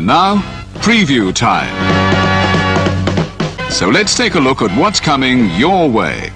now, preview time. So let's take a look at what's coming your way.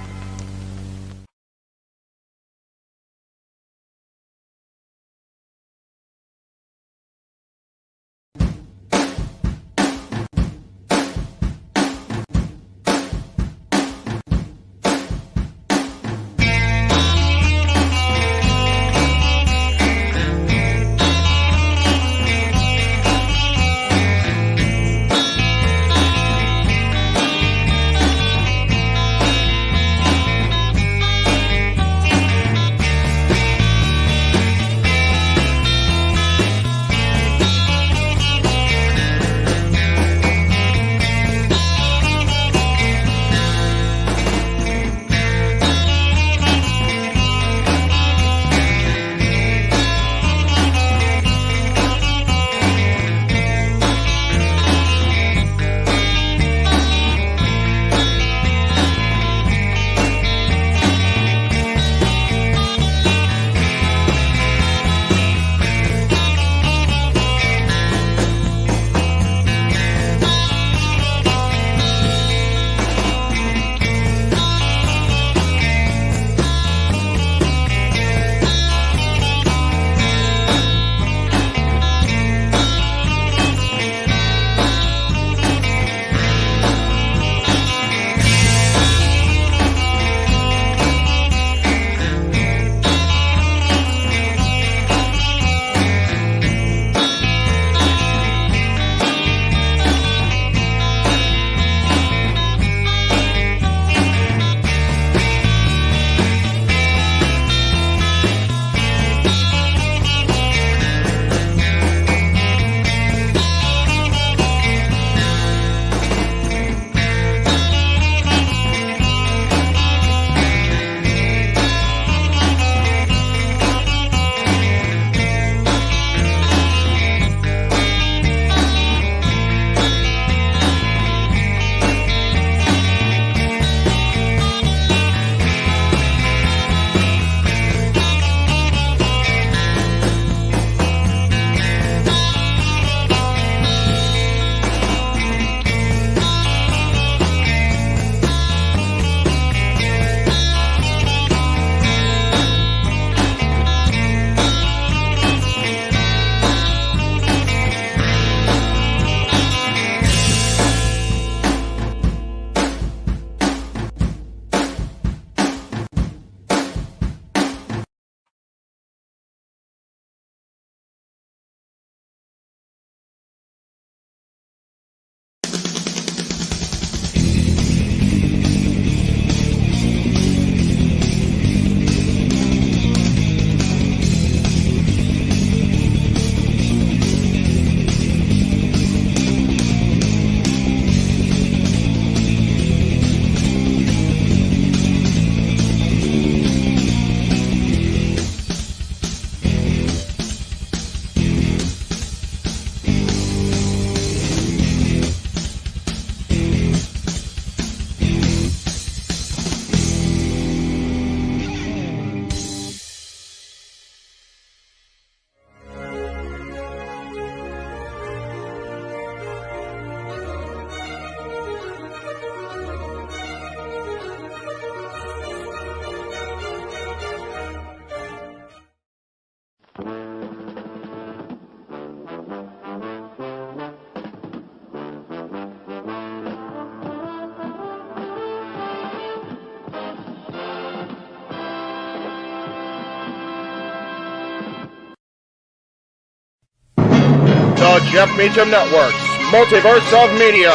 The Jeff Meacham Network's Multiverse of Media.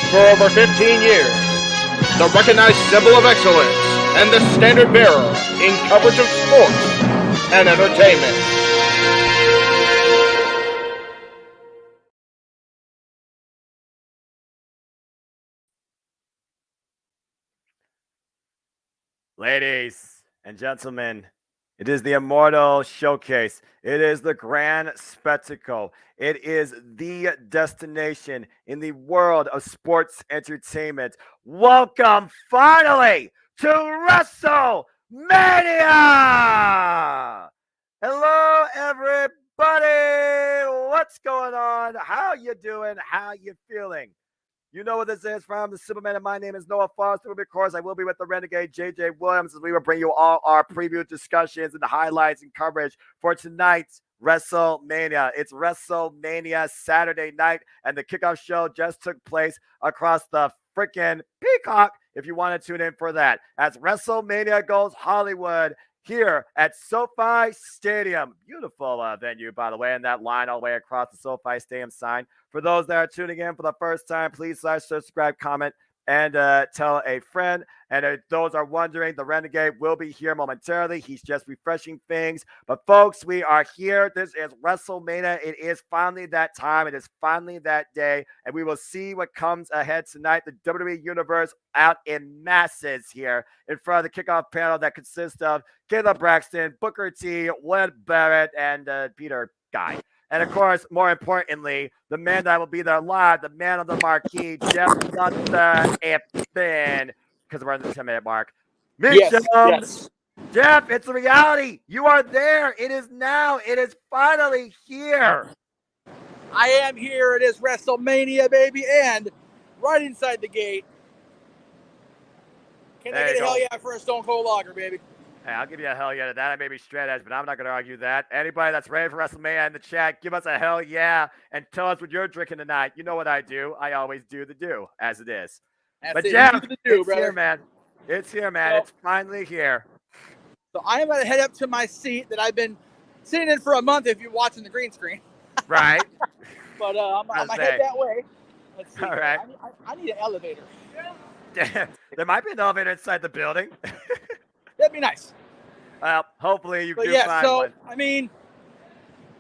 For over 15 years, the recognized symbol of excellence and the standard bearer in coverage of sports and entertainment. Ladies and gentlemen, it is the Immortal Showcase. It is the grand spectacle. It is the destination in the world of sports entertainment. Welcome finally to WrestleMania! Hello, everybody! What's going on? How you doing? How you feeling? You know what this is from the Superman, and my name is Noah Foster. Of course, I will be with the Renegade JJ Williams as we will bring you all our preview discussions and the highlights and coverage for tonight's WrestleMania. It's WrestleMania Saturday night, and the kickoff show just took place across the freaking Peacock if you want to tune in for that. As WrestleMania goes Hollywood here at SoFi Stadium. Beautiful venue, by the way, and that line all the way across the SoFi Stadium sign. For those that are tuning in for the first time, please subscribe, comment, and tell a friend. And those are wondering, the Renegade will be here momentarily. He's just refreshing things. But folks, we are here. This is WrestleMania. It is finally that time. It is finally that day. And we will see what comes ahead tonight. The WWE Universe out in masses here in front of the kickoff panel that consists of Caleb Braxton, Booker T, Wade Barrett, and Peter Guy. And of course, more importantly, the man that will be there live, the man on the marquee, Jeff Thunder Ifton, because we're on the 10-minute mark. Meacham, yes. Jeff, it's a reality. You are there. It is now. It is finally here. I am here. It is WrestleMania, baby, and right inside the gate. Can I get a hell yeah for a Stone Cold Lager, baby? Hey, I'll give you a hell yeah to that. I may be straight edge, but I'm not going to argue that. Anybody that's ready for WrestleMania in the chat, give us a hell yeah and tell us what you're drinking tonight. You know what I do. I always do the do, as it is. But Jeff, it's here, man. It's here, man. So, it's finally here. So I am going to head up to my seat that I've been sitting in for a month if you're watching the green screen. Right. But I'm going to head that way. Let's see. All right. I need an elevator. There might be an elevator inside the building. That'd be nice. Well, hopefully you do find one. I mean,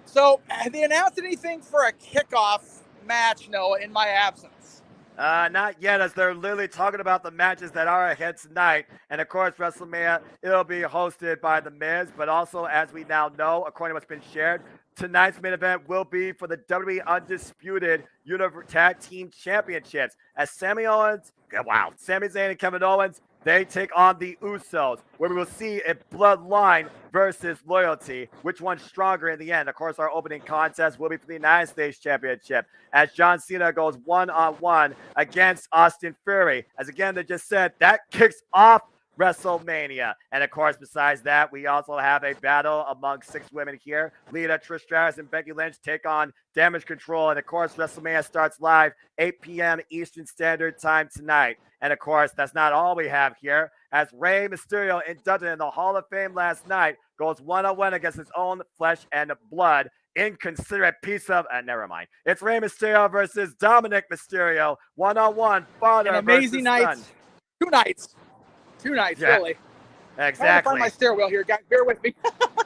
so have they announced anything for a kickoff match, Noah, in my absence? Not yet, as they're literally talking about the matches that are ahead tonight. And of course, WrestleMania, it'll be hosted by The Miz, but also, as we now know, according to what's been shared, tonight's main event will be for the WWE Undisputed Universe Tag Team Championships. As Sami Zayn and Kevin Owens, they take on the Usos, where we will see a bloodline versus loyalty. Which one's stronger in the end? Of course, our opening contest will be for the United States Championship, as John Cena goes one-on-one against Austin Theory. As again, they just said, that kicks off WrestleMania. And of course, besides that, we also have a battle among 6 women here. Lita, Trish Stratus, and Becky Lynch take on Damage Control. And of course, WrestleMania starts live 8 p.m. Eastern Standard Time tonight. And of course, that's not all we have here, as Rey Mysterio, inducted in the Hall of Fame last night, goes one-on-one against his own flesh and blood. Inconsiderate piece of never mind. It's Rey Mysterio versus Dominic Mysterio, one-on-one, father An amazing versus night. son. 2 nights, really. Exactly. I'm trying to find my stairwell here, guys. Bear with me.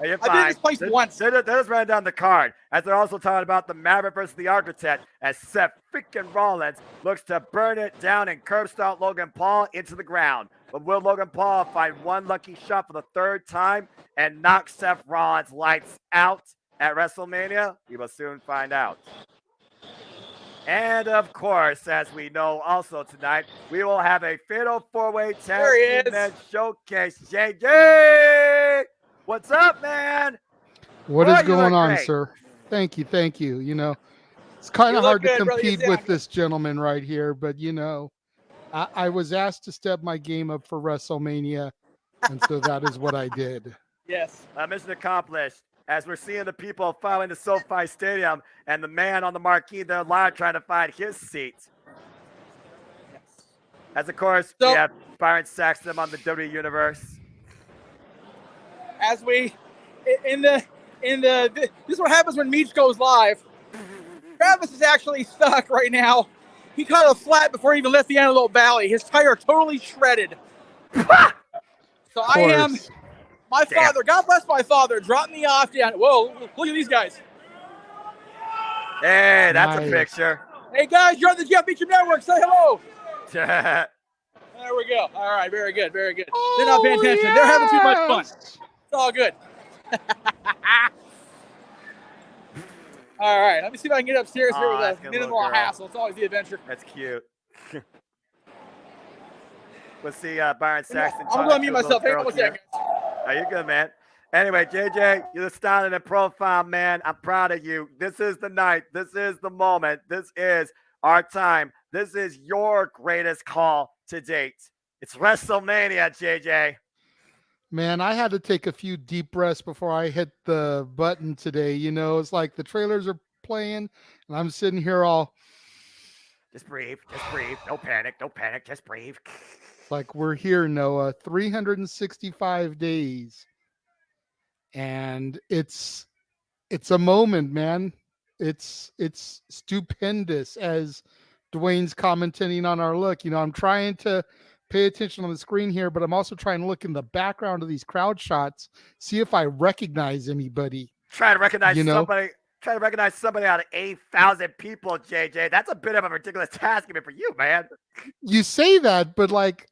You're I've been in this place once. They're just running down the card, as they're also talking about the Maverick versus the Architect, as Seth freaking Rollins looks to burn it down and curb stomp Logan Paul into the ground. But will Logan Paul find one lucky shot for the 3rd time and knock Seth Rollins lights out at WrestleMania? We will soon find out. And of course, as we know also tonight, we will have a fatal 4-way tag team match showcase. JJ, what's up, man? What is going on, sir? Thank you. You know, it's kind of hard to compete with this gentleman right here, but you know, I was asked to step my game up for WrestleMania, and so that is what I did. Yes. Mission accomplished. As we're seeing the people filing the SoFi Stadium and the man on the marquee there live trying to find his seat. As of course, we have Byron Saxton on the WWE Universe. As we this is what happens when Meach goes live. Travis is actually stuck right now. He caught a flat before he even left the Antelope Valley. His tire totally shredded. So I am. My father, God bless my father, dropped me off down. Whoa, look at these guys. Hey, that's a picture. Hey, guys, you're on the Jeff Meacham Network. Say hello. There we go. All right, very good. They're not paying attention. They're having too much fun. It's all good. All right, let me see if I can get upstairs here with a minimal hassle. It's always the adventure. That's cute. Let's see Byron Saxton. I'm going to mute myself. Hang on one second. Oh, you're good, man. Anyway, JJ, you're the styling and profile, man. I'm proud of you. This is the night. This is the moment. This is our time. This is your greatest call to date. It's WrestleMania, JJ. Man, I had to take a few deep breaths before I hit the button today. You know, it's like the trailers are playing, and I'm sitting here all. Just breathe. Just breathe. No panic. No panic. Just breathe. It's like we're here, Noah. 365 days. And it's a moment, man. It's stupendous, as Dwayne's commenting on our look. You know, I'm trying to pay attention on the screen here, but I'm also trying to look in the background of these crowd shots, see if I recognize anybody. Trying to recognize somebody. Trying to recognize somebody out of 8,000 people, JJ. That's a bit of a ridiculous task even for you, man. You say that, but like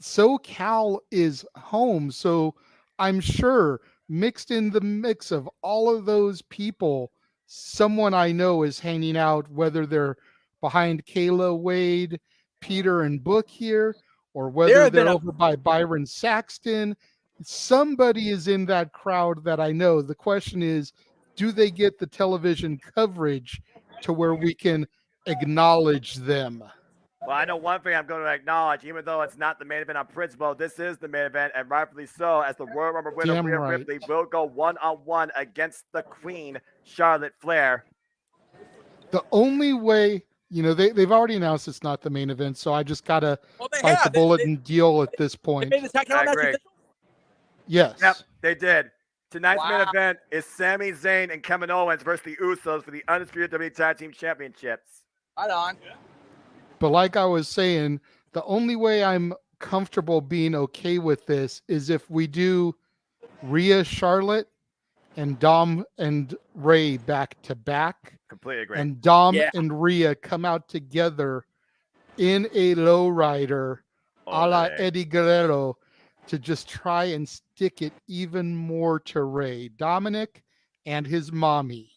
SoCal is home, so I'm sure mixed in the mix of all of those people, someone I know is hanging out, whether they're behind Kayla Wade, Peter and Book here, or whether they're over by Byron Saxton. Somebody is in that crowd that I know. The question is, do they get the television coverage to where we can acknowledge them? Well, I know one thing I'm going to acknowledge, even though it's not the main event on principle, this is the main event, and rightfully so, as the Royal Rumble winner, Rhea Ripley, will go one-on-one against the Queen, Charlotte Flair. The only way, you know, they've already announced it's not the main event, so I just got to bite the bullet and deal at this point. They made the second match. Yes. Yep, they did. Tonight's main event is Sami Zayn and Kevin Owens versus the Usos for the Undisputed WWE Tag Team Championships. Right on. But like I was saying, the only way I'm comfortable being okay with this is if we do Rhea, Charlotte, and Dom and Ray back to back. Completely agree. And Dom and Rhea come out together in a lowrider a la Eddie Guerrero to just try and stick it even more to Ray, Dominic, and his mommy.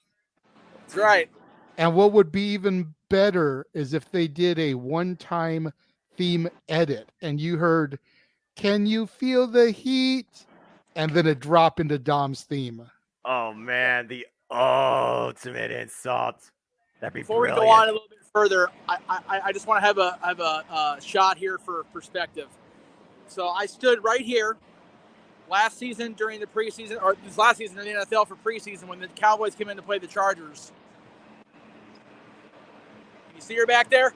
That's right. And what would be even better is if they did a one-time theme edit and you heard, "Can you feel the heat?" and then a drop into Dom's theme. Oh man, the ultimate insult. That'd be Before brilliant. we go on a little bit further, I just want to have a shot here for perspective. So I stood right here last season during the preseason, or this last season in the NFL for preseason when the Cowboys came in to play the Chargers. Can you see her back there?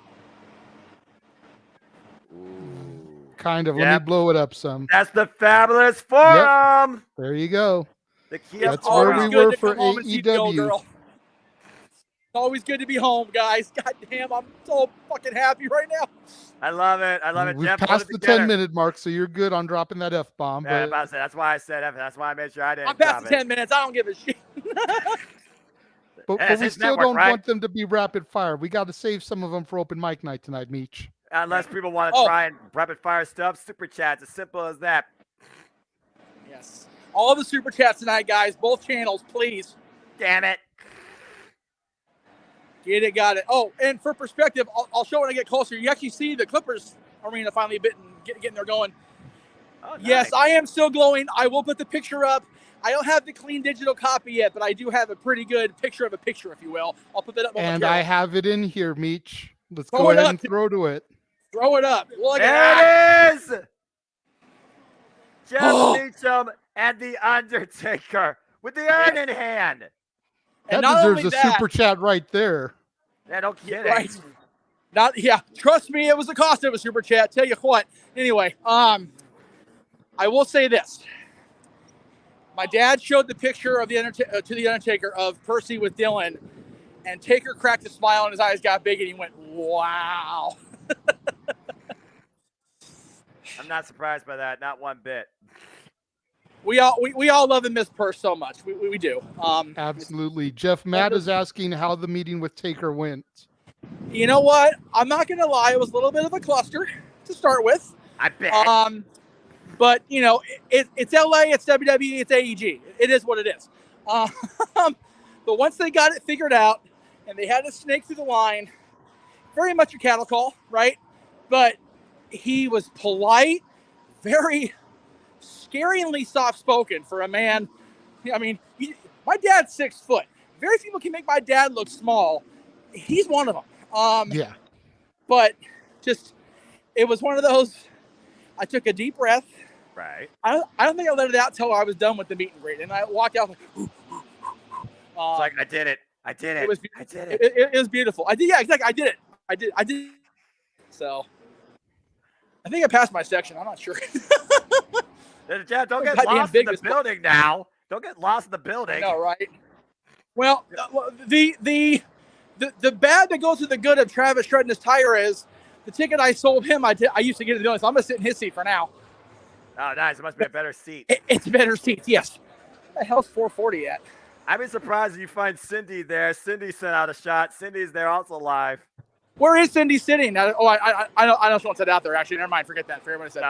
Kind of. Let me blow it up some. That's the Fabulous Forum. Yep. There you go. That's where we were for AEW. It's always good to be home, guys. God damn, I'm so fucking happy right now. I love it. I love it. We've Jeff, passed the 10-minute mark, so you're good on dropping that F-bomb. Yeah, that's why I said F. That's why I made sure I didn't. I'm past the 10 minutes. I don't give a shit. But we still don't want them to be rapid fire. We got to save some of them for open mic night tonight, Meach. Unless people want to try and rapid fire stuff, super chats, as simple as that. Yes. All the super chats tonight, guys. Both channels, please. Damn it. Get it, got it. Oh, and for perspective, I'll show when I get closer. You actually see the Clippers arena finally getting there going. Oh, nice. Yes, I am still glowing. I will put the picture up. I don't have the clean digital copy yet, but I do have a pretty good picture of a picture, if you will. I'll put that up. And I have it in here, Meach. Let's go ahead and throw to it. Throw it up. Look there it is. Jeff Meacham and The Undertaker with the urn in hand. That deserves a super chat right there. Yeah, no kidding. Right. Trust me, it was the cost of a super chat. Tell you what. Anyway, I will say this. My dad showed the picture of the Undertaker of Percy with Dylan, and Taker cracked a smile and his eyes got big and he went, "Wow." I'm not surprised by that, not one bit. We all love and miss Percy so much. We do. Absolutely. Jeff Matt is asking how the meeting with Taker went. You know what? I'm not going to lie. It was a little bit of a cluster to start with. I bet. But, you know, it's LA, it's WWE, it's AEG. It is what it is. But once they got it figured out and they had to snake through the line, very much a cattle call, right? But he was polite, very scaringly soft-spoken for a man I mean, my dad's 6 foot. Very few people can make my dad look small. He's one of them. Yeah. But just, it was one of those, I took a deep breath. Right. I don't think I let it out till I was done with the meet and greet. And I walked out like, it's like, I did it. I did it. I did it. It was beautiful. I did. Yeah, exactly. I did it. I did. So I think I passed my section. I'm not sure. Jeff, don't get lost in the building now. Don't get lost in the building. No, right? Well, the bad that goes with the good of Travis shredding his tire is the ticket I sold him. I used to get in the building, so I'm gonna sit in his seat for now. Oh, nice. It must be a better seat. It's better seats, yes. What the hell's 440 at? I'd be surprised if you find Cindy there. Cindy sent out a shot. Cindy's there also live. Where is Cindy sitting? I just want to set out there. Actually, never mind. Forget that. Forget what I said.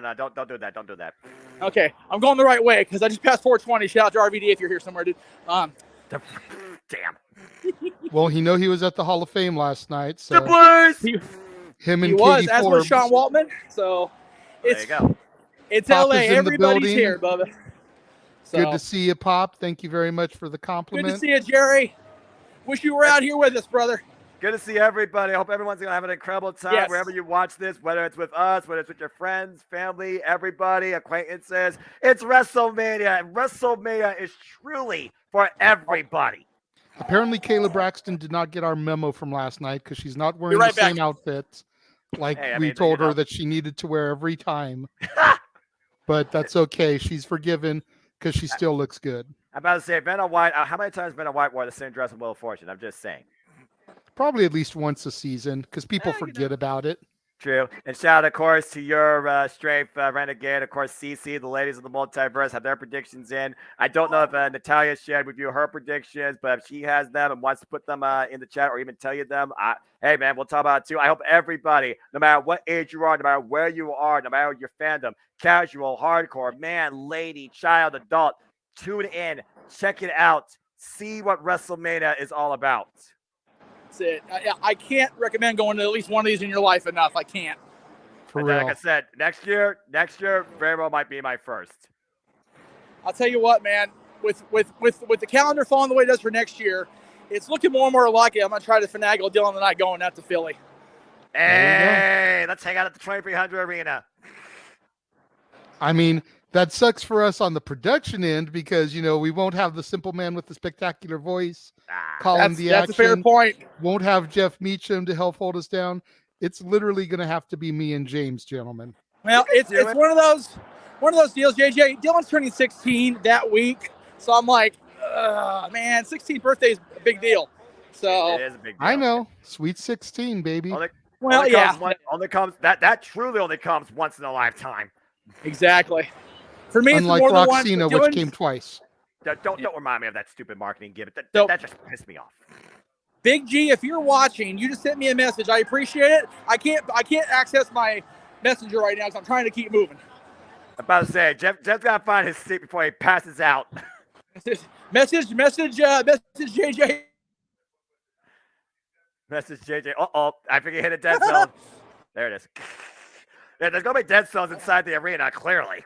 No. Don't do that. Don't do that. Okay, I'm going the right way because I just passed 420. Shout out to RVD if you're here somewhere, dude. Damn. Well, he was at the Hall of Fame last night. So The Blues. Him and he Katie was, as Forbes. was Sean Waltman. So There you go. It's Pop LA. is in the Everybody's building. here, Bubba. So, Good to see you, Pop. Thank you very much for the compliment. good to see you, Jerry. Wish you were out here with us, brother. Good to see everybody. I hope everyone's going to have an incredible time Yes. wherever you watch this, whether it's with us, whether it's with your friends, family, everybody, acquaintances. It's WrestleMania, and WrestleMania is truly for everybody. Apparently, Kayla Braxton did not get our memo from last night because she's not wearing Be right the same back. outfit like Hey, I we mean, told you know. her that she needed to wear every time. But that's okay. She's forgiven because she still looks good. I'm about to say, Vanna White, how many times Vanna White wore the same dress in Wheel of Fortune? I'm just saying. Probably at least once a season because people forget about it. True. And shout out, of course, to your strafe Renegade. Of course, CC, the ladies of the multiverse, have their predictions in. I don't know if Natalia shared with you her predictions, but if she has them and wants to put them in the chat or even tell you them, hey, man, we'll talk about it too. I hope everybody, no matter what age you are, no matter where you are, no matter your fandom, casual, hardcore, man, lady, child, adult, tune in, check it out, see what WrestleMania is all about. That's it. I can't recommend going to at least one of these in your life enough. I can't. For And real. like I said, next year very well might be my first. I'll tell you what, man. With the calendar falling the way it does for next year, it's looking more and more likely I'm gonna try to finagle Dylan and I going out to Philly. Hey, let's hang out at the 2300 Arena. I mean, that sucks for us on the production end because, we won't have the simple man with the spectacular voice calling the action. That's a fair point. Won't have Jeff Meacham to help hold us down. It's literally going to have to be me and James, gentlemen. Well, it's one of those deals, JJ. Dylan's turning 16 that week, so I'm like, man, 16th birthday is a big deal. So It is a big deal. I know, Sweet 16, baby. That truly only comes once in a lifetime. Exactly. For me, Unlike it's more Roxina, than one. which came twice. Don't remind me of that stupid marketing gimmick. That just pissed me off. Big G, if you're watching, you just sent me a message. I appreciate it. I can't access my messenger right now because I'm trying to keep moving. I'm about to say, Jeff's got to find his seat before he passes out. Message JJ. Message JJ. I think he hit a dead zone. There it is. Yeah, there's going to be dead zones inside the arena, clearly.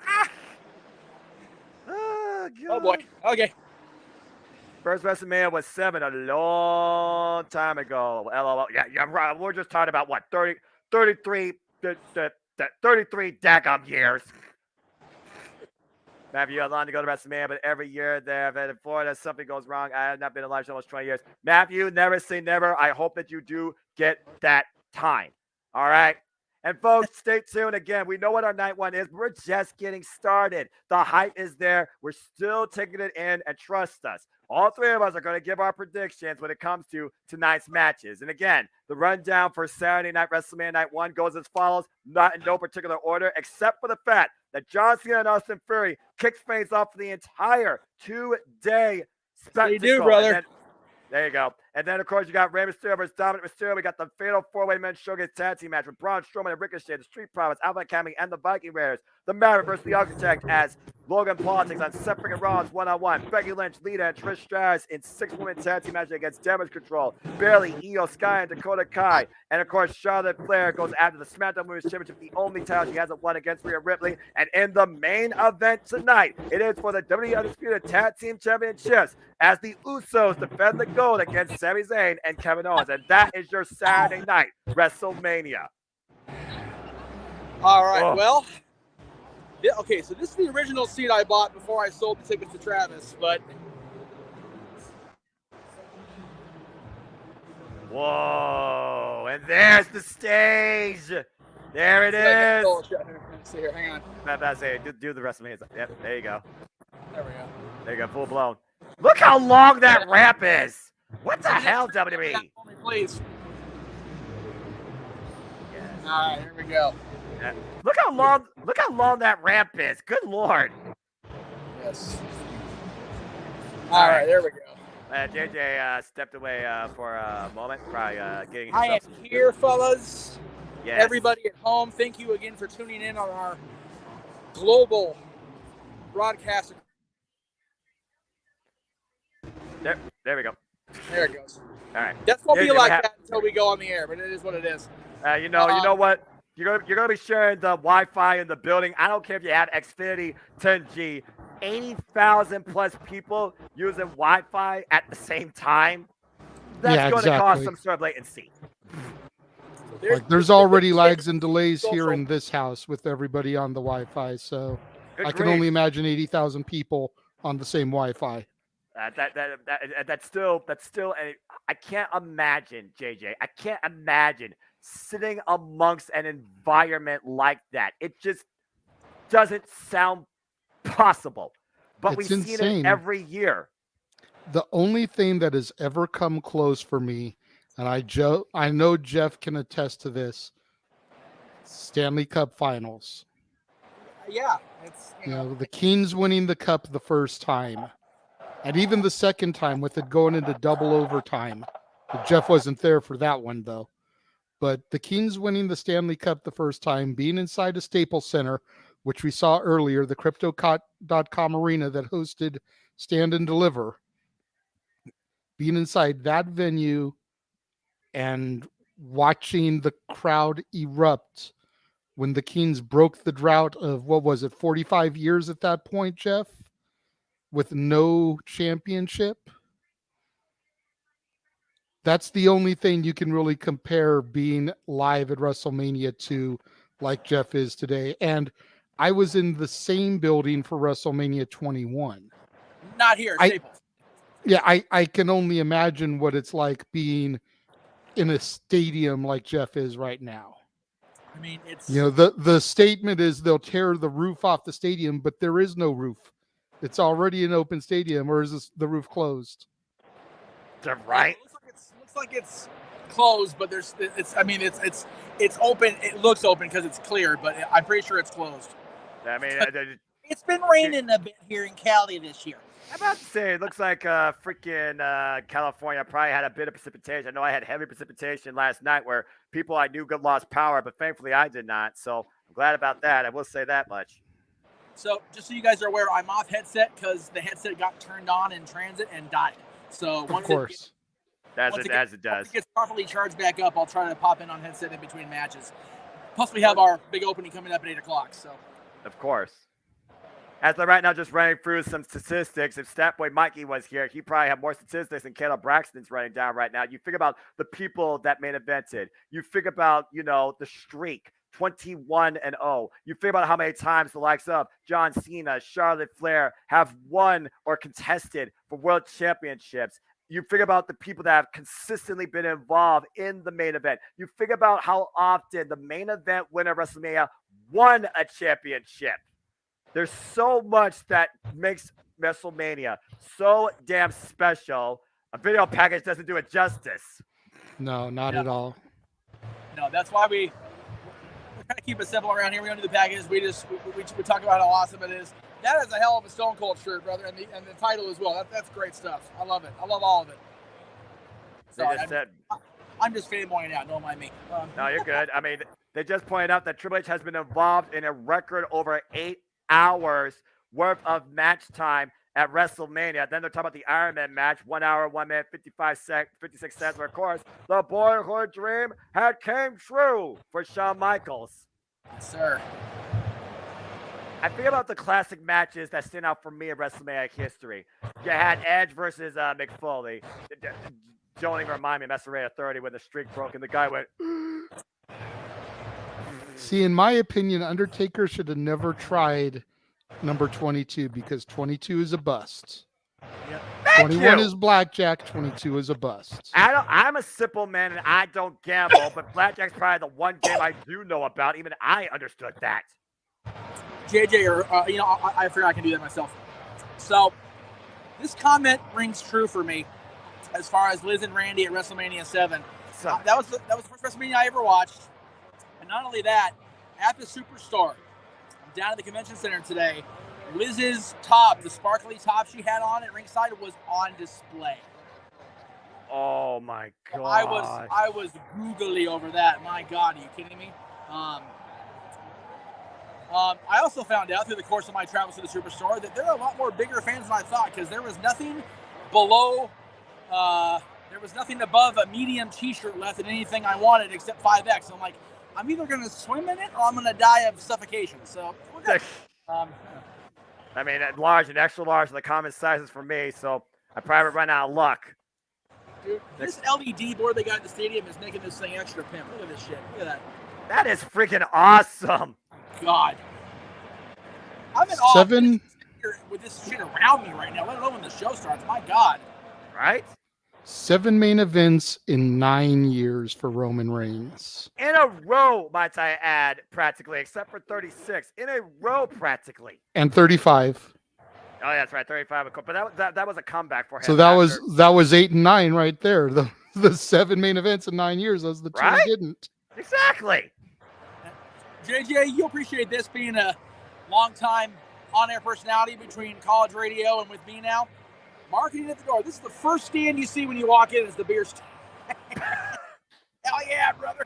Oh, boy. Okay. First WrestleMania was 7 a long time ago. LOL. Yeah, I'm right. We're just talking about, what, 33 daggum years. Matthew, I'm allowed to go to WrestleMania, but every year there in Florida, something goes wrong. I have not been alive for almost 20 years. Matthew, never say never. I hope that you do get that time. All right? And folks, stay tuned. Again, we know what our night one is. We're just getting started. The hype is there. We're still taking it in, and trust us. All three of us are going to give our predictions when it comes to tonight's matches. And again, the rundown for Saturday Night WrestleMania Night 1 goes as follows, not in no particular order, except for the fact that John Cena and Austin Fury kicks things off for the entire 2-day spectacle. They do, brother. There you go. And then, of course, you got Rey Mysterio versus Dominic Mysterio. We got the Fatal 4-Way Men's Showcase Tag Team match with Braun Strowman and Ricochet, the Street Profits, Alpha Academy, and the Viking Raiders. The Maverick versus the Architect as Logan Paul takes on Seth freaking Rollins one-on-one. Becky Lynch, Lita, and Trish Stratus in 6-woman tag team match against Damage Control. Bayley, Io Sky, and Dakota Kai. And, of course, Charlotte Flair goes after the SmackDown Women's Championship, the only title she hasn't won against Rhea Ripley. And in the main event tonight, it is for the WWE Undisputed Tag Team Championships as the Usos defend the gold against Sami Zayn and Kevin Owens. And that is your Saturday night WrestleMania. All right, well, okay, so this is the original seat I bought before I sold the tickets to Travis, but... Whoa, and there's the stage. There it is. Let's see here, hang on. That's it. Do the WrestleMania. Yep, there you go. There we go. There you go, full blown. Look how long that ramp is. What the hell, WWE? Please. Yes. All right, here we go. Yeah. Look how long that ramp is. Good Lord. Yes. All right, there we go. JJ stepped away for a moment, probably getting I am himself here, fellas. Yes. Everybody at home, thank you again for tuning in on our global broadcast. There we go. There it goes. All right. That's gonna be JJ, like that until we go on the air, but it is what it is. You know what? You're gonna be sharing the Wi-Fi in the building. I don't care if you have Xfinity 10G. 80,000 plus people using Wi-Fi at the same time. That's going to cause some sort of latency. So there's already lags and delays here in this house with everybody on the Wi-Fi, so I can only imagine 80,000 people on the same Wi-Fi. That's still. I can't imagine, JJ. I can't imagine sitting amongst an environment like that. It just doesn't sound possible. But we've seen it every year. The only thing that has ever come close for me, and I know Jeff can attest to this, Stanley Cup Finals. Yeah, it's the Kings winning the cup the first time, and even the second time with it going into double overtime. Jeff wasn't there for that one though. But the Kings winning the Stanley Cup the first time, being inside a Staples Center, which we saw earlier, the Crypto.com arena that hosted Stand and Deliver, being inside that venue and watching the crowd erupt when the Kings broke the drought of, 45 years at that point, Jeff, with no championship. That's the only thing you can really compare being live at WrestleMania to like Jeff is today. And I was in the same building for WrestleMania 21. Not here, Staples. I can only imagine what it's like being in a stadium like Jeff is right now. I mean, it's... the statement is they'll tear the roof off the stadium, but there is no roof. It's already an open stadium, or is the roof closed? Right. It looks like it's closed, but it's open. It looks open because it's clear, but I'm pretty sure it's closed. I mean, it's been raining a bit here in Cali this year. I'm about to say, it looks like freaking California probably had a bit of precipitation. I know I had heavy precipitation last night where people I knew lost power, but thankfully I did not. So I'm glad about that. I will say that much. So just so you guys are aware, I'm off headset because the headset got turned on in transit and died. So of course. As it does. Once it gets properly charged back up, I'll try to pop in on headset in between matches. Plus, we have our big opening coming up at 8 o'clock. So, of course. As of right now, just running through some statistics. If Statboy Mikey was here, he probably have more statistics than Caleb Braxton's running down right now. You think about the people that main evented. You think about, the streak, 21-0. You think about how many times the likes of John Cena, Charlotte Flair have won or contested for world championships. You think about the people that have consistently been involved in the main event. You think about how often the main event winner of WrestleMania won a championship. There's so much that makes WrestleMania so damn special. A video package doesn't do it justice. No, not at all. No, that's why we kind of keep it simple around here. We don't do the packages. We talk about how awesome it is. That is a hell of a Stone Cold shirt, brother, and the title as well. That's great stuff. I love it. I love all of it. Sorry, I'm just fanboying out. Don't mind me. No, you're good. I mean, they just pointed out that Triple H has been involved in a record over 8 hours worth of match time at WrestleMania. Then they're talking about the Iron Man match, 1 hour, 1 minute, 56 seconds. Of course, the boyhood dream had came true for Shawn Michaels. Yes, sir. I think about the classic matches that stand out for me in WrestleMania history. You had Edge versus Mick Foley. Don't even remind me of WrestleMania 30 when the streak broke and the guy went. See, in my opinion, Undertaker should have never tried number 22 because 22 is a bust. Yep. 21 is blackjack, 22 is a bust. I'm a simple man and I don't gamble, but blackjack's probably the one game I do know about. Even I understood that. JJ, I forgot I can do that myself. So, this comment rings true for me as far as Liz and Randy at WrestleMania 7. That was the first WrestleMania I ever watched. And not only that, at the Superstore, I'm down at the convention center today, Liz's top, the sparkly top she had on at ringside, was on display. Oh my God. I was googly over that. My God, are you kidding me? I also found out through the course of my travels to the Superstore that there are a lot more bigger fans than I thought, because there was nothing above a medium t-shirt left than anything I wanted except 5X. So I'm like, I'm either going to swim in it or I'm going to die of suffocation. So we're good. I mean, large and extra large are the common sizes for me, so I probably run out of luck. Dude, this LED board they got at the stadium is making this thing extra pimp. Look at this shit. Look at that. That is freaking awesome. God. I'm in awe with this shit around me right now, let alone when the show starts. My God. Right? 7 main events in 9 years for Roman Reigns. In a row, might I add, practically, except for 36. In a row, practically. And 35. Oh, yeah, that's right, 35. But that was a comeback for him. So that was 8 and 9 right there. The 7 main events in 9 years. Those are the two right? he didn't. Exactly. JJ, you'll appreciate this being a long-time on-air personality between college radio and with me now. Marketing at the door. This is the first stand you see when you walk in is the beer stand. Hell yeah, brother.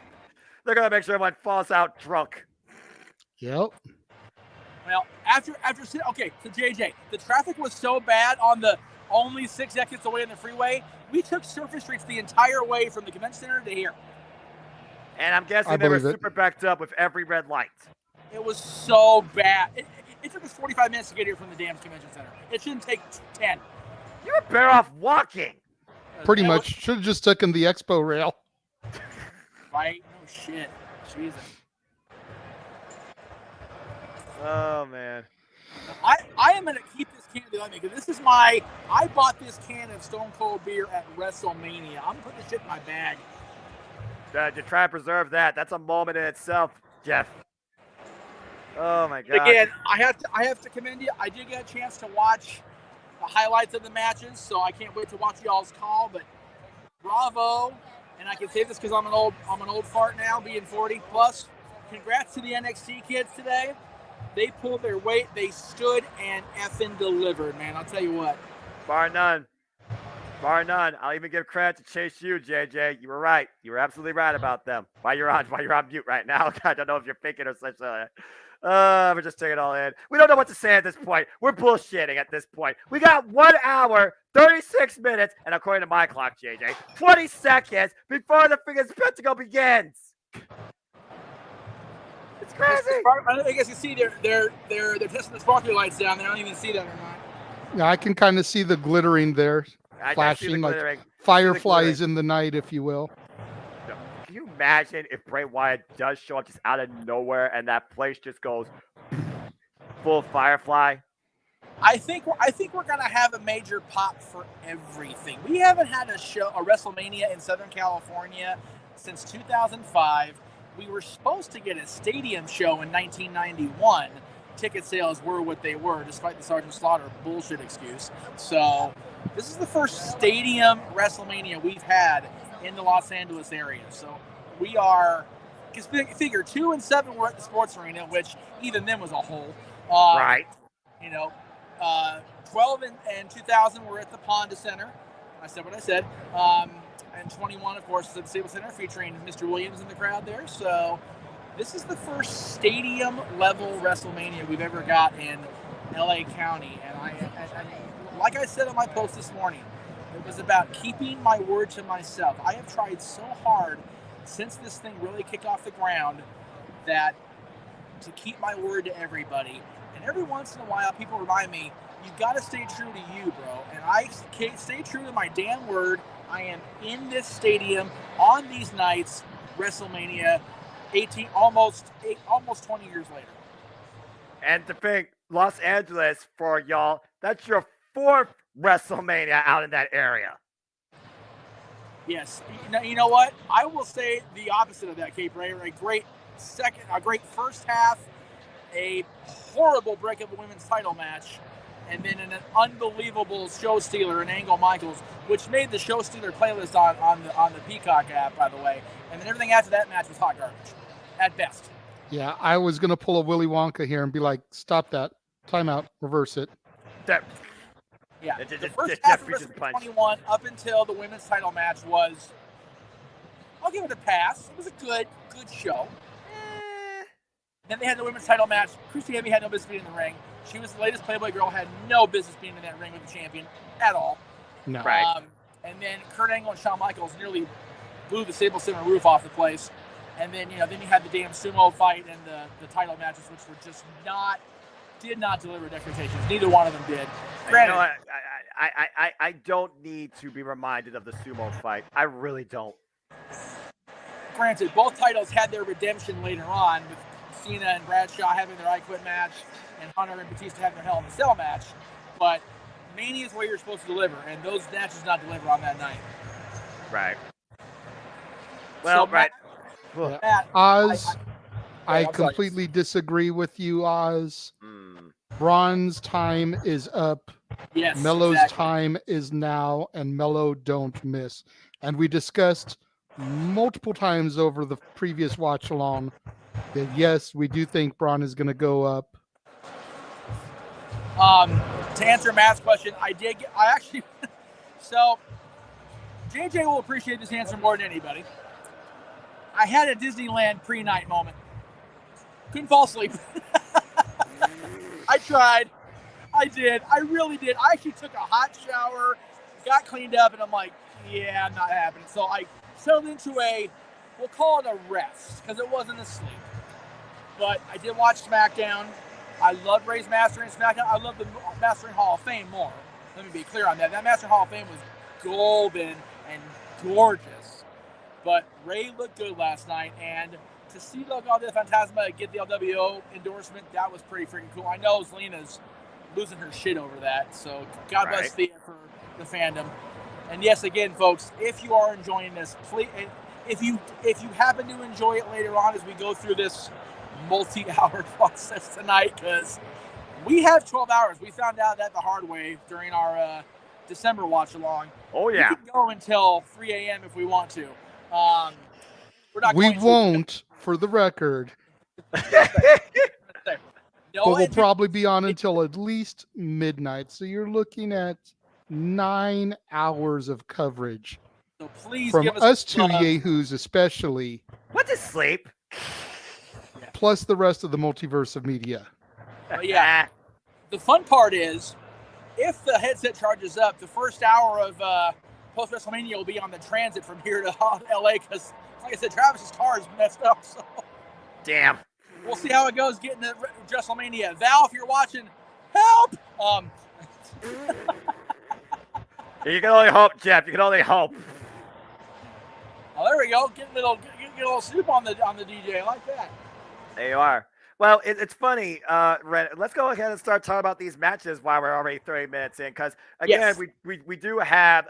They're going to make sure everyone falls out drunk. Yep. Well, okay, so JJ, the traffic was so bad on the only 6 exits away on the freeway, we took surface streets the entire way from the convention center to here. And I'm guessing they were super backed up with every red light. It was so bad. It took us 45 minutes to get here from the damn convention center. It shouldn't take 10. You were better off walking. Pretty much. Should have just taken the expo rail. Right? No shit. Jesus. Oh, man. I am going to keep this can behind me because I bought this can of Stone Cold beer at WrestleMania. I'm going to put this shit in my bag. To try and preserve that. That's a moment in itself, Jeff. Oh, my God. Again, I have to commend you. I did get a chance to watch the highlights of the matches, so I can't wait to watch y'all's call, but bravo. And I can say this because I'm an old fart now, being 40 plus. Congrats to the NXT kids today. They pulled their weight. They stood and effing delivered, man. I'll tell you what. Bar none. Bar none. I'll even give credit to Chase U, JJ. You were right. You were absolutely right about them. While you're on mute right now. I don't know if you're thinking or such. We're just taking it all in. We don't know what to say at this point. We're bullshitting at this point. We got 1 hour, 36 minutes, and according to my clock, JJ, 20 seconds before the freaking spectacle begins. It's crazy. I guess you see they're testing the sparkly lights down there. I don't even see that or not. Yeah, I can kind of see the glittering there, flashing like fireflies in the night, if you will. Can you imagine if Bray Wyatt does show up just out of nowhere and that place just goes full Firefly? I think we're gonna have a major pop for everything. We haven't had a WrestleMania in Southern California since 2005. We were supposed to get a stadium show in 1991. Ticket sales were what they were, despite the Sergeant Slaughter bullshit excuse. So this is the first stadium WrestleMania we've had in the Los Angeles area. So we are, because figure 2 and 7 were at the sports arena, which even then was a hole. Right. 12 and 2000 were at the Ponda Center. I said what I said. And 21, of course, is at the Staples Center featuring Mr. Williams in the crowd there. So this is the first stadium-level WrestleMania we've ever got in LA County. And like I said on my post this morning, it was about keeping my word to myself. I have tried so hard since this thing really kicked off the ground that to keep my word to everybody. And every once in a while, people remind me, you got to stay true to you, bro. And I stay true to my damn word. I am in this stadium on these nights, WrestleMania, almost 20 years later. And to think, Los Angeles, for y'all, that's your 4th WrestleMania out in that area. Yes. You know what? I will say the opposite of that, Cape Ray. A great first half, a horrible break of a women's title match, and then an unbelievable show stealer in Angle Michaels, which made the show stealer playlist on the Peacock app, by the way. And then everything after that match was hot garbage, at best. Yeah, I was gonna pull a Willy Wonka here and be like, "Stop that! Time out! Reverse it." Yeah, the first half of WrestleMania 21 up until the women's title match was, I'll give it a pass. It was a good show. Then they had the women's title match. Christy Hemme had no business being in the ring. She was the latest Playboy girl, had no business being in that ring with the champion at all. No. Right. And then Kurt Angle and Shawn Michaels nearly blew the Staples Center roof off the place. And then, then you had the damn sumo fight and the title matches, which were just did not deliver expectations. Neither one of them did. Granted, I don't need to be reminded of the sumo fight. I really don't. Granted, both titles had their redemption later on, with Cena and Bradshaw having their I Quit match and Hunter and Batista having their Hell in a Cell match. But Mania is where you're supposed to deliver, and those matches did not deliver on that night. Right. Well, so, right. Matt, Oz, I completely disagree with you, Oz. Braun's time is up. Yes, Melo's time is now, and Melo don't miss. And we discussed multiple times over the previous watch along that yes, we do think Braun is going to go up. To answer Matt's question, I actually so JJ will appreciate this answer more than anybody. I had a Disneyland pre-night moment. Couldn't fall asleep. I tried. I did. I really did. I actually took a hot shower, got cleaned up, and I'm like, yeah, I'm not happening. So I settled into we'll call it a rest, because it wasn't a sleep. But I did watch SmackDown. I loved Ray's Mastering SmackDown. I love the Mastering Hall of Fame more. Let me be clear on that. That Mastering Hall of Fame was golden and gorgeous. But Ray looked good last night, and to see Legado del Fantasma get the LWO endorsement, that was pretty freaking cool. I know Zelina's losing her shit over that, so God bless Thea for the fandom. And yes, again, folks, if you are enjoying this, please, if you happen to enjoy it later on as we go through this multi-hour process tonight, because we have 12 hours. We found out that the hard way during our December watch along. Oh yeah, we can go until 3 a.m. if we want to. We won't, for the record. But we'll probably be on until at least midnight. So you're looking at 9 hours of coverage. So please from give us two yahoos, especially. What is sleep? Plus the rest of the multiverse of media. Yeah. The fun part is, if the headset charges up, the first hour of post WrestleMania will be on the transit from here to LA, because, like I said, Travis's car is messed up. So damn. We'll see how it goes getting to WrestleMania. Val, if you're watching, help! You can only hope, Jeff. You can only hope. Oh, there we go. Get a little soup on the DJ. I like that. There you are. Well, it's funny, Ren. Let's go ahead and start talking about these matches while we're already 30 minutes in, because again, we do have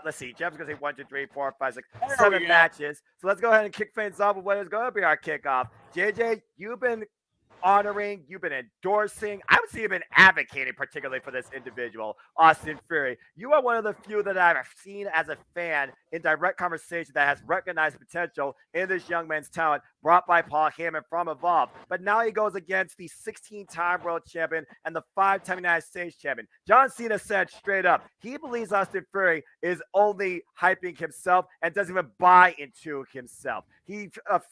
let's see, Jeff's gonna say 1, 2, 3, 4, 5, 6, 7 matches. So let's go ahead and kick things off with what is going to be our kickoff. JJ, you've been honoring, you've been endorsing. I would say you've been advocating particularly for this individual, Austin Theory. You are one of the few that I've seen as a fan in direct conversation that has recognized potential in this young man's talent brought by Paul Heyman from Evolve. But now he goes against the 16-time world champion and the 5-time United States champion. John Cena said straight up, he believes Austin Theory is only hyping himself and doesn't even buy into himself. He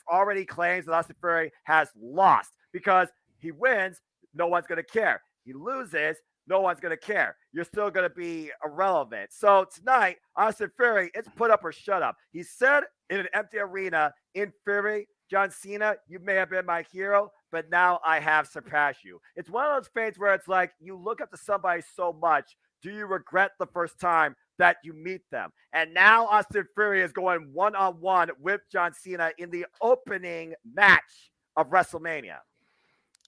already claims that Austin Theory has lost because he wins, no one's going to care. He loses, no one's going to care. You're still going to be irrelevant. So tonight, Austin Theory, it's put up or shut up. He said in an empty arena, in Theory, John Cena, you may have been my hero, but now I have surpassed you. It's one of those things where it's like you look up to somebody so much, do you regret the first time that you meet them? And now Austin Theory is going one-on-one with John Cena in the opening match of WrestleMania.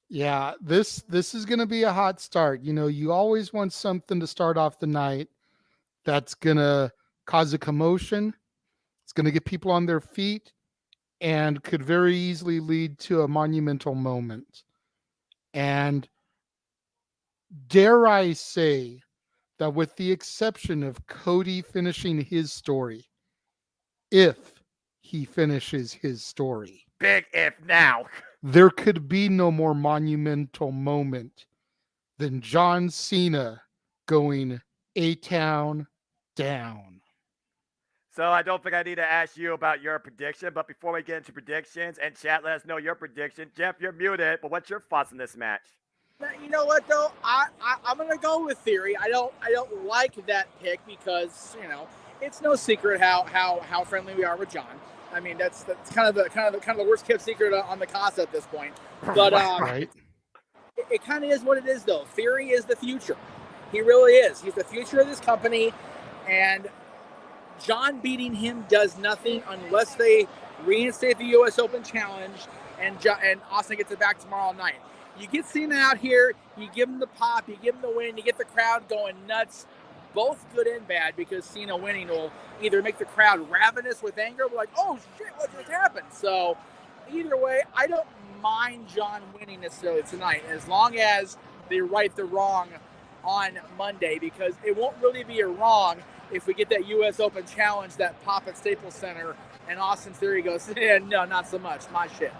Yeah, this is going to be a hot start. You know, you always want something to start off the night that's going to cause a commotion. It's going to get people on their feet and could very easily lead to a monumental moment. And dare I say that with the exception of Cody finishing his story, if he finishes his story, big if now, there could be no more monumental moment than John Cena going A-Town down. So I don't think I need to ask you about your prediction, but before we get into predictions and chat, let us know your prediction. Jeff, you're muted, but what's your thoughts on this match? You know what though? I'm gonna go with Theory. I don't like that pick because it's no secret how friendly we are with John. I mean that's kind of the worst kept secret on the Casa at this point. But right. It kind of is what it is though. Theory is the future. He really is. He's the future of this company, and John beating him does nothing unless they reinstate the U.S. Open Challenge and Austin gets it back tomorrow night. You get Cena out here, you give him the pop, you give him the win, you get the crowd going nuts, both good and bad, because Cena winning will either make the crowd ravenous with anger, like, oh shit, what just happened? So either way, I don't mind John winning necessarily tonight, as long as they right the wrong on Monday, because it won't really be a wrong if we get that U.S. Open Challenge, that pop at Staples Center, and Austin Theory goes, yeah, no, not so much, my shit.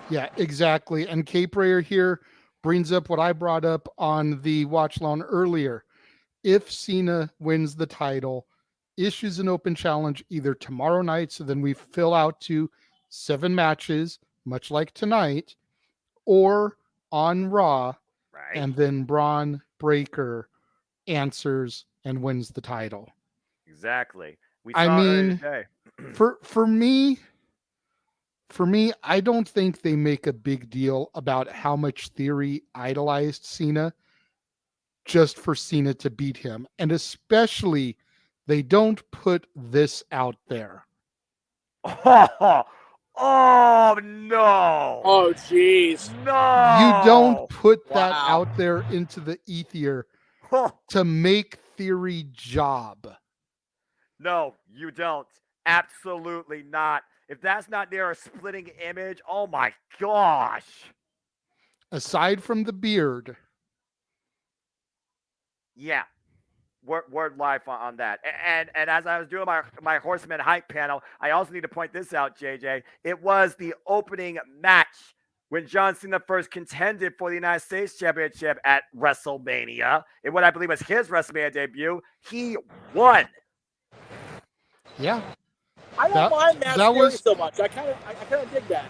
Yeah, exactly. And Cape Rayer here brings up what I brought up on the watch along earlier. If Cena wins the title, issues an open challenge either tomorrow night, so then we fill out to 7 matches, much like tonight, or on Raw, right, and then Braun Breaker answers and wins the title. Exactly. I mean, for me, I don't think they make a big deal about how much Theory idolized Cena just for Cena to beat him. And especially, they don't put this out there. Oh, no. Oh, jeez. No. You don't put that out there into the ether to make Theory job. No, you don't. Absolutely not. If that's not near a splitting image, oh my gosh. Aside from the beard. Yeah. Word life on that. And as I was doing my Horseman hype panel, I also need to point this out, JJ. It was the opening match when John Cena first contended for the United States Championship at WrestleMania, in what I believe was his WrestleMania debut. He won. Yeah. I don't mind that was so much. I kind of dig that.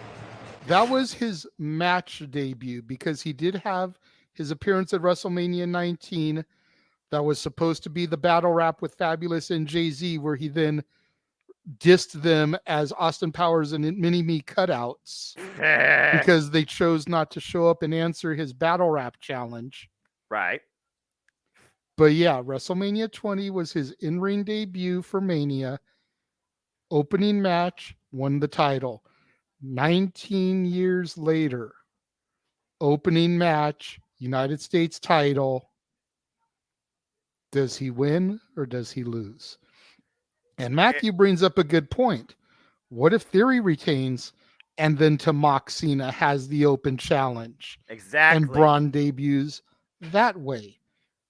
That was his match debut because he did have his appearance at WrestleMania 19. That was supposed to be the battle rap with Fabulous and Jay-Z, where he then dissed them as Austin Powers and Mini-Me cutouts because they chose not to show up and answer his battle rap challenge. Right. But yeah, WrestleMania 20 was his in-ring debut for Mania. Opening match, won the title. 19 years later, opening match, United States title. Does he win or does he lose? And Matthew brings up a good point. What if Theory retains and then to mock Cena has the open challenge. Exactly. And Braun debuts that way.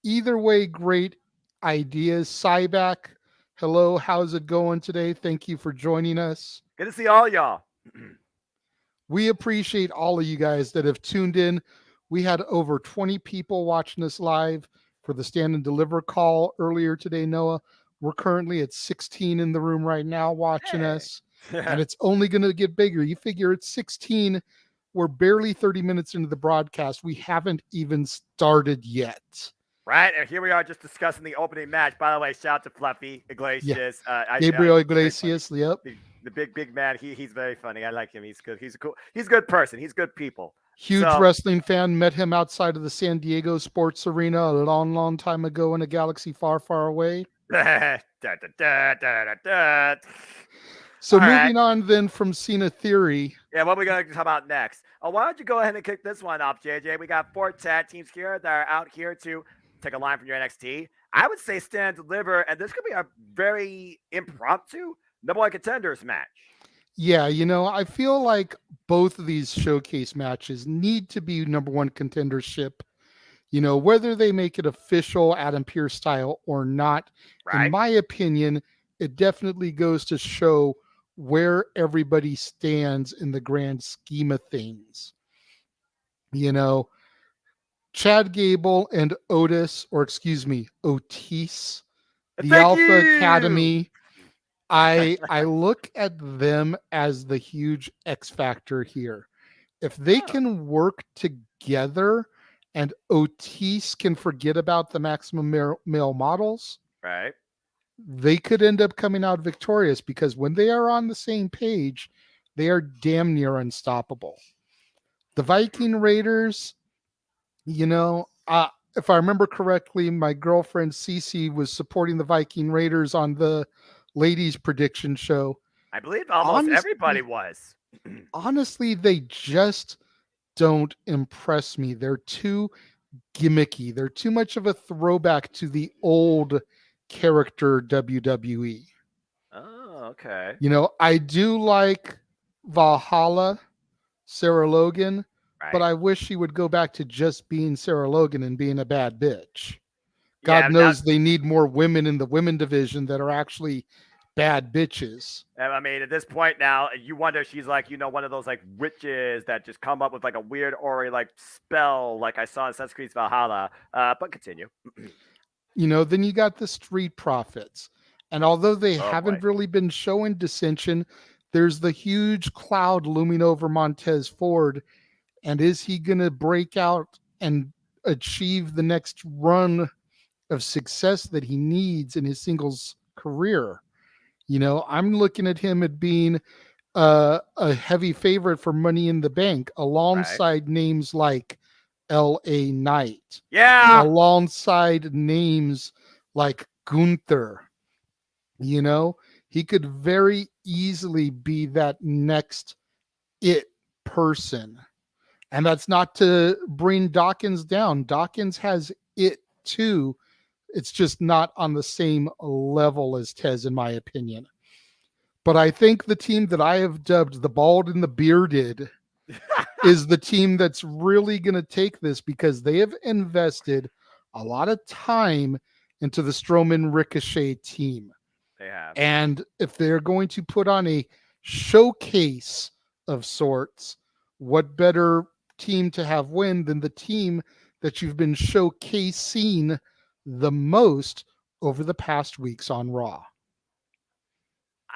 Either way, great ideas. Cyback, hello, how's it going today? Thank you for joining us. Good to see all y'all. We appreciate all of you guys that have tuned in. We had over 20 people watching us live for the Stand and Deliver call earlier today, Noah. We're currently at 16 in the room right now watching us, and it's only going to get bigger. You figure it's 16. We're barely 30 minutes into the broadcast. We haven't even started yet. Right, and here we are just discussing the opening match. By the way, shout out to Fluffy Iglesias. Yeah. Gabriel Iglesias, yep. The big man. He's very funny. I like him. He's good. He's a good person. He's good people. Huge wrestling fan. Met him outside of the San Diego Sports Arena a long time ago in a galaxy far, far away. So moving on then from Cena Theory. Yeah, what are we going to talk about next? Why don't you go ahead and kick this one off, JJ? We got 4 tag teams here that are out here to take a line from your NXT. I would say Stand and Deliver, and this could be a very impromptu number 1 contenders match. Yeah, I feel like both of these showcase matches need to be number 1 contendership. Whether they make it official Adam Pearce style or not, right. In my opinion, it definitely goes to show where everybody stands in the grand scheme of things. Chad Gable and Otis, the Alpha Academy, I look at them as the huge X factor here. If they can work together and Otis can forget about the Maximum Male Models, right? They could end up coming out victorious because when they are on the same page, they are damn near unstoppable. The Viking Raiders, if I remember correctly, my girlfriend Cece was supporting the Viking Raiders on the ladies prediction show. I believe almost everybody was. Honestly, they just don't impress me. They're too gimmicky. They're too much of a throwback to the old character WWE. Oh, okay. I do like Valhalla, Sarah Logan, right. But I wish she would go back to just being Sarah Logan and being a bad bitch. God knows they need more women in the women division that are actually bad bitches. I mean, at this point now, you wonder if she's like, one of those like witches that just come up with like a weird Ori like spell, like I saw in Assassin's Creed Valhalla. But continue. Then you got the Street Profits. And although they haven't really been showing dissension, there's the huge cloud looming over Montez Ford. And is he going to break out and achieve the next run of success that he needs in his singles career? I'm looking at him at being a heavy favorite for Money in the Bank alongside names like L.A. Knight. Yeah. Alongside names like Gunther. He could very easily be that next it person. And that's not to bring Dawkins down. Dawkins has it too. It's just not on the same level as Tez, in my opinion. But I think the team that I have dubbed the Bald and the Bearded is the team that's really going to take this because they have invested a lot of time into the Strowman Ricochet team. They have. And if they're going to put on a showcase of sorts, what better team to have win than the team that you've been showcasing the most over the past weeks on Raw?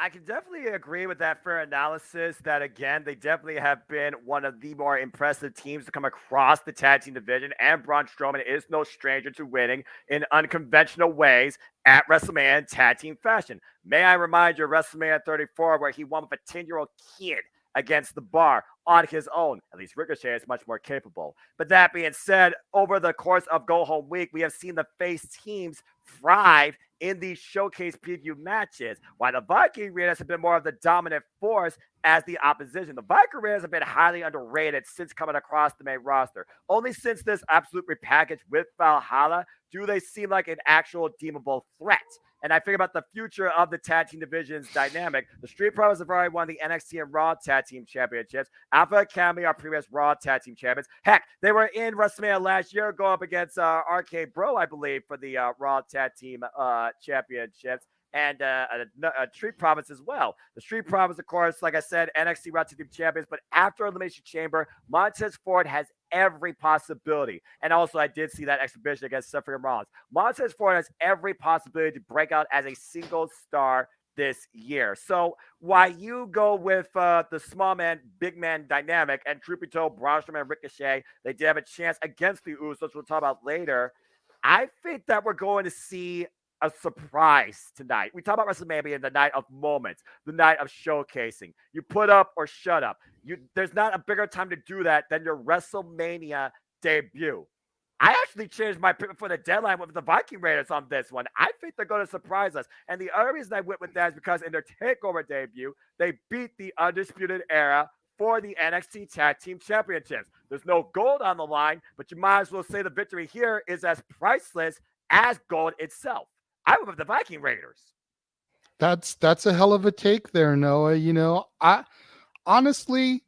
I can definitely agree with that fair analysis that, again, they definitely have been one of the more impressive teams to come across the tag team division, and Braun Strowman is no stranger to winning in unconventional ways at WrestleMania in tag team fashion. May I remind you of WrestleMania 34, where he won with a 10-year-old kid against the bar on his own. At least Ricochet is much more capable. But that being said, over the course of Go Home Week, we have seen the face teams thrive in these showcase preview matches, while the Viking Raiders have been more of the dominant force as the opposition. The Viking Raiders have been highly underrated since coming across the main roster. Only since this absolute repackage with Valhalla do they seem like an actual deemable threat. and I figure about the future of the tag team division's dynamic. The Street Profits have already won the NXT and Raw Tag Team Championships. Alpha Academy are previous Raw Tag Team Champions. Heck, they were in WrestleMania last year going up against RK Bro, I believe, for the Raw Tag Team Championships. And Street Profits as well. The Street Profits, of course, like I said, NXT Raw Tag Team Champions. But after Elimination Chamber, Montez Ford has every possibility. And also, I did see that exhibition against Seth Rollins. Montez Ford has every possibility to break out as a single star this year. So while you go with the small man, big man dynamic, and truth be told, Braun Strowman and Ricochet, they did have a chance against the Usos, which we'll talk about later. I think that we're going to see a surprise tonight. We talk about WrestleMania, the night of moments, the night of showcasing. You put up or shut up. There's not a bigger time to do that than your WrestleMania debut. I actually changed my pick for the deadline with the Viking Raiders on this one. I think they're going to surprise us. And the other reason I went with that is because in their TakeOver debut, they beat the Undisputed Era for the NXT Tag Team Championships. There's no gold on the line, but you might as well say the victory here is as priceless as gold itself. I went with the Viking Raiders. That's a hell of a take there, Noah. You know, honestly,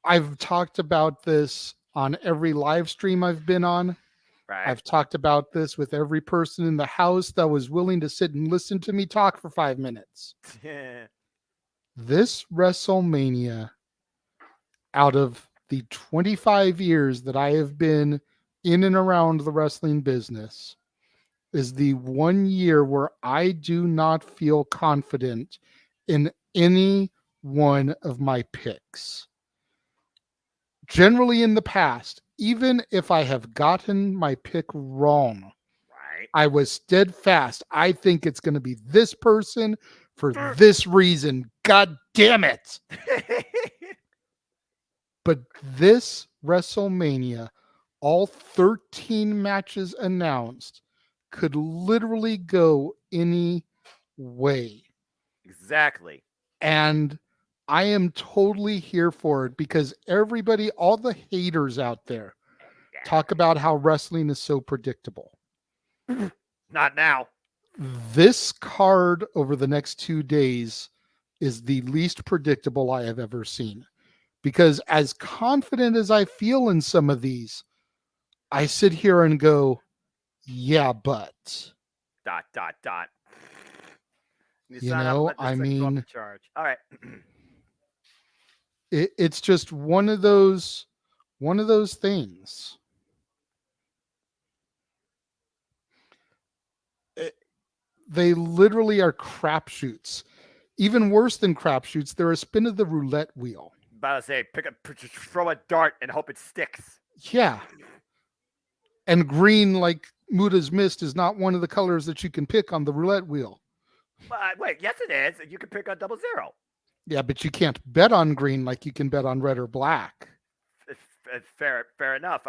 I've talked about this on every live stream I've been on. Right. I've talked about this with every person in the house that was willing to sit and listen to me talk for 5 minutes. This WrestleMania, out of the 25 years that I have been in and around the wrestling business, is the 1 year where I do not feel confident in any one of my picks. Generally in the past, even if I have gotten my pick wrong, right, I was steadfast. I think it's going to be this person for this reason. God damn it. But this WrestleMania, all 13 matches announced, could literally go any way. Exactly. And I am totally here for it because everybody, all the haters out there, talk about how wrestling is so predictable. Not now. This card over the next 2 days is the least predictable I have ever seen. Because as confident as I feel in some of these, I sit here and go, yeah, but. ... You know, I mean, all right. It's just one of those things. They literally are crapshoots. Even worse than crapshoots, they're a spin of the roulette wheel. About to say, just throw a dart and hope it sticks. Yeah. And green, like Muda's Mist, is not one of the colors that you can pick on the roulette wheel. Wait, yes it is. You can pick on 00. Yeah, but you can't bet on green like you can bet on red or black. Fair enough.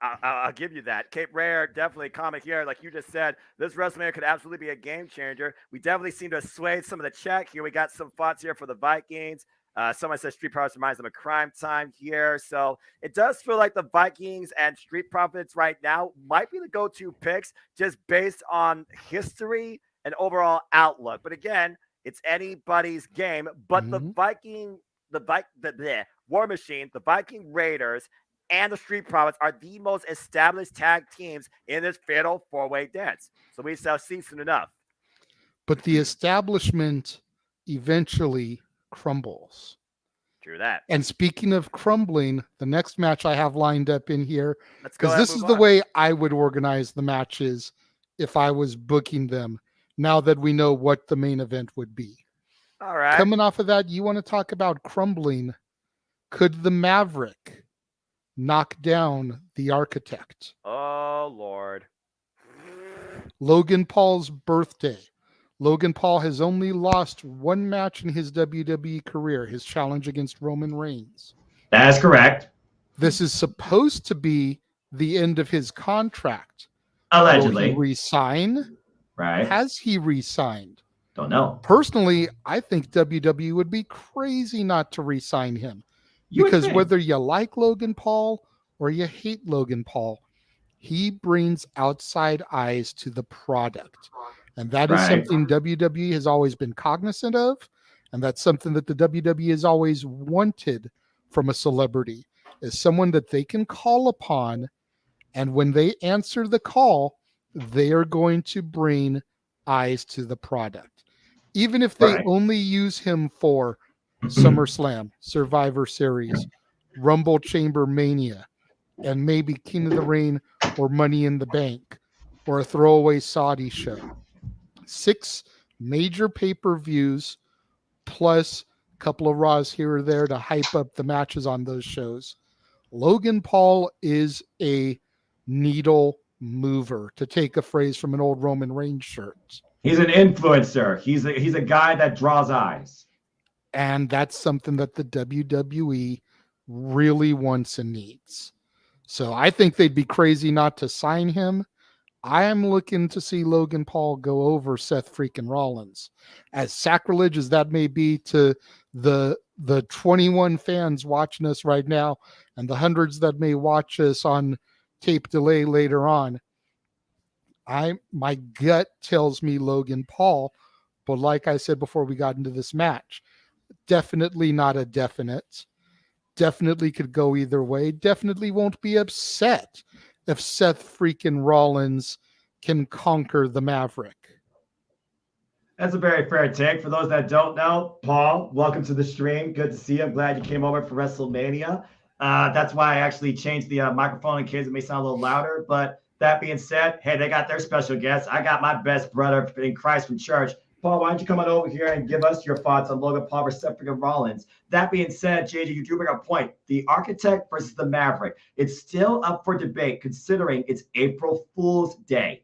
I'll give you that. Cape Rare, definitely comment here. Like you just said, this WrestleMania could absolutely be a game changer. We definitely seem to have swayed some of the chat here. We got some thoughts here for the Vikings. Someone says Street Profits reminds them of Crime Time here. So it does feel like the Vikings and Street Profits right now might be the go-to picks just based on history and overall outlook. But again, it's anybody's game. But the War Machine, the Viking Raiders, and the Street Profits are the most established tag teams in this fatal four-way dance. So we shall see soon enough. But the establishment eventually crumbles. True that. And speaking of crumbling, the next match I have lined up in here, because this is on. the way I would organize the matches if I was booking them, now that we know what the main event would be. All right. Coming off of that, you want to talk about crumbling. Could the Maverick knock down the Architect? Oh, Lord. Logan Paul's birthday. Logan Paul has only lost one match in his WWE career, his challenge against Roman Reigns. That is correct. This is supposed to be the end of his contract. Allegedly. Will he resign? Right. Has he resigned? Don't know. Personally, I think WWE would be crazy not to re-sign him. Because whether you like Logan Paul or you hate Logan Paul, he brings outside eyes to the product. And that is something WWE has always been cognizant of. And that's something that the WWE has always wanted from a celebrity, is someone that they can call upon. And when they answer the call, they are going to bring eyes to the product. Even if they only use him for SummerSlam, Survivor Series, Rumble Chamber Mania, and maybe King of the Ring or Money in the Bank or a throwaway Saudi show. 6 major pay-per-views plus a couple of Raws here or there to hype up the matches on those shows. Logan Paul is a needle mover, to take a phrase from an old Roman Reigns shirt. He's an influencer. He's a guy that draws eyes. And that's something that the WWE really wants and needs. So I think they'd be crazy not to sign him. I am looking to see Logan Paul go over Seth freaking Rollins. As sacrilege as that may be to the 21 fans watching us right now and the hundreds that may watch us on tape delay later on, my gut tells me Logan Paul, but like I said before we got into this match, definitely not a definite. Definitely could go either way. Definitely won't be upset if Seth freaking Rollins can conquer the Maverick. That's a very fair take. For those that don't know, Paul, welcome to the stream. Good to see you. I'm glad you came over for WrestleMania. That's why I actually changed the microphone in case it may sound a little louder. But that being said, hey, they got their special guest. I got my best brother in Christ from church. Paul, why don't you come on over here and give us your thoughts on Logan Paul versus Seth Rollins? That being said, JJ, you do bring a point. The Architect versus the Maverick. It's still up for debate considering it's April Fool's Day.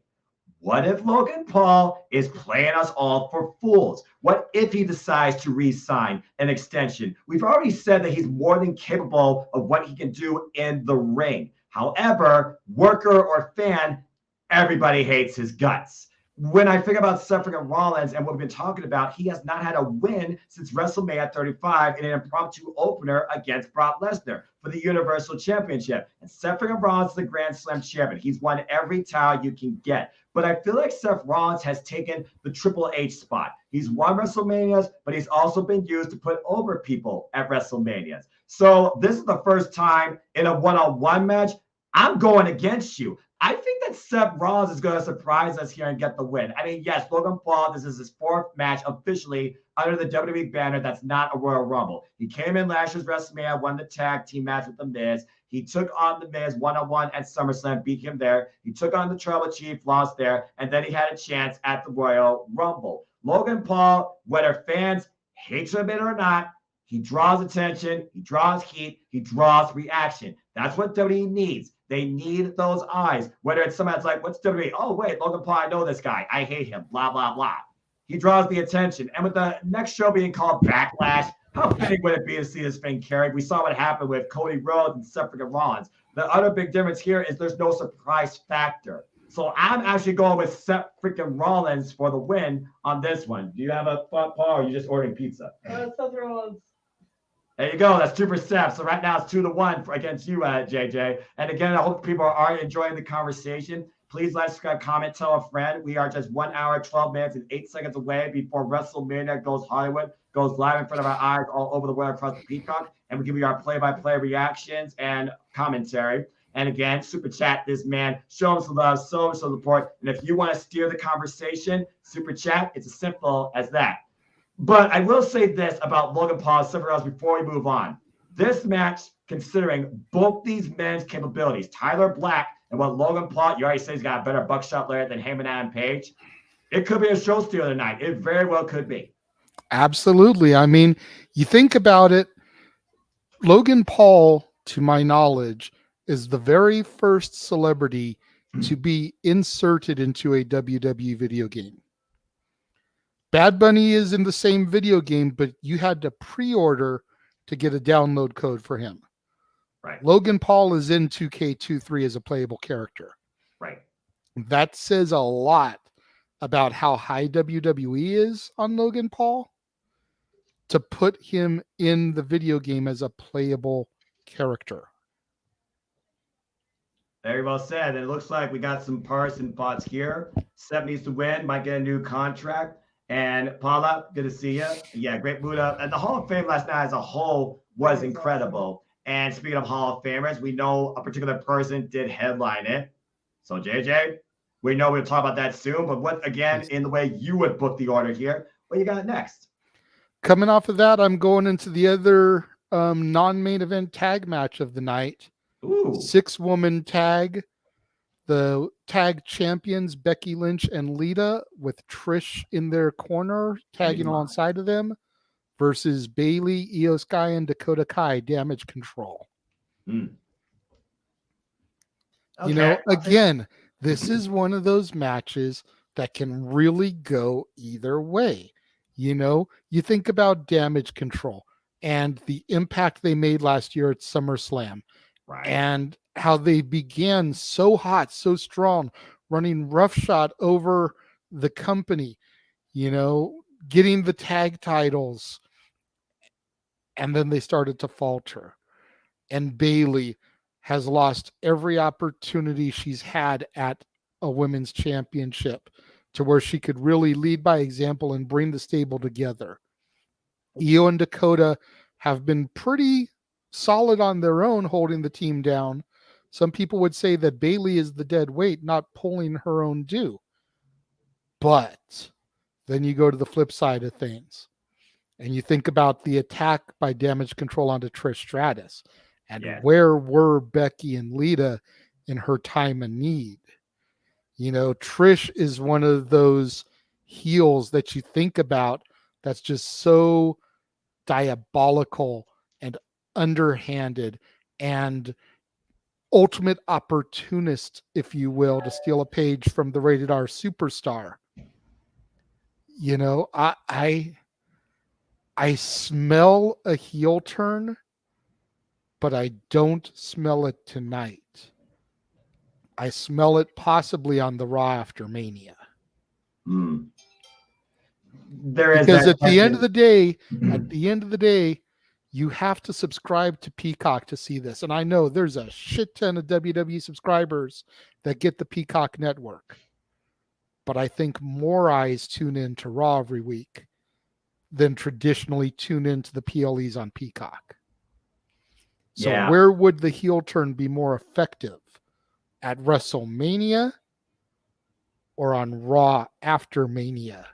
What if Logan Paul is playing us all for fools? What if he decides to re-sign an extension? We've already said that he's more than capable of what he can do in the ring. However, worker or fan, everybody hates his guts. When I think about Seth Rollins and what we've been talking about, he has not had a win since WrestleMania 35 in an impromptu opener against Brock Lesnar for the Universal Championship. And Seth Rollins is the Grand Slam champion. He's won every title you can get. But I feel like Seth Rollins has taken the Triple H spot. He's won WrestleManias, but he's also been used to put over people at WrestleManias. So this is the first time in a one-on-one match I'm going against you. I think that Seth Rollins is going to surprise us here and get the win. I mean, yes, Logan Paul, this is his 4th match officially under the WWE banner that's not a Royal Rumble. He came in last year's WrestleMania, won the tag team match with The Miz. He took on The Miz one-on-one at SummerSlam, beat him there. He took on the Tribal Chief, lost there, and then he had a chance at the Royal Rumble. Logan Paul, whether fans hate to admit it or not, he draws attention, he draws heat, he draws reaction. That's what WWE needs. They need those eyes. Whether it's someone that's like, what's WWE? Oh, wait, Logan Paul, I know this guy. I hate him, blah, blah, blah. He draws the attention. And with the next show being called Backlash, how fitting would it be to see this thing carried? We saw what happened with Cody Rhodes and Seth Rollins. The other big difference here is there's no surprise factor. So I'm actually going with Seth Rollins for the win on this one. Do you have a thought, Paul, or are you just ordering pizza? Seth Rollins. There you go. That's 2 for Seth. So right now it's 2-1 against you, JJ. And again, I hope people are enjoying the conversation. Please like, subscribe, comment, tell a friend. We are just 1 hour, 12 minutes, and 8 seconds away before WrestleMania goes Hollywood, goes live in front of our eyes all over the world across the Peacock. And we give you our play-by-play reactions and commentary. And again, super chat this man. Show him some love, show him some support. And if you want to steer the conversation, super chat. It's as simple as that. But I will say this about Logan Paul and Seth Rollins before we move on. This match, considering both these men's capabilities, Tyler Black and what Logan Paul, you already said he's got a better buckshot layer than him and Adam Page. It could be a show stealer tonight. It very well could be. Absolutely. I mean, you think about it, Logan Paul, to my knowledge, is the very first celebrity to be inserted into a WWE video game. Bad Bunny is in the same video game, but you had to pre-order to get a download code for him. Right. Logan Paul is in 2K23 as a playable character. Right. That says a lot about how high WWE is on Logan Paul to put him in the video game as a playable character. Very well said. And it looks like we got some partisan thoughts here. Seth needs to win, might get a new contract. And Paula, good to see you. Yeah, great mood up. And the Hall of Fame last night as a whole was incredible. And speaking of Hall of Famers, we know a particular person did headline it. So JJ, we know we'll talk about that soon. But what, again, in the way you would book the order here, what you got next? Coming off of that, I'm going into the other non-main event tag match of the night. Ooh. 6-woman tag. The tag champions, Becky Lynch and Lita, with Trish in their corner, tagging alongside of them, versus Bayley, Io Sky, and Dakota Kai, Damage Control. Okay. You know, again, this is one of those matches that can really go either way. You know, you think about Damage Control and the impact they made last year at SummerSlam, right, and how they began so hot, so strong, running roughshod over the company, you know, getting the tag titles, and then they started to falter. And Bayley has lost every opportunity she's had at a women's championship to where she could really lead by example and bring the stable together. Io and Dakota have been pretty solid on their own, holding the team down. Some people would say that Bayley is the dead weight, not pulling her own due. But then you go to the flip side of things and you think about the attack by Damage Control onto Trish Stratus. And where were Becky and Lita in her time of need? You know, Trish is one of those heels that you think about that's just so diabolical and underhanded and ultimate opportunist, if you will, to steal a page from the Rated R Superstar. You know, I smell a heel turn, but I don't smell it tonight. I smell it possibly on the Raw after Mania. Because at the end of the day, you have to subscribe to Peacock to see this. And I know there's a shit ton of WWE subscribers that get the Peacock network. But I think more eyes tune in to Raw every week than traditionally tune into the PLEs on Peacock. So where would the heel turn be more effective? At WrestleMania or on Raw after Mania?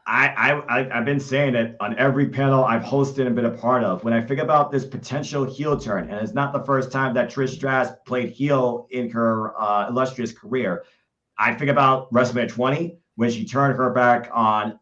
I've been saying it on every panel I've hosted and been a part of. When I think about this potential heel turn, and it's not the first time that Trish Stratus played heel in her illustrious career, I think about WrestleMania 20 when she turned her back on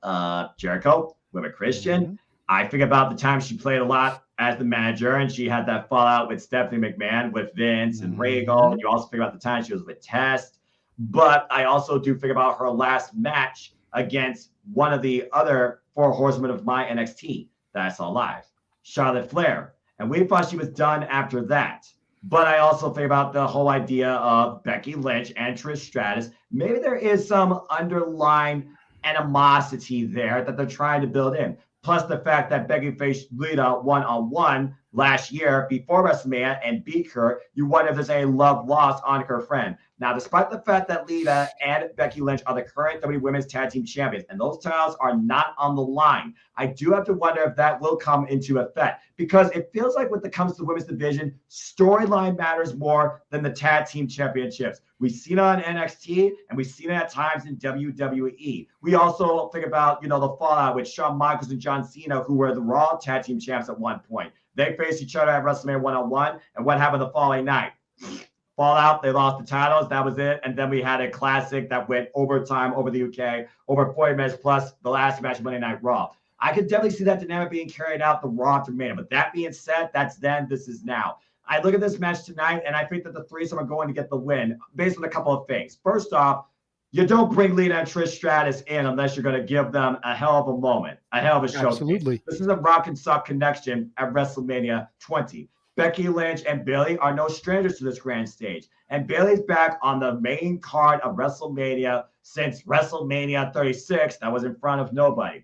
Jericho with a Christian. I think about the time she played a lot as the manager, and she had that fallout with Stephanie McMahon, with Vince and Regal. And you also think about the time she was with Test. But I also do think about her last match against one of the other 4 horsemen of my NXT that I saw live, Charlotte Flair. And we thought she was done after that. But I also think about the whole idea of Becky Lynch and Trish Stratus. Maybe there is some underlying animosity there that they're trying to build in. Plus the fact that Becky faced Lita one-on-one last year before WrestleMania and beat her. You wonder if there's any love lost on her friend. Now, despite the fact that Lita and Becky Lynch are the current WWE Women's Tag Team Champions, and those titles are not on the line, I do have to wonder if that will come into effect, because it feels like when it comes to the women's division, storyline matters more than the Tag Team Championships. We've seen it on NXT, and we've seen it at times in WWE. We also think about, the fallout with Shawn Michaels and John Cena, who were the Raw Tag Team Champs at one point. They faced each other at WrestleMania 101, and what happened the following night? Fallout, they lost the titles, that was it. And then we had a classic that went overtime over the UK, over 40 minutes plus the last match of Monday Night Raw. I could definitely see that dynamic being carried out the Raw after Mania. But that being said, that's then, this is now. I look at this match tonight, and I think that the threesome are going to get the win based on a couple of things. First off, you don't bring Lita and Trish Stratus in unless you're going to give them a hell of a moment, a hell of a show. Absolutely. This is a rock and sock connection at WrestleMania 20. Becky Lynch and Bayley are no strangers to this grand stage. And Bayley's back on the main card of WrestleMania since WrestleMania 36. That was in front of nobody.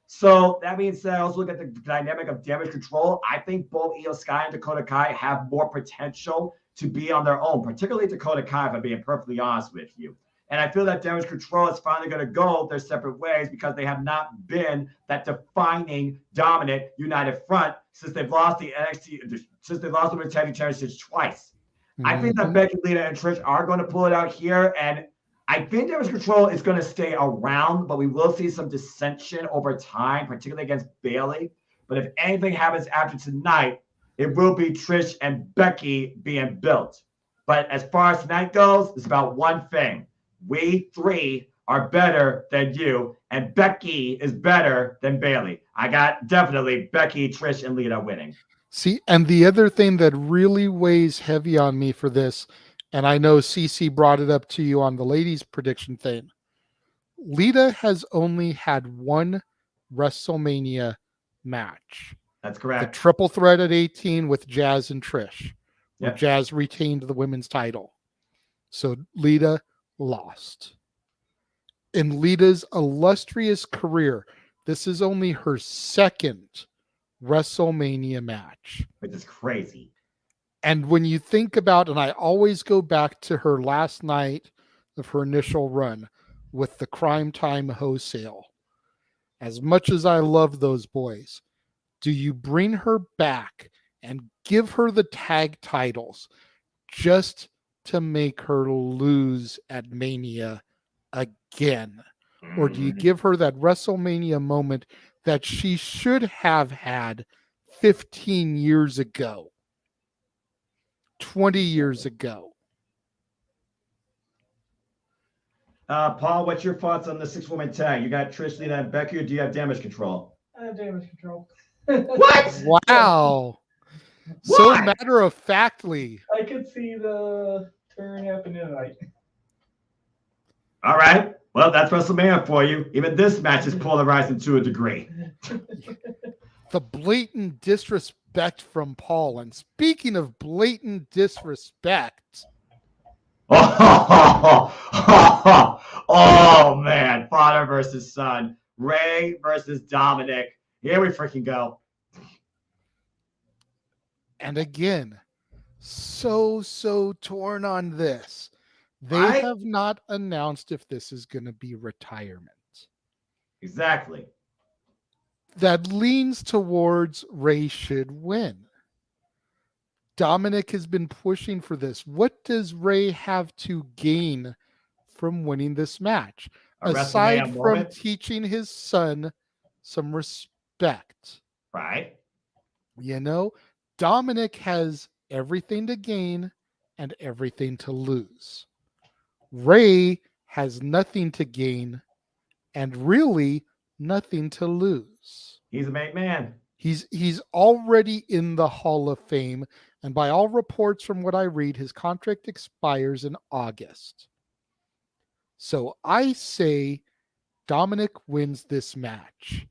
So that being said, I also look at the dynamic of Damage Control. I think both Io Sky and Dakota Kai have more potential to be on their own, particularly Dakota Kai, if I'm being perfectly honest with you. And I feel that Damage Control is finally going to go their separate ways because they have not been that defining, dominant, united front since they've lost the NXT, since they lost the Women's Tag Team Championships twice. Mm-hmm. I think that Becky, Lita, and Trish are going to pull it out here, and I think Damage Control is going to stay around, but we will see some dissension over time, particularly against Bayley. But if anything happens after tonight, it will be Trish and Becky being built. But as far as tonight goes, it's about one thing. We three are better than you, and Becky is better than Bayley. I got definitely Becky, Trish, and Lita winning. See, and the other thing that really weighs heavy on me for this, and I know CC brought it up to you on the ladies' prediction thing, Lita has only had one WrestleMania match. That's correct. The triple threat at 18 with Jazz and Trish, where Yep. Jazz retained the women's title. So Lita lost. In Lita's illustrious career, this is only her second WrestleMania match. Which is crazy. And when you think about, and I always go back to her last night of her initial run with the Crime Time wholesale. As much as I love those boys, do you bring her back and give her the tag titles just to make her lose at Mania again? Or do you give her that WrestleMania moment that she should have had 15 years ago, 20 years ago? Paul, what's your thoughts on the 6-woman tag? You got Trish, Lita, and Becky, or do you have Damage Control? I have Damage Control. What? Wow. So matter of factly. I could see the turn happen tonight. All right. Well, that's WrestleMania for you. Even this match is polarizing to a degree. The blatant disrespect from Paul. And speaking of blatant disrespect. Oh, man. Father versus son. Ray versus Dominic. Here we freaking go. And again, so torn on this. They have not announced if this is going to be retirement. Exactly. That leans towards Ray should win. Dominic has been pushing for this. What does Ray have to gain from winning this match? Aside from teaching his son some respect. Right. You know, Dominic has everything to gain and everything to lose. Ray has nothing to gain and really nothing to lose. He's a made man. He's already in the Hall of Fame, and by all reports from what I read, his contract expires in August. So I say Dominic wins this match.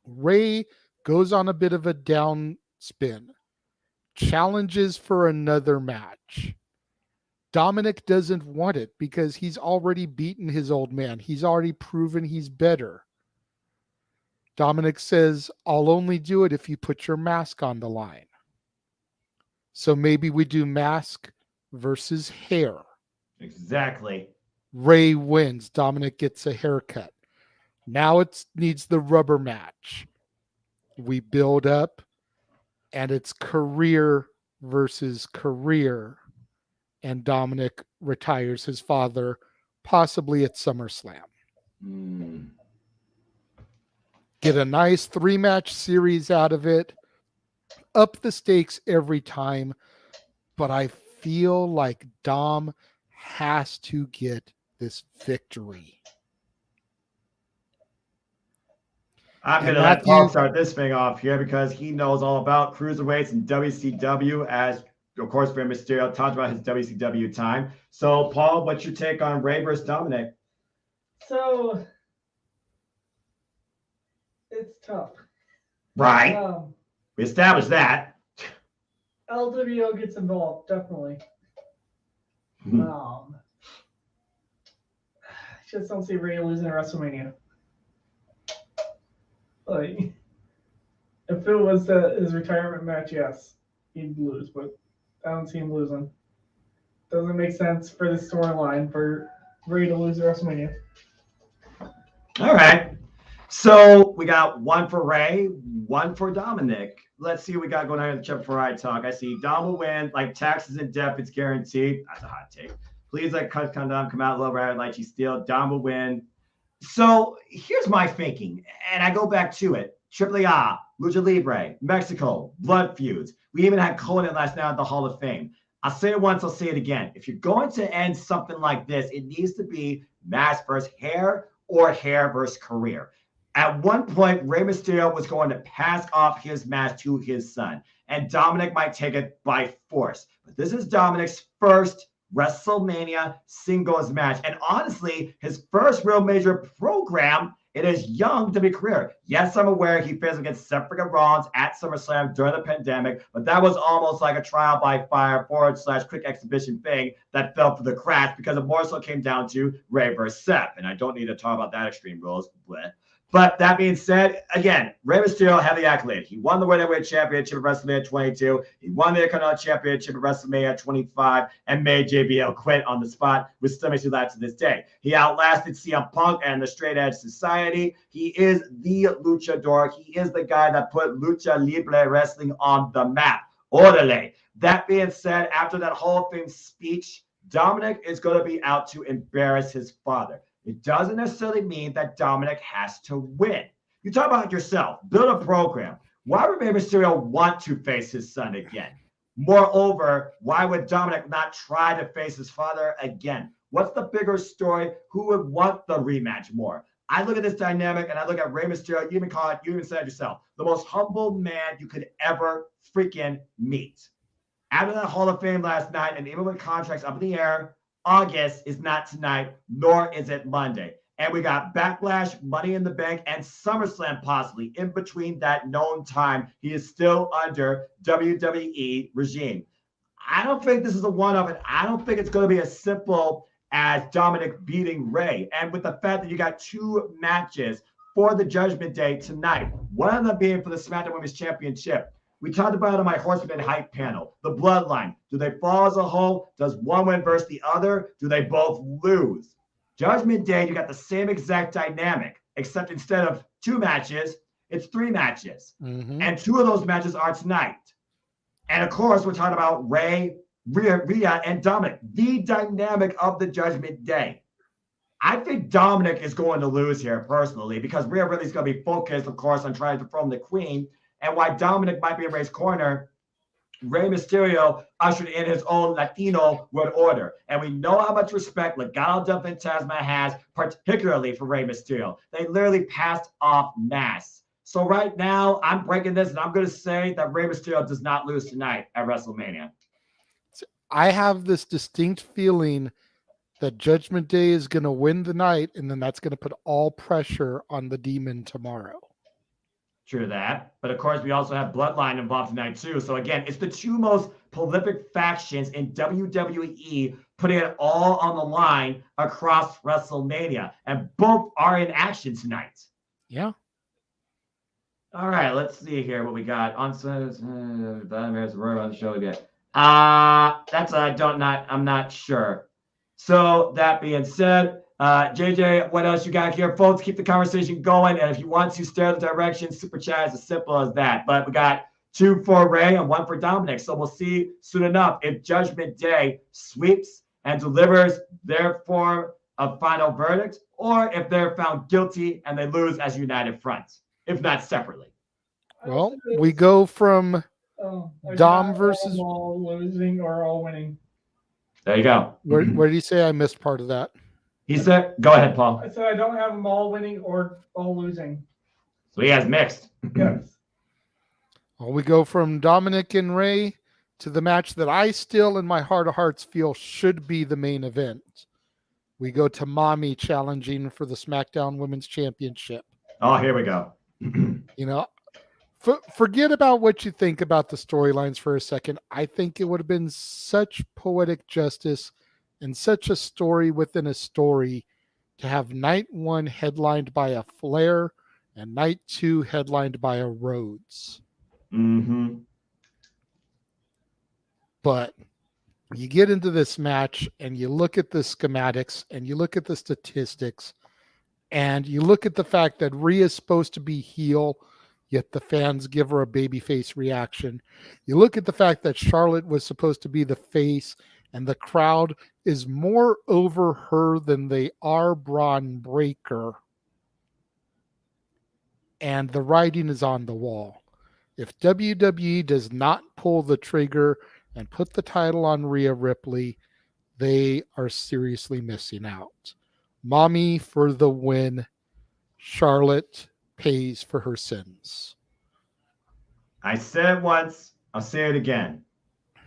Ray goes on a bit of a down spin, challenges for another match. Dominic doesn't want it because he's already beaten his old man. He's already proven he's better. Dominic says, I'll only do it if you put your mask on the line. So maybe we do mask versus hair. Exactly. Ray wins. Dominic gets a haircut. Now it needs the rubber match. We build up, and it's career versus career. And Dominic retires his father, possibly at SummerSlam. Get a nice 3-match series out of it. Up the stakes every time. But I feel like Dom has to get this victory. I'm going to let Paul start this thing off here because he knows all about cruiserweights and WCW, as, of course, Rey Mysterio talked about his WCW time. So, Paul, what's your take on Ray versus Dominic? So, it's tough. Right. We established that. LWO gets involved, definitely. Just don't see Ray losing at WrestleMania. Like, if it was his retirement match, yes, he'd lose, but I don't see him losing. Doesn't make sense for the storyline for Ray to lose at WrestleMania. All right. So we got one for Ray, one for Dominic. Let's see what we got going on in the chat before I talk. I see Dom will win, like taxes and debt, it's guaranteed. That's a hot take. Please let Cut come down, come out low, right? Like you steal. Dom will win. So here's my thinking, and I go back to it. AAA, Lucha Libre, Mexico, blood feuds. We even had Conan last night at the Hall of Fame. I'll say it once, I'll say it again. If you're going to end something like this, it needs to be mask versus hair or hair versus career. At one point, Rey Mysterio was going to pass off his mask to his son, and Dominic might take it by force. But this is Dominic's first WrestleMania singles match, and honestly, his first real major program in his young WWE career. Yes, I'm aware he faced against Seth freaking Rollins at SummerSlam during the pandemic, but that was almost like a trial by fire / quick exhibition thing that fell through the cracks because it more so came down to Rey versus Seth, and I don't need to talk about that Extreme Rules. Bleh. But that being said, again, Rey Mysterio had the accolade. He won the World Heavyweight Championship at WrestleMania 22. He won the Intercontinental Championship at WrestleMania 25 and made JBL quit on the spot with still makes me laugh to this day. He outlasted CM Punk and the Straight Edge Society. He is the luchador. He is the guy that put Lucha Libre Wrestling on the map. Orderly. That being said, after that Hall of Fame speech, Dominic is going to be out to embarrass his father. It doesn't necessarily mean that Dominic has to win. You talk about yourself, build a program. Why would Rey Mysterio want to face his son again? Moreover, why would Dominic not try to face his father again? What's the bigger story? Who would want the rematch more? I look at this dynamic and I look at Rey Mysterio. You even said it yourself, the most humble man you could ever freaking meet. After that Hall of Fame last night, and even with contracts up in the air, August is not tonight, nor is it Monday. And we got Backlash, Money in the Bank, and SummerSlam possibly. In between that known time, he is still under WWE regime. I don't think this is a one-off, and I don't think it's going to be as simple as Dominic beating Rey. And with the fact that you got two matches for the Judgment Day tonight, one of them being for the SmackDown Women's Championship. We talked about it on my Horseman Hype panel. The Bloodline. Do they fall as a whole? Does one win versus the other? Do they both lose? Judgment Day, you got the same exact dynamic, except instead of two matches, it's three matches. Mm-hmm. And two of those matches are tonight. And of course, we're talking about Rey, Rhea, and Dominic. The dynamic of the Judgment Day. I think Dominic is going to lose here personally because Rhea really is going to be focused, of course, on trying to dethrone the Queen. And why Dominic might be in Rey's corner, Rey Mysterio ushered in his own Latino world order. And we know how much respect Legado del Fantasma has, particularly for Rey Mysterio. They literally passed off mass. So right now, I'm breaking this, and I'm going to say that Rey Mysterio does not lose tonight at WrestleMania. I have this distinct feeling that Judgment Day is going to win the night, and then that's going to put all pressure on the Demon tomorrow. True that. But of course, we also have Bloodline involved tonight too. So again, it's the two most prolific factions in WWE putting it all on the line across WrestleMania. And both are in action tonight. Yeah. All right, let's see here what we got. On there's Roy on the show again. That's I'm not sure. So that being said, JJ, what else you got here? Folks, keep the conversation going. And if you want to steer the direction, super chat is as simple as that. But we got 2 for Rey and 1 for Dominic. So we'll see soon enough if Judgment Day sweeps and delivers their form of final verdict, or if they're found guilty and they lose as united fronts, if not separately. Well, we go from Dom versus all losing or all winning. There you go. Where did you say I missed part of that? He said, go ahead, Paul. I said I don't have them all winning or all losing. So he has mixed. Yes. Well, we go from Dominic and Rey to the match that I still in my heart of hearts feel should be the main event. We go to Mommy challenging for the SmackDown Women's Championship. Oh, here we go. You know, forget about what you think about the storylines for a second. I think it would have been such poetic justice and such a story within a story to have night one headlined by a Flair and night 2 headlined by a Rhodes. Mm-hmm. But you get into this match and you look at the schematics and you look at the statistics and you look at the fact that Rhea's supposed to be heel, yet the fans give her a babyface reaction. You look at the fact that Charlotte was supposed to be the face and the crowd is more over her than they are Braun Breaker. And the writing is on the wall. If WWE does not pull the trigger and put the title on Rhea Ripley, they are seriously missing out. Mommy for the win. Charlotte pays for her sins. I said it once, I'll say it again.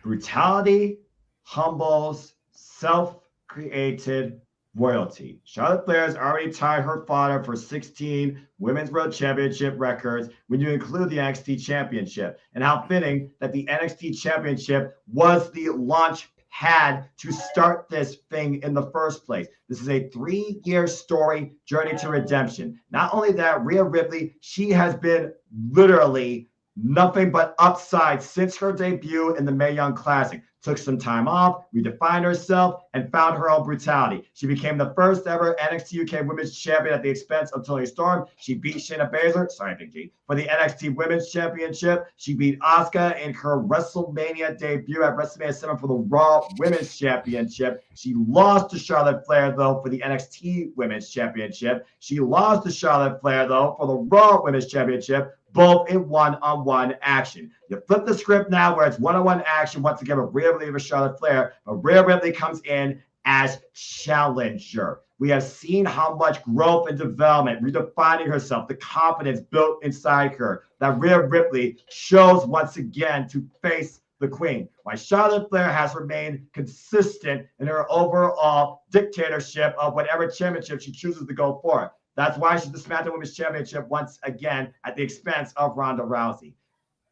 Brutality humbles self-created royalty. Charlotte Flair has already tied her father for 16 Women's World Championship records when you include the NXT Championship. And how fitting that the NXT Championship was the launch pad to start this thing in the first place. This is a 3-year story, journey to redemption. Not only that, Rhea Ripley, she has been literally nothing but upside since her debut in the Mae Young Classic. Took some time off, redefined herself, and found her own brutality. She became the first ever NXT UK Women's Champion at the expense of Toni Storm. She beat Shayna Baszler, Big G, for the NXT Women's Championship. She beat Asuka in her WrestleMania debut at WrestleMania 7 for the Raw Women's Championship. She lost to Charlotte Flair, though, for the NXT Women's Championship. She lost to Charlotte Flair, though, for the Raw Women's Championship, both in one-on-one action. You flip the script now where it's one-on-one action once again with Rhea Ripley versus Charlotte Flair, but Rhea Ripley comes in as challenger. We have seen how much growth and development, redefining herself, the confidence built inside her, that Rhea Ripley shows once again to face the queen. While Charlotte Flair has remained consistent in her overall dictatorship of whatever championship she chooses to go for. That's why she's the SmackDown Women's Championship once again at the expense of Ronda Rousey.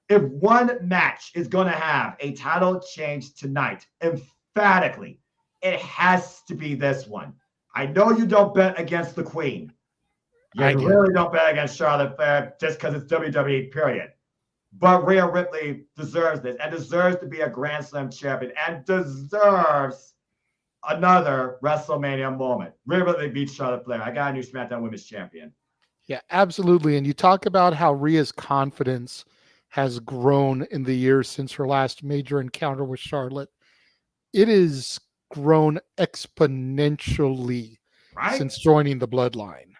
If one match is going to have a title change tonight, emphatically, it has to be this one. I know you don't bet against the Queen. You really don't bet against Charlotte Flair just because it's WWE, period. But Rhea Ripley deserves this and deserves to be a Grand Slam champion and deserves another WrestleMania moment. Rhea Ripley beats Charlotte Flair. I got a new SmackDown Women's Champion. Yeah, absolutely. And you talk about how Rhea's confidence has grown in the years since her last major encounter with Charlotte. It has grown exponentially since joining the Bloodline.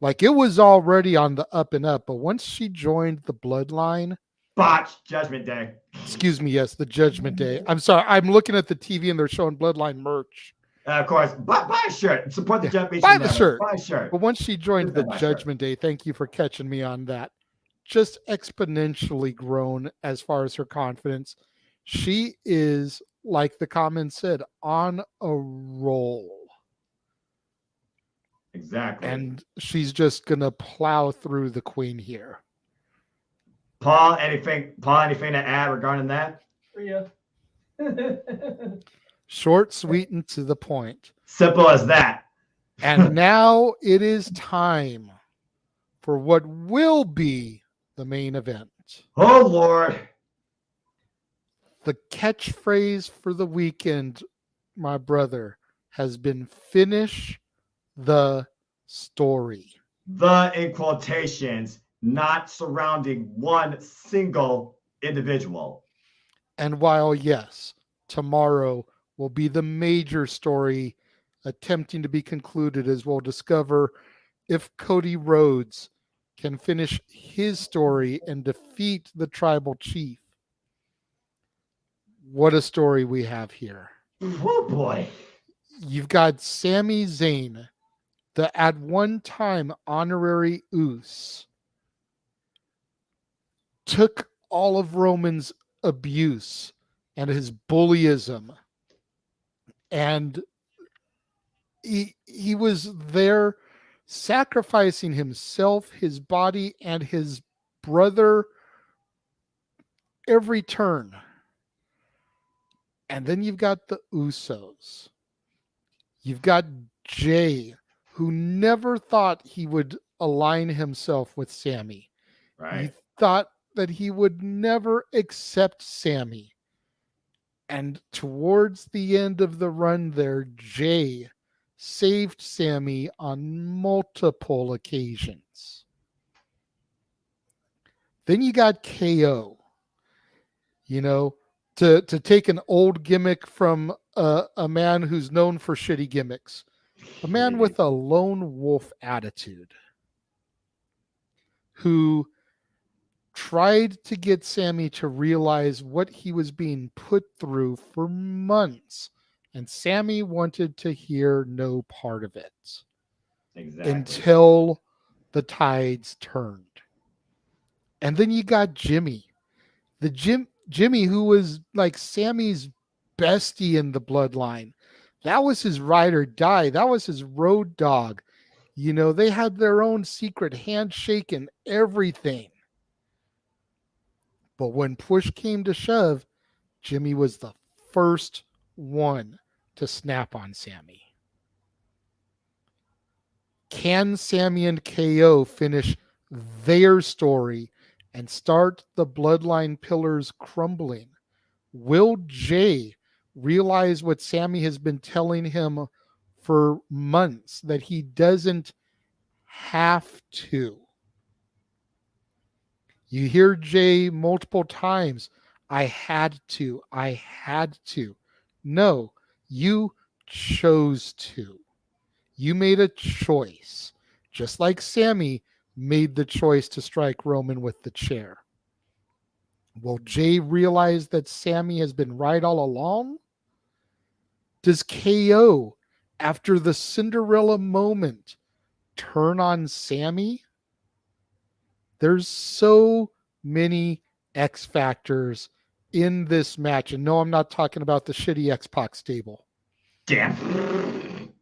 Like, it was already on the up and up, but once she joined the Bloodline, botched Judgment Day. Excuse me, yes, the Judgment Day. I'm sorry, I'm looking at the TV and they're showing Bloodline merch. Of course, buy a shirt. Support the Judgment Day. Buy the shirt. Buy a shirt. But once she joined the Judgment Day, thank you for catching me on that. Just exponentially grown as far as her confidence. She is, like the comment said, on a roll. Exactly. And she's just going to plow through the Queen here. Paul, anything to add regarding that? Yeah. Short, sweet, and to the point. Simple as that. And now it is time for what will be the main event. Oh, Lord. The catchphrase for the weekend, my brother, has been finish the story. The, in quotations, not surrounding one single individual. And while, yes, tomorrow will be the major story attempting to be concluded, as we'll discover if Cody Rhodes can finish his story and defeat the tribal chief. What a story we have here. Oh, boy. You've got Sami Zayn, the at one time honorary Uce, took all of Roman's abuse and his bullyism, and he was there sacrificing himself, his body, and his brother every turn. And then you've got the Usos. You've got Jay, who never thought he would align himself with Sammy. Right. He thought that he would never accept Sammy. And towards the end of the run there, Jay saved Sammy on multiple occasions. Then you got KO. You know, to take an old gimmick from a man who's known for shitty gimmicks, a man with a lone wolf attitude who tried to get Sammy to realize what he was being put through for months, and Sammy wanted to hear no part of it. Exactly. Until the tides turned. And then you got Jimmy. Jimmy, who was like Sammy's bestie in the bloodline. That was his ride or die. That was his road dog. You know, they had their own secret handshake and everything. But when push came to shove, Jimmy was the first one to snap on Sammy. Can Sammy and KO finish their story and start the bloodline pillars crumbling? Will Jay realize what Sammy has been telling him for months, that he doesn't have to? You hear Jay multiple times, I had to. No, you chose to. You made a choice, just like Sammy made the choice to strike Roman with the chair. Will Jay realize that Sammy has been right all along? Does KO, after the Cinderella moment, turn on Sammy? There's so many X factors in this match. And no, I'm not talking about the shitty X-Pac stable. Damn.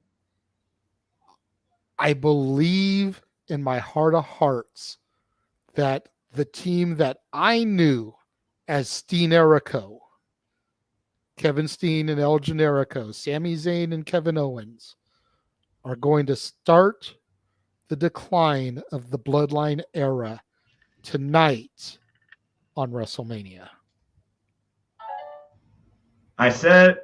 I believe in my heart of hearts that the team that I knew as Steen Erico, Kevin Steen and El Generico, Sami Zayn and Kevin Owens, are going to start the decline of the Bloodline era tonight on WrestleMania. I said it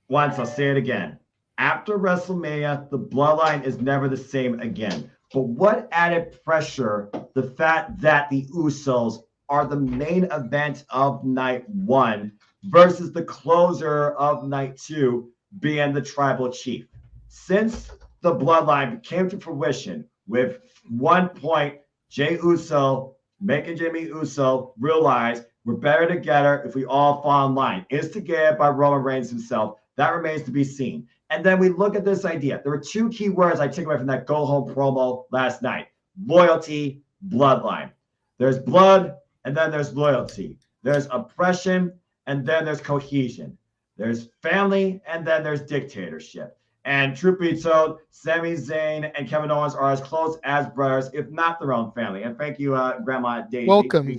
once, I'll say it again. After WrestleMania, the Bloodline is never the same again. But what added pressure, the fact that the Usos are the main event of night one versus the closer of night two being the Tribal Chief. Since the Bloodline came to fruition with 1 point, Jey Uso, making Jimmy Uso realize we're better together if we all fall in line. Instigated by Roman Reigns himself. That remains to be seen. And then we look at this idea. There were two key words I took away from that go-home promo last night. Loyalty, bloodline. There's blood, and then there's loyalty. There's oppression, and then there's cohesion. There's family, and then there's dictatorship. And truth be told, Sami Zayn and Kevin Owens are as close as brothers, if not their own family. And thank you, Grandma Daisy. Welcome.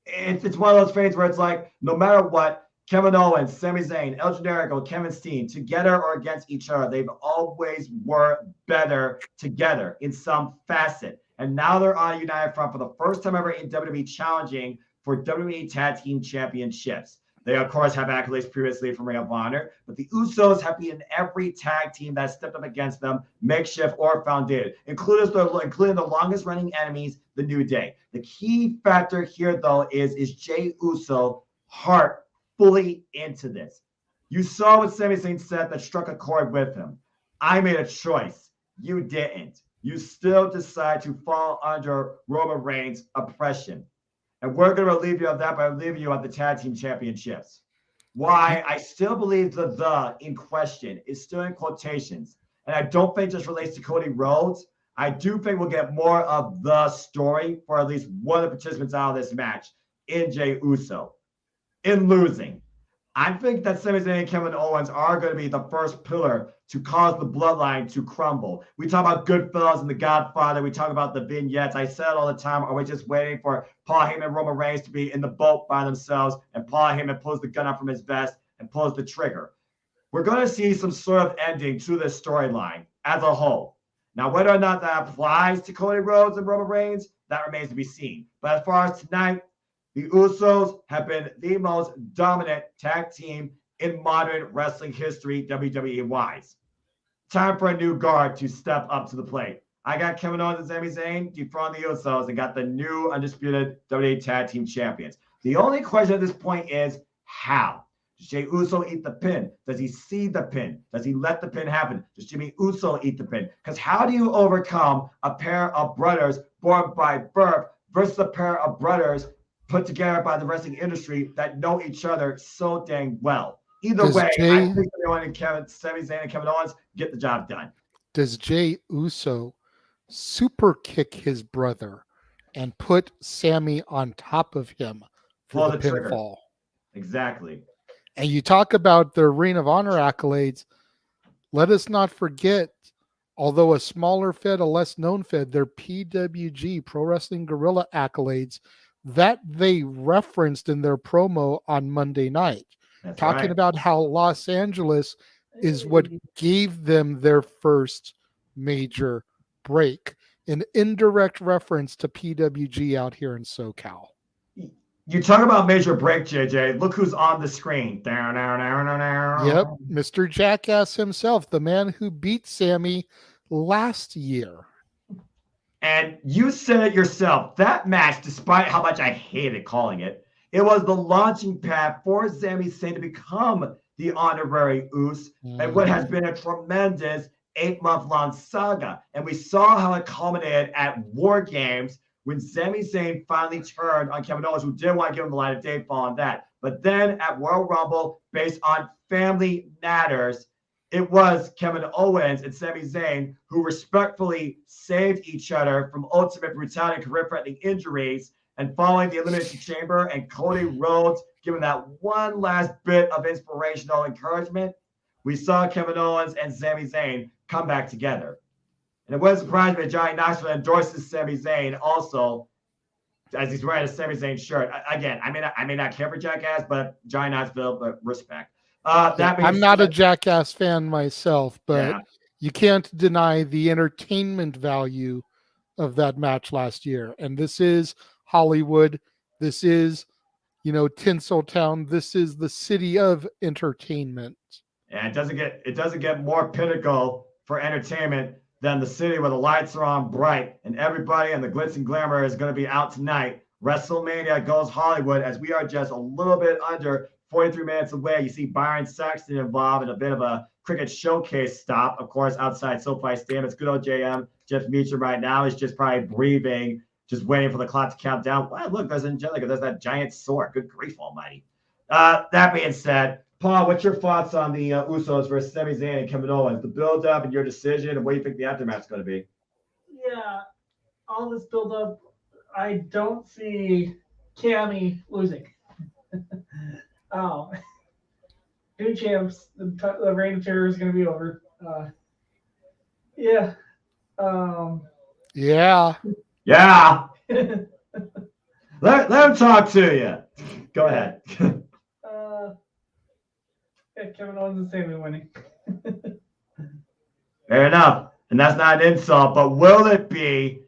It's one of those things where it's like, no matter what, Kevin Owens, Sami Zayn, El Generico, Kevin Steen, together or against each other, they've always were better together in some facet. And now they're on a united front for the first time ever in WWE, challenging for WWE Tag Team Championships. They, of course, have accolades previously from Ring of Honor, but the Usos have been in every tag team that stepped up against them, makeshift or founded, including the longest-running enemies, the New Day. The key factor here, though, is Jey Uso heart fully into this. You saw what Sami Zayn said that struck a chord with him. I made a choice. You didn't. You still decide to fall under Roman Reigns' oppression. And we're going to relieve you of that by relieving you of the Tag Team Championships. Why? I still believe the in question is still in quotations. And I don't think it just relates to Cody Rhodes. I do think we'll get more of the story for at least one of the participants out of this match in Jey Uso. In losing, I think that Sami Zayn and Kevin Owens are going to be the first pillar to cause the Bloodline to crumble. We talk about Goodfellas and The Godfather. We talk about the vignettes. I say it all the time. Are we just waiting for Paul Heyman and Roman Reigns to be in the boat by themselves, and Paul Heyman pulls the gun out from his vest and pulls the trigger? We're going to see some sort of ending to this storyline as a whole. Now, whether or not that applies to Cody Rhodes and Roman Reigns, that remains to be seen. But as far as tonight, the Usos have been the most dominant tag team in modern wrestling history, WWE-wise. Time for a new guard to step up to the plate. I got Kevin Owens and Sami Zayn dethroned the Usos and got the new undisputed WWE Tag Team Champions. The only question at this point is how? Does Jey Uso eat the pin? Does he see the pin? Does he let the pin happen? Does Jimmy Uso eat the pin? Because how do you overcome a pair of brothers born by birth versus a pair of brothers put together by the wrestling industry that know each other so dang well? Either way, I think Sami Zayn and Kevin Owens get the job done. Does Jey Uso super kick his brother and put Sammy on top of him for the pinfall? Exactly. And you talk about the Ring of Honor accolades. Let us not forget, although a smaller fed, a less known fed, their PWG, Pro Wrestling Guerrilla accolades that they referenced in their promo on Monday night. That's talking right. about how Los Angeles is what gave them their first major break. An indirect reference to PWG out here in SoCal. You talk about major break, JJ. Look who's on the screen. Yep, Mr. Jackass himself, the man who beat Sammy last year. And you said it yourself. That match, despite how much I hated calling it, it was the launching pad for Sami Zayn to become the honorary Us and what has been a tremendous 8-month-long saga. And we saw how it culminated at War Games when Sami Zayn finally turned on Kevin Owens, who didn't want to give him the light of day following that. But then at Royal Rumble, based on family matters, it was Kevin Owens and Sami Zayn who respectfully saved each other from ultimate brutality and career-threatening injuries. And following the Elimination Chamber and Cody Rhodes giving that one last bit of inspirational encouragement, we saw Kevin Owens and Sami Zayn come back together. And it wasn't surprising that Johnny Knoxville endorses Sami Zayn also, as he's wearing a Sami Zayn shirt. Again, I may not care for Jackass, but Johnny Knoxville, but respect. I'm not a Jackass fan myself, but you can't deny the entertainment value of that match last year. And this is Hollywood. This is, Tinseltown. This is the city of entertainment. And it doesn't get more pinnacle for entertainment than the city where the lights are on bright and everybody and the glitz and glamour is going to be out tonight. WrestleMania goes Hollywood, as we are just a little bit under 43 minutes away. You see Byron Saxton involved in a bit of a cricket showcase stop, of course, outside SoFi Stadium. It's good old JM. Jeff Meacham right now is just probably breathing, just waiting for the clock to count down. Wow, look, there's Angelica. There's that giant sword. Good grief almighty. That being said, Paul, what's your thoughts on the Usos versus Sami Zayn and Kevin Owens? The build-up and your decision, and what do you think the aftermath is going to be? Yeah, all this build-up, I don't see Cammy losing. New champs, the reign of terror is going to be over. Yeah. Let him talk to you. Go ahead. Kevin Owens and Sami winning. Fair enough. And that's not an insult, but will it be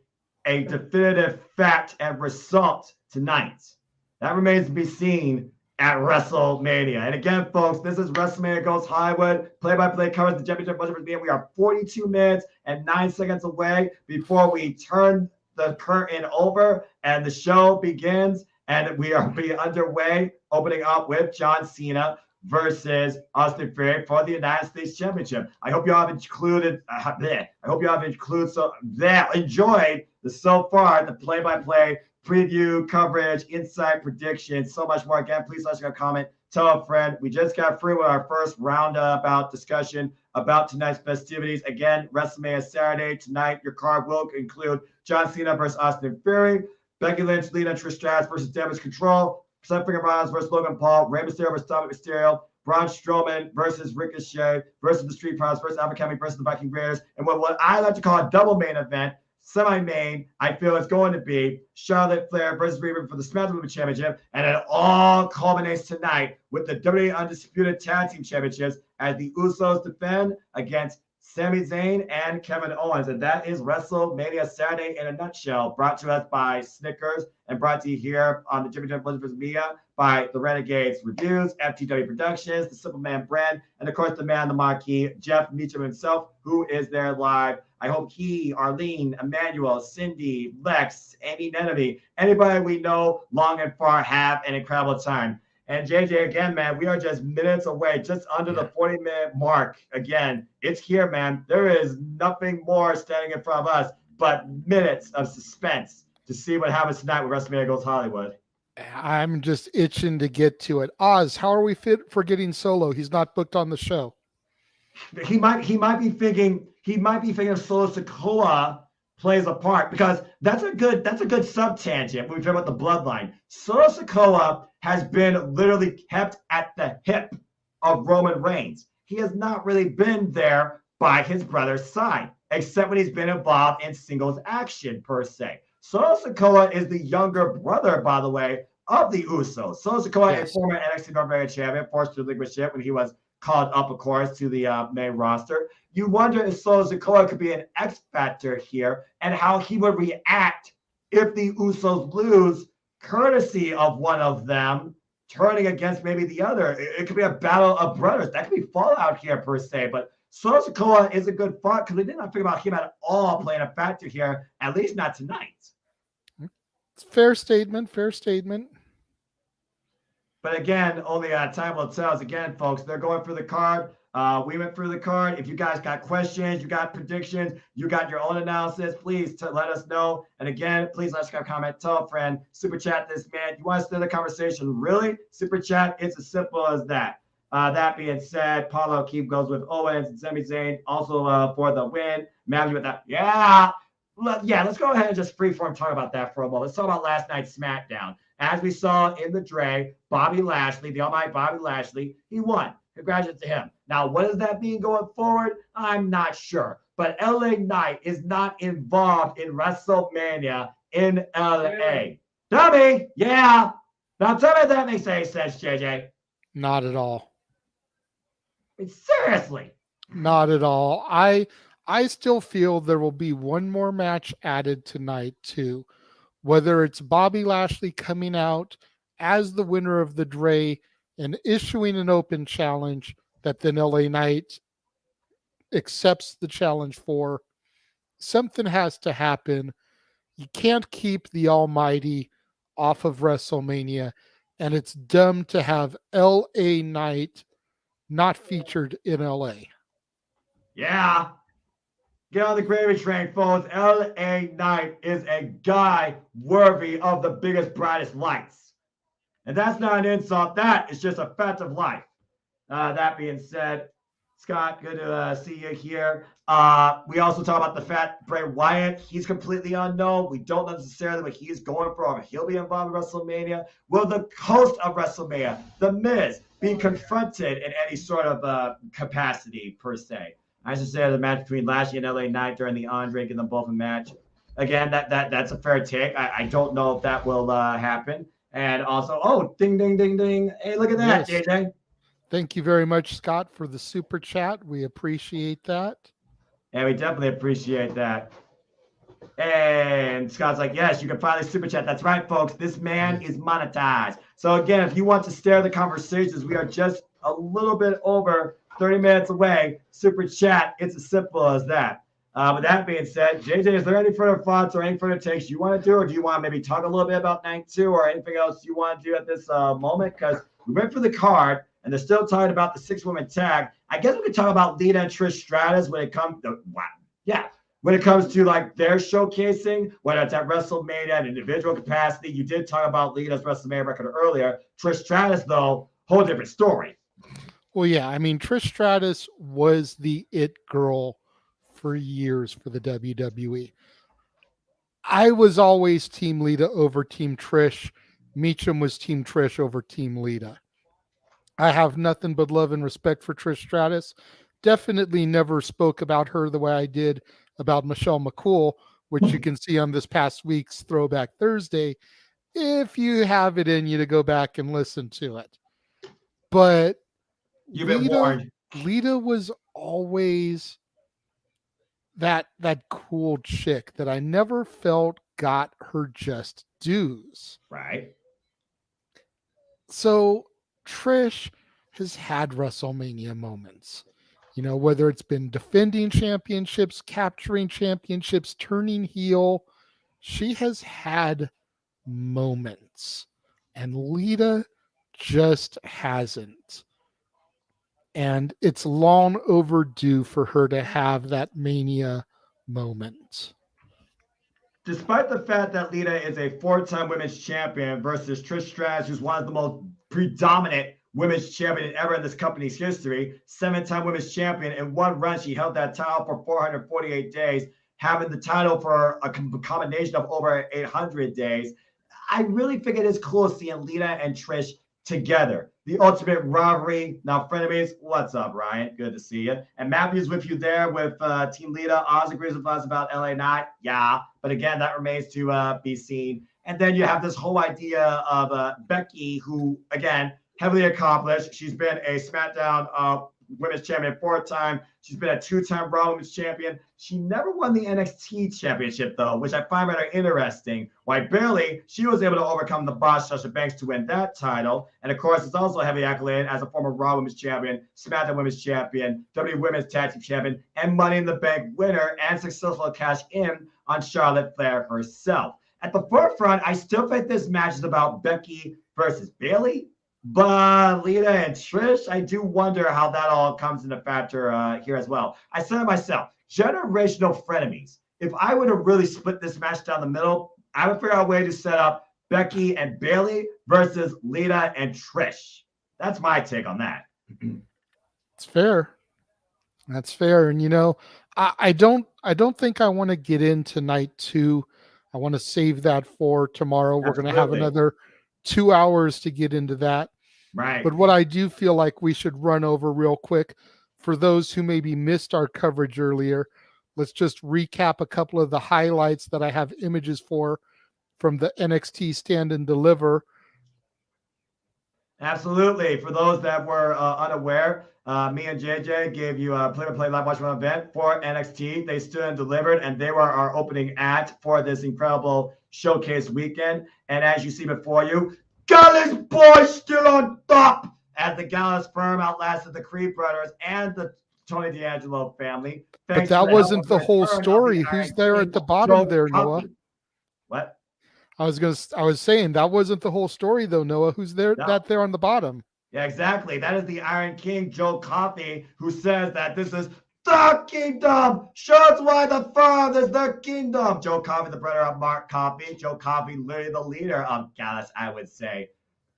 a definitive fact and result tonight? That remains to be seen at WrestleMania. And again, folks, this is WrestleMania Goes Hollywood. Play-by-play covers the championship. We are 42 minutes and 9 seconds away before we turn the curtain over and the show begins. And we are underway, opening up with John Cena versus Austin Theory for the United States Championship. I hope you all have enjoyed so far the play-by-play preview, coverage, insight, predictions, so much more. Again, please let us comment, tell a friend. We just got through with our first roundabout discussion about tonight's festivities. Again, WrestleMania Saturday. Tonight, your card will include John Cena versus Austin Theory, Becky Lynch, Lita, Trish Stratus versus Damage Control, Finger Rollins versus Logan Paul, Rey Mysterio versus Dominic Mysterio, Braun Strowman versus Ricochet versus the Street Profits versus Alpha Academy versus the Viking Raiders, and what I like to call a double main event, semi-main, I feel it's going to be Charlotte Flair versus Rhea Ripley for the SmackDown Women's Championship, and it all culminates tonight with the WWE Undisputed Tag Team Championships as the Usos defend against Sami Zayn, and Kevin Owens. And that is WrestleMania Saturday in a nutshell, brought to us by Snickers and brought to you here on the JMN Multiverse of Media by the Renegades Reviews, FTW Productions, the Simple Man brand, and of course the man, the marquee, Jeff Meacham himself, who is there live. I hope he, Arlene, Emmanuel, Cindy, Lex, Amy Nenemy, anybody we know long and far have an incredible time. And JJ, again, man, we are just minutes away, just under the 40-minute mark. Again, it's here, man. There is nothing more standing in front of us but minutes of suspense to see what happens tonight with WrestleMania Goes Hollywood. I'm just itching to get to it. Oz, how are we forgetting Solo? He's not booked on the show. He might be thinking of Solo Sikoa plays a part, because that's a good sub tangent when we talk about the bloodline. Solo Sikoa has been literally kept at the hip of Roman Reigns. He has not really been there by his brother's side, except when he's been involved in singles action per se. Solo Sikoa is the younger brother, by the way, of the Usos. Solo Sikoa is former NXT North American champion, forced to relinquish it when he was called up, of course, to the main roster. You wonder if Solo Sikoa could be an X factor here and how he would react if the Usos lose, courtesy of one of them turning against maybe the other. It could be a battle of brothers. That could be fallout here per se, but Solo Sikoa is a good front because we did not think about him at all playing a factor here, at least not tonight. It's fair statement, fair statement. But again, only time will tell us. Again, folks, they're going for the card. We went through the card. If you guys got questions, you got predictions, you got your own analysis, please let us know. And again, please let us comment, tell a friend, super chat this man. You want to start the conversation? Really? Super chat? It's as simple as that. That being said, Paulo Keep goes with Owens and Sami Zayn also for the win. Matthew with that. Yeah, let's go ahead and just freeform talk about that for a moment. Let's talk about last night's SmackDown. As we saw in the Dre, Bobby Lashley, the almighty Bobby Lashley, he won. Congratulations to him. Now, what does that mean going forward? I'm not sure. But LA Knight is not involved in WrestleMania in LA. Dummy, yeah. Now tell me if that makes any sense, JJ. Not at all. Seriously. Not at all. I still feel there will be one more match added tonight too. Whether it's Bobby Lashley coming out as the winner of the Dre and issuing an open challenge that then LA Knight accepts the challenge for, something has to happen. You can't keep the Almighty off of WrestleMania, and it's dumb to have LA Knight not featured in LA. Yeah. Get on the gravy train, folks. LA Knight is a guy worthy of the biggest, brightest lights. And that's not an insult. That is just a fact of life. That being said, Scott, good to see you here. We also talk about the fact Bray Wyatt, he's completely unknown. We don't know necessarily what he's going for. He'll be involved in WrestleMania. Will the host of WrestleMania, The Miz, be confronted in any sort of capacity per se? I should say the match between Lashley and LA Knight during the Andre, give them both a match. Again, that's a fair take. I don't know if that will happen. And also, ding, ding, ding, ding. Hey, look at that, yes. JJ. Thank you very much, Scott, for the super chat. We appreciate that. Yeah, we definitely appreciate that. And Scott's like, yes, you can finally super chat. That's right, folks. This man is monetized. So again, if you want to stare the conversations, we are just a little bit over 30 minutes away. Super chat. It's as simple as that. With that being said, JJ, is there any further thoughts or any further takes you want to do, or do you want to maybe talk a little bit about night 2 or anything else you want to do at this moment? Because we went for the card, and they're still talking about the 6-woman tag. I guess we could talk about Lita and Trish Stratus when it comes to when it comes to like their showcasing, whether it's at WrestleMania at individual capacity. You did talk about Lita's WrestleMania record earlier. Trish Stratus, though, whole different story. Well, yeah, I mean, Trish Stratus was the it girl for years for the WWE. I was always Team Lita over Team Trish. Meacham was Team Trish over Team Lita. I have nothing but love and respect for Trish Stratus. Definitely never spoke about her the way I did about Michelle McCool, which you can see on this past week's Throwback Thursday, if you have it in you to go back and listen to it. But You've been warned. Lita was always that cool chick that I never felt got her just dues. Right. So Trish has had WrestleMania moments, whether it's been defending championships, capturing championships, turning heel. She has had moments, and Lita just hasn't. And it's long overdue for her to have that Mania moment. Despite the fact that Lita is a 4-time women's champion versus Trish Stratus, who's one of the most predominant women's champion ever in this company's history, 7-time women's champion. In one run, she held that title for 448 days, having the title for a combination of over 800 days. I really think it is cool seeing Lita and Trish together. The ultimate rivalry. Now, frenemies, what's up, Ryan? Good to see you. And Matthew's with you there with Team Lita. Oz agrees with us about LA Knight. Yeah, but again, that remains to be seen. And then you have this whole idea of Becky, who, again, heavily accomplished. She's been a SmackDown Women's Champion 4-time. She's been a 2-time Raw Women's Champion. She never won the NXT Championship, though, which I find rather interesting. Why Bayley, she was able to overcome the boss, Sasha Banks, to win that title. And, of course, it's also heavily accoladed as a former Raw Women's Champion, SmackDown Women's Champion, WWE Women's Tag Team Champion, and Money in the Bank winner, and successful cash in on Charlotte Flair herself. At the forefront, I still think this match is about Becky versus Bayley. But Lita and Trish, I do wonder how that all comes into factor here as well. I said it myself, generational frenemies. If I were to really split this match down the middle, I would figure out a way to set up Becky and Bayley versus Lita and Trish. That's my take on that. It's fair. That's fair. And I don't think I want to get into night 2. I want to save that for tomorrow. Absolutely. We're going to have another 2 hours to get into that. Right. But what I do feel like we should run over real quick for those who maybe missed our coverage earlier, let's just recap a couple of the highlights that I have images for from the NXT Stand and Deliver. Absolutely. For those that were unaware, me and JJ gave you a play-by-play live watch event for NXT. They stood and delivered, and they were our opening act for this incredible showcase weekend. And as you see before you, Gallus boys still on top as the Gallus firm outlasted the Creed brothers and the Tony D'Angelo family. But that wasn't the whole story. Who's there at the bottom there, Noah? What? I was saying that wasn't the whole story though, Noah. Who's there? No. That there on the bottom? Yeah, exactly. That is the Iron King, Joe Coffey, who says that this is the kingdom. Shows why the firm is the kingdom. Joe Coffey, the brother of Mark Coffey. Joe Coffey, literally the leader of Gallus, I would say.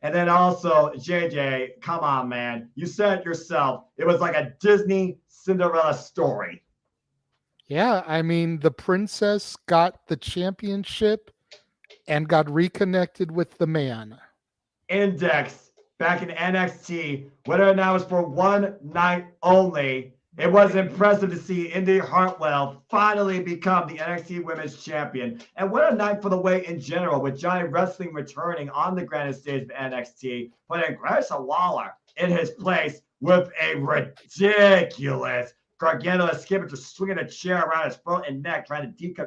And then also, JJ, come on, man. You said it yourself. It was like a Disney Cinderella story. Yeah, I mean, the princess got the championship and got reconnected with the man. Index back in NXT, whether or not it was for one night only, it was impressive to see Indy Hartwell finally become the NXT Women's Champion. And what a night for the way in general, with Johnny Wrestling returning on the grandest stage of NXT, putting Grayson Waller in his place with a ridiculous Gargano escape after swinging a chair around his throat and neck, trying to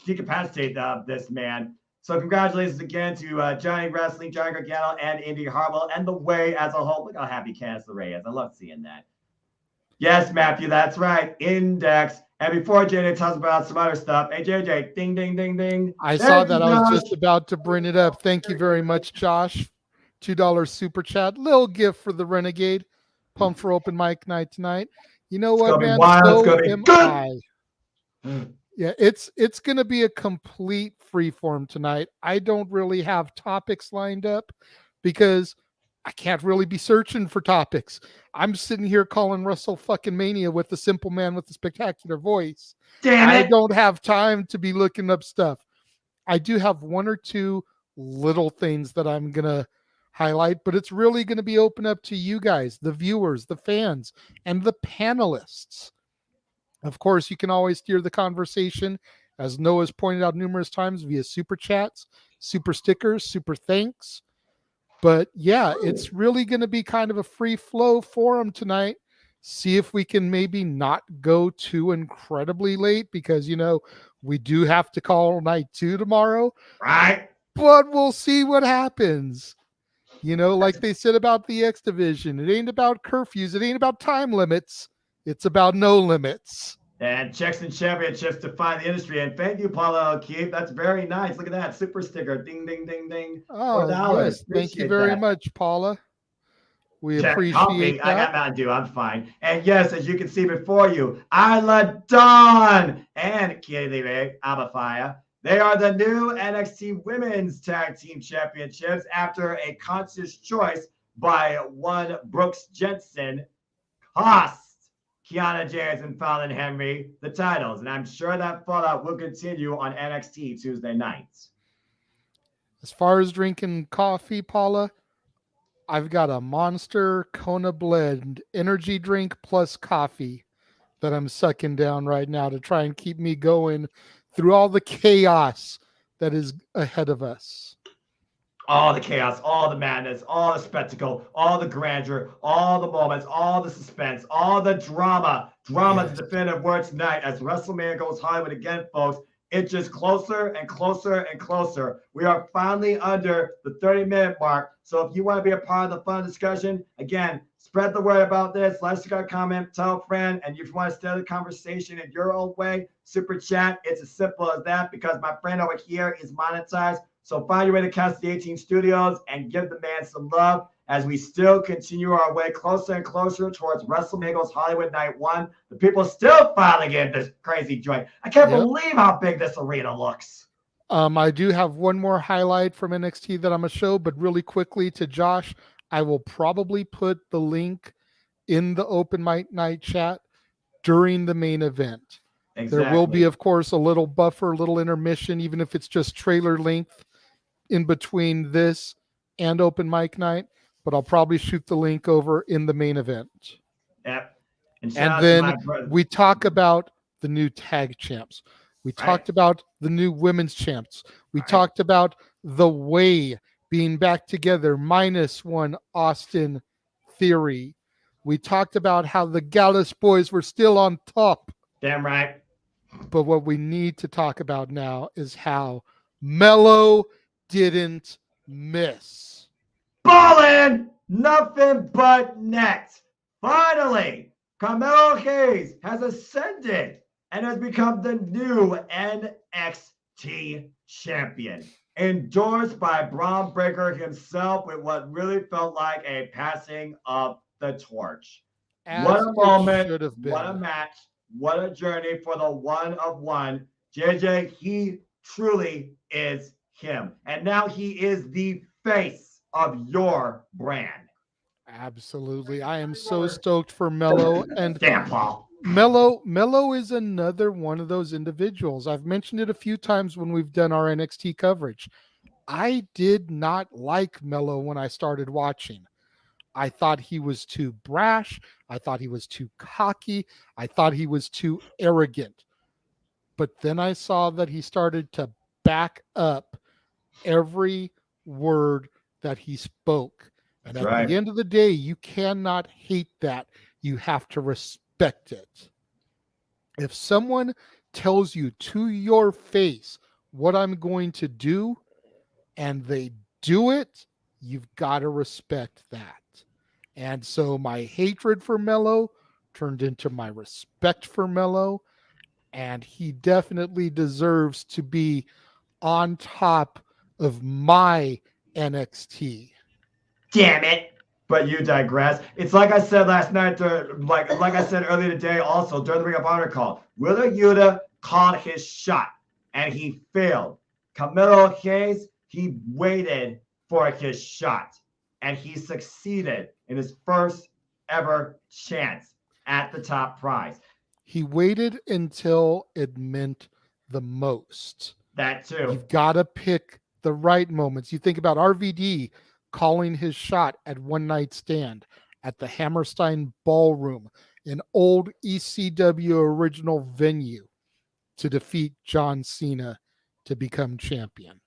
decapacitate this man. So congratulations again to Johnny Wrestling, Johnny Gargano, and Indy Hartwell, and the way as a whole. Look how happy Candice LeRae is. I love seeing that. Yes, Matthew, that's right. Index. And before JJ talks about some other stuff, hey, JJ, ding, ding, ding, ding. I saw that. I was just about to bring it up. Thank you very much, Josh. $2 super chat. Little gift for the Renegade. Pumped for open mic night tonight. You know what, man? So am I. Yeah, it's going to be a complete freeform tonight. I don't really have topics lined up because I can't really be searching for topics. I'm sitting here calling Wrestle fucking Mania with the simple man with the spectacular voice. Damn it. I don't have time to be looking up stuff. I do have one or two little things that I'm going to highlight, but it's really going to be open up to you guys, the viewers, the fans, and the panelists. Of course, you can always steer the conversation, as Noah's pointed out numerous times, via super chats, super stickers, super thanks. But yeah, it's really going to be kind of a free flow forum tonight. see if we can maybe not go too incredibly late because, we do have to call night 2 tomorrow. Right. But we'll see what happens. Like they said about the X Division, it ain't about curfews. It ain't about time limits. It's about no limits. And checks and championships define the industry. And thank you, Paula O'Keefe. That's very nice. Look at that. Super sticker. Ding, ding, ding, ding. Oh, yes. Thank you very much, Paula. We appreciate coffee. that. I got Mountain Dew. I'm fine. And yes, as you can see before you, Isla Dawn and Kaylee Abafaya. They are the new NXT Women's Tag Team Championships after a conscious choice by one Brooks Jensen cost Kiana James and Fallon Henry the titles. And I'm sure that fallout will continue on NXT Tuesday nights. As far as drinking coffee, Paula, I've got a Monster Kona Blend energy drink plus coffee that I'm sucking down right now to try and keep me going through all the chaos that is ahead of us. All the chaos, all the madness, all the spectacle, all the grandeur, all the moments, all the suspense, all the drama. Drama is the definitive word tonight as WrestleMania goes Hollywood again, folks. It's just closer and closer and closer. We are finally under the 30-minute mark. So if you want to be a part of the fun discussion, again, spread the word about this. Let us comment, tell a friend. And if you want to start the conversation in your own way, super chat. It's as simple as that because my friend over here is monetized. So find your way to Castle 18 Studios and give the man some love as we still continue our way closer and closer towards WrestleMania's Hollywood Night 1. The people still filing in this crazy joint. I can't believe how big this arena looks. I do have one more highlight from NXT that I'm going to show, but really quickly to Josh, I will probably put the link in the open mic night chat during the main event. Exactly. There will be, of course, a little buffer, a little intermission, even if it's just trailer length in between this and open mic night, but I'll probably shoot the link over in the main event. Yep. And then we talk about the new tag champs. We talked about the new women's champs. We talked about the Way being back together, minus one Austin Theory. We talked about how the Gallus boys were still on top. Damn right. But what we need to talk about now is how Mello didn't miss. Ballin'! Nothing but net. Finally, Carmelo Hayes has ascended and has become the new NXT champion. Endorsed by Braun Breaker himself with what really felt like a passing of the torch. What a moment, what a match, what a journey for the one of one. JJ, he truly is him. And now he is the face of your brand. Absolutely. I am so stoked for Mello. And damn, Paul. Mello is another one of those individuals. I've mentioned it a few times when we've done our NXT coverage. I did not like Mello when I started watching. I thought he was too brash. I thought he was too cocky. I thought he was too arrogant. But then I saw that he started to back up every word that he spoke. And at the end of the day, you cannot hate that. You have to respect it. If someone tells you to your face what I'm going to do and they do it, you've got to respect that. And so my hatred for Mello turned into my respect for Mello, and he definitely deserves to be on top of my NXT. Damn it. But you digress. It's like I said last night, like I said earlier today also during the Ring of Honor call. Wheeler Yuta called his shot, and he failed. Carmelo Hayes, he waited for his shot, and he succeeded in his first ever chance at the top prize. He waited until it meant the most. That too. You've got to pick the right moments. You think about RVD calling his shot at One Night Stand at the Hammerstein Ballroom, an old ECW original venue, to defeat John Cena to become champion.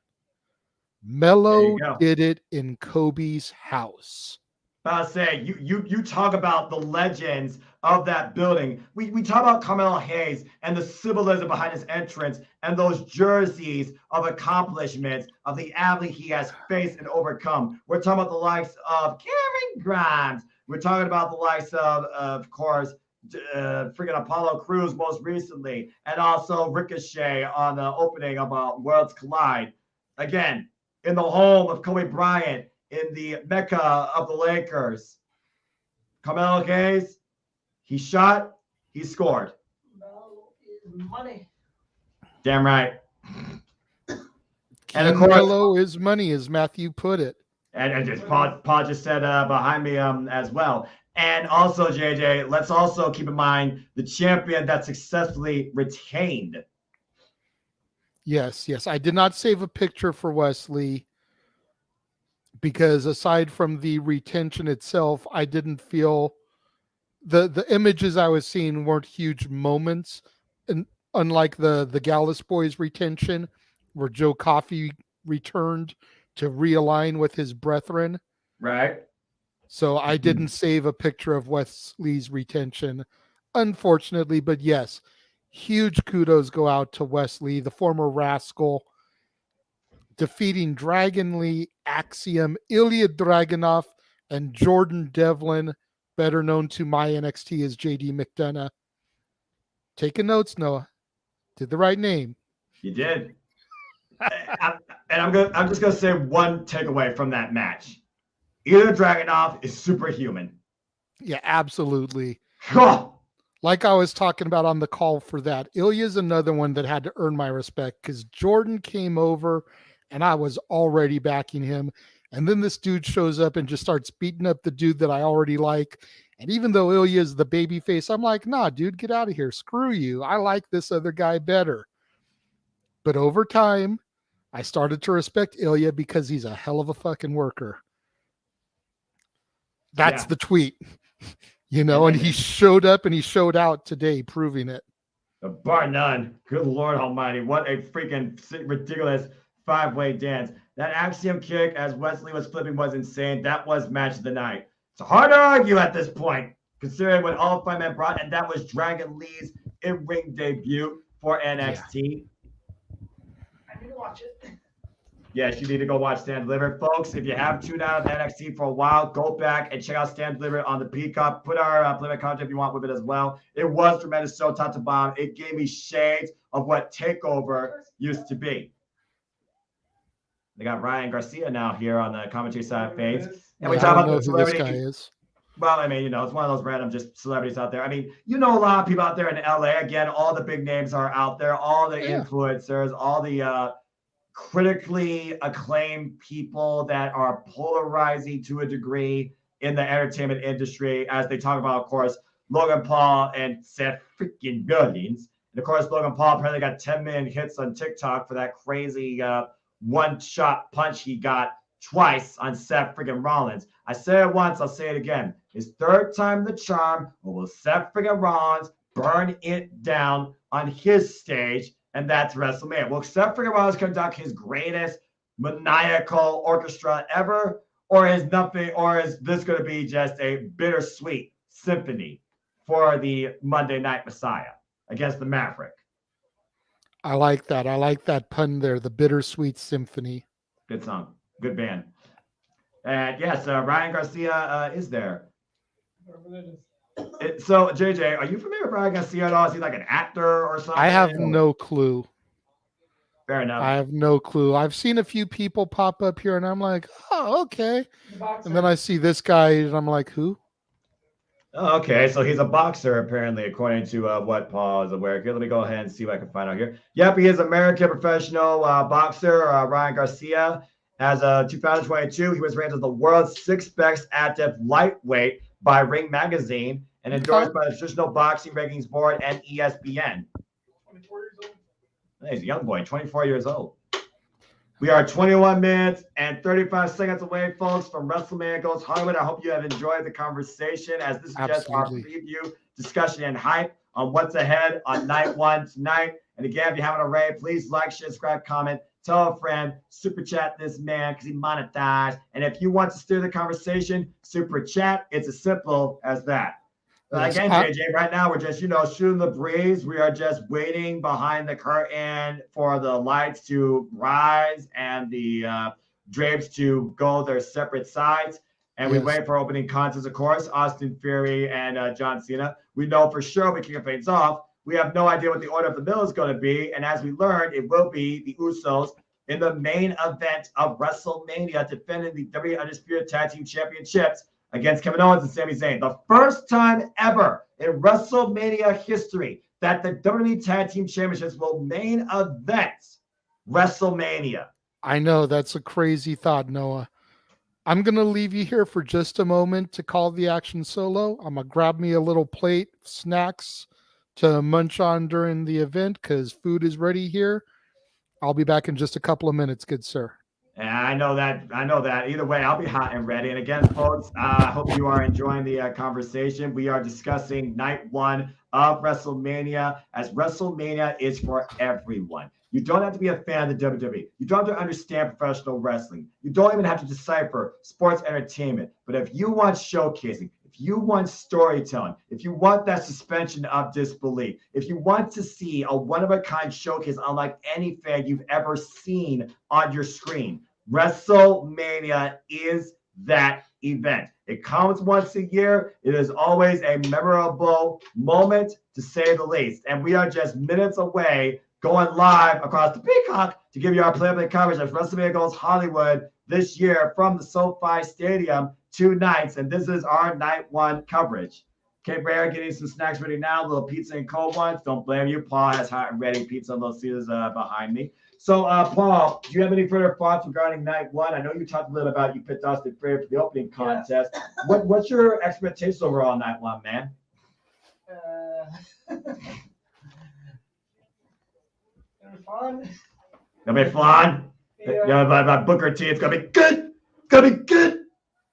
Mello did it in Kobe's house. I'll say you talk about the legends of that building. We talk about Carmelo Hayes and the symbolism behind his entrance and those jerseys of accomplishments of the athlete he has faced and overcome. We're talking about the likes of Cameron Grimes. We're talking about the likes of course, freaking Apollo Crews most recently, and also Ricochet on the opening of Worlds Collide. Again, in the home of Kobe Bryant, in the Mecca of the Lakers. Carmelo Hayes, he shot, he scored. Money. Damn right. And of course, Carmelo is money, as Matthew put it. And just Paul just said behind me as well. And also, JJ, let's also keep in mind the champion that successfully retained. Yes. I did not save a picture for Wesley because aside from the retention itself, I didn't feel the images I was seeing weren't huge moments. And unlike the Gallus Boys retention, where Joe Coffey returned to realign with his brethren. Right. So I didn't save a picture of Wesley's retention, unfortunately. But yes, huge kudos go out to Wesley, the former Rascal, defeating Dragon Lee, Axiom, Ilya Dragunov, and Jordan Devlin, better known to my NXT as JD McDonough. Taking notes, Noah. Did the right name. You did. And I'm just gonna say one takeaway from that match. Ilya Dragunov is superhuman. Yeah, absolutely. Like I was talking about on the call for that, Ilya's another one that had to earn my respect because Jordan came over and I was already backing him. And then this dude shows up and just starts beating up the dude that I already like. And even though Ilya is the baby face, I'm like, nah, dude, get out of here. Screw you. I like this other guy better. But over time, I started to respect Ilya because he's a hell of a fucking worker. That's the tweet, and he showed up and he showed out today, proving it. Bar none. Good Lord Almighty. What a freaking ridiculous 5-way dance. That Axiom kick as Wesley was flipping was insane. That was match of the night. It's hard to argue at this point, considering what all 5 men brought, and that was Dragon Lee's in-ring debut for NXT. I need to watch it. Yes, you need to go watch Stand Deliver. Folks, if you have tuned out of NXT for a while, go back and check out Stand Deliver on the Peacock. Put our Limit content if you want with it as well. It was tremendous show, top to bottom. It gave me shades of what TakeOver used to be. They got Ryan Garcia now here on the commentary side of things. And we talk about the celebrity. This guy is. Well, I mean, it's one of those random just celebrities out there. I mean, a lot of people out there in LA. Again, all the big names are out there. All the influencers, all the critically acclaimed people that are polarizing to a degree in the entertainment industry, as they talk about, of course, Logan Paul and Seth freaking Rollins. And of course, Logan Paul apparently got 10 million hits on TikTok for that crazy one-shot punch he got twice on Seth freaking Rollins. I said it once, I'll say it again. His third time the charm, or will Seth freaking Rollins burn it down on his stage? And that's WrestleMania. Will Seth freaking Rollins conduct his greatest maniacal orchestra ever? Or is this going to be just a bittersweet symphony for the Monday Night Messiah against the Maverick? I like that. I like that pun there, the bittersweet symphony. Good song. Good band. And yes, Ryan Garcia is there. So, JJ, are you familiar with Ryan Garcia at all? Is he like an actor or something? I have no clue. Fair enough. I have no clue. I've seen a few people pop up here, and I'm like, oh, okay. And then I see this guy, and I'm like, who? Oh, okay, so he's a boxer, apparently, according to what Paul is aware. Here, let me go ahead and see what I can find out here. Yep, he is American professional boxer, Ryan Garcia. As of 2022, he was ranked as the world's 6th best active lightweight by Ring Magazine and endorsed by the Traditional Boxing Rankings Board and ESPN. 24 years old. He's a young boy, 24 years old. We are 21 minutes and 35 seconds away, folks, from WrestleMania Goes Hollywood. I hope you have enjoyed the conversation, as this is just our preview, discussion, and hype on what's ahead on Night One tonight. And again, if you haven't already, please like, share, subscribe, comment, tell a friend, super chat this man because he monetized. And if you want to steer the conversation, super chat. It's as simple as that. Again, JJ, right now we're just, shooting the breeze. We are just waiting behind the curtain for the lights to rise and the drapes to go their separate sides. And we wait for opening contests, of course, Austin Theory and John Cena. We know for sure we kick things off. We have no idea what the order of the mill is going to be. And as we learned, it will be the Usos in the main event of WrestleMania, defending the WWE Undisputed Tag Team Championships against Kevin Owens and Sami Zayn. The first time ever in WrestleMania history that the WWE Tag Team Championships will main event WrestleMania. I know, that's a crazy thought, Noah. I'm going to leave you here for just a moment to call the action solo. I'm going to grab me a little plate of snacks to munch on during the event because food is ready here. I'll be back in just a couple of minutes, good sir. Yeah, I know that. Either way, I'll be hot and ready. And again, folks, I hope you are enjoying the conversation. We are discussing night one of WrestleMania, as WrestleMania is for everyone. You don't have to be a fan of the WWE. You don't have to understand professional wrestling. You don't even have to decipher sports entertainment. But if you want showcasing, if you want storytelling, if you want that suspension of disbelief, if you want to see a one-of-a-kind showcase unlike any fan you've ever seen on your screen, WrestleMania is that event. It comes once a year. It is always a memorable moment, to say the least. And we are just minutes away going live across the Peacock to give you our play-by-play coverage as WrestleMania goes Hollywood this year from the SoFi Stadium 2 nights. And this is our night one coverage. Okay, Bear, getting some snacks ready now. A little pizza and cold ones. Don't blame you. Paul has hot and ready pizza and those Caesars behind me. So, Paul, do you have any further thoughts regarding night one? I know you talked a little about you picked Austin Theory for the opening contest. Yeah. What's your expectations overall on night one, man? Fun. Gonna be fun. Yeah, by Booker T, it's gonna be good. Gonna be good.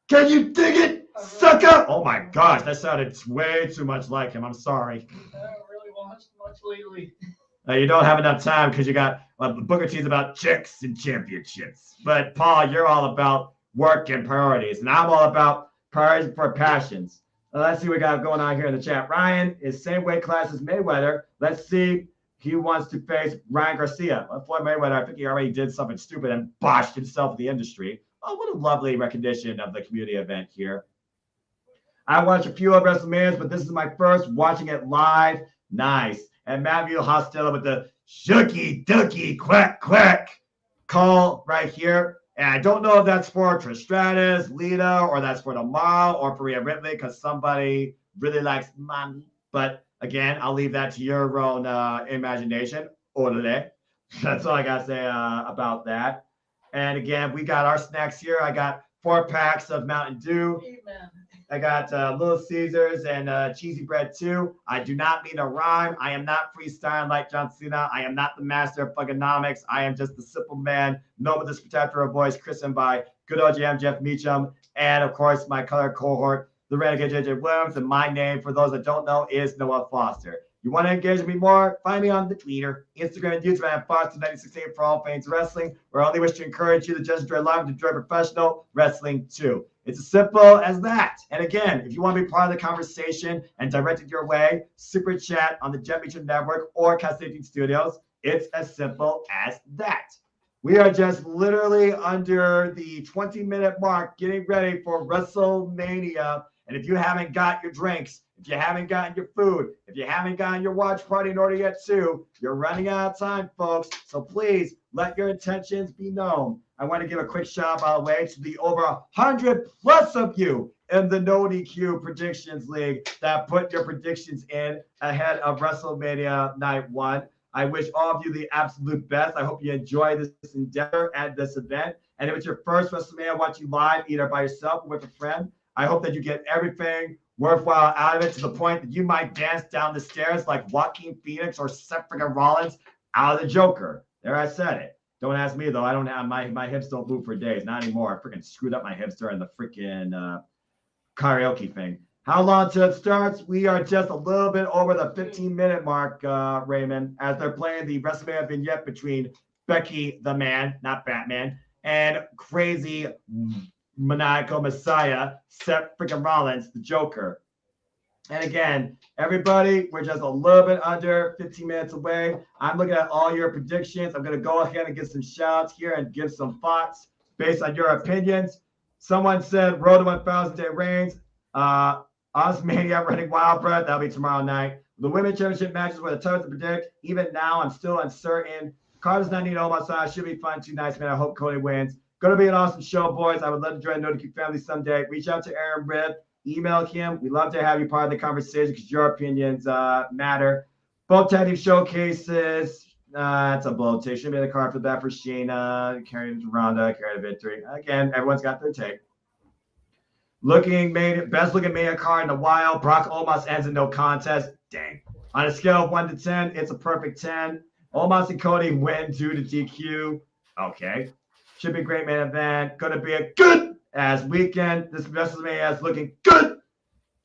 Can you dig it, sucker? Oh my gosh, that sounded way too much like him. I'm sorry. I haven't really watched much lately. You don't have enough time because you got Booker T's about chicks and championships. But Paul, you're all about work and priorities, and I'm all about priorities for passions. Let's see what we got going on here in the chat. Ryan is same weight class as Mayweather. Let's see. He wants to face Ryan Garcia. Floyd Mayweather, I think he already did something stupid and botched himself in the industry. Oh, what a lovely recognition of the community event here. I watched a few of WrestleManias, but this is my first watching it live. Nice. And Matthew Hostella with the shucky ducky quack quack call right here. And I don't know if that's for Trish Stratus, Lita, or that's for tomorrow, or for Rhea Ripley, because somebody really likes mommy. But again, I'll leave that to your own imagination. Orale. That's all I got to say about that. And again, we got our snacks here. I got 4 packs of Mountain Dew. Amen. I got Little Caesars and cheesy bread too. I do not mean a rhyme. I am not freestyling like John Cena. I am not the master of thugonomics. I am just the simple man, known with the spectacular voice, christened by good old GM Jeff Meacham, and of course my color cohort, the Renegade JJ Williams. And my name, for those that don't know, is Noah Foster. You want to engage with me more? Find me on the Twitter, Instagram, and YouTube at Foster968 for all things wrestling, where I only wish to encourage you to just enjoy live and enjoy professional wrestling too. It's as simple as that. And again, if you want to be part of the conversation and direct it your way, super chat on the Jet Meacham Network or Casting Studios. It's as simple as that. We are just literally under the 20-minute mark getting ready for WrestleMania. And if you haven't got your drinks, if you haven't gotten your food, if you haven't gotten your watch party in order yet too, you're running out of time, folks. So please let your intentions be known. I want to give a quick shout out, by the way, to the over 100 plus of you in the No DQ Predictions League that put your predictions in ahead of WrestleMania Night 1. I wish all of you the absolute best. I hope you enjoy this endeavor at this event. And if it's your first WrestleMania watching live, either by yourself or with a friend, I hope that you get everything worthwhile out of it, to the point that you might dance down the stairs like Joaquin Phoenix or Seth freaking Rollins out of the Joker. There, I said it. Don't ask me, though. I don't have my hips don't move for days. Not anymore. I freaking screwed up my hips during the freaking karaoke thing. How long till it starts? We are just a little bit over the 15-minute mark, Raymond, as they're playing the WrestleMania vignette between Becky the Man, not Batman, and crazy maniacal messiah Seth freaking Rollins, the Joker. And again, everybody, we're just a little bit under 15 minutes away. I'm looking at all your predictions. I'm going to go ahead and get some shouts here and give some thoughts based on your opinions. Someone said Road to 1,000 Day Reigns. Osmania running Wild Breath. That'll be tomorrow night. The Women's Championship matches were the toughest to predict. Even now, I'm still uncertain. Carter's not needed on my side. Should be fun. 2 nights, man. I hope Cody wins. Going to be an awesome show, boys. I would love to join the Notiky family someday. Reach out to Aaron Rib. Email him. We'd love to have you part of the conversation because your opinions matter. Both tag team showcases. It's a blow take. Should be the card for that for Shayna. Carrying to Ronda. Carry the victory. Again, everyone's got their take. Best looking Mania card in a while. Brock Omos ends in no contest. Dang. On a scale of 1 to 10, it's a perfect 10. Omos and Cody win 2 to DQ. Okay. Should be a great main event. Gonna be a good as weekend. This WrestleMania is looking good.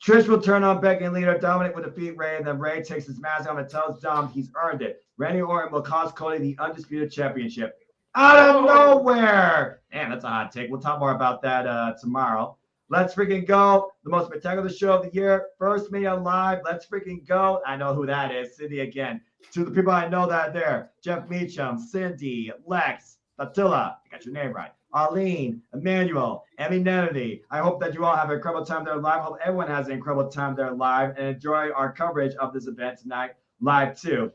Trish will turn on Becky and Lita. Dominic will defeat Ray, and then Ray takes his mask off and tells Dom he's earned it. Randy Orton will cost Cody the Undisputed Championship. Out of nowhere! Man, that's a hot take. We'll talk more about that tomorrow. Let's freaking go. The most spectacular show of the year. First Mania Live. Let's freaking go. I know who that is. Cindy again. To the people I know that are there. Jeff Meacham, Cindy, Lex, Attila. I got your name right. Arlene, Emmanuel, Emmy Nennedy. I hope that you all have an incredible time there live. I hope everyone has an incredible time there live and enjoy our coverage of this event tonight live too.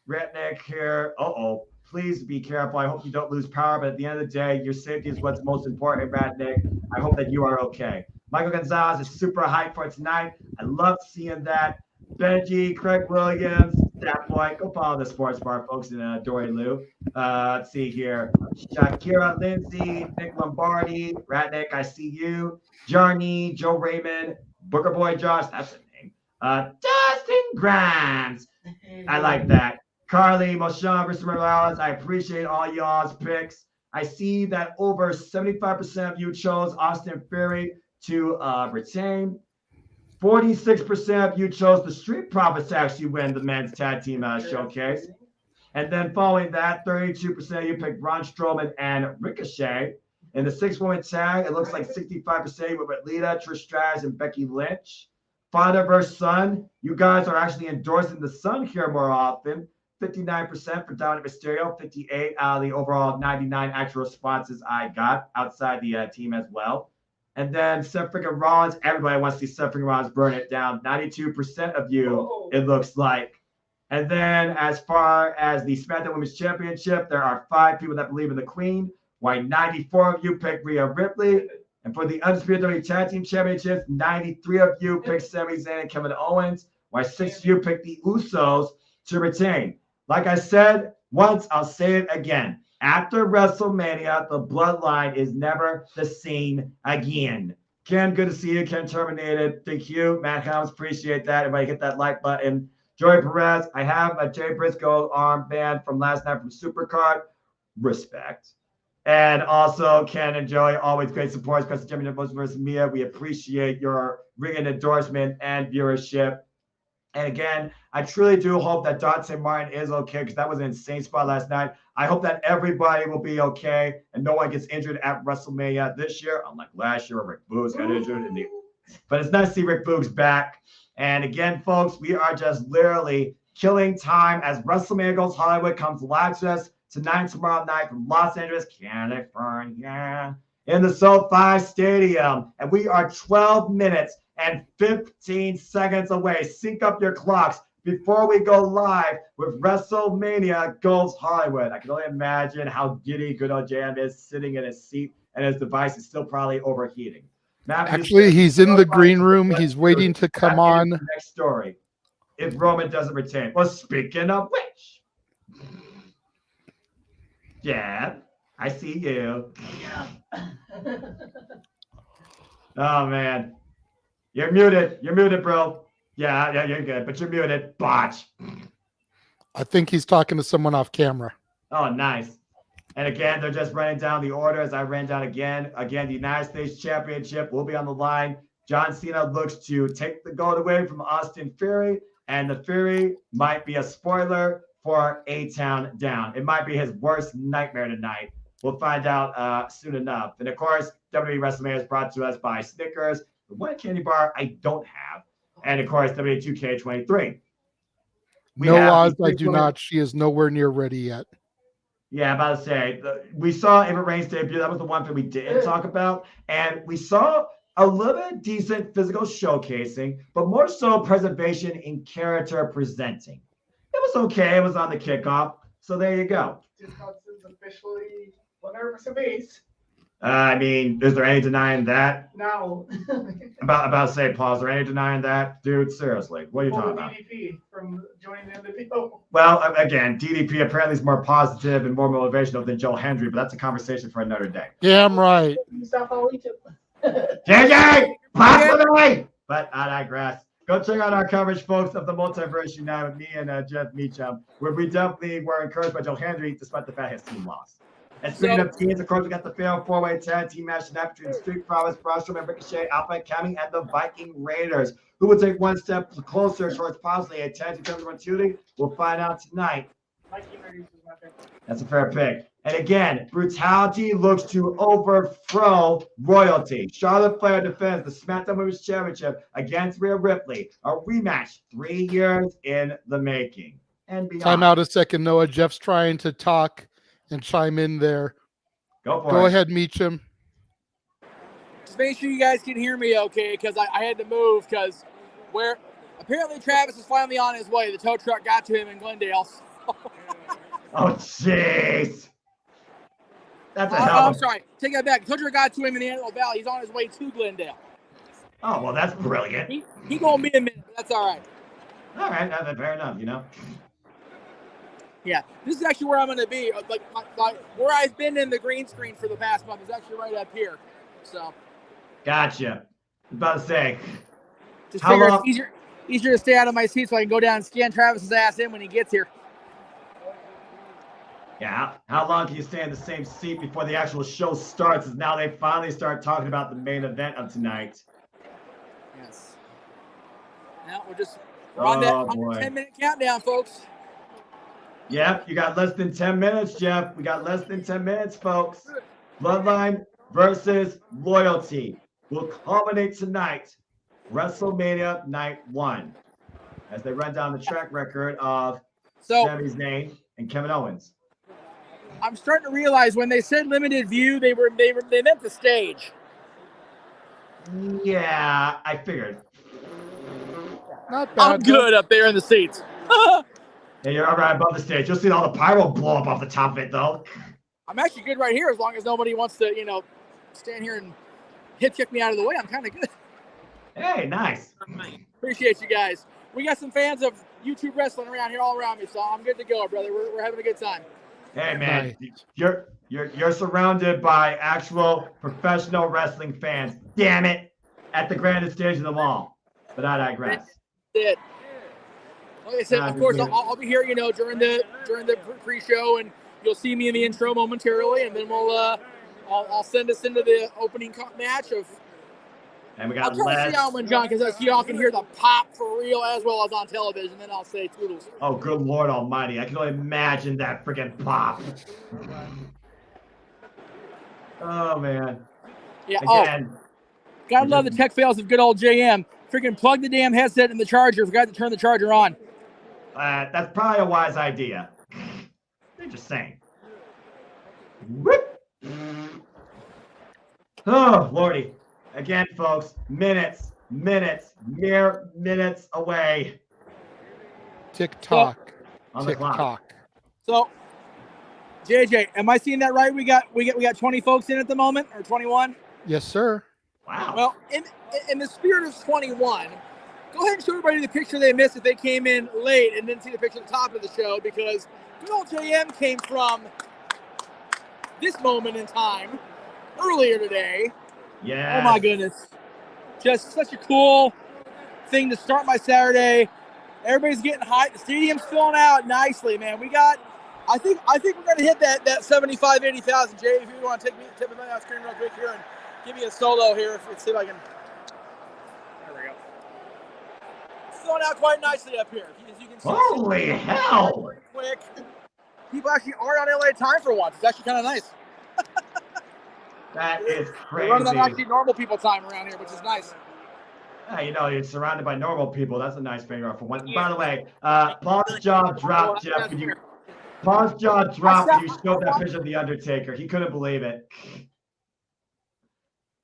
Redneck here. Please be careful. I hope you don't lose power, but at the end of the day, your safety is what's most important, Redneck. I hope that you are okay. Michael Gonzalez is super hyped for tonight. I love seeing that. Benji, Craig Williams, that boy. Go follow the sports bar, folks, in Dory Lou. Let's see here. Shakira Lindsay, Nick Lombardi, Ratnick, I see you. Jarny, Joe Raymond, Booker Boy Josh, that's a name. Dustin Grimes. I like that. Carly, Moshan, Mr. Morales, I appreciate all y'all's picks. I see that over 75% of you chose Austin Theory to retain. 46% of you chose the Street Profits to actually win the men's tag team showcase. And then following that, 32% of you picked Braun Strowman and Ricochet. In the 6-woman tag, it looks like 65% went with Lita, Trish Stratus, and Becky Lynch. Father versus son, you guys are actually endorsing the son here more often. 59% for Dominic Mysterio, 58 out of the overall 99 actual responses I got outside the team as well. And then Seth freaking Rollins, everybody wants to see Seth freaking Rollins burn it down. 92% of you, it looks like. And then as far as the SmackDown Women's Championship, there are 5 people that believe in the Queen, while 94 of you picked Rhea Ripley. And for the Undisputed WWE Tag Team Championships, 93 of you picked Sami Zayn and Kevin Owens, while 6 of you picked the Usos to retain. Like I said once, I'll say it again. After WrestleMania, the bloodline is never the same again. Ken, good to see you. Ken Terminated. Thank you. Matt Helms, appreciate that. Everybody hit that like button. Joey Perez, I have a Jay Briscoe armband from last night from Supercard. Respect. And also, Ken and Joey, always great support, especially JMN Multiverse of Media. We appreciate your ringing endorsement and viewership. And again, I truly do hope that Dante Martin is okay because that was an insane spot last night. I hope that everybody will be okay and no one gets injured at WrestleMania this year, unlike last year where Rick Boogs got injured. But it's nice to see Rick Boogs back. And again, folks, we are just literally killing time as WrestleMania Goes Hollywood comes live to us tonight and tomorrow night from Los Angeles, California, in the SoFi Stadium. And we are 12 minutes and 15 seconds away. Sync up your clocks before we go live with WrestleMania Goes Hollywood. I can only imagine how giddy good old JM is sitting in his seat and his device is still probably overheating. Actually, he's in the green room. He's waiting to come on. Next story. If Roman doesn't retain. Well, speaking of which. Yeah, I see you. Oh, man. You're muted. You're muted, bro. Yeah, you're good, but you're muted. Botch. I think he's talking to someone off camera. Oh, nice. And again, they're just running down the order as I ran down again. Again, the United States Championship will be on the line. John Cena looks to take the gold away from Austin Theory, and the Theory might be a spoiler for A-Town Down. It might be his worst nightmare tonight. We'll find out soon enough. And of course, WWE WrestleMania is brought to us by Snickers. The one candy bar I don't have. And of course, WWE 2K23. No odds, I do not. She is nowhere near ready yet. Yeah, I'm about to say, we saw Ava Rain's debut. That was the one thing we didn't talk about. And we saw a little bit decent physical showcasing, but more so preservation in character presenting. It was okay. It was on the kickoff. So there you go. Discussion's officially 100% base. I mean, is there any denying that? No. about to say, Paul, is there any denying that? Dude, seriously, what are you talking about? DDP from joining the NWO. Well, again, DDP apparently is more positive and more motivational than Joe Hendry, but that's a conversation for another day. Damn right. JJ, possibly! But I digress. Go check out our coverage, folks, of the Multiverse United with me and Jeff Meacham, where we definitely were encouraged by Joe Hendry despite the fact his team lost. And speaking of teams, of course, we got the failed four-way tag team match tonight between Street Profits, Braun Strowman, Ricochet, Alpha Academy, and the Viking Raiders. Who will take one step closer towards possibly a tag team tournament opportunity? We'll find out tonight. That's a fair pick. And again, brutality looks to overthrow royalty. Charlotte Flair defends the SmackDown Women's Championship against Rhea Ripley. A rematch 3 years in the making. And beyond. Time out a second, Noah. Jeff's trying to talk and chime in there. Go ahead, Meacham. Just make sure you guys can hear me okay, because I had to move, because where apparently Travis is finally on his way. The tow truck got to him in Glendale. Oh, jeez. That's a I'm sorry. Take that back. The tow truck got to him in the Antelope Valley. He's on his way to Glendale. Oh, well, that's brilliant. He gonna be a minute, but that's all right. All right, fair enough, you know. Yeah, this is actually where I'm going to be. Like where I've been in the green screen for the past month is actually right up here. So. Gotcha. I was about to say. Just figure it's easier to stay out of my seat so I can go down and scan Travis's ass in when he gets here. Yeah. How long can you stay in the same seat before the actual show starts? As now they finally start talking about the main event of tonight. Yes. Now we're on that 10-minute countdown, folks. Yep, you got less than 10 minutes, Jeff. We got less than 10 minutes, folks. Bloodline versus Loyalty will culminate tonight, WrestleMania Night 1, as they run down the track record of Sami Zayn and Kevin Owens. I'm starting to realize when they said limited view, they meant the stage. Yeah, I figured. Not bad. I'm good up there in the seats. Yeah, you're all right above the stage. You'll see all the pyro blow up off the top of it, though. I'm actually good right here as long as nobody wants to, stand here and hip check me out of the way. I'm kind of good. Hey, nice. Appreciate you guys. We got some fans of YouTube wrestling around here, all around me, so I'm good to go, brother. We're having a good time. Hey, man, you're surrounded by actual professional wrestling fans. Damn it, at the grandest stage of them all. But I digress. That's it. Like I said, of course, I'll be here, during the pre-show, and you'll see me in the intro momentarily, and then I'll send us into the opening match of. And we got I'll try to see Alan John because y'all can hear the pop for real as well as on television. Then I'll say toodles. Oh, good Lord Almighty! I can only imagine that freaking pop. Oh man. Yeah. Again. Gotta love the tech fails of good old JM. Freaking plug the damn headset in the charger. Forgot to turn the charger on. That's probably a wise idea. They're just saying. Whoop. Oh, Lordy. Again, folks, mere minutes away. Tick-tock. On the clock. So, JJ, am I seeing that right? We got 20 folks in at the moment, or 21? Yes, sir. Wow. Well, in the spirit of 21, go ahead and show everybody the picture they missed if they came in late and didn't see the picture at the top of the show, because good old JM came from this moment in time earlier today. Yeah. Oh my goodness. Just such a cool thing to start my Saturday. Everybody's getting hyped. The stadium's filling out nicely, man. I think we're gonna hit that 75, 80,000. Jay, if you want to take me on the screen real quick here and give me a solo here. Let's see if I can. There we go. It's filling out quite nicely up here. As you can see. Holy hell! Quick. People actually are on LA time for once. It's actually kind of nice. That is crazy. We're running on actually normal people time around here, which is nice. You know, you're surrounded by normal people. That's a nice finger for one. By the way, Paul's jaw dropped, Jeff. Paul's jaw dropped when you showed that picture of The Undertaker. He couldn't believe it.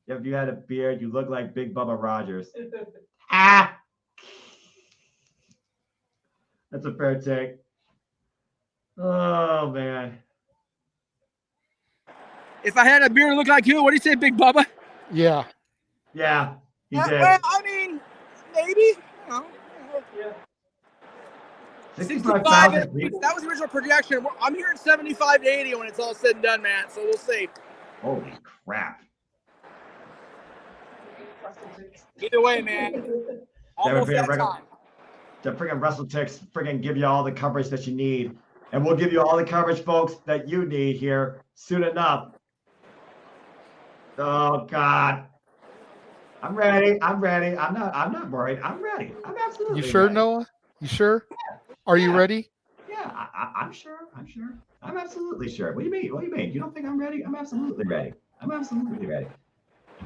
If you had a beard, you look like Big Bubba Rogers. Ah! That's a fair take. Oh, man. If I had a beard that looked like you, what do you say, Big Bubba? Yeah. Yeah, he did. Well, I mean, maybe. Yeah. 65. That was the original projection. I'm hearing 75 to 80 when it's all said and done, Matt. So we'll see. Holy crap. Either way, man. Almost that time. The freaking WrestleTix freaking give you all the coverage that you need. And we'll give you all the coverage, folks, that you need here soon enough. Oh, God. I'm ready. I'm not worried. I'm ready. I'm absolutely You sure, ready. Noah? You sure? Yeah. Are you ready? Yeah, I'm sure. I'm absolutely sure. What do you mean? You don't think I'm ready? I'm absolutely ready.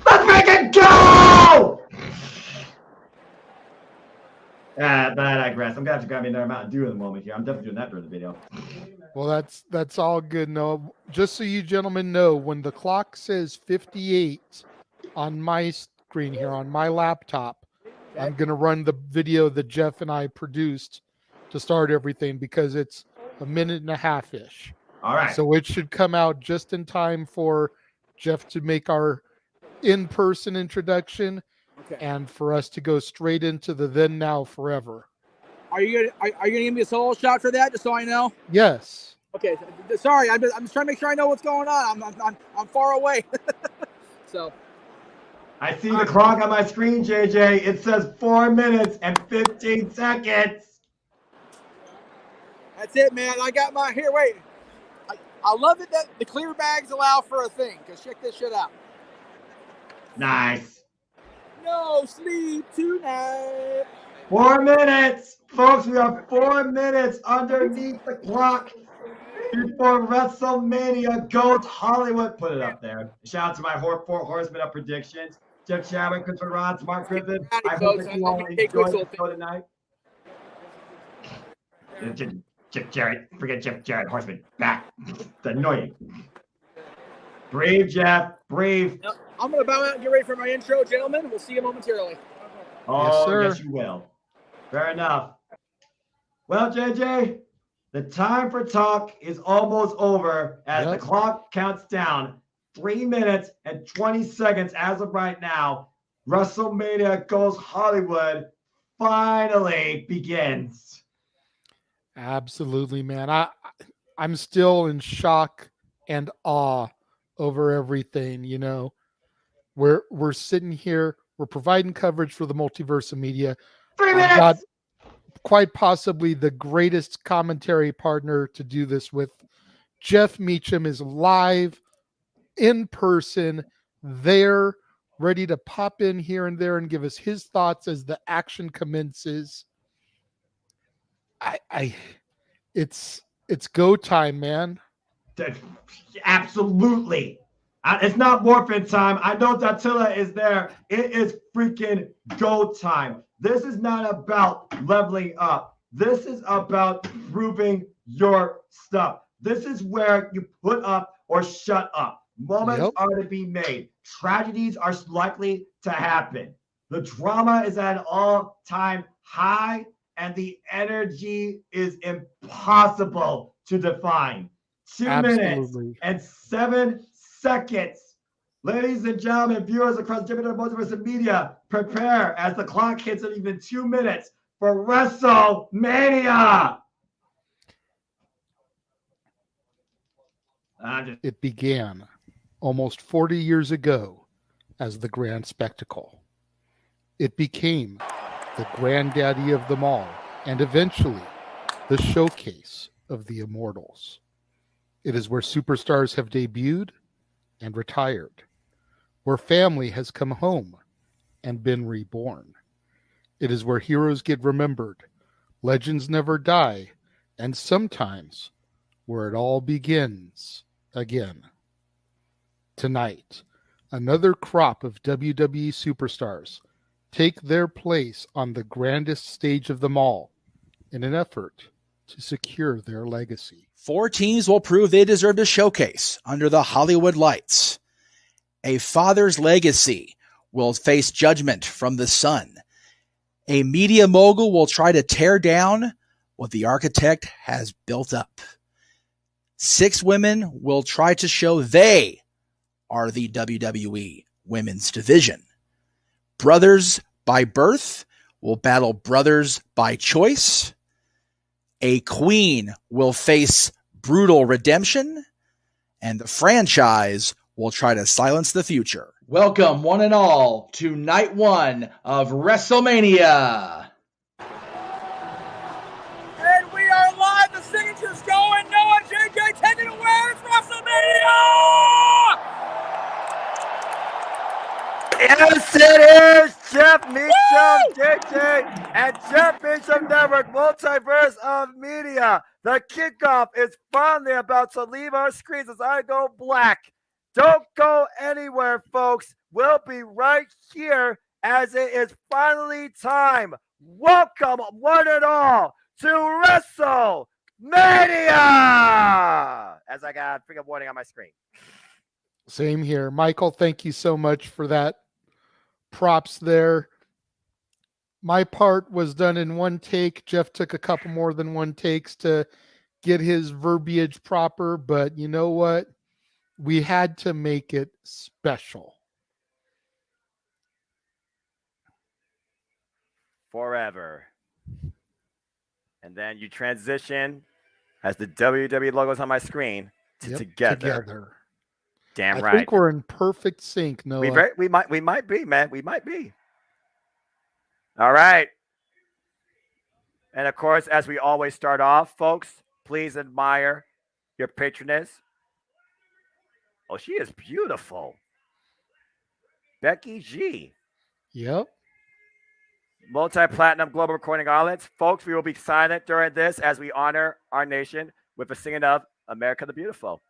Let's make it go! But I digress. I'm gonna have to grab me another Mountain Dew in the moment here. I'm definitely doing that during the video. Well, that's all good, Noah. Just so you gentlemen know, when the clock says 58 on my screen here on my laptop, I'm gonna run the video that Jeff and I produced to start everything because it's a minute and a half ish. All right. So it should come out just in time for Jeff to make our in-person introduction and for us to go straight into the then, now, forever. Are you gonna give me a solo shot for that, just so I know? Yes. Okay. Sorry, I'm just trying to make sure I know what's going on. I'm far away. So. I see the clock on my screen, JJ. It says 4 minutes and 15 seconds. That's it, man. I got my here. Wait. I love it that the clear bags allow for a thing. Cause check this shit out. Nice. No sleep tonight. 4 minutes, folks. We are 4 minutes underneath the clock before WrestleMania goes Hollywood. Put it up there. Shout out to my 4 horsemen of predictions. Jeff Chadwick, Christopher Rods, Mark Griffin. I hope that you all enjoyed the show tonight. Jeff Jarrett, forget Jeff Jarrett, Horseman, back. It's annoying. Breathe, Jeff, breathe. I'm going to bow out and get ready for my intro, gentlemen. We'll see you momentarily. Oh, yes, you will. Fair enough. Well, JJ, the time for talk is almost over as the clock counts down. 3 minutes and 20 seconds as of right now. WrestleMania Goes Hollywood finally begins. Absolutely, man. I'm still in shock and awe over everything. You know, we're sitting here, we're providing coverage for the Multiverse of Media. 3 minutes. Got quite possibly the greatest commentary partner to do this with. Jeff Meacham is live in person there, ready to pop in here and there and give us his thoughts as the action commences. It's go time, man. Absolutely. It's not morphin time. I know Datilla is there. It is freaking go time. This is not about leveling up. This is about proving your stuff. This is where you put up or shut up. Moments are to be made. Tragedies are likely to happen. The drama is at an all-time high, and the energy is impossible to define. 2 minutes and 7 seconds. Ladies and gentlemen, viewers across JMN Multiverse of Media, prepare as the clock hits at even 2 minutes for WrestleMania. It began almost 40 years ago as the Grand Spectacle. It became the granddaddy of them all, and eventually the showcase of the immortals. It is where superstars have debuted and retired, where family has come home and been reborn. It is where heroes get remembered, legends never die, and sometimes where it all begins again. Tonight, another crop of WWE superstars take their place on the grandest stage of them all in an effort to secure their legacy. 4 teams will prove they deserve to showcase under the Hollywood lights. A father's legacy will face judgment from the son. A media mogul will try to tear down what the architect has built up. 6 women will try to show they are the WWE Women's Division. Brothers by birth will battle brothers by choice. A queen will face brutal redemption, and the franchise will try to silence the future. Welcome, one and all, to Night One of WrestleMania. And we are live. The signature's going. Noah JJ taking it away. It's WrestleMania! Yes, it is Jeff Meacham, JJ, and Jeff Meacham Network Multiverse of Media. The kickoff is finally about to leave our screens as I go black. Don't go anywhere, folks. We'll be right here as it is finally time. Welcome, one and all, to WrestleMania! As I got finger warning on my screen. Same here. Michael, thank you so much for that. Props there. My part was done in one take. Jeff took a couple more than one takes to get his verbiage proper, but you know what? We had to make it special. Forever. And then you transition as the WWE logo's on my screen to together. Damn right. I think we're in perfect sync, Noah. We might be, man. We might be. All right. And of course, as we always start off, folks, please admire your patroness. Oh, she is beautiful. Becky G. Yep. Multi-platinum global recording artists. Folks, we will be silent during this as we honor our nation with a singing of America the Beautiful.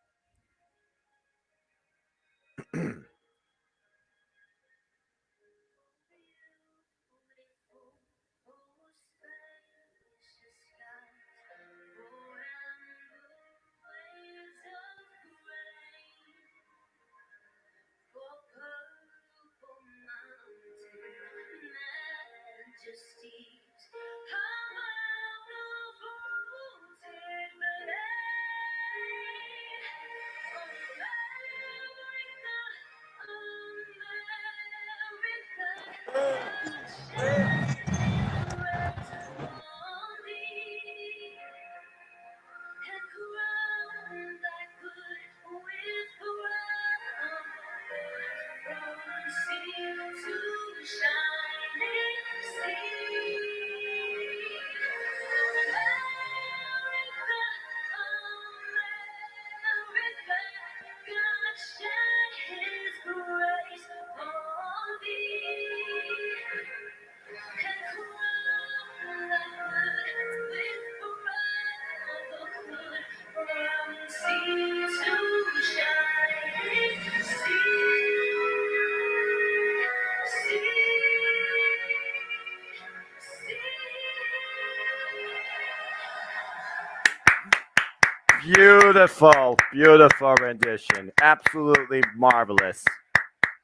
Beautiful, beautiful rendition. Absolutely marvelous.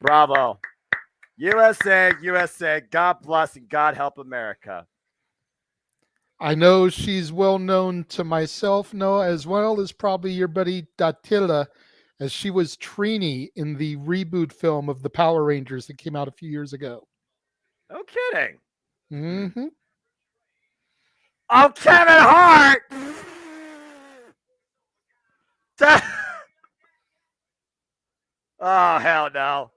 Bravo. USA, USA, God bless and God help America. I know she's well known to myself, Noah, as well as probably your buddy Datila, as she was Trini in the reboot film of the Power Rangers that came out a few years ago. No kidding. Mm-hmm. Oh, Kevin Hart! Oh, hell no.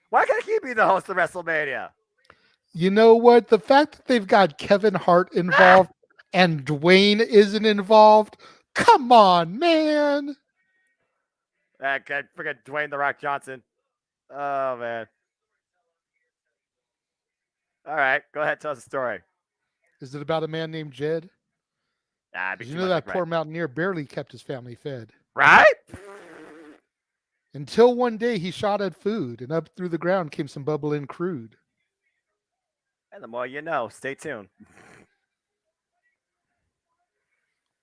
Why can't he be the host of WrestleMania? You know what? The fact that they've got Kevin Hart involved and Dwayne isn't involved, come on, man. Forget Dwayne The Rock Johnson. Oh, man. All right, go ahead, tell us a story. Is it about a man named Jed? You know that poor mountaineer barely kept his family fed. Right? Until one day he shot at food, and up through the ground came some bubbling crude. And the more you know, stay tuned.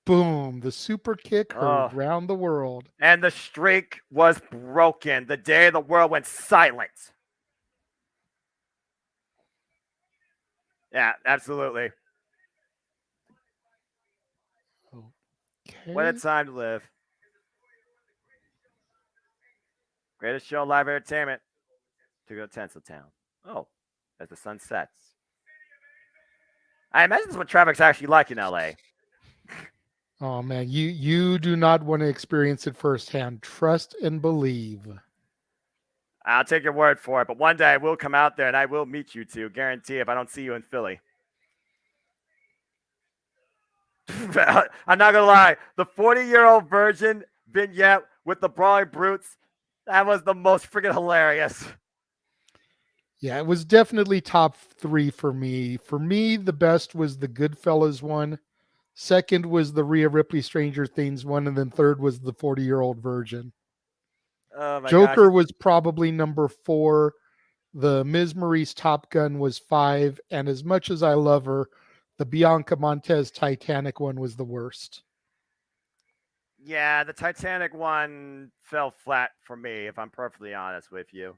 Boom. The super kick heard round the world. And the streak was broken the day the world went silent. Yeah, absolutely. Okay. What a time to live. Greatest show live entertainment to go to Tinseltown. Oh, as the sun sets. I imagine this is what traffic's actually like in LA. Oh man, you do not want to experience it firsthand. Trust and believe. I'll take your word for it, but one day I will come out there and I will meet you two, guarantee, if I don't see you in Philly. I'm not gonna lie, the 40-year-old virgin vignette with the brawling brutes, that was the most freaking hilarious. Yeah, it was definitely top 3 for me. For me, the best was the Goodfellas one. Second was the Rhea Ripley Stranger Things one, and then third was the 40-year-old virgin. Oh my Joker gosh. was probably number 4. The Ms. Maurice Top Gun was 5, and as much as I love her, the Bianca Montez Titanic one was the worst. Yeah, the Titanic one fell flat for me, if I'm perfectly honest with you.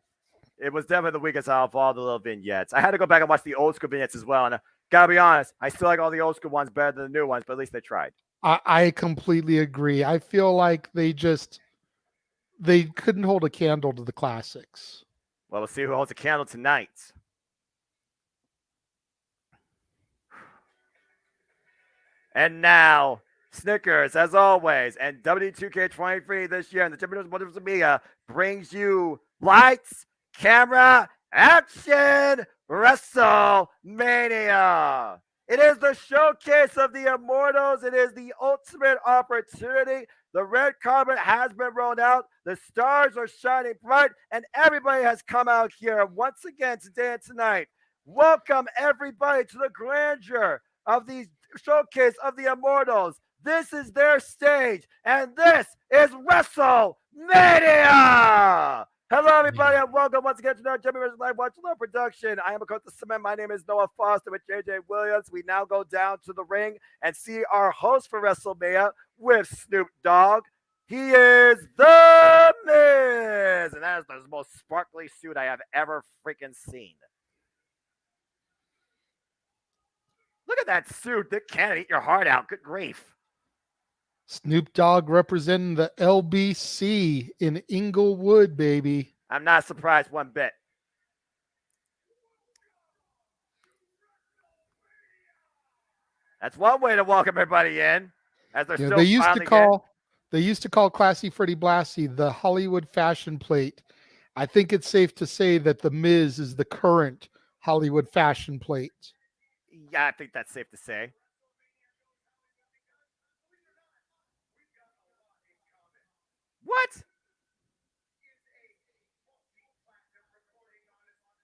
It was definitely the weakest out of all the little vignettes. I had to go back and watch the old school vignettes as well, and gotta be honest, I still like all the old school ones better than the new ones, but at least they tried. I completely agree. I feel like they couldn't hold a candle to the classics. Well, we'll see who holds a candle tonight. And now, Snickers, as always, and W2K23 this year, and the JMN Multiverse of Media brings you lights, camera, action, WrestleMania. It is the showcase of the Immortals. It is the ultimate opportunity. The red carpet has been rolled out. The stars are shining bright, and everybody has come out here once again today and tonight. Welcome everybody to the grandeur of the showcase of the Immortals. This is their stage, and this is WrestleMania. Hello, everybody, and welcome once again to our JMN Live Watch Love production. I am a coach of Cement. My name is Noah Foster with JJ Williams. We now go down to the ring and see our host for WrestleMania with Snoop Dogg. He is the Miz, and that is the most sparkly suit I have ever freaking seen. Look at that suit. That can't eat your heart out. Good grief. Snoop Dogg representing the LBC in Inglewood, baby. I'm not surprised one bit. That's one way to welcome everybody in. As they're still they used to call Classy Freddie Blassie the Hollywood fashion plate. I think it's safe to say that the Miz is the current Hollywood fashion plate. Yeah, I think that's safe to say. What?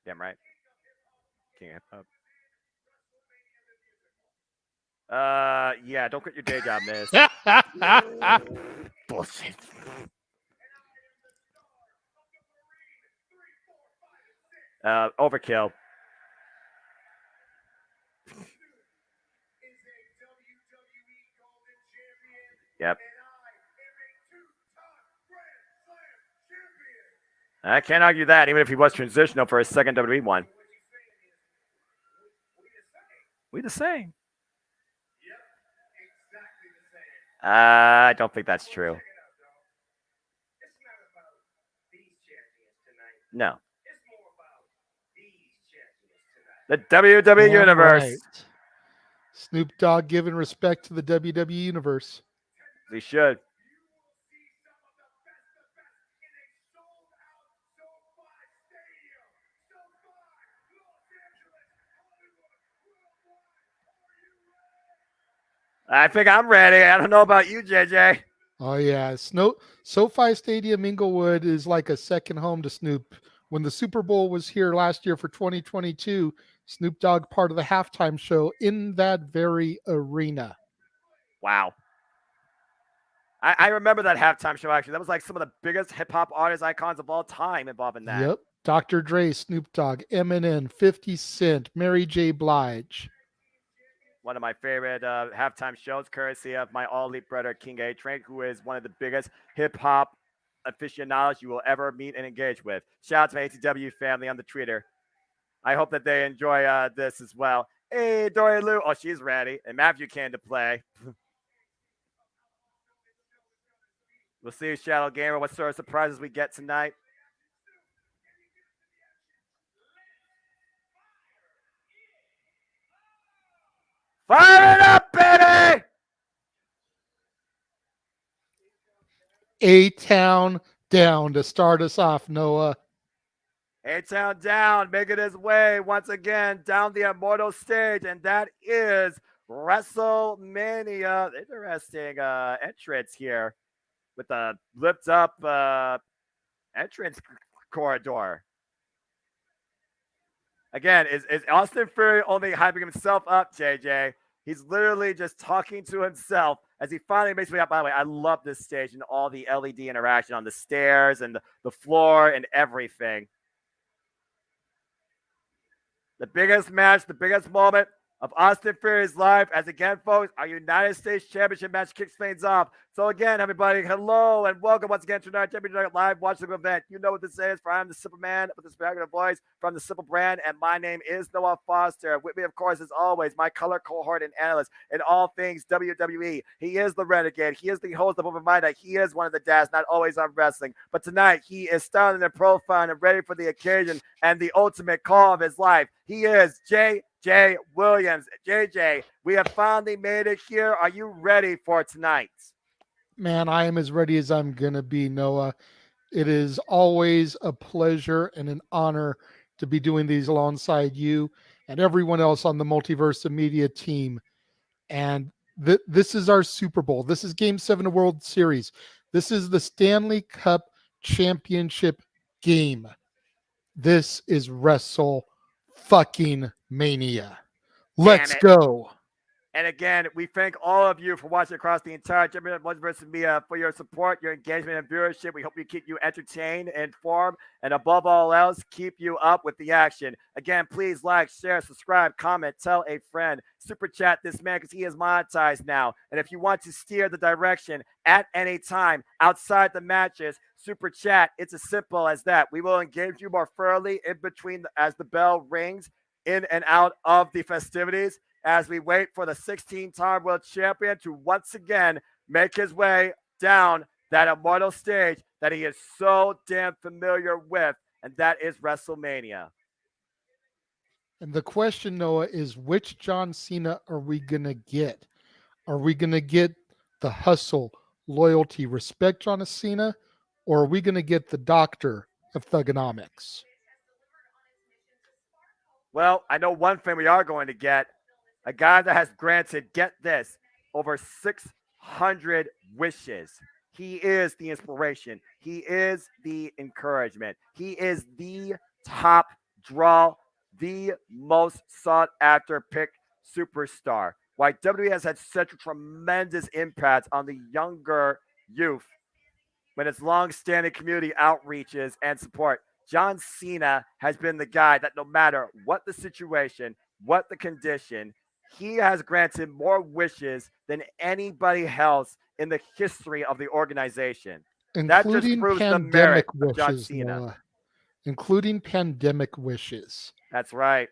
Damn right. King of Hip Hop. Yeah, don't quit your day job, Miz. Bullshit. Overkill. Yep. I can't argue that, even if he was transitional for his second WWE one. We the same. I don't think that's true. No. The WWE Universe. Right. Snoop Dogg giving respect to the WWE Universe. We should. I think I'm ready. I don't know about you, JJ. Oh, yeah. SoFi Stadium Inglewood is like a second home to Snoop. When the Super Bowl was here last year for 2022, Snoop Dogg part of the halftime show in that very arena. Wow. I remember that halftime show, actually. That was like some of the biggest hip-hop artist icons of all time involved in that. Yep. Dr. Dre, Snoop Dogg, Eminem, 50 Cent, Mary J. Blige. One of my favorite halftime shows, courtesy of my all-elite brother, King A-Train, who is one of the biggest hip-hop aficionados you will ever meet and engage with. Shout out to my ATW family on the Twitter. I hope that they enjoy this as well. Hey, Dory Lou. Oh, she's ready. And Matthew came to play. We'll see, Shadow Gamer, what sort of surprises we get tonight. Fire it up, baby! A-Town down to start us off, Noah. A-Town down, making his way once again down the immortal stage, and that is WrestleMania. Interesting entrance here with a lift up entrance corridor. Again, is Austin Fury only hyping himself up, JJ? He's literally just talking to himself as he finally makes way up. By the way, I love this stage and all the LED interaction on the stairs and the floor and everything. The biggest match, the biggest moment of Austin Fury's life, as again, folks, our United States Championship match kicks things off. So again, everybody, hello and welcome once again to our Championship Live watching event. You know what this is, for I'm the Simple Man with this regular voice from the Simple brand, and my name is Noah Foster. With me, of course, as always, my color cohort and analyst in all things WWE. He is the Renegade. He is the host of Open Mind Night. He is one of the dads, not always on wrestling. But tonight, he is styling and profiling and ready for the occasion and the ultimate call of his life. He is J. Williams. JJ, we have finally made it here. Are you ready for tonight? Man, I am as ready as I'm going to be, Noah. It is always a pleasure and an honor to be doing these alongside you and everyone else on the Multiverse of Media team. And this is our Super Bowl. This is Game 7 of World Series. This is the Stanley Cup Championship game. This is Wrestle fucking Mania. Let's go. And again, we thank all of you for watching across the entire JMN Multiverse of Media for your support, your engagement, and viewership. We hope we keep you entertained, informed, and above all else, keep you up with the action. Again, please like, share, subscribe, comment, tell a friend. Super chat this man because he is monetized now. And if you want to steer the direction at any time outside the matches, super chat. It's as simple as that. We will engage you more thoroughly in between as the bell rings in and out of the festivities, as we wait for the 16-time world champion to once again make his way down that immortal stage that he is so damn familiar with, and that is WrestleMania. And the question, Noah, is which John Cena are we going to get? Are we going to get the hustle, loyalty, respect John Cena, or are we going to get the doctor of thugonomics? Well, I know one thing we are going to get. A guy that has granted, get this, over 600 wishes. He is the inspiration. He is the encouragement. He is the top draw, the most sought-after pick superstar. Why WWE has had such a tremendous impact on the younger youth when its long-standing community outreaches and support. John Cena has been the guy that no matter what the situation, what the condition, he has granted more wishes than anybody else in the history of the organization. That just proves the merit of John Cena. Including pandemic wishes. That's right.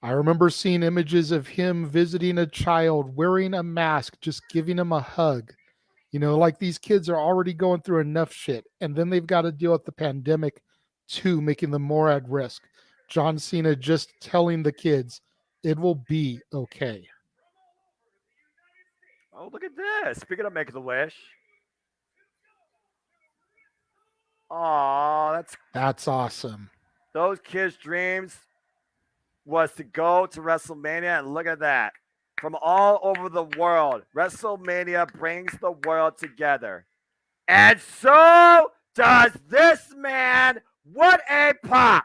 I remember seeing images of him visiting a child, wearing a mask, just giving him a hug. You know, like these kids are already going through enough shit, and then they've got to deal with the pandemic too, making them more at risk. John Cena just telling the kids, it will be okay. Oh, look at this. Speaking of making the wish. Oh, that's awesome. Those kids' dreams was to go to WrestleMania, and look at that. From all over the world, WrestleMania brings the world together. And so does this man. What a pop.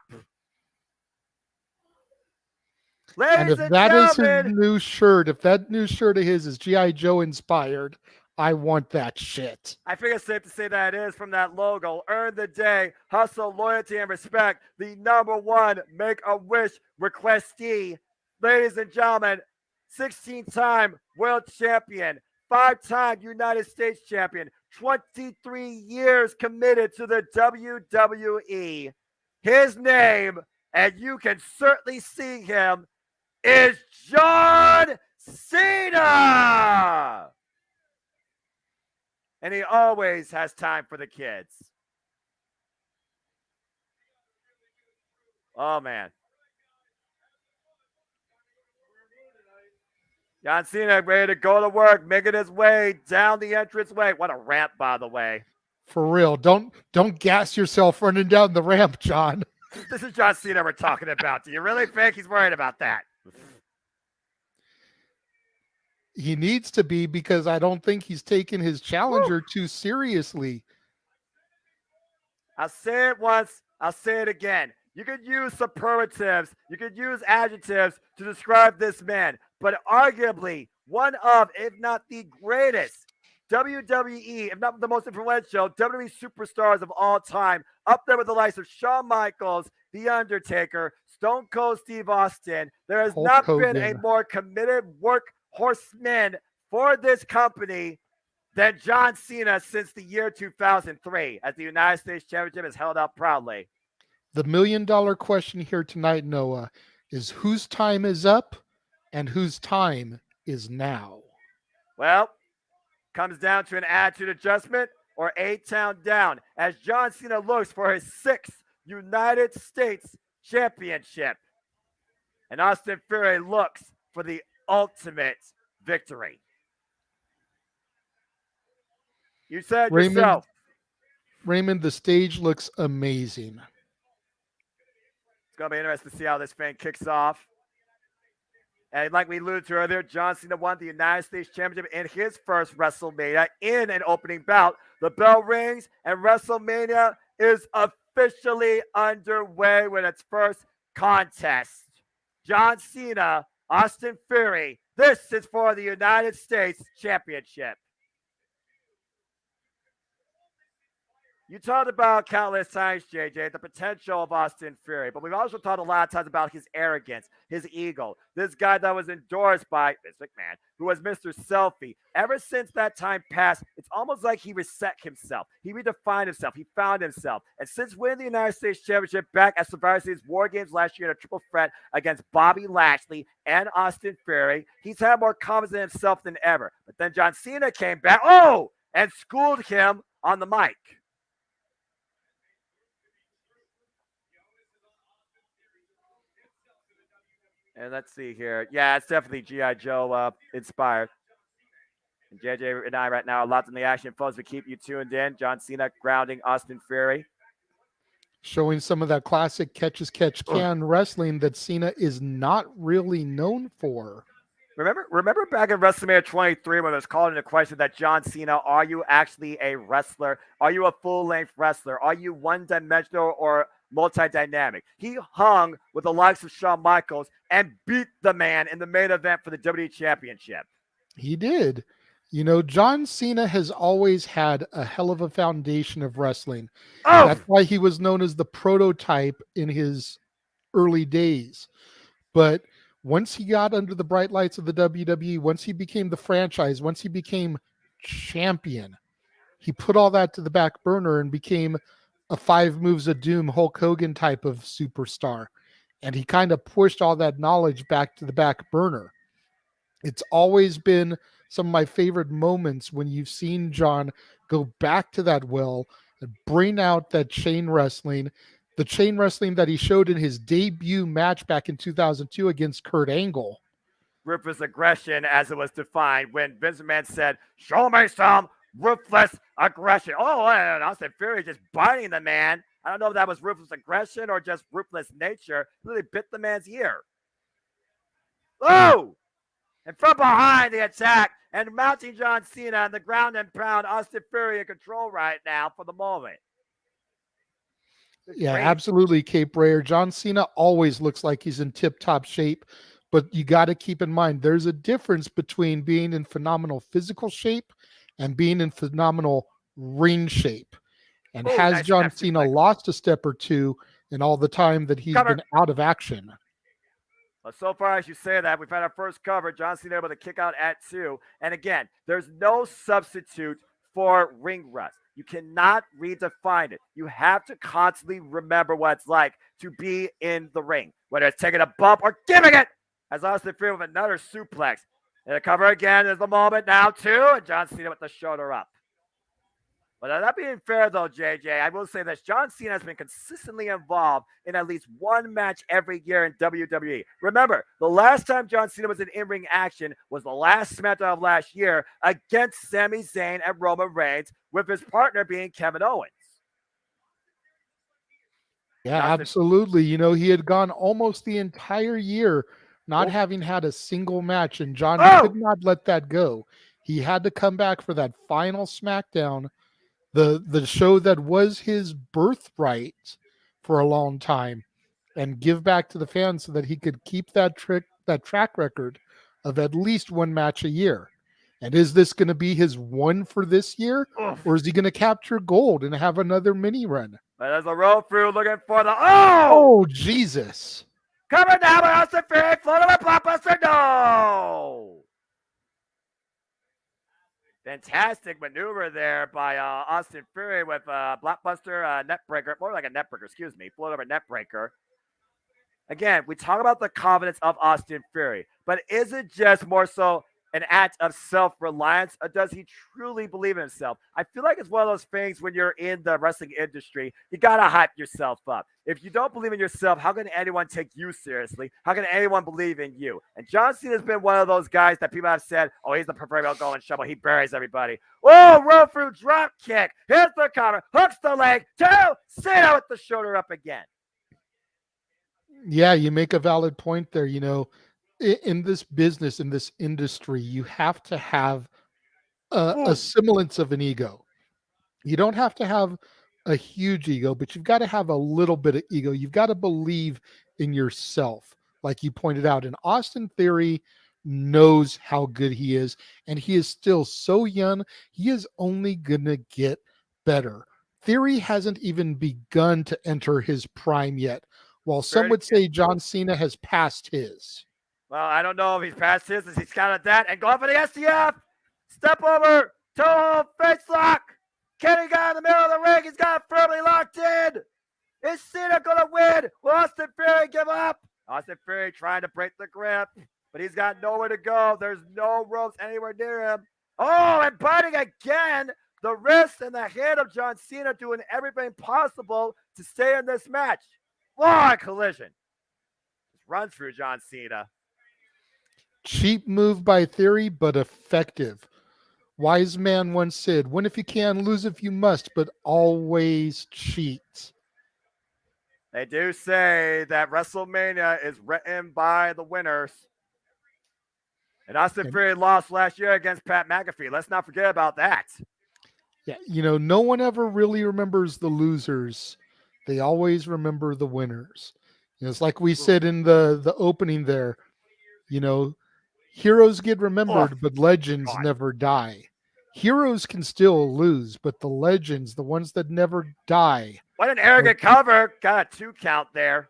Ladies and if that is his new shirt, if that new shirt of his is G.I. Joe inspired, I want that shit. I think it's safe to say that it is from that logo. Earn the day, hustle, loyalty, and respect. The #1 Make-A-Wish requestee. Ladies and gentlemen, 16-time world champion, 5-time United States champion, 23 years committed to the WWE. His name, and you can certainly see him, is John Cena! And he always has time for the kids. Oh, man. John Cena ready to go to work, making his way down the entrance way. What a ramp, by the way. For real. Don't gas yourself running down the ramp, John. This is John Cena we're talking about. Do you really think he's worried about that? He needs to be, because I don't think he's taking his challenger too seriously. I'll say it once. I'll say it again. You could use superlatives. You could use adjectives to describe this man. But arguably one of, if not the greatest, WWE, if not the most influential, WWE superstars of all time. Up there with the likes of Shawn Michaels, The Undertaker, Stone Cold Steve Austin. There has not been a more committed workhorseman for this company than John Cena since the year 2003, as the United States Championship is held up proudly. The $1 million question here tonight, Noah, is whose time is up and whose time is now? Well, comes down to an attitude adjustment or A-Town down, as John Cena looks for his 6th United States Championship. And Austin Theory looks for the ultimate victory. You said yourself. Raymond, the stage looks amazing. It's going to be interesting to see how this thing kicks off. And like we alluded to earlier, John Cena won the United States Championship in his first WrestleMania in an opening bout. The bell rings, and WrestleMania is officially underway with its first contest. John Cena, Austin Theory. This is for the United States Championship. You talked about countless times, JJ, the potential of Austin Theory, but we've also talked a lot of times about his arrogance, his ego. This guy that was endorsed by Vince McMahon, who was Mr. Selfie. Ever since that time passed, it's almost like he reset himself. He redefined himself. He found himself. And since winning the United States Championship back at Survivor Series War Games last year in a triple threat against Bobby Lashley and Austin Theory, he's had more confidence in himself than ever. But then John Cena came back, and schooled him on the mic. And let's see here. Yeah, it's definitely G.I. Joe inspired. And JJ and I right now are locked in the action, folks. We keep you tuned in. John Cena grounding Austin Theory. Showing some of that classic catch-as-catch-can wrestling that Cena is not really known for. Remember back in WrestleMania 23 when it was called into question that John Cena, are you actually a wrestler? Are you a full-length wrestler? Are you one-dimensional or multi-dynamic? He hung with the likes of Shawn Michaels and beat the man in the main event for the WWE Championship. He did. You know, John Cena has always had a hell of a foundation of wrestling. That's why he was known as the prototype in his early days. But once he got under the bright lights of the WWE, once he became the franchise, once he became champion, he put all that to the back burner and became a 5 Moves of Doom Hulk Hogan type of superstar. And he kind of pushed all that knowledge back to the back burner. It's always been some of my favorite moments when you've seen John go back to that well and bring out that chain wrestling, the chain wrestling that he showed in his debut match back in 2002 against Kurt Angle. Ruthless aggression, as it was defined, when Vince McMahon said, "Show me some ruthless aggression." And Austin Theory just biting the man. I don't know if that was ruthless aggression or just ruthless nature. Really bit the man's ear. And from behind the attack and mounting John Cena on the ground and pound, Austin Theory in control right now for the moment. Yeah, absolutely, Cape Rayer. John Cena always looks like he's in tip-top shape, but you got to keep in mind there's a difference between being in phenomenal physical shape and being in phenomenal ring shape. And Ooh, has nice John half Cena suplex. lost a step or two in all the time that he's Cover. been out of action? Well, so far as you say that, we've had our first cover. John Cena able to kick out at 2. And again, there's no substitute for ring rust. You cannot redefine it. You have to constantly remember what it's like to be in the ring, whether it's taking a bump or giving it. As Austin Theory with another suplex. And a cover again is the moment now, too. And John Cena with the shoulder up. But that being fair, though, JJ, I will say this. John Cena has been consistently involved in at least one match every year in WWE. Remember, the last time John Cena was in in-ring action was the last SmackDown of last year against Sami Zayn and Roman Reigns, with his partner being Kevin Owens. Yeah, absolutely. You know, he had gone almost the entire year not having had a single match, and John could not let that go. He had to come back for that final SmackDown, the show that was his birthright for a long time, and give back to the fans so that he could keep that track record of at least one match a year. And is this going to be his one for this year, or is he going to capture gold and have another mini run? But there's a roll through looking for the oh Jesus! Coming down by Austin Theory, float over blockbuster, no! Fantastic maneuver there by Austin Theory with blockbuster net breaker, more like a net breaker, excuse me, float over net breaker. Again, we talk about the confidence of Austin Theory, but is it just more so an act of self-reliance, or does he truly believe in himself? I feel like it's one of those things when you're in the wrestling industry, you got to hype yourself up. If you don't believe in yourself, how can anyone take you seriously? How can anyone believe in you? And John Cena has been one of those guys that people have said, oh, he's the proverbial golden shovel. He buries everybody. Oh, roll through drop kick. Here's the cover. Hooks the leg. 2. Cena with the shoulder up again. Yeah, you make a valid point there. You know, in this business, in this industry, you have to have a semblance of an ego. You don't have to have a huge ego, but you've got to have a little bit of ego. You've got to believe in yourself, like you pointed out. And Austin Theory knows how good he is, and he is still so young. He is only going to get better. Theory hasn't even begun to enter his prime yet, while some would say John Cena has passed his. Well, I don't know if he's past his as he's counted that and going for the STF. Step over, toe hold, face lock. Kenny got in the middle of the ring. He's got it firmly locked in. Is Cena going to win? Will Austin Theory give up? Austin Theory trying to break the grip, but he's got nowhere to go. There's no ropes anywhere near him. Oh, and biting again. The wrist and the hand of John Cena doing everything possible to stay in this match. What collision. Just run through John Cena. Cheap move by Theory, but effective. Wise man once said, win if you can, lose if you must, but always cheat. They do say that WrestleMania is written by the winners. And Austin Theory lost last year against Pat McAfee. Let's not forget about that. Yeah, you know, no one ever really remembers the losers. They always remember the winners. You know, it's like we said in the opening there, you know, heroes get remembered, but legends never die. Heroes can still lose, but the legends, the ones that never die. What an arrogant cover. Got a 2 count there.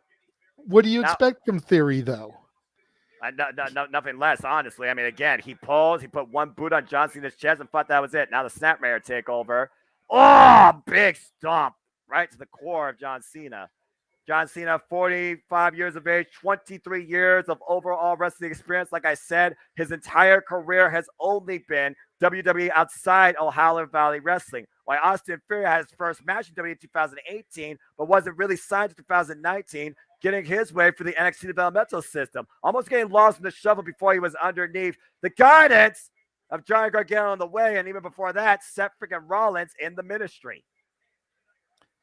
What do you expect from Theory, though? Nothing less, honestly. I mean, again, he pulls. He put one boot on John Cena's chest and thought that was it. Now the Snapmare takeover. Oh, big stomp right to the core of John Cena. John Cena, 45 years of age, 23 years of overall wrestling experience. Like I said, his entire career has only been WWE outside Ohio Valley Wrestling. While Austin Theory had his first match in WWE in 2018, but wasn't really signed in 2019, getting his way for the NXT developmental system. Almost getting lost in the shuffle before he was underneath the guidance of Johnny Gargano on the way, and even before that, Seth freaking Rollins in the ministry.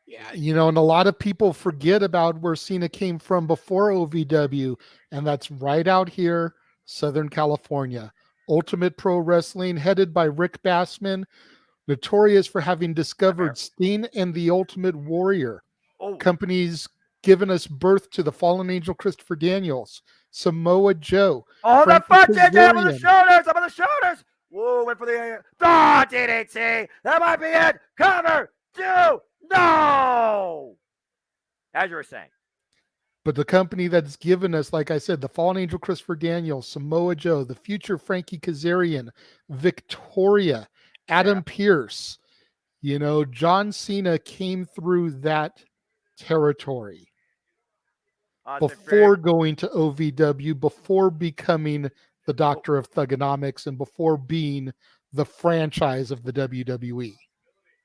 Yeah, you know, and a lot of people forget about where Cena came from before OVW, and that's right out here, Southern California. Ultimate Pro Wrestling, headed by Rick Bassman, notorious for having discovered Steen and the Ultimate Warrior. Companies given us birth to the fallen angel Christopher Daniels, Samoa Joe. Oh, the punch up on the shoulders, up on the shoulders. Whoa, went for the DDT. That might be it. Cover. 2. No. As you were saying. But the company that's given us, like I said, the Fallen Angel Christopher Daniels, Samoa Joe, the future Frankie Kazarian, Victoria, Adam Pearce, John Cena came through that territory before going to OVW, before becoming the Doctor of Thugonomics, and before being the franchise of the WWE.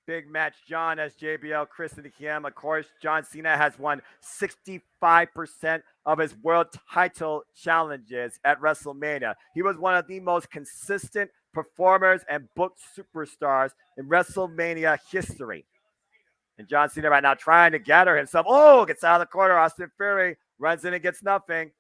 Big match, John, as JBL, Chris, and Kim. Of course, John Cena has won 65% of his world title challenges at WrestleMania. He was one of the most consistent performers and booked superstars in WrestleMania history. And John Cena right now trying to gather himself. Oh, gets out of the corner. Austin Theory runs in and gets nothing.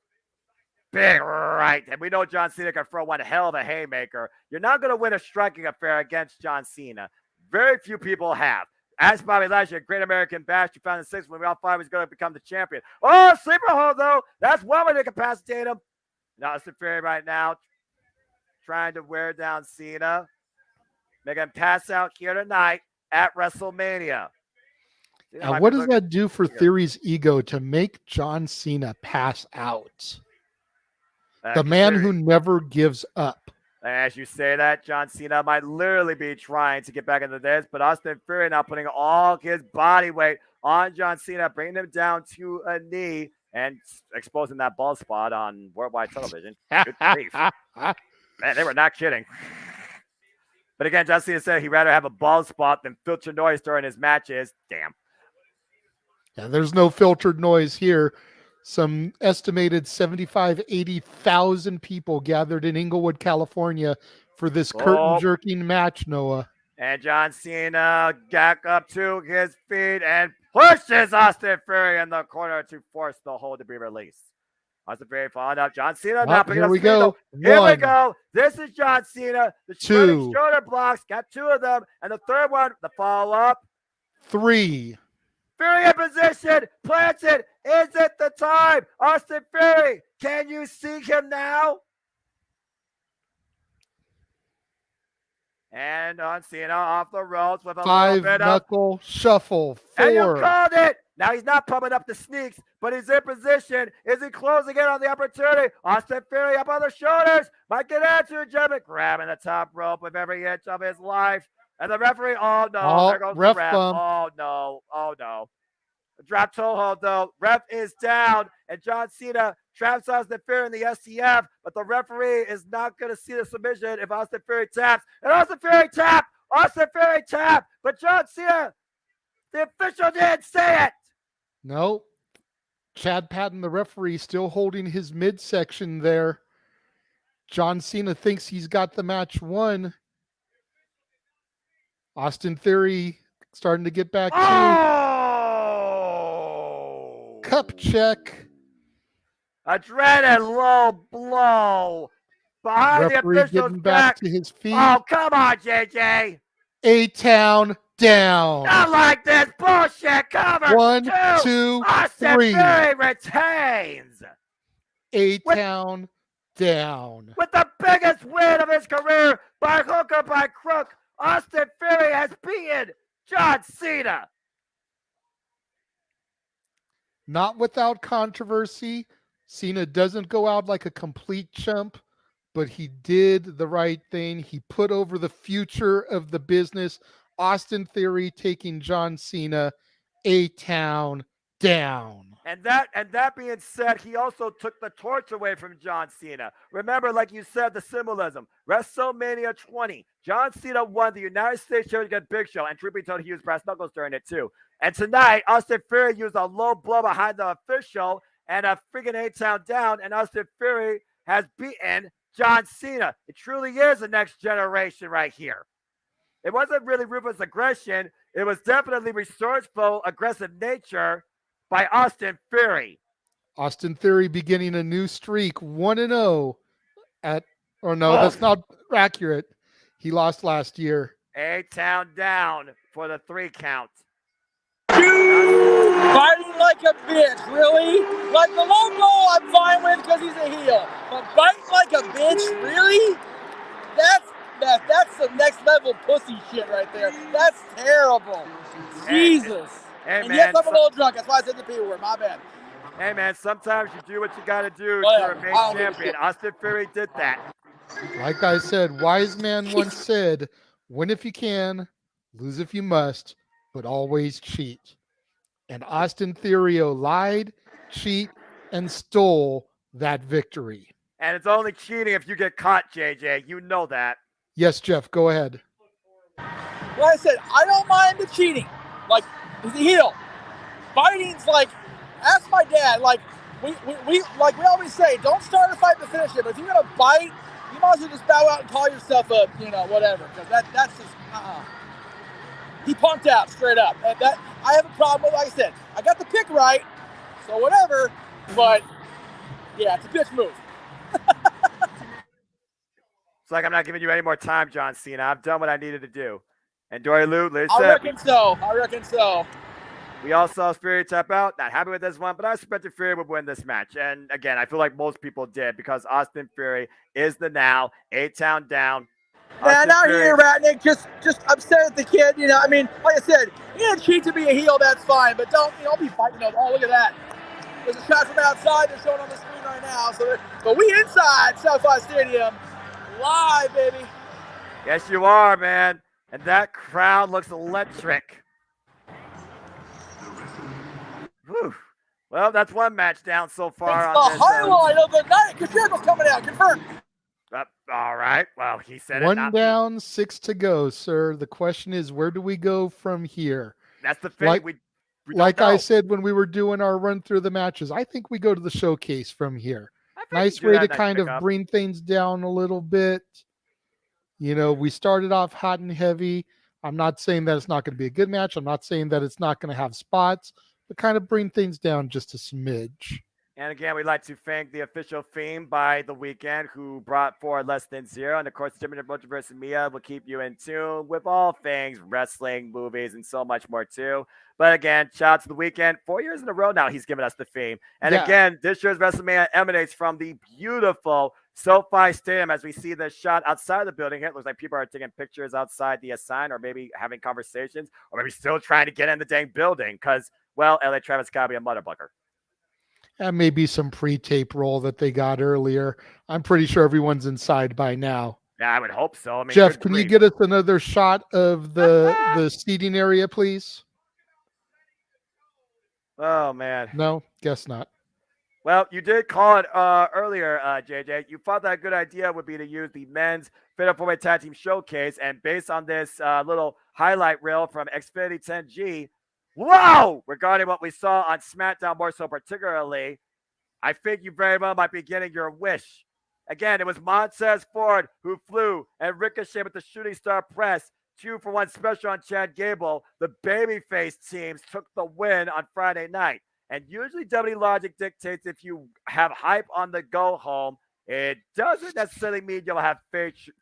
Big right. And we know John Cena can throw one hell of a haymaker. You're not going to win a striking affair against John Cena. Very few people have. As Bobby Lashley, Great American Bash 2006, when we all thought he was going to become the champion. Oh, sleeper hold, though. That's one way to incapacitate him. Now, Austin Theory right now trying to wear down Cena. Make him pass out here tonight at WrestleMania. Now, what does that do for Theory's ego to make John Cena pass out? The man who never gives up. As you say that, John Cena might literally be trying to get back into this, but Austin Theory now putting all his body weight on John Cena, bringing him down to a knee and exposing that bald spot on worldwide television. Good grief. Man, they were not kidding. But again, John Cena said he'd rather have a bald spot than filter noise during his matches. Damn. Yeah, there's no filtered noise here. Some estimated 80,000 people gathered in Inglewood, California for this curtain-jerking match, Noah. And John Cena back up to his feet and pushes Austin Theory in the corner to force the hold to be released. Austin Theory following up. John Cena not picking up speed. Here we go. This is John Cena. The shoulder blocks. Got 2 of them. And the third one, the follow-up. 3. Theory in position, planted. Is it the time? Austin Theory, can you see him now? And on Cena off the ropes with a 5-knuckle shuffle. 4. And you called it. Now he's not pumping up the sneaks, but he's in position. Is he closing in on the opportunity? Austin Theory up on the shoulders. Might get answered, gentlemen. Grabbing the top rope with every inch of his life. And the referee, oh no, there goes the ref. Oh no, oh no. Drop toe hold though. Ref is down, and John Cena traps Austin Theory in the STF, but the referee is not going to see the submission if Austin Theory taps. And Austin Theory tap! Austin Theory tap! But John Cena, the official didn't say it! No. Chad Patton, the referee, still holding his midsection there. John Cena thinks he's got the match won. Austin Theory starting to get back to cup check. A dreaded low blow behind referee the official's getting back to his feet. Oh, come on, JJ. A-Town down. Not like this bullshit. Cover. 1, 2, Austin 3. Theory retains. A-Town down. With the biggest win of his career by hook or by crook, Austin Theory has beaten John Cena. Not without controversy. Cena doesn't go out like a complete chump, but he did the right thing. He put over the future of the business. Austin Theory taking John Cena A-Town down. And that being said, he also took the torch away from John Cena. Remember, like you said, the symbolism. WrestleMania 20. John Cena won the United States Championship against Big Show, and truth be told, he used brass knuckles during it too. And tonight, Austin Theory used a low blow behind the official and a freaking A-Town down, and Austin Theory has beaten John Cena. It truly is the next generation right here. It wasn't really ruthless aggression. It was definitely resourceful, aggressive nature by Austin Theory. Austin Theory beginning a new streak, 1-0 at, or no, that's not accurate. He lost last year. A-Town down for the 3 count. Fighting like a bitch, really? Like the low blow I'm fine with because he's a heel. But fighting like a bitch, really? mess. That's some next level pussy shit right there. That's terrible. Jesus. Hey, and man, yes, I'm a little drunk. That's why I said the P word. My bad. Hey, man, sometimes you do what you got to do to remain champion. Austin Theory did that. Like I said, wise man once said, win if you can, lose if you must, but always cheat. And Austin Theory lied, cheat, and stole that victory. And it's only cheating if you get caught, JJ. You know that. Yes, Jeff, go ahead. Like I said, I don't mind the cheating. Like, he's a heel. Fighting's like, ask my dad, like, we always say, don't start a fight to finish it. But if you're going to bite, you might as well just bow out and call yourself a, whatever. Because that's just, He punked out straight up. And that, I have a problem with, like I said, I got the pick right, so whatever. But, yeah, it's a bitch move. It's like I'm not giving you any more time, John Cena. I've done what I needed to do. And Dory Lou, listen. I reckon so. We all saw Fury tap out. Not happy with this one, but I expected Fury would win this match. And again, I feel like most people did because Austin Fury is the now A-Town down. Man, out here, Ratnick, just upset at the kid. I mean, like I said, you can cheat to be a heel, that's fine, but don't be fighting. Oh, look at that. There's a shot from outside. They're showing on the screen right now. So we inside SoFi Stadium, live, baby. Yes, you are, man. And that crowd looks electric. Whew. Well, that's one match down so far. It's the highlight of the night. Because Jericho's coming out. Confirmed. All right. Well, he said One down, 6 to go, sir. The question is, where do we go from here? That's the thing. We like I said when we were doing our run through the matches, I think we go to the showcase from here. Nice way to kind of bring things down a little bit. We started off hot and heavy. I'm not saying that it's not going to be a good match. I'm not saying that it's not going to have spots, but kind of bring things down just a smidge. And again, we'd like to thank the official theme by The Weeknd, who brought forward Less Than Zero. And of course, JMN Multiverse of Media will keep you in tune with all things wrestling, movies, and so much more too. But again, shout out to The Weeknd. 4 years in a row now, he's given us the theme. And again, this year's WrestleMania emanates from the beautiful SoFi Stadium. As we see this shot outside the building, it looks like people are taking pictures outside the sign, or maybe having conversations, or maybe still trying to get in the dang building because, well, LA Travis got to be a mother bucker. And maybe some pre-tape roll that they got earlier. I'm pretty sure everyone's inside by now. Yeah, I would hope so. I mean, Jeff, can you get us another shot of the seating area, please? Oh, man. No, guess not. Well, you did call it earlier, JJ. You thought that a good idea would be to use the men's Fatal 4-Way Tag Team Showcase. And based on this little highlight reel from Xfinity 10G, wow! Regarding what we saw on SmackDown, more so particularly, I think you very well might be getting your wish. Again, it was Montez Ford who flew, and Ricochet with the Shooting Star Press. 2-for-1 special on Chad Gable. The babyface teams took the win on Friday night. And usually WWE logic dictates if you have hype on the go home, it doesn't necessarily mean you'll have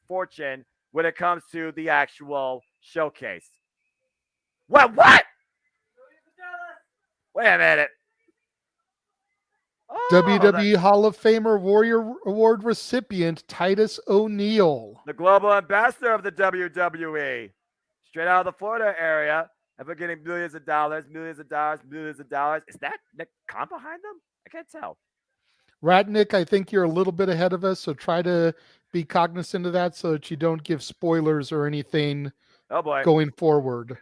fortune when it comes to the actual showcase. What? Wait a minute. Oh, WWE Hall of Famer Warrior Award recipient Titus O'Neil. The global ambassador of the WWE. Straight out of the Florida area. And we're getting millions of dollars. Is that Nick Khan behind them? I can't tell. Ratnick, I think you're a little bit ahead of us, so try to be cognizant of that so that you don't give spoilers or anything going forward.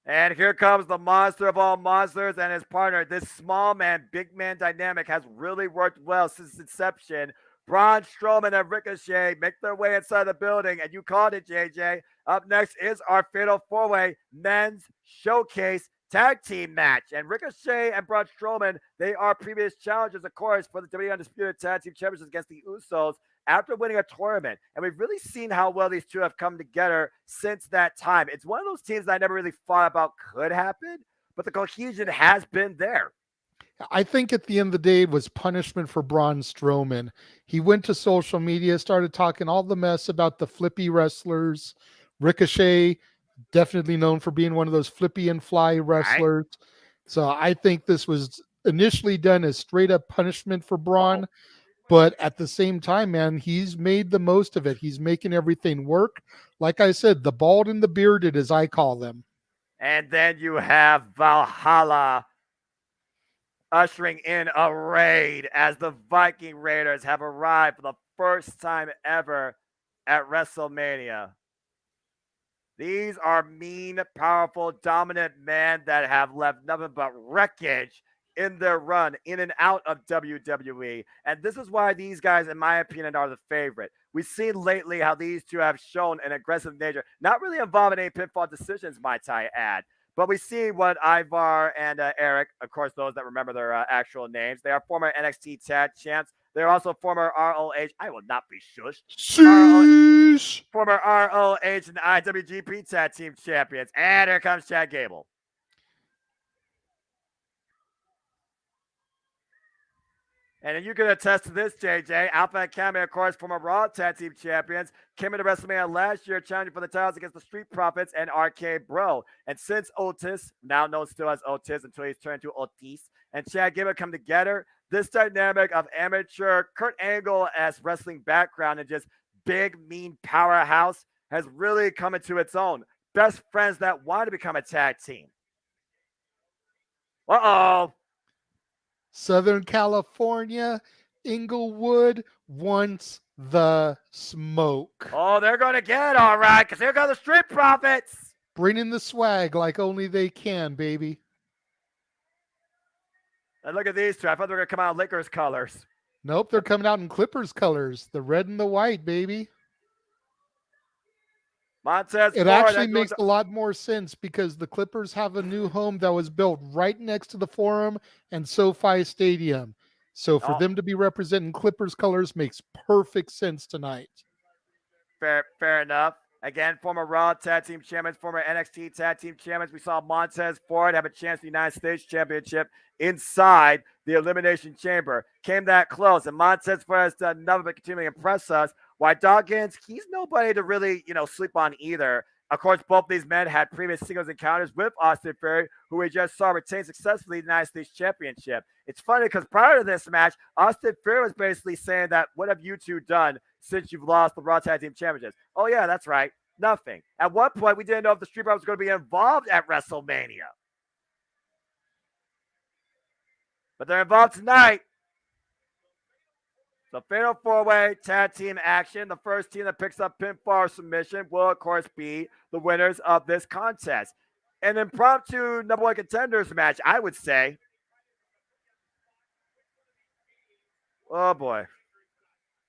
And here comes the monster of all monsters and his partner. This small man, big man dynamic has really worked well since inception. Braun Strowman and Ricochet make their way inside the building, and you called it, JJ. Up next is our Fatal 4-Way Men's Showcase Tag Team match. And Ricochet and Braun Strowman, they are previous challengers, of course, for the WWE Undisputed Tag Team Championships against the Usos after winning a tournament. And we've really seen how well these two have come together since that time. It's one of those teams that I never really thought about could happen, but the cohesion has been there. I think at the end of the day, it was punishment for Braun Strowman. He went to social media, started talking all the mess about the flippy wrestlers. Ricochet, definitely known for being one of those flippy and fly wrestlers. Right. So I think this was initially done as straight up punishment for Braun. But at the same time, man, he's made the most of it. He's making everything work. Like I said, the bald and the bearded, as I call them. And then you have Valhalla ushering in a raid as the Viking Raiders have arrived for the first time ever at WrestleMania. These are mean, powerful, dominant men that have left nothing but wreckage in their run in and out of WWE. And this is why these guys, in my opinion, are the favorite. We've seen lately how these two have shown an aggressive nature, not really involving any pinfall decisions, might I add. But we see what Ivar and Eric, of course, those that remember their actual names, they are former NXT tag champs. They're also former ROH. I will not be shushed. Former ROH and IWGP tag team champions. And here comes Chad Gable. And you can attest to this, JJ. Alpha Academy, of course, former Raw Tag Team Champions, came into WrestleMania last year challenging for the titles against the Street Profits and RK Bro. And since Otis, now known still as Otis until he's turned to Otis, and Chad Gable come together, this dynamic of amateur Kurt Angle as wrestling background and just big, mean powerhouse has really come into its own. Best friends that want to become a tag team. Uh-oh. Southern California, Inglewood wants the smoke. Oh, they're going to get it, all right, because here go the Street Profits. Bringing the swag like only they can, baby. And look at these two. I thought they were going to come out in Lakers colors. Nope, they're coming out in Clippers colors. The red and the white, baby. Montez it actually makes a lot more sense because the Clippers have a new home that was built right next to the Forum and SoFi Stadium. So for them to be representing Clippers colors makes perfect sense tonight. Fair enough. Again, former Raw Tag Team Champions, former NXT Tag Team Champions. We saw Montez Ford have a chance at the United States Championship inside the Elimination Chamber. Came that close, and Montez Ford has done nothing but continue to impress us. Why Dawkins, he's nobody to really, sleep on either. Of course, both these men had previous singles encounters with Austin Theory, who we just saw retain successfully the United States Championship. It's funny because prior to this match, Austin Theory was basically saying that, what have you two done since you've lost the Raw Tag Team Championships? Oh, yeah, that's right. Nothing. At one point, we didn't know if the Street Profits was going to be involved at WrestleMania. But they're involved tonight. So fatal four-way tag team action. The first team that picks up pinfall or submission will, of course, be the winners of this contest. An impromptu number one contenders match, I would say. Oh, boy.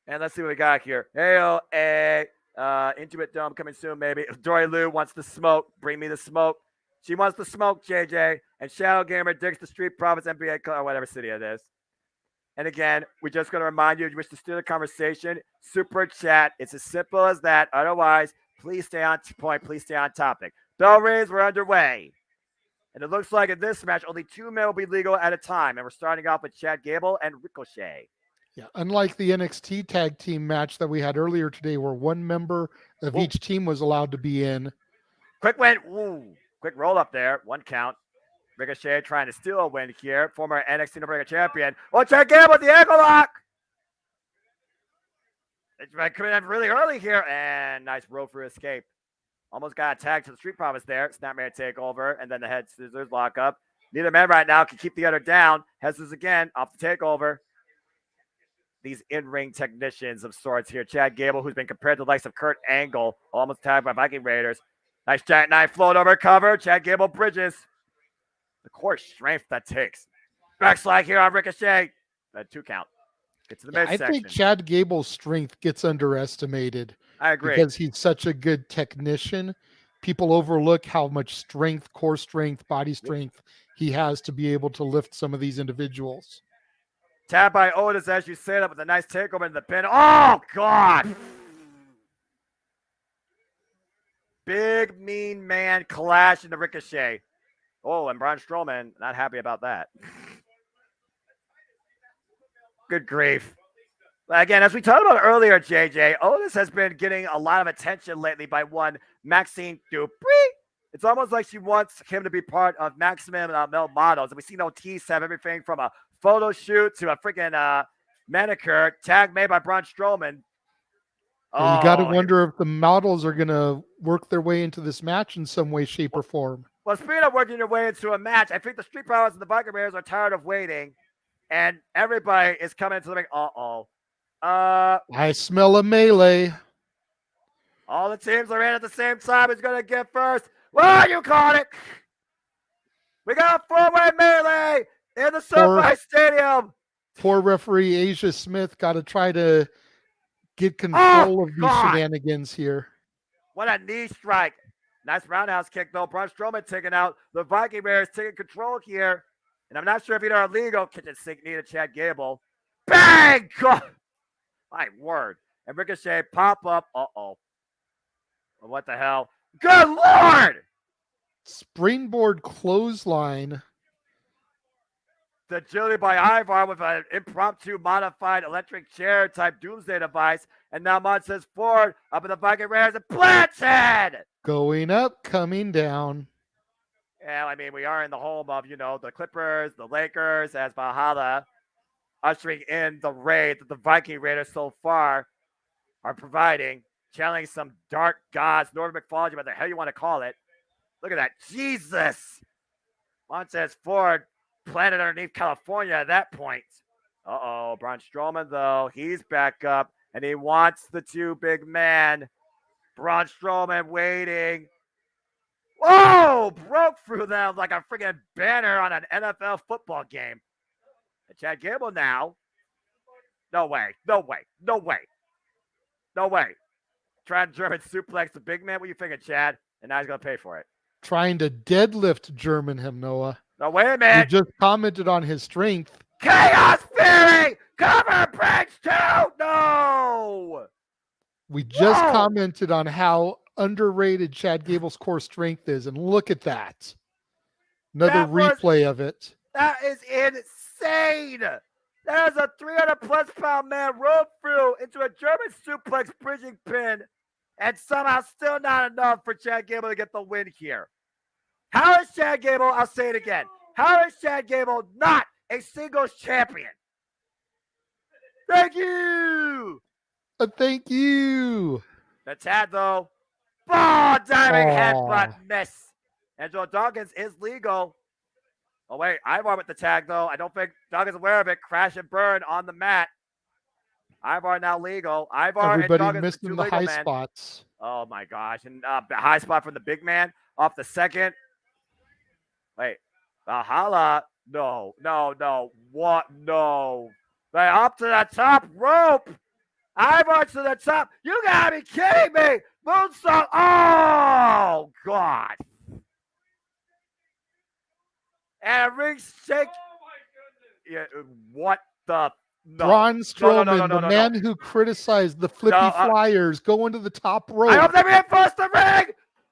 And let's see what we got here. Hey, Intuit Dome coming soon, maybe. Dory Lou wants the smoke. Bring me the smoke. She wants the smoke, JJ. And Shadow Gamer digs the Street Profits, NBA, or whatever city it is. And again, we're just going to remind you, if you wish to steer the conversation, super chat. It's as simple as that. Otherwise, please stay on point. Please stay on topic. Bell rings, we're underway. And it looks like in this match, only 2 men will be legal at a time. And we're starting off with Chad Gable and Ricochet. Yeah, unlike the NXT tag team match that we had earlier today, where one member of each team was allowed to be in. Quick win. Ooh, quick roll up there. 1 count. Ricochet trying to steal a win here. Former NXT number one champion. Oh, Chad Gable with the ankle lock. It's coming in really early here. And nice roll for escape. Almost got a tag to the Street Profits there. Snapmare takeover. And then the head scissors lock up. Neither man right now can keep the other down. Hesses again off the takeover. These in-ring technicians of sorts here. Chad Gable, who's been compared to the likes of Kurt Angle, almost tagged by Viking Raiders. Nice jackknife float over cover. Chad Gable bridges. The core strength that takes. Backslide here on Ricochet. 2 count. Get to the midsection. I think Chad Gable's strength gets underestimated. I agree. Because he's such a good technician. People overlook how much strength, core strength, body strength he has to be able to lift some of these individuals. Tap by Otis, as you say that, with a nice takeover in the pin. Oh, God. Big, mean man clash in the Ricochet. Oh, and Braun Strowman, not happy about that. Good grief. Again, as we talked about earlier, JJ, Otis has been getting a lot of attention lately by one Maxine Dupree. It's almost like she wants him to be part of Maximum Male Models. And we've seen Otis have everything from a photo shoot to a freaking manicure, tag made by Braun Strowman. And you got to wonder if the models are going to work their way into this match in some way, shape, or form. Well, speaking of working your way into a match, I think the Street Profits and the Viking Raiders are tired of waiting, and everybody is coming into the ring. I smell a melee. All the teams are in at the same time. Who's going to get first? Well, you called it. We got a four-way melee in the SoFi Stadium. Poor referee Asia Smith got to try to get control of these shenanigans here. What a knee strike. Nice roundhouse kick, though. Braun Strowman taking out the Viking Raiders, taking control here. And I'm not sure if either are legal. Kitchen sink knee to Chad Gable. Bang! God. My word. And Ricochet pop up. What the hell? Good Lord! Springboard clothesline. The agility by Ivar with an impromptu modified electric chair type doomsday device. And now Montez Ford up in the Viking Raiders and planted! Going up, coming down. Yeah, I mean, we are in the home of, the Clippers, the Lakers, as Valhalla ushering in the raid that the Viking Raiders so far are providing, channeling some dark gods, Northern mythology, what the hell you want to call it. Look at that. Jesus! Montez Ford planted underneath California at that point. Braun Strowman, though, he's back up, and he wants the two big man. Braun Strowman waiting. Whoa! Broke through them like a freaking banner on an NFL football game. And Chad Gable now. No way. Trying to German suplex the big man. What you thinking, Chad? And now he's going to pay for it. Trying to deadlift German him, Noah. No, wait a minute. You just commented on his strength. Chaos Theory! Cover bridge 2! No! We just commented on how underrated Chad Gable's core strength is, and look at that. Another replay of it. That is insane. That is a 300-plus pound man rolled through into a German suplex bridging pin, and somehow still not enough for Chad Gable to get the win here. How is Chad Gable, I'll say it again, how is Chad Gable not a singles champion? Thank you. Thank you. The tag, though. Diving headbutt miss. Angelo Dawkins is legal. Oh, wait. Ivar with the tag, though. I don't think Dawkins is aware of it. Crash and burn on the mat. Ivar now legal. Ivar Everybody and Dawkins missing the high spots. Oh, my gosh. And high spot from the big man off the second. Wait. Valhalla. No. What? No. They up to the top rope. Ivar to the top. You gotta be kidding me. Moonsault. Oh, God. And a ring shake. Yeah, what the? No. Braun Strowman, the man who criticized the flippy flyers, going to the top rope. I hope they reinforce the ring.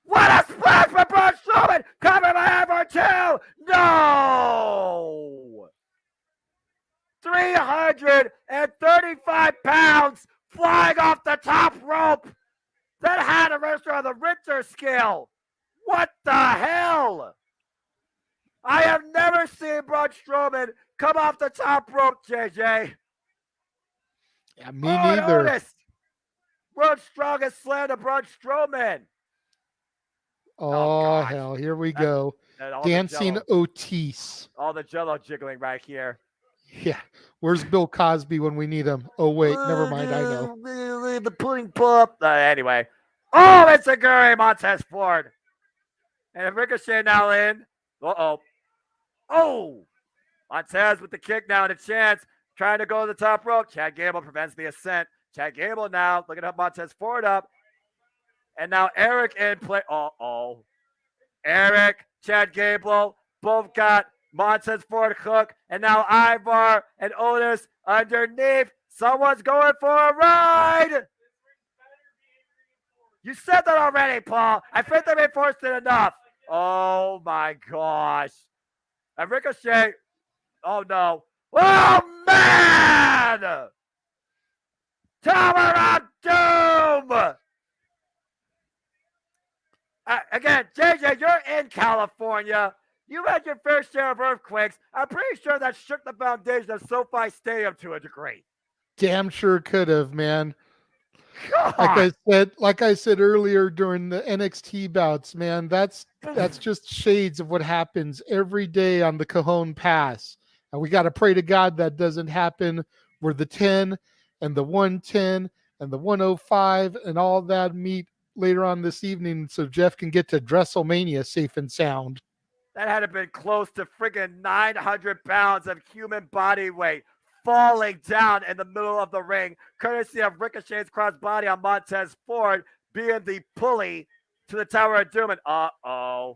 What a splash for Braun Strowman. Covered by Ivar too. No. 335 pounds flying off the top rope. That had a register on the Richter scale. What the hell? I have never seen Braun Strowman come off the top rope, JJ. Yeah, me neither. World's strongest slam to Braun Strowman. Oh hell, here we go. Dancing Otis. All the jello jiggling right here. Yeah. Where's Bill Cosby when we need him? Oh, wait. Never mind. I know. The pudding pop. Anyway. Oh, it's a Guri Montez Ford. And Ricochet now in. Oh. Montez with the kick now and a chance. Trying to go to the top rope. Chad Gable prevents the ascent. Chad Gable now looking up Montez Ford up. And now Eric in play. Eric, Chad Gable, both got Montez Ford hook, and now Ivar and Otis underneath. Someone's going for a ride. You said that already, Paul. I think they reinforced it enough. Oh, my gosh. And Ricochet. Oh, no. Oh, man. Tower of Doom. Again, JJ, you're in California. You had your fair share of earthquakes. I'm pretty sure that shook the foundation of SoFi Stadium to a degree. damn sure could have, man. God. Like I said earlier during the NXT bouts, man, that's just shades of what happens every day on the Cajon Pass. And we got to pray to God that doesn't happen where the 10 and the 110 and the 105 and all that meet later on this evening so Jeff can get to WrestleMania safe and sound. That had to been close to freaking 900 pounds of human body weight falling down in the middle of the ring, courtesy of Ricochet's crossbody on Montez Ford being the pulley to the Tower of Doom. And uh-oh.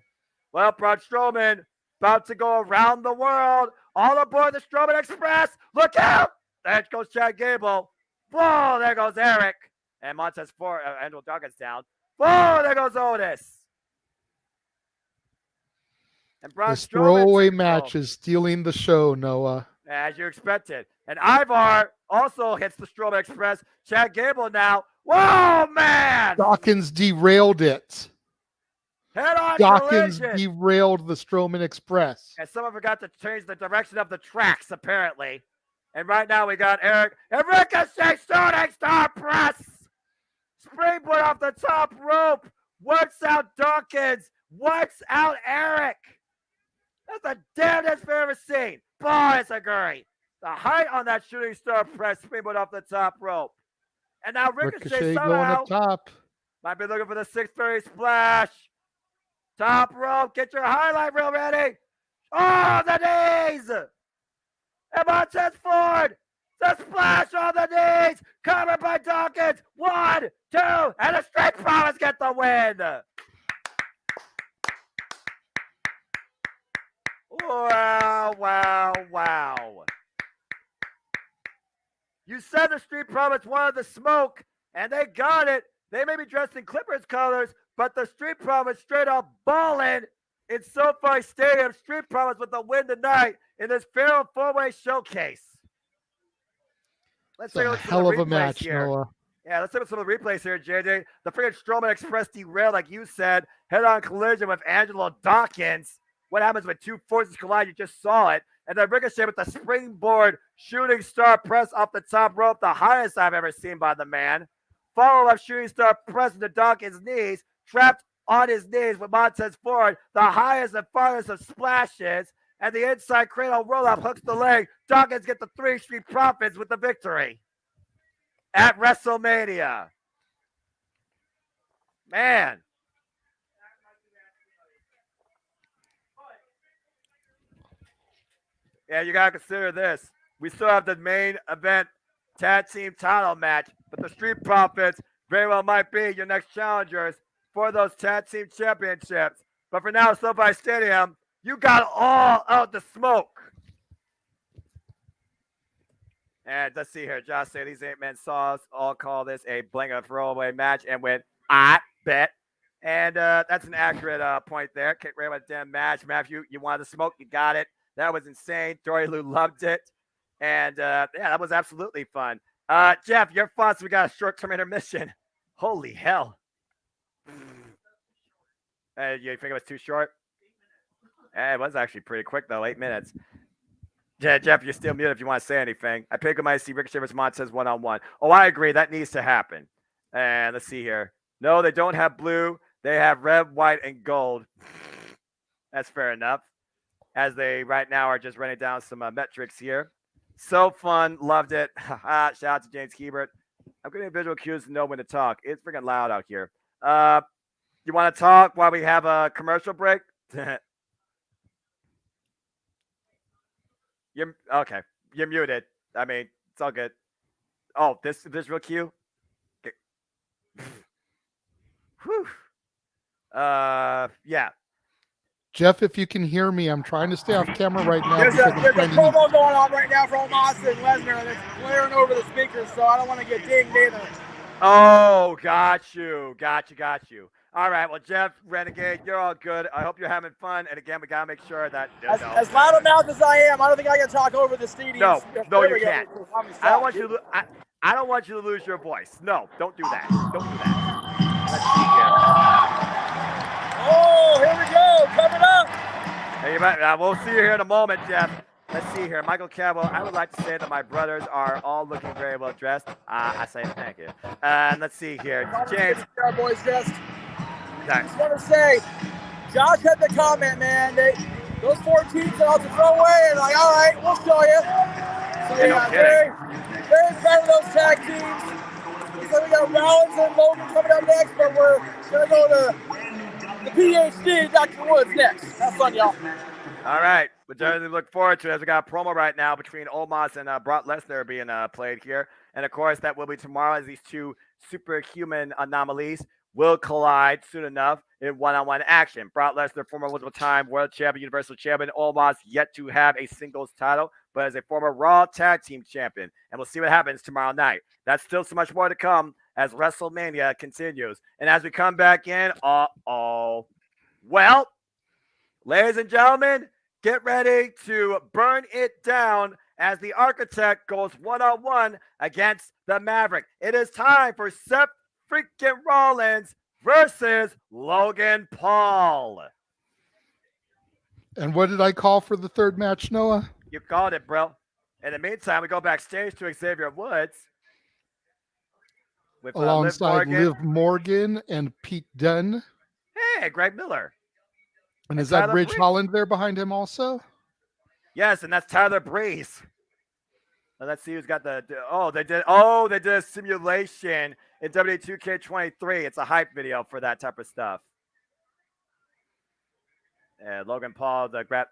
Well, Braun Strowman about to go around the world. All aboard the Strowman Express. Look out! There goes Chad Gable. Whoa, there goes Eric. And Montez Ford, Andrew Dawkins down. Whoa, there goes Otis. And Braun This Strowman throwaway match is stealing the show, Noah. as you expected. And Ivar also hits the Strowman Express. Chad Gable now. Whoa, man! Dawkins derailed it. Head-on Dawkins collision. derailed the Strowman Express. And someone forgot to change the direction of the tracks, apparently. And right now we got Eric and Ricochet starting star press. Springboard off the top rope. Works out Dawkins. Works out Eric. That's the damnedest we've ever seen. Boy, it's a Guri. The height on that shooting star press, springboard off the top rope. And now Ricochet Going somehow up top. might be looking for the 630 splash. Top rope, get your highlight reel ready. Oh, the knees. And Montez Ford, the splash on the knees. Covered by Dawkins. 1, 2, and a straight promise get the win. Wow, wow, wow. You said the Street Profits wanted the smoke, and they got it. They may be dressed in Clippers colors, but the Street Profits straight up balling in SoFi Stadium. Street Profits with the win tonight in this Fatal 4-Way Showcase. Let's take a look at some hell of of the a replays match, here. Noah. Yeah, let's look at some of the replays here, JJ. The freaking Strowman Express derailed, like you said. Head-on collision with Angelo Dawkins. What happens when two forces collide? You just saw it. And then Ricochet with the springboard shooting star press off the top rope, the highest I've ever seen by the man. Follow-up shooting star press into Dawkins' knees, trapped on his knees with Montez Ford, the highest and farthest of splashes. And the inside cradle roll-up hooks the leg. Dawkins get the 3 Street Profits with the victory at WrestleMania. Man. Yeah, you got to consider this. We still have the main event tag team title match, but the Street Profits very well might be your next challengers for those tag team championships. But for now, SoFi Stadium, you got all out the smoke. And let's see here. Josh said these 8-man saws all call this a blanket throwaway match and went, I bet. And that's an accurate point there. Kick right with the damn match. Matthew, you wanted the smoke, you got it. That was insane. Dory Lou loved it. And yeah, that was absolutely fun. Jeff, your thoughts? We got a short-term intermission. Holy hell. You think it was too short? It was actually pretty quick, though. 8 minutes. Yeah, Jeff, you're still muted if you want to say anything. I think I might see Ricochet versus Montez one-on-one. Oh, I agree. That needs to happen. And let's see here. No, they don't have blue. They have red, white, and gold. That's fair enough. As they right now are just running down some metrics here. So fun. Loved it. Shout out to James Hebert. I'm getting visual cues to know when to talk. It's freaking loud out here. You want to talk while we have a commercial break? You're okay. You're muted. I mean, it's all good. Oh, this visual cue? Okay. Whew. Yeah. Jeff, if you can hear me, I'm trying to stay off camera right now. There's a promo going on right now from Austin and Lesnar that's blaring over the speakers, so I don't want to get dinged either. Oh, got you. All right, well, Jeff, Renegade, you're all good. I hope you're having fun. And again, we got to make sure that... As loud a mouth as I am, I don't think I can talk over the stadium. No, you can't. I don't want you to... I don't want you to lose your voice. No, don't do that. Don't do that. Let's see here. Oh, here we go. Coming up. Hey, we'll see you here in a moment, Jeff. Let's see here. Michael Campbell, I would like to say that my brothers are all looking very well dressed. I say thank you. And let's see here. James. Our boys dressed. Sorry. Just want to say, Josh had the comment, man. Those 4 teams are out to throw away, and like, all right, we'll show you. So yeah, very, very proud of those tag teams. So we got Rollins and Logan coming up next, but we're gonna go to the PhD, Dr. Woods next. Have fun, y'all. All right. We definitely look forward to it as we got a promo right now between Omos and Brock Lesnar being played here. And of course, that will be tomorrow as these two superhuman anomalies will collide soon enough in one-on-one action. Brock Lesnar, former multiple-time world champion, Universal champion, Omos yet to have a singles title, but as a former Raw tag team champion. And we'll see what happens tomorrow night. That's still so much more to come as WrestleMania continues. And as we come back in, well, ladies and gentlemen, get ready to burn it down as the Architect goes one-on-one against the Maverick. It is time for Seth freaking Rollins versus Logan Paul. And what did I call for the third match, Noah? You called it, bro. In the meantime, we go backstage to Xavier Woods. With, alongside Liv Morgan and Pete Dunne. Hey, Greg Miller. And is that Ridge Holland there behind him also? Yes, and that's Tyler Breeze. Now let's see who's got they did a simulation in WWE 2K23. It's a hype video for that type of stuff. And Logan Paul, the grab.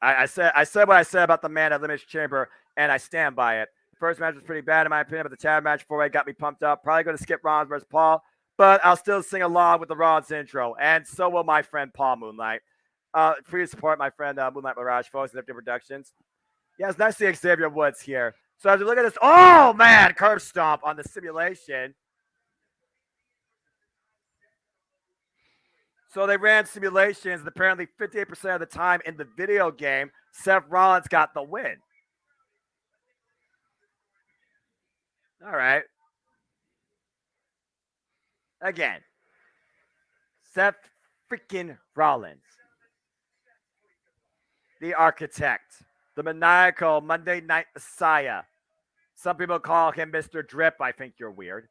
I said what I said about the man at Elimination Chamber, and I stand by it. First match was pretty bad in my opinion, but the tag match 4-way got me pumped up. Probably going to skip Rollins versus Paul, but I'll still sing along with the Rollins intro, and so will my friend Paul Moonlight. Free to support my friend Moonlight Mirage, folks, and Productions. Yeah, it's nice to see Xavier Woods here. So as we look at this, oh man, curb stomp on the simulation. So they ran simulations, and apparently 58% of the time in the video game, Seth Rollins got the win. All right. Again, Seth freaking Rollins, the Architect, the maniacal Monday Night Messiah. Some people call him Mr. Drip. I think you're weird.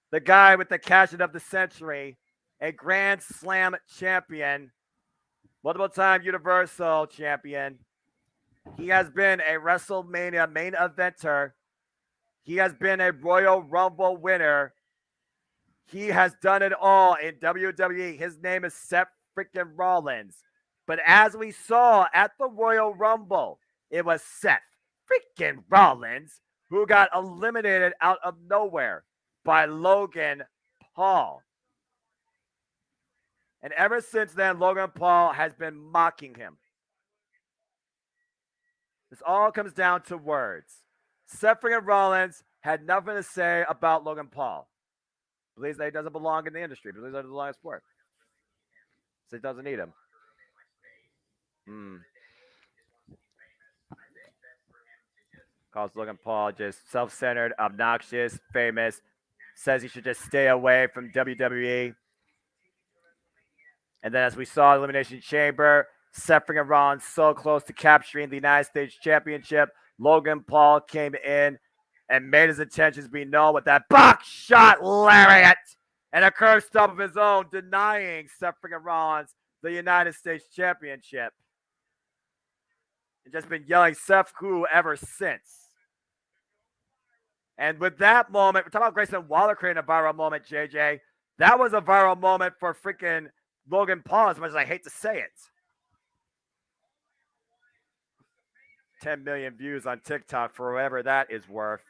The guy with the cash-in of the century, a Grand Slam champion, multiple-time Universal champion. He has been a WrestleMania main eventer. He has been a Royal Rumble winner. He has done it all in WWE. His name is Seth freaking Rollins. But as we saw at the Royal Rumble, it was Seth freaking Rollins who got eliminated out of nowhere by Logan Paul. And ever since then, Logan Paul has been mocking him. This all comes down to words. Seth freaking Rollins had nothing to say about Logan Paul. Believes that he doesn't belong in the industry. Believes that he doesn't belong in sport. So he doesn't need him. Calls Logan Paul just self-centered, obnoxious, famous. Says he should just stay away from WWE. And then as we saw Elimination Chamber, Seth freaking Rollins so close to capturing the United States Championship. Logan Paul came in and made his intentions be known with that box shot lariat and a curve stomp of his own, denying Seth freaking Rollins the United States Championship. And just been yelling Seth who ever since. And with that moment, we're talking about Grayson Waller creating a viral moment, JJ. That was a viral moment for freaking Logan Paul, as much as I hate to say it. 10 million views on TikTok for whatever that is worth.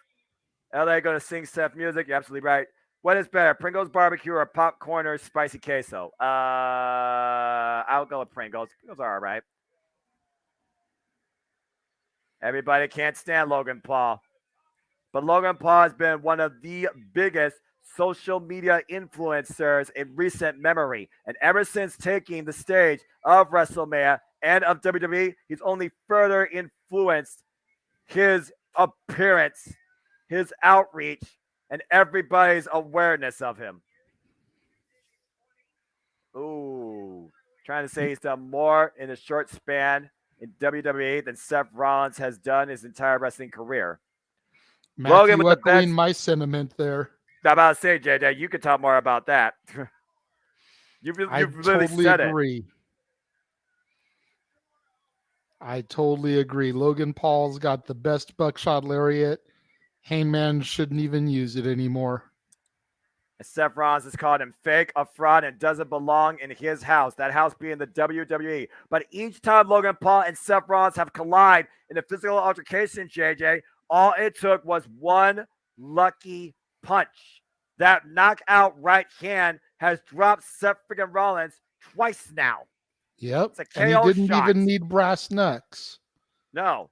LA going to sing Seth music. You're absolutely right. What is better, Pringles barbecue or popcorn or spicy queso? I'll go with Pringles. Pringles are all right. Everybody can't stand Logan Paul. But Logan Paul has been one of the biggest social media influencers in recent memory. And ever since taking the stage of WrestleMania and of WWE, he's only further influenced his appearance, his outreach, and everybody's awareness of him. Ooh, trying to say he's done more in a short span in WWE than Seth Rollins has done his entire wrestling career. Matthew, Logan echoing my sentiment there. I'm about to say, JJ, you could talk more about that. You've I really totally said agree. it. I totally agree. Logan Paul's got the best buckshot lariat. Hangman shouldn't even use it anymore. And Seth Rollins has called him fake, a fraud, and doesn't belong in his house. That house being the WWE. But each time Logan Paul and Seth Rollins have collided in a physical altercation, JJ, all it took was one lucky punch. That knockout right hand has dropped Seth freaking Rollins twice now. Yep. It's a KO and he didn't shot. even need brass knucks. No.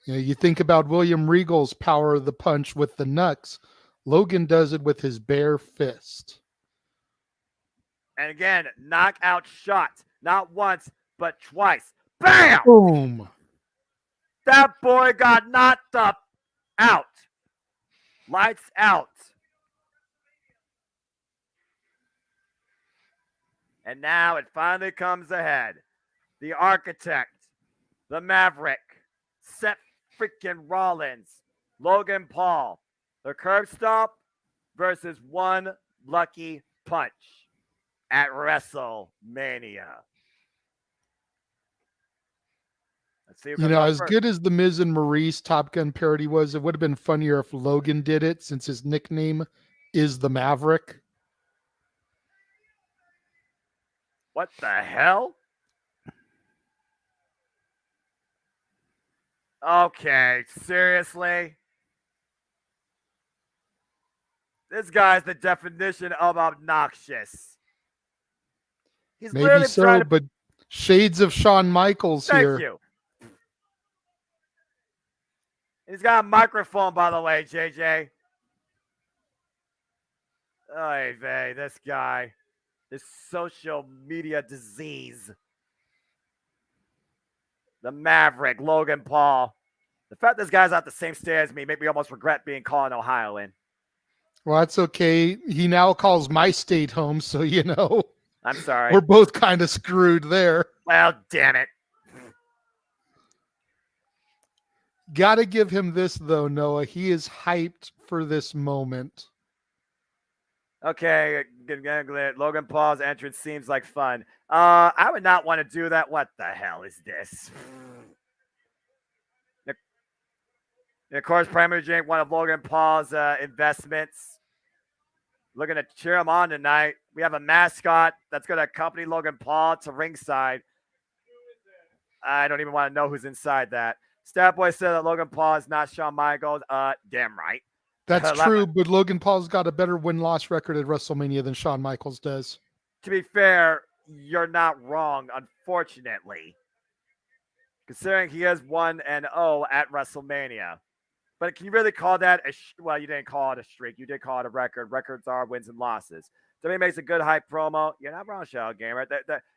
You know, you think about William Regal's power of the punch with the knucks. Logan does it with his bare fist. And again, knockout shot. Not once, but twice. Bam! Boom. That boy got knocked up out. Lights out. And now it finally comes ahead. The Architect, the Maverick, Seth freaking Rollins, Logan Paul. The curb stomp versus one lucky punch at WrestleMania. Let's see. You know, as good as the Miz and Maurice Top Gun parody was, it would have been funnier if Logan did it, since his nickname is the Maverick. What the hell? Okay, seriously? This guy's the definition of obnoxious. He's maybe so, but shades of Shawn Michaels here. Thank you. He's got a microphone, by the way, JJ. Oy vey, this guy. This social media disease. The Maverick, Logan Paul. The fact this guy's not the same state as me make me almost regret being called an Ohioan. Well, that's okay. He now calls my state home, so you know. I'm sorry. We're both kind of screwed there. Well, damn it. Got to give him this, though, Noah. He is hyped for this moment. Okay, Logan Paul's entrance seems like fun. I would not want to do that. What the hell is this? And of course, Premier Jake, one of Logan Paul's investments. Looking to cheer him on tonight. We have a mascot that's going to accompany Logan Paul to ringside. I don't even want to know who's inside that. Statboy said that Logan Paul is not Shawn Michaels. Damn right. That's true, but Logan Paul's got a better win-loss record at WrestleMania than Shawn Michaels does. To be fair, you're not wrong, unfortunately. Considering he is 1-0 at WrestleMania. But can you really call that well, you didn't call it a streak. You did call it a record. Records are wins and losses. WWE makes a good hype promo. You're not wrong, Shadow Gamer.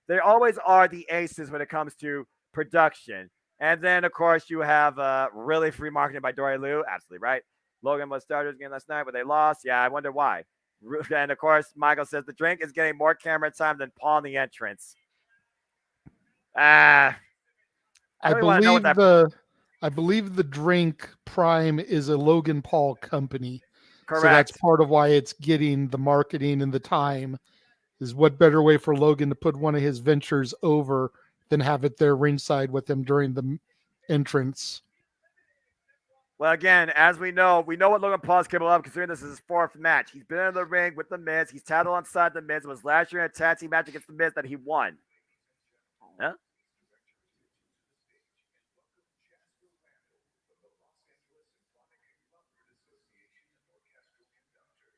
They always are the aces when it comes to production. And then, of course, you have really free marketing by Dory Lou. Absolutely right. Logan was starters game last night, but they lost. Yeah, I wonder why. And, of course, Michael says the drink is getting more camera time than Paul in the entrance. I believe the drink Prime is a Logan Paul company. Correct. So that's part of why it's getting the marketing and the time. Is what better way for Logan to put one of his ventures over than have it there ringside with him during the entrance. Well, again, as we know what Logan Paul is capable of, considering this is his 4th match. He's been in the ring with The Miz. He's tattled alongside The Miz. It was last year in a tag team match against The Miz that he won. Huh?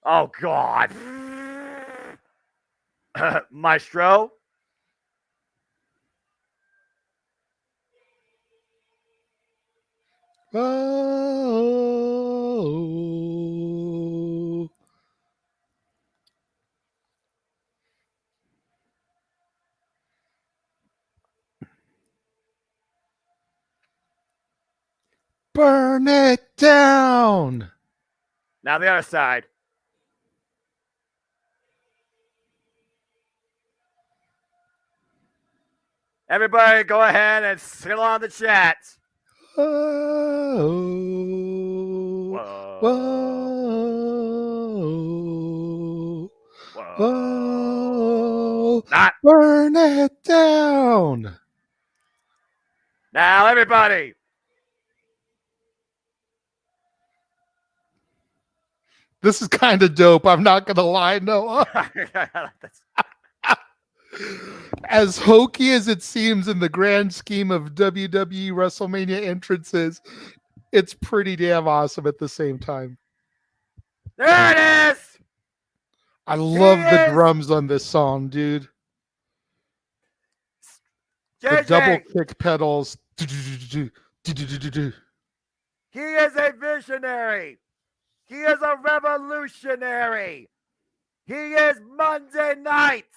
Oh, God. Maestro? Oh. Burn it down. Now the other side. Everybody go ahead and sing along the chat. Whoa, Whoa. whoa, whoa. Not. Burn it down. Now, everybody. This is kind of dope. I'm not going to lie, Noah. As hokey as it seems in the grand scheme of WWE WrestleMania entrances, it's pretty damn awesome at the same time. There it is. I love the drums on this song, dude. The double kick pedals. He is a visionary. He is a revolutionary. He is Monday Nights.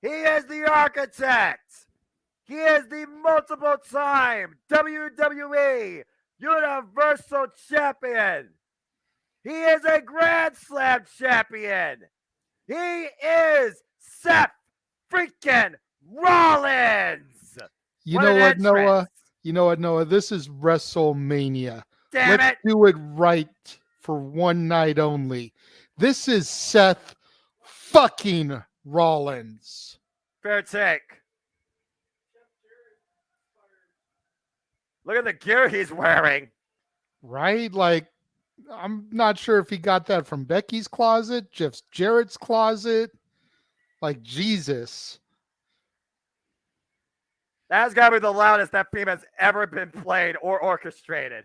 He is the architect. He is the multiple-time WWE Universal Champion. He is a Grand Slam champion. He is Seth freaking Rollins. You know what, Noah? You know what, Noah? This is WrestleMania. Let's do it right for one night only. This is Seth fucking Rollins. Fair take. Look at the gear he's wearing. Right? Like, I'm not sure if he got that from Becky's closet, Jeff Jarrett's closet. Like, Jesus. That's got to be the loudest that theme has ever been played or orchestrated.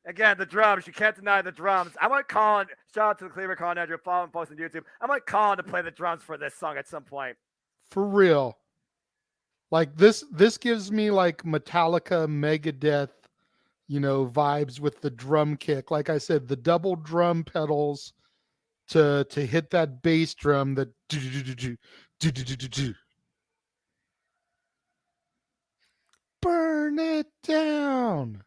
Again, the drums. You can't deny the drums. I might call on, shout out to the Cleveland Call Andrew, follow and post on YouTube. I might call on to play the drums for this song at some point. For real. Like, this gives me like Metallica, Megadeth, vibes with the drum kick. Like I said, the double drum pedals to hit that bass drum that burn it down.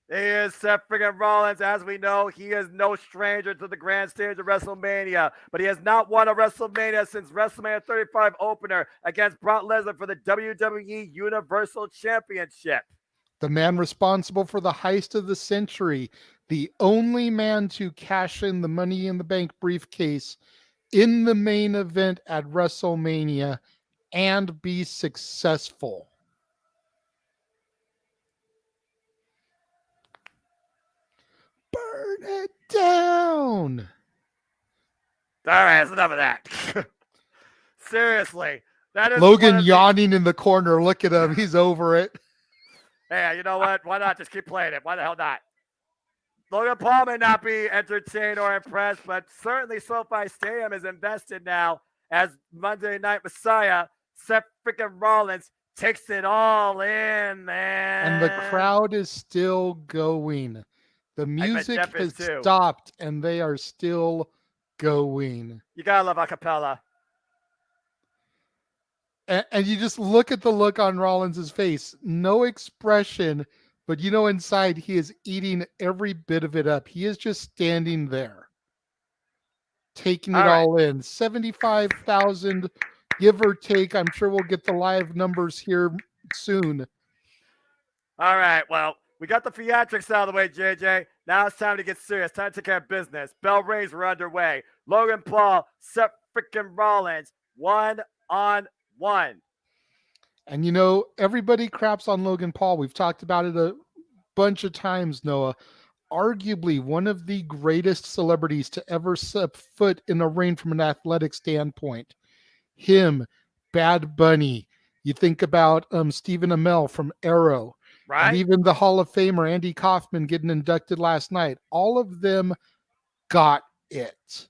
He is Seth freaking Rollins. As we know, he is no stranger to the grand stage of WrestleMania, but he has not won a WrestleMania since WrestleMania 35 opener against Brock Lesnar for the WWE Universal Championship. The man responsible for the heist of the century, the only man to cash in the Money in the Bank briefcase in the main event at WrestleMania and be successful. Burn it down. All right, that's enough of that. Seriously. That is Logan yawning in the corner. Look at him. He's over it. Hey, you know what? Why not just keep playing it? Why the hell not? Logan Paul may not be entertained or impressed, but certainly SoFi Stadium is invested now as Monday Night Messiah. Seth freaking Rollins takes it all in, man. And the crowd is still going. The music has stopped, and they are still going. You gotta love acapella. And you just look at the look on Rollins' face. No expression, but inside he is eating every bit of it up. He is just standing there, taking it all in. 75,000, give or take. I'm sure we'll get the live numbers here soon. All right, well, we got the theatrics out of the way, JJ. Now it's time to get serious. Time to take care of business. Bell rings were underway. Logan Paul, Seth freaking Rollins, 1-on-1. And everybody craps on Logan Paul. We've talked about it a bunch of times, Noah. Arguably one of the greatest celebrities to ever set foot in a ring from an athletic standpoint. Him, Bad Bunny. You think about Stephen Amell from Arrow. Right. And even the Hall of Famer Andy Kaufman getting inducted last night. All of them got it.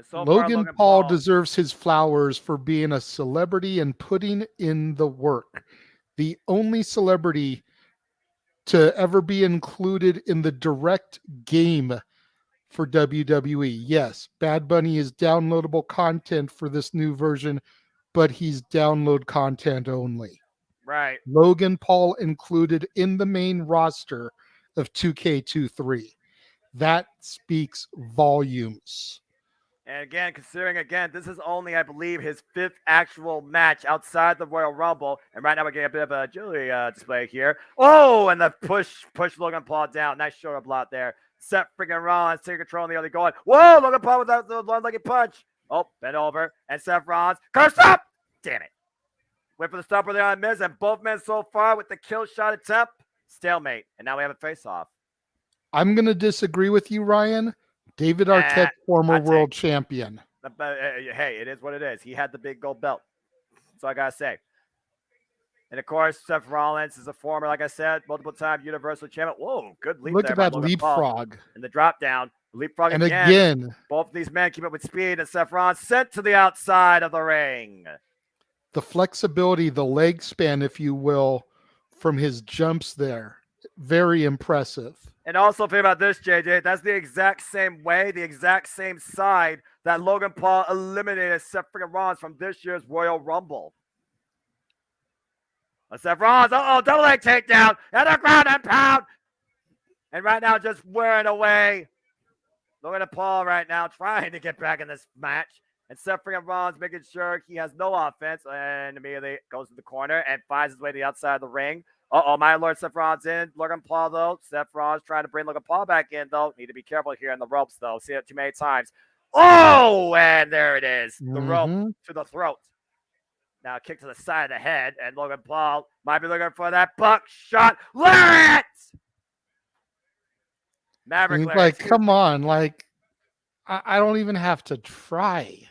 So Logan Paul deserves his flowers for being a celebrity and putting in the work. The only celebrity to ever be included in the direct game for WWE. Yes, Bad Bunny is downloadable content for this new version, but he's download content only. Right. Logan Paul included in the main roster of 2K23. That speaks volumes. And again, considering this is only, I believe, his 5th actual match outside the Royal Rumble. And right now we're getting a bit of a agility display here. Oh, and the push Logan Paul down. Nice shoulder block there. Seth freaking Rollins taking control on the other going. Whoa, Logan Paul with that one-legged punch. Oh, bent over. And Seth Rollins cursed up. Damn it. Wait for the stopper there on Miz. And both men so far with the kill shot attempt. Stalemate. And now we have a face-off. I'm going to disagree with you, Ryan. David Arquette, former world champion. But hey, it is what it is. He had the big gold belt. That's all I got to say. And of course, Seth Rollins is a former, like I said, multiple-time Universal champion. Whoa, good leap Look there. At that leapfrog. And the drop down. Leapfrog and again. Both of these men keep up with speed, and Seth Rollins sent to the outside of the ring. The flexibility, the leg span, if you will, from his jumps there. Very impressive. And also think about this, JJ. That's the exact same way, the exact same side that Logan Paul eliminated Seth freaking Rollins from this year's Royal Rumble. Seth Rollins, double leg takedown, and a ground and pound. And right now just wearing away. Logan Paul right now trying to get back in this match. And Seth freaking Rollins making sure he has no offense and immediately goes to the corner and finds his way to the outside of the ring. My Lord, Seth Rollins in. Logan Paul, though. Seth Rollins trying to bring Logan Paul back in, though. Need to be careful here in the ropes, though. See it too many times. Oh, and there it is. The rope to the throat. Now kick to the side of the head, and Logan Paul might be looking for that buckshot lariat. Maverick lariat. Like, come on. Like, I don't even have to try.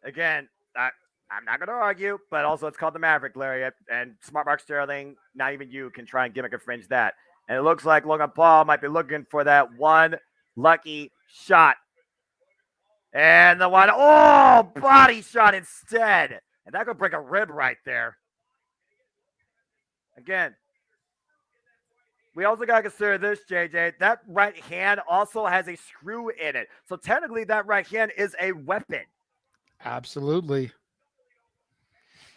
Again, I'm not going to argue, but also it's called the Maverick Lariat, and Smart Mark Sterling, not even you can try and gimmick or fringe that. And it looks like Logan Paul might be looking for that one lucky shot. And the one, body shot instead. And that could break a rib right there. Again, we also got to consider this, JJ. That right hand also has a screw in it. So technically that right hand is a weapon. Absolutely.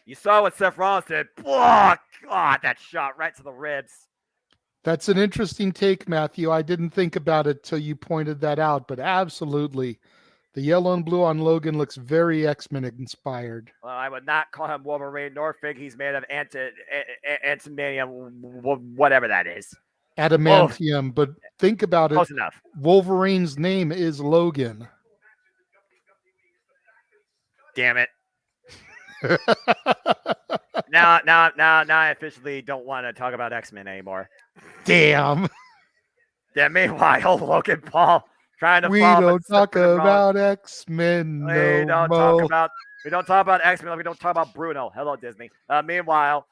You saw what Seth Rollins did. Oh, God, that shot right to the ribs. That's an interesting take, Matthew. I didn't think about it till you pointed that out, but absolutely. The yellow and blue on Logan looks very X-Men inspired. Well, I would not call him Wolverine nor think he's made of antimanium, whatever that is. Adamantium, but think about it. Close enough. Wolverine's name is Logan. Damn it. Now I officially don't want to talk about X-Men anymore. Damn. Yeah, meanwhile, Logan Paul trying to We don't talk about X-Men. We don't talk about X-Men. We don't talk about Bruno. Hello, Disney. Meanwhile,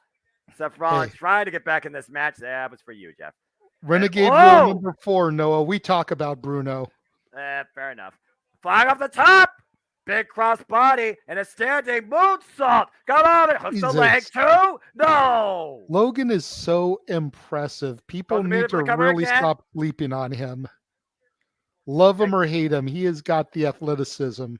Seth Rollins trying to get back in this match. That was for you, Jeff. Renegade rule number 4, Noah. We talk about Bruno. Fair enough. Flying off the top. Big cross body and a standing moonsault. Got on it. Hooks the leg too. No. Logan is so impressive. People need to really stop sleeping on him. Love him or hate him, he has got the athleticism.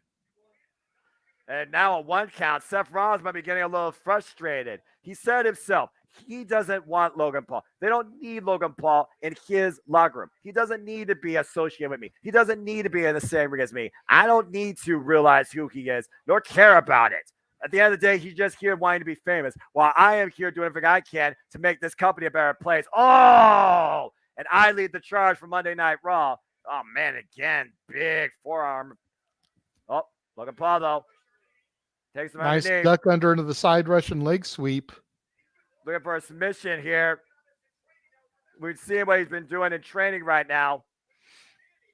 And now a 1 count. Seth Rollins might be getting a little frustrated. He said himself, he doesn't want Logan Paul. They don't need Logan Paul in his locker room. He doesn't need to be associated with me. He doesn't need to be in the same ring as me. I don't need to realize who he is, nor care about it. At the end of the day, he's just here wanting to be famous, while I am here doing everything I can to make this company a better place. And I lead the charge for Monday Night Raw. Oh, man, again, big forearm. Logan Paul, though. Takes him nice underneath. Duck under into the side Russian leg sweep. Looking for a submission here. We've seen what he's been doing in training right now.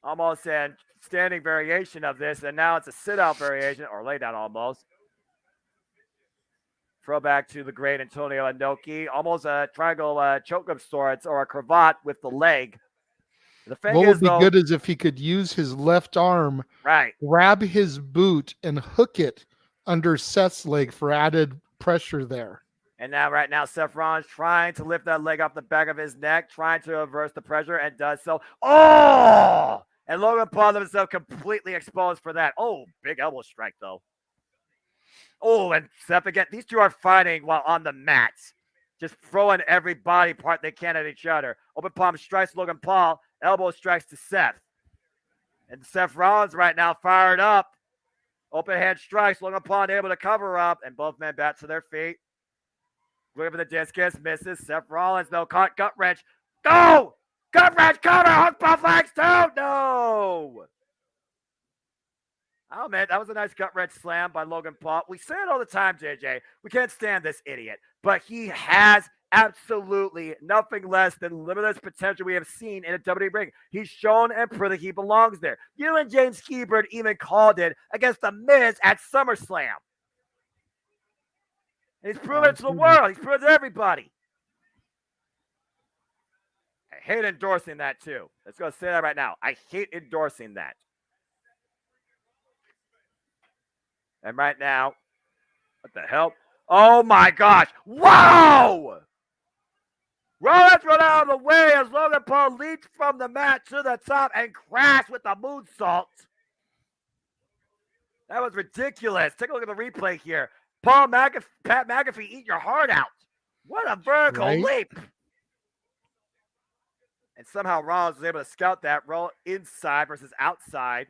Almost a standing variation of this, and now it's a sit-out variation, or lay-down almost. Throwback to the great Antonio Inoki. Almost a triangle choke of sorts, or a cravat with the leg. The thing what is, would be good is if he could use his left arm, grab his boot, and hook it under Seth's leg for added pressure there. And now, right now, Seth Rollins trying to lift that leg off the back of his neck, trying to reverse the pressure, and does so. And Logan Paul himself completely exposed for that. Big elbow strike, though. And Seth again. These two are fighting while on the mat. Just throwing every body part they can at each other. Open palm strikes Logan Paul. Elbow strikes to Seth. And Seth Rollins right now fired up. Open hand strikes. Logan Paul able to cover up. And both men back to their feet. Looking for the discus. Misses. Seth Rollins, though, caught gut wrench. Go! Gut wrench, cover! Hook buff legs, too! No! Oh, man, that was a nice gut wrench slam by Logan Paul. We say it all the time, JJ. We can't stand this idiot. But he has absolutely nothing less than limitless potential we have seen in a WWE ring. He's shown and proved that he belongs there. You and James Hebert even called it against The Miz at SummerSlam. And he's proven it to the world. He's proven it to everybody. I hate endorsing that, too. Let's go say that right now. I hate endorsing that. And right now, what the hell? Oh, my gosh. Wow! Rollins run out of the way as Logan Paul leaps from the mat to the top and crashed with the moonsault. That was ridiculous. Take a look at the replay here. Pat McAfee, eat your heart out. What a vertical leap. And somehow Rollins was able to scout that, roll inside versus outside.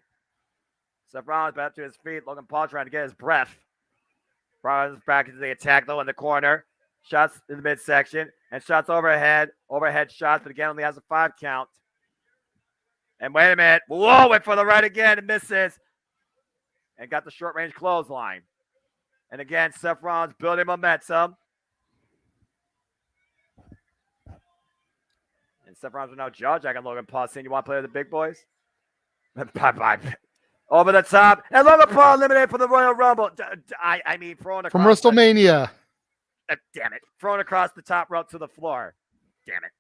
Seth Rollins back to his feet. Logan Paul trying to get his breath. Rollins back into the attack, though, in the corner. Shots in the midsection. And shots overhead. Overhead shots, but again only has a 5 count. And wait a minute. Whoa, went for the right again and misses. And got the short-range clothesline. And again, Seth Rollins building momentum. And Seth Rollins will now judge. I got Logan Paul saying, you want to play with the big boys? Bye-bye. Over the top. And Logan Paul eliminated for the Royal Rumble. I mean, thrown across. From WrestleMania. Damn it. Thrown across the top rope to the floor. Damn it.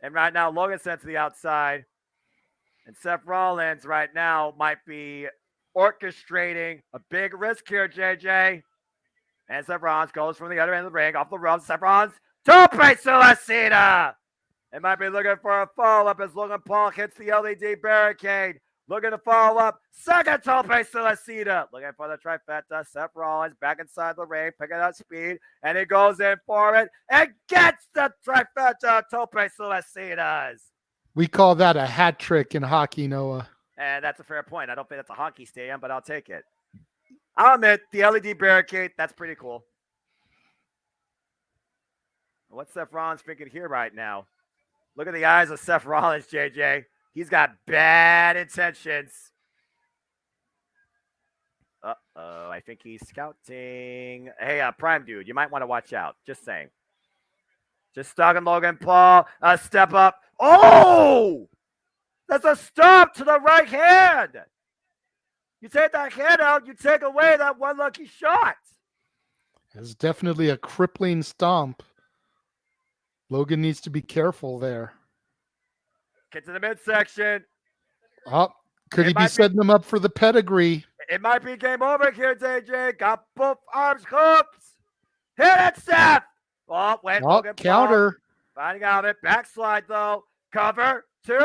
And right now, Logan sent to the outside. And Seth Rollins right now might be orchestrating a big risk here, JJ. And Seth Rollins goes from the other end of the ring, off the ropes. Seth Rollins, Tope Suicida! And might be looking for a follow-up as Logan Paul hits the LED barricade. Looking to follow up. Second Tope Suicida. Looking for the trifecta. Seth Rollins back inside the ring, picking up speed. And he goes in for it and gets the trifecta Tope Suicidas. We call that a hat trick in hockey, Noah. And that's a fair point. I don't think that's a hockey stadium, but I'll take it. I'll admit, the LED barricade, that's pretty cool. What's Seth Rollins thinking here right now? Look at the eyes of Seth Rollins, JJ. He's got bad intentions. Uh-oh, I think he's scouting. Hey, Prime Dude, you might want to watch out. Just saying. Just stalking Logan Paul. Step up. Oh! That's a stop to the right hand. You take that hand out, you take away that one lucky shot. It's definitely a crippling stomp. Logan needs to be careful there. Get to the midsection. Oh, could he be setting him up for the pedigree? It might be game over here, JJ. Got both arms hooks. Hit it, Seth. Oh, wait. Oh, counter. Finding out of it. Backslide, though. Cover. 2.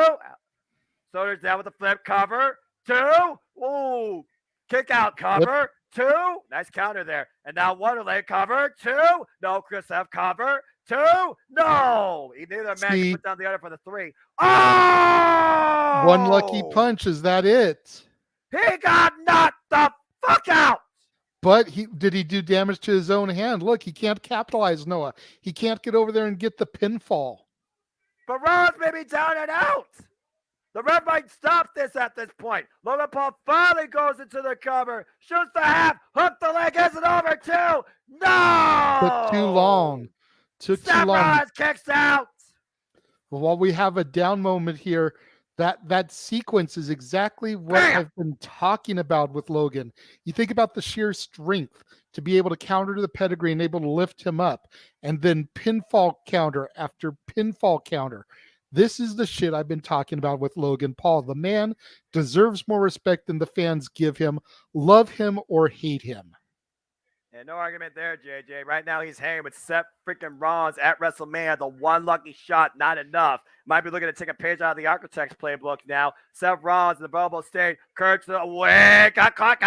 Soder's down with the flip. Cover. 2. Ooh. Kick out. Cover. 2. Nice counter there. And now Wonderland. Cover. 2. No, Chris F. Cover. 2. No. Neither man can put down the other for the 3. Oh! One lucky punch. Is that it? He got knocked the fuck out. But did he do damage to his own hand? Look, he can't capitalize, Noah. He can't get over there and get the pinfall. But Rollins may be down and out. The ref might stop this at this point. Logan Paul finally goes into the cover. Shoots the half. Hook the leg. Isn't over too. No. Took too long. Took too long. Rollins kicks out. Well, while we have a down moment here, that sequence is exactly what I've been talking about with Logan. You think about the sheer strength to be able to counter to the pedigree and able to lift him up, and then pinfall counter after pinfall counter. This is the shit I've been talking about with Logan Paul. The man deserves more respect than the fans give him. Love him or hate him. And no argument there, JJ. Right now he's hanging with Seth freaking Rollins at WrestleMania. The one lucky shot, not enough. Might be looking to take a page out of the Architect's playbook now. Seth Rollins in the vulnerable state. Kurt to the way. Got caught.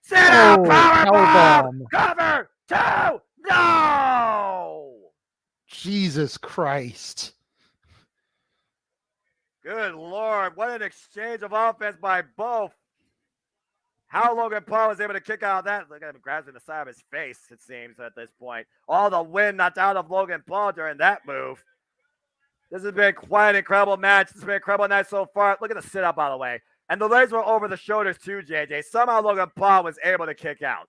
Sit out, powerbomb. Cover. 2. No. Jesus Christ. Good Lord. What an exchange of offense by both. How Logan Paul was able to kick out of that. Look at him grabbing the side of his face, it seems, at this point. All the wind knocked out of Logan Paul during that move. This has been quite an incredible match. This has been an incredible night so far. Look at the sit-up, by the way. And the legs were over the shoulders too, JJ. Somehow Logan Paul was able to kick out.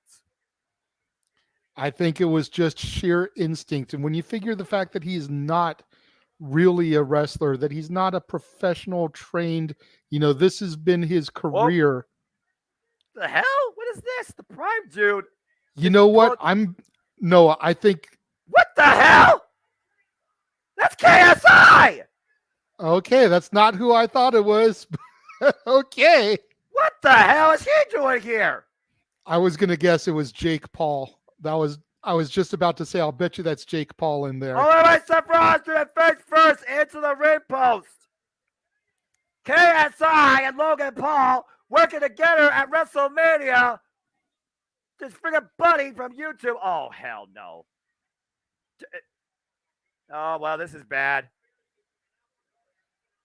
I think it was just sheer instinct. And when you figure the fact that he's not really a wrestler, that he's not a professional trained, this has been his career. The hell? What is this? The Prime dude. You know what? I think. What the hell? That's KSI! Okay, that's not who I thought it was. Okay. What the hell is he doing here? I was going to guess it was Jake Paul. I was just about to say, I'll bet you that's Jake Paul in there. All right, Seth Rollins to the face first into the ring post. KSI and Logan Paul working together at WrestleMania. This friggin' buddy from YouTube. Oh, hell no. Oh, well, this is bad.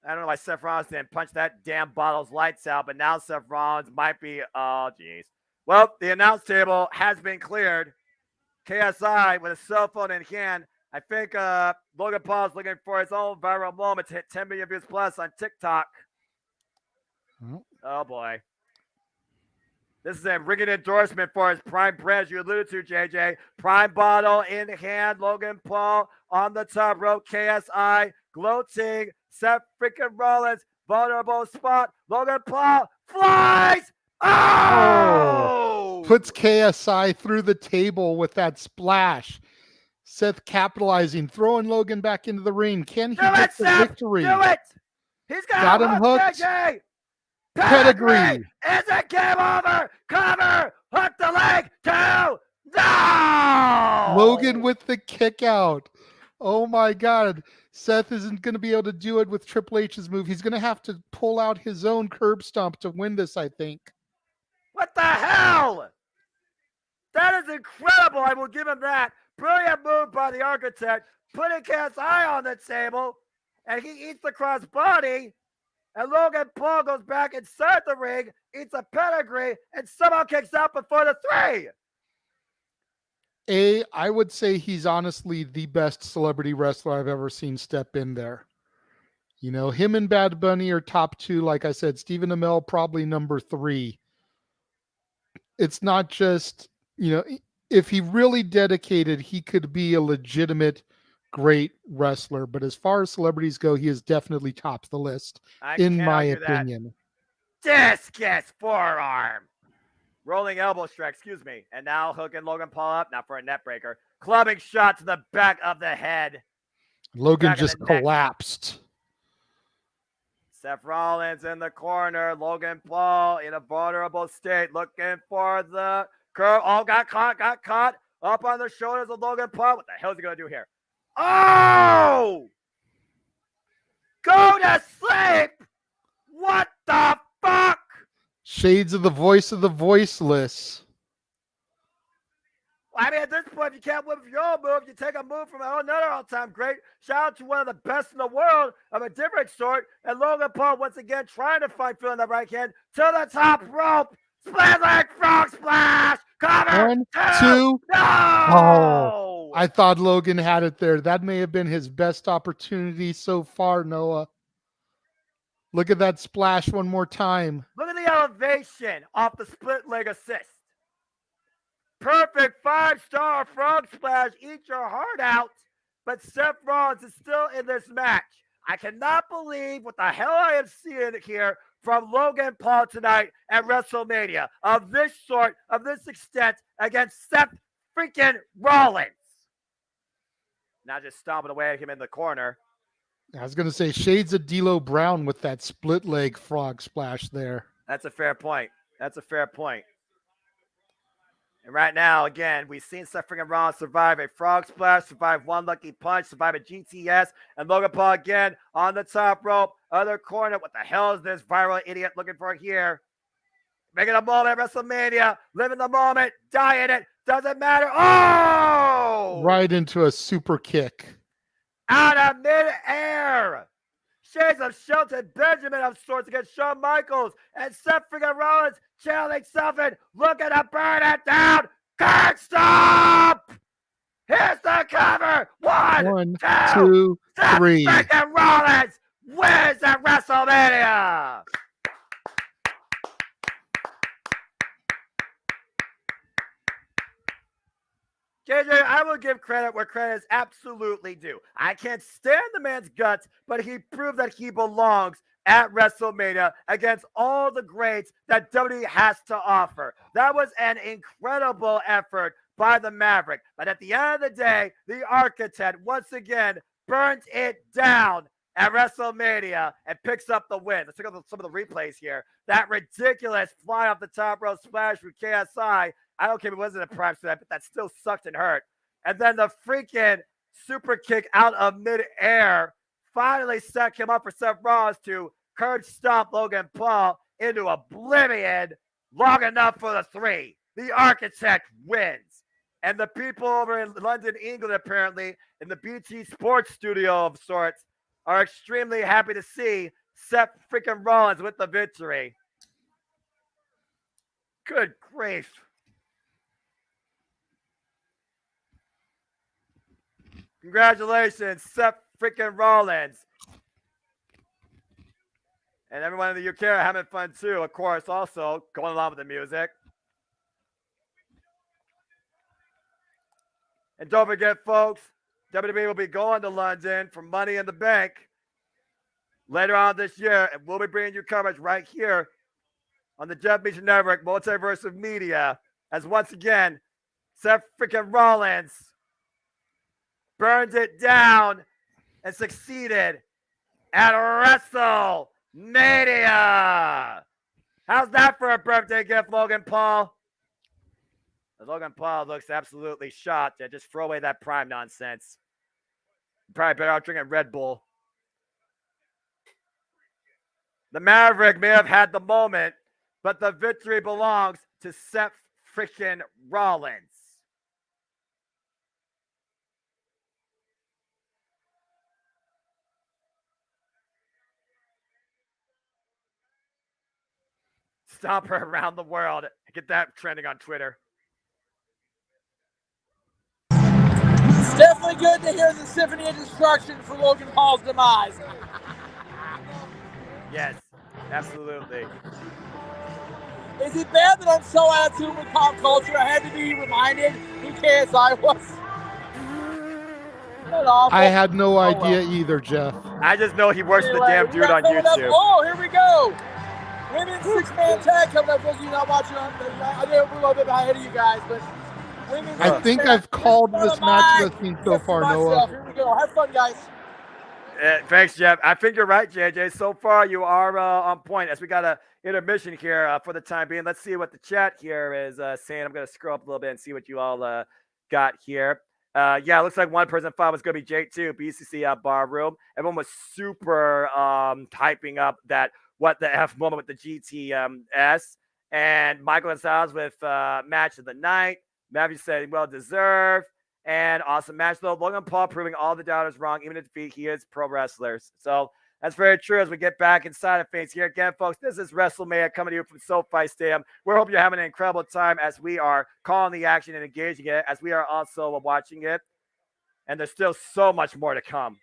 I don't know why Seth Rollins didn't punch that damn bottle's lights out, but now Seth Rollins might be, oh, jeez. Well, the announce table has been cleared. KSI with a cell phone in hand. I think Logan Paul's looking for his own viral moment to hit 10 million views plus on TikTok. Oh, boy. This is a ringing endorsement for his Prime brand, as you alluded to, JJ. Prime bottle in hand. Logan Paul on the top rope. KSI gloating. Seth freaking Rollins. Vulnerable spot. Logan Paul flies. Oh! Puts KSI through the table with that splash. Seth capitalizing, throwing Logan back into the ring. Can he get the victory? Do it! He's got him hooked. JJ. Pedigree. Is it game over? Cover. Hook the leg. 2. No! Logan with the kick out. Oh my God. Seth isn't going to be able to do it with Triple H's move. He's going to have to pull out his own curb stomp to win this, I think. What the hell? That is incredible. I will give him that. Brilliant move by the architect. Putting KSI on the table. And he eats the crossbody. And Logan Paul goes back inside the ring, eats a pedigree, and somehow kicks out before the 3. I would say he's honestly the best celebrity wrestler I've ever seen step in there. Him and Bad Bunny are top 2. Like I said, Stephen Amell probably number 3. It's not just, if he really dedicated, he could be a legitimate great wrestler. But as far as celebrities go, he is definitely tops the list, in my opinion. Discus forearm. Rolling elbow strike, excuse me. And now hooking Logan Paul up, now for a net breaker. Clubbing shot to the back of the head. Logan just collapsed. Seth Rollins in the corner. Logan Paul in a vulnerable state, looking for the curl. Oh, got caught. Up on the shoulders of Logan Paul. What the hell is he going to do here? Oh! Go to sleep! What the fuck? Shades of the voice of the voiceless. I mean, at this point, you can't win with your own move. You take a move from another all-time great. Shout out to one of the best in the world of a different sort. And Logan Paul, once again, trying to find Phil in the right hand to the top rope. Split leg frog splash. Cover. 1, 2. No! Oh, I thought Logan had it there. That may have been his best opportunity so far, Noah. Look at that splash one more time. Look at the elevation off the split leg assist. Perfect 5-star frog splash. Eat your heart out. But Seth Rollins is still in this match. I cannot believe what the hell I am seeing here from Logan Paul tonight at WrestleMania of this sort, of this extent against Seth freaking Rollins. Now just stomping away at him in the corner. I was going to say shades of D'Lo Brown with that split leg frog splash there. That's a fair point. And right now, again, we've seen Seth freaking Rollins survive a frog splash, survive one lucky punch, survive a GTS, and Logan Paul again on the top rope, other corner. What the hell is this viral idiot looking for here? Making a moment at WrestleMania, living the moment, dying it, doesn't matter. Oh! Right into a super kick. Out of midair. Shades of Shelton Benjamin of sorts against Shawn Michaels and Seth freaking Rollins channeling something, looking to burn it down. Can't stop! Here's the cover. One, two, Seth three. freaking Rollins wins at WrestleMania. JJ, I will give credit where credit is absolutely due. I can't stand the man's guts, but he proved that he belongs at WrestleMania against all the greats that WWE has to offer. That was an incredible effort by the Maverick. But at the end of the day, the Architect once again burnt it down at WrestleMania and picks up the win. Let's look at some of the replays here. That ridiculous fly off the top rope splash from KSI. I don't care if it wasn't a prime set, but that still sucked and hurt. And then the freaking super kick out of midair finally set him up for Seth Rollins to curb stomp Logan Paul into oblivion long enough for the 3. The Architect wins. And the people over in London, England, apparently, in the BT Sports studio of sorts, are extremely happy to see Seth freaking Rollins with the victory. Good grief. Congratulations, Seth freaking Rollins. And everyone in the UK are having fun too, of course, also going along with the music. And don't forget, folks, WWE will be going to London for Money in the Bank later on this year, and we'll be bringing you coverage right here on the Jeff Meacham Network, Multiverse of Media, as once again, Seth freaking Rollins burned it down and succeeded at WrestleMania. How's that for a birthday gift, Logan Paul? Logan Paul looks absolutely shocked. Just throw away that Prime nonsense. Probably better off drinking Red Bull. The Maverick may have had the moment, but the victory belongs to Seth freaking Rollins. Stomp her around the world. Get that trending on Twitter. It's definitely good to hear the Symphony of Destruction for Logan Paul's demise. Yes, absolutely. Is it bad that I'm so out of tune with pop culture? I had to be reminded who KSI was. I had no idea either, Jeff. I just know he works the damn dude on YouTube. Oh, here we go. Women's 6-man tag coming up. For those of you not watching, I know we're a little bit ahead of you guys, but women's I think I've called this match listing so far, Noah. Here we go. Have fun, guys. Thanks, Jeff. I think you're right, JJ. So far, you are on point. As we got a intermission here for the time being. Let's see what the chat here is saying. I'm going to scroll up a little bit and see what you all got here. Yeah, it looks like one person thought was going to be J2, BCC Barroom. Everyone was super hyping up that what the F moment with the GTS. And Michael Gonzalez with match of the night. Matthew said, well deserved. And awesome match, though. Logan Paul proving all the doubters wrong. Even in defeat, he is pro wrestlers. So that's very true as we get back inside of things here. Again, folks, this is WrestleMania coming to you from SoFi Stadium. We hope you're having an incredible time as we are calling the action and engaging it, as we are also watching it. And there's still so much more to come.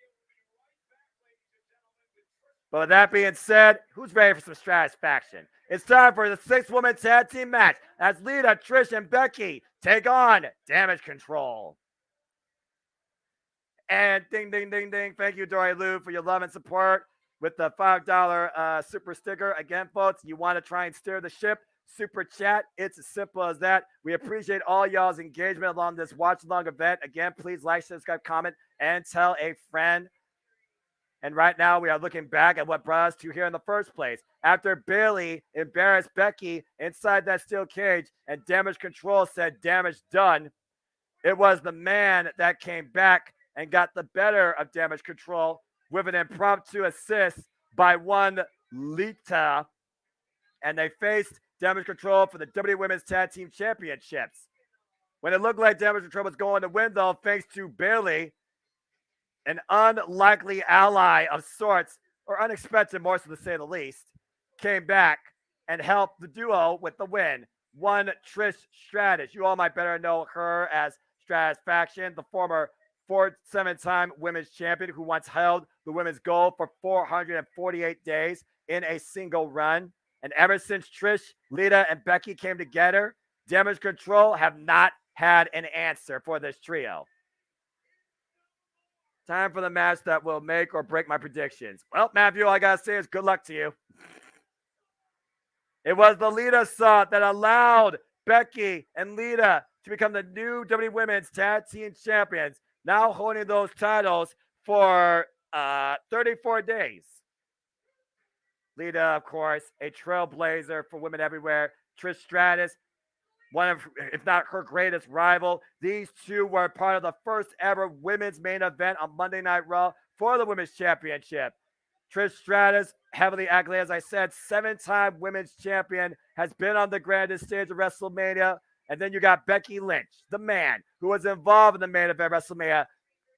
But with that being said, who's ready for some satisfaction? It's time for the 6-woman tag team match as Lita, Trish, and Becky take on Damage Control. And ding, ding, ding, ding. Thank you, Dory Lou, for your love and support with the $5 super sticker. Again, folks, you want to try and steer the ship, super chat. It's as simple as that. We appreciate all y'all's engagement along this watch-along event. Again, please like, subscribe, comment, and tell a friend. And right now, we are looking back at what brought us to here in the first place. After Bayley embarrassed Becky inside that steel cage and Damage Control said damage done, it was the man that came back and got the better of Damage Control with an impromptu assist by one Lita. And they faced Damage Control for the WWE Women's Tag Team Championships. When it looked like Damage Control was going to win, though, thanks to Bayley, an unlikely ally of sorts, or unexpected, more so to say the least, came back and helped the duo with the win. One Trish Stratus. You all might better know her as Stratus Faction, the former 7-time women's champion who once held the women's gold for 448 days in a single run. And ever since Trish, Lita, and Becky came together, Damage Control have not had an answer for this trio. Time for the match that will make or break my predictions. Well, Matthew, all I got to say is good luck to you. It was the Lita assault that allowed Becky and Lita to become the new WWE Women's Tag Team Champions, now holding those titles for 34 days. Lita, of course, a trailblazer for women everywhere. Trish Stratus, one of, if not her greatest rival. These two were part of the first ever women's main event on Monday Night Raw for the Women's Championship. Trish Stratus, heavily accoladed, as I said, 7-time women's champion, has been on the grandest stage of WrestleMania. And then you got Becky Lynch, the man who was involved in the main event of WrestleMania,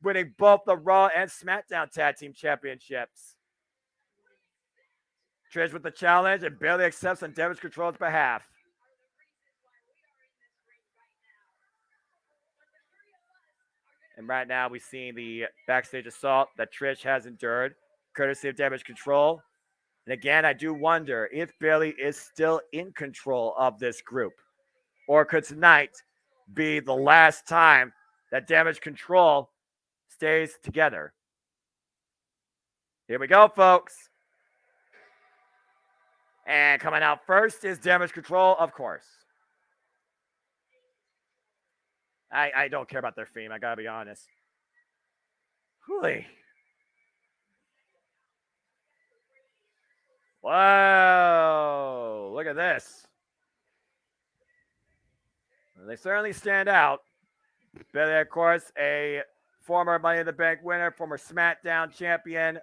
winning both the Raw and SmackDown Tag Team Championships. Trish with the challenge and barely accepts on Damage Control's behalf. And right now we see the backstage assault that Trish has endured, courtesy of Damage Control. And again, I do wonder if Bayley is still in control of this group. Or could tonight be the last time that Damage Control stays together? Here we go, folks. And coming out first is Damage Control, of course. I don't care about their theme, I gotta be honest. Holy. Whoa, look at this. They certainly stand out. Bayley, of course, a former Money in the Bank winner, former SmackDown champion.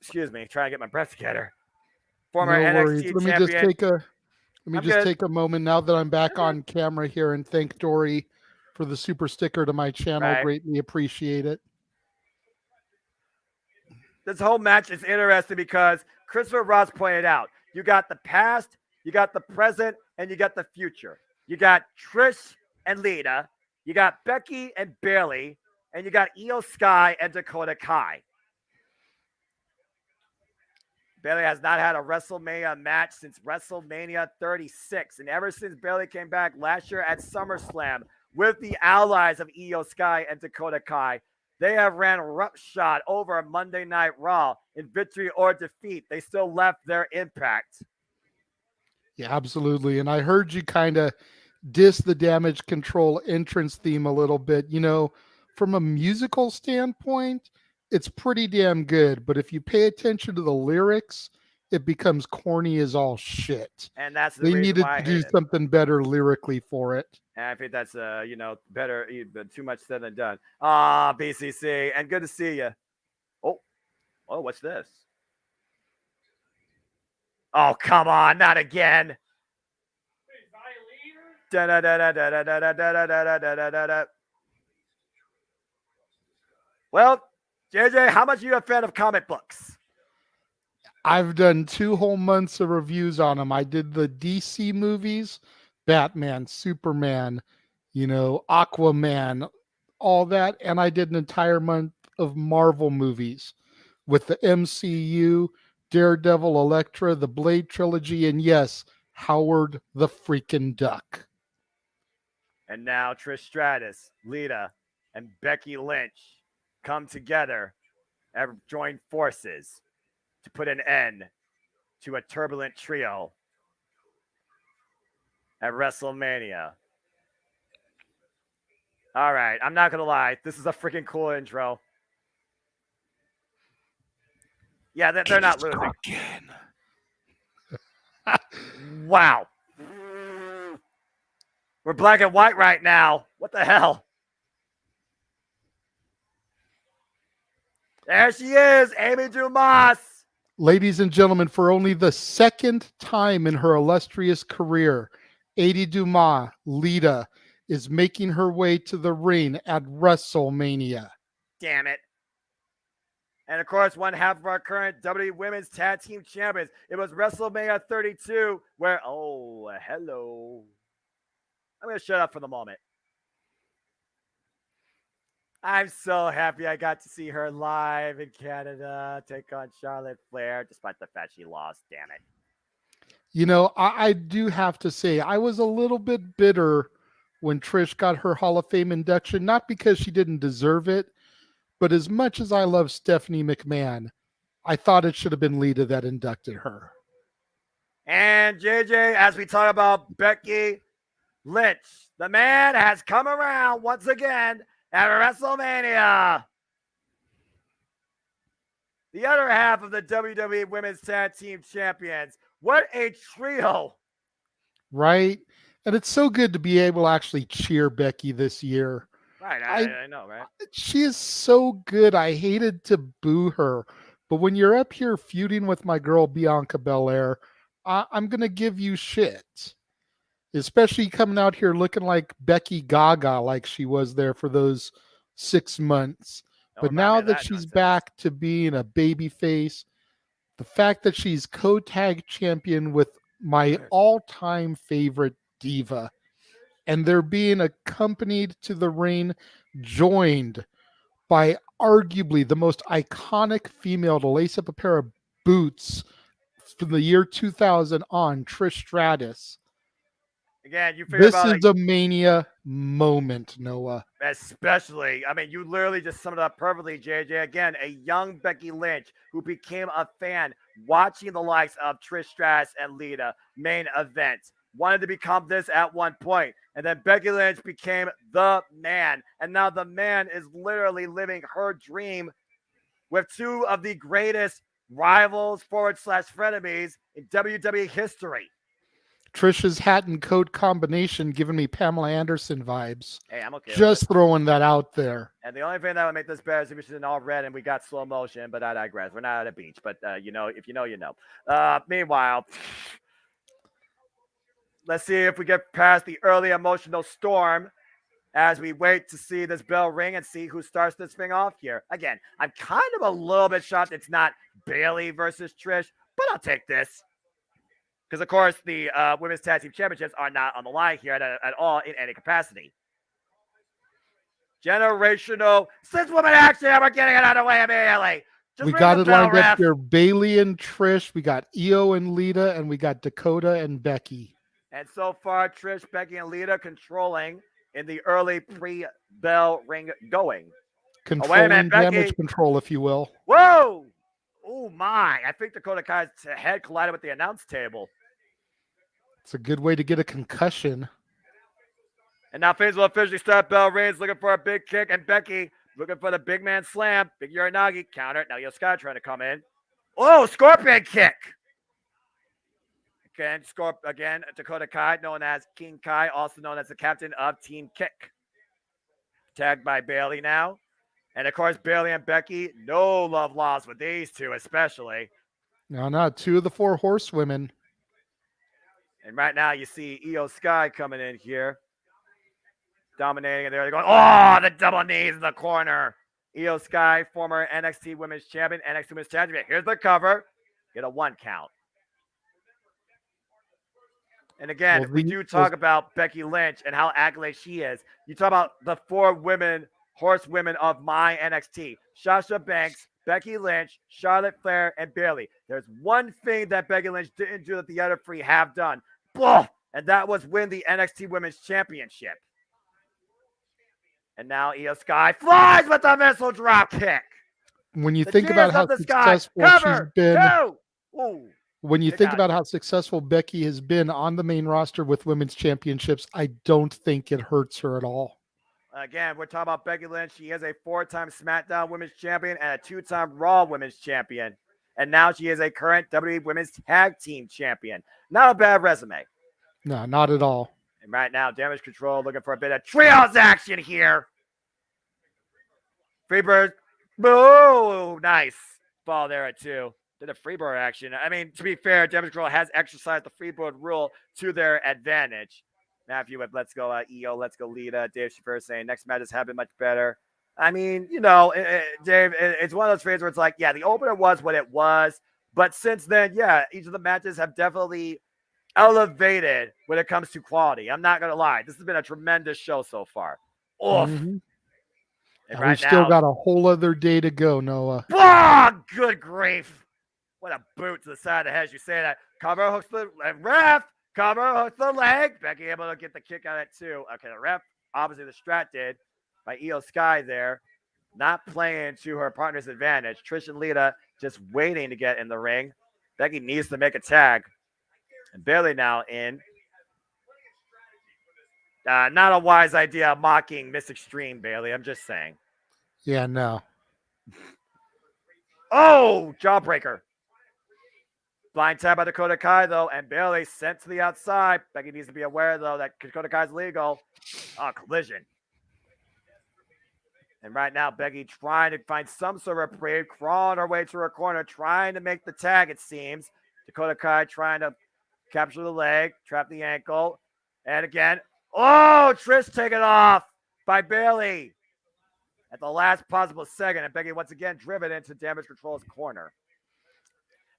Excuse me, trying to get my breath together. Former no NXT worries. champion. Let me just take a moment now that I'm back on camera here and thank Dory for the super sticker to my channel. Right. Greatly appreciate it. This whole match is interesting because Christopher Ross pointed out, you got the past, you got the present, and you got the future. You got Trish and Lita, you got Becky and Bayley, and you got Io Sky and Dakota Kai. Bayley has not had a WrestleMania match since WrestleMania 36. And ever since Bayley came back last year at SummerSlam with the allies of Io Sky and Dakota Kai, they have ran roughshod over Monday Night Raw in victory or defeat. They still left their impact. Yeah, absolutely. And I heard you kind of diss the Damage Control entrance theme a little bit. You know, from a musical standpoint, it's pretty damn good, but if you pay attention to the lyrics, it becomes corny as all shit. And that's the they reason needed why to do something better lyrically for it. And I think that's better, too much said than done. BCC, and good to see you. Oh, what's this? Oh, come on, not again. Well, JJ, how much are you a fan of comic books? I've done 2 whole months of reviews on them. I did the DC movies, Batman, Superman, Aquaman, all that. And I did an entire month of Marvel movies with the MCU, Daredevil, Elektra, the Blade trilogy, and yes, Howard the freaking Duck. And now Trish Stratus, Lita, and Becky Lynch come together and join forces to put an end to a turbulent trio at WrestleMania. All right, I'm not going to lie. This is a freaking cool intro. Yeah, they're not losing. Wow. We're black and white right now. What the hell? There she is, Amy Dumas. Ladies and gentlemen, for only the second time in her illustrious career, Amy Dumas, Lita, is making her way to the ring at WrestleMania. Damn it. And, of course, one half of our current WWE Women's Tag Team Champions. It was WrestleMania 32 where, oh, hello. I'm going to shut up for the moment. I'm so happy I got to see her live in Canada take on Charlotte Flair, despite the fact she lost. Damn it. You know, I do have to say, I was a little bit bitter when Trish got her Hall of Fame induction, not because she didn't deserve it, but as much as I love Stephanie McMahon, I thought it should have been Lita that inducted her. And JJ, as we talk about Becky Lynch, the man has come around once again at WrestleMania. The other half of the WWE Women's Tag Team Champions. What a trio. Right? And it's so good to be able to actually cheer Becky this year. Right, I know, right? She is so good. I hated to boo her. But when you're up here feuding with my girl Bianca Belair, I'm going to give you shit. Especially coming out here looking like Becky Gaga like she was there for those 6 months. But now that she's back to being a baby face, the fact that she's co-tag champion with my all-time favorite diva, and they're being accompanied to the ring, joined by arguably the most iconic female to lace up a pair of boots from the year 2000 on, Trish Stratus. Again, you figure this about is a Mania moment, Noah. Especially, I mean, you literally just summed it up perfectly, JJ. Again, a young Becky Lynch who became a fan watching the likes of Trish Stratus and Lita main event. Wanted to become this at one point. And then Becky Lynch became the man. And now the man is literally living her dream with two of the greatest rivals / frenemies in WWE history. Trish's hat and coat combination giving me Pamela Anderson vibes. Hey, I'm okay. Just throwing that out there. And the only thing that would make this better is if it's in all red and we got slow motion, but I digress. We're not at a beach, but you know, if you know, you know. Meanwhile, let's see if we get past the early emotional storm as we wait to see this bell ring and see who starts this thing off here. Again, I'm kind of a little bit shocked it's not Bayley versus Trish, but I'll take this. Because, of course, the Women's Tag Team Championships are not on the line here at all in any capacity. Generational cis-woman action, and we're getting it out of the way immediately. We got it lined up here. Bayley and Trish. We got Io and Lita, and we got Dakota and Becky. And so far, Trish, Becky, and Lita controlling in the early pre-bell ring going. Controlling damage control, if you will. Whoa! Oh, my. I think Dakota Kai's head collided with the announce table. It's a good way to get a concussion. And now things will officially start. Bell Reigns looking for a big kick, and Becky looking for the big man slam. Big Uranagi counter. Now Io Sky trying to come in. Oh, scorpion kick. Again, Dakota Kai, known as King Kai, also known as the captain of Team Kick. Tagged by Bayley now. And, of course, Bayley and Becky, no love lost with these two especially. No, 2 of the 4 horsewomen. And right now you see Io Sky coming in here. Dominating, and they're going, oh, the double knees in the corner. Io Sky, former NXT Women's Champion, NXT Women's Champion. Here's the cover. Get a 1 count. And again, we do talk about Becky Lynch and how accolade she is. You talk about the 4 women, horsewomen of my NXT. Sasha Banks, Becky Lynch, Charlotte Flair, and Bayley. There's one thing that Becky Lynch didn't do that the other 3 have done. Blah! And that was win the NXT Women's Championship. And now Io Sky flies with the missile drop kick. When you think about how successful she's been, when you think about how successful Becky has been on the main roster with women's championships, I don't think it hurts her at all. Again, we're talking about Becky Lynch. She is a 4-time SmackDown Women's Champion and a 2-time Raw Women's Champion. And now she is a current WWE Women's Tag Team Champion. Not a bad resume. No, not at all. And right now, Damage Control looking for a bit of trios action here. Freebird. Oh, nice. Ball there at 2. Did a Freebird action. I mean, to be fair, Damage Control has exercised the Freebird rule to their advantage. Matthew with Let's Go Io, Let's Go Lita. Dave Chappelle saying next matches have been much better. I mean, Dave, it's one of those phases where it's like, yeah, the opener was what it was. But since then, yeah, each of the matches have definitely elevated when it comes to quality. I'm not going to lie. This has been a tremendous show so far. Oof. Mm-hmm. And we've still got a whole other day to go, Noah. Oh, good grief. What a boot to the side of the head as you say that. Cover hooks the ref. Cover hooks the leg. Becky able to get the kick out of it too. Okay, the ref obviously distracted by Io Sky there. Not playing to her partner's advantage. Trish and Lita just waiting to get in the ring. Becky needs to make a tag. And Bayley now in. Not a wise idea mocking Miss Extreme, Bayley. I'm just saying. Yeah, no. Oh, jawbreaker. Blind tap by Dakota Kai, though, and Bayley sent to the outside. Becky needs to be aware, though, that Dakota Kai's legal. Oh, collision. And right now, Becky trying to find some sort of reprieve, crawling her way to her corner, trying to make the tag, it seems. Dakota Kai trying to capture the leg, trap the ankle. And again, oh, Trish taken off by Bayley at the last possible second. And Becky once again driven into Damage Control's corner.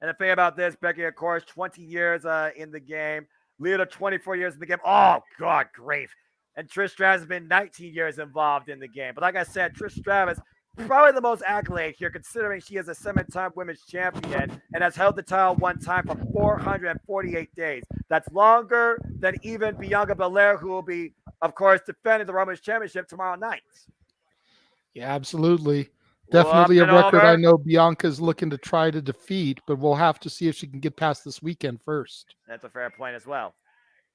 And the thing about this, Becky, of course, 20 years in the game. Lita, 24 years in the game. Oh, God, grief. And Trish Stratus has been 19 years involved in the game. But like I said, Trish Stratus, probably the most accolade here, considering she is a 7-time women's champion and has held the title one time for 448 days. That's longer than even Bianca Belair, who will be, of course, defending the Women's Championship tomorrow night. Yeah, absolutely. Definitely a record I know Bianca's looking to try to defeat, but we'll have to see if she can get past this weekend first. That's a fair point as well.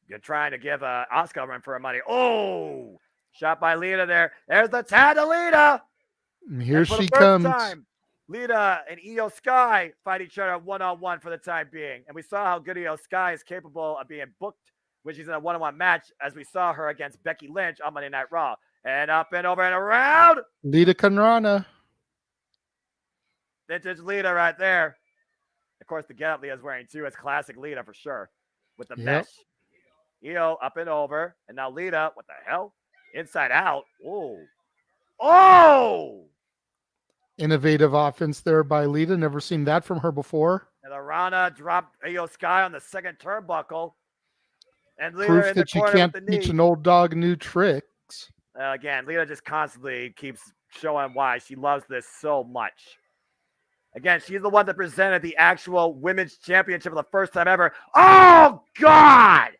You're trying to give Asuka a run for her money. Oh, shot by Lita there. There's the tag to Lita. And here she comes. Lita and Io Sky fight each other one-on-one for the time being. And we saw how good Io Sky is capable of being booked when she's in a one-on-one match, as we saw her against Becky Lynch on Monday Night Raw. And up and over and around. Lita Conrana. Vintage Lita right there. Of course, the getup Lita's wearing too is classic Lita for sure. With the mesh. Io up and over. And now Lita, what the hell? Inside out. Oh. Oh! Innovative offense there by Lita. Never seen that from her before. And the Rana dropped Io Sky on the second turnbuckle. And Lita proof in that the you corner can't with the teach knee. an old dog new tricks. Again, Lita just constantly keeps showing why she loves this so much. Again, she's the one that presented the actual women's championship for the first time ever. Oh, God!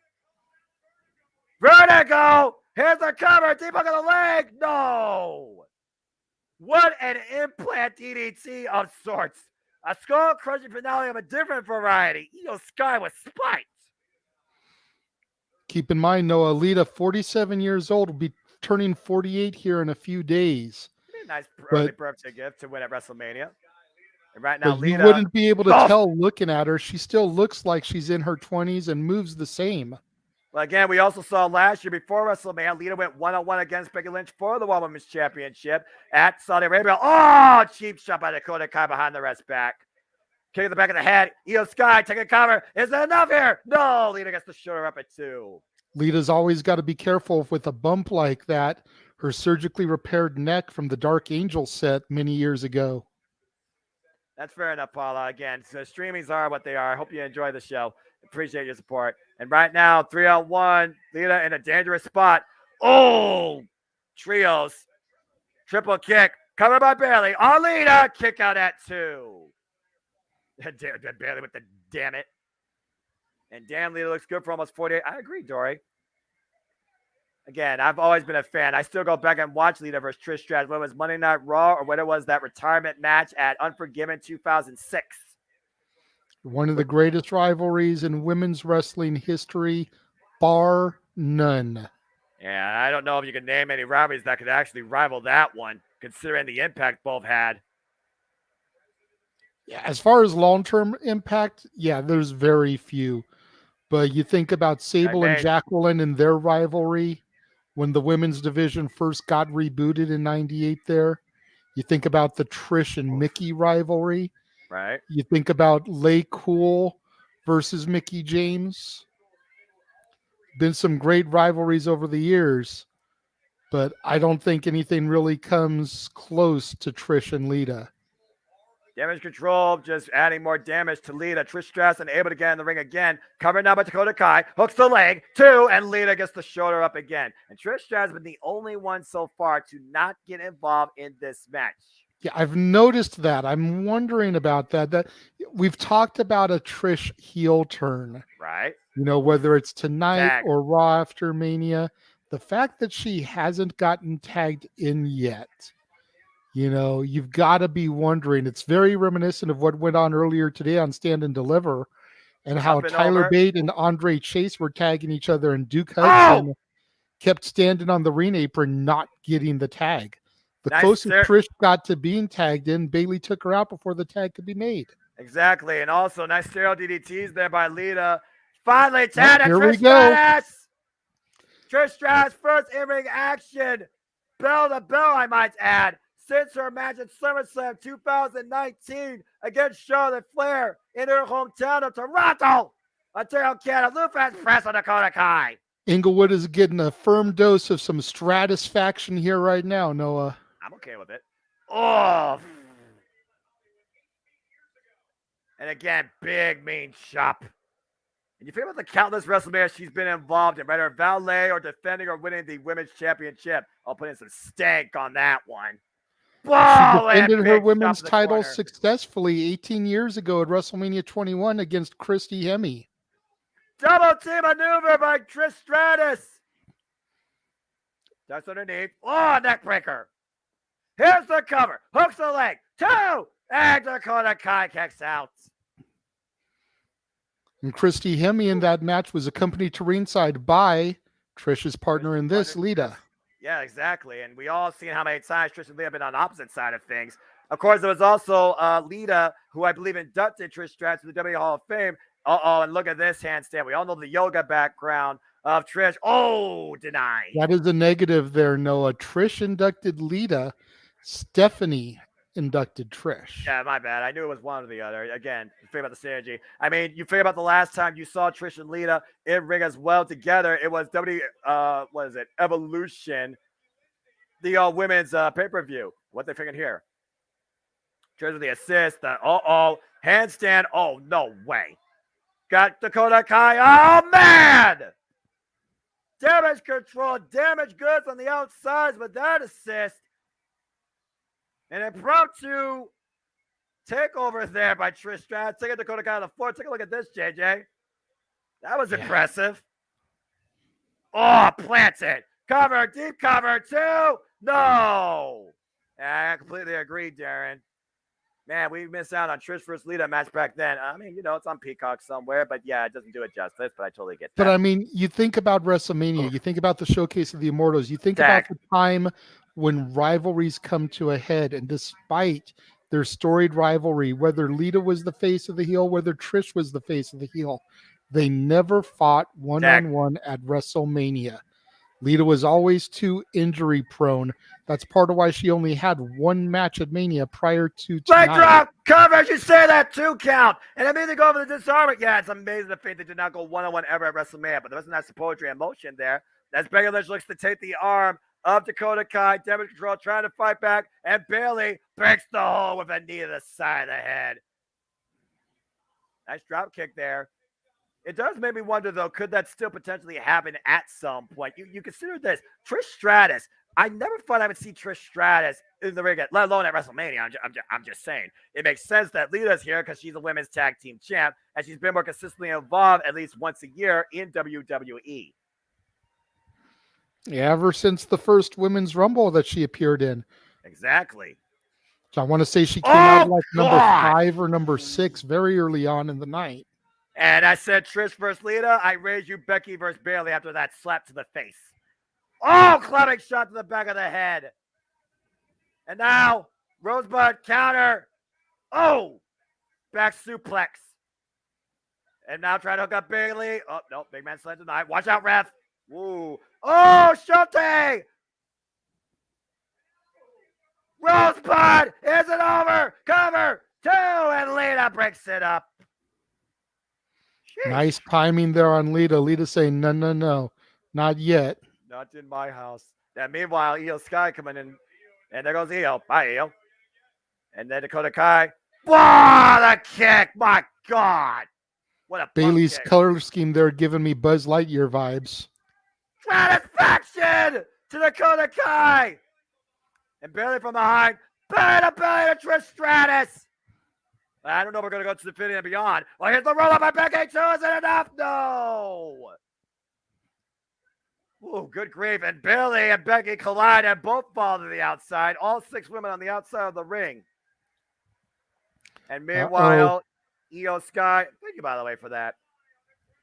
Vertigo! Here's the cover. Deep hook of the leg. No! What an implant DDT of sorts. A skull-crushing finale of a different variety. Io Sky with spikes. Keep in mind, Noah, Lita, 47 years old, will be turning 48 here in a few days. It'd be a nice early birthday gift to win at WrestleMania. And right now, but Lita, you wouldn't be able to tell looking at her. She still looks like she's in her 20s and moves the same. Well, again, we also saw last year before WrestleMania, Lita went one-on-one against Becky Lynch for the Women's Championship at Saudi Arabia. Oh, cheap shot by Dakota Kai behind the rest back. Kick in the back of the head. Io Sky taking cover. Is there enough here? No, Lita gets to shoot her up at 2. Lita's always got to be careful with a bump like that. Her surgically repaired neck from the Dark Angel set many years ago. That's fair enough, Paula. Again, so streamings are what they are. I hope you enjoy the show. Appreciate your support. And right now, 3-on-1, Lita in a dangerous spot. Oh, trios. Triple kick. Covered by Bayley. On Lita. Kick out at 2. Bayley with the damn it. And damn, Lita looks good for almost 48. I agree, Dory. Again, I've always been a fan. I still go back and watch Lita versus Trish Stratus, whether it was Monday Night Raw or whether it was that retirement match at Unforgiven 2006. One of the greatest rivalries in women's wrestling history, bar none. Yeah, I don't know if you can name any rivalries that could actually rival that one, considering the impact both had. Yeah, as far as long-term impact, yeah, there's very few. But you think about Sable and Jacqueline and their rivalry when the women's division first got rebooted in 98 there. You think about the Trish and Mickey rivalry. Right. You think about Lay Cool versus Mickey James. Been some great rivalries over the years. but I don't think anything really comes close to Trish and Lita. Damage control, just adding more damage to Lita. Trish Stratus unable to get in the ring again. Covered now by Dakota Kai. Hooks the leg. 2, and Lita gets the shoulder up again. And Trish Stratus has been the only one so far to not get involved in this match. Yeah, I've noticed that. I'm wondering about that. That we've talked about a Trish heel turn. Right. You know, whether it's tonight Tag. or Raw after Mania. The fact that she hasn't gotten tagged in yet. You know, you've got to be wondering. It's very reminiscent of what went on earlier today on Stand and Deliver and how Tyler Bate and Andre Chase were tagging each other, and Duke Hudson kept standing on the ring apron, not getting the tag. The closest Trish got to being tagged in, Bayley took her out before the tag could be made. Exactly. And also, nice stereo DDTs there by Lita. Finally tagged Here Trish we go. Stratus. Trish Stratus' first in-ring action. Bell to bell, I might add. Since her match at SummerSlam 2019 against Charlotte Flair in her hometown of Toronto, Ontario, Canada. Lou fans press on Dakota Kai. Inglewood is getting a firm dose of some Stratusfaction here right now, Noah. I'm okay with it. Oh. And again, big mean chop. And you think about the countless WrestleMania she's been involved in, whether valet or defending or winning the Women's Championship. I'll put in some stank on that one. She defended her women's title successfully 18 years ago at WrestleMania 21 against Christy Hemme. Double team maneuver by Trish Stratus. That's underneath. Oh, neck breaker. Here's the cover. Hooks the leg. 2. And Dakota Kai kicks out. And Christy Hemme in that match was accompanied to ringside by Trish's partner in this, Lita. Yeah, exactly. And we all seen how many times Trish and Lita have been on the opposite side of things. Of course, there was also Lita, who I believe inducted Trish Stratus to the WWE Hall of Fame. And look at this handstand. We all know the yoga background of Trish. Oh, denied. That is a negative there, Noah. Trish inducted Lita. Stephanie inducted Trish. Yeah, my bad. I knew it was one or the other. Again, you figure about the synergy. I mean, you figure about the last time you saw Trish and Lita in ring as well together. It was Evolution, the women's pay-per-view. What they figuring here? Trish with the assist. Handstand. Oh, no way. Got Dakota Kai. Oh, man! Damage control. Damage goods on the outsides with that assist. An impromptu takeover there by Trish Stratus. Taking Dakota Kai on the floor. Take a look at this, JJ. That was impressive. Oh, planted. Cover. Deep cover. 2. No. I completely agree, Darren. Man, we missed out on Trish versus Lita match back then. I mean, it's on Peacock somewhere, but yeah, it doesn't do it justice, but I totally get that. But I mean, you think about WrestleMania, you think about the Showcase of the Immortals, you think about the time when rivalries come to a head, and despite their storied rivalry, whether Lita was the face of the heel, whether Trish was the face of the heel, they never fought one-on-one at WrestleMania. Lita was always too injury prone. That's part of why she only had one match at Mania prior to tonight. Right drop, cover, you say that 2 count. And immediately go over the disarmament. Yeah, it's amazing the fact they did not go one-on-one ever at WrestleMania, but there wasn't that poetry and motion there. As Becky Lynch looks to take the arm of Dakota Kai, damage control, trying to fight back, and Bayley breaks the hole with a knee to the side of the head. Nice drop kick there. It does make me wonder, though, could that still potentially happen at some point? You consider this. Trish Stratus, I never thought I would see Trish Stratus in the ring, let alone at WrestleMania. I'm just saying. It makes sense that Lita's here because she's a women's tag team champ, and she's been more consistently involved at least once a year in WWE. Yeah, ever since the first Women's Rumble that she appeared in. Exactly. So I want to say she came out like number 5 or number 6 very early on in the night. And I said Trish versus Lita. I raised you Becky versus Bayley after that slap to the face. Oh, clubbing shot to the back of the head. And now, Rosebud counter. Oh, back suplex. And now trying to hook up Bayley. Oh, no, big man slid tonight. Watch out, ref. Woo. Oh, Shote. Rosebud. Is it over? Cover. 2. And Lita breaks it up. Jeez. Nice timing there on Lita. Lita saying, no, not yet. Not in my house. And meanwhile, Io Sky coming in, and there goes Io. Bye, Io. And then Dakota Kai. Wow, the kick! My God, what a Bailey's kick. color scheme there giving me Buzz Lightyear vibes. Satisfaction to Dakota Kai. And Bailey from behind. Belly to Trish Stratus. I don't know if we're going to go to Infinity and Beyond. Well, here's the roll up by Becky, too. Is it enough? No. Ooh, good grief. And Bailey and Becky collide and both fall to the outside. All 6 women on the outside of the ring. And meanwhile, Io Sky, thank you, by the way, for that.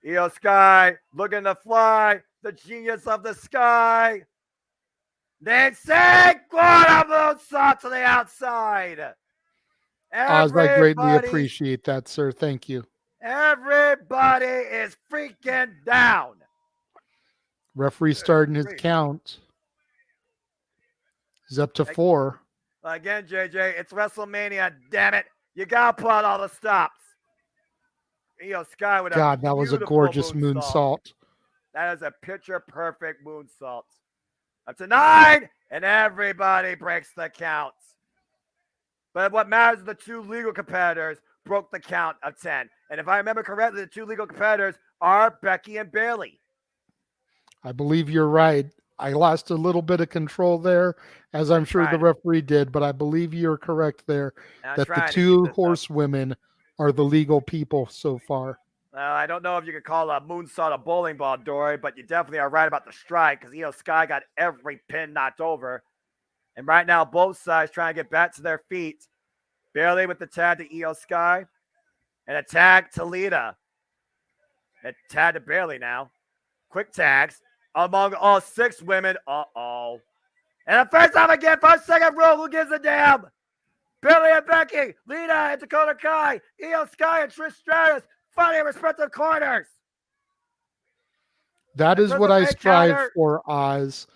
Io Sky looking to fly. The genius of the sky. Nancy, what a moonsault to the outside. Oz, I greatly appreciate that, sir. Thank you. Everybody is freaking down. Referee starting his count. He's up to 4. Again, JJ, it's WrestleMania, damn it. You got to put out all the stops. Io Sky with God, that was a gorgeous moonsault. That is a picture-perfect moonsault. Up to 9, and everybody breaks the count. But what matters is the 2 legal competitors broke the count of 10. And if I remember correctly, the 2 legal competitors are Becky and Bailey. I believe you're right. I lost a little bit of control there, as I'm sure the referee did, but I believe you're correct there that the 2 horsewomen are the legal people so far. I don't know if you could call a moonsault a bowling ball, Dory, but you definitely are right about the strike because Io Sky got every pin knocked over. And right now, both sides trying to get back to their feet. Bailey with the tag to Io Sky and a tag to Lita. A tag to Bailey now. Quick tags among all 6 women. Uh-oh. And the first time again, 1-second rule. Who gives a damn? Bailey and Becky, Lita and Dakota Kai, Io Sky and Trish Stratus fighting respective corners. That is what I strive for, Oz.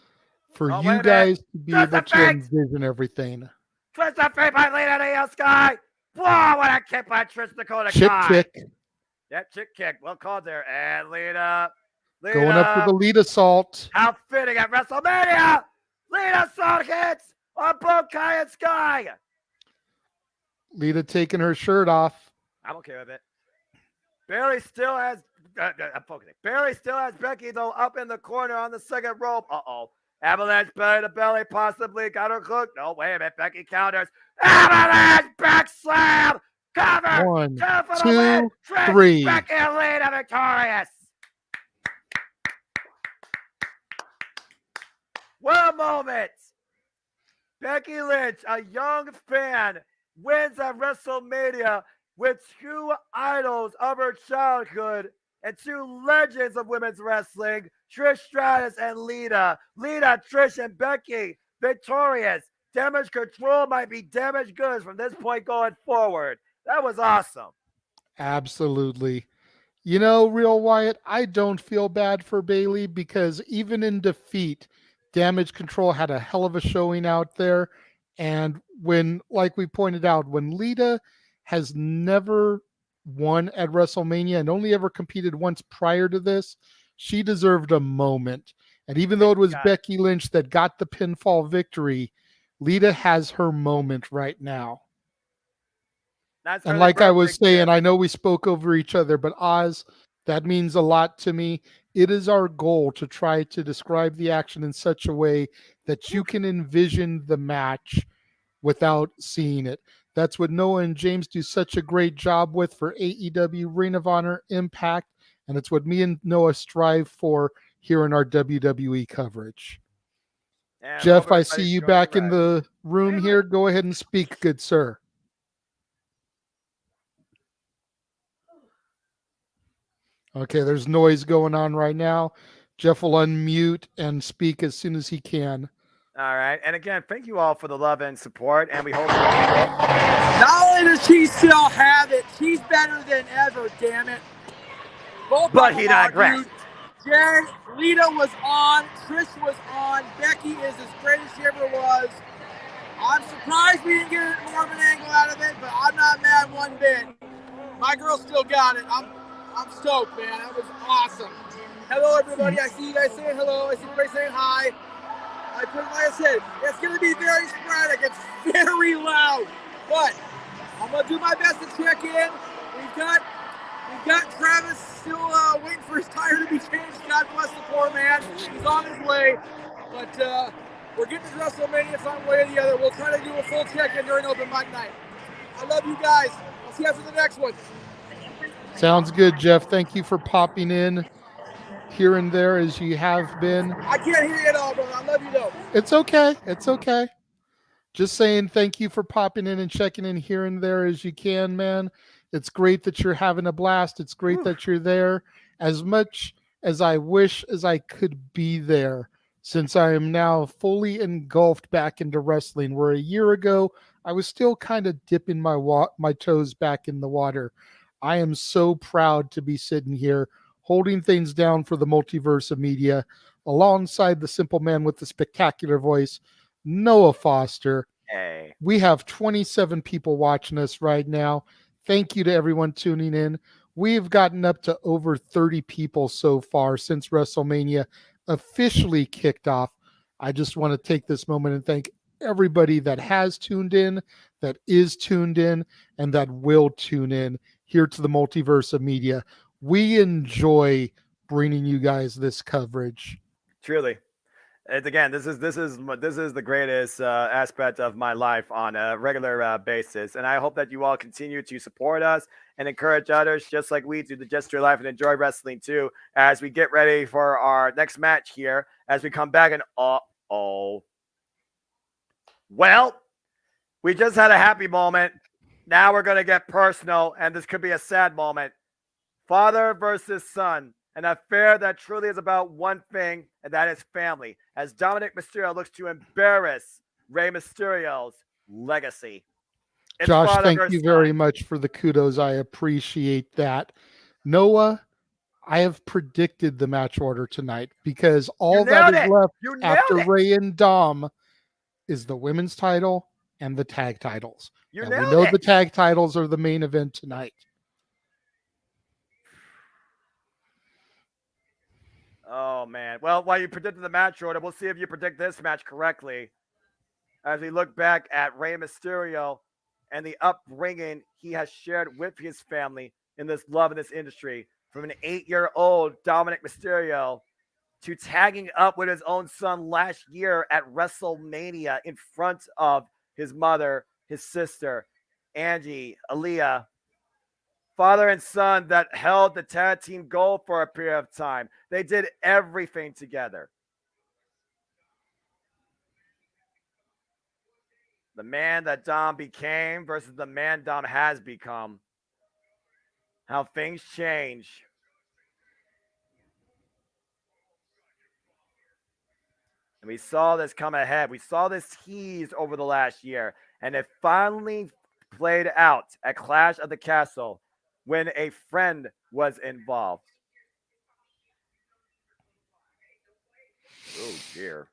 For you guys to be able to envision everything. Twist the feet by Lita and Io Sky. Whoa, what a kick by Trish Dakota Kai. Chick kick. Yep, chick kick. Well called there. And Lita. Going up for the Lita salt. How fitting at WrestleMania. Lita salt hits on both Kai and Sky. Lita taking her shirt off. I'm okay with it. Bailey still has I'm focusing. Bailey still has Becky though up in the corner on the second rope. Uh-oh. Avalanche belly to belly, possibly got her cooked. No, wait a minute. Becky counters. Avalanche back slam. Cover. 1, 2 for the 2, win. 3. Becky and Lita victorious. What a moment. Becky Lynch, a young fan, wins at WrestleMania with 2 idols of her childhood and 2 legends of women's wrestling, Trish Stratus and Lita. Lita, Trish, and Becky victorious. Damage control might be damaged goods from this point going forward. That was awesome. Absolutely. You know, Real Wyatt, I don't feel bad for Bailey because even in defeat, Damage Control had a hell of a showing out there. And when, like we pointed out, when Lita has never won at WrestleMania and only ever competed once prior to this, she deserved a moment. And even though it was Becky Lynch that got the pinfall victory, Lita has her moment right now. And like I was saying, I know we spoke over each other, but Oz, that means a lot to me. It is our goal to try to describe the action in such a way that you can envision the match without seeing it. That's what Noah and James do such a great job with for AEW, Ring of Honor, Impact, and it's what me and Noah strive for here in our WWE coverage. And Jeff, I see you back in the room here. Go ahead and speak, good sir. Okay, there's noise going on right now. Jeff will unmute and speak as soon as he can. All right. And again, thank you all for the love and support. And we hope not only does she still have it, she's better than ever, damn it. Both but he digressed. Jared, Lita was on, Trish was on, Becky is as great as she ever was. I'm surprised we didn't get more of an angle out of it, but I'm not mad one bit. My girl still got it. I'm stoked, man. That was awesome. Hello, everybody. I see you guys saying hello. I see everybody saying hi. like I said, it's going to be very sporadic. It's very loud. But I'm going to do my best to check in. We've got Travis still waiting for his tire to be changed. God bless the poor man. He's on his way. But we're getting to WrestleMania some way or the other. We'll try to do a full check-in during open mic night. I love you guys. I'll see you after the next one. Sounds good, Jeff. Thank you for popping in here and there as you have been. I can't hear you at all, brother. I love you, though. It's okay. It's okay. Just saying thank you for popping in and checking in here and there as you can, man. It's great that you're having a blast. It's great that you're there. As much as I wish as I could be there, since I am now fully engulfed back into wrestling, where a year ago I was still kind of dipping my toes back in the water. I am so proud to be sitting here holding things down for the Multiverse of Media alongside the simple man with the spectacular voice, Noah Foster. Hey. We have 27 people watching us right now. Thank you to everyone tuning in. We've gotten up to over 30 people so far since WrestleMania officially kicked off. I just want to take this moment and thank everybody that has tuned in, that is tuned in, and that will tune in here to the Multiverse of Media. We enjoy bringing you guys this coverage. Truly. And again, this is the greatest aspect of my life on a regular basis, and I hope that you all continue to support us and encourage others, just like we do, to just your life and enjoy wrestling too. As we get ready for our next match here, as we come back and well, we just had a happy moment. Now we're gonna get personal, and this could be a sad moment. Father versus son. An affair that truly is about one thing, and that is family, as Dominic Mysterio looks to embarrass Rey Mysterio's legacy. It's Josh, thank you very much for the kudos. I appreciate that. Noah, I have predicted the match order tonight because all that is left after Rey and Dom is the women's title and the tag titles. And we know the tag titles are the main event tonight. Oh, man. Well, while you predicted the match order, we'll see if you predict this match correctly. As we look back at Rey Mysterio and the upbringing he has shared with his family in this love in this industry, from an 8-year-old Dominic Mysterio to tagging up with his own son last year at WrestleMania in front of his mother, his sister, Angie, Aaliyah. Father and son that held the tag team gold for a period of time. They did everything together. The man that Dom became versus the man Dom has become. How things change. And we saw this come ahead. We saw this tease over the last year. And it finally played out at Clash of the Castle, when a friend was involved. Oh, dear.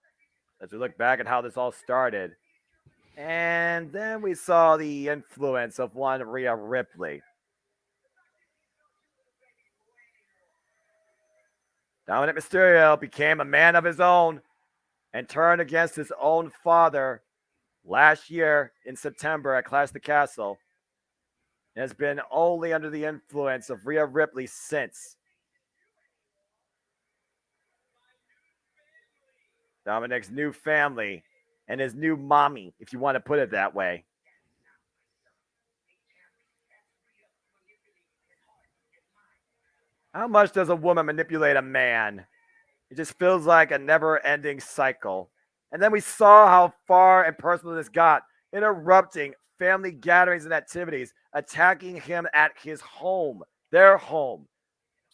As we look back at how this all started. And then we saw the influence of one Rhea Ripley. Dominic Mysterio became a man of his own and turned against his own father last year in September at Clash of the Castle. Has been only under the influence of Rhea Ripley since. Dominic's new family and his new mommy, if you want to put it that way. How much does a woman manipulate a man? It just feels like a never-ending cycle. And then we saw how far and personal this got, interrupting family gatherings and activities, attacking him at his home, their home,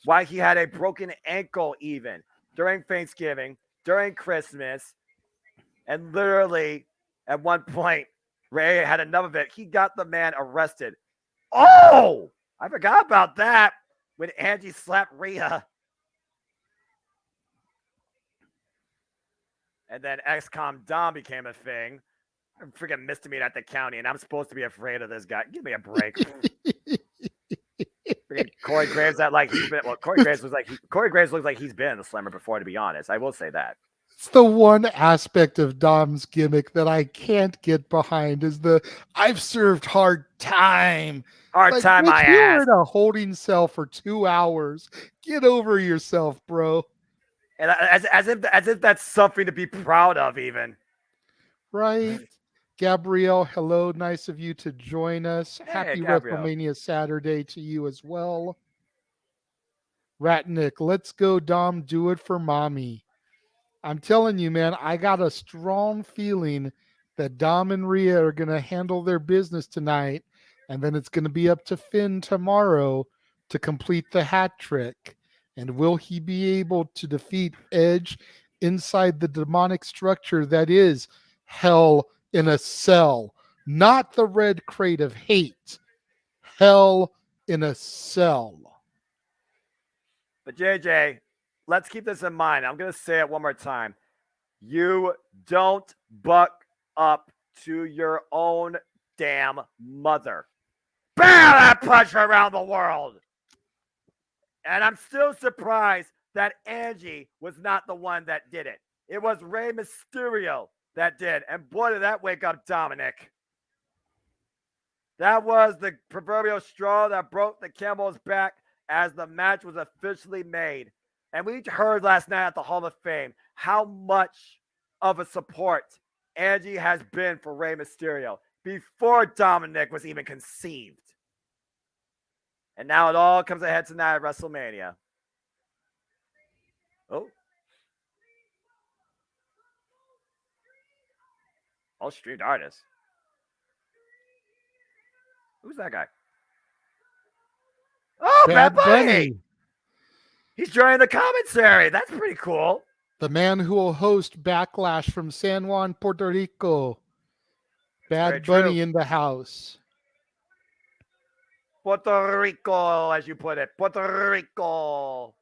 why he had a broken ankle even during Thanksgiving, during Christmas, and literally at one point, Rey had enough of it. He got the man arrested. Oh, I forgot about that when Angie slapped Rhea. And then XCOM Dom became a thing. I'm freaking misdemeanor at the county, and I'm supposed to be afraid of this guy. Give me a break. Corey Graves, that like he's been. Well, Corey Graves looks like he's been in the Slammer before. To be honest, I will say that. It's the one aspect of Dom's gimmick that I can't get behind is the I've served hard time. Hard time, Rich, my you were ass. in a holding cell for 2 hours. Get over yourself, bro. And as if that's something to be proud of, even. Right? Gabrielle, hello. Nice of you to join us. Hey, Happy Gabrielle. WrestleMania Saturday to you as well. Ratnick, let's go, Dom. Do it for mommy. I'm telling you, man, I got a strong feeling that Dom and Rhea are going to handle their business tonight, and then it's going to be up to Finn tomorrow to complete the hat trick. And will he be able to defeat Edge inside the demonic structure that is Hell in a Cell? Not the red crate of hate. Hell in a Cell. But JJ, let's keep this in mind. I'm going to say it one more time. You don't buck up to your own damn mother. Bam! That punch around the world. And I'm still surprised that Angie was not the one that did it. It was Rey Mysterio that did. And boy, did that wake up Dominic. That was the proverbial straw that broke the camel's back as the match was officially made. And we heard last night at the Hall of Fame how much of a support Angie has been for Rey Mysterio before Dominic was even conceived. And now it all comes ahead tonight at WrestleMania. Oh. All streamed artists. Who's that guy? Oh, Bad Bunny. He's joining the commentary. That's pretty cool. The man who will host Backlash from San Juan, Puerto Rico. Bad Bunny in the house. Puerto Rico, as you put it. Puerto Rico.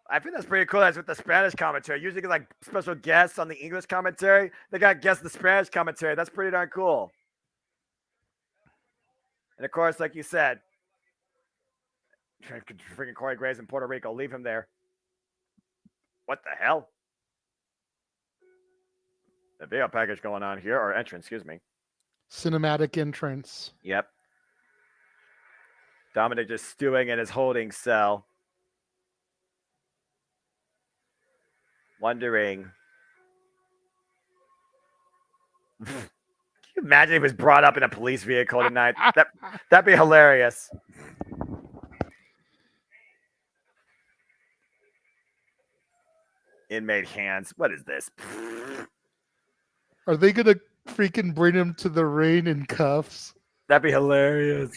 I think that's pretty cool. That's with the Spanish commentary. Usually get like special guests on the English commentary. They got guests in the Spanish commentary. That's pretty darn cool. And of course, like you said, freaking Corey Graves in Puerto Rico. Leave him there. What the hell? The video package going on here, or entrance, excuse me. Cinematic entrance. Yep. Dominic just stewing in his holding cell. Wondering. Can you imagine if he was brought up in a police vehicle tonight? That'd be hilarious. Inmate hands. What is this? Are they going to freaking bring him to the ring in cuffs? That'd be hilarious.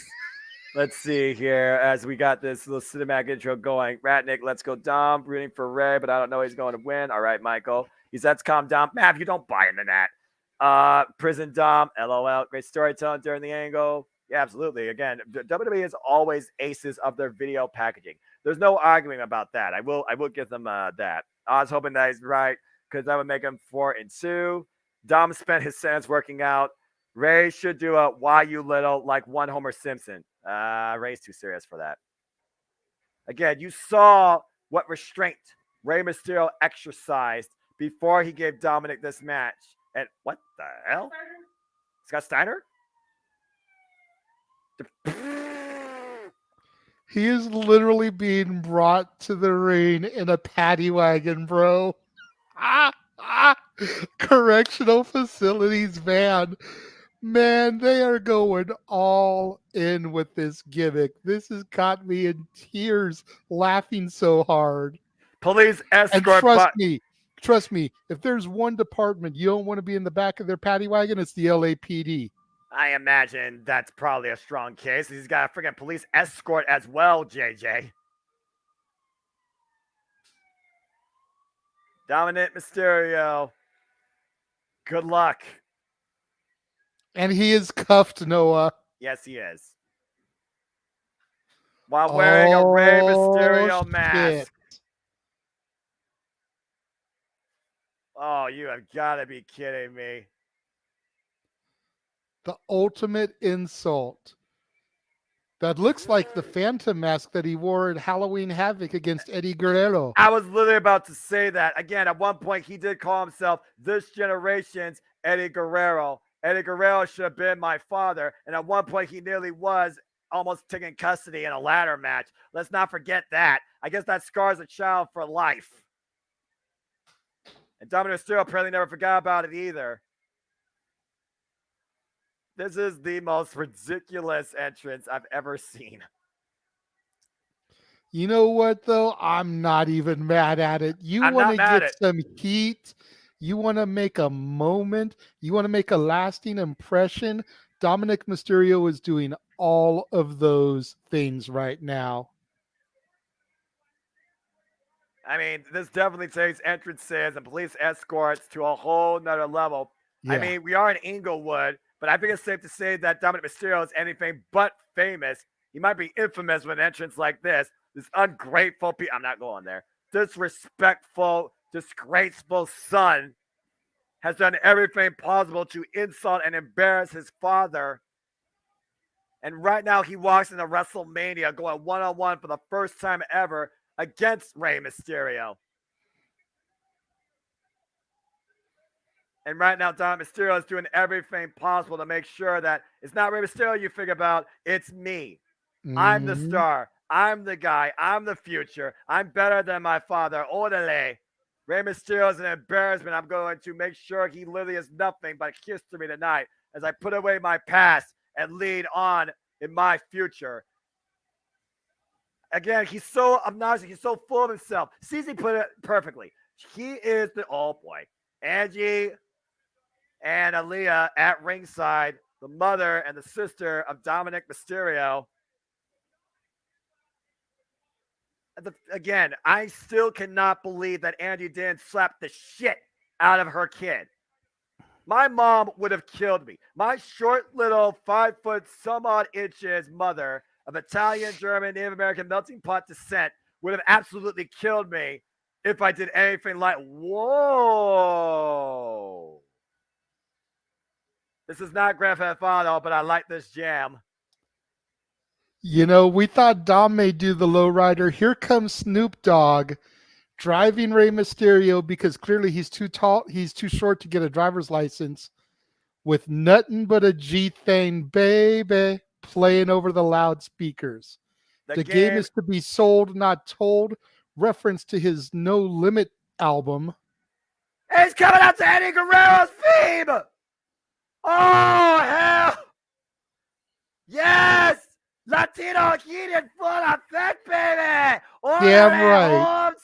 Let's see here as we got this little cinematic intro going. Ratnick, let's go Dom. Rooting for Ray, but I don't know he's going to win. All right, Michael. He's let's calm Dom. Mav, you don't buy into that. Prison Dom, LOL. Great storytelling during the angle. Yeah, absolutely. Again, WWE is always aces of their video packaging. There's no arguing about that. I will give them that. I was hoping that he's right because that would make him 4-2. Dom spent his sentence working out. Ray should do a why you little like one Homer Simpson. Ray's too serious for that. Again, you saw what restraint Rey Mysterio exercised before he gave Dominic this match. And what the hell? Scott Steiner? He is literally being brought to the ring in a paddy wagon, bro. Correctional facilities van. Man, they are going all in with this gimmick. This has got me in tears laughing so hard. Police escort. And trust me, if there's one department you don't want to be in the back of their paddy wagon, it's the LAPD. I imagine that's probably a strong case. He's got a freaking police escort as well, JJ. Dominic Mysterio. Good luck. And he is cuffed, Noah. Yes, he is. While wearing a Rey Mysterio mask. Oh, you have got to be kidding me. The ultimate insult That looks like the Phantom mask that he wore at Halloween Havoc against Eddie Guerrero. I was literally about to say that. Again, at one point, he did call himself this generation's Eddie Guerrero. Eddie Guerrero should have been my father. And at one point, he nearly was almost taking custody in a ladder match. Let's not forget that. I guess that scars a child for life. And Dominic Mysterio apparently never forgot about it either. This is the most ridiculous entrance I've ever seen. You know what, though? I'm not even mad at it. You want to get some heat. You want to make a moment. You want to make a lasting impression. Dominic Mysterio is doing all of those things right now. I mean, this definitely takes entrances and police escorts to a whole nother level. Yeah. I mean, we are in Inglewood, but I think it's safe to say that Dominic Mysterio is anything but famous. He might be infamous with an entrance like this. This ungrateful people. I'm not going there. Disrespectful, disgraceful son has done everything possible to insult and embarrass his father. And right now he walks into WrestleMania going one-on-one for the first time ever against Rey Mysterio. And right now, Dominic Mysterio is doing everything possible to make sure that it's not Rey Mysterio you figure about, it's me. I'm the star. I'm the guy. I'm the future. I'm better than my father. Orale. Rey Mysterio is an embarrassment. I'm going to make sure he literally is nothing but history tonight as I put away my past and lead on in my future. Again, he's so obnoxious. He's so full of himself. CZ put it perfectly. He is the, oh boy, Angie and Aaliyah at ringside, the mother and the sister of Dominic Mysterio. Again, I still cannot believe that Angie didn't slap the shit out of her kid. My mom would have killed me. My short little 5 foot some odd inches mother of Italian, German, Native American melting pot descent would have absolutely killed me if I did anything like, whoa. This is not Grand Theft Auto, but I like this jam. You know, we thought Dom may do the lowrider. Here comes Snoop Dogg driving Rey Mysterio because clearly he's too tall. He's too short to get a driver's license with nothing but a G-Thing, baby, playing over the loudspeakers. The game is to be sold, not told. Reference to his No Limit album. It's coming out to Eddie Guerrero's theme. Oh, hell. Yes. Latino heat in full effect, baby. Damn right.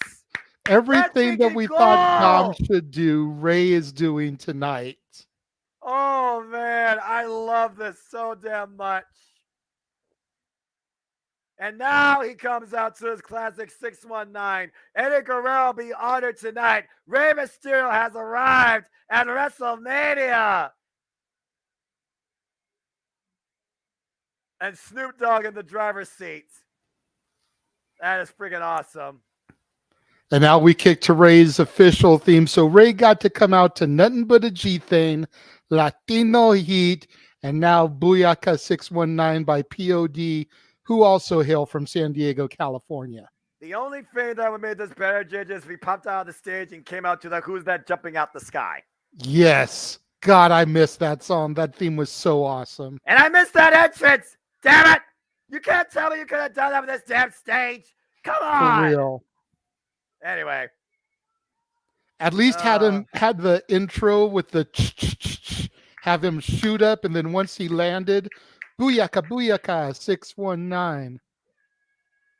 Everything that we thought Dom should do, Ray is doing tonight. Oh, man. I love this so damn much. And now he comes out to his classic 619. Eddie Guerrero be honored tonight. Rey Mysterio has arrived at WrestleMania. And Snoop Dogg in the driver's seat. That is freaking awesome. And now we kick to Ray's official theme. So Ray got to come out to Nothing But a G-Thing, Latino Heat, and now Booyaka 619 by POD, who also hail from San Diego, California. The only thing that would make this better, JJ, is if he popped out of the stage and came out to the Who's That Jumping Out the Sky. Yes. God, I missed that song. That theme was so awesome. And I missed that entrance. Damn it. You can't tell me you could have done that with this damn stage. Come on. For real. Anyway. At least had the intro with the have him shoot up, and then once he landed, booyaka, booyaka, 619.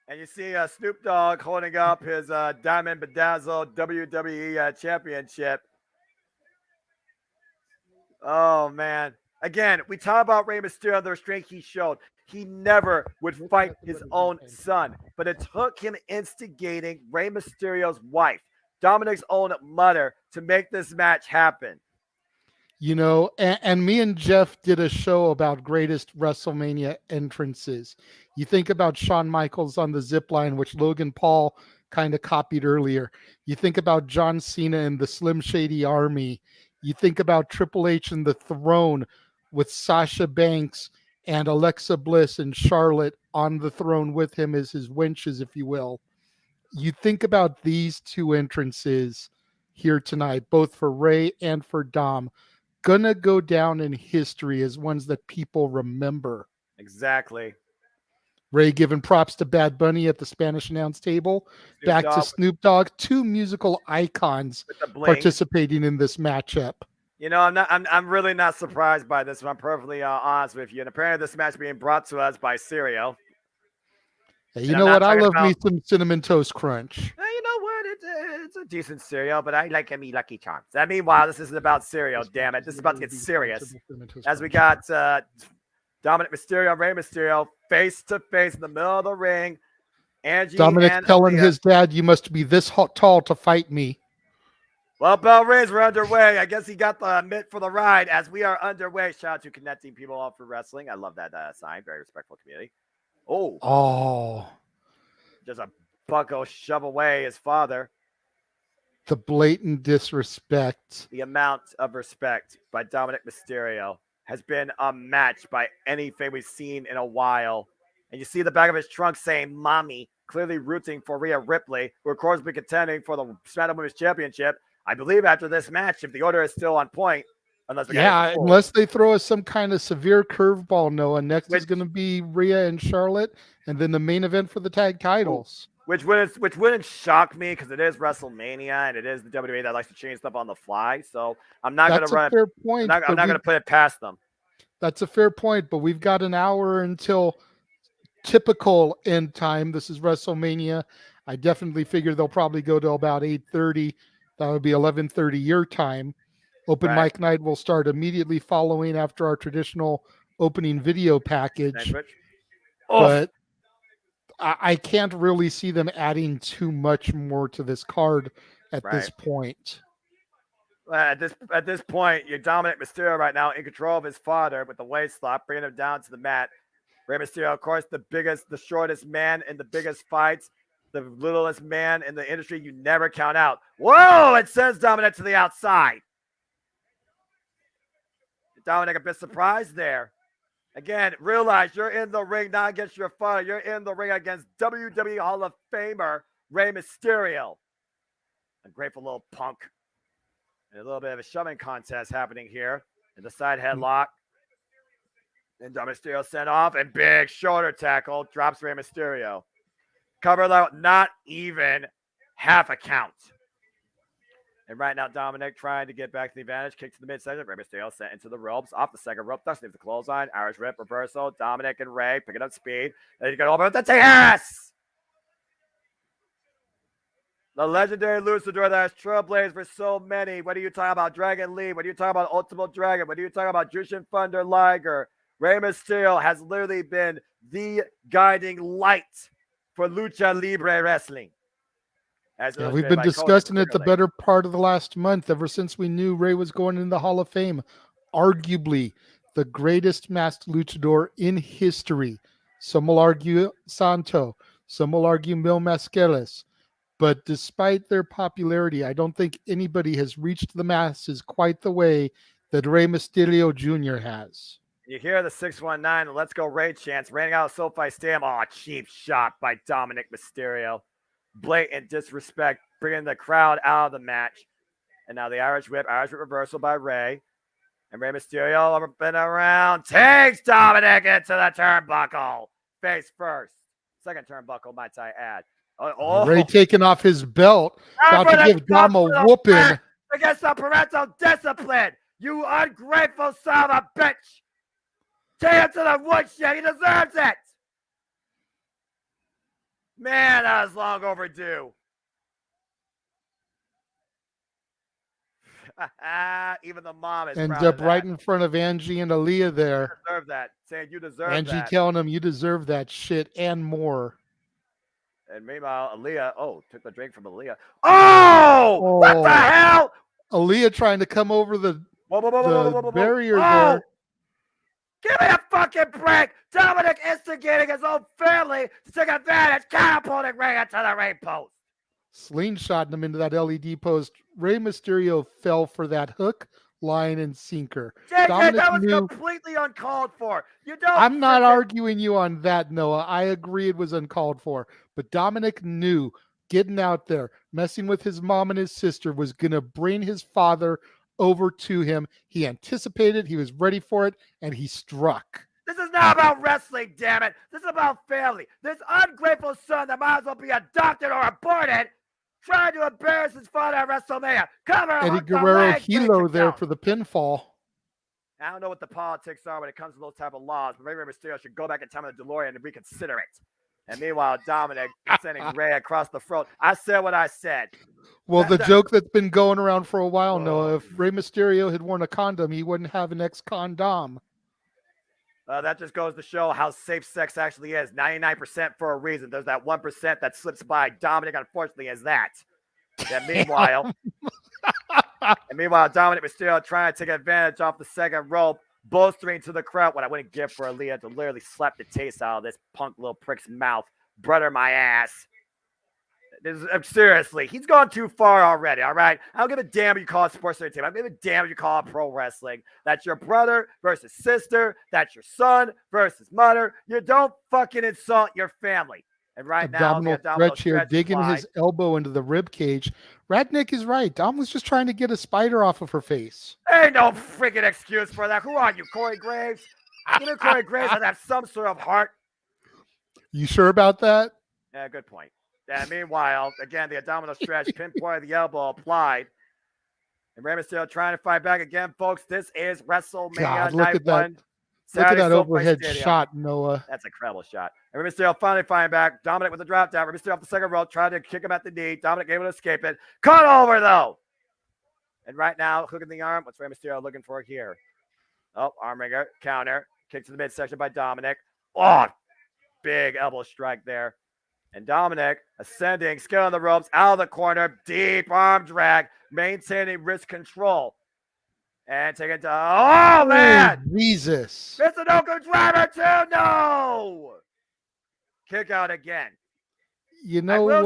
And you see Snoop Dogg holding up his Diamond Bedazzled WWE Championship. Oh, man. Again, we talk about Rey Mysterio, the restraint he showed. He never would fight his own son, but it took him instigating Rey Mysterio's wife, Dominic's own mother, to make this match happen. You know, and me and Jeff did a show about greatest WrestleMania entrances. You think about Shawn Michaels on the zip line, which Logan Paul kind of copied earlier. You think about John Cena and the Slim Shady Army. You think about Triple H and the Throne with Sasha Banks and Alexa Bliss and Charlotte on the throne with him as his wenches, if you will. You think about these two entrances here tonight, both for Rey and for Dom, gonna go down in history as ones that people remember. Exactly. Rey giving props to Bad Bunny at the Spanish announce table. Back to Snoop Dogg, two musical icons participating in this matchup. You know, I'm really not surprised by this, if I'm perfectly honest with you. And apparently this match being brought to us by cereal. Hey, you know what? I love me some Cinnamon Toast Crunch. You know what? It's a decent cereal, but I like me Lucky Charms. Meanwhile, this isn't about cereal, damn it. This is about to get serious. As we got Dominic Mysterio and Rey Mysterio face to face in the middle of the ring. Angie Dominic and telling Aaliyah. his dad, "You must be this tall to fight me." Well, bell rings, we're underway. I guess he got the mitt for the ride as we are underway. Shout out to connecting people off for wrestling. I love that sign. Very respectful community. Oh. Just a bucko shove away his father. The blatant disrespect. The amount of respect by Dominic Mysterio has been unmatched by anything we've seen in a while. And you see the back of his trunk saying, "Mommy," clearly rooting for Rhea Ripley, who of course will be contending for the SmackDown Women's Championship. I believe after this match, if the order is still on point, unless they throw us some kind of severe curveball, Noah. Next is going to be Rhea and Charlotte, and then the main event for the tag titles. Which wouldn't shock me because it is WrestleMania and it is the WWE that likes to change stuff on the fly. So I'm not going to run. Fair point. I'm not going to put it past them. That's a fair point, but we've got an hour until typical end time. This is WrestleMania. I definitely figure they'll probably go to about 8:30. That would be 11:30 your time. Open mic night will start immediately following after our traditional opening video package. But I can't really see them adding too much more to this card at this point. At this point, you're Dominic Mysterio right now in control of his father with the waist lock, bringing him down to the mat. Rey Mysterio, of course, the shortest man in the biggest fights, the littlest man in the industry. You never count out. Whoa! It sends Dominic to the outside. Dominic a bit surprised there. Again, realize you're in the ring not against your father. You're in the ring against WWE Hall of Famer Rey Mysterio. A grateful little punk. And a little bit of a shoving contest happening here. And the side headlock. And Dominic Mysterio sent off. And big shoulder tackle. Drops Rey Mysterio. Cover out, not even half a count. And right now, Dominic trying to get back to the advantage. Kick to the midsection. Rey Mysterio sent into the ropes. Off the second rope. Dustin the clothesline. Irish Whip reversal. Dominic and Rey picking up speed. And you got over with the TS. The legendary luchador that has trailblazed for so many. What are you talking about? Dragon Lee. What are you talking about? Ultimate Dragon. What are you talking about? Jushin Thunder Liger. Rey Mysterio has literally been the guiding light for Lucha Libre Wrestling. We've been discussing it the better part of the last month, ever since we knew Rey was going into the Hall of Fame. Arguably the greatest masked luchador in history. Some will argue Santo. Some will argue Mil Mascaras. But despite their popularity, I don't think anybody has reached the masses quite the way that Rey Mysterio Jr. has. You hear the 619, the Let's Go Rey chants, raining out of SoFi Stadium. Oh, cheap shot by Dominic Mysterio. Blatant disrespect, bringing the crowd out of the match. And now the Irish Whip reversal by Rey. And Rey Mysterio up and around, takes Dominic into the turnbuckle. Face first. Second turnbuckle, might I add. Rey taking off his belt. About to give Dom a whooping. Against the parental discipline. You ungrateful son of a bitch. Take him to the woodshed. He deserves it. Man, that was long overdue. Even the mom is ends up right in front of Angie and Aaliyah there. You deserve that. Saying you deserve Angie that. telling him you deserve that shit and more. And meanwhile, Aaliyah, took the drink from Aaliyah. Oh! What the hell? Aaliyah trying to come over the barrier there. Give me a fucking break! Dominic instigating his own family to take advantage, catapulting Rey into the ring post. Slingshotting him into that LED post. Rey Mysterio fell for that hook line, and sinker. JJ, that was completely uncalled for. I'm not arguing you on that, Noah. I agree it was uncalled for. But Dominic knew getting out there, messing with his mom and his sister was going to bring his father over to him. He anticipated, he was ready for it, and he struck. This is not about wrestling, damn it. This is about family. This ungrateful son that might as well be adopted or aborted trying to embarrass his father at WrestleMania. Eddie Guerrero Hilo there for the pinfall. I don't know what the politics are when it comes to those type of laws, but Rey Mysterio should go back in time in the DeLorean and reconsider it. And meanwhile, Dominic sending Rey across the throat. I said what I said. Well, the joke that's been going around for a while, Noah, if Rey Mysterio had worn a condom, he wouldn't have an ex-condom. That just goes to show how safe sex actually is. 99% for a reason. There's that 1% that slips by. Dominic, unfortunately, is that. And meanwhile, Dominic Mysterio trying to take advantage off the second rope, bolstering to the crowd. What I wouldn't give for Aaliyah to literally slap the taste out of this punk little prick's mouth. Brother, my ass. Seriously, he's gone too far already, all right? I don't give a damn what you call it sports entertainment. I don't give a damn what you call it pro wrestling. That's your brother versus sister. That's your son versus mother. You don't fucking insult your family. And right now, the abdominal stretch here, digging his elbow into the rib cage. Radnick is right. Dom was just trying to get a spider off of her face. Ain't no freaking excuse for that. Who are you, Corey Graves? You know Corey Graves has to have some sort of heart. You sure about that? Yeah, good point. And meanwhile, again, the abdominal stretch, pinpoint of the elbow applied. And Rey Mysterio trying to fight back again, folks. This is WrestleMania Night One. Look at that overhead shot, Noah. That's an incredible shot. And Rey Mysterio finally fighting back. Dominic with the drop down. Rey Mysterio off the second rope, trying to kick him at the knee. Dominic able to escape it. Cut over, though. And right now, hooking the arm. What's Rey Mysterio looking for here? Oh, arm wringer, counter. Kick to the midsection by Dominic. Oh, big elbow strike there. And Dominic ascending, scaling the ropes, out of the corner, deep arm drag, maintaining wrist control. And take it to, oh man! Jesus. Mr. Noco driver too, no! Kick out again. You know what?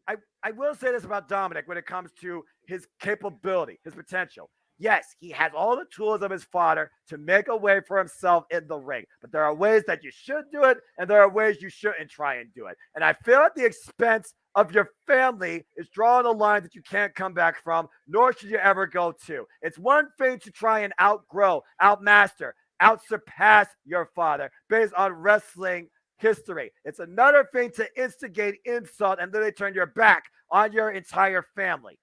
I will say this about Dominic when it comes to his capability, his potential. Yes, he has all the tools of his father to make a way for himself in the ring. But there are ways that you should do it, and there are ways you shouldn't try and do it. And I feel at the expense of your family is drawing a line that you can't come back from, nor should you ever go to. It's one thing to try and outgrow, outmaster, outsurpass your father based on wrestling history. It's another thing to instigate insult and then they turn your back on your entire family.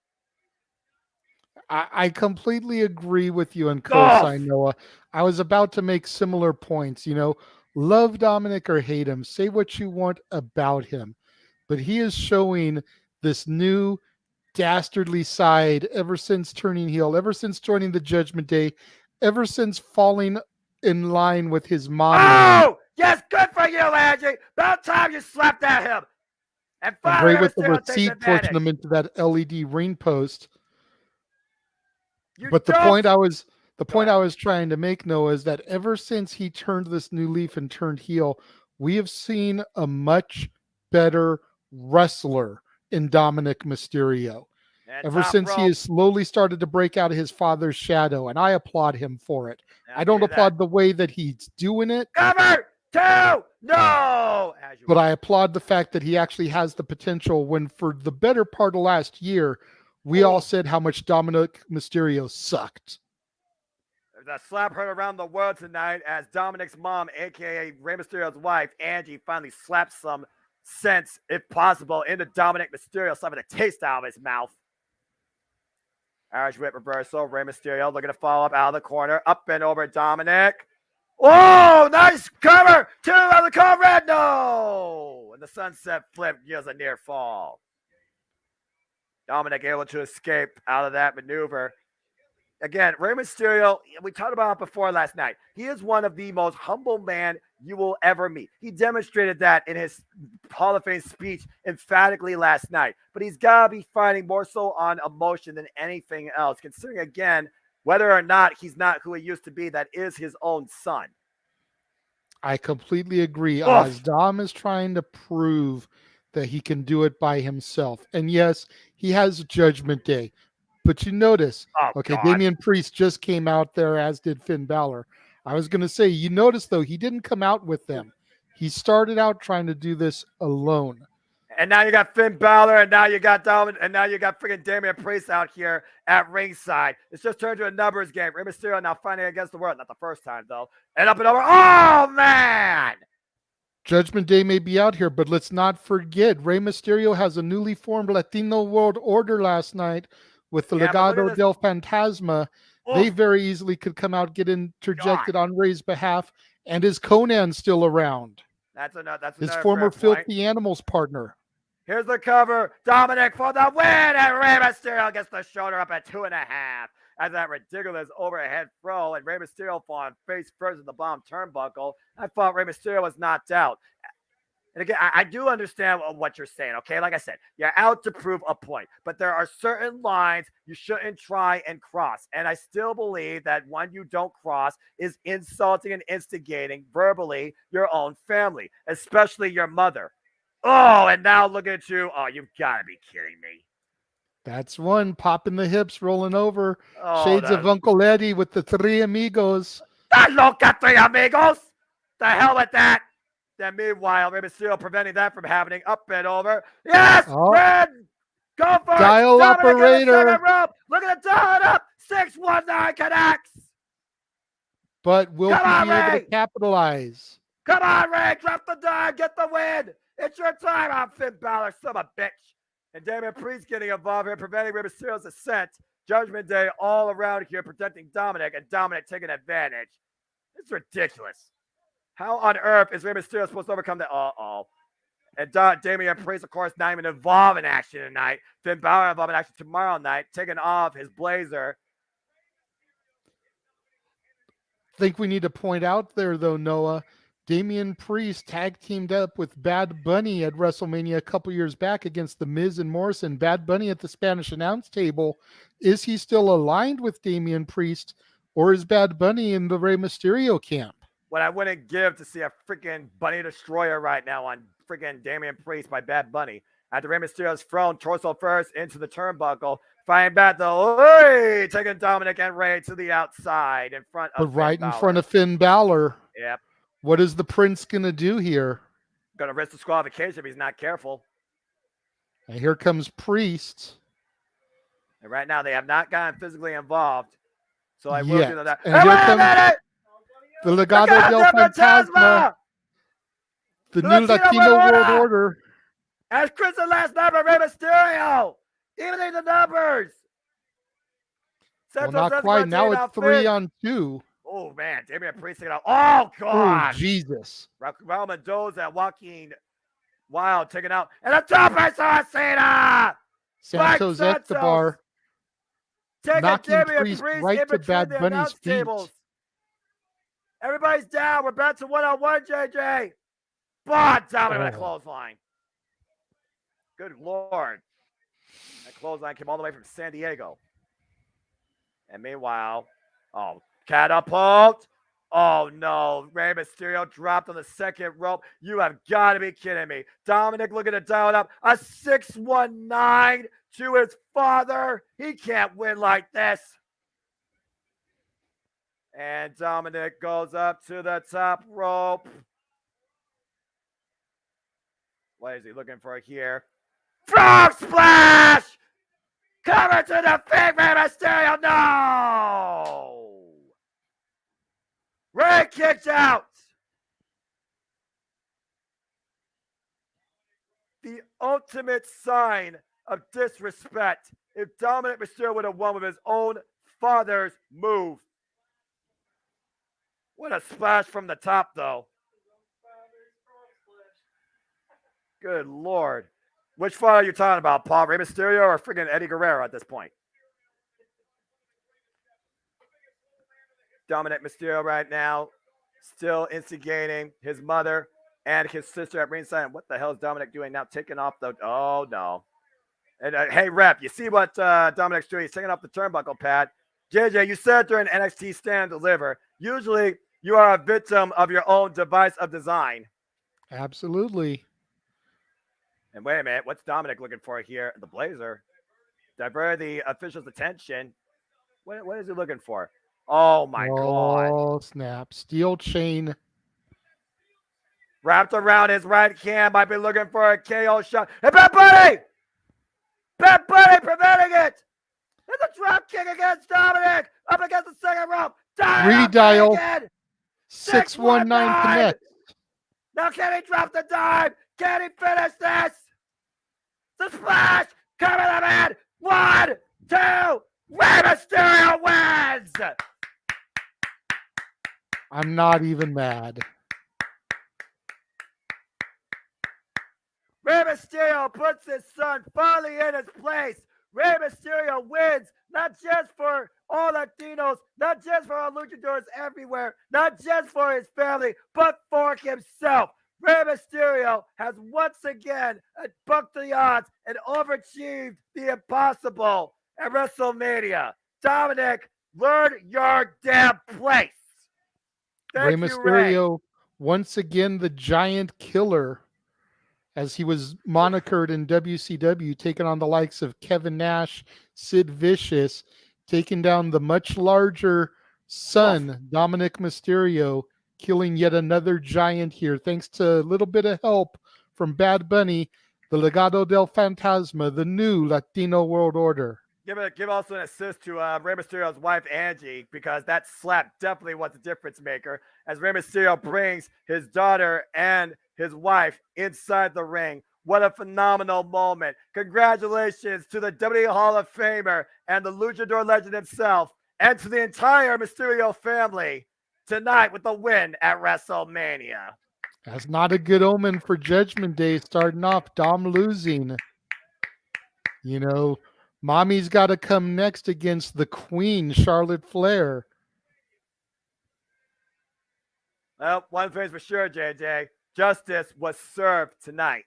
I completely agree with you and co-sign Noah. I was about to make similar points. You know, love Dominic or hate him, say what you want about him, but he is showing this new dastardly side ever since turning heel, ever since joining the Judgment Day, ever since falling in line with his mom. Oh, yes, good for you, Angie. About time you slapped at him. And Ray with the receipt pushing him into that LED ring post. But the point I was trying to make, Noah, is that ever since he turned this new leaf and turned heel, we have seen a much better wrestler in Dominic Mysterio. Ever since he has slowly started to break out of his father's shadow, and I applaud him for it. I don't applaud the way that he's doing it. Cover two, no! But I applaud the fact that he actually has the potential when for the better part of last year, we all said how much Dominic Mysterio sucked. There's a slap heard around the world tonight as Dominic's mom, a.k.a. Rey Mysterio's wife, Angie, finally slapped some sense, if possible, into Dominic Mysterio, slapping the taste out of his mouth. Irish whip reversal. Rey Mysterio looking to follow up out of the corner. Up and over Dominic. Oh, nice cover. Two on the cover. No. And the sunset flip gives a near fall. Dominic able to escape out of that maneuver. Again, Rey Mysterio, we talked about it before last night. He is one of the most humble men you will ever meet. He demonstrated that in his Hall of Fame speech emphatically last night. But he's got to be fighting more so on emotion than anything else, considering, again, whether or not he's not who he used to be, that is his own son. I completely agree. As Dom is trying to prove that he can do it by himself. And yes, he has Judgment Day. but you notice, okay, God. Damian Priest just came out there, as did Finn Balor. I was going to say, you notice, though, he didn't come out with them. He started out trying to do this alone. And now you got Finn Balor, and now you got Dominic, and now you got freaking Damian Priest out here at ringside. It's just turned to a numbers game. Rey Mysterio now fighting against the world. Not the first time, though. And up and over. Oh, man! Judgment Day may be out here, but let's not forget, Rey Mysterio has a newly formed Latino World Order last night with the Legado del Fantasma. They very easily could come out, get interjected on Rey's behalf, and is Conan still around? That's his former Filthy Animals partner. Here's the cover. Dominic for the win, and Rey Mysterio gets the shoulder up at 2.5. As that ridiculous overhead throw, and Rey Mysterio falling face first in the bottom turnbuckle. I thought Rey Mysterio was knocked out. And again, I do understand what you're saying, okay? Like I said, you're out to prove a point. But there are certain lines you shouldn't try and cross. And I still believe that one you don't cross is insulting and instigating verbally your own family, especially your mother. Oh, and now look at you. Oh, you've got to be kidding me. That's one. Popping the hips, rolling over. Shades of Uncle Eddie with the Three Amigos. Loca Three Amigos. The hell with that. Then meanwhile, Rey Mysterio preventing that from happening. Up and over. Yes, Red. Go for it. Dial operator. Look at the dial up. 619 connects. But will he be able to capitalize? Come on, Ray. Drop the dime. Get the win. It's your time. I'm Finn Balor, son of a bitch. And Damian Priest getting involved here, preventing Rey Mysterio's ascent. Judgment Day all around here, protecting Dominic, and Dominic taking advantage. It's ridiculous. How on earth is Rey Mysterio supposed to overcome that? And Damian Priest, of course, not even involved in action tonight. Finn Balor involved in action tomorrow night, taking off his blazer. I think we need to point out there, though, Noah, Damian Priest tag teamed up with Bad Bunny at WrestleMania a couple years back against The Miz and Morrison. Bad Bunny at the Spanish announce table. Is he still aligned with Damian Priest, or is Bad Bunny in the Rey Mysterio camp? What I wouldn't give to see a freaking Bunny Destroyer right now on freaking Damian Priest by Bad Bunny. After Rey Mysterio's thrown torso first into the turnbuckle, fighting back the taking Dominic and Rey to the outside in front of in front of Finn Balor. Yep. What is the Prince going to do here? Going to risk disqualification if he's not careful. And here comes Priest. And right now they have not gotten physically involved. So I will do that. And here comes the Legado del Fantasma. The new Latino World Order. As Chris the last number, Rey Mysterio. Evening the numbers. Well, not quite. Now it's 3-on-2. Oh, man. Damian Priest taking out. Oh, God. Oh, Jesus. Raul Mendoza, Joaquin Wild taking out. And a top Cena. Santos Escobar. Knocking Damian Priest right to Bad Bunny's feet. Tables. Everybody's down. We're back to one-on-one, JJ. But Dominic with a clothesline. Good Lord. That clothesline came all the way from San Diego. And meanwhile, catapult. Oh, no. Rey Mysterio dropped on the second rope. You have got to be kidding me. Dominic looking to dial it up. A 619 to his father. He can't win like this. And Dominic goes up to the top rope. What is he looking for here? Frog splash! Cover to the fake Rey Mysterio. No! Rey kicked out. The ultimate sign of disrespect if Dominic Mysterio would have won with his own father's move. What a splash from the top, though. Good Lord. Which father are you talking about, Paul? Rey Mysterio or freaking Eddie Guerrero at this point? Dominic Mysterio right now still instigating his mother and his sister at ringside. And what the hell is Dominic doing now? Taking off the... Oh, no. And hey, Rep, you see what Dominic's doing? He's taking off the turnbuckle pad. JJ, you said during NXT Stand and Deliver, usually you are a victim of your own device of design. Absolutely. And wait a minute, what's Dominic looking for here? The blazer. diverted the official's attention. What is he looking for? Oh, my God. Oh, snap. Steel chain. Wrapped around his right hand. Might be looking for a KO shot. And Bad Bunny! Bad Bunny preventing it! There's a drop kick against Dominic. Up against the second rope. Redial. 619 connect. Now can he drop the dime? Can he finish this? The splash! Cover the man! 1, 2, Rey Mysterio wins! I'm not even mad. Rey Mysterio puts his son finally in his place. Rey Mysterio wins, not just for all Latinos, not just for all luchadors everywhere, not just for his family, but for himself. Rey Mysterio has once again bucked the odds and overachieved the impossible at WrestleMania. Dominic, learn your damn place. Rey Mysterio, once again, the giant killer, as he was monikered in WCW, taking on the likes of Kevin Nash, Sid Vicious, taking down the much larger son, Dominic Mysterio, killing yet another giant here, thanks to a little bit of help from Bad Bunny, the Legado del Fantasma, the new Latino World Order. Give also an assist to Rey Mysterio's wife, Angie, because that slap definitely was a difference maker, as Rey Mysterio brings his daughter and his wife inside the ring. What a phenomenal moment. Congratulations to the WWE Hall of Famer and the luchador legend himself, and to the entire Mysterio family tonight with the win at WrestleMania. That's not a good omen for Judgment Day starting off. Dom losing. You know, Mommy's got to come next against the Queen, Charlotte Flair. Well, one thing's for sure, JJ. Justice was served tonight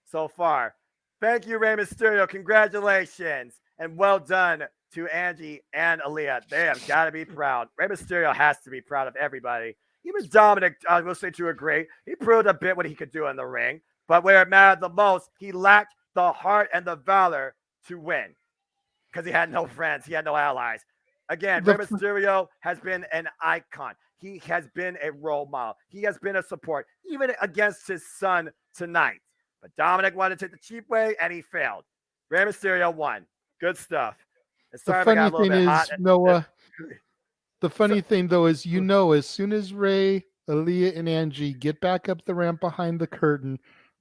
so far. Thank you, Rey Mysterio. Congratulations. And well done to Angie and Aaliyah. They have got to be proud. Rey Mysterio has to be proud of everybody. Even Dominic, I will say to agree, he proved a bit what he could do in the ring. But where it mattered the most, he lacked the heart and the valor to win. Because he had no friends. He had no allies. Again, Rey Mysterio has been an icon. He has been a role model. He has been a support, even against his son tonight. But Dominic wanted to take the cheap way, and he failed. Rey Mysterio won. Good stuff. The funny thing is, Noah, the funny thing, though, is, you know, as soon as Ray, Aaliyah, and Angie get back up the ramp behind the curtain,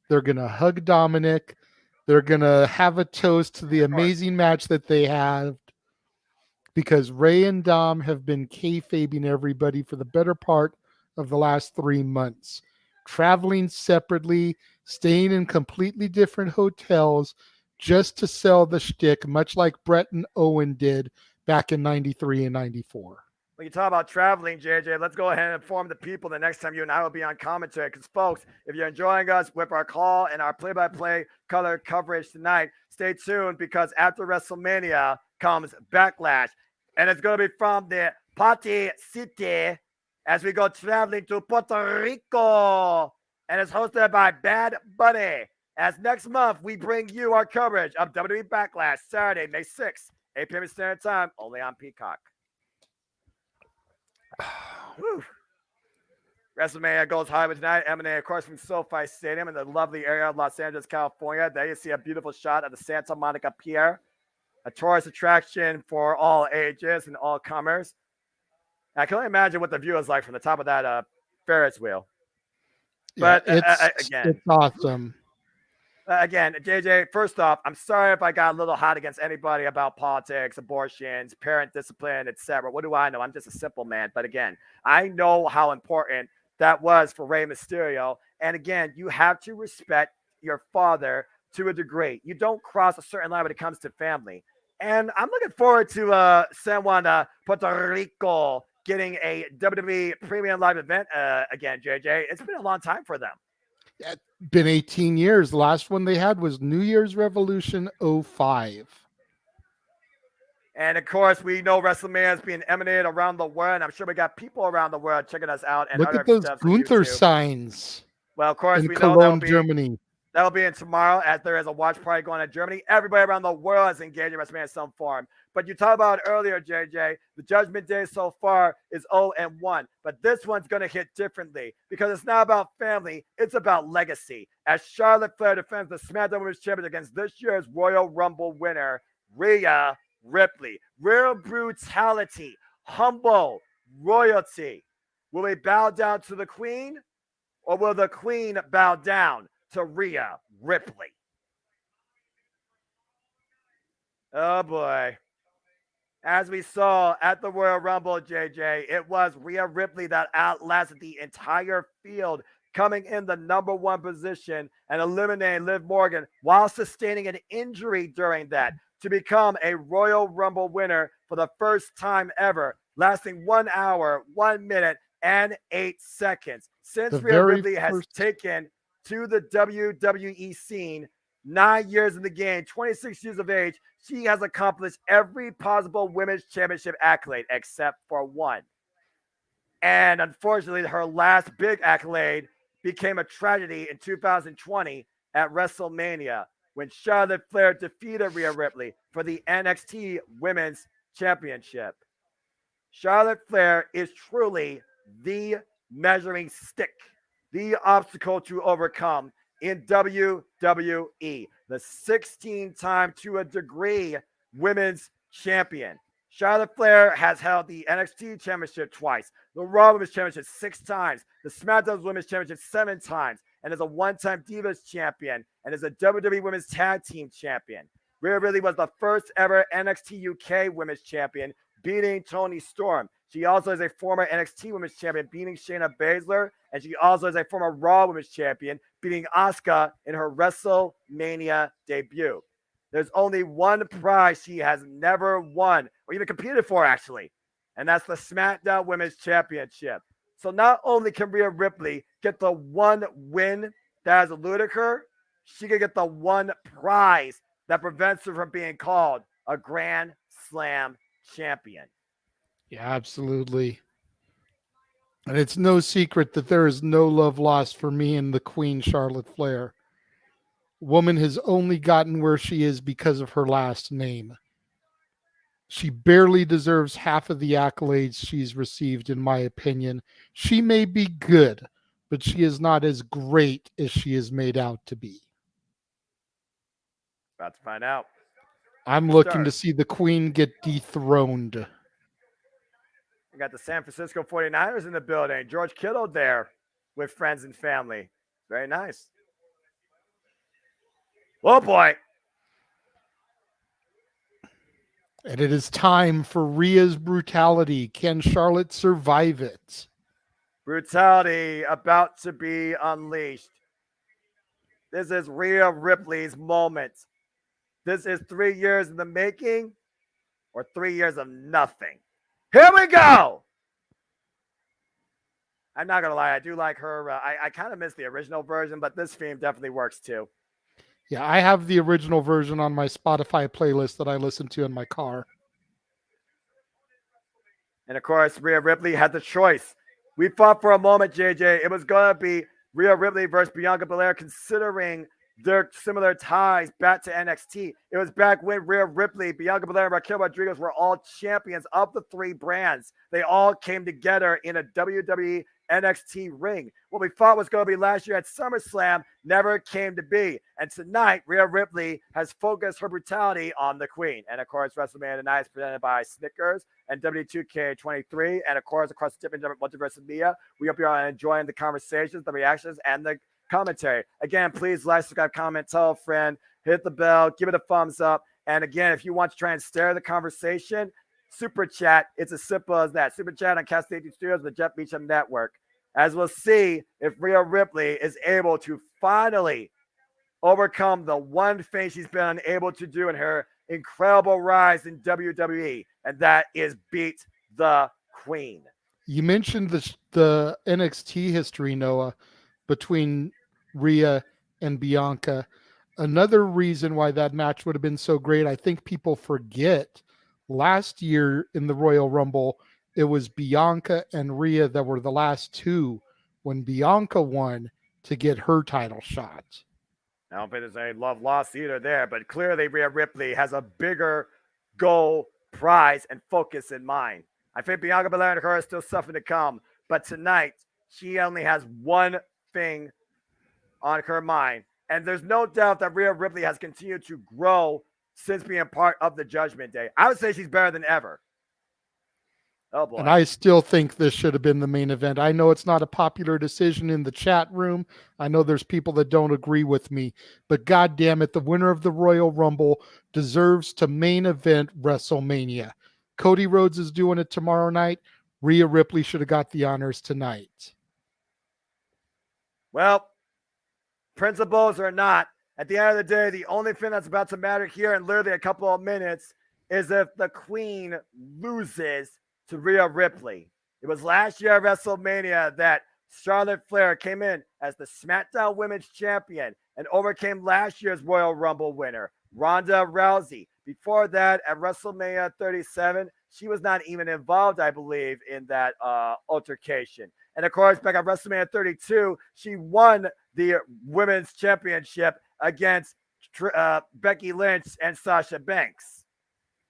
they're going to hug Dominic. They're going to have a toast to the amazing match that they have, because Ray and Dom have been kayfabing everybody for the better part of the last 3 months, traveling separately, staying in completely different hotels just to sell the shtick, much like Brett and Owen did back in 93 and 94. When you talk about traveling, JJ, let's go ahead and inform the people the next time you and I will be on commentary. Because, folks, if you're enjoying us with our call and our play-by-play color coverage tonight, stay tuned, because after WrestleMania comes Backlash. And it's going to be from the Party City as we go traveling to Puerto Rico. And it's hosted by Bad Bunny. As next month, we bring you our coverage of WWE Backlash, Saturday, May 6th, 8 p.m. Standard Time, only on Peacock. WrestleMania goes Hollywood tonight, emanating, of course, from SoFi Stadium in the lovely area of Los Angeles, California. There you see a beautiful shot of the Santa Monica Pier, a tourist attraction for all ages and all comers. I can only imagine what the view is like from the top of that Ferris wheel. But it's awesome. Again, JJ, first off, I'm sorry if I got a little hot against anybody about politics, abortions, parent discipline, etc. What do I know? I'm just a simple man. But again, I know how important that was for Rey Mysterio. And again, you have to respect your father to a degree. You don't cross a certain line when it comes to family. And I'm looking forward to San Juan, Puerto Rico, getting a WWE Premium Live event again, JJ. It's been a long time for them. It's been 18 years. The last one they had was New Year's Revolution 05. And of course, we know WrestleMania is being emanated around the world. And I'm sure we got people around the world checking us out. And look at those Gunther signs. Well, of course, in we Cologne, know Germany. That'll be in tomorrow as there is a watch party going on in Germany. Everybody around the world is engaged in WrestleMania in some form. But you talked about it earlier, JJ. The Judgment Day so far is 0-1. But this one's going to hit differently because it's not about family. It's about legacy. As Charlotte Flair defends the SmackDown Women's Championship against this year's Royal Rumble winner, Rhea Ripley. Real brutality. Humble royalty. Will we bow down to the Queen? Or will the Queen bow down to Rhea Ripley? Oh boy. As we saw at the Royal Rumble, JJ, it was Rhea Ripley that outlasted the entire field, coming in the number one position and eliminating Liv Morgan while sustaining an injury during that to become a Royal Rumble winner for the first time ever, lasting 1 hour, 1 minute, and 8 seconds. Since Rhea Ripley has taken to the WWE scene, 9 years in the game, 26 years of age, she has accomplished every possible women's championship accolade except for one. And unfortunately, her last big accolade became a tragedy in 2020 at WrestleMania when Charlotte Flair defeated Rhea Ripley for the NXT Women's Championship. Charlotte Flair is truly the measuring stick, the obstacle to overcome in WWE, the 16-time to a degree women's champion. Charlotte Flair has held the NXT Championship twice, the Raw Women's Championship 6 times, the SmackDown Women's Championship 7 times, and is a one-time Divas champion, and is a WWE Women's Tag Team champion. Rhea Ripley was the first ever NXT UK Women's Champion, beating Toni Storm. She also is a former NXT Women's Champion, beating Shayna Baszler, and she also is a former Raw Women's Champion, beating Asuka in her WrestleMania debut. There's only one prize she has never won or even competed for, actually, and that's the SmackDown Women's Championship. So not only can Rhea Ripley get the one win that has eluded her, she can get the one prize that prevents her from being called a Grand Slam champion. Yeah, absolutely. And it's no secret that there is no love lost for me and the Queen Charlotte Flair. Woman has only gotten where she is because of her last name. She barely deserves half of the accolades she's received, in my opinion. She may be good, but she is not as great as she is made out to be. About to find out. I'm looking to see the Queen get dethroned. We got the San Francisco 49ers in the building. George Kittle there with friends and family. Very nice. Oh, boy. And it is time for Rhea's brutality. Can Charlotte survive it? Brutality about to be unleashed. This is Rhea Ripley's moment. This is 3 years in the making or 3 years of nothing. Here we go. I'm not going to lie. I do like her. I kind of miss the original version, but this theme definitely works too. Yeah, I have the original version on my Spotify playlist that I listen to in my car. And of course, Rhea Ripley had the choice. We thought for a moment, JJ, it was going to be Rhea Ripley versus Bianca Belair, considering their similar ties back to NXT. It was back when Rhea Ripley, Bianca Belair, and Raquel Rodriguez were all champions of the 3 brands. They all came together in a WWE NXT ring. What we thought was going to be last year at SummerSlam never came to be. And tonight, Rhea Ripley has focused her brutality on the Queen. And of course, WrestleMania tonight is presented by Snickers and W2K23. And of course, across the JMN Multiverse of Media, we hope you're enjoying the conversations, the reactions, and the commentary. Again, please like, subscribe, comment, tell a friend, hit the bell, give it a thumbs up. And again, if you want to try and stir the conversation, Super Chat, it's as simple as that. Super Chat on Cast 18 Studios, the Jeff Meacham Network. As we'll see if Rhea Ripley is able to finally overcome the one thing she's been unable to do in her incredible rise in WWE, and that is beat the Queen. You mentioned the NXT history, Noah, between Rhea and Bianca. Another reason why that match would have been so great, I think people forget, last year in the Royal Rumble, it was Bianca and Rhea that were the last two when Bianca won to get her title shot. I don't think there's any love lost either there, but clearly Rhea Ripley has a bigger goal, prize, and focus in mind. I think Bianca Belair and her are still something to come, but tonight she only has one thing on her mind, and there's no doubt that Rhea Ripley has continued to grow since being part of the Judgment Day. I would say she's better than ever. Oh boy. And I still think this should have been the main event. I know it's not a popular decision in the chat room. I know there's people that don't agree with me, but God damn it, the winner of the Royal Rumble deserves to main event WrestleMania. Cody Rhodes is doing it tomorrow night. Rhea Ripley should have got the honors tonight. Well, principles or not, at the end of the day, the only thing that's about to matter here in literally a couple of minutes is if the Queen loses to Rhea Ripley. It was last year at WrestleMania that Charlotte Flair came in as the SmackDown Women's Champion and overcame last year's Royal Rumble winner, Ronda Rousey. Before that, at WrestleMania 37, she was not even involved, I believe, in that altercation. And of course, back at WrestleMania 32, she won the Women's Championship against Becky Lynch and Sasha Banks.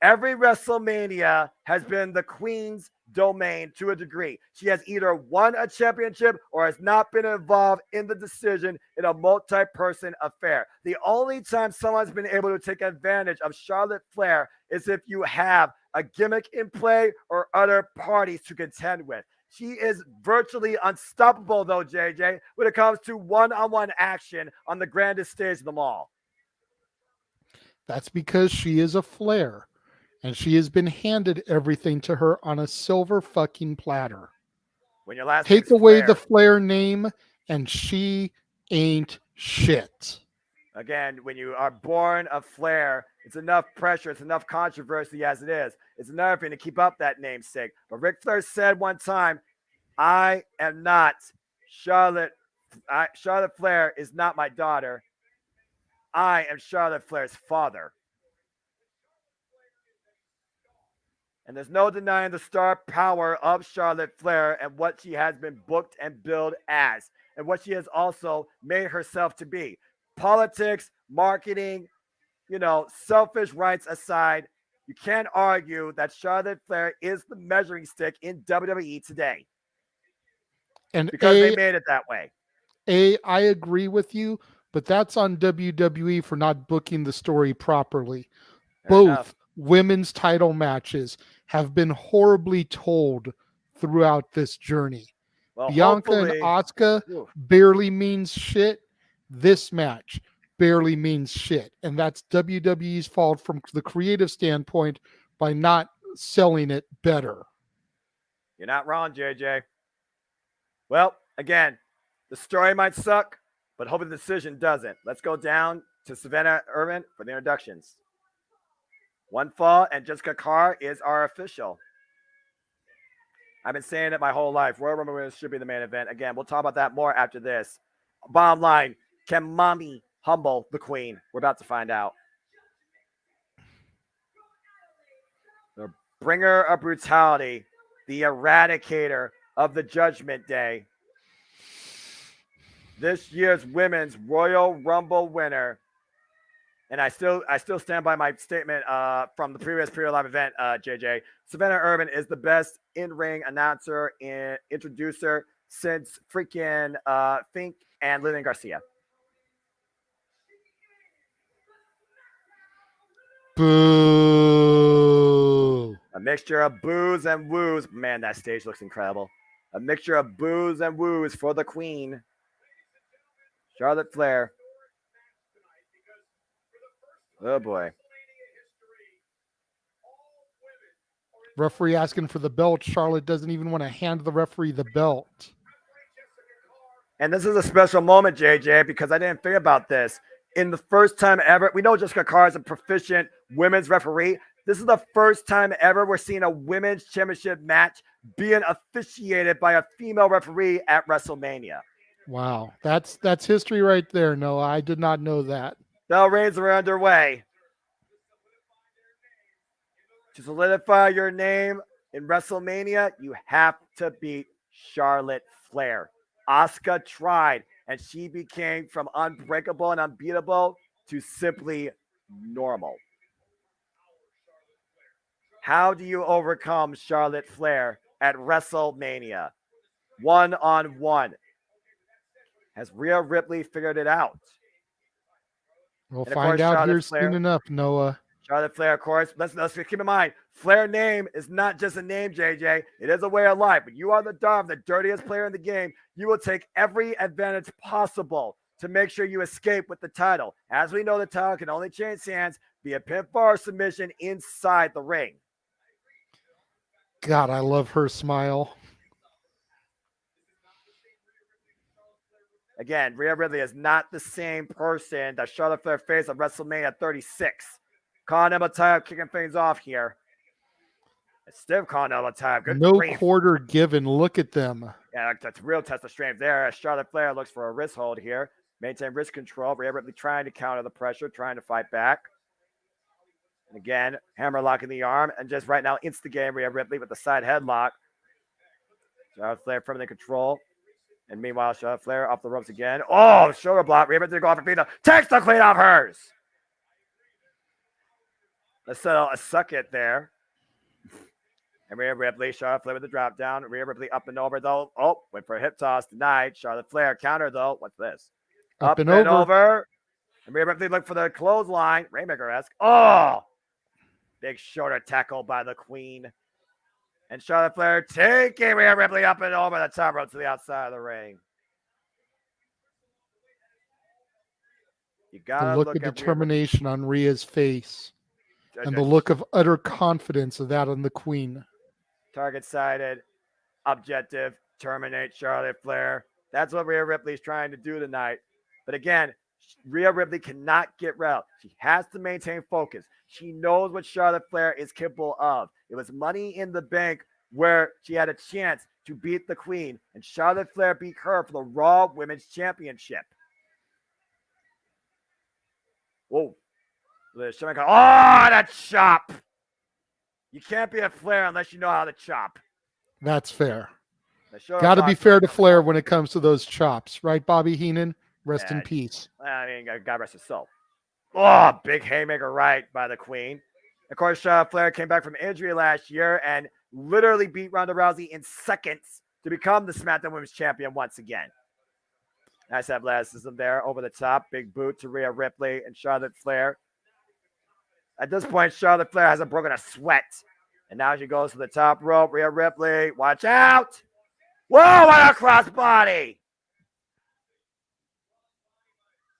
Every WrestleMania has been the Queen's domain to a degree. She has either won a championship or has not been involved in the decision in a multi-person affair. The only time someone's been able to take advantage of Charlotte Flair is if you have a gimmick in play or other parties to contend with. She is virtually unstoppable, though, JJ, when it comes to one-on-one action on the grandest stage of them all. That's because she is a Flair. And she has been handed everything to her on a silver fucking platter. When your last Take away Flair, the Flair name, and she ain't shit. Again, when you are born a Flair, it's enough pressure, it's enough controversy as it is. It's another thing to keep up that namesake. But Ric Flair said one time, I am not Charlotte. Charlotte Flair is not my daughter. I am Charlotte Flair's father. And there's no denying the star power of Charlotte Flair and what she has been booked and billed as, and what she has also made herself to be. Politics, marketing, selfish rights aside, you can't argue that Charlotte Flair is the measuring stick in WWE today. And because they made it that way. I agree with you, but that's on WWE for not booking the story properly. Both women's title matches have been horribly told throughout this journey. Well, Bianca and Asuka barely means shit. This match barely means shit. And that's WWE's fault from the creative standpoint by not selling it better. You're not wrong, JJ. Well, again, the story might suck, but hope the decision doesn't. Let's go down to Savannah Irvin for the introductions. One fall, and Jessica Carr is our official. I've been saying it my whole life. Royal Rumble Winners should be the main event. Again, we'll talk about that more after this. Bottom line, can mommy humble the Queen? We're about to find out. The bringer of brutality, the eradicator of the Judgment Day. This year's Women's Royal Rumble winner. And I still stand by my statement from the previous Period Live event, JJ. Savannah Irvin is the best in-ring announcer and introducer since freaking Fink and Lillian Garcia. Boo. A mixture of boos and woos. Man, that stage looks incredible. A mixture of boos and woos for the Queen, Charlotte Flair. Oh, boy. Referee asking for the belt. Charlotte doesn't even want to hand the referee the belt. And this is a special moment, JJ, because I didn't think about this. In the first time ever, we know Jessica Carr is a proficient women's referee. This is the first time ever we're seeing a women's championship match being officiated by a female referee at WrestleMania. Wow. That's history right there. No, I did not know that. Bell reigns are underway. To solidify your name in WrestleMania, you have to beat Charlotte Flair. Asuka tried, and she became from unbreakable and unbeatable to simply normal. How do you overcome Charlotte Flair at WrestleMania? One-on-one. Has Rhea Ripley figured it out? We'll find out here soon enough, Noah. Charlotte Flair, of course. Let's keep in mind, Flair name is not just a name, JJ. It is a way of life. But you are the dirtiest player in the game. You will take every advantage possible to make sure you escape with the title. As we know, the title can only change hands via pinfall or submission inside the ring. God, I love her smile. Again, Rhea Ripley is not the same person that Charlotte Flair faced at WrestleMania 36. Con time kicking things off here. It's still Con time. Good no grief. Quarter given. Look at them. Yeah, that's a real test of strength there. Charlotte Flair looks for a wrist hold here. Maintain wrist control. Rhea Ripley trying to counter the pressure, trying to fight back. And again, hammerlock in the arm. And just right now, instigating Rhea Ripley with the side headlock. Charlotte Flair from the control. And meanwhile, Charlotte Flair off the ropes again. Oh, shoulder block. Rhea Ripley go off her feet. Takes the clean off hers. Let's settle a suck it there. And Rhea Ripley, Charlotte Flair with the drop down. Rhea Ripley up and over though. Oh, went for a hip toss tonight. Charlotte Flair counter though. What's this? Up and over. And Rhea Ripley look for the clothesline. Rainmaker-esque. Oh! Big shoulder tackle by the Queen. And Charlotte Flair taking Rhea Ripley up and over the top rope to the outside of the ring. You gotta the look of at determination on Rhea's face. And the look of utter confidence of that on the Queen. Target sided, objective, terminate Charlotte Flair. That's what Rhea Ripley's trying to do tonight. But again, Rhea Ripley cannot get riled. She has to maintain focus. She knows what Charlotte Flair is capable of. It was Money in the Bank where she had a chance to beat the Queen, and Charlotte Flair beat her for the Raw Women's Championship. Whoa. Oh, that chop. You can't be a Flair unless you know how to chop. That's fair. Got to be fair to Flair when it comes to those chops. Right, Bobby Heenan? Rest in peace. I mean, God rest his soul. Oh, big haymaker right by the Queen. Of course, Flair came back from injury last year and literally beat Ronda Rousey in seconds to become the SmackDown Women's Champion once again. Nice athleticism there over the top. Big boot to Rhea Ripley and Charlotte Flair. At this point, Charlotte Flair hasn't broken a sweat. And now she goes to the top rope. Rhea Ripley, watch out. Whoa, what a crossbody.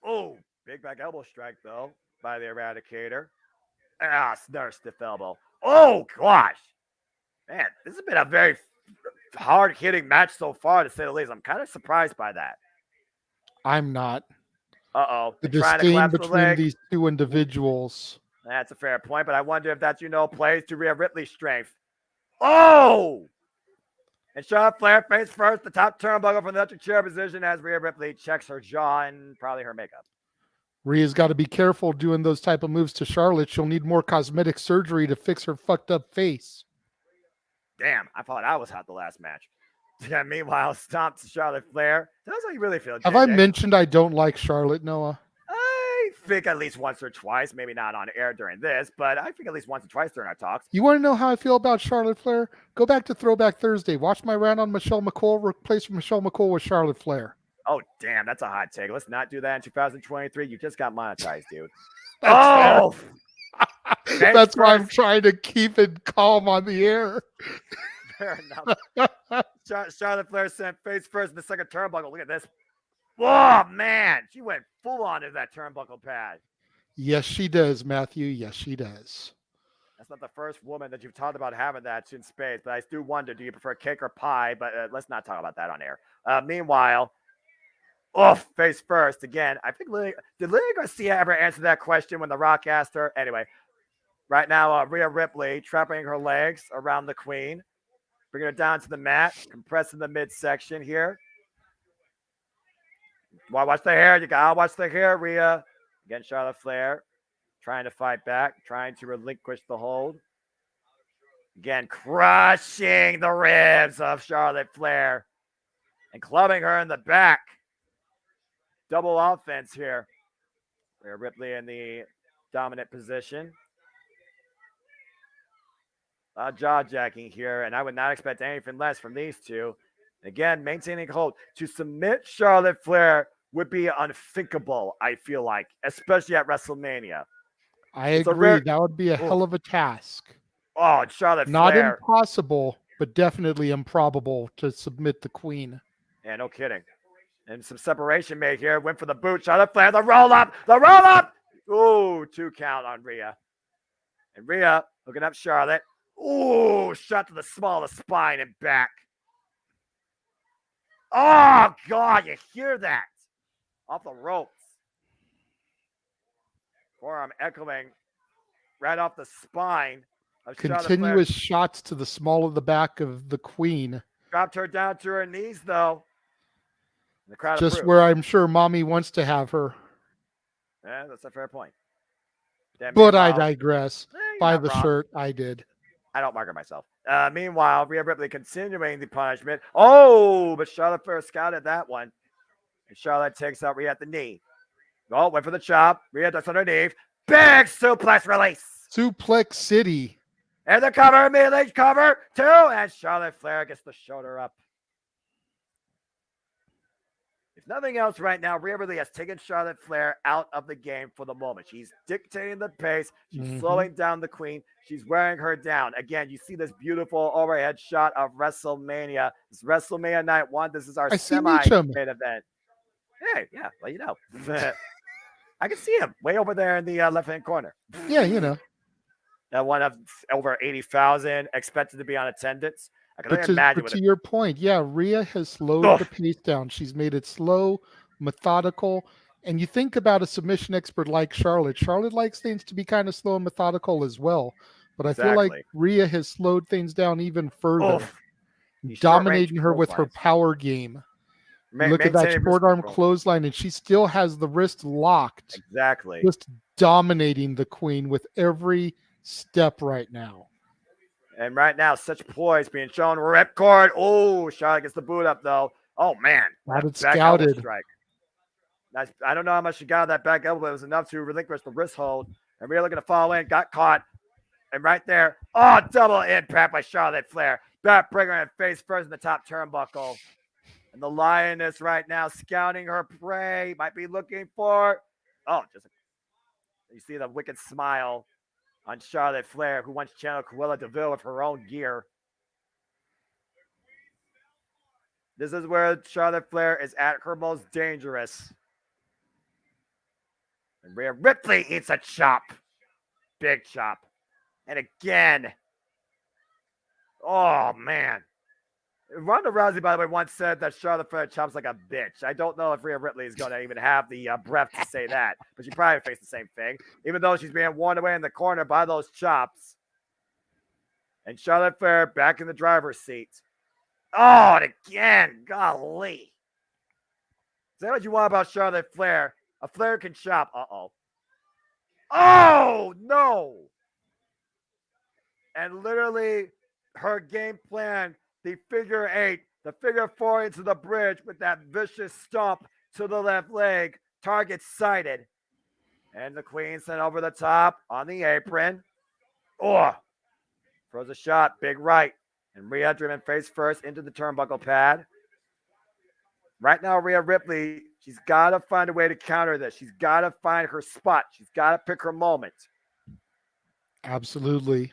Oh, big back elbow strike, though, by the Eradicator. Another stiff elbow. Oh, gosh. Man, this has been a very hard-hitting match so far, to say the least. I'm kind of surprised by that. I'm not. Uh-oh. The disdain between these two individuals. That's a fair point, but I wonder if that, plays to Rhea Ripley's strength. Oh! And Charlotte Flair face first, the top turnbuckle from the electric chair position as Rhea Ripley checks her jaw and probably her makeup. Rhea's got to be careful doing those type of moves to Charlotte. She'll need more cosmetic surgery to fix her fucked up face. Damn, I thought I was hot the last match. Yeah, meanwhile, stomp to Charlotte Flair. Tell us how you really feel, JJ. Have I mentioned I don't like Charlotte, Noah? I think at least once or twice, maybe not on air during this, but I think at least once or twice during our talks. You want to know how I feel about Charlotte Flair? Go back to Throwback Thursday. Watch my rant on Michelle McCool. Replace Michelle McCool with Charlotte Flair. Oh, damn, that's a hot take. Let's not do that in 2023. You just got monetized, dude. That's that's why I'm trying to keep it calm on the air. Fair enough. Charlotte Flair sent face first in the second turnbuckle. Look at this. Oh, man. She went full on into that turnbuckle pad. Yes, she does, Matthew. Yes, she does. That's not the first woman that you've talked about having that in space, but I do wonder, do you prefer cake or pie? But let's not talk about that on air. Meanwhile, face first again. I think did Lily Garcia ever answer that question when The Rock asked her? Anyway, right now, Rhea Ripley trapping her legs around the Queen. Bringing her down to the mat, compressing the midsection here. Watch the hair. You gotta watch the hair, Rhea. Again, Charlotte Flair trying to fight back, trying to relinquish the hold. Again, crushing the ribs of Charlotte Flair and clubbing her in the back. double offense here. Rhea Ripley in the dominant position. Jaw jacking here, and I would not expect anything less from these two. Again, maintaining hold. To submit Charlotte Flair would be unthinkable, I feel like, especially at WrestleMania. I agree. That would be a hell of a task. Oh, Charlotte Not Flair. impossible, but definitely improbable to submit the queen. Yeah, no kidding. And some separation made here. Went for the boot. Charlotte Flair, the roll up. The roll up. Ooh, 2 count on Rhea. And Rhea hooking up Charlotte. Ooh, shot to the small of the spine and back. Oh, God, you hear that? Off the ropes. Forearm echoing right off the spine of Continuous shots to the small of the back of the queen. Dropped her down to her knees, though. The crowd just approved. where I'm sure mommy wants to have her. Yeah, that's a fair point. But I digress. By the shirt, I did. I don't mark it myself. Meanwhile, Rhea Ripley continuing the punishment. Oh, but Charlotte Flair scouted that one. And Charlotte takes out Rhea at the knee. Oh, went for the chop. Rhea ducks underneath. Big suplex release. Suplex City. And the cover, immediately cover. 2. And Charlotte Flair gets the shoulder up. If nothing else right now, Rhea Ripley has taken Charlotte Flair out of the game for the moment. She's dictating the pace. She's slowing down the queen. She's wearing her down. Again, you see this beautiful overhead shot of WrestleMania. It's WrestleMania Night 1. This is our semi-main event. Hey, yeah, well, you know. I can see him way over there in the left-hand corner. Yeah, you know. One of over 80,000 expected to be on attendance. I can only imagine. But to your point, yeah, Rhea has slowed the pace down. She's made it slow, methodical. And you think about a submission expert like Charlotte. Charlotte likes things to be kind of slow and methodical as well. But I feel like Rhea has slowed things down even further, dominating her with her power game. Look at that short arm clothesline, and she still has the wrist locked. Exactly. Just dominating the queen with every step right now. And right now, such poise being shown. Ripcord. Oh, Charlotte gets the boot up, though. Oh, man. Got it scouted. Strike. Nice. I don't know how much she got on that back elbow, but it was enough to relinquish the wrist hold. And Rhea looking to fall in. Got caught. And right there, double impact by Charlotte Flair. Backbreaker and face first in the top turnbuckle. And the Lioness right now scouting her prey. Might be looking for. You see the wicked smile on Charlotte Flair, who once channeled Cruella DeVille with her own gear. This is where Charlotte Flair is at her most dangerous. And Rhea Ripley eats a chop. Big chop. And again. Oh, man. Ronda Rousey, by the way, once said that Charlotte Flair chops like a bitch. I don't know if Rhea Ripley is going to even have the breath to say that, but she probably faced the same thing, even though she's being worn away in the corner by those chops. And Charlotte Flair back in the driver's seat. Oh, and again, golly. Say what you want about Charlotte Flair. A Flair can chop. Oh, no. And literally her game plan, the figure 8, the figure 4 into the bridge with that vicious stomp to the left leg. Target sighted. And the queen sent over the top on the apron. Throws a shot, big right. And Rhea driven face first into the turnbuckle pad. Right now, Rhea Ripley, she's got to find a way to counter this. She's got to find her spot. She's got to pick her moment. Absolutely.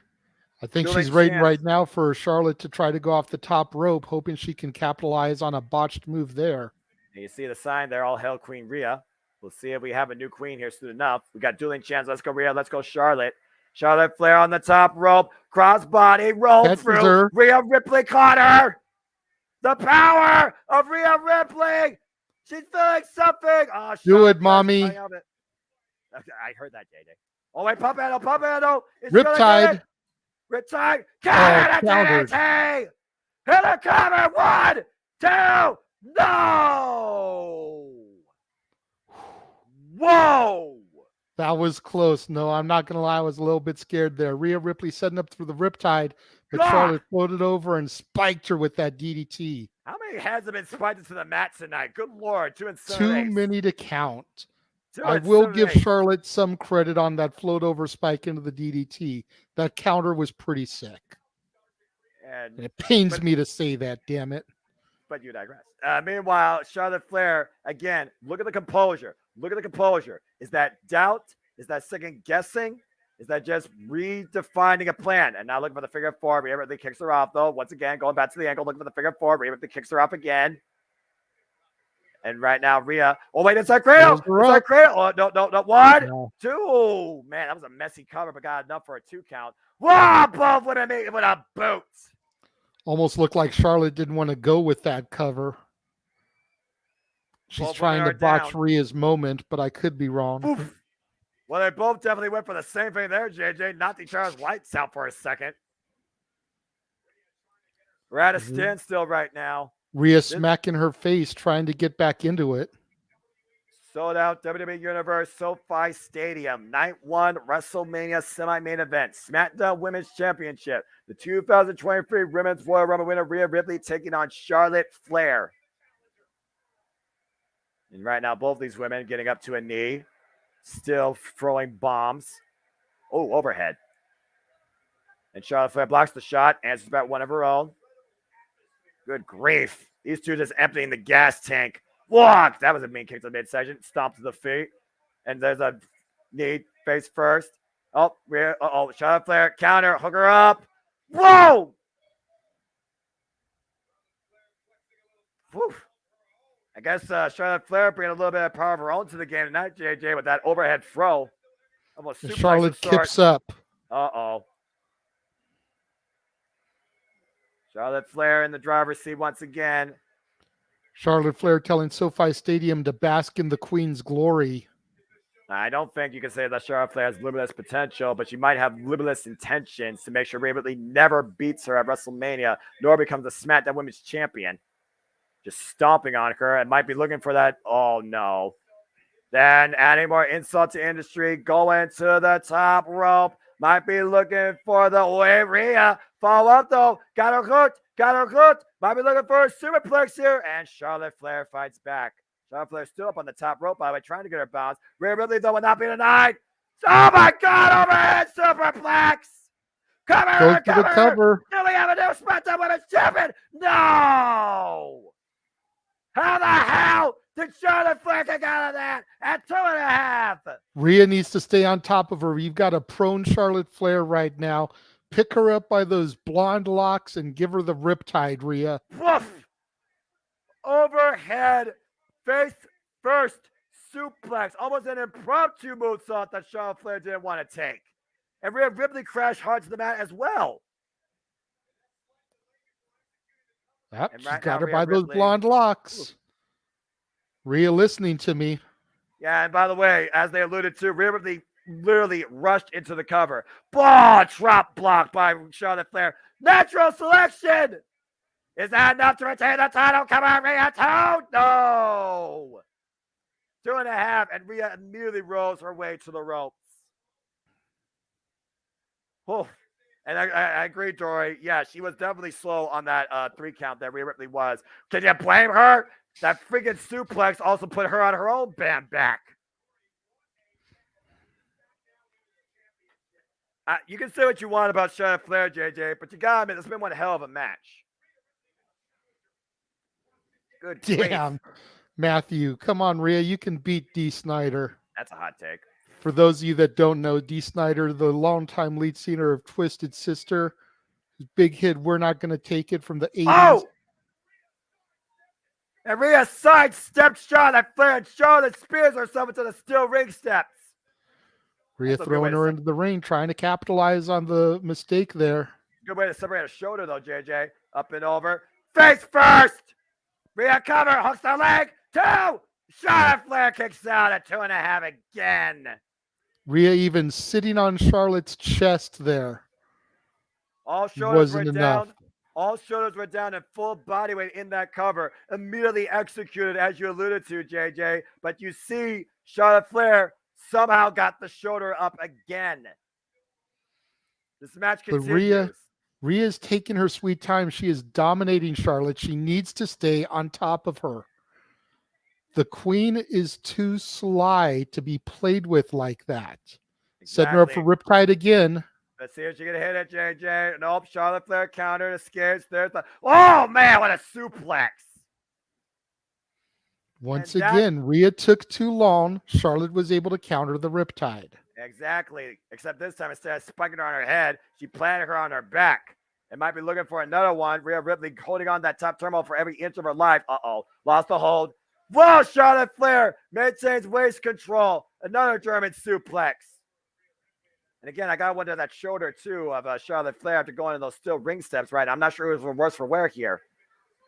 I think she's waiting right now for Charlotte to try to go off the top rope, hoping she can capitalize on a botched move there. And you see the sign there, all hail Queen Rhea. We'll see if we have a new queen here soon enough. We got dueling chance. Let's go Rhea. Let's go Charlotte. Charlotte Flair on the top rope. Crossbody roll through. Rhea Ripley caught her. The power of Rhea Ripley. She's feeling something. Do it, mommy. I heard that, JJ. Oh, wait, pump handle. Riptide. Riptide. Countered. Hit a cover. 1, 2. No. Whoa. That was close. No, I'm not going to lie. I was a little bit scared there. Rhea Ripley setting up through the Riptide, but Charlotte floated over and spiked her with that DDT. How many heads have been spiked into the mat tonight? Good Lord, 2 and 7 Too eighths. many to count. 2 I and will 7 give eighths. Charlotte some credit on that float over spike into the DDT. That counter was pretty sick. And it pains me to say that, damn it. But you digress. Meanwhile, Charlotte Flair, again, look at the composure. Look at the composure. Is that doubt? Is that second guessing? Is that just redefining a plan? And now looking for the figure four. Rhea Ripley kicks her off, though. Once again, going back to the ankle, looking for the figure four. Rhea Ripley kicks her off again. And right now, Rhea. Oh, wait, it's like cradle. It's like cradle. Oh, no. 1, 2. Man, that was a messy cover, but got enough for a 2 count. Whoa, both with a boot. Almost looked like Charlotte didn't want to go with that cover. She's trying to botch Rhea's moment, but I could be wrong. Oof. Well, they both definitely went for the same thing there, JJ. Not the Charles lights out for a second. We're at a standstill right now. Rhea smacking her face, trying to get back into it. Sold out WWE Universe, SoFi Stadium. Night One WrestleMania semi-main event. SmackDown Women's Championship. The 2023 Women's Royal Rumble winner, Rhea Ripley, taking on Charlotte Flair. And right now, both these women getting up to a knee. Still throwing bombs. Oh, overhead. And Charlotte Flair blocks the shot. Answers back one of her own. Good grief. These two just emptying the gas tank. Walk! That was a mean kick to the midsection. Stomp to the feet. And there's a knee face first. Oh, Charlotte Flair. Counter. Hook her up. Whoa! Whew. I guess Charlotte Flair bringing a little bit of power of her own to the game tonight, JJ, with that overhead throw. Almost Charlotte kips up. Uh-oh. Charlotte Flair in the driver's seat once again. Charlotte Flair telling SoFi Stadium to bask in the Queen's glory. I don't think you can say that Charlotte Flair has limitless potential, but she might have limitless intentions to make sure Rhea Ripley never beats her at WrestleMania, nor becomes a SmackDown Women's Champion. Just stomping on her and might be looking for that. Oh, no. Then adding more insult to industry, going to the top rope. Might be looking for the way Rhea. Follow up, though. Got her hooked. Might be looking for a superplex here. And Charlotte Flair fights back. Charlotte Flair still up on the top rope, by the way, trying to get her bounce. Rhea Ripley, though, will not be denied. Oh, my God, overhead superplex. Cover. Do we have a new SmackDown Women's Champion? No. How the hell did Charlotte Flair get out of that at 2.5? Rhea needs to stay on top of her. You've got a prone Charlotte Flair right now. Pick her up by those blonde locks and give her the riptide, Rhea. Woof! Overhead, face first suplex. Almost an impromptu moonsault that Charlotte Flair didn't want to take. And Rhea Ripley crashed hard to the mat as well. Yep, she's got her by those blonde locks. Rhea listening to me. Yeah, and by the way, as they alluded to, Rhea Ripley literally rushed into the cover. Drop block by Charlotte Flair. Natural selection! Is that enough to retain the title? Come on, Rhea. 2! No! 2.5, and Rhea immediately rolls her way to the ropes. Oh. And I agree, Dory. Yeah, she was definitely slow on that 3 count that Rhea Ripley was. Can you blame her? That freaking suplex also put her on her own back. You can say what you want about Charlotte Flair, JJ, but you got to admit, it's been one hell of a match. Good damn, grief. Matthew. Come on, Rhea. You can beat Dee Snider. That's a hot take. For those of you that don't know, Dee Snider, the longtime lead singer of Twisted Sister, big hit, We're Not Gonna Take It from the 80s. Oh! And Rhea sidestepped Charlotte Flair, and Charlotte spears herself into the steel ring steps. Rhea throwing her into the ring, trying to capitalize on the mistake there. Good way to separate a shoulder, though, JJ. Up and over. Face first! Rhea cover, hooks the leg. 2! Charlotte Flair kicks out at 2.5 again. Rhea even sitting on Charlotte's chest there. All shoulders were down. All shoulders were down and full body weight in that cover. Immediately executed, as you alluded to, JJ. But you see Charlotte Flair somehow got the shoulder up again. This match continues. But Rhea Rhea's taking her sweet time. She is dominating Charlotte. She needs to stay on top of her. The queen is too sly to be played with like that. Exactly. Setting her up for Riptide again. Let's see if she can hit it, JJ. Nope, Charlotte Flair countered, escapes. There's the... Oh, man, what a suplex. Once again, Rhea took too long. Charlotte was able to counter the Riptide. Exactly. Except this time, instead of spiking her on her head, she planted her on her back. It might be looking for another one. Rhea Ripley holding on that top turmoil for every inch of her life. Uh-oh. Lost the hold. Whoa, Charlotte Flair maintains waist control. Another German suplex. And again, I got to wonder that shoulder, too, of Charlotte Flair after going to those steel ring steps, right? I'm not sure it was worse for wear here.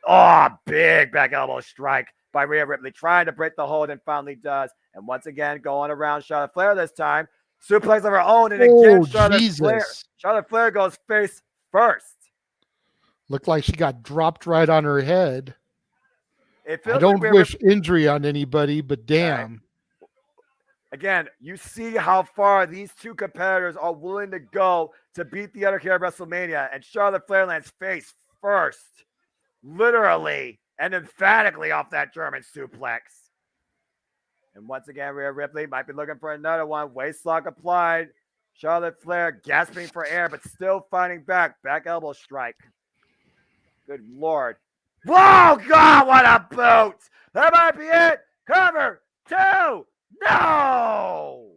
Oh, big back elbow strike by Rhea Ripley, trying to break the hold, and finally does. And once again, going around Charlotte Flair this time. Suplex of her own, and again, Charlotte Flair goes face first. Looked like she got dropped right on her head. I don't wish injury on anybody, but damn. Right. Again, you see how far these two competitors are willing to go to beat the other here at WrestleMania, and Charlotte Flair lands face first, literally and emphatically off that German suplex. And once again, Rhea Ripley might be looking for another one. Waist lock applied. Charlotte Flair gasping for air, but still fighting back. Back elbow strike. Good Lord. Whoa, God, what a boot. That might be it. Cover 2. No!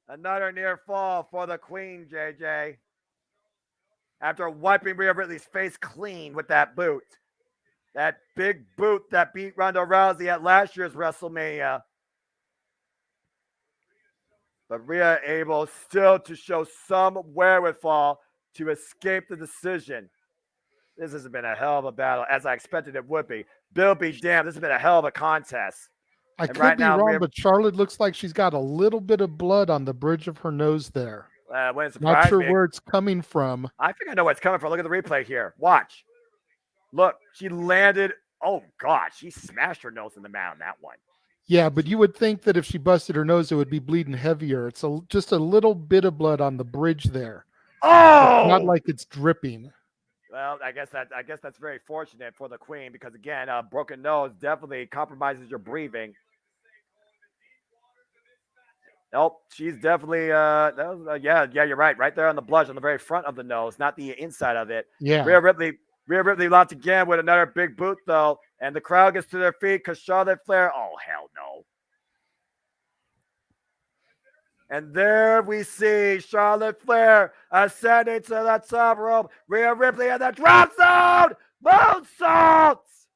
Another near fall for the Queen, JJ. After wiping Rhea Ripley's face clean with that boot. That big boot that beat Ronda Rousey at last year's WrestleMania. But Rhea able still to show some wherewithal to escape the decision. This has been a hell of a battle, as I expected it would be. Bill be damned, this has been a hell of a contest. I could be wrong, but Charlotte looks like she's got a little bit of blood on the bridge of her nose there. Not sure where it's coming from. I think I know where it's coming from. Look at the replay here. Watch. Look, she landed. Oh, God. She smashed her nose in the mat on that one. Yeah, but you would think that if she busted her nose, it would be bleeding heavier. It's just a little bit of blood on the bridge there. Oh! It's not like it's dripping. Well, I guess that's very fortunate for the Queen because, again, a broken nose definitely compromises your breathing. Nope, she's definitely yeah, you're right. Right there on the blush on the very front of the nose, not the inside of it. Yeah. Rhea Ripley launched again with another big boot though, and the crowd gets to their feet because Charlotte Flair. Oh hell no! And there we see Charlotte Flair ascending to the top rope. Rhea Ripley at the drop zone, moonsaults,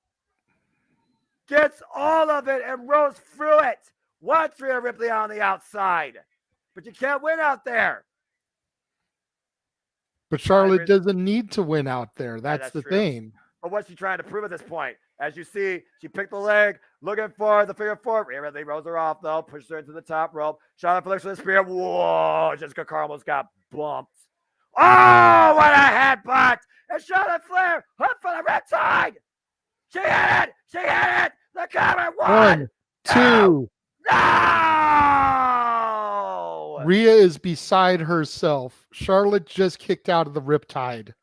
gets all of it and rolls through it. Watch Rhea Ripley on the outside. But you can't win out there. But Charlotte doesn't need to win out there. That's the thing. But what's she trying to prove at this point? As you see, she picked the leg, looking for the figure four. Rhea Ripley rolls her off, though, pushes her into the top rope. Charlotte flicks with the spear. Whoa, Jessica Carr almost got bumped. Oh, what a headbutt. And Charlotte Flair, up for the red side. She hit it. She hit it. The cover. One, 2. No! Rhea is beside herself. Charlotte just kicked out of the Riptide.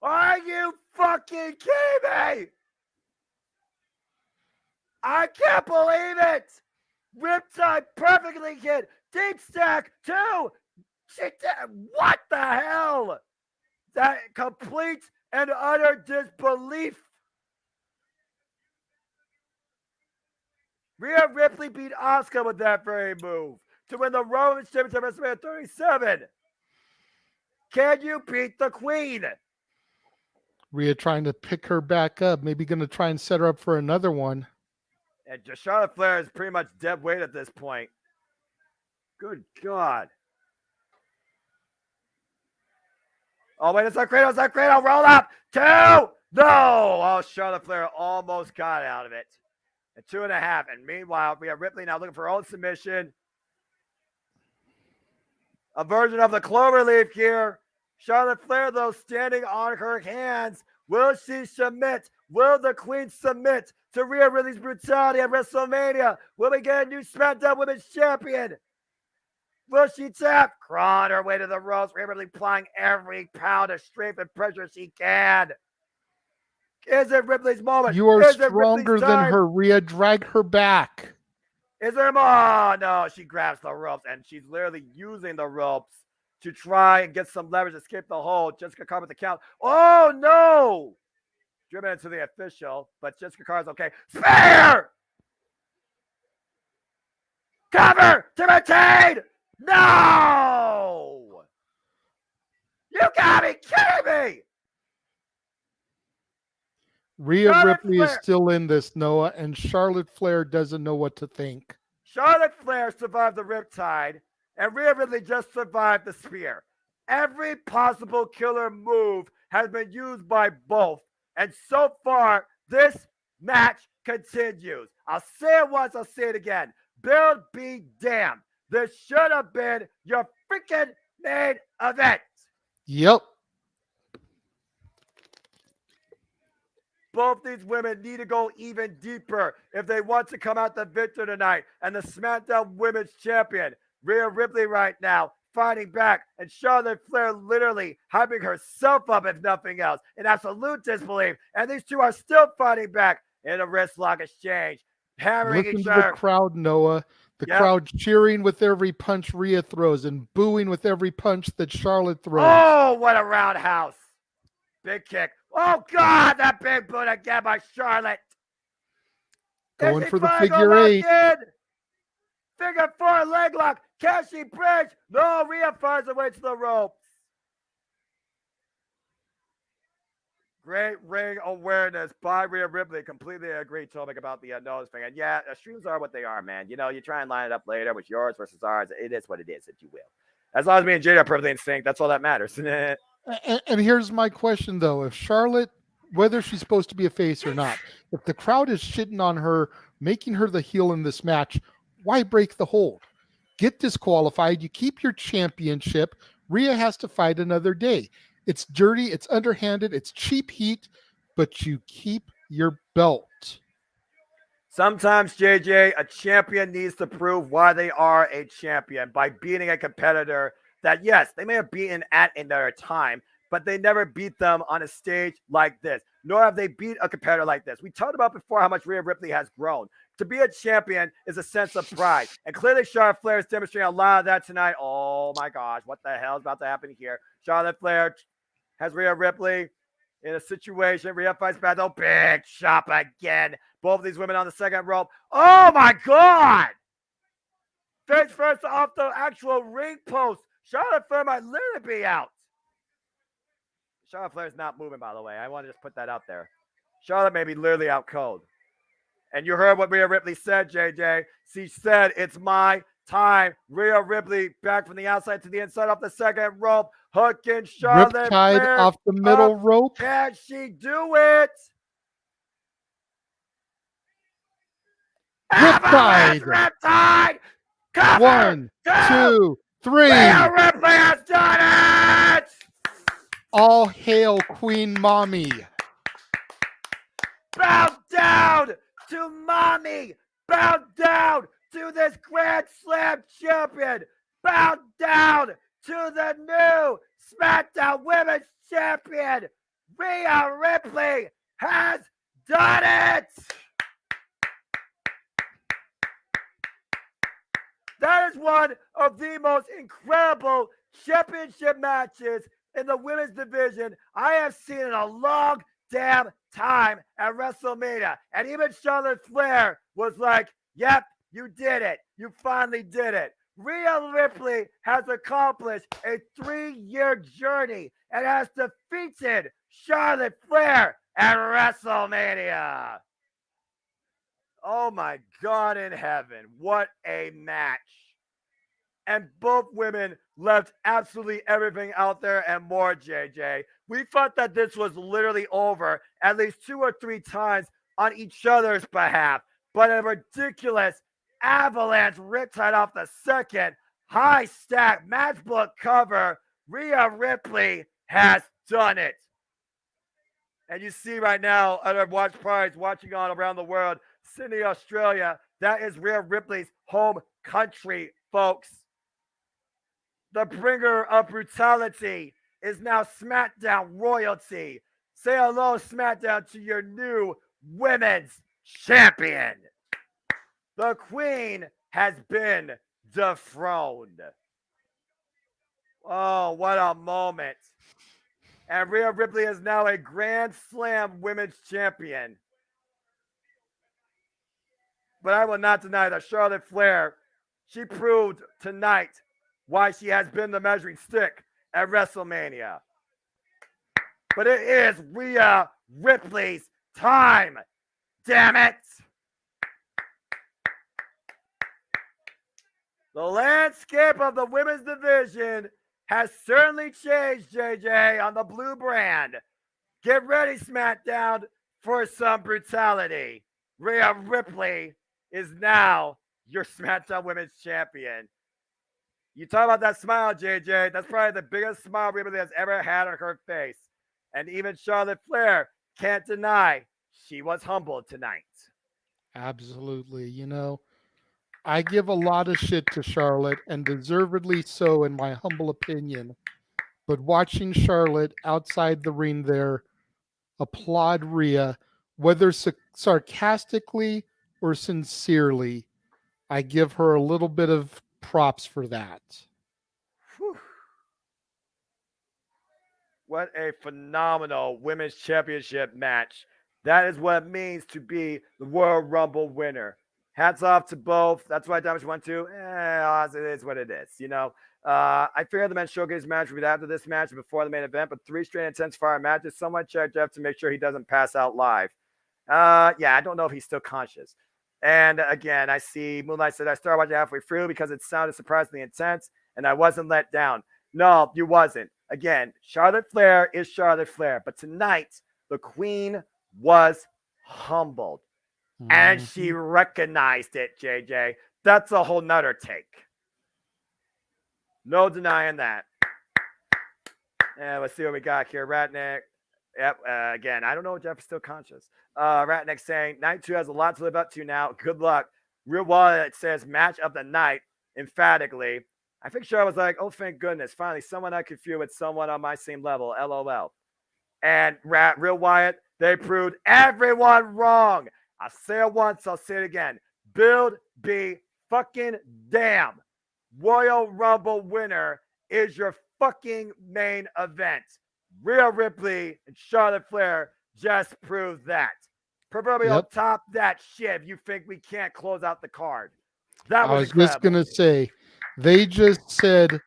Are you fucking kidding me? I can't believe it. Riptide perfectly hit. Deep stack 2. What the hell? That complete and utter disbelief. Rhea Ripley beat Asuka with that very move to win the Roman Championship at WrestleMania 37. Can you beat the Queen? Rhea trying to pick her back up. Maybe going to try and set her up for another one. And Charlotte Flair is pretty much dead weight at this point. Good God. Oh, wait, it's not great. It's not great. I'll roll up. 2. No. Oh, Charlotte Flair almost got out of it. And 2.5. And meanwhile, we have Ripley now looking for her own submission. A version of the cloverleaf here. Charlotte Flair, though, standing on her hands. Will she submit? Will the Queen submit to Rhea Ripley's brutality at WrestleMania? Will we get a new SmackDown Women's Champion? Will she tap? Crawling her way to the ropes, Rhea Ripley applying every pound of strength and pressure she can. Is it Ripley's moment? You are Is stronger than her, Rhea. Drag her back. Is there more? Oh, no. She grabs the ropes, and she's literally using the ropes to try and get some leverage, escape the hold. Jessica Carr with the count. Oh, no. Driven into the official, but Jessica Carr's okay. Spear! Cover to retain! No! You gotta be kidding me! Rhea Ripley is still in this, Noah, and Charlotte Flair doesn't know what to think. Charlotte Flair survived the Riptide, and Rhea Ripley just survived the Spear. Every possible killer move has been used by both, and so far, this match continues. I'll say it once, I'll say it again. Build be damned. This should have been your freaking main event. Yep. Both these women need to go even deeper if they want to come out the victor tonight. And the SmackDown Women's Champion, Rhea Ripley, right now, fighting back. And Charlotte Flair literally hyping herself up, if nothing else, in absolute disbelief. And these two are still fighting back in a wrist lock exchange, hammering Listen each to other. the crowd, Noah. The crowd cheering with every punch Rhea throws and booing with every punch that Charlotte throws. Oh, what a roundhouse. Big kick. Oh, God, that big boot again by Charlotte. Going for the figure eight. Figure four leg lock. Can she bridge? No, Rhea fires away to the ropes. Great ring awareness by Rhea Ripley. Completely agree, Tomek, about the nose thing. And yeah, streams are what they are, man. You know, you try and line it up later with yours versus ours. It is what it is, if you will. As long as me and Jade are perfectly in sync, that's all that matters. And here's my question, though. If Charlotte, whether she's supposed to be a face or not, if the crowd is shitting on her, making her the heel in this match, why break the hold? Get disqualified. You keep your championship. Rhea has to fight another day. It's dirty. It's underhanded. It's cheap heat, but you keep your belt. Sometimes, JJ, a champion needs to prove why they are a champion by beating a competitor that, yes, they may have beaten in their time, but they never beat them on a stage like this, nor have they beat a competitor like this. We talked about before how much Rhea Ripley has grown. To be a champion is a sense of pride, and clearly Charlotte Flair is demonstrating a lot of that tonight. Oh, my gosh, what the hell is about to happen here? Charlotte Flair has Rhea Ripley in a situation. Rhea fights back, though. Big chop again. Both of these women on the second rope. Oh, my God! Face first off the actual ring post. Charlotte Flair might literally be out. Charlotte Flair's not moving, by the way. I want to just put that out there. Charlotte may be literally out cold. And you heard what Rhea Ripley said, JJ. She said, it's my time. Rhea Ripley back from the outside to the inside off the second rope. Hooking Charlotte Flair off the middle rope. Can she do it? Riptide. Riptide. Cover. 1, 2, 3. Rhea Ripley has done it. All hail Queen Mommy. Bow down to Mommy. Bow down to this Grand Slam champion. Bow down to the new SmackDown Women's Champion. Rhea Ripley has done it. That is one of the most incredible championship matches in the women's division I have seen in a long damn time at WrestleMania. And even Charlotte Flair was like, yep, you did it. You finally did it. Rhea Ripley has accomplished a 3-year journey and has defeated Charlotte Flair at WrestleMania. Oh my God in heaven. What a match. And both women left absolutely everything out there and more, JJ. We thought that this was literally over at least 2 or 3 times on each other's behalf. But a ridiculous avalanche riptide off the second high stack matchbook cover. Rhea Ripley has done it. And you see right now at our watch parties watching on around the world, Sydney, Australia, that is Rhea Ripley's home country, folks. the bringer of brutality, is now SmackDown royalty. Say hello, SmackDown, to your new women's champion. The Queen has been dethroned. Oh, what a moment. And Rhea Ripley is now a Grand Slam women's champion. But I will not deny that Charlotte Flair, she proved tonight why she has been the measuring stick at WrestleMania. But it is Rhea Ripley's time. Damn it. The landscape of the women's division has certainly changed, JJ, on the blue brand. Get ready, SmackDown, for some brutality. Rhea Ripley is now your SmackDown Women's Champion. You talk about that smile, JJ. That's probably the biggest smile Rhea Ripley has ever had on her face. And even Charlotte Flair can't deny she was humbled tonight. Absolutely. You know, I give a lot of shit to Charlotte, and deservedly so, in my humble opinion. But watching Charlotte outside the ring there applaud Rhea, whether sarcastically or sincerely, I give her a little bit of props for that. Whew. What a phenomenal women's championship match. That is what it means to be the Royal Rumble winner. Hats off to both. That's why Damage 1-2. It is what it is. You know, I figured the men's showcase match would be after this match and before the main event, but 3 straight intense fire matches. Someone check Jeff to make sure he doesn't pass out live. Yeah, I don't know if he's still conscious. And again, I see Moonlight said I started watching halfway through because it sounded surprisingly intense and I wasn't let down. No, you wasn't. Again, Charlotte Flair is Charlotte Flair, but tonight the Queen was humbled. And she recognized it, JJ. That's a whole nother take. No denying that. And let's see what we got here. Ratnick. Yep. Again, I don't know if Jeff is still conscious. Ratnick saying, Night 2 has a lot to live up to now. Good luck. Real Wallet says, match of the night, emphatically. I think Charlotte was like, oh, thank goodness. Finally, someone I could feud with someone on my same level. LOL. And Real Wyatt, they proved everyone wrong. I'll say it once, I'll say it again. Build be fucking damn. Royal Rumble winner is your fucking main event. Rhea Ripley and Charlotte Flair just proved that. Proverbial top that shit if you think we can't close out the card. That was incredible. Just going to say, they just said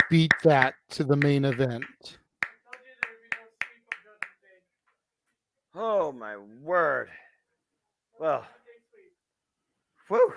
beat that to the main event. Oh, my word. Well, whew.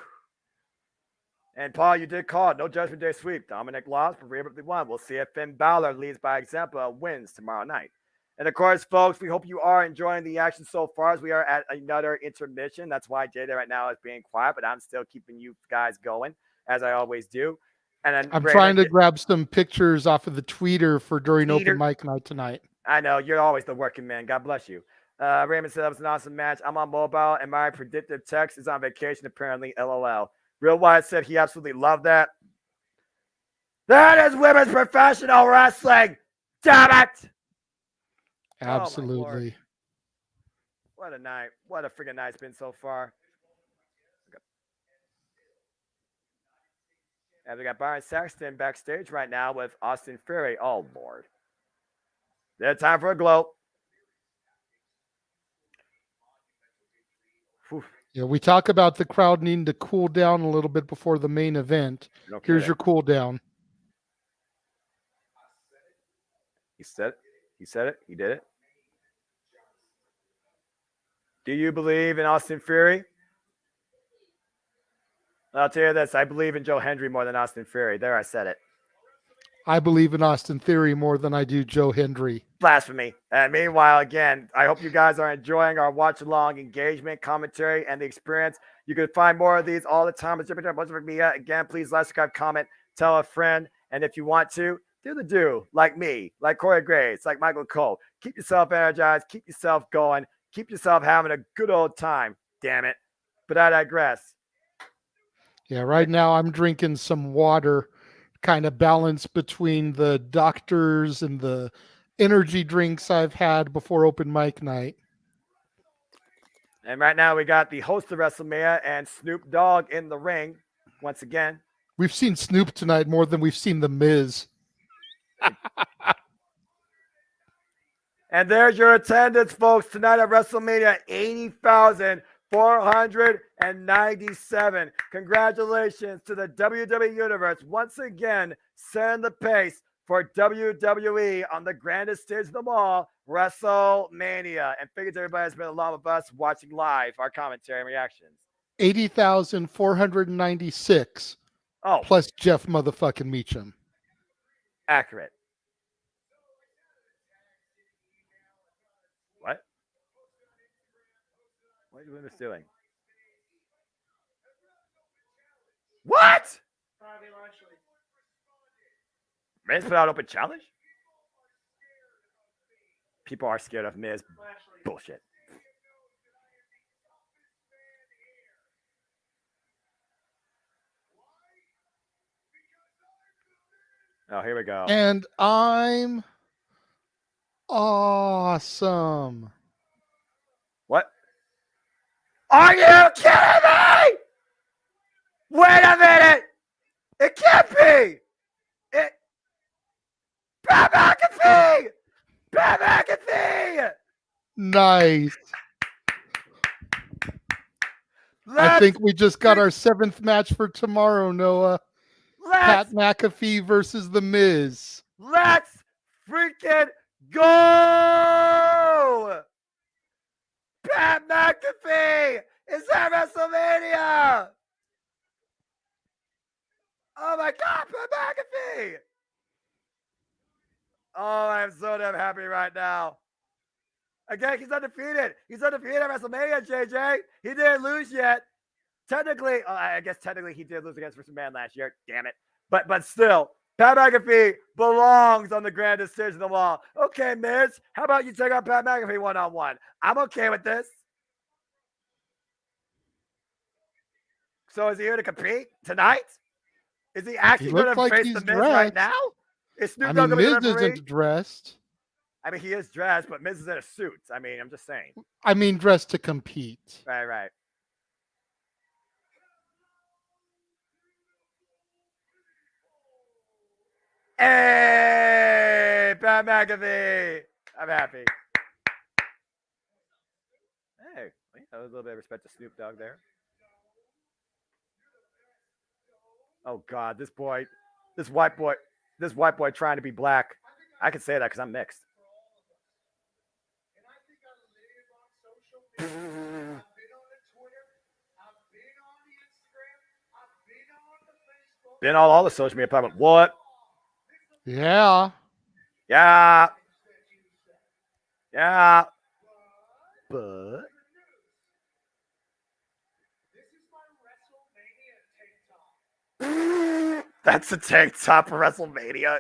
And Paul, you did call it. No Judgment Day sweep. Dominic lost, but Rhea Ripley won. We'll see if Finn Balor leads by example and wins tomorrow night. And of course, folks, we hope you are enjoying the action so far as we are at another intermission. That's why JJ right now is being quiet, but I'm still keeping you guys going, as I always do. And then I'm trying to grab some pictures off of the tweeter for during open mic night tonight. I know. You're always the working man. God bless you. Raymond said that was an awesome match. I'm on mobile, and my predictive text is on vacation, apparently. LOL. Real Wyatt said he absolutely loved that. That is women's professional wrestling. Damn it. Absolutely. Oh, what a night. What a freaking night it's been so far. And we got Byron Saxton backstage right now with Austin Theory. Oh, Lord. There's time for a glow. Whew. Yeah, we talk about the crowd needing to cool down a little bit before the main event. Here's your cool down. He said it. He said it. He did it. Do you believe in Austin Theory? I'll tell you this. I believe in Joe Hendry more than Austin Theory. There, I said it. I believe in Austin Theory more than I do Joe Hendry. Blasphemy. And meanwhile, again, I hope you guys are enjoying our watch-along engagement, commentary, and the experience. You can find more of these all the time at JMN Multiverse Of Media. Again, please like, subscribe, comment, tell a friend. And if you want to, do the do, like me, like Corey Graves, like Michael Cole. Keep yourself energized. Keep yourself going. Keep yourself having a good old time. Damn it. But I digress. Yeah, right now I'm drinking some water kind of balance between the doctors and the energy drinks I've had before open mic night. And right now we got the host of WrestleMania and Snoop Dogg in the ring once again. We've seen Snoop tonight more than we've seen The Miz. And there's your attendance, folks, tonight at WrestleMania, 80,497. Congratulations to the WWE Universe once again setting the pace for WWE on the grandest stage of them all, WrestleMania. And figures everybody has been along with us watching live our commentary and reactions. 80,496. Plus Jeff motherfucking Meacham. Accurate. What? What are you doing? What? Miz put out open challenge? People are scared of Miz. Bullshit. Oh, here we go. And I'm awesome. What? Are you kidding me? Wait a minute. It can't be. Pat McAfee! Pat McAfee! Nice. I think we just got our 7th match for tomorrow, Noah. Pat McAfee versus The Miz. Let's freaking go! Pat McAfee is at WrestleMania! Oh my God, Pat McAfee! Oh, I'm so damn happy right now. Again, he's undefeated. He's undefeated at WrestleMania, JJ. He didn't lose yet. Technically, I guess technically he did lose against Man last year. Damn it. But still, Pat McAfee belongs on the grandest stage of them all. Okay, Miz, how about you take on Pat McAfee one-on-one? I'm okay with this. So is he here to compete tonight? Is he actually going to face the Miz right now? Is Snoop Dogg Miz isn't dressed. I mean, he is dressed, but Miz is in a suit. I mean, I'm just saying. I mean, dressed to compete. Right. Hey, Pat McAfee. I'm happy. Hey, that was a little bit of respect to Snoop Dogg there. Oh, God, this white boy trying to be black. I can say that because I'm mixed. Been all the social media platforms. What? Yeah. But that's the tank top for WrestleMania.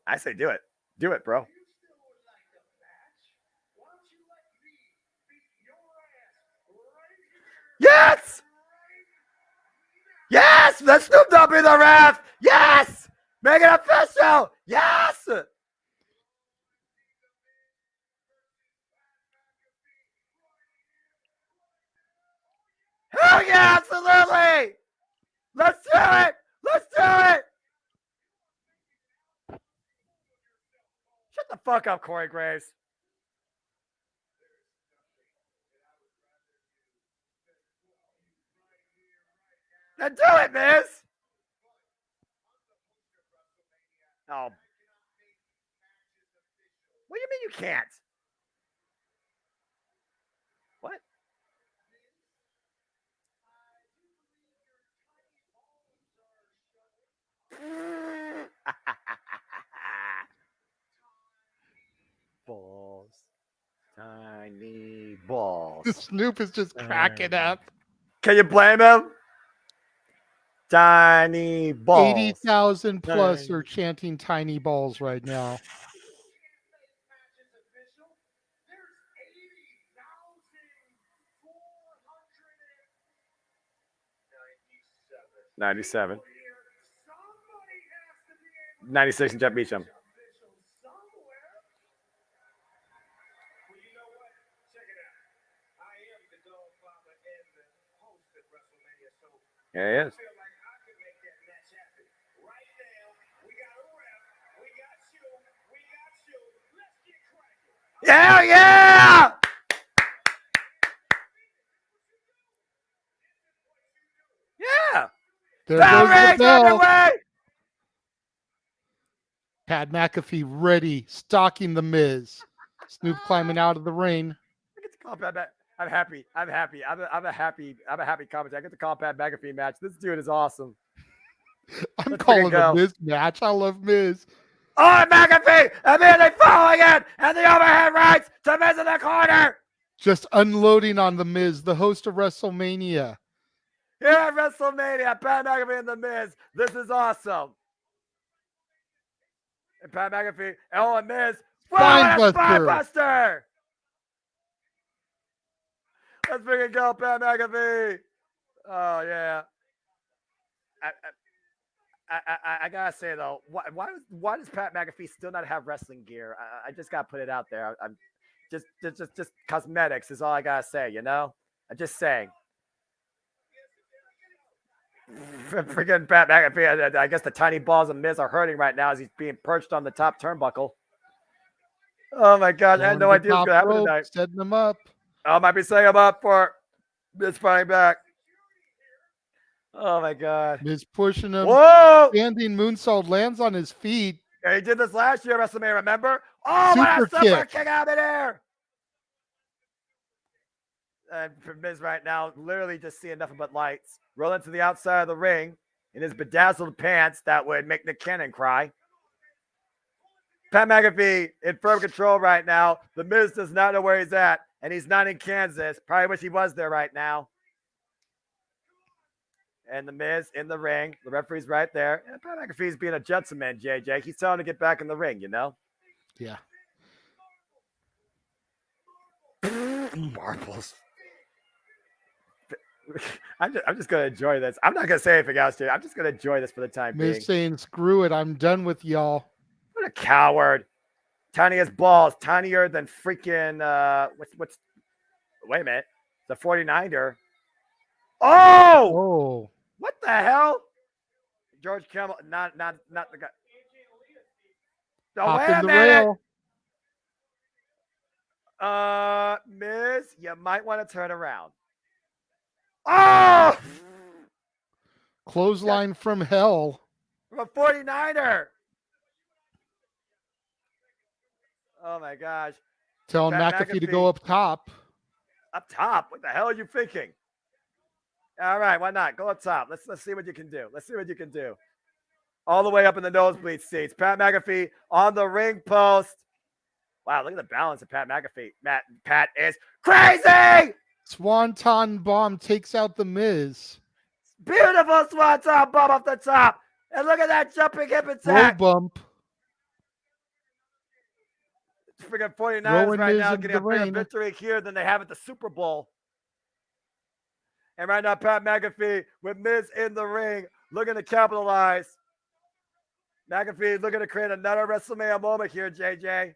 I say do it. Do it, bro. Yes! Yes! Let Snoop Dogg be the ref! Yes! Make it official! Yes! Hell yeah, absolutely! Let's do it! Let's do it! Shut the fuck up, Corey Graves. Then do it, Miz! Oh. What do you mean you can't? What? Balls. Tiny balls. Snoop is just cracking up. Can you blame him? Tiny balls. 80,000 plus are chanting tiny balls right now. 97. 96 and Jeff Meacham. Yeah, he is. Yeah, yeah! Yeah! There goes the bell. Underway! Pat McAfee ready, stalking the Miz. Snoop climbing out of the ring. I get to call Pat McAfee. I'm happy. I'm a happy commentator. I get to call Pat McAfee match. This dude is awesome. I'm calling the Miz match. I love Miz. Oh, McAfee! Immediately following it, and the overhead rights to Miz in the corner. Just unloading on the Miz, the host of WrestleMania. Here at WrestleMania, Pat McAfee and the Miz. This is awesome. And Pat McAfee, and Miz. Spinebuster! Let's freaking go, Pat McAfee. Oh, yeah. I gotta say though, why does Pat McAfee still not have wrestling gear? I just gotta put it out there. I'm just cosmetics is all I gotta say. You know, I'm just saying. Freaking Pat McAfee. I guess the tiny balls of Miz are hurting right now as he's being perched on the top turnbuckle. Oh my gosh, I had no idea what was gonna happen tonight. Setting him up. I might be setting him up for Miz fighting back. Oh my God. Miz pushing him. Whoa! Standing moonsault, lands on his feet. Yeah, he did this last year at WrestleMania, remember? Oh, what a super kick out of there. And for Miz right now, literally just seeing nothing but lights. Rolling to the outside of the ring in his bedazzled pants that would make Nick Cannon cry. Pat McAfee in firm control right now. The Miz does not know where he's at, and he's not in Kansas. Probably wish he was there right now. And the Miz in the ring. The referee's right there. And Pat McAfee's being a gentleman, JJ. He's telling him to get back in the ring, you know? Yeah. Marbles. I'm just going to enjoy this. I'm not going to say anything else, dude. I'm just going to enjoy this for the time being. Miz saying, screw it. I'm done with y'all. What a coward. Tiny as balls. Tinier than freaking, wait a minute. The 49er. Oh! What the hell? George Kimmel, not the guy. Hop in the rail. Miz, you might want to turn around. Oh! Clothesline from hell. From a 49er. Oh my gosh. Telling McAfee to go up top. Up top? What the hell are you thinking? All right, why not? Go up top. Let's see what you can do. Let's see what you can do. All the way up in the nosebleed seats. Pat McAfee on the ring post. Wow, look at the balance of Pat McAfee. Pat is crazy! Swanton bomb takes out the Miz. Beautiful Swanton bomb off the top. And look at that jumping hip attack. Low bump. Freaking 49ers right now getting a bigger victory here than they have at the Super Bowl. And right now, Pat McAfee with Miz in the ring, looking to capitalize. McAfee looking to create another WrestleMania moment here, JJ.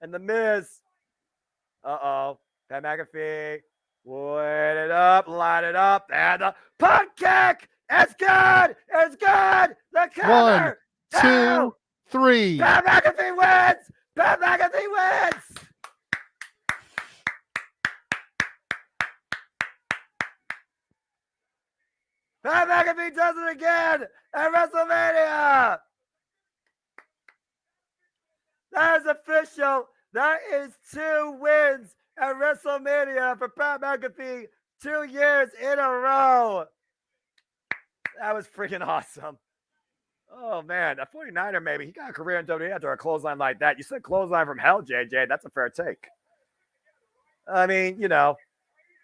And the Miz. Uh-oh. Pat McAfee. Line it up. And the punt kick. It's good. It's good. The counter. 1, 2, 3. Pat McAfee wins. Pat McAfee wins. Pat McAfee does it again at WrestleMania. That is official. That is 2 wins at WrestleMania for Pat McAfee 2 years in a row. That was freaking awesome. Oh, man. A 49er, maybe. He got a career in WWE after a clothesline like that. You said clothesline from hell, JJ. That's a fair take. I mean, you know,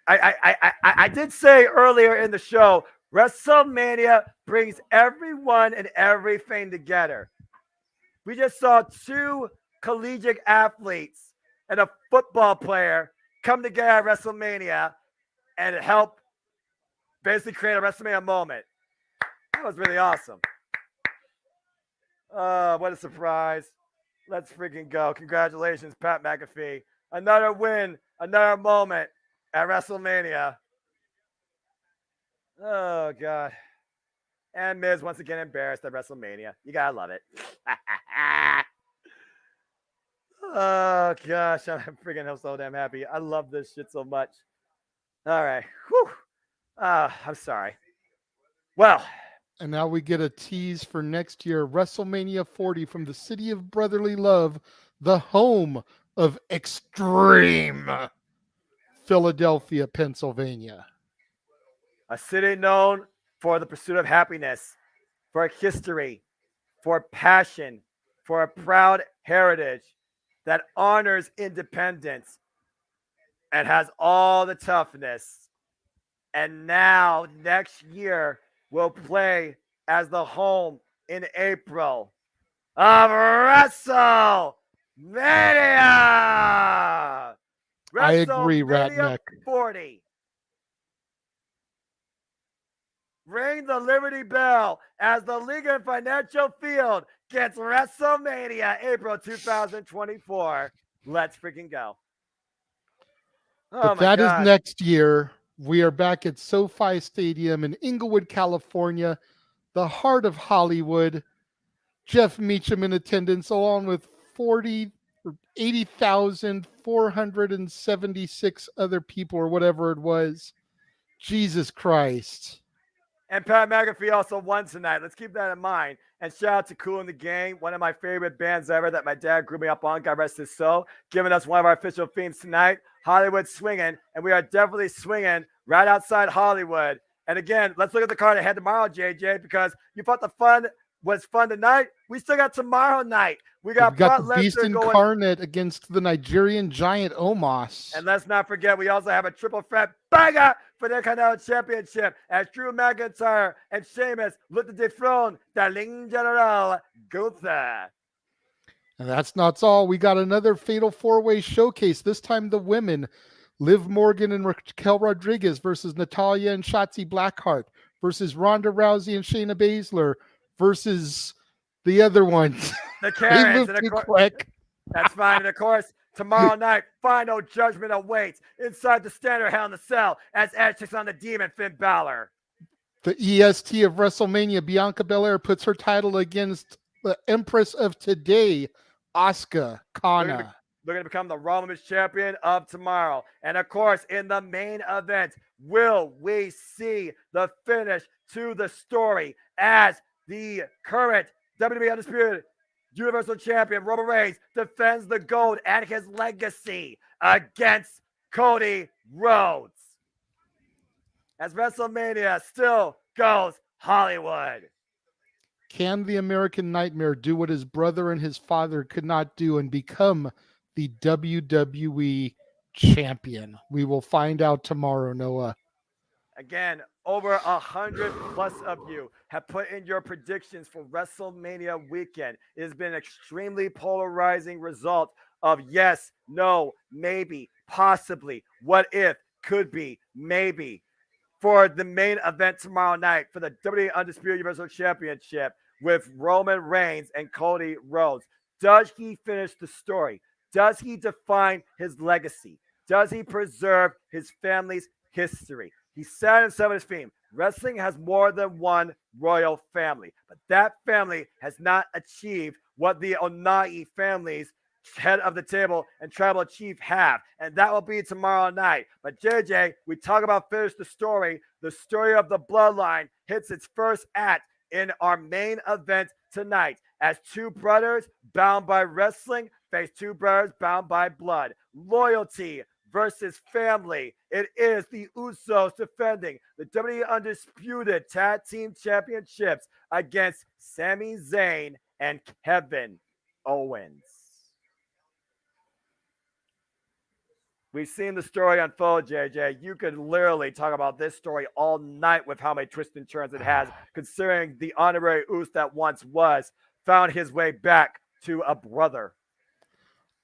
I did say earlier in the show, WrestleMania brings everyone and everything together. We just saw 2 collegiate athletes and a football player come together at WrestleMania and help basically create a WrestleMania moment. That was really awesome. What a surprise. Let's freaking go. Congratulations, Pat McAfee. Another win, another moment at WrestleMania. Oh, God. And Miz once again embarrassed at WrestleMania. You gotta love it. Oh, gosh. I'm freaking so damn happy. I love this shit so much. All right. Whew. I'm sorry. Well. And now we get a tease for next year, WrestleMania 40 from the city of brotherly love, the home of Extreme, Philadelphia, Pennsylvania. A city known for the pursuit of happiness, for history, for passion, for a proud heritage that honors independence and has all the toughness. And now, next year, will play as the home in April of WrestleMania. I agree, Ratneck. 40. Ring the Liberty Bell as the Lincoln Financial Field gets WrestleMania April 2024. Let's freaking go. But that is next year. We are back at SoFi Stadium in Inglewood, California, the heart of Hollywood. Jeff Meacham in attendance, along with 80,476 other people, or whatever it was. Jesus Christ. And Pat McAfee also won tonight. Let's keep that in mind. And shout out to Kool and the Gang, one of my favorite bands ever that my dad grew me up on. God rest his soul. Giving us one of our official themes tonight, Hollywood Swinging. And we are definitely swinging right outside Hollywood. And again, let's look at the card ahead tomorrow, JJ, because you thought the fun was fun tonight. We still got tomorrow night. We got the Beast Incarnate against the Nigerian Giant Omos. And let's not forget, we also have a triple threat banger for the Intercontinental Championship as Drew McIntyre and Sheamus look to dethrone Darling General Gunther. And that's not all. We got another Fatal 4-Way showcase. This time the women, Liv Morgan and Raquel Rodriguez versus Natalya and Shotzi Blackheart versus Ronda Rousey and Shayna Baszler versus the other ones. The Karens. Quick. That's fine. And of course, tomorrow night, final judgment awaits inside the Standard Hell in the Cell as Edge takes on the Demon Finn Balor. The EST of WrestleMania, Bianca Belair puts her title against the Empress of Today, Asuka Kana. They're going to become the Raw Women's Champion of tomorrow. And of course, in the main event, will we see the finish to the story as the current WWE Undisputed Universal Champion Roman Reigns defends the gold and his legacy against Cody Rhodes? As WrestleMania still goes Hollywood. Can the American Nightmare do what his brother and his father could not do and become the WWE champion? We will find out tomorrow, Noah. Again, over 100 plus of you have put in your predictions for WrestleMania weekend. It has been an extremely polarizing result of yes, no, maybe, possibly, what if, could be, maybe. For the main event tomorrow night for the WWE Undisputed Universal Championship with Roman Reigns and Cody Rhodes. Does he finish the story? Does he define his legacy? Does he preserve his family's history? He said in some of his theme, wrestling has more than one royal family, but that family has not achieved what the Onai families, head of the table and tribal chief, have, and that will be tomorrow night. But JJ, we talk about finish the story. The story of the bloodline hits its first act in our main event tonight as two brothers bound by wrestling face two brothers bound by blood. Loyalty versus family. It is the Usos defending the WWE Undisputed Tag Team Championships against Sami Zayn and Kevin Owens. We've seen the story unfold, JJ. You could literally talk about this story all night with how many twists and turns it has, considering the honorary Us that once was found his way back to a brother.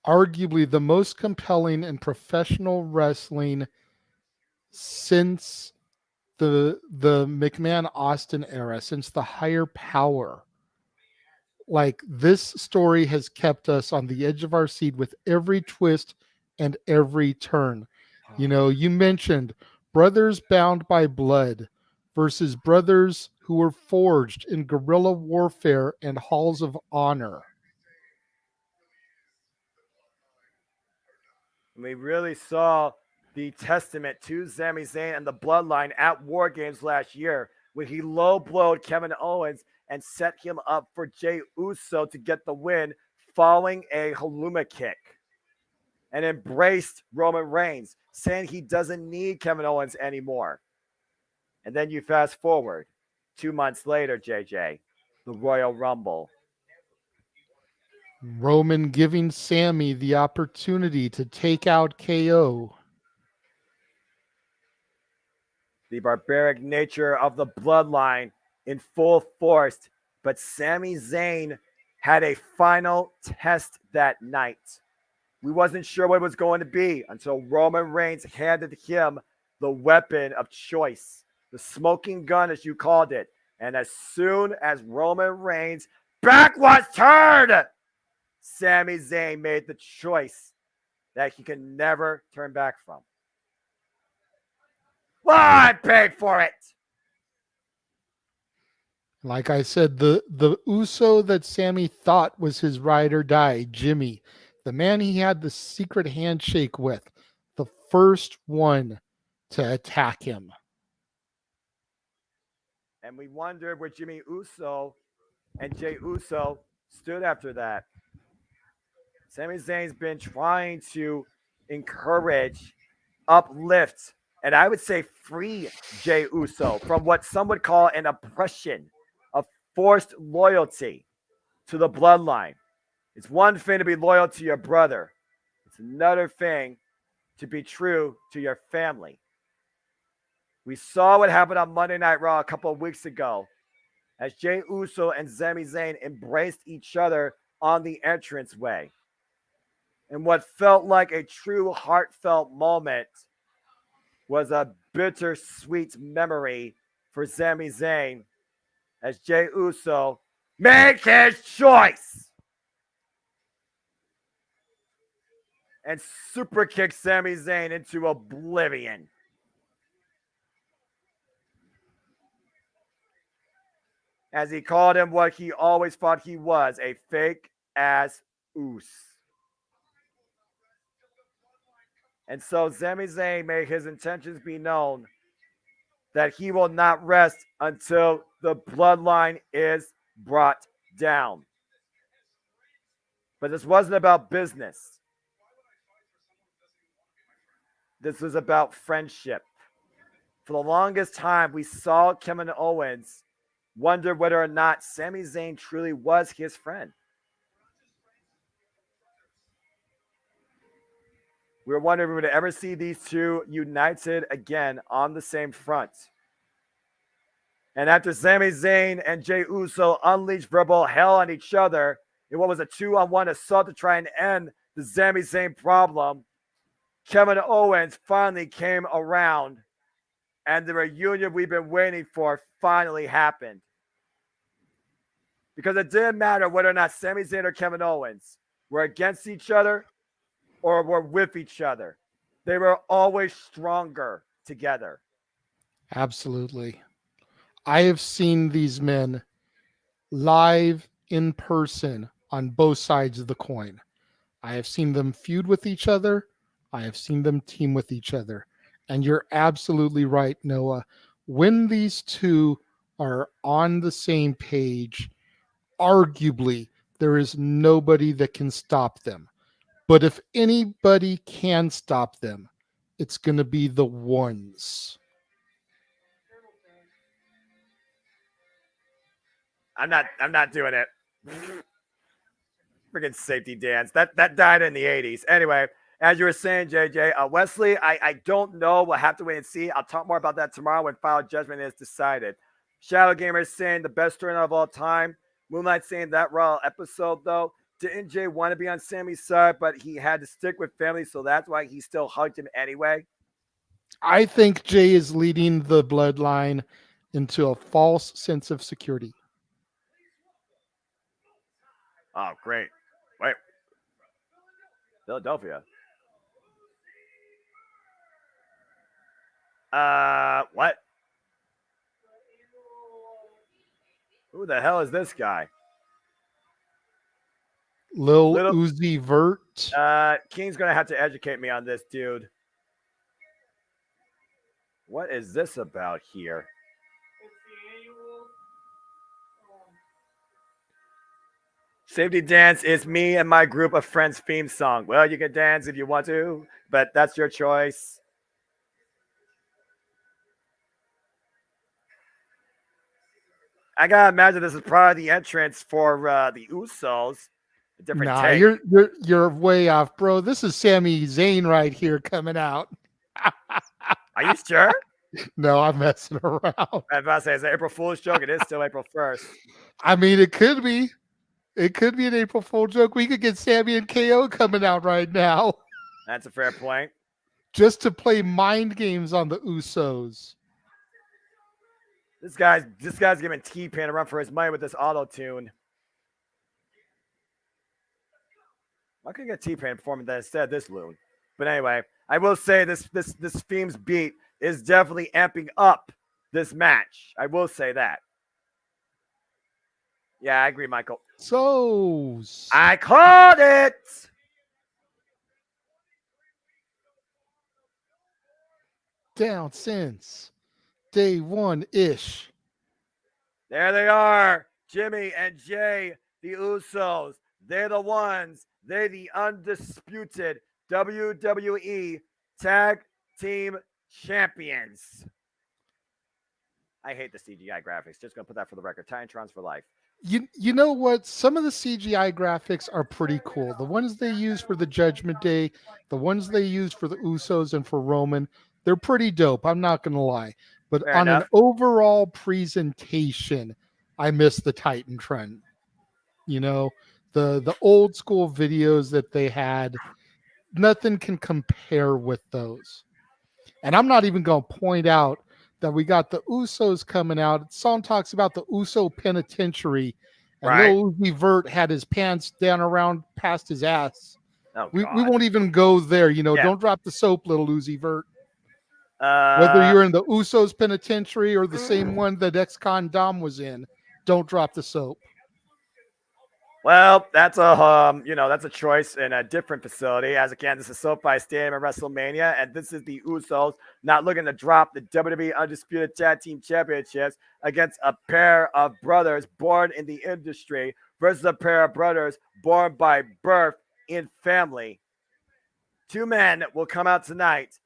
Arguably the most compelling in professional wrestling since the McMahon Austin era, since the higher power. Like, this story has kept us on the edge of our seat with every twist and every turn. You know, you mentioned brothers bound by blood versus brothers who were forged in guerrilla warfare and halls of honor. We really saw the testament to Sami Zayn and the bloodline at War Games last year when he low-blowed Kevin Owens and set him up for Jey Uso to get the win following a Haluma kick, and embraced Roman Reigns, saying he doesn't need Kevin Owens anymore. And then you fast forward 2 months later, JJ, the Royal Rumble. Roman giving Sammy the opportunity to take out KO. The barbaric nature of the bloodline in full force, but Sami Zayn had a final test that night. We wasn't sure what it was going to be until Roman Reigns handed him the weapon of choice, the smoking gun as you called it. And as soon as Roman Reigns' back was turned, Sami Zayn made the choice that he can never turn back from. Well, I paid for it. Like I said, the Uso that Sammy thought was his ride or die, Jimmy, the man he had the secret handshake with, the first one to attack him. And we wondered where Jimmy Uso and Jey Uso stood after that. Sami Zayn's been trying to encourage, uplift, and I would say free Jey Uso from what some would call an oppression of forced loyalty to the bloodline. It's one thing to be loyal to your brother. It's another thing to be true to your family. We saw what happened on Monday Night Raw a couple of weeks ago as Jey Uso and Sami Zayn embraced each other on the entranceway. And what felt like a true heartfelt moment was a bittersweet memory for Sami Zayn as Jey Uso made his choice and super kicked Sami Zayn into oblivion. As he called him what he always thought he was, a fake-ass oos. And so Sami Zayn made his intentions be known that he will not rest until the bloodline is brought down. But this wasn't about business. This was about friendship. For the longest time, we saw Kevin Owens wonder whether or not Sami Zayn truly was his friend. We were wondering if we would ever see these two united again on the same front. And after Sami Zayn and Jey Uso unleashed verbal hell on each other in what was a 2-on-1 assault to try and end the Sami Zayn problem, Kevin Owens finally came around and the reunion we've been waiting for finally happened. Because it didn't matter whether or not Sami Zayn or Kevin Owens were against each other or were with each other. They were always stronger together. Absolutely. I have seen these men live in person on both sides of the coin. I have seen them feud with each other. I have seen them team with each other. And you're absolutely right, Noah. When these two are on the same page, arguably, there is nobody that can stop them. But if anybody can stop them, it's going to be the ones. I'm not doing it. Freaking safety dance. That died in the 80s. Anyway, as you were saying, JJ, Wesley, I don't know. We'll have to wait and see. I'll talk more about that tomorrow when Final Judgment is decided. Shadow Gamer is saying the best storyline of all time. Moonlight saying that Raw episode, though. Didn't Jay want to be on Sammy's side, but he had to stick with family, so that's why he still hugged him anyway? I think Jay is leading the bloodline into a false sense of security. Oh, great. Wait. Philadelphia. What? Who the hell is this guy? Lil Uzi Vert. King's going to have to educate me on this, dude. What is this about here? Safety Dance is me and my group of friends theme song. Well, you can dance if you want to, but that's your choice. I gotta imagine this is probably the entrance for the Usos. A different take. You're way off, bro. This is Sami Zayn right here coming out. Are you sure? No, I'm messing around. I was about to say, it's an April Fool's joke. It is still April 1st. I mean, it could be. It could be an April Fool joke. We could get Sammy and KO coming out right now. That's a fair point. Just to play mind games on the Usos. This guy's giving T-Pain a run for his money with this auto-tune. Why couldn't you get T-Pain performing that instead of this loon? But anyway, I will say this theme's beat is definitely amping up this match. I will say that. Yeah, I agree, Michael. So I called it. Down since day one-ish. There they are. Jimmy and Jay, the Usos. They're the ones. They're the undisputed WWE Tag Team Champions. I hate the CGI graphics. Just going to put that for the record. Titantrons for life. You know what? Some of the CGI graphics are pretty cool. The ones they use for the Judgment Day, the ones they use for the Usos and for Roman, they're pretty dope. I'm not going to lie. But Fair on enough. an overall presentation, I miss the Titantron. You know, the old school videos that they had, nothing can compare with those. And I'm not even going to point out that we got the Usos coming out. The song talks about the Uso Penitentiary, and Right. Lil Uzi Vert had his pants down around past his ass. Oh, We God. won't even go there. You know, Yeah. Don't drop the soap, Lil Uzi Vert. Whether you're in the Usos Penitentiary or the same one that ex-con Dom was in, don't drop the soap. Well, that's a choice in a different facility. As again, this is SoFi Stadium at WrestleMania, and this is the Usos not looking to drop the WWE Undisputed Tag Team Championships against a pair of brothers born in the industry versus a pair of brothers born by birth in family. Two men will come out tonight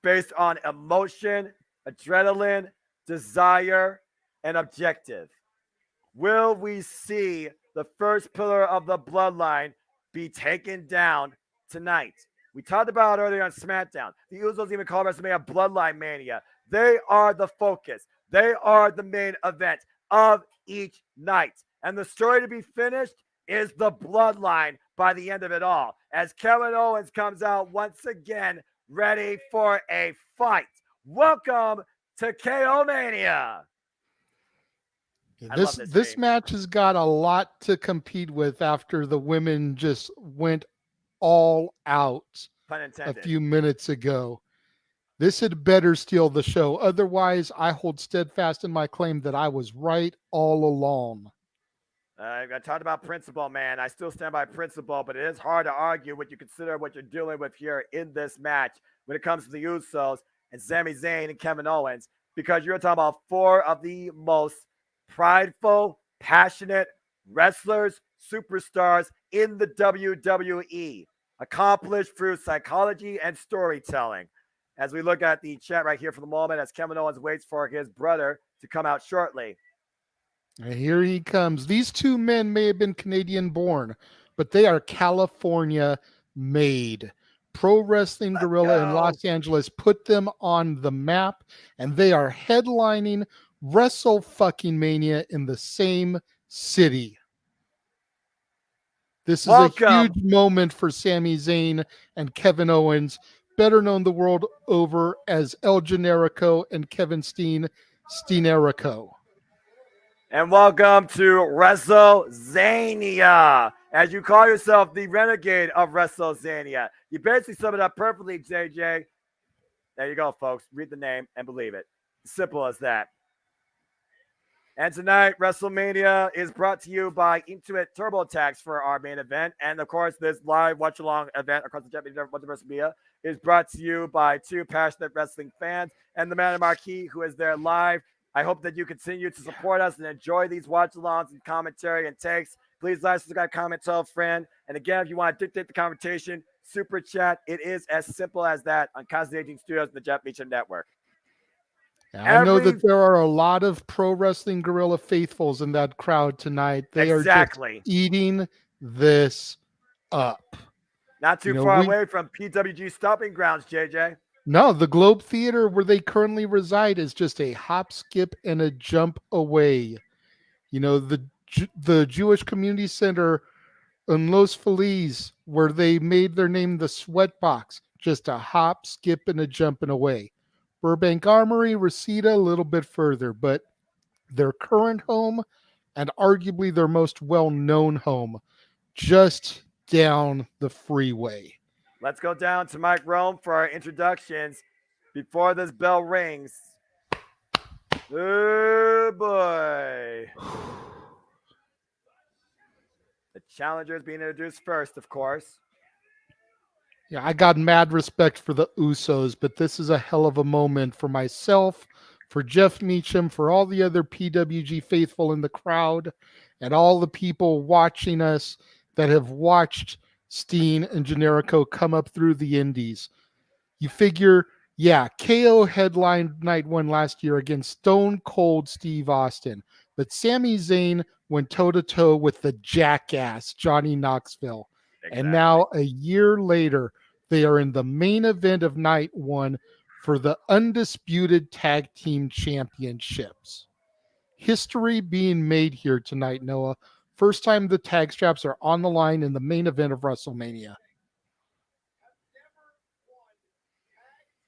based on emotion, adrenaline, desire, and objective. Will we see the first pillar of the bloodline be taken down tonight? We talked about it earlier on SmackDown. The Usos even call WrestleMania Bloodline Mania. They are the focus. They are the main event of each night. And the story to be finished is the bloodline by the end of it all. As Kevin Owens comes out once again, ready for a fight. Welcome to KO Mania. This match has got a lot to compete with after the women just went all out Pun a intended. few minutes ago. This had better steal the show. Otherwise, I hold steadfast in my claim that I was right all along. I talked about principle, man. I still stand by principle, but it is hard to argue when you consider what you're dealing with here in this match when it comes to the Usos and Sami Zayn and Kevin Owens, because you're talking about four of the most prideful, passionate wrestlers, superstars in the WWE, accomplished through psychology and storytelling. As we look at the chat right here for the moment, as Kevin Owens waits for his brother to come out shortly. And here he comes. These two men may have been Canadian born, but they are California made. Pro Wrestling Guerrilla in Los Angeles put them on the map, and they are headlining WrestleMania in the same city. This is a huge moment for Sami Zayn and Kevin Owens better known the world over as El Generico and Kevin Steenerico. And welcome to WrestleZania. As you call yourself the Renegade of WrestleZania. You basically sum it up perfectly, JJ. There you go, folks. Read the name and believe it. Simple as that. And tonight, WrestleMania is brought to you by Intuit TurboTax for our main event. And of course, this live watch-along event across the JMN Multiverse of Media is brought to you by two passionate wrestling fans and the man of marquee who is there live. I hope that you continue to support us and enjoy these watch-alongs and commentary and takes. Please like, subscribe, comment, tell a friend. And again, if you want to dictate the conversation, super chat. It is as simple as that on Constant Aging Studios and the Jeff Meacham Network. I know that there are a lot of pro wrestling guerrilla faithfuls in that crowd tonight. They are just eating this up. Not too far away from PWG stomping grounds, JJ. No, the Globe Theater where they currently reside is just a hop, skip, and a jump away. You know, the Jewish Community Center in Los Feliz, where they made their name the Sweatbox, just a hop, skip, and a jump and away. Burbank Armory, Reseda, a little bit further, but their current home and arguably their most well-known home, just down the freeway. Let's go down to Mike Rome for our introductions before this bell rings. Oh, boy. The challenger is being introduced first, of course. Yeah, I got mad respect for the Usos, but this is a hell of a moment for myself, for Jeff Meacham, for all the other PWG faithful in the crowd, and all the people watching us that have watched Steen and Generico come up through the indies. You figure, yeah, KO headlined Night One last year against Stone Cold Steve Austin, but Sami Zayn went toe-to-toe with the jackass Johnny Knoxville. Exactly. And now, a year later, they are in the main event of Night One for the undisputed tag team championships. History being made here tonight, Noah. First time the tag straps are on the line in the main event of WrestleMania.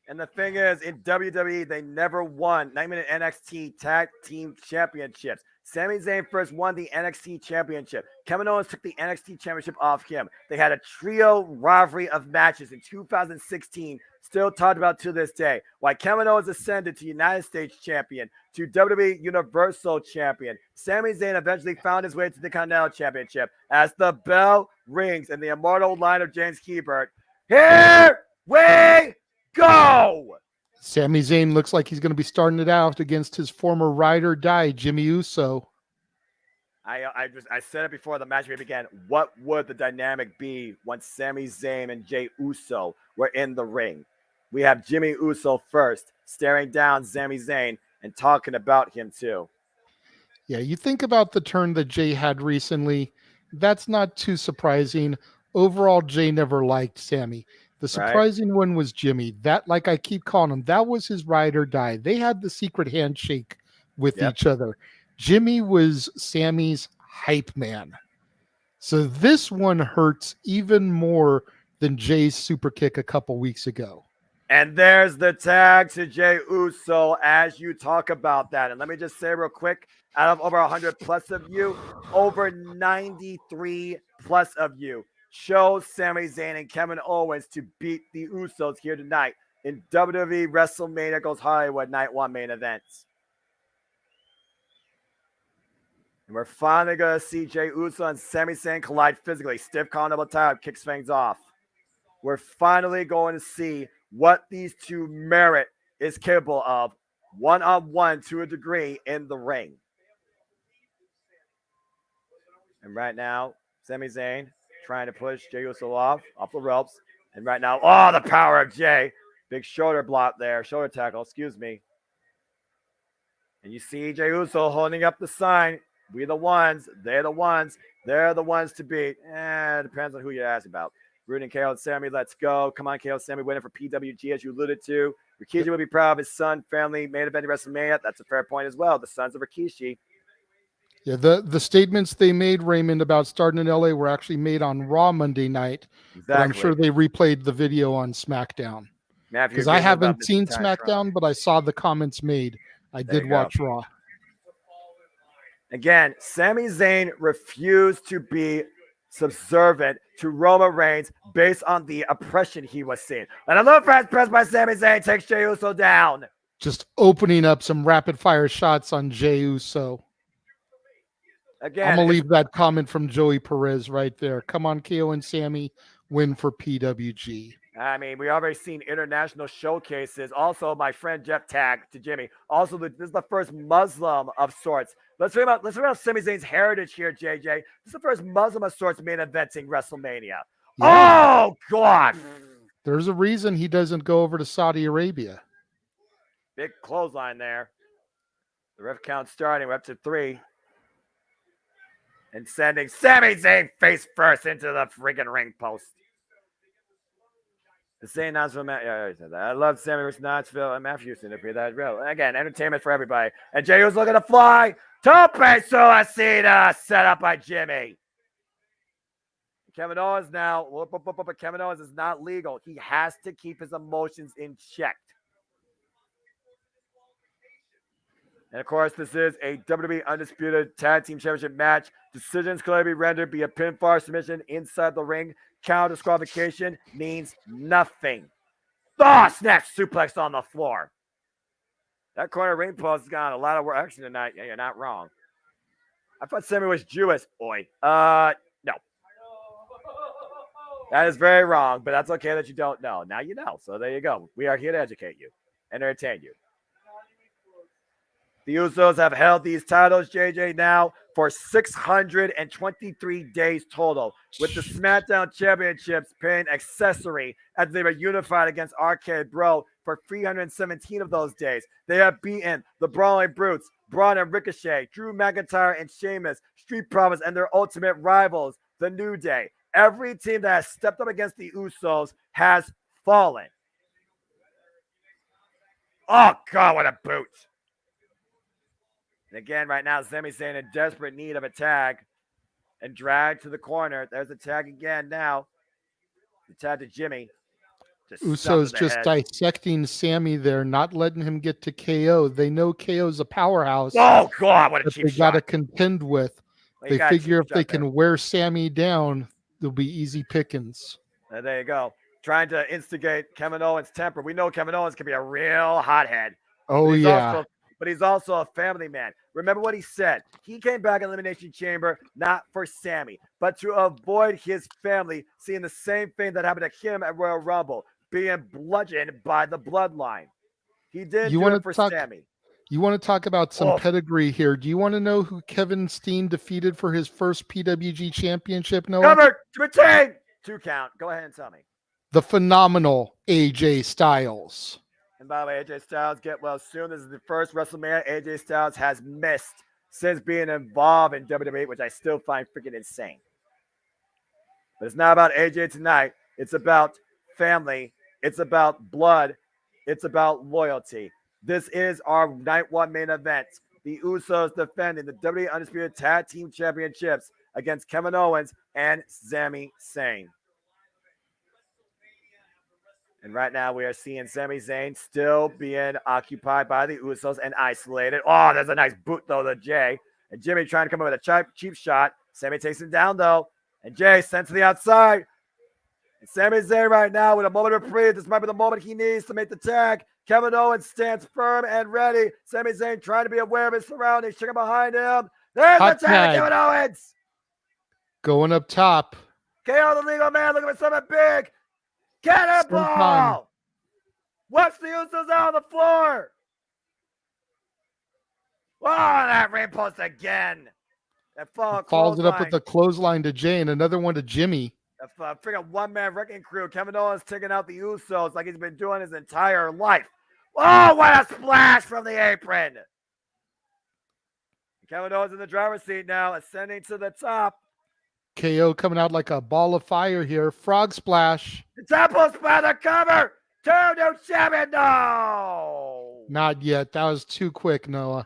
And the thing is, in WWE, they never won 9-minute NXT Tag Team Championships. Sami Zayn first won the NXT Championship. Kevin Owens took the NXT Championship off him. They had a trio rivalry of matches in 2016, still talked about to this day. Why Kevin Owens ascended to United States Champion, to WWE Universal Champion. Sami Zayn eventually found his way to the Continental Championship. As the bell rings in the immortal line of James Hebert, here we go! Sami Zayn looks like he's going to be starting it out against his former ride or die, Jimmy Uso. I said it before the match began. What would the dynamic be once Sami Zayn and Jey Uso were in the ring? We have Jimmy Uso first, staring down Sami Zayn and talking about him too. Yeah, you think about the turn that Jey had recently. That's not too surprising. Overall, Jey never liked Sami. The surprising one was Jimmy. That, like I keep calling him, that was his ride or die. They had the secret handshake with each other. Jimmy was Sami's hype man. So this one hurts even more than Jay's super kick a couple weeks ago. And there's the tag to Jey Uso as you talk about that. And let me just say real quick, out of over 100 plus of you, over 93 plus of you chose Sami Zayn and Kevin Owens to beat the Usos here tonight in WWE WrestleMania Goes Hollywood Night One main events. And we're finally going to see Jey Uso and Sami Zayn collide physically. Stiff collar double tie kicks things off. We're finally going to see what these two merit is capable of one-on-one to a degree in the ring. And right now, Sami Zayn trying to push Jey Uso off the ropes. And right now, oh, the power of Jey. Big shoulder block there, shoulder tackle, excuse me. And you see Jey Uso holding up the sign. We the ones, they're the ones, they're the ones to beat. It depends on who you ask about. Rooting KO and Sami, let's go. Come on, KO and Sami winning for PWG, as you alluded to. Rikishi would be proud of his son, family, main event WrestleMania. That's a fair point as well. The sons of Rikishi. Yeah, the statements they made, Raymond, about starting in LA were actually made on Raw Monday night. Exactly. But I'm sure they replayed the video on SmackDown. Because I haven't seen SmackDown, but I saw the comments made. I did watch Raw. Again, Sami Zayn refused to be subservient to Roman Reigns based on the oppression he was seeing. And a little press by Sami Zayn takes Jey Uso down. Just opening up some rapid fire shots on Jey Uso. Again, I'm going to leave that comment from Joey Perez right there. Come on, KO and Sammy, win for PWG. I mean, we already seen international showcases. Also, my friend Jeff tagged to Jimmy. Also, this is the first Muslim of sorts. Let's talk about Sami Zayn's heritage here, JJ. This is the first Muslim of sorts main eventing WrestleMania. Yeah. Oh, God. There's a reason he doesn't go over to Saudi Arabia. Big clothesline there. The ref count starting. We're up to 3. And sending Sami Zayn face first into the freaking ring post. The same Knoxville, I love Sammy versus Knoxville and Matthew Houston. If you're that real. Again, entertainment for everybody. And Jey was looking to fly. Tope Suicida set up by Jimmy. Kevin Owens now. But Kevin Owens is not legal. He has to keep his emotions in check. And of course, this is a WWE Undisputed Tag Team Championship match. Decisions could be rendered via pinfall submission inside the ring. Count disqualification means nothing. Snap suplex on the floor. That corner ring post has got a lot of work action tonight. Yeah, you're not wrong. I thought Sammy was Jewish. Oi. No. That is very wrong, but that's okay that you don't know. Now you know. So there you go. We are here to educate you and entertain you. The Usos have held these titles, JJ, now for 623 days total, with the SmackDown Championships paying accessory as they were unified against Arcade Bro for 317 of those days. They have beaten the Brawling Brutes, Braun and Ricochet, Drew McIntyre and Sheamus, Street Profits, and their ultimate rivals, the New Day. Every team that has stepped up against the Usos has fallen. Oh, God, what a boot. And again, right now, Sami Zayn in desperate need of a tag and dragged to the corner. There's the tag again now. The tag to Jimmy. Usos just dissecting Sammy there, not letting him get to KO. They know KO's a powerhouse. Oh, God, what a cheap shot. They got to contend with. They figure if they can wear Sammy down, they'll be easy pickings. And there you go. Trying to instigate Kevin Owens' temper. We know Kevin Owens can be a real hothead. Oh, yeah. But he's also a family man. Remember what he said. He came back in Elimination Chamber not for Sammy, but to avoid his family seeing the same thing that happened to him at Royal Rumble, being bludgeoned by the bloodline. He did do it for Sammy. You want to talk about some pedigree here. Do you want to know who Kevin Steen defeated for his first PWG championship, Noah? Covered to retain. 2 count. Go ahead and tell me. The phenomenal AJ Styles. And by the way, AJ Styles get well soon. This is the first WrestleMania AJ Styles has missed since being involved in WWE, which I still find freaking insane. But it's not about AJ tonight. It's about family. It's about blood. It's about loyalty. This is our Night 1 main event. The Usos defending the WWE Undisputed Tag Team Championships against Kevin Owens and Sami Zayn. And right now we are seeing Sami Zayn still being occupied by the Usos and isolated. Oh, there's a nice boot, though, to Jay. And Jimmy trying to come up with a cheap shot. Sami takes him down, though. And Jay sent to the outside. And Sami Zayn right now with a moment of reprieve. This might be the moment he needs to make the tag. Kevin Owens stands firm and ready. Sami Zayn trying to be aware of his surroundings. Checking behind him. There's the tag, Kevin Owens. Going up top. KO the legal man looking for something big. Cannonball! Watch the Usos out on the floor. Oh, that ring post again. That follows it up with the clothesline to Jay and another one to Jimmy. That freaking one-man wrecking crew. Kevin Owens taking out the Usos like he's been doing his entire life. Oh, what a splash from the apron. Kevin Owens in the driver's seat now, ascending to the top. KO coming out like a ball of fire here. Frog splash. The temple splash cover. 2 new champion. No. Not yet. That was too quick, Noah.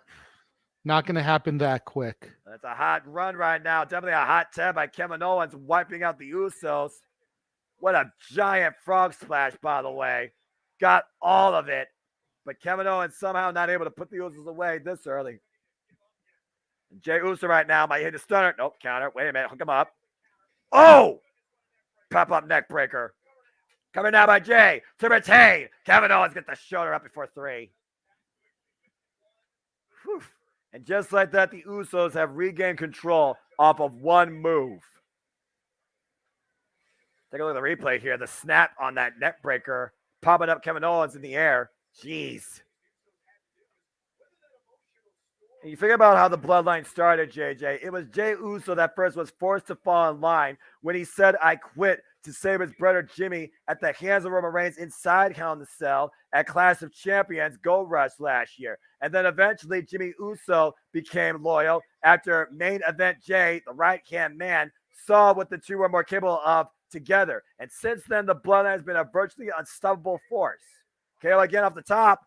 Not going to happen that quick. That's a hot run right now. Definitely a hot tag by Kevin Owens wiping out the Usos. What a giant frog splash, by the way. got all of it. But Kevin Owens somehow not able to put the Usos away this early. And Jey Uso right now might hit a stunner. Nope, counter. Wait a minute. Hook him up. Oh! Pop-up neck breaker. Coming now by Jey to retain. Kevin Owens gets the shoulder up before 3. Whew. And just like that, the Usos have regained control off of one move. Take a look at the replay here. The snap on that neck breaker, popping up Kevin Owens in the air. Jeez. And you figure about how the bloodline started, JJ. It was Jey Uso that first was forced to fall in line when he said, "I quit," to save his brother Jimmy at the hands of Roman Reigns inside Hell in the Cell at Clash of Champions Gold Rush last year. And then eventually Jimmy Uso became loyal after main event Jey, the right-hand man, saw what the two were more capable of together. And since then, the bloodline has been a virtually unstoppable force. KO again off the top.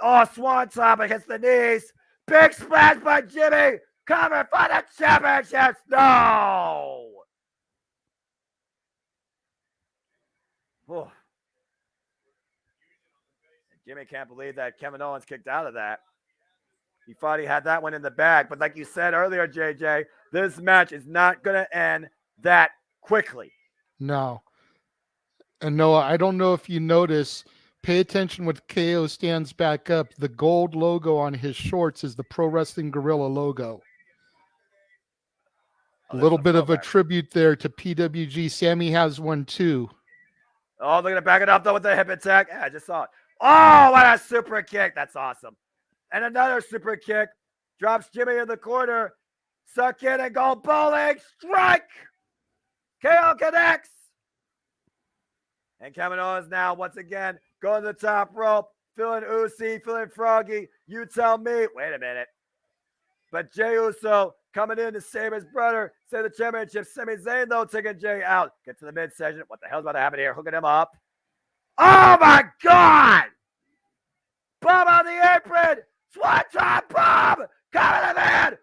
Oh, swan top against the knees. Big splash by Jimmy. Cover for the championships. No. Oh. Jimmy can't believe that Kevin Owens kicked out of that. He thought he had that one in the bag. But like you said earlier, JJ, this match is not going to end that quickly. No. And Noah, I don't know if you notice, pay attention when KO stands back up. The gold logo on his shorts is the Pro Wrestling Guerrilla logo. A little bit of a tribute there to PWG. Sammy has one too. Oh, they're going to back it up though with the hip attack. Yeah, I just saw it. Oh, what a super kick. That's awesome. And another super kick. Drops Jimmy in the corner. Suck in and go bowling. Strike. KO connects. And Kevin Owens now, once again, going to the top rope. Feeling Uzi, feeling Froggy. You tell me. Wait a minute. But Jey Uso coming in to save his brother. Save the championship. Sami Zayn, though, taking Jey out. Get to the midsection. What the hell's about to happen here? Hooking him up. Oh, my God. Bomb on the apron. Swanton bomb. Coming in.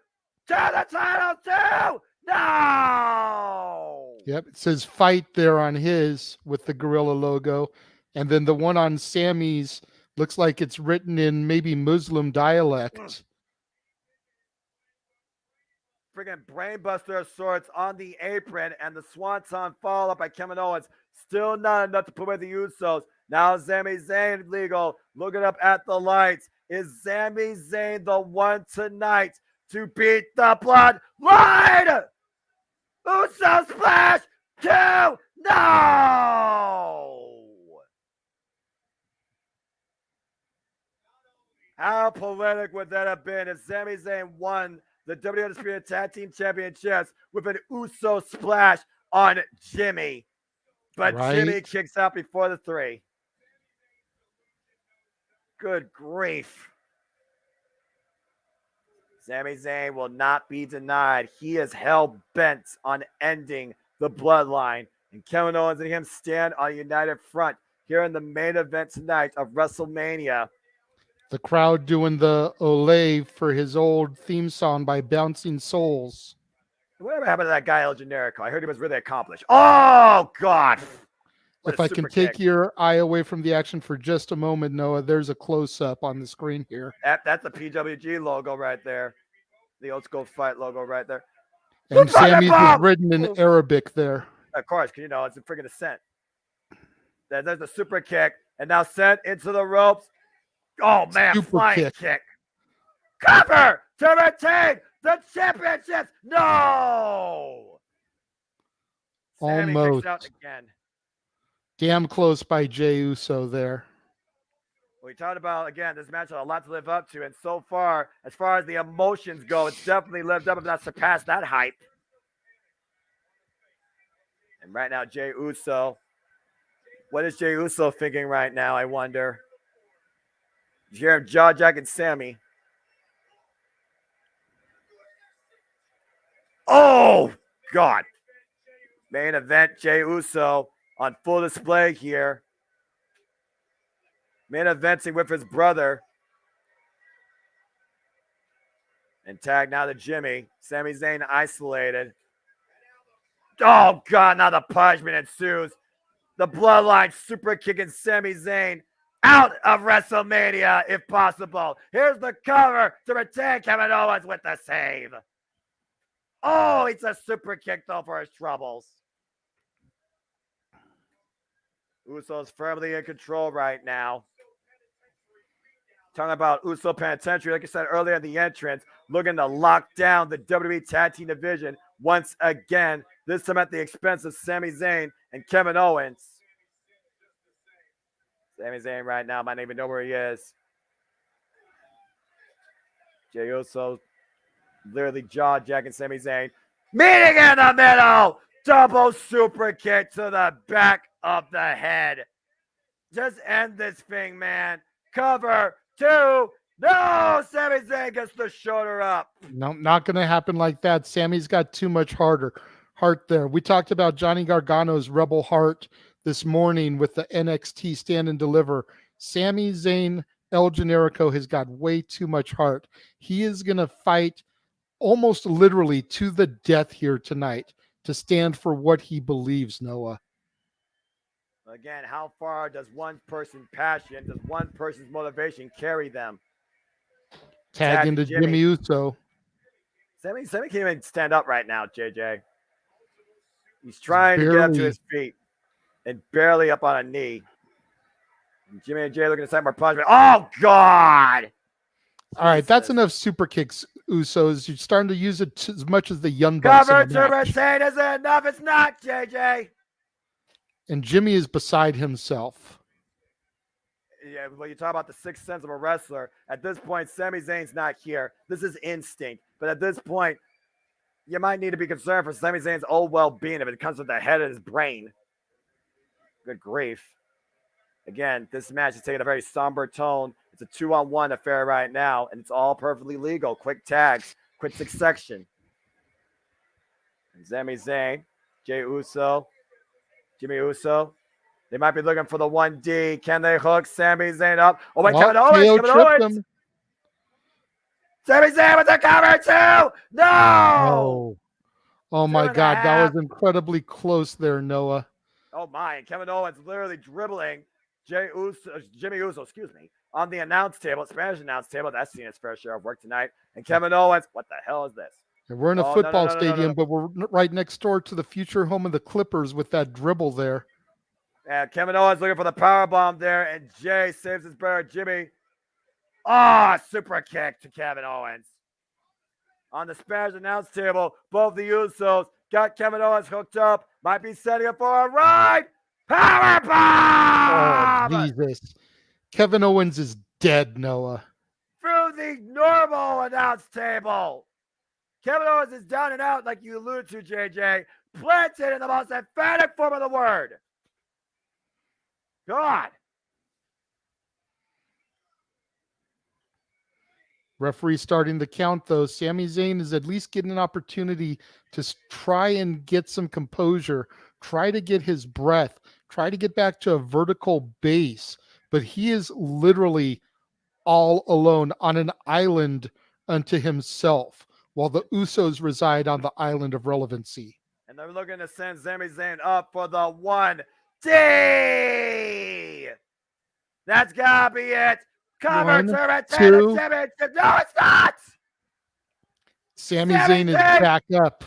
To the title, too. No. Yep, it says fight there on his with the gorilla logo. And then the one on Sammy's looks like it's written in maybe Muslim dialect. Friggin' brainbuster of sorts on the apron, and the swanton follow up by Kevin Owens. Still not enough to put away the Usos. Now Sami Zayn legal. Looking up at the lights. Is Sami Zayn the one tonight to beat the bloodline? Uso splash! 2! No! How poetic would that have been if Sami Zayn won the WWE Undisputed Tag Team Championships with an Uso splash on Jimmy? But right. Jimmy kicks out before the 3. Good grief. Sami Zayn will not be denied. He is hell-bent on ending the bloodline. And Kevin Owens and him stand on a united front here in the main event tonight of WrestleMania. The crowd doing the Olay for his old theme song by Bouncing Souls. Whatever happened to that guy El Generico? I heard he was really accomplished. Oh, God. If I can take your eye away from the action for just a moment, Noah, there's a close-up on the screen here. That's the PWG logo right there. The old school fight logo right there. And Sammy's is written in Arabic there. Of course, because, you know, it's a freaking ascent. There's the super kick. And now sent into the ropes. Oh, man, super flying kick. Cover to retain the championships. No! Sammy Almost. kicks out again. Damn close by Jey Uso there. We talked about, again, this match had a lot to live up to. And so far as the emotions go, it's definitely lived up, if not surpassed that hype. And right now, Jey Uso. What is Jey Uso thinking right now, I wonder? You hear him jaw-jacking Sammy. Oh, God. Main event, Jey Uso on full display here. Main eventing with his brother. And tag now to Jimmy. Sami Zayn isolated. Oh, God, now the punishment ensues. The bloodline super kicking Sami Zayn out of WrestleMania if possible. Here's the cover to retain Kevin Owens with the save. Oh, it's a super kick though for his troubles. Uso's firmly in control right now. Talking about Uso Penitentiary, like I said earlier in the entrance, looking to lock down the WWE Tag Team division once again, this time at the expense of Sami Zayn and Kevin Owens. Sami Zayn right now might not even know where he is. Jey Uso literally jaw-jacking Sami Zayn. Meeting in the middle! Double super kick to the back of the head. Just end this thing, man. Cover 2. No! Sami Zayn gets the shoulder up. No, not going to happen like that. Sammy's got too much heart there. We talked about Johnny Gargano's Rebel Heart this morning with the NXT Stand and Deliver. Sami Zayn, El Generico has got way too much heart. He is going to fight almost literally to the death here tonight to stand for what he believes, Noah. Again, how far does one person's passion, does one person's motivation carry them? Tag into Jimmy Uso. Sami can't even stand up right now, JJ. He's trying to get up to his feet and barely up on a knee. And Jimmy and Jay looking to set more punishment. Oh, God! All right, that's enough super kicks, Usos. You're starting to use it as much as the Young Bucks. Cover to retain isn't enough. It's not, JJ. And Jimmy is beside himself. Yeah, when you talk about the sixth sense of a wrestler, at this point, Sami Zayn's not here. This is instinct. But at this point, you might need to be concerned for Sami Zayn's old well-being if it comes with the head of his brain. Good grief. Again, this match is taking a very somber tone. It's a 2-on-1 affair right now, and it's all perfectly legal. Quick tags, quick succession. And Sami Zayn, Jey Uso, Jimmy Uso. They might be looking for the 1D. Can they hook Sami Zayn up? Oh, wait, Kevin Owens. Kevin Owens. Sami Zayn with the cover, too. No. Oh my God. That was incredibly close there, Noah. Oh, my. And Kevin Owens literally dribbling Jimmy Uso, on the announce table, Spanish announce table. That's seen its fair share of work tonight. And Kevin Owens, what the hell is this? And we're in a football stadium, but we're right next door to the future home of the Clippers with that dribble there. And Kevin Owens looking for the power bomb there, and Jay saves his brother Jimmy. Super kick to Kevin Owens. On the Spanish announce table, both the Usos got Kevin Owens hooked up. Might be setting up for a ride. Power bomb! Oh, Jesus. Kevin Owens is dead, Noah. Through the normal announce table. Kevin Owens is down and out, like you alluded to, JJ. Planted in the most emphatic form of the word. God. Referee starting the count, though. Sami Zayn is at least getting an opportunity to try and get some composure, try to get his breath, try to get back to a vertical base. But he is literally all alone on an island unto himself, while the Usos reside on the island of relevancy. And they're looking to send Sami Zayn up for the 1D. That's gotta be it. Cover to retain the championship. No, it's not. Sami Zayn is back up.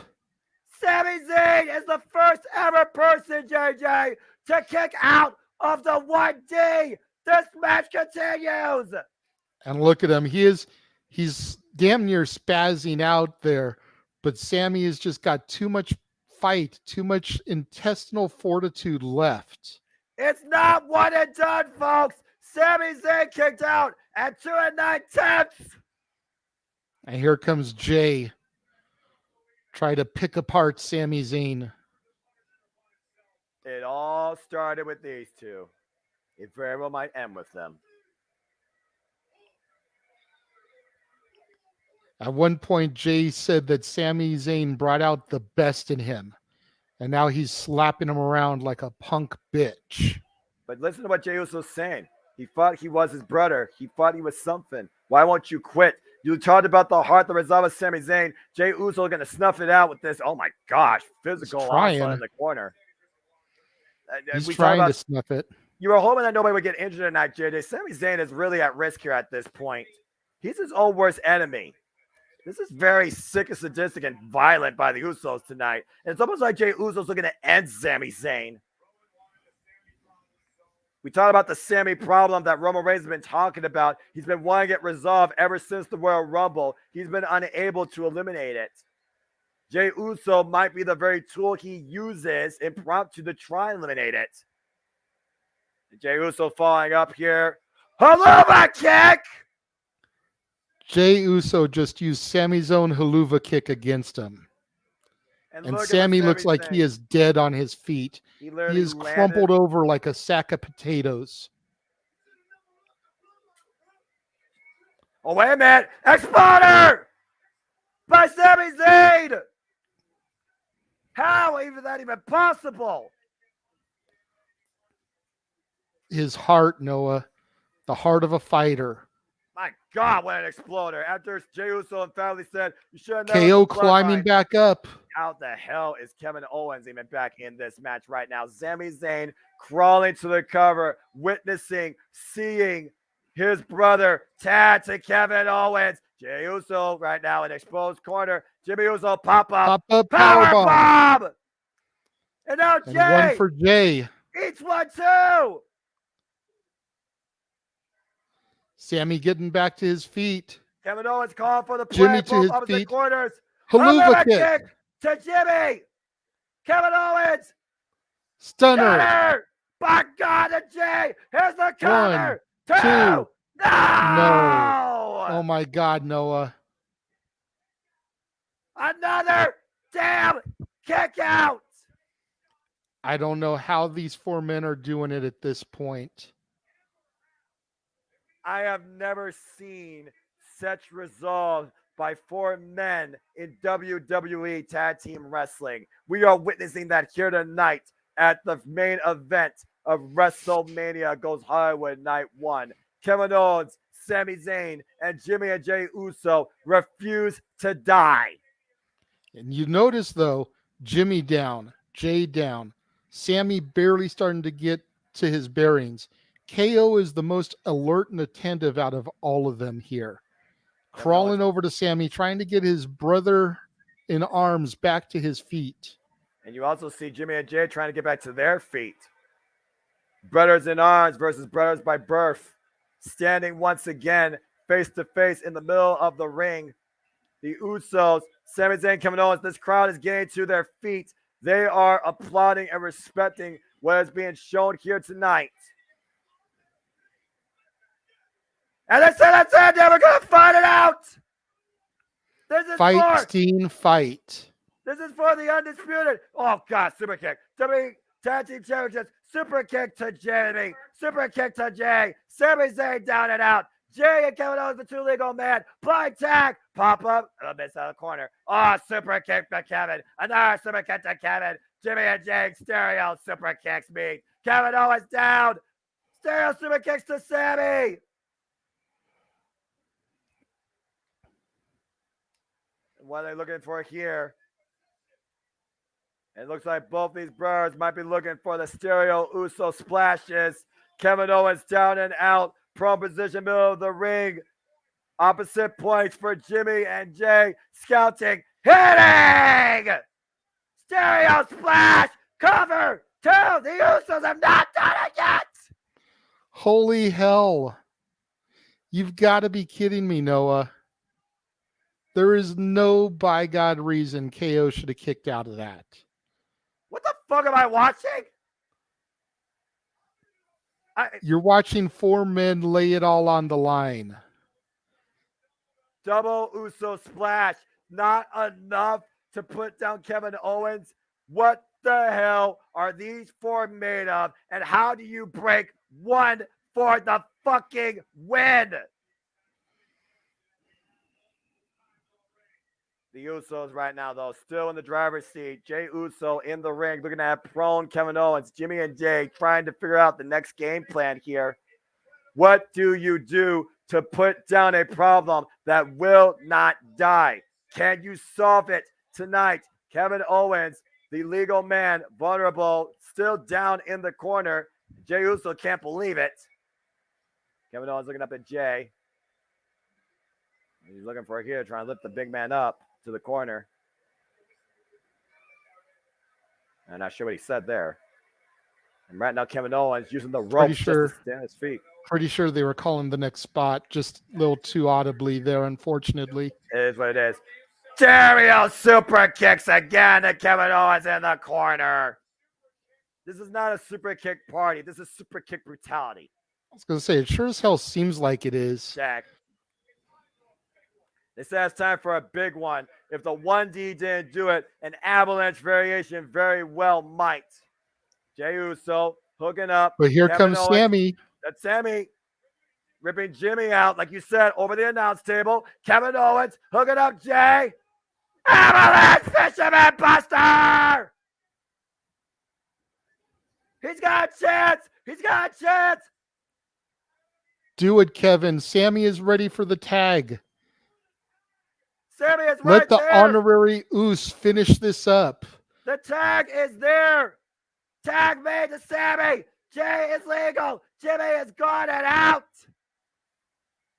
Sami Zayn is the first ever person, JJ, to kick out of the 1D. This match continues. And look at him. He's damn near spazzing out there, but Sami has just got too much fight, too much intestinal fortitude left. It's not one and done, folks. Sami Zayn kicked out at 2 9/10. And here comes Jay. Try to pick apart Sami Zayn. It all started with these two. It very well might end with them. At one point, Jay said that Sami Zayn brought out the best in him. And now he's slapping him around like a punk bitch. But listen to what Jey Uso's saying. He thought he was his brother. He thought he was something. Why won't you quit? You talked about the heart, the resolve of Sami Zayn. Jey Uso going to snuff it out with this. Oh, my gosh. Physical onslaught in the corner. He's trying to snuff it. You were hoping that nobody would get injured tonight, JJ. Sami Zayn is really at risk here at this point. He's his own worst enemy. This is very sick and sadistic and violent by the Usos tonight. And it's almost like Jey Uso's looking to end Sami Zayn. We talked about the Sami problem that Roman Reigns has been talking about. He's been wanting to get resolved ever since the Royal Rumble. He's been unable to eliminate it. Jey Uso might be the very tool he uses impromptu to try and eliminate it. Jey Uso following up here. Haluva kick! Jey Uso just used Sami's own haluva kick against him. And Sami looks like he is dead on his feet. He is crumpled over like a sack of potatoes. Oh, wait a minute. Exploder! By Sami Zayn! How is that even possible? His heart, Noah. The heart of a fighter. My God, what an exploder. After Jey Uso and family said, you should have never KO climbing back up. How the hell is Kevin Owens even back in this match right now? Sami Zayn crawling to the cover, witnessing, seeing his brother tag to Kevin Owens. Jey Uso right now in exposed corner. Jimmy Uso pop up power bomb. And now Jey. And one for Jey. Each one too. Sami getting back to his feet. Kevin Owens calling for the play. Jimmy to his opposite feet. corners. Haluva kick to Jimmy. Kevin Owens. Stunner. By God, to Jey. Here's the counter. 1, 2. No. Oh my God, Noah. Another damn kick out. I don't know how these 4 men are doing it at this point. I have never seen such resolve by 4 men in WWE Tag Team Wrestling. We are witnessing that here tonight at the main event of WrestleMania Goes Hollywood Night 1. Kevin Owens, Sami Zayn, and Jimmy and Jey Uso refuse to die. And you notice, though, Jimmy down, Jey down, Sami barely starting to get to his bearings. KO is the most alert and attentive out of all of them here. Crawling over to Sami, trying to get his brother in arms back to his feet. And you also see Jimmy and Jey trying to get back to their feet. Brothers in arms versus brothers by birth. Standing once again face to face in the middle of the ring. The Usos, Sami Zayn, Kevin Owens, this crowd is getting to their feet. They are applauding and respecting what is being shown here tonight. And they said that's it. We're going to fight it out. This is fight, Steen, fight. This is for the undisputed. Oh, God, super kick. WWE Tag Team Championships. Super kick to Jimmy. Super kick to Jey. Sami Zayn down and out. Jey and Kevin Owens, the 2 legal man. Blind tag. Pop up. A miss out of the corner. Oh, super kick to Kevin. Another super kick to Kevin. Jimmy and Jey stereo super kicks meet. Kevin Owens down. Stereo super kicks to Sami. What are they looking for here? It looks like both these brothers might be looking for the stereo Uso splashes. Kevin Owens down and out. Prone position, middle of the ring. Opposite points for Jimmy and Jey. Scouting. Hitting! Stereo splash! Cover! 2! The Usos have not done it yet! Holy hell. You've got to be kidding me, Noah. There is no by God reason KO should have kicked out of that. What the fuck am I watching? You're watching 4 men lay it all on the line. Double Uso splash. Not enough to put down Kevin Owens. What the hell are these 4 made of? And how do you break 1 for the fucking win? The Usos right now, though, still in the driver's seat. Jey Uso in the ring, looking at prone Kevin Owens. Jimmy and Jey trying to figure out the next game plan here. What do you do to put down a problem that will not die? Can you solve it tonight? Kevin Owens, the legal man, vulnerable, still down in the corner. Jey Uso can't believe it. Kevin Owens looking up at Jey. He's looking for it here, trying to lift the big man up to the corner. I'm not sure what he said there. And right now, Kevin Owens using the ropes just to stand on his feet. Pretty sure they were calling the next spot just a little too audibly there, unfortunately. It is what it is. Stereo super kicks again to Kevin Owens in the corner. This is not a super kick party. This is super kick brutality. I was going to say, it sure as hell seems like it is. Jack. They said it's time for a big one. If the 1D didn't do it, an avalanche variation very well might. Jey Uso hooking up. But here Kevin comes Owens. Sammy. That's Sammy ripping Jimmy out, like you said, over the announce table. Kevin Owens hooking up Jey. Avalanche Fisherman Buster! He's got a chance. He's got a chance. Do it, Kevin. Sammy is ready for the tag. Sammy is right Let the there. honorary Oos finish this up. The tag is there. Tag made to Sammy. Jey is legal. Jimmy is gone and out.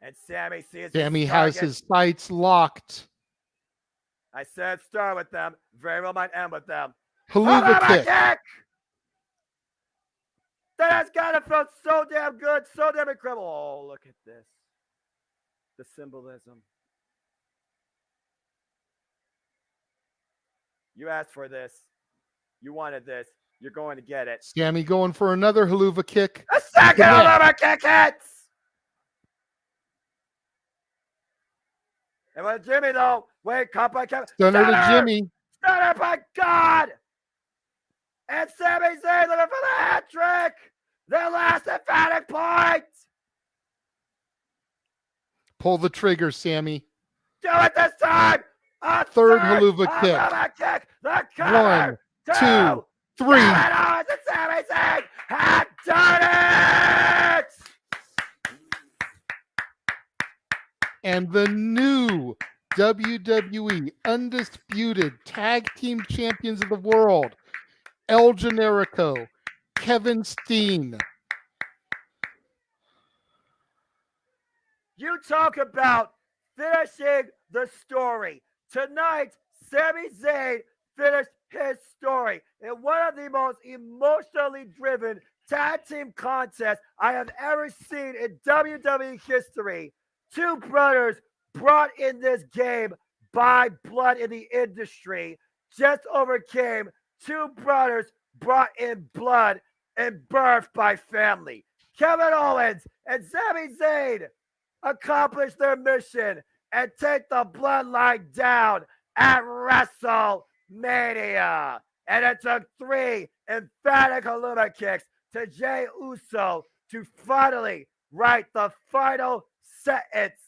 And Sammy sees Sammy has his sights locked. I said start with them. Very well might end with them. Haluva kick. That has got to feel so damn good. So damn incredible. Oh, look at this. The symbolism. You asked for this. You wanted this. You're going to get it. Sammy going for another haluva kick. A second haluva kick hits. And with Jimmy, though, wait, caught by Kevin. Stunner to Jimmy. Stunner by God. And Sami Zayn looking for the hat trick. Their last emphatic point. Pull the trigger, Sammy. Do it this time. A third haluva kick. kick. The cover. 1, 2, 3. Kevin Owens and Sami Zayn have done it. And the new WWE Undisputed Tag Team Champions of the World, El Generico, Kevin Steen. You talk about finishing the story. Tonight, Sami Zayn finished his story in one of the most emotionally driven tag team contests I have ever seen in WWE history. Two brothers brought in this game by blood in the industry just overcame two brothers brought in blood and birthed by family. Kevin Owens and Sami Zayn accomplished their mission and take the bloodline down at WrestleMania. And it took 3 emphatic haluva kicks to Jey Uso to finally write the final sentence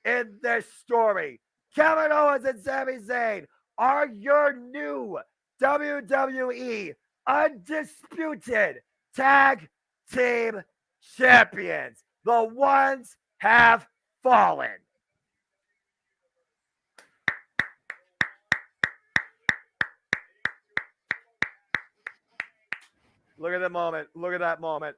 in this story. Kevin Owens and Sami Zayn are your new WWE Undisputed Tag Team Champions. The ones have fallen. Look at the moment. Look at that moment.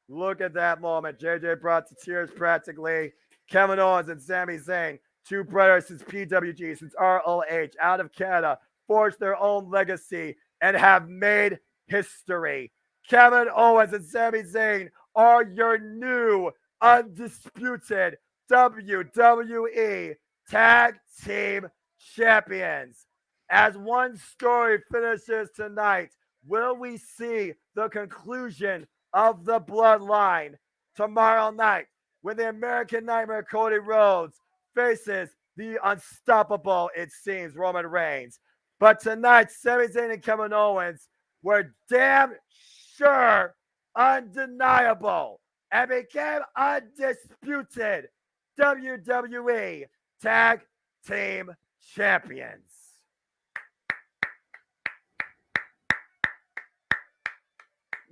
Look at that moment. JJ brought to tears practically. Kevin Owens and Sami Zayn, two brothers since PWG, since ROH, out of Canada, forged their own legacy and have made history. Kevin Owens and Sami Zayn are your new undisputed WWE Tag Team Champions. As one story finishes tonight, will we see the conclusion of the bloodline tomorrow night when the American Nightmare Cody Rhodes faces the unstoppable, it seems, Roman Reigns? But tonight, Sami Zayn and Kevin Owens were damn sure undeniable and became undisputed WWE Tag Team Champions.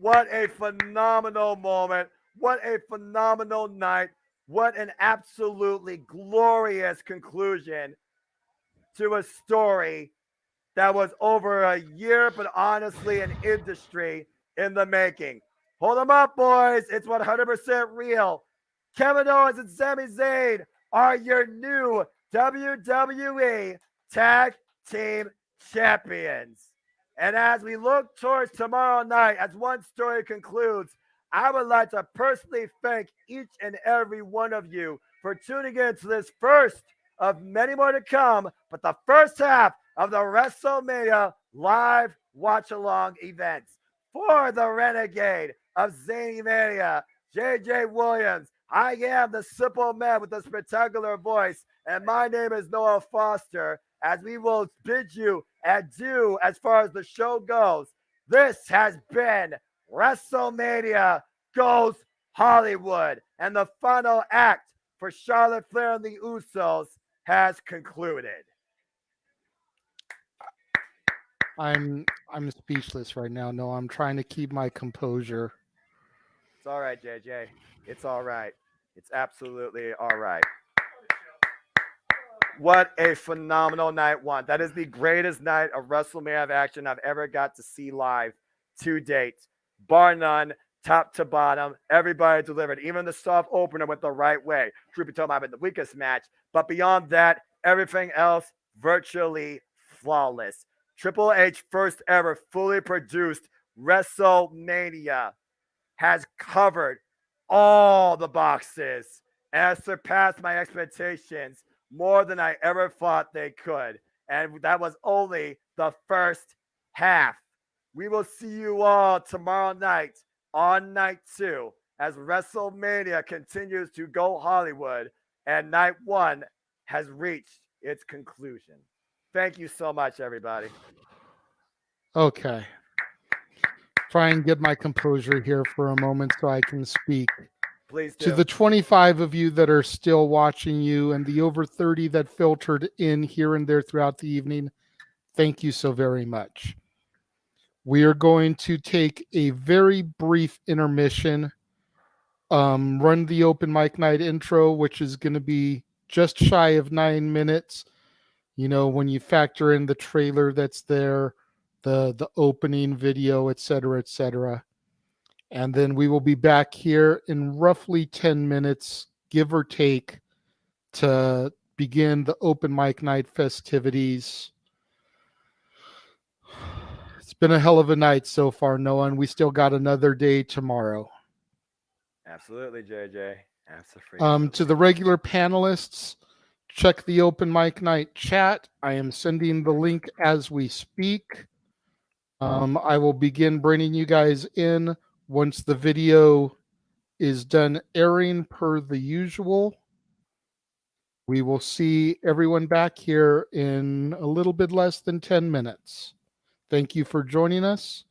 What a phenomenal moment. What a phenomenal night. What an absolutely glorious conclusion to a story that was over a year, but honestly an industry in the making. Hold them up, boys. It's 100% real. Kevin Owens and Sami Zayn are your new WWE Tag Team Champions. And as we look towards tomorrow night, as one story concludes, I would like to personally thank each and every one of you for tuning in to this first of many more to come, but the first half of the WrestleMania live watch-along events. For the Renegade of Zany Mania, JJ Williams, I am the simple man with the spectacular voice, and my name is Noah Foster, as we will bid you adieu as far as the show goes. This has been WrestleMania Goes Hollywood, and the final act for Charlotte Flair and the Usos has concluded. I'm speechless right now. No, I'm trying to keep my composure. It's all right, JJ. It's all right. It's absolutely all right. What a phenomenal night one. That is the greatest night of WrestleMania action I've ever got to see live to date. Bar none, top to bottom, everybody delivered. Even the soft opener went the right way. Truth be told, might have been the weakest match. But beyond that, everything else virtually flawless. Triple H first ever fully produced WrestleMania has covered all the boxes and has surpassed my expectations more than I ever thought they could. And that was only the first half. We will see you all tomorrow night on night 2 as WrestleMania continues to go Hollywood and night 1 has reached its conclusion. Thank you so much, everybody. Okay. Try and get my composure here for a moment so I can speak. Please do. To the 25 of you that are still watching you and the over 30 that filtered in here and there throughout the evening, thank you so very much. We are going to take a very brief intermission, run the open mic night intro, which is going to be just shy of 9 minutes. You know, when you factor in the trailer that's there, the opening video, etc., etc. And then we will be back here in roughly 10 minutes, give or take, to begin the open mic night festivities. It's been a hell of a night so far, Noah, and we still got another day tomorrow. Absolutely, JJ. Absolutely. To the regular panelists, check the open mic night chat. I am sending the link as we speak. I will begin bringing you guys in once the video is done airing per the usual. We will see everyone back here in a little bit less than 10 minutes. Thank you for joining us.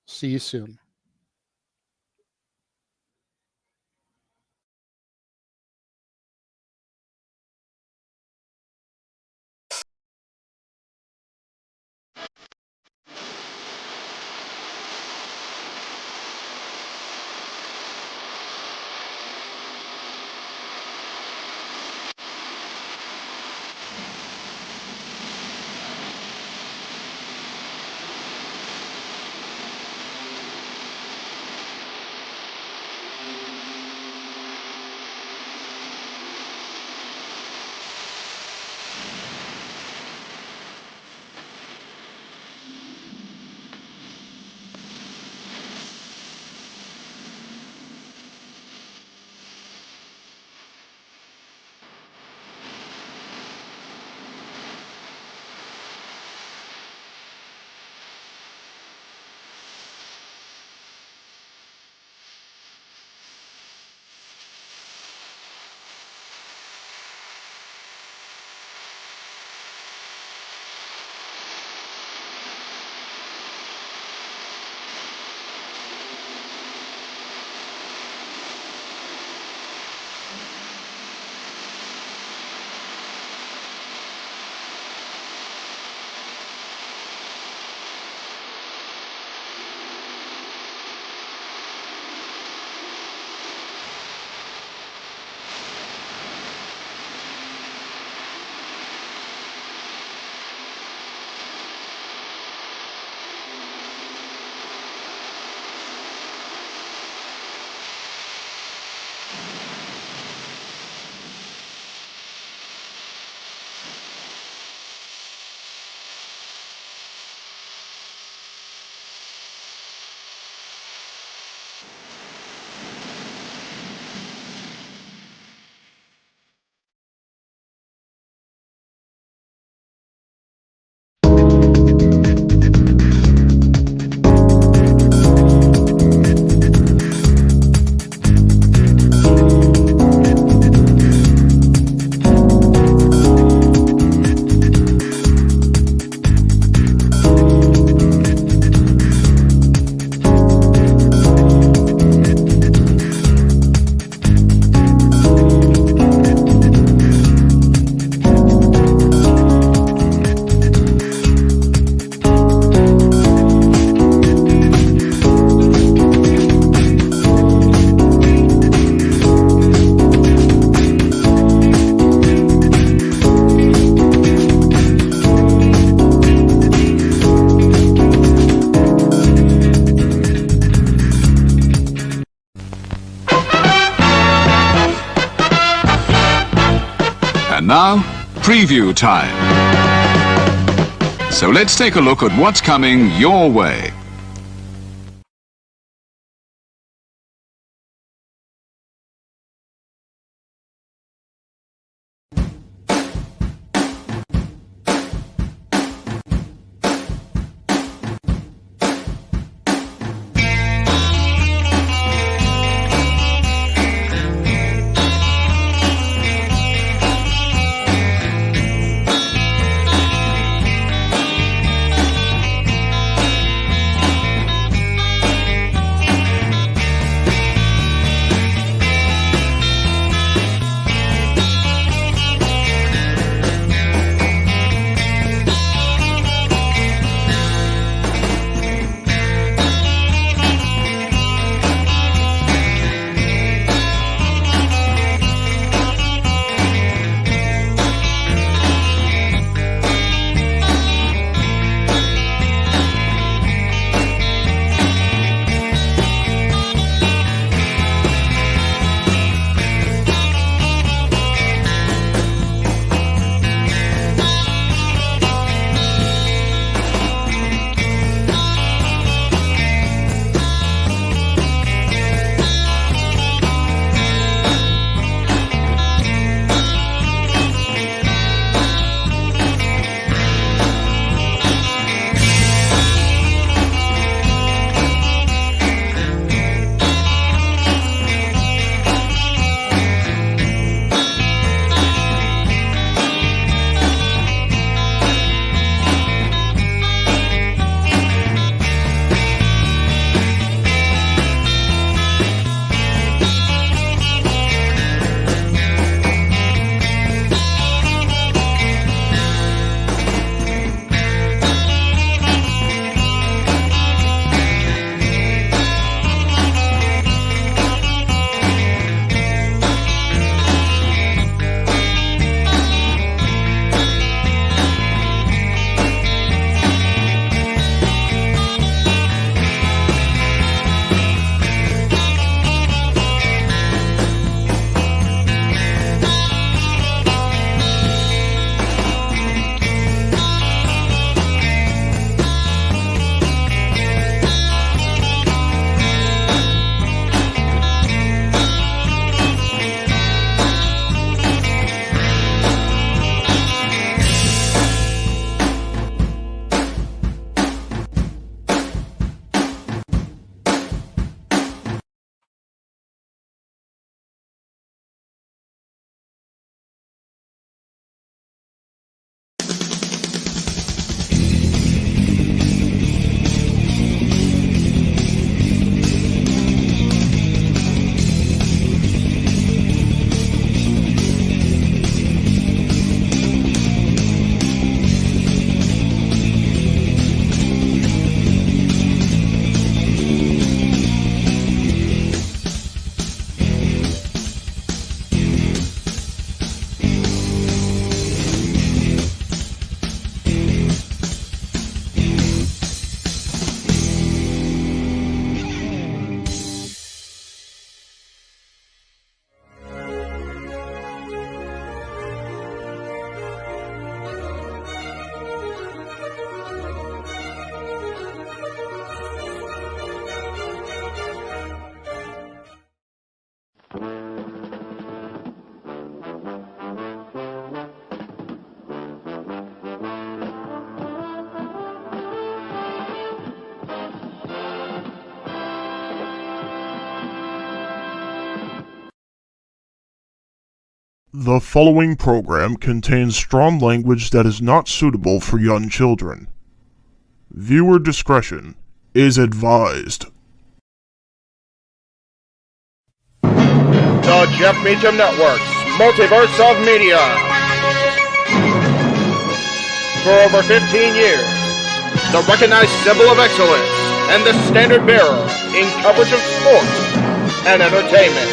See you soon. preview time. So let's take a look at what's coming your way. The following program contains strong language that is not suitable for young children. Viewer discretion is advised. The Jeff Meacham Network's Multiverse of Media. For over 15 years, the recognized symbol of excellence and the standard bearer in coverage of sports and entertainment.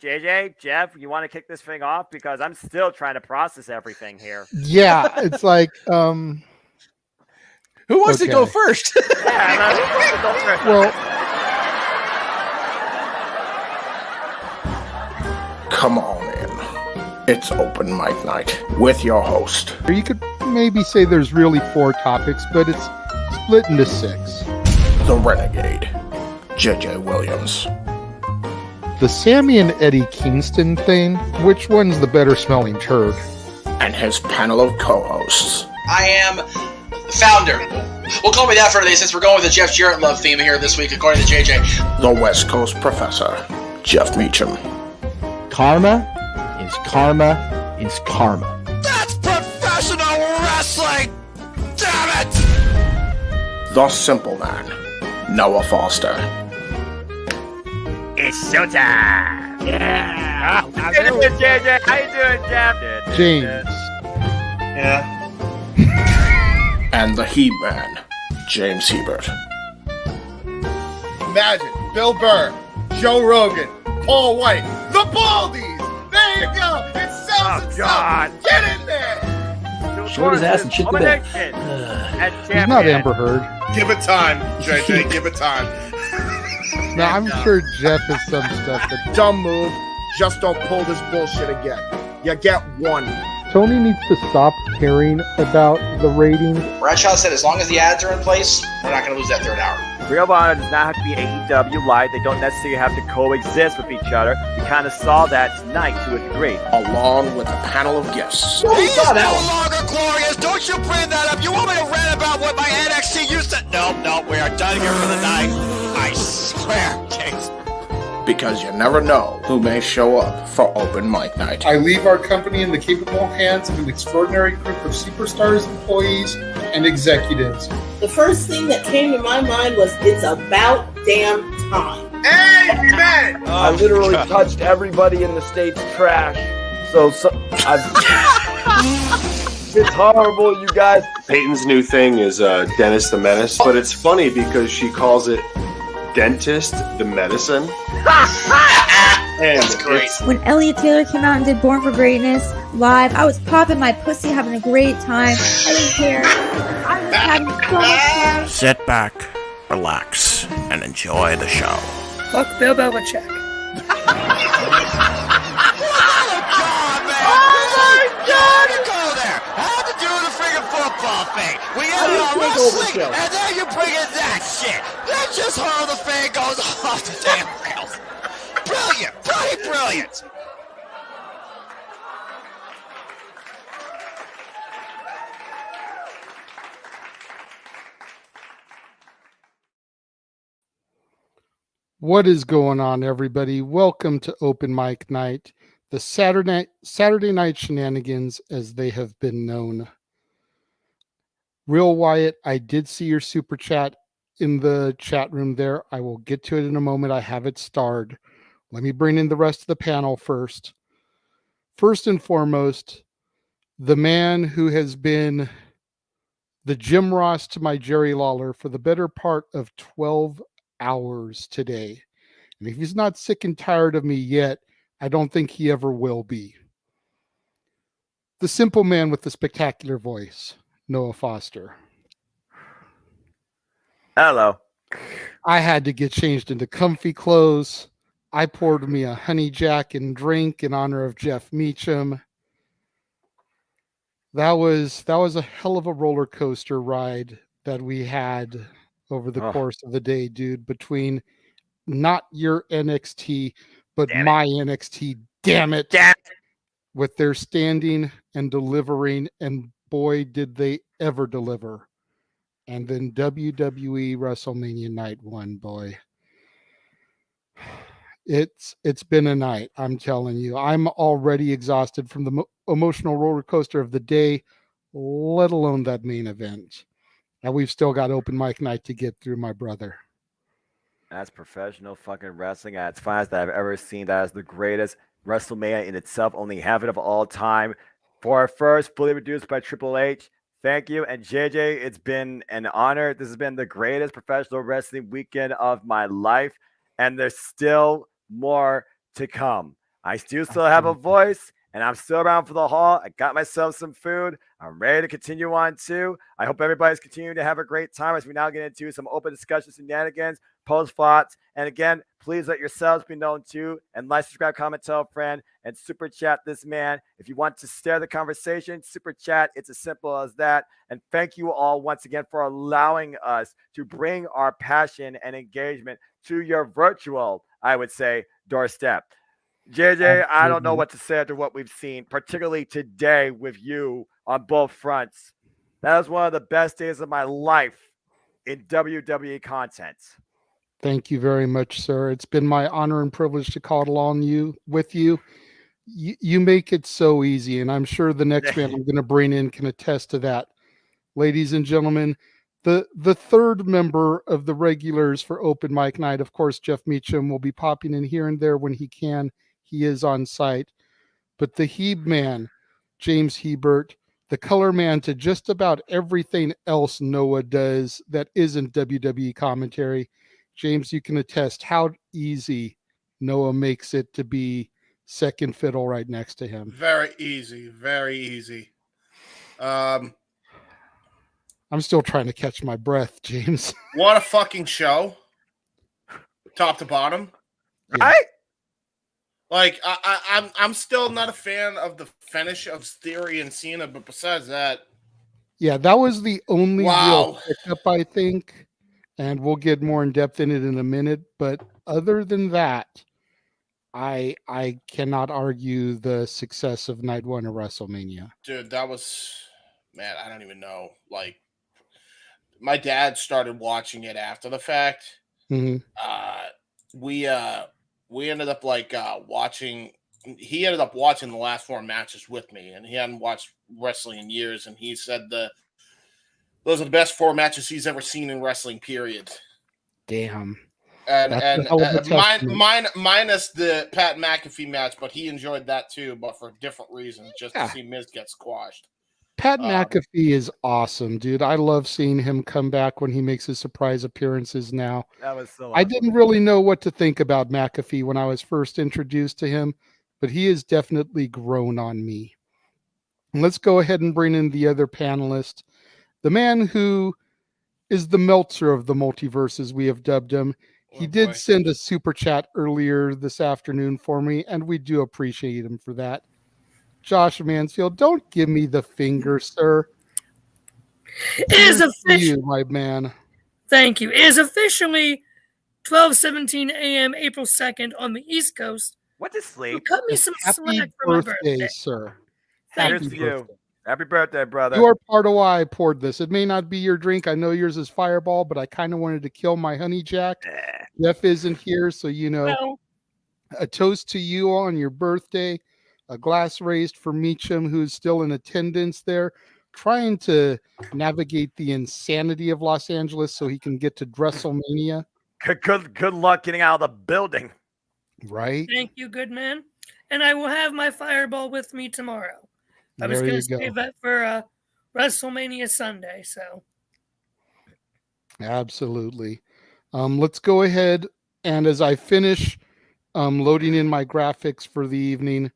JJ, Jeff, you want to kick this thing off? Because I'm still trying to process everything here. Yeah, it's like, who wants to go first? Who wants to go first? Well, Come on in. It's open mic night with your host. You could maybe say there's really 4 topics, but it's split into 6. The Renegade, JJ Williams. The Sammy and Eddie Kingston thing, which one's the better smelling turd? And his panel of co-hosts. I am the founder. We'll call me that for today since we're going with the Jeff Jarrett love theme here this week, according to JJ. The West Coast Professor, Jeff Meacham. Karma is karma is karma. That's professional wrestling! Damn it! The Simple Man, Noah Foster. It's showtime! Yeah! How you doing, JJ? How you doing, Jeff? James. Yeah. And the He-Man, James Hebert. Imagine Bill Burr, Joe Rogan, Paul White, the Baldies! There you go! It sells itself! Get in there! Short his ass and shit the bed. He's not Amber Heard. Give it time, JJ, give it time. No, I'm sure Jeff has some stuff that... Dumb move. Just don't pull this bullshit again. You get one. Tony needs to stop caring about the ratings. Bradshaw said as long as the ads are in place, we're not going to lose that third hour. Ring of Honor does not have to be AEW light. They don't necessarily have to coexist with each other. We kind of saw that tonight to a degree. Along with a panel of guests. He's no longer glorious. Don't you bring that up. You want me to rant about what my NXT used to... No, we are done here for the night. I swear, James. Because you never know who may show up for open mic night. I leave our company in the capable hands of an extraordinary group of superstars, employees, and executives. The first thing that came to my mind was, it's about damn time. Amen! I literally touched everybody in the state's trash. So it's horrible, you guys. Peyton's new thing is Dennis the Menace, but it's funny because she calls it Dentist the Medicine. That's great. When Elliot Taylor came out and did Born for Greatness live, I was popping my pussy, having a great time. I didn't care. I was having so much fun. Sit back, relax, and enjoy the show. Fuck Bill Belichick. Football thing. We end on wrestling, and then you bring in that shit. That's just how the fan goes off the damn rails. Brilliant, brilliant. What is going on, everybody? Welcome to Open Mic Night, the Saturday night shenanigans as they have been known. Real Wyatt, I did see your super chat in the chat room there. I will get to it in a moment. I have it starred. Let me bring in the rest of the panel first. First and foremost, the man who has been the Jim Ross to my Jerry Lawler for the better part of 12 hours today. And if he's not sick and tired of me yet, I don't think he ever will be. The simple man with the spectacular voice, Noah Foster. Hello. I had to get changed into comfy clothes. I poured me a honey jack and drink in honor of Jeff Meacham. That was a hell of a roller coaster ride that we had over the course of the day, dude, between not your NXT, but my NXT, damn it, with their standing and delivering, and boy, did they ever deliver. And then WWE WrestleMania Night One, boy. It's been a night, I'm telling you. I'm already exhausted from the emotional roller coaster of the day, let alone that main event. And we've still got open mic night to get through, my brother. That's professional fucking wrestling at its finest that I've ever seen. That is the greatest WrestleMania in itself, only half it of all time. For our first, fully produced by Triple H. Thank you. And JJ, it's been an honor. This has been the greatest professional wrestling weekend of my life. And there's still more to come. I still have a voice, and I'm still around for the haul. I got myself some food. I'm ready to continue on too. I hope everybody's continuing to have a great time as we now get into some open discussion shenanigans. post thoughts. And again, please let yourselves be known too. And like, subscribe, comment, tell a friend, and super chat this man. If you want to stare the conversation, super chat. It's as simple as that. And thank you all once again for allowing us to bring our passion and engagement to your virtual, I would say, doorstep. JJ, I don't know what to say after what we've seen, particularly today with you on both fronts. That was one of the best days of my life in WWE content. Thank you very much, sir. It's been my honor and privilege to call it along with you. You make it so easy, and I'm sure the next man I'm going to bring in can attest to that. Ladies and gentlemen, the third member of the regulars for Open Mic Night, of course, Jeff Meacham, will be popping in here and there when he can. He is on site. But the Heb man, James Hebert, the color man to just about everything else Noah does that isn't WWE commentary. James, you can attest how easy Noah makes it to be second fiddle right next to him. Very easy. Very easy. I'm still trying to catch my breath, James. What a fucking show. Top to bottom. Right? Like, I'm still not a fan of the finish of Theory and Cena, but besides that. Yeah, that was the only real pickup, I think. And we'll get more in depth in it in a minute. But other than that, I cannot argue the success of Night One of WrestleMania. Dude, that was, man, I don't even know. Like, my dad started watching it after the fact. Mm-hmm. We ended up watching. He ended up watching the last 4 matches with me, and he hadn't watched wrestling in years. And he said those are the best 4 matches he's ever seen in wrestling. Period. Damn. And minus the Pat McAfee match, but he enjoyed that too, but for different reasons, just to see Miz get squashed. Pat McAfee is awesome, dude. I love seeing him come back when he makes his surprise appearances now. That was so awesome. I didn't really know what to think about McAfee when I was first introduced to him, but he has definitely grown on me. And let's go ahead and bring in the other panelist, the man who is the Meltzer of the multiverse, as we have dubbed him. He did send a super chat earlier this afternoon for me, and we do appreciate him for that. Josh Mansfield, don't give me the finger, sir. It is official, my man. Thank you. It is officially 12:17 a.m. April 2nd on the East Coast. What to sleep? Cut me some slack for my birthday, sir. Thank you. Happy birthday, brother. You are part of why I poured this. It may not be your drink. I know yours is Fireball, but I kind of wanted to kill my Honey Jack. Jeff isn't here, so a toast to you on your birthday. A glass raised for Meacham, who's still in attendance there, trying to navigate the insanity of Los Angeles so he can get to WrestleMania. Good luck getting out of the building. Right? Thank you, good man. And I will have my Fireball with me tomorrow. I was going to save that for WrestleMania Sunday. So, absolutely. Let's go ahead, and as I finish loading in my graphics for the evening,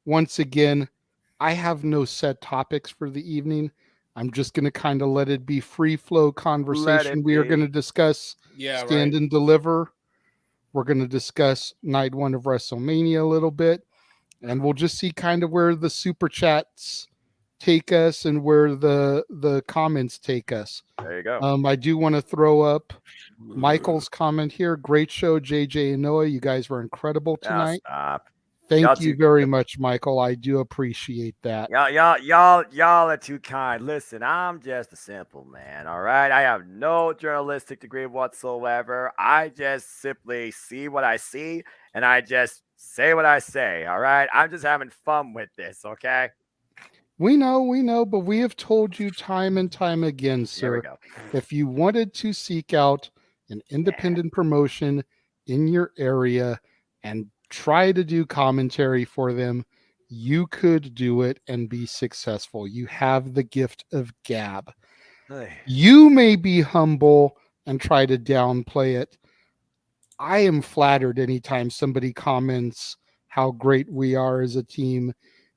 once again, I have no set topics for the evening. I'm just going to kind of let it be free flow conversation. We are going to discuss Stand and Deliver. We're going to discuss Night One of WrestleMania a little bit. And we'll just see kind of where the super chats take us and where the comments take us. There you go. I do want to throw up Michael's comment here. Great show, JJ and Noah. You guys were incredible tonight. Stop. Thank you very much, Michael. I do appreciate that. Y'all are too kind. Listen, I'm just a simple man, all right? I have no journalistic degree whatsoever. I just simply see what I see, and I just say what I say, all right? I'm just having fun with this, okay? We know, but we have told you time and time again, sir, if you wanted to seek out an independent promotion in your area and try to do commentary for them, you could do it and be successful. You have the gift of gab. You may be humble and try to downplay it. I am flattered anytime somebody comments how great we are as a team,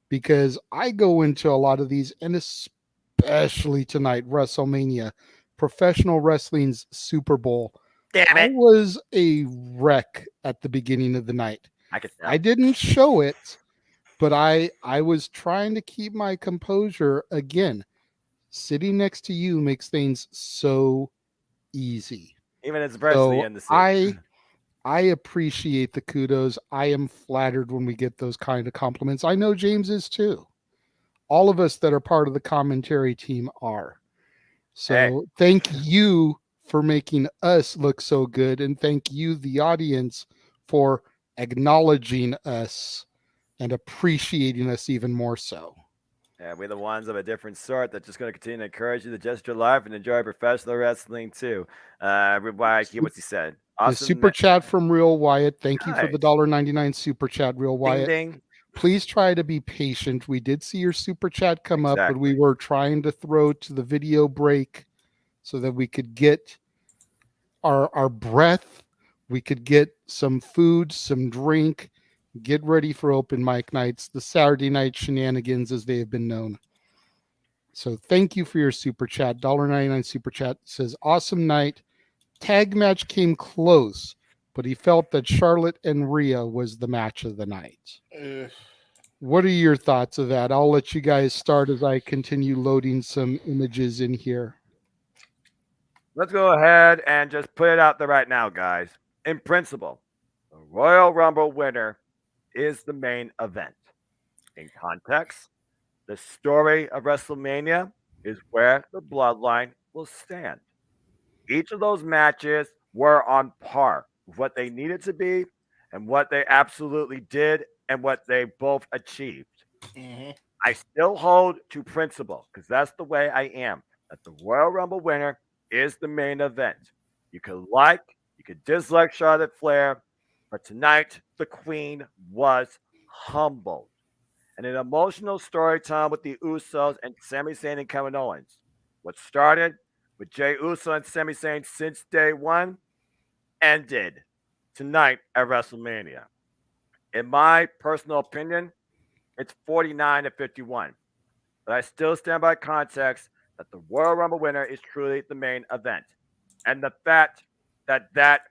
because I go into a lot of these, and especially tonight, WrestleMania, professional wrestling's Super Bowl. Damn it. I was a wreck at the beginning of the night. I could tell. I didn't show it, but I was trying to keep my composure. Again, sitting next to you makes things so easy. Even especially in the seat. I appreciate the kudos. I am flattered when we get those kind of compliments. I know James is too. All of us that are part of the commentary team are. So thank you for making us look so good. And thank you, the audience, for acknowledging us and appreciating us even more so. Yeah, we're the ones of a different sort that's just going to continue to encourage you to just your life and enjoy professional wrestling too. What's he said? Awesome. The super chat from Real Wyatt. Thank you for the $1.99 super chat, Real Wyatt. Ding, ding. Please try to be patient. We did see your super chat come up, but we were trying to throw to the video break so that we could get our breath. We could get some food, some drink, get ready for open mic nights, the Saturday night shenanigans as they have been known. So thank you for your super chat. $1.99 super chat says, awesome night. Tag match came close, but he felt that Charlotte and Rhea was the match of the night. What are your thoughts of that? I'll let you guys start as I continue loading some images in here. Let's go ahead and just put it out there right now, guys. In principle, the Royal Rumble winner is the main event. In context, the story of WrestleMania is where the bloodline will stand. Each of those matches were on par with what they needed to be and what they absolutely did and what they both achieved. Mm-hmm. I still hold to principle because that's the way I am, that the Royal Rumble winner is the main event. You could dislike Charlotte Flair, but tonight the Queen was humbled. And an emotional story time with the Usos and Sami Zayn and Kevin Owens. What started with Jey Uso and Sami Zayn since day one ended tonight at WrestleMania. In my personal opinion, it's 49-51. But I still stand by context that the Royal Rumble winner is truly the main event. And the fact that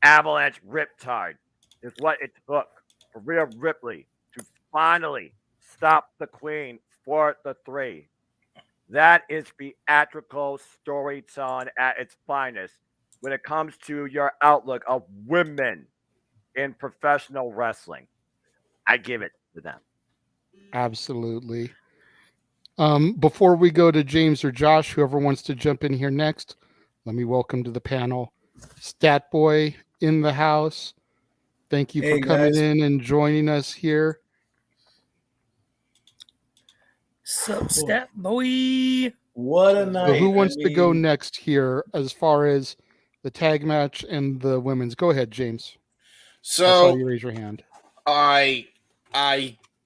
Avalanche Riptide is what it took for Rhea Ripley to finally stop the Queen for the 3. That is theatrical storytelling at its finest when it comes to your outlook of women in professional wrestling. I give it to them. Absolutely. Before we go to James or Josh, whoever wants to jump in here next, let me welcome to the panel Stat Boy in the house. Thank you for coming in and joining us here. So, Stat Boy. What a night. So who wants to go next here as far as the tag match and the women's? Go ahead, James. So I saw you raise your hand. I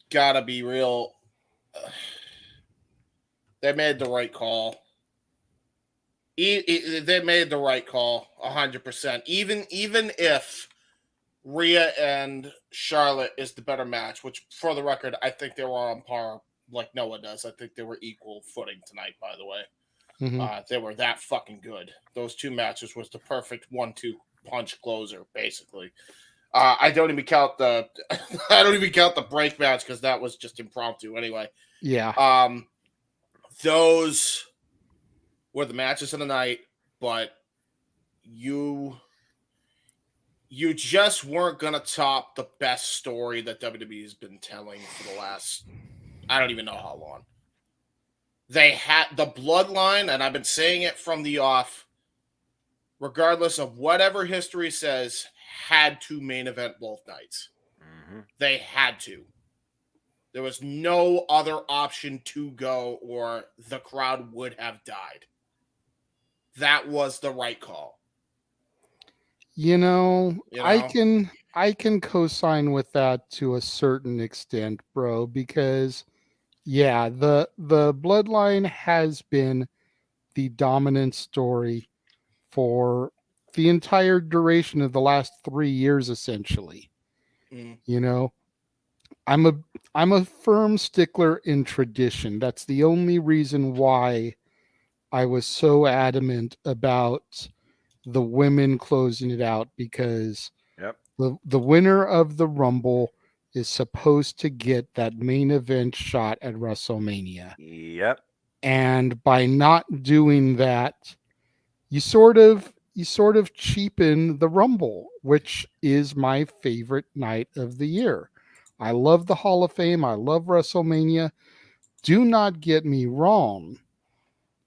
gotta be real. They made the right call. They made the right call 100%. Even if Rhea and Charlotte is the better match, which for the record, I think they were on par like Noah does. I think they were equal footing tonight, by the way. Mm-hmm. They were that fucking good. Those two matches was the perfect 1-2 punch closer, basically. I don't even count the break match because that was just impromptu anyway. Yeah. Those were the matches of the night, but you just weren't gonna top the best story that WWE has been telling for the last, I don't even know how long. They had the bloodline, and I've been saying it from the off, regardless of whatever history says, had to main event both nights. Mm-hmm. They had to. There was no other option to go, or the crowd would have died. That was the right call. I can co-sign with that to a certain extent, bro, because yeah, the bloodline has been the dominant story for the entire duration of the last 3 years, essentially. Mm. I'm a firm stickler in tradition. That's the only reason why I was so adamant about the women closing it out, because Yep. the winner of the Rumble is supposed to get that main event shot at WrestleMania. Yep. And by not doing that, you sort of cheapen the Rumble, which is my favorite night of the year. I love the Hall of Fame. I love WrestleMania. Do not get me wrong,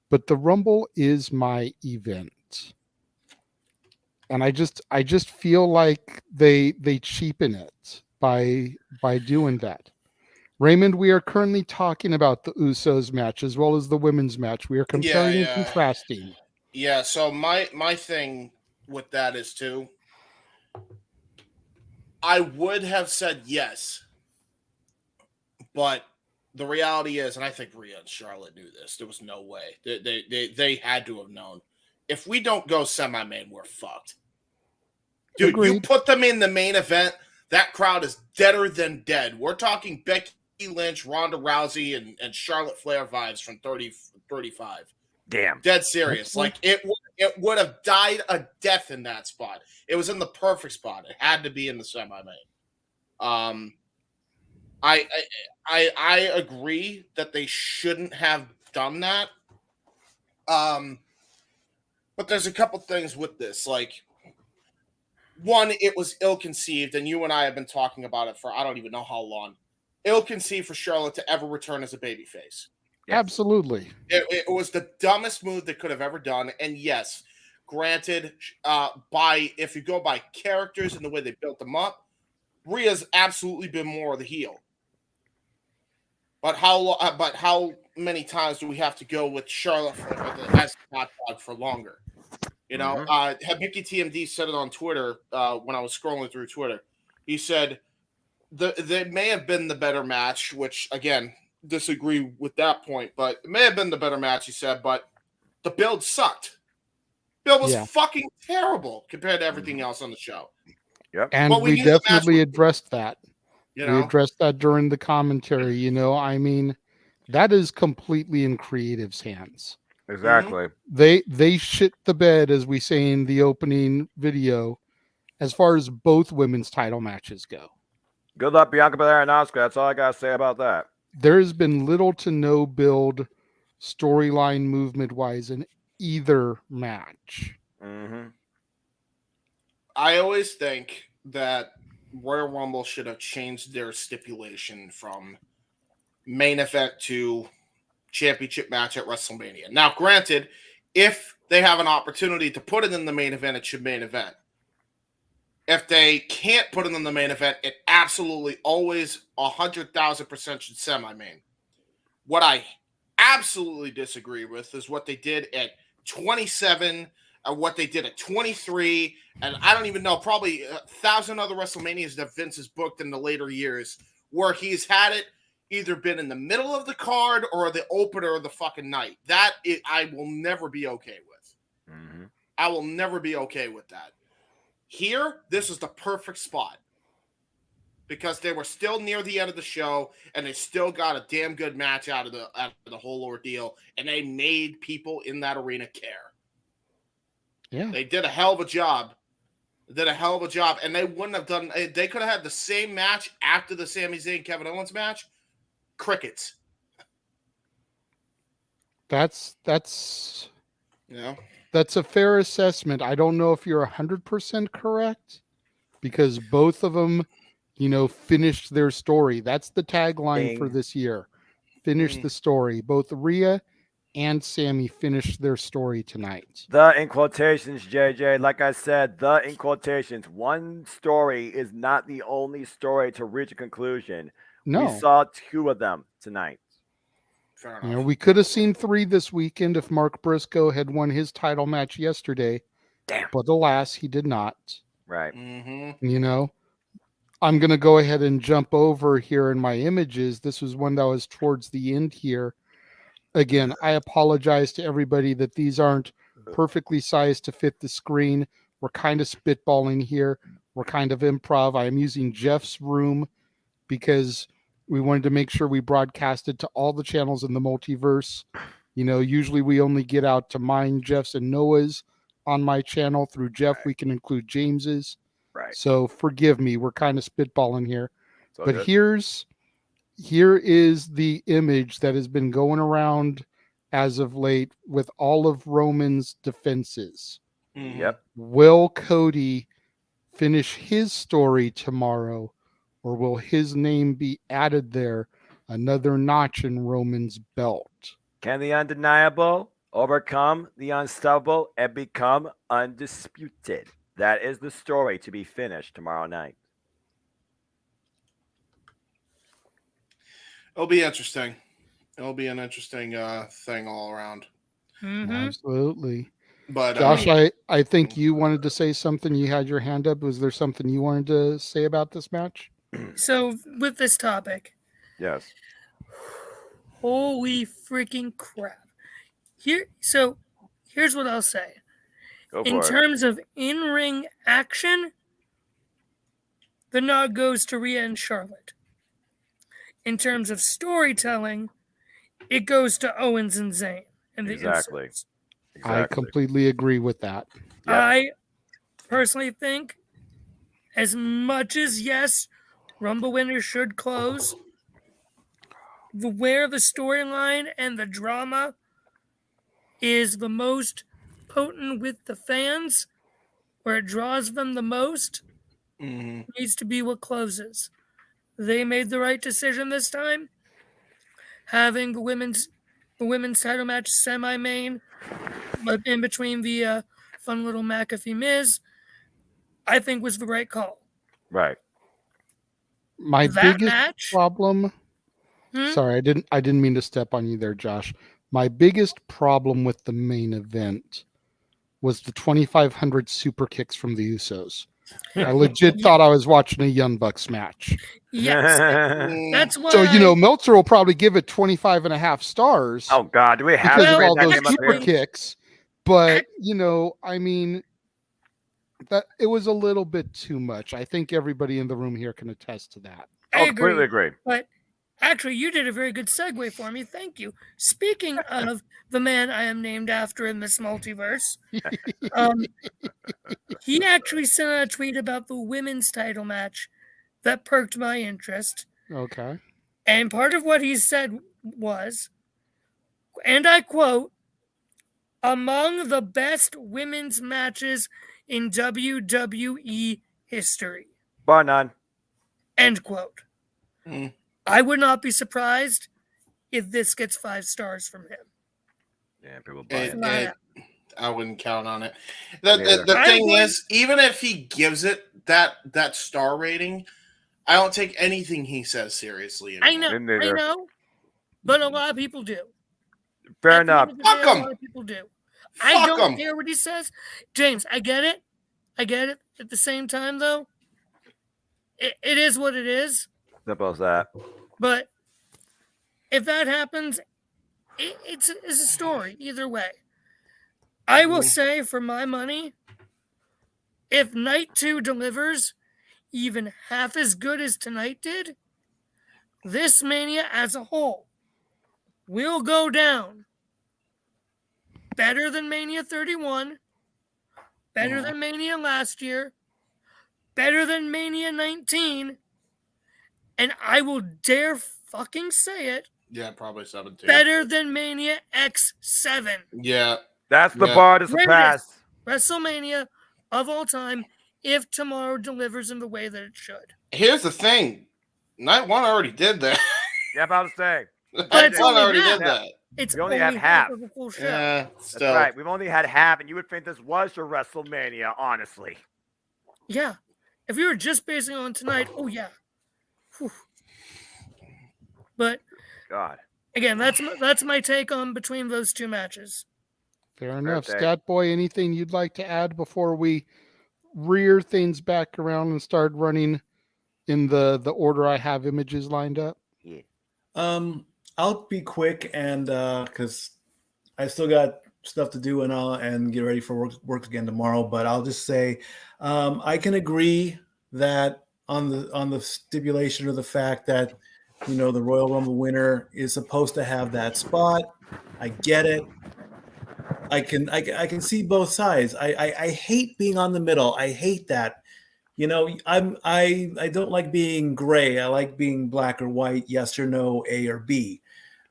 but the Rumble is my event. And I just feel like they cheapen it by doing that. Raymond, we are currently talking about the Usos match as well as the women's match. We are comparing and contrasting. Yeah, so my thing with that is too, I would have said yes, but the reality is, and I think Rhea and Charlotte knew this, there was no way. They had to have known. If we don't go semi-main, we're fucked. Dude, Agreed. You put them in the main event, that crowd is deader than dead. We're talking Becky Lynch, Ronda Rousey, and Charlotte Flair vibes from 35. Damn. Dead serious. Like, it would have died a death in that spot. It was in the perfect spot. It had to be in the semi-main. I agree that they shouldn't have done that. But there's a couple things with this. Like, one, it was ill-conceived, and you and I have been talking about it for I don't even know how long. Ill-conceived for Charlotte to ever return as a babyface. Absolutely. It was the dumbest move they could have ever done. And yes, granted, if you go by characters and the way they built them up, Rhea's absolutely been more of the heel. But how many times do we have to go with Charlotte as the hot dog for longer? You know, Mickey TMD said it on Twitter when I was scrolling through Twitter. He said they may have been the better match, which, again, disagree with that point, but it may have been the better match, he said, but the build sucked. Build was fucking terrible compared to everything else on the show. Yep. And we definitely addressed that. You We know? addressed that during the commentary. You know, I mean, that is completely in creative's hands. Exactly. They shit the bed, as we say in the opening video, as far as both women's title matches go. Good luck, Bianca Belair and Asuka. That's all I gotta say about that. There has been little to no build storyline movement wise in either match. I always think that Royal Rumble should have changed their stipulation from main event to championship match at WrestleMania. Now, granted, if they have an opportunity to put it in the main event, it should main event. If they can't put it in the main event, it absolutely always 100,000% should semi-main. What I absolutely disagree with is what they did at 27 and what they did at 23. And I don't even know, probably 1,000 other WrestleManias that Vince has booked in the later years where he's had it either been in the middle of the card or the opener of the fucking night. I will never be okay with. I will never be okay with that. Here, this is the perfect spot because they were still near the end of the show and they still got a damn good match out of the whole ordeal, and they made people in that arena care. Yeah, they did a hell of a job. And they wouldn't have done. They could have had the same match after the Sami Zayn Kevin Owens match. Crickets. That's you know. That's a fair assessment. I don't know if you're 100% correct because both of them, you know, finished their story. That's the tagline for this year. Finish the story. Both Rhea and Sammy finished their story tonight. The in quotations, JJ, like I said, the in quotations, one story is not the only story to reach a conclusion. No. We saw two of them tonight. You know, we could have seen 3 this weekend if Mark Briscoe had won his title match yesterday. Damn. But alas, he did not. Right. You know, I'm going to go ahead and jump over here in my images. This was one that was towards the end here. Again, I apologize to everybody that these aren't perfectly sized to fit the screen. We're kind of spitballing here. We're kind of improv. I am using Jeff's room because we wanted to make sure we broadcasted to all the channels in the multiverse. You know, usually we only get out to mine, Jeff's, and Noah's on my channel. Through Jeff, we can include James's. Right. So forgive me, we're kind of spitballing here. But good. here is the image that has been going around as of late with all of Roman's defenses. Yep. Will Cody finish his story tomorrow, or will his name be added there, another notch in Roman's belt? Can the undeniable overcome the unstoppable and become undisputed? That is the story to be finished tomorrow night. It'll be interesting. It'll be an interesting thing all around. Absolutely. But Josh, I think you wanted to say something. You had your hand up. Was there something you wanted to say about this match? So with this topic, yes. Holy freaking crap! Here's what I'll say. In terms of in-ring action, the nod goes to Rhea and Charlotte. In terms of storytelling, it goes to Owens and Zayn. And Exactly. I completely agree with that. Yep. I personally think, as much as yes, Rumble winners should close, where the storyline and the drama is the most potent with the fans, where it draws them the most, needs to be what closes. They made the right decision this time. Having the women's title match semi-main, but in between the fun little McAfee Miz, I think was the right call. Right. My biggest problem. Sorry, I didn't mean to step on you there, Josh. My biggest problem with the main event was the 2,500 super kicks from the Usos. I legit thought I was watching a Young Bucks match. Yes. That's why. So, Meltzer will probably give it 25.5 stars. Oh, God. Do we have because of all those super kicks? But, I mean, that it was a little bit too much. I think everybody in the room here can attest to that. I completely agree. But actually, you did a very good segue for me. Thank you. Speaking of the man I am named after in this multiverse, he actually sent out a tweet about the women's title match that perked my interest. Okay. And part of what he said was, and I quote, among the best women's matches in WWE history. Bar none. End quote. I would not be surprised if this gets 5 stars from him. Yeah, people buy it. I wouldn't count on it. The thing is, even if he gives it that star rating, I don't take anything he says seriously anymore. I know, but a lot of people do. Fair enough. Fuck him. A lot of people do. I don't care what he says. James, I get it. At the same time, though, it is what it is. Simple as that. But if that happens, it's a story either way. I will say, for my money, if Night 2 delivers even half as good as tonight did, this Mania as a whole will go down better than Mania 31, better than Mania last year, better than Mania 19, and I will dare fucking say it. Yeah, probably 17. Better than Mania X7. Yeah. That's the bar to surpass. WrestleMania of all time, if tomorrow delivers in the way that it should. Here's the thing. Night 1 already did that. Yeah, about to say. Night 1 already did that. It's we only had half. Of a full show. Yeah, that's right. We've only had half, and you would think this was your WrestleMania, honestly. Yeah. If we were just basing on tonight, oh yeah. Whew. But God. Again, that's my take on between those two matches. Fair enough. Stat Boy, anything you'd like to add before we rear things back around and start running in the order I have images lined up? Yeah. I'll be quick and because I still got stuff to do and get ready for work again tomorrow. But I'll just say I can agree that on the stipulation of the fact that the Royal Rumble winner is supposed to have that spot. I get it. I can see both sides. I hate being on the middle. I hate that. You know, I don't like being gray. I like being black or white, yes or no, A or B.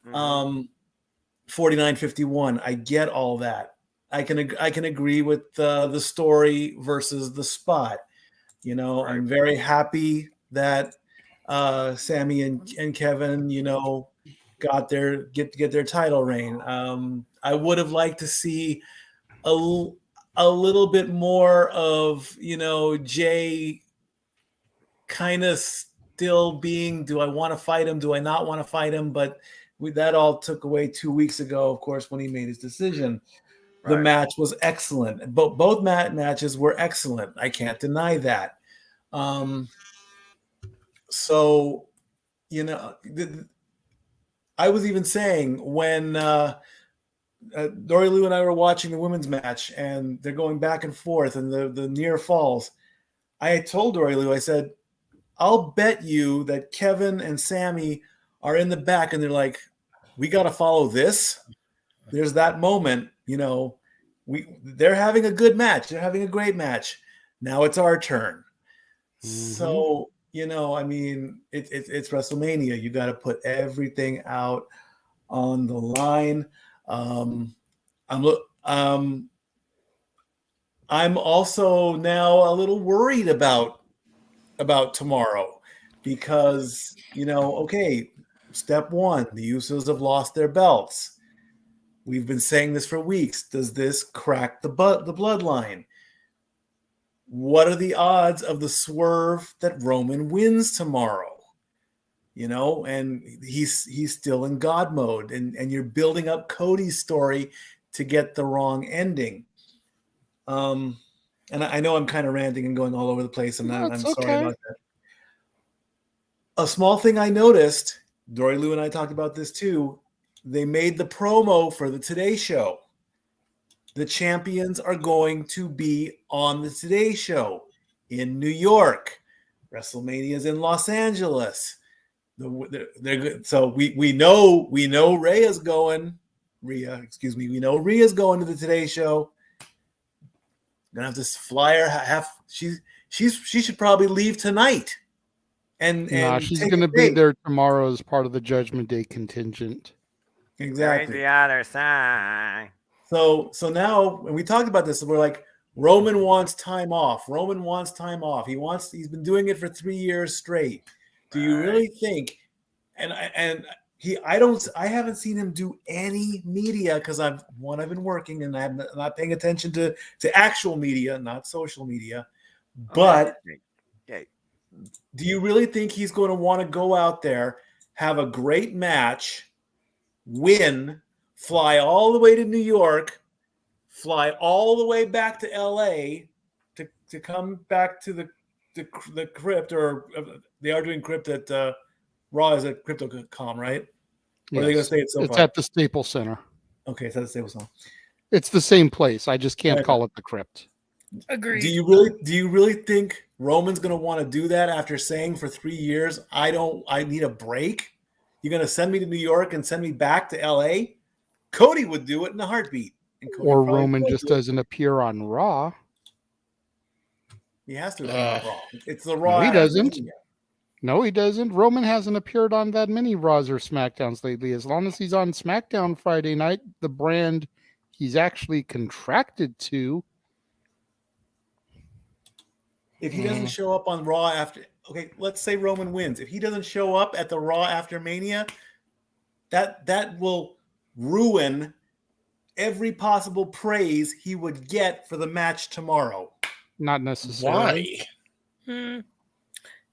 49-51. I get all that. I can agree with the story versus the spot. You know, right. I'm very happy that Sammy and Kevin, you know, got get their title reign. I would have liked to see a little bit more of, you know, Jay kind of still being, do I want to fight him? Do I not want to fight him? But that all took away 2 weeks ago, of course, when he made his decision. Right. The match was excellent. Both matches were excellent. I can't deny that. So, you know, I was even saying when Dory Lou and I were watching the women's match and they're going back and forth and the near falls, I told Dory Lou, I said, I'll bet you that Kevin and Sammy are in the back and they're like, we got to follow this. There's that moment, you know, they're having a good match. They're having a great match. Now it's our turn. So, you know, I mean, it's WrestleMania. You got to put everything out on the line. I'm also now a little worried about tomorrow because, you know, okay, step one, the Usos have lost their belts. We've been saying this for weeks. Does this crack the bloodline? What are the odds of the swerve that Roman wins tomorrow? You know, and he's still in God mode, and you're building up Cody's story to get the wrong ending. And I know I'm kind of ranting and going all over the place, and I'm sorry about that. A small thing I noticed, Dory Lou and I talked about this too, they made the promo for the Today Show. The champions are going to be on the Today Show in New York. WrestleMania is in Los Angeles. So we know Rhea's going. We know Rhea's going to the Today Show. Gonna have this flyer. She should probably leave tonight. And she's gonna be there tomorrow as part of the Judgment Day contingent. Exactly. The other side. So now when we talked about this, we're like, Roman wants time off. Roman wants time off. He's been doing it for 3 years straight. Do you really think? And I haven't seen him do any media because I've been working and I'm not paying attention to actual media, not social media. But do you really think he's going to want to go out there, have a great match, win, fly all the way to New York, fly all the way back to LA to come back to the crypt, or they are doing crypt at Raw is at Crypto.com, right? Or are they going to stay at SoFi? It's at the Staples Center. Okay, it's at the Staples Center. It's the same place. I just can't call it the crypt. Agreed. Do you really think Roman's going to want to do that after saying for 3 years, I need a break? You're going to send me to New York and send me back to LA? Cody would do it in a heartbeat. Or Roman just doesn't appear on Raw. He has to appear on Raw. It's the Raw. No, he doesn't. No, he doesn't. Roman hasn't appeared on that many Raws or SmackDowns lately. As long as he's on SmackDown Friday night, the brand he's actually contracted to. If he doesn't show up on Raw after, okay, let's say Roman wins. If he doesn't show up at the Raw after Mania, that will ruin every possible praise he would get for the match tomorrow. Not necessarily. Why?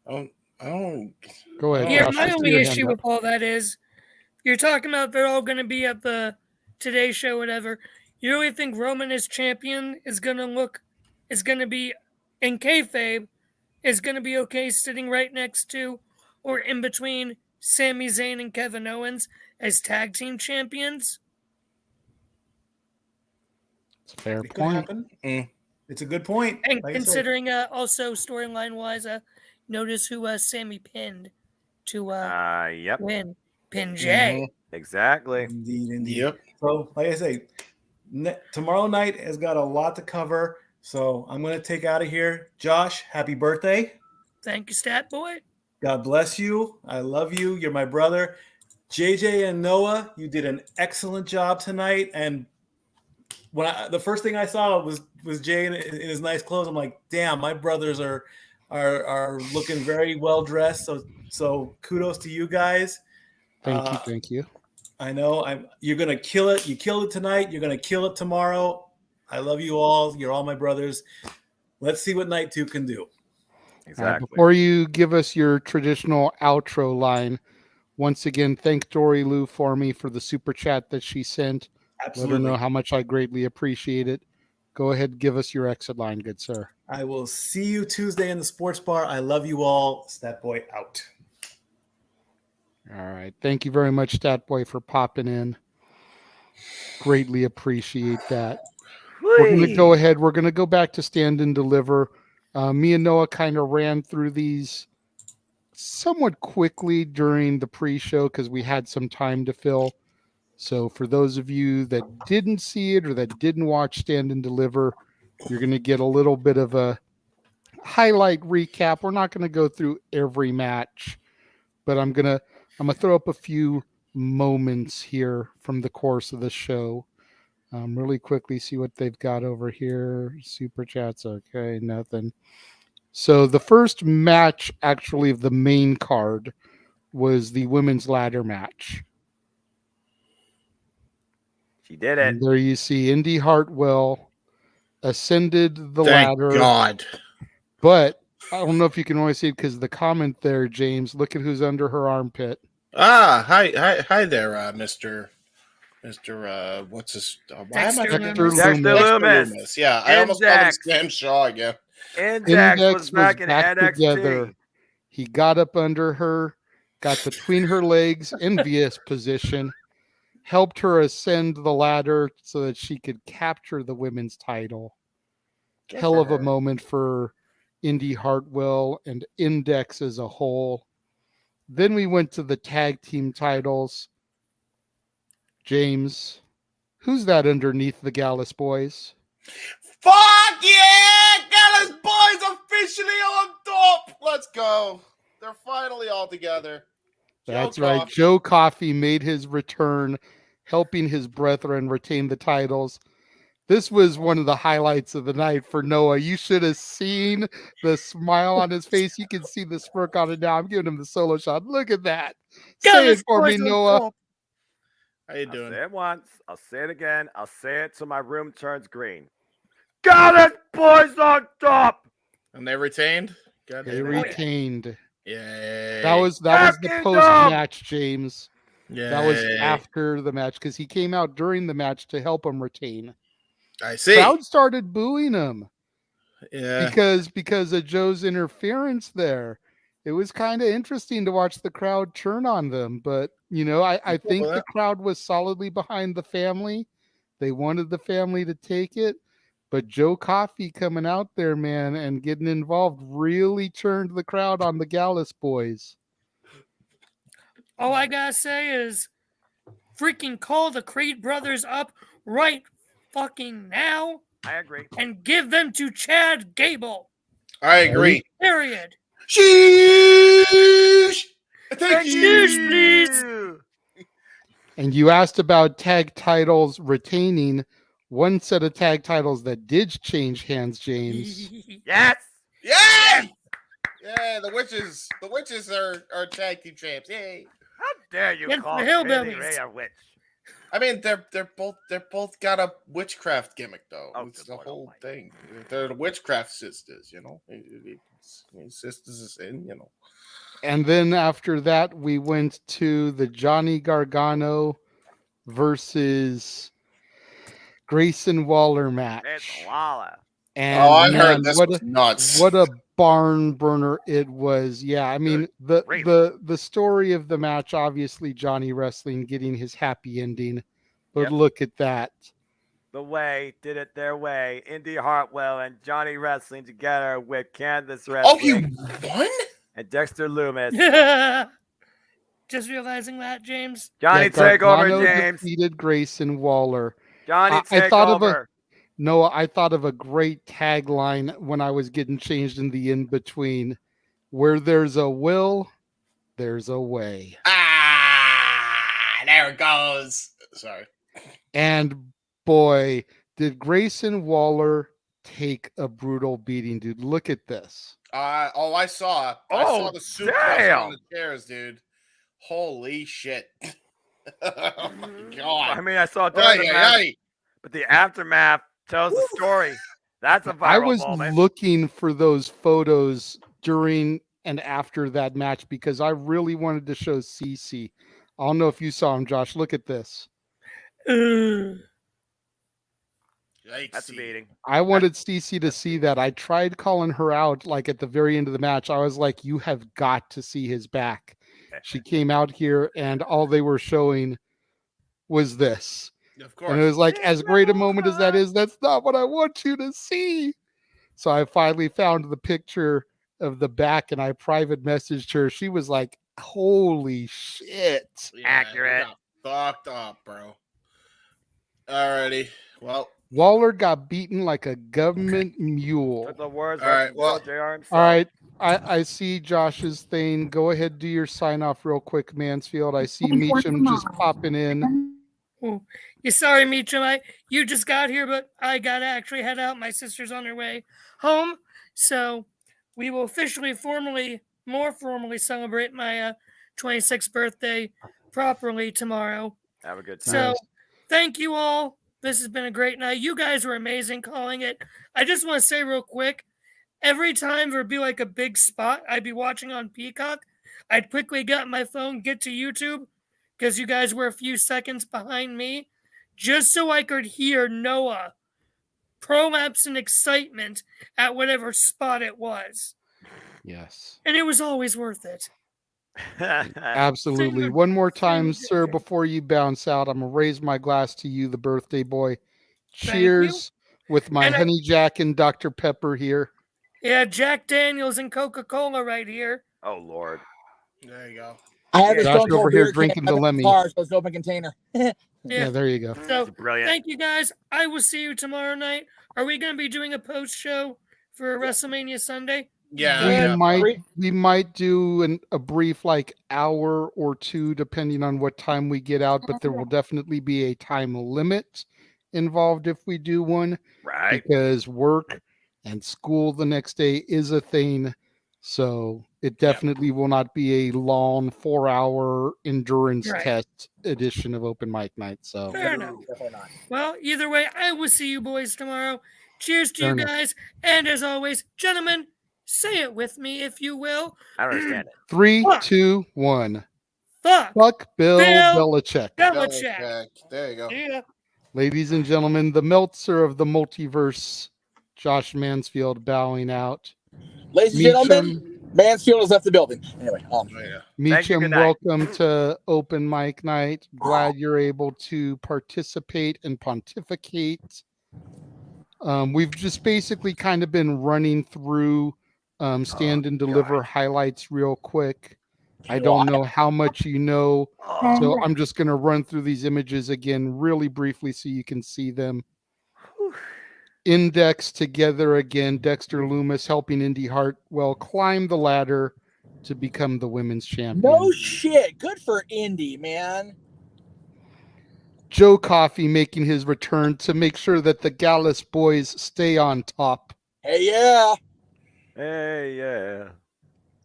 I don't. Go ahead. Yeah, my only issue with all that is you're talking about they're all going to be at the Today Show, whatever. You really think Roman as champion is going to be in kayfabe, is going to be okay sitting right next to or in between Sami Zayn and Kevin Owens as tag team champions? It's a fair point. It's a good point. And considering also storyline-wise, notice who Sammy pinned to win. Pin Jay. Exactly. Indeed. Yep. So, like I say, tomorrow night has got a lot to cover, so I'm going to take out of here. Josh, happy birthday. Thank you, Stat Boy. God bless you. I love you. You're my brother. JJ and Noah, you did an excellent job tonight. And when the first thing I saw was Jay in his nice clothes, I'm like, damn, my brothers are looking very well dressed. So kudos to you guys. Thank you. I know you're gonna kill it. You killed it tonight. You're gonna kill it tomorrow. I love you all. You're all my brothers. Let's see what night 2 can do. Exactly. Before you give us your traditional outro line, once again, thank Dory Lou for me for the super chat that she sent. Absolutely. Let her know how much I greatly appreciate it. Go ahead and give us your exit line, good sir. I will see you Tuesday in the sports bar. I love you all. Stat Boy out. All right. Thank you very much, Stat Boy, for popping in. Greatly appreciate that. We're going to go ahead. We're going to go back to Stand and Deliver. Me and Noah kind of ran through these somewhat quickly during the pre-show because we had some time to fill. So for those of you that didn't see it or that didn't watch Stand and Deliver, you're going to get a little bit of a highlight recap. We're not going to go through every match, but I'm going to throw up a few moments here from the course of the show. Really quickly see what they've got over here. Super chats. Okay, nothing. So the first match actually of the main card was the women's ladder match. She did it. And there you see Indy Hartwell ascended the ladder. Thank God. But I don't know if you can only see it because the comment there, James. Look at who's under her armpit. Hi there, Mr. What's his? Why am I Dexter Loomis. Yeah, I almost called him Sam Shaw again. Index was back in NXT. Together. He got up under her, got between her legs, envious position, helped her ascend the ladder so that she could capture the women's title. Hell of a moment for Indy Hartwell and Index as a whole. Then we went to the tag team titles. James, who's that underneath the Gallus Boys? Fuck yeah! Gallus Boys officially on top! Let's go. They're finally all together. That's right. Joe Coffey made his return, helping his brethren retain the titles. This was one of the highlights of the night for Noah. You should have seen the smile on his face. You can see the smirk on it now. I'm giving him the solo shot. Look at that. Say it for me, Noah. How you doing? I'll say it once. I'll say it again. I'll say it till my room turns green. Got it, boys on top. And they retained? They retained. Yeah. That was the post-match, James. Yeah. That was after the match because he came out during the match to help him retain. I see. Crowd started booing him. Yeah. Because of Joe's interference there. It was kind of interesting to watch the crowd turn on them. But, I think the crowd was solidly behind the family. They wanted the family to take it. But Joe Coffey coming out there, man, and getting involved really turned the crowd on the Gallus Boys. All I got to say is freaking call the Creed brothers up right fucking now. I agree. And give them to Chad Gable. I agree. Period. Sheesh! Thank you. Sheesh, please. And you asked about tag titles retaining. One set of tag titles that did change hands, James. Yes! Yay! Yeah, the witches are tag team champs. Yay! How dare you Against call the Candy hillbillies. Ray a witch? I mean, they're both got a witchcraft gimmick though. Oh, it's the whole thing. They're the witchcraft sisters, Sisters is in, And then after that, we went to the Johnny Gargano versus Grayson Waller match. It's Waller. And I heard this was nuts. What a barn burner it was. Yeah, I mean the story of the match, obviously Johnny Wrestling getting his happy ending. But look at that. The Way did it their way. Indy Hartwell and Johnny Wrestling together with Candice Wrestling. Oh, you won? And Dexter Loomis. Just realizing that, James. Johnny, take over, James. Defeated Grayson Waller. Johnny, I thought of I thought of a great tagline when I was getting changed in the in-between. Where there's a will, there's a way. There it goes. Sorry. And boy, did Grayson Waller take a brutal beating, dude. Look at this. I saw the suplex on the chairs, dude. Holy shit. Oh my God. I mean, I saw it during the match, but the aftermath tells the story. That's a viral I was moment. looking for those photos during and after that match because I really wanted to show Cece. I don't know if you saw him, Josh. Look at this. That's a beating. I wanted Cece to see that. I tried calling her out like at the very end of the match. I was like, you have got to see his back. She came out here and all they were showing was this. Of course. And it was like, as great a moment as that is, that's not what I want you to see. So I finally found the picture of the back and I private messaged her. She was like, holy shit. Yeah, accurate. Fucked up, bro. Alrighty. Well, Waller got beaten like a government mule. The words all right. Well, JR himself. All right. I see Josh's thing. Go ahead, do your sign off real quick, Mansfield. I see Meacham just popping in. You're sorry, Meacham. You just got here, but I gotta actually head out. My sister's on her way home, so we will officially, more formally celebrate my 26th birthday properly tomorrow. Have a good time. So, thank you all. This has been a great night. You guys were amazing calling it. I just want to say real quick, every time there'd be like a big spot I'd be watching on Peacock, I'd quickly get my phone, get to YouTube, because you guys were a few seconds behind me, just so I could hear Noah prolapse in excitement at whatever spot it was. Yes. And it was always worth it. Absolutely. One more time, sir, before you bounce out, I'm going to raise my glass to you, the birthday boy. Cheers with my honey jack and Dr. Pepper here. Yeah, Jack Daniels and Coca-Cola right here. Oh, Lord. There you go. I have a Stone over Cold here beer drinking the Lemmy. car, so it's an open container. Yeah, there you go. So, brilliant. Thank you, guys. I will see you tomorrow night. Are we going to be doing a post show for WrestleMania Sunday? Yeah. We might do a brief hour or two, depending on what time we get out, but there will definitely be a time limit involved if we do one. Right. Because work and school the next day is a thing. So it definitely will not be a long 4-hour endurance test edition of Open Mic Night. So Fair enough. Well, either way, I will see you boys tomorrow. Cheers to you guys. And as always, gentlemen, say it with me, if you will. I don't understand it. 3, 2, 1. Fuck Bill Belichick. Belichick. There you go. Yeah. Ladies and gentlemen, the Meltzer of the multiverse, Josh Mansfield, bowing out. Ladies and gentlemen, Mansfield has left the building. Anyway, Meacham, welcome to Open Mic Night. Glad you're able to participate and pontificate. We've just basically kind of been running through stand and deliver highlights real quick. I don't know how much you know, so I'm just going to run through these images again really briefly so you can see them. Index together again. Dexter Loomis helping Indy Hartwell climb the ladder to become the women's champion. No shit. Good for Indy, man. Joe Coffey making his return to make sure that the Gallus boys stay on top. Hey, yeah. Hey, yeah.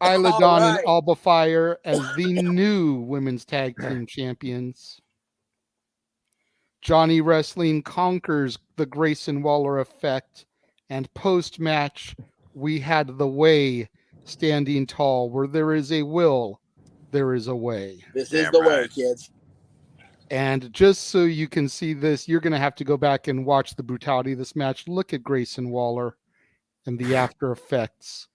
Isla Dawn and Alba Fire as the new women's tag team champions. Johnny Wrestling conquers the Grayson Waller effect, and post-match, we had the way standing tall. Where there is a will, there is a way. This is the way, kids. And just so you can see this, you're going to have to go back and watch the brutality of this match. Look at Grayson Waller and the after effects.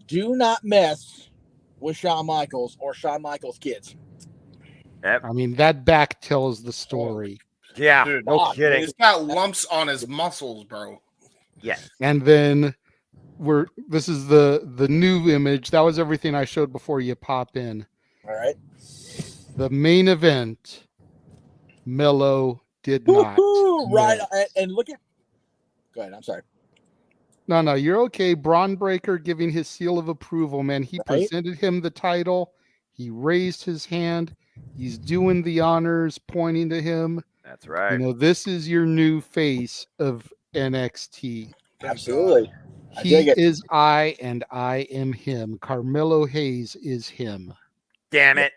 Do not mess with Shawn Michaels or Shawn Michaels' kids. Yep. I mean, that back tells the story. Yeah, Dude, no kidding. He's got lumps on his muscles, bro. Yes. And then this is the new image. That was everything I showed before you pop in. All right. The main event, Mellow did not. Right. And look at. Go ahead. I'm sorry. No, you're okay. Braun Breaker giving his seal of approval, man. He presented him the title. He raised his hand. He's doing the honors, pointing to him. That's right. You know, this is your new face of NXT. Absolutely. He is I, and I am him. Carmelo Hayes is him. Damn it.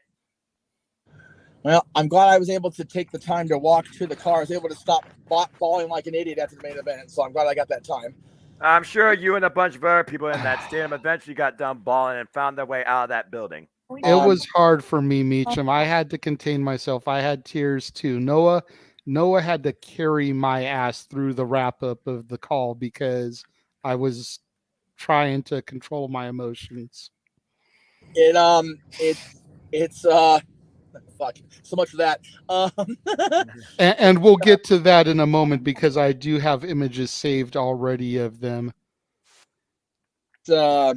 Well, I'm glad I was able to take the time to walk to the car. I was able to stop bawling like an idiot after the main event, so I'm glad I got that time. I'm sure you and a bunch of other people in that stadium eventually got done balling and found their way out of that building. It was hard for me, Meacham. I had to contain myself. I had tears too. Noah had to carry my ass through the wrap up of the call because I was trying to control my emotions. It's fuck, so much for that. And we'll get to that in a moment because I do have images saved already of them. I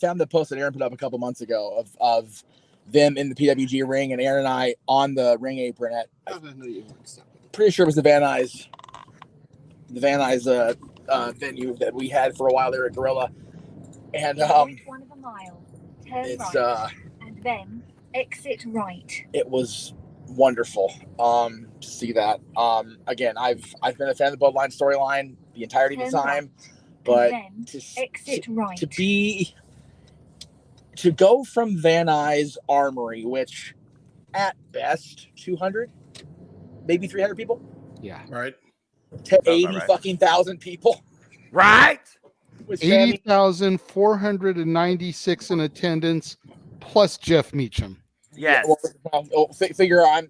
found the post that Aaron put up a couple months ago of them in the PWG ring and Aaron and I on the ring apron at. Pretty sure it was the Van Nuys venue that we had for a while there at Gorilla, and one of a mile, turn right, and then exit right. It was wonderful to see that. Again, I've been a fan of the Bloodline storyline the entirety of the time, but to go from Van Nuys Armory, which at best 200, maybe 300 people. Yeah. Right. To 80 fucking thousand people. Right. 80,496 in attendance, plus Jeff Meacham. Yes. Yeah, well, figure I'm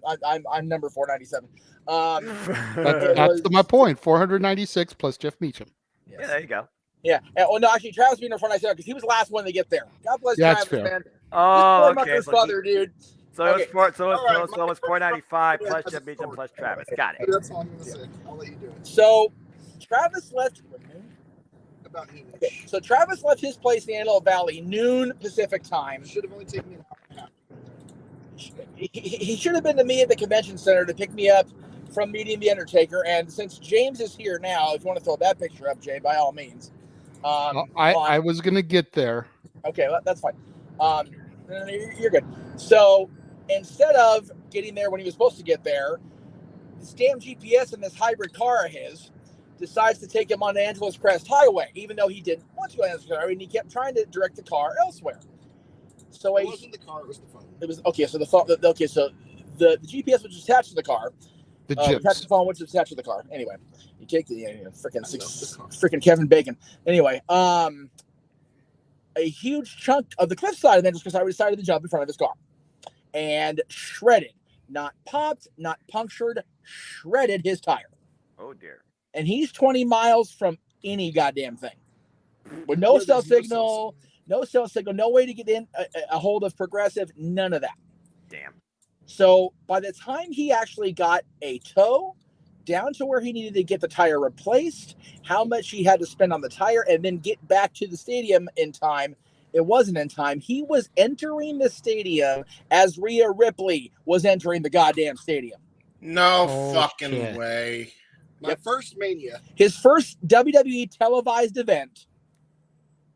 number 497. That's my point. 496 plus Jeff Meacham. Yes. Yeah, there you go. Yeah. Well, no, actually, Travis being in front, I said because he was the last one to get there. God bless That's Travis, fair. man. Oh, okay. So father, dude. So it was 495 plus Jeff Meacham plus Travis. Got it. That's all I'm gonna say. I'll let you do it. So Travis left. About noon. Okay, so Travis left his place in the Antelope Valley noon Pacific time. Should have only taken me an hour and a half. He should have been to me at the convention center to pick me up from meeting the Undertaker. And since James is here now, if you want to throw that picture up, Jay, by all means. I was going to get there. Okay, well, that's fine. You're good. So instead of getting there when he was supposed to get there, this damn GPS in this hybrid car of his decides to take him on the Angeles Crest Highway, even though he didn't want to go on Angeles Crest Highway, and he kept trying to direct the car elsewhere. So it wasn't the car; it was the phone. It was okay. So the GPS which was attached to the car, the phone which was attached to the car. Anyway, you take the freaking Kevin Bacon. Anyway, a huge chunk of the cliffside of Angeles Crest Highway decided to jump in front of his car and shredded, not popped, not punctured, shredded his tire. Oh dear. And he's 20 miles from any goddamn thing. With no cell signal, no way to get in a hold of Progressive, none of that. Damn. So by the time he actually got a tow down to where he needed to get the tire replaced, how much he had to spend on the tire, and then get back to the stadium in time, it wasn't in time. He was entering the stadium as Rhea Ripley was entering the goddamn stadium. No fucking way. My first Mania. His first WWE televised event,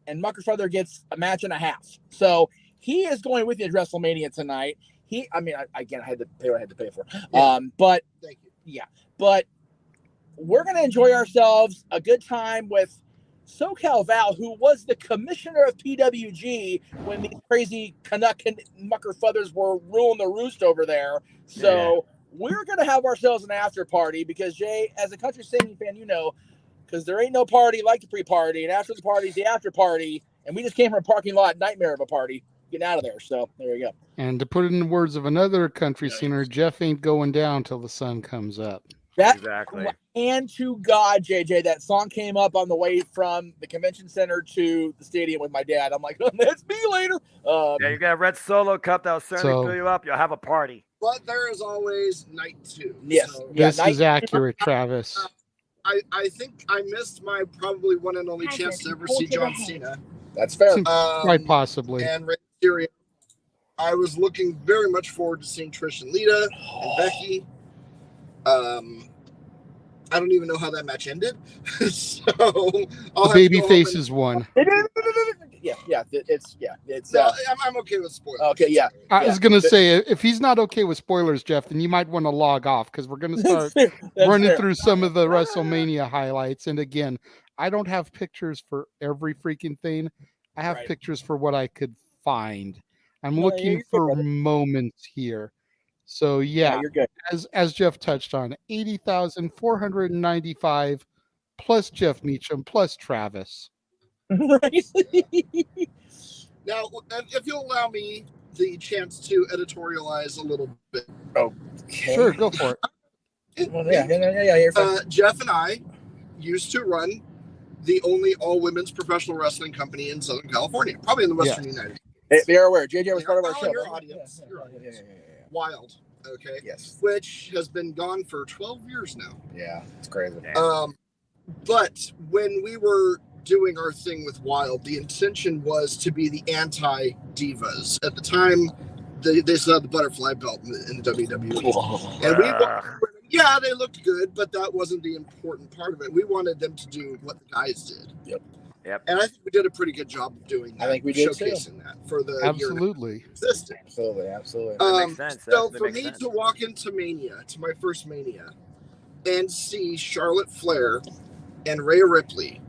and Mucker's Brother gets a match and a half. So he is going with you at WrestleMania tonight. I had to pay what I had to pay for. Yeah. But thank you. Yeah, but we're gonna enjoy ourselves, a good time with SoCal Val, who was the commissioner of PWG when these crazy Canuck and Mucker Feathers were ruling the roost over there. So we're going to have ourselves an after party because, Jay, as a country singing fan, you know, because there ain't no party like the pre-party, and after the party is the after party, and we just came from a parking lot nightmare of a party getting out of there. So there you go. And to put it in the words of another country singer, Jeff ain't going down till the sun comes up. Exactly. And to God, JJ, that song came up on the way from the convention center to the stadium with my dad. I'm like, that's me later. Yeah, you got a red Solo Cup that'll certainly fill you up. You'll have a party. But there is always night 2. Yes. So, this is accurate, Travis. I think I missed my probably one and only chance to ever see John Cena. That's fair. Quite possibly. And Rey Mysterio. I was looking very much forward to seeing Trish and Lita and Becky. I don't even know how that match ended. So I'll the baby faces won. It's. No, I'm okay with spoilers. Okay, yeah. I was gonna say, if he's not okay with spoilers, Jeff, then you might want to log off because we're gonna start running through some of the WrestleMania highlights. And again, I don't have pictures for every freaking thing. I have pictures for what I could find. I'm looking for moments here. So yeah, you're good. As Jeff touched on, 80,495 plus Jeff Meacham plus Travis. Right. Now, if you'll allow me the chance to editorialize a little bit. Okay. Sure, go for it. Jeff and I used to run the only all-women's professional wrestling company in Southern California, probably in the Western United States. They're aware. JJ was part of our show. Your audience. Your audience. Wild. Okay. Yes. Which has been gone for 12 years now. Yeah, it's crazy. But when we were doing our thing with Wild, the intention was to be the anti-divas. At the time, they still had the butterfly belt in the WWE. And yeah, they looked good, but that wasn't the important part of it. We wanted them to do what the guys did. Yep. And I think we did a pretty good job of doing that. I think we did showcasing that for the absolutely. Absolutely. That makes sense. So for me to walk into Mania, to my first Mania, and see Charlotte Flair and Rhea Ripley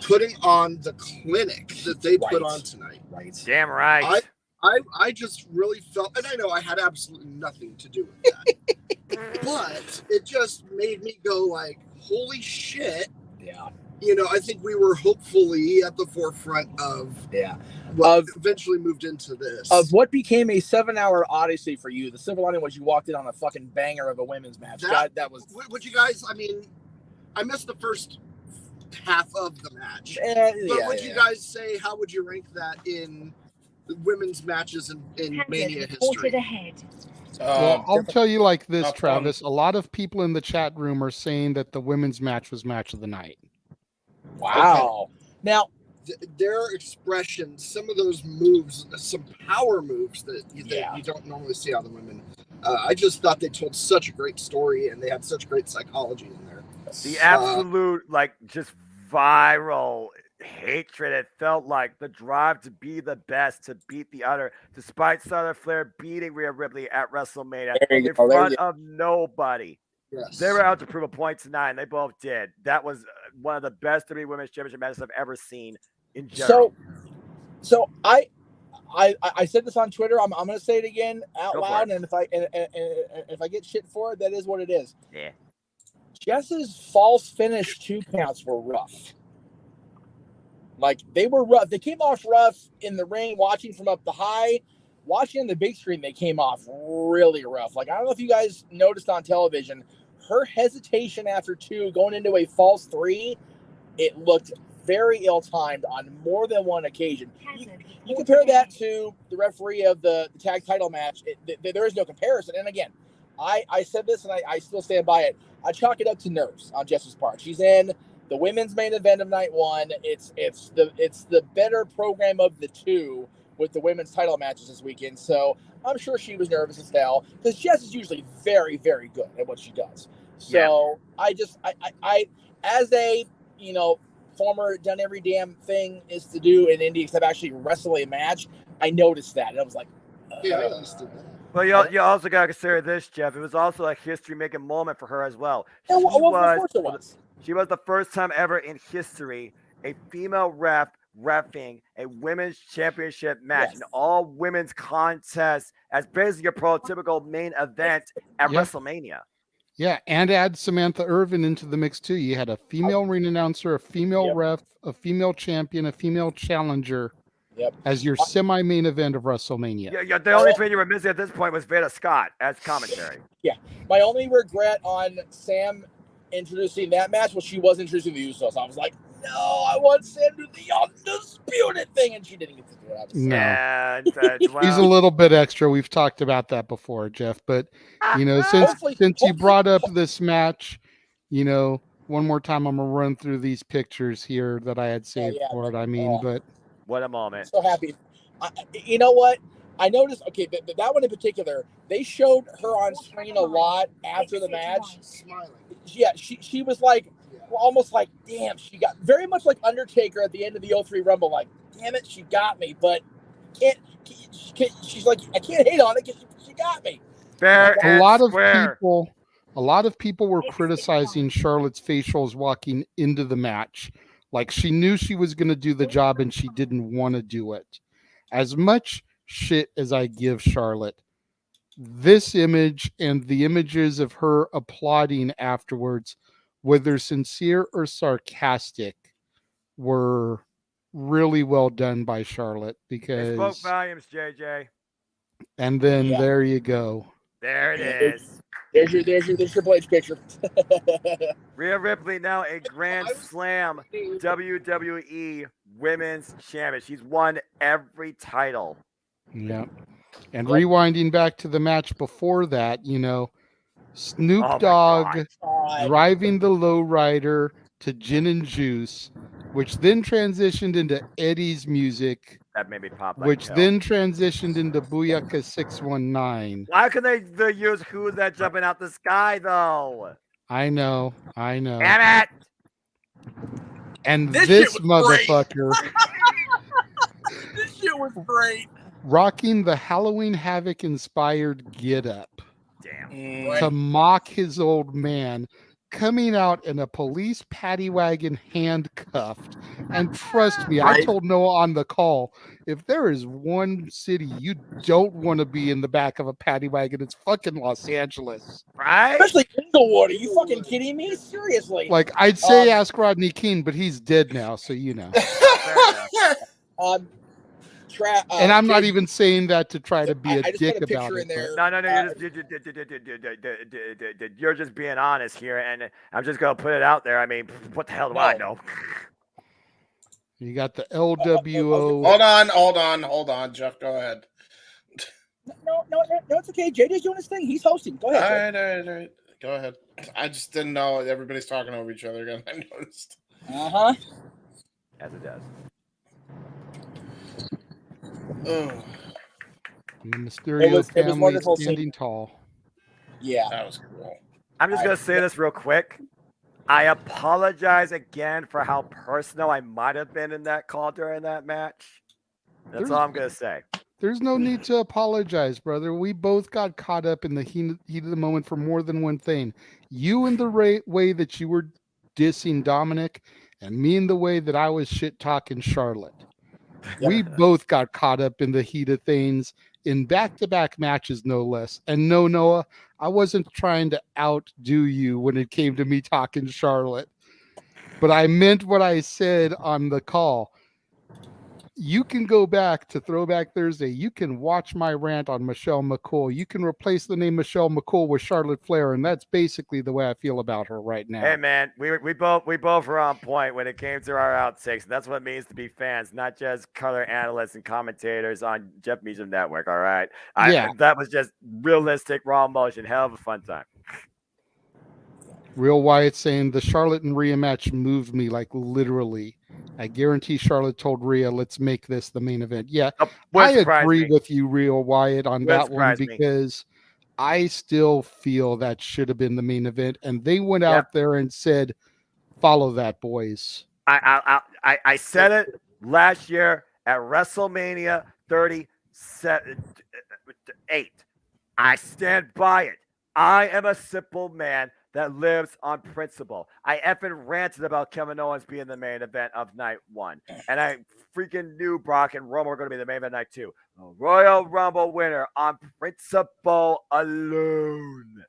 putting on the clinic that they put on tonight. Right. Damn right. I just really felt, and I know I had absolutely nothing to do with that, but it just made me go like, holy shit. Yeah. You know, I think we were hopefully at the forefront of what eventually moved into this. Of what became a 7-hour odyssey for you. The silver lining was you walked in on a fucking banger of a women's match. That was. Would you guys, I mean, I missed the first half of the match. But would you guys say, how would you rank that in women's matches in Mania history? Well, I'll tell you like this, Travis. A lot of people in the chat room are saying that the women's match was match of the night. Wow. Okay. Now, their expressions, some of those moves, some power moves that you don't normally see out of the women. I just thought they told such a great story and they had such great psychology in there. The absolute, just viral hatred. It felt like the drive to be the best, to beat the other, despite Charlotte Flair beating Rhea Ripley at WrestleMania in front of nobody. Yes. They were out to prove a point tonight, and they both did. That was one of the best WWE Women's Championship matches I've ever seen in general. So I said this on Twitter. I'm going to say it again out loud, and if I get shit for it, that is what it is. Yeah. Jess's false finish 2 counts were rough. Like, they were rough. They came off rough in the ring, watching from up the high. Watching on the big screen, they came off really rough. Like, I don't know if you guys noticed on television, her hesitation after 2 going into a false 3, it looked very ill-timed on more than one occasion. You compare that to the referee of the tag title match, there is no comparison. And again, I said this and I still stand by it. I chalk it up to nerves on Jess's part. She's in the women's main event of night 1. It's the better program of the 2 with the women's title matches this weekend. So I'm sure she was nervous as hell because Jess is usually very, very good at what she does. So I as a, former done every damn thing is to do in Indy except actually wrestle a match, I noticed that. And I was like, I understood that. Well, you also got to consider this, Jeff. It was also a history-making moment for her as well. Of course it was. She was the first time ever in history a female reffing a women's championship match, an all-women's contest as basically a prototypical main event at WrestleMania. Yeah, and add Samantha Irvin into the mix too. You had a female ring announcer, a female ref, a female champion, a female challenger as your semi-main event of WrestleMania. Yeah, the only thing you were missing at this point was Veda Scott as commentary. Yeah, my only regret on Sam introducing that match was she was introducing the Usos. I was like, no, I want Sam to do the undisputed thing, and she didn't get to do it. No. Yeah, He's a little bit extra. We've talked about that before, Jeff. But since you brought up this match, one more time I'm gonna run through these pictures here that I had saved for it. But what a moment! So happy. You know what? I noticed, okay, that one in particular, they showed her on screen a lot after the match. Smiling. Yeah, she was like, almost like, damn, she got very much like Undertaker at the end of the 03 Rumble, like, damn it, she got me, but she's like, I can't hate on it because she got me. A lot of people were criticizing Charlotte's facials walking into the match. Like she knew she was going to do the job and she didn't want to do it. As much shit as I give Charlotte, this image and the images of her applauding afterwards, whether sincere or sarcastic, were really well done by Charlotte because it spoke volumes, JJ. And then there you go. There it is. There's your Triple H picture. Rhea Ripley now a Grand Slam WWE Women's Champion. She's won every title. Yeah. And rewinding back to the match before that, Snoop Dogg driving the lowrider to Gin and Juice, which then transitioned into Eddie's music. That made me pop. Which then transitioned into Booyaka 619. Why can they use Who's That Jumping Out the Sky, though? I know. Damn it! And this motherfucker. This shit was great. Rocking the Halloween Havoc inspired get up. Damn. To mock his old man, coming out in a police paddy wagon handcuffed. And trust me, I told Noah on the call, if there is one city you don't want to be in the back of a paddy wagon, it's fucking Los Angeles. Right? Especially Inglewood. Are you fucking kidding me? Seriously. Like, I'd say ask Rodney King, but he's dead now, so you know. And I'm not even saying that to try to be a dick about it. No, you're just being honest here, and I'm just gonna put it out there. I mean, what the hell do I know? You got the LWO. Hold on, Jeff. Go ahead. No, it's okay. JJ's doing his thing. He's hosting. Go ahead. All right. Go ahead. I just didn't know everybody's talking over each other again. I noticed. As it does. And the Mysterio family standing tall. Yeah. That was cool. I'm just going to say this real quick. I apologize again for how personal I might have been in that call during that match. That's all I'm going to say. There's no need to apologize, brother. We both got caught up in the heat of the moment for more than one thing. You in the way that you were dissing Dominic, and me in the way that I was shit-talking Charlotte. We both got caught up in the heat of things in back-to-back matches, no less. And no, Noah, I wasn't trying to outdo you when it came to me talking Charlotte. But I meant what I said on the call. You can go back to Throwback Thursday. You can watch my rant on Michelle McCool. You can replace the name Michelle McCool with Charlotte Flair, and that's basically the way I feel about her right now. Hey man, we both were on point when it came to our outtakes. That's what it means to be fans, not just color analysts and commentators on Jeff Meacham Network. All right, that was just realistic, raw emotion. Hell of a fun time. Real Wyatt saying the Charlotte and Rhea match moved me, like literally. I guarantee Charlotte told Rhea, let's make this the main event. Yeah, I agree with you, Real Wyatt, on that one because I still feel that should have been the main event. And they went out there and said, follow that, boys. I said it last year at WrestleMania 38. I stand by it. I am a simple man that lives on principle. I effing ranted about Kevin Owens being the main event of night one. And I freaking knew Brock and Roman were going to be the main event night two. A Royal Rumble winner on principle alone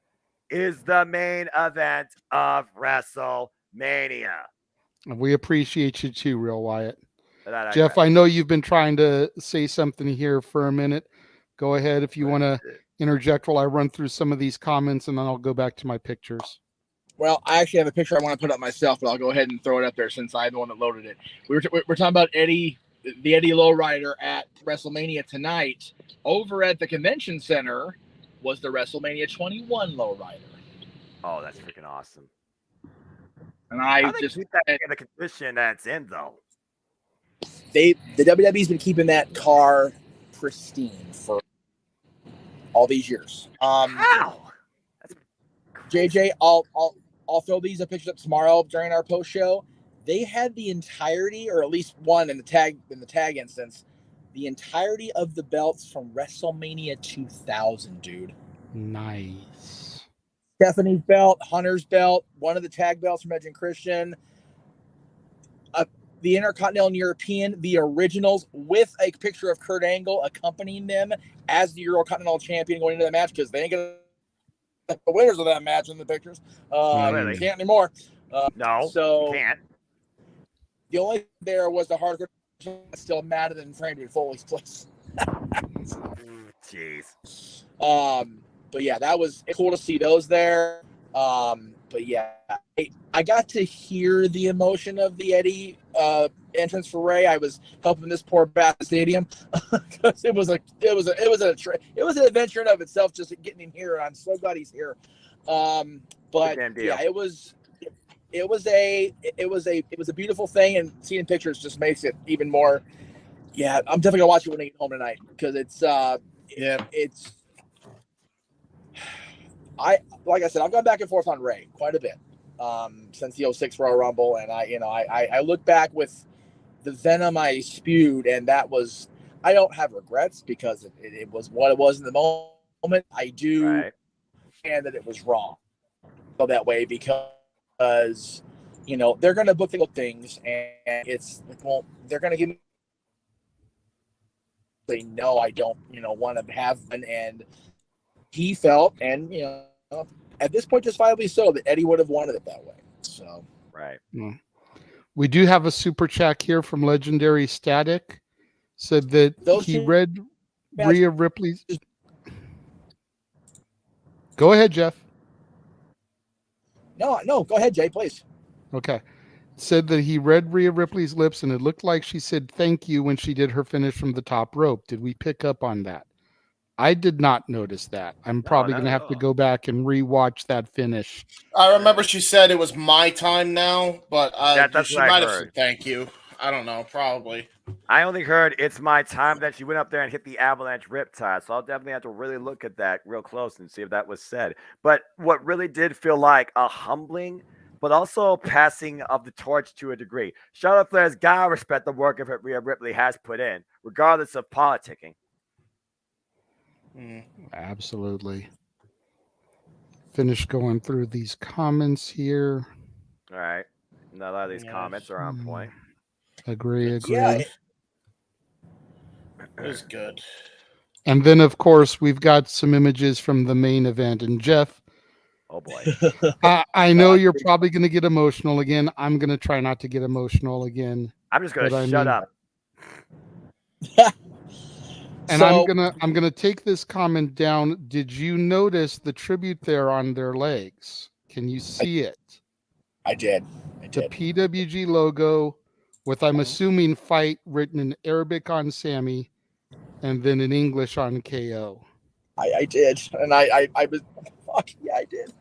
is the main event of WrestleMania. We appreciate you too, Real Wyatt. Jeff, I know you've been trying to say something here for a minute. Go ahead if you want to interject while I run through some of these comments, and then I'll go back to my pictures. Well, I actually have a picture I want to put up myself, but I'll go ahead and throw it up there since I'm the one that loaded it. We're talking about the Eddie Lowrider at WrestleMania tonight. Over at the convention center was the WrestleMania 21 Lowrider. Oh, that's freaking awesome. And I just keep that in the condition that's in, though. The WWE's been keeping that car pristine for all these years. How? JJ, I'll throw these pictures up tomorrow during our post show. They had the entirety, or at least one in the tag instance, the entirety of the belts from WrestleMania 2000, dude. Nice. Stephanie's belt, Hunter's belt, one of the tag belts from Edge and Christian, the Intercontinental and European, the originals, with a picture of Kurt Angle accompanying them as the Eurocontinental champion going into the match, because they ain't gonna the winners of that match in the pictures. Really? Can't anymore. No, so can't. The only thing there was the hardcore still madder than framed in Foley's place. Jeez. But yeah, that was cool to see those there. But yeah, I got to hear the emotion of the Eddie entrance for Ray. I was helping this poor Bath Stadium because it was an adventure in of itself just getting him here. I'm so glad he's here. But yeah, it was a beautiful thing, and seeing pictures just makes it even more. Yeah, I'm definitely gonna watch it when I get home tonight because it's like I said, I've gone back and forth on Ray quite a bit since the 06 Royal Rumble, and I look back with the venom I spewed, and that was, I don't have regrets because it was what it was in the moment. I do understand that it was wrong so that way because they're going to book things, and it's they're going to give me say no, I don't want to have one, and he felt, and at this point, justifiably so, that Eddie would have wanted it that way. So we do have a super chat here from Legendary Static. Said that he read Rhea Ripley's. Go ahead, Jeff. No, go ahead, Jay, please. Okay. Said that he read Rhea Ripley's lips, and it looked like she said thank you when she did her finish from the top rope. Did we pick up on that? I did not notice that. I'm probably going to have to go back and rewatch that finish. I remember she said it was my time now, but she might have said thank you. I don't know, probably. I only heard it's my time that she went up there and hit the avalanche riptide, so I'll definitely have to really look at that real close and see if that was said. But what really did feel like a humbling, but also passing of the torch to a degree. Charlotte Flair's got to respect the work that Rhea Ripley has put in, regardless of politicking. Absolutely. Finish going through these comments here. All right. A lot of these comments are on point. Agree. Yeah, it was good. And then, of course, we've got some images from the main event. And Jeff, oh boy, I know you're probably going to get emotional again. I'm going to try not to get emotional again. I'm just going to shut up. And so, I'm gonna take this comment down. Did you notice the tribute there on their legs? Can you see it? I did. The PWG logo with, I'm assuming, fight written in Arabic on Sammy and then in English on KO. I did. And I was, fuck yeah, I did.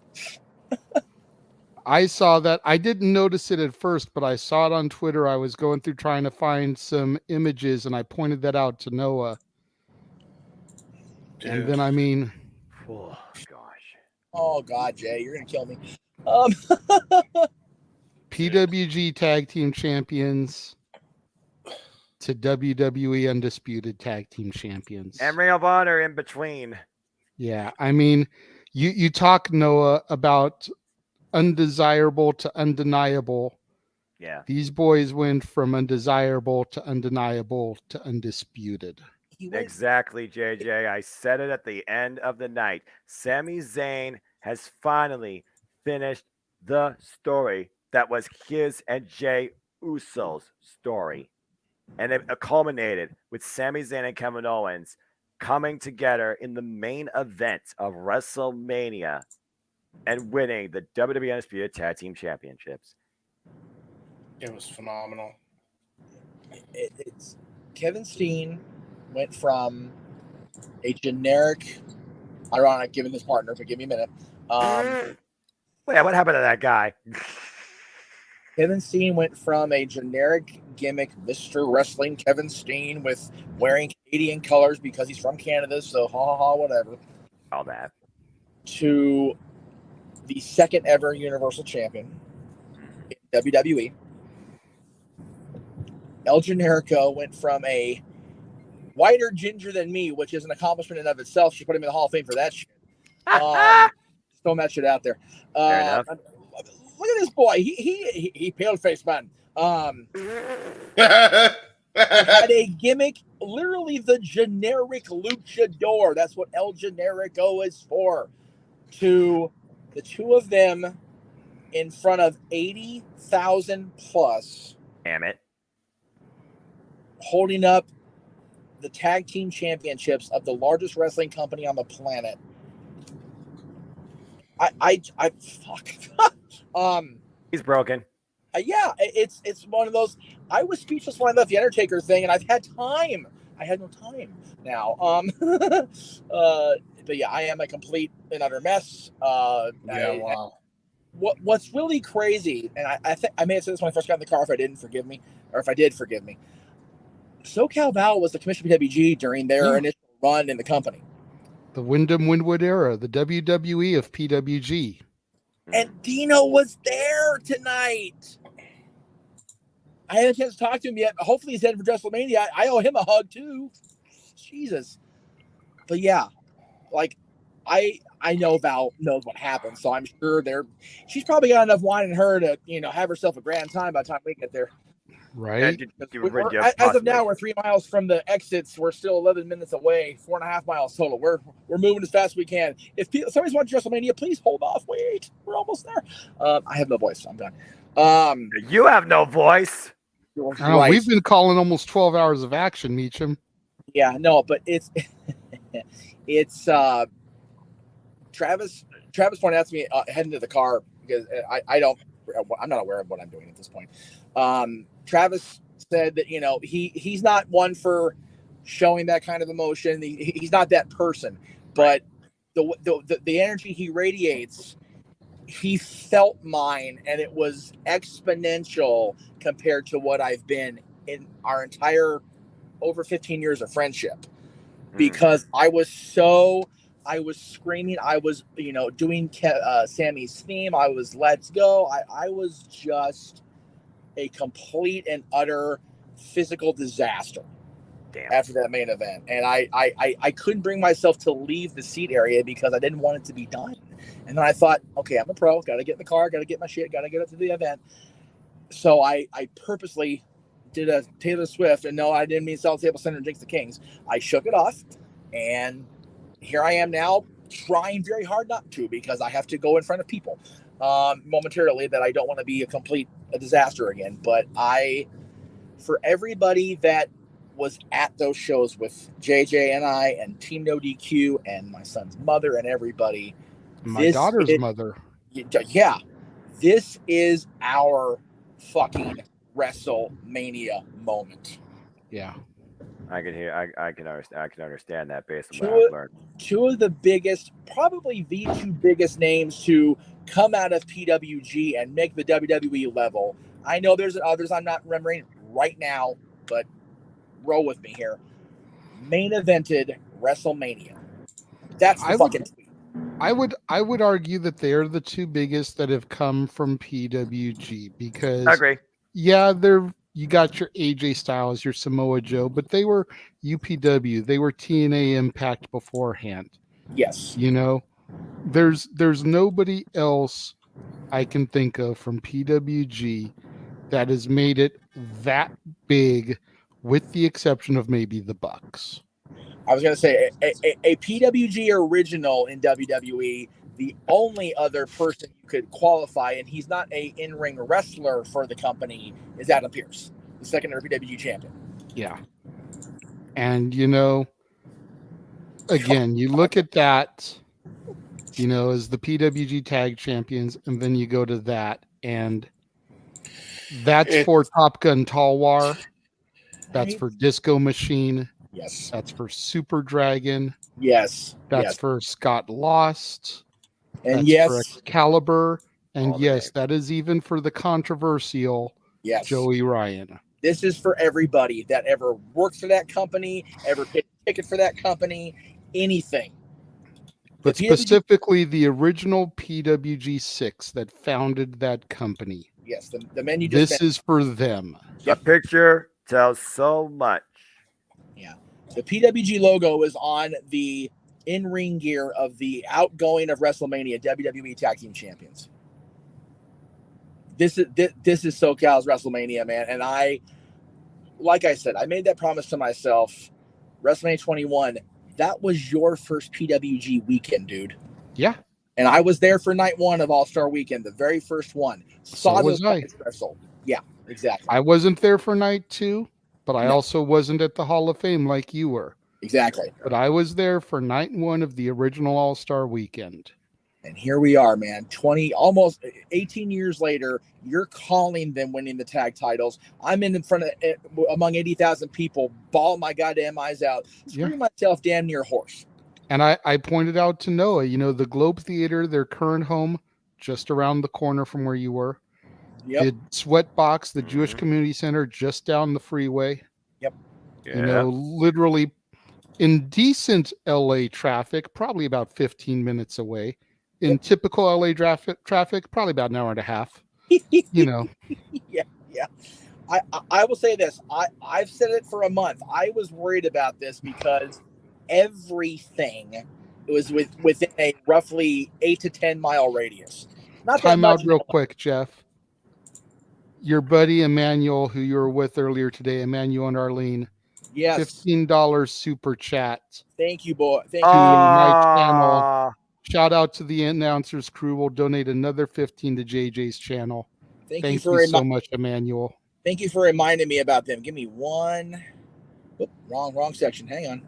I saw that. I didn't notice it at first, but I saw it on Twitter. I was going through trying to find some images, and I pointed that out to Noah. Dude. And then, oh gosh. Oh God, Jay, you're gonna kill me. PWG Tag Team Champions to WWE Undisputed Tag Team Champions. And Ring of Honor in between. Yeah, you talk, Noah, about undesirable to undeniable. Yeah. These boys went from undesirable to undeniable to undisputed. Exactly, JJ. I said it at the end of the night. Sami Zayn has finally finished the story that was his and Jey Uso's story. And it culminated with Sami Zayn and Kevin Owens coming together in the main event of WrestleMania and winning the WWE Undisputed Tag Team Championships. It was phenomenal. It's Kevin Steen went from a generic, ironic, given his partner, but give me a minute. Wait, what happened to that guy? Kevin Steen went from a generic gimmick, Mr. Wrestling Kevin Steen, with wearing Canadian colors because he's from Canada, so whatever. All that. To the second ever Universal Champion in WWE. El Generico went from a whiter ginger than me, which is an accomplishment in and of itself. She put him in the Hall of Fame for that shit. Just throwing that shit out there. Fair enough. Look at this boy. He pale face man. Had a gimmick, literally the generic luchador. That's what El Generico is for. To the two of them in front of 80,000 plus. Damn it. Holding up the tag team championships of the largest wrestling company on the planet. I fuck. He's broken. Yeah, it's one of those. I was speechless when I left the Undertaker thing, and I've had time. I had no time now. But yeah, I am a complete and utter mess. Wow. What's really crazy, and I think I may have said this when I first got in the car. If I didn't, forgive me, or if I did, forgive me. SoCal Val was the commissioner of PWG during their initial run in the company. The Wyndham Wynwood era, the WWE of PWG. And Dino was there tonight. I haven't had a chance to talk to him yet. Hopefully he's headed for WrestleMania. I owe him a hug too. Jesus. But yeah, like I know Val knows what happened, so I'm sure she's probably got enough wine in her to, have herself a grand time by the time we get there. Right. As of now, we're 3 miles from the exits. We're still 11 minutes away, 4.5 miles total. We're moving as fast as we can. If somebody's watching WrestleMania, please hold off. Wait, we're almost there. I have no voice. I'm done. You have no voice. Right. We've been calling almost 12 hours of action, Meacham. Yeah, no, but it's Travis pointed out to me heading to the car because I'm not aware of what I'm doing at this point. Travis said that, he's not one for showing that kind of emotion. He's not that person, but the energy he radiates, he felt mine, and it was exponential compared to what I've been in our entire over 15 years of friendship, because I was screaming. I was, doing Sammy's theme. I was Let's Go. I was just a complete and utter physical disaster. Damn. After that main event. And I couldn't bring myself to leave the seat area because I didn't want it to be done. And then I thought, okay, I'm a pro. Got to get in the car. Got to get my shit. Got to get up to the event. So I purposely did a Taylor Swift. And no, I didn't mean South Table Center and Jinx the Kings. I shook it off. And here I am now, trying very hard not to, because I have to go in front of people momentarily, that I don't want to be a disaster again. But for everybody that was at those shows with JJ and I and Team No DQ and my son's mother and everybody, my daughter's mother. Yeah, this is our fucking WrestleMania moment. Yeah. I can understand that based on what I've learned. Two of the biggest, probably the two biggest names to come out of PWG and make the WWE level. I know there's others I'm not remembering right now, but roll with me here. Main evented WrestleMania. That's the fucking tweet. I would argue that they're the two biggest that have come from PWG, because I agree. Yeah, you got your AJ Styles, your Samoa Joe, but they were UPW. They were TNA Impact beforehand. Yes. There's nobody else I can think of from PWG that has made it that big, with the exception of maybe the Bucks. I was going to say a PWG original in WWE. The only other person you could qualify, and he's not a in-ring wrestler for the company, is Adam Pearce, the second-ever PWG champion. Yeah. And, again, you look at that, as the PWG tag champions, and then you go to that, and that's for Top Gun Talwar. That's for Disco Machine. Yes. That's for Super Dragon. Yes. That's for Scott Lost. And that's for Excalibur. And yes, that is even for the controversial Joey Ryan. This is for everybody that ever worked for that company, ever paid a ticket for that company, anything. But specifically the original PWG6 that founded that company. Yes, the men you just This is for them. A picture tells so much. Yeah. The PWG logo is on the in-ring gear of the outgoing of WrestleMania WWE Tag Team Champions. This is SoCal's WrestleMania, man. And like I said, I made that promise to myself. WrestleMania 21, that was your first PWG weekend, dude. Yeah. And I was there for night one of All-Star Weekend, the very first one. Saw those guys wrestle. Yeah, exactly. I wasn't there for night 2, but I also wasn't at the Hall of Fame like you were. Exactly. But I was there for night 1 of the original All-Star Weekend. And here we are, man. almost 18 years later, you're calling them winning the tag titles. I'm in front of among 80,000 people, bawling my goddamn eyes out, screaming myself damn near hoarse. And I pointed out to Noah, the Globe Theater, their current home, just around the corner from where you were. Yep. The Sweatbox, the Jewish Community Center, just down the freeway. Yep. Literally in decent LA traffic, probably about 15 minutes away. In typical LA traffic, probably about an hour and a half. Yeah. I will say this. I've said it for a month. I was worried about this because everything was within a roughly 8 to 10 mile radius. Not Time out real quick, Jeff. Your buddy Emmanuel, who you were with earlier today, Emmanuel and Arlene. Yes. $15 super chat. Thank you, boy. Thank to you. my channel. Shout out to the announcers crew. We'll donate another 15 to JJ's channel. Thank you so much, Emmanuel. Thank you for reminding me about them. Give me one. Whoop, wrong section. Hang on.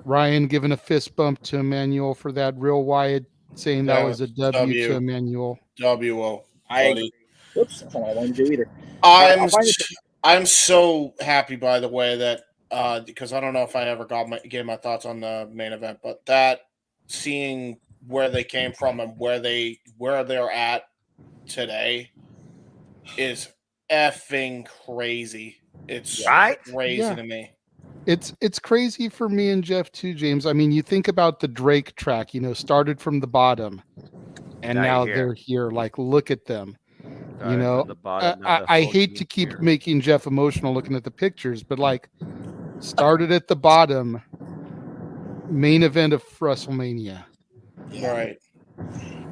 Ryan giving a fist bump to Emmanuel for that. Real Wyatt saying that was a W to Emmanuel. W-O. I agree. Whoops, that's not what I wanted to do either. I'm so happy, by the way, that because I don't know if I ever gave my thoughts on the main event, but that seeing where they came from and where they're at today is effing crazy. It's crazy to me. It's crazy for me and Jeff too, James. I mean, you think about the Drake track, started from the bottom, and now they're here. Like, look at them. I hate to keep making Jeff emotional looking at the pictures, but like, started at the bottom. Main event of WrestleMania. Right.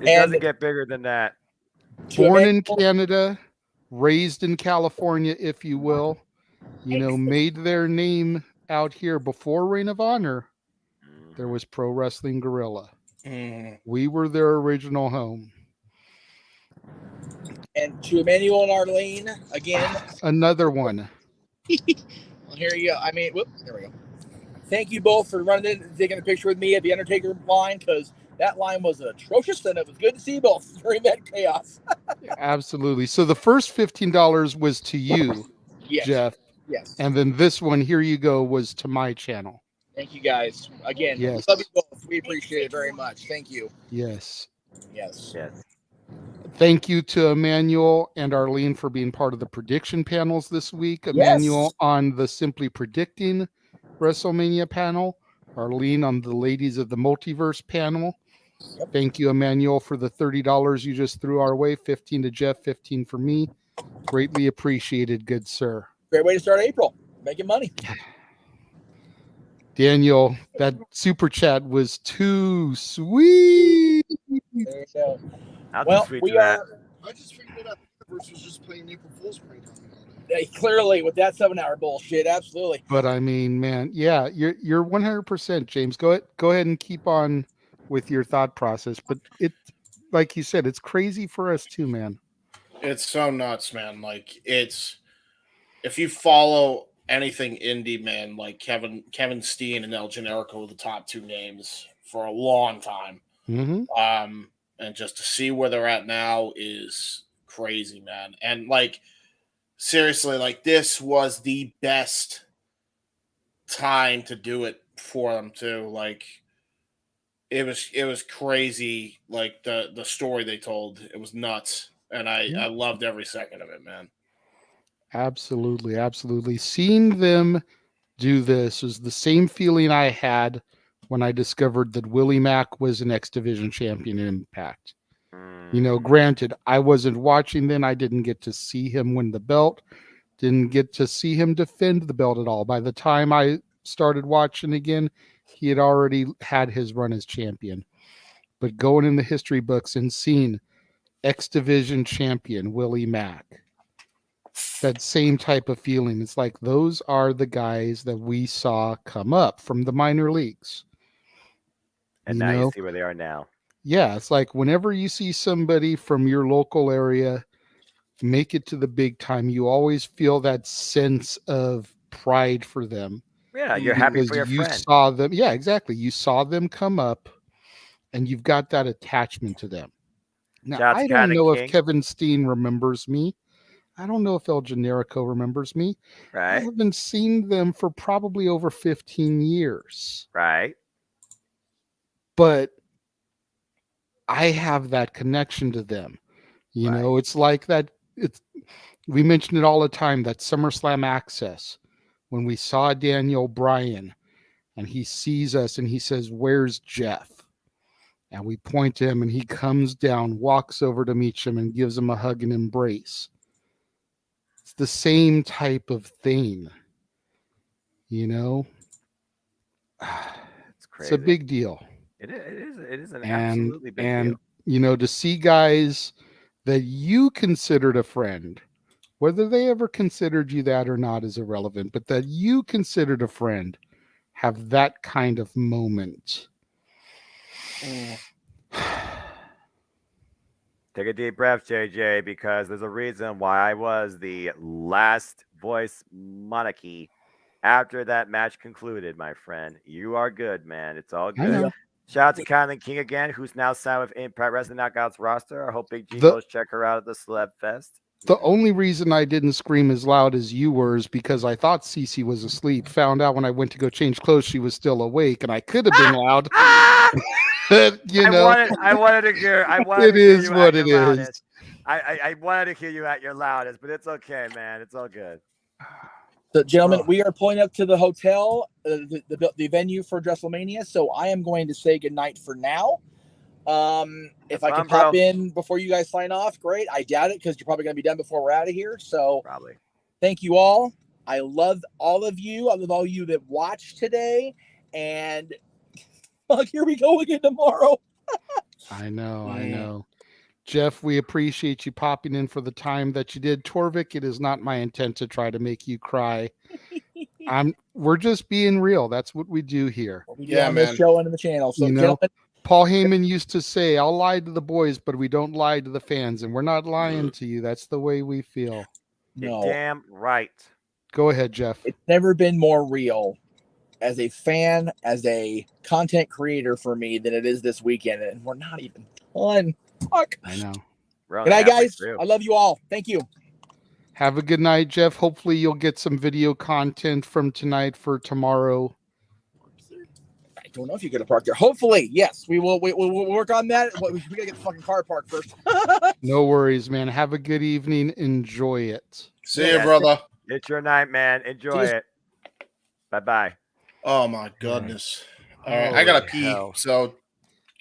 It doesn't get bigger than that. Born in Canada, raised in California, if you will. Made their name out here before Reign of Honor. There was Pro Wrestling Guerrilla. We were their original home. And to Emmanuel and Arlene, again. Another one. Well, here you go. There we go. Thank you both for running in, taking a picture with me at the Undertaker line, because that line was atrocious, and it was good to see you both during that chaos. Absolutely. So the first $15 was to you, Jeff. Yes. And then this one, here you go, was to my channel. Thank you, guys. Again, yes. Love you both. We appreciate it very much. Thank you. Yes. Yes. Thank you to Emmanuel and Arlene for being part of the prediction panels this week. Emmanuel on the Simply Predicting WrestleMania panel, Arlene on the Ladies of the Multiverse panel. Thank you, Emmanuel, for the $30 you just threw our way. 15 to Jeff, 15 for me. Greatly appreciated, good sir. Great way to start April. Making money. Daniel, that super chat was too sweet. There you go. We are. I just figured out the Universe was just playing April Fool's prank on me. Clearly, with that 7-hour bullshit, absolutely. But I mean, man, yeah, you're 100%, James. Go ahead and keep on with your thought process. But it, like you said, it's crazy for us too, man. It's so nuts, man. Like, it's, if you follow anything indie, man, like Kevin Steen and El Generico were the top two names for a long time. Mm-hmm. And just to see where they're at now is crazy, man. And like, seriously, like, this was the best time to do it for them too. Like, it was crazy. Like the story they told, it was nuts, and I loved every second of it, man. Absolutely, absolutely. Seeing them do this was the same feeling I had when I discovered that Willie Mack was an X Division champion in Impact. You know, granted, I wasn't watching then. I didn't get to see him win the belt. Didn't get to see him defend the belt at all. By the time I started watching again, he had already had his run as champion. But going in the history books and seeing X Division champion Willie Mack, that same type of feeling. It's like those are the guys that we saw come up from the minor leagues. And now you see where they are now. Yeah, it's like whenever you see somebody from your local area make it to the big time, you always feel that sense of pride for them. Yeah, you're happy for your you friend. saw them. Yeah, exactly. You saw them come up, and you've got that attachment to them. Now, I don't know if Kevin Steen remembers me. I don't know if El Generico remembers me. Right. I haven't seen them for probably over 15 years. Right. But I have that connection to them. You know, it's like that. We mention it all the time, that SummerSlam access. When we saw Daniel Bryan and he sees us and he says, "Where's Jeff?" And we point to him and he comes down, walks over to Meacham and gives him a hug and embrace. It's the same type of thing, you know. It's crazy. It's a big deal. It is an absolutely big deal. You know, to see guys that you considered a friend, whether they ever considered you that or not is irrelevant, but that you considered a friend, have that kind of moment. Take a deep breath, JJ, because there's a reason why I was the last voice monarchy after that match concluded, my friend. You are good, man. It's all good. Shout out to Kylan King again, who's now signed with Impact Wrestling Knockouts roster. I hope Big G goes check her out at the Celeb Fest. The only reason I didn't scream as loud as you were is because I thought Cece was asleep. Found out when I went to go change clothes, she was still awake, and I could have been loud. You know, I wanted to hear. It is what it is. I wanted to hear you at your loudest, but it's okay, man. It's all good. So, gentlemen, we are pulling up to the hotel, the venue for WrestleMania. So I am going to say goodnight for now. If I can pop in before you guys sign off, great. I doubt it because you're probably going to be done before we're out of here. So probably. Thank you all. I love all of you. I love all you that watched today. And here we go again tomorrow. I know. Jeff, we appreciate you popping in for the time that you did. Torvik, it is not my intent to try to make you cry. We're just being real. That's what we do here. We do on this show and on the channel. So, gentlemen, Paul Heyman used to say, "I'll lie to the boys, but we don't lie to the fans." And we're not lying to you. That's the way we feel. You're damn right. Go ahead, Jeff. It's never been more real as a fan, as a content creator for me than it is this weekend. And we're not even done. Fuck. I know. Good night, guys. I love you all. Thank you. Have a good night, Jeff. Hopefully you'll get some video content from tonight for tomorrow. I don't know if you're going to park there. Hopefully, yes. We'll work on that. We got to get the fucking car parked first. No worries, man. Have a good evening. Enjoy it. See you, brother. It's your night, man. Enjoy it. Bye-bye. Oh, my goodness. All right. I got to pee, so...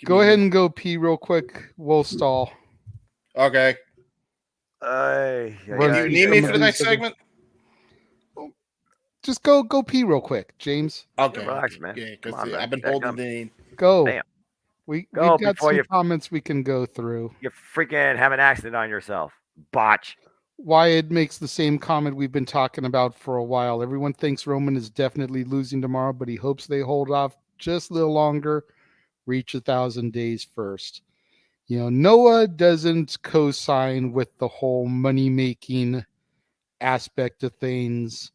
Go ahead and go pee real quick. We'll stall. Okay. Do you need me for the next segment? Just go pee real quick, James. Okay. Relax, man. Yeah, because I've been holding the... Go. Damn. We've got some comments we can go through. You freaking have an accident on yourself. Botch. Wyatt makes the same comment we've been talking about for a while. Everyone thinks Roman is definitely losing tomorrow, but he hopes they hold off just a little longer. Reach 1,000 days first. You know, Noah doesn't co-sign with the whole money-making aspect of things.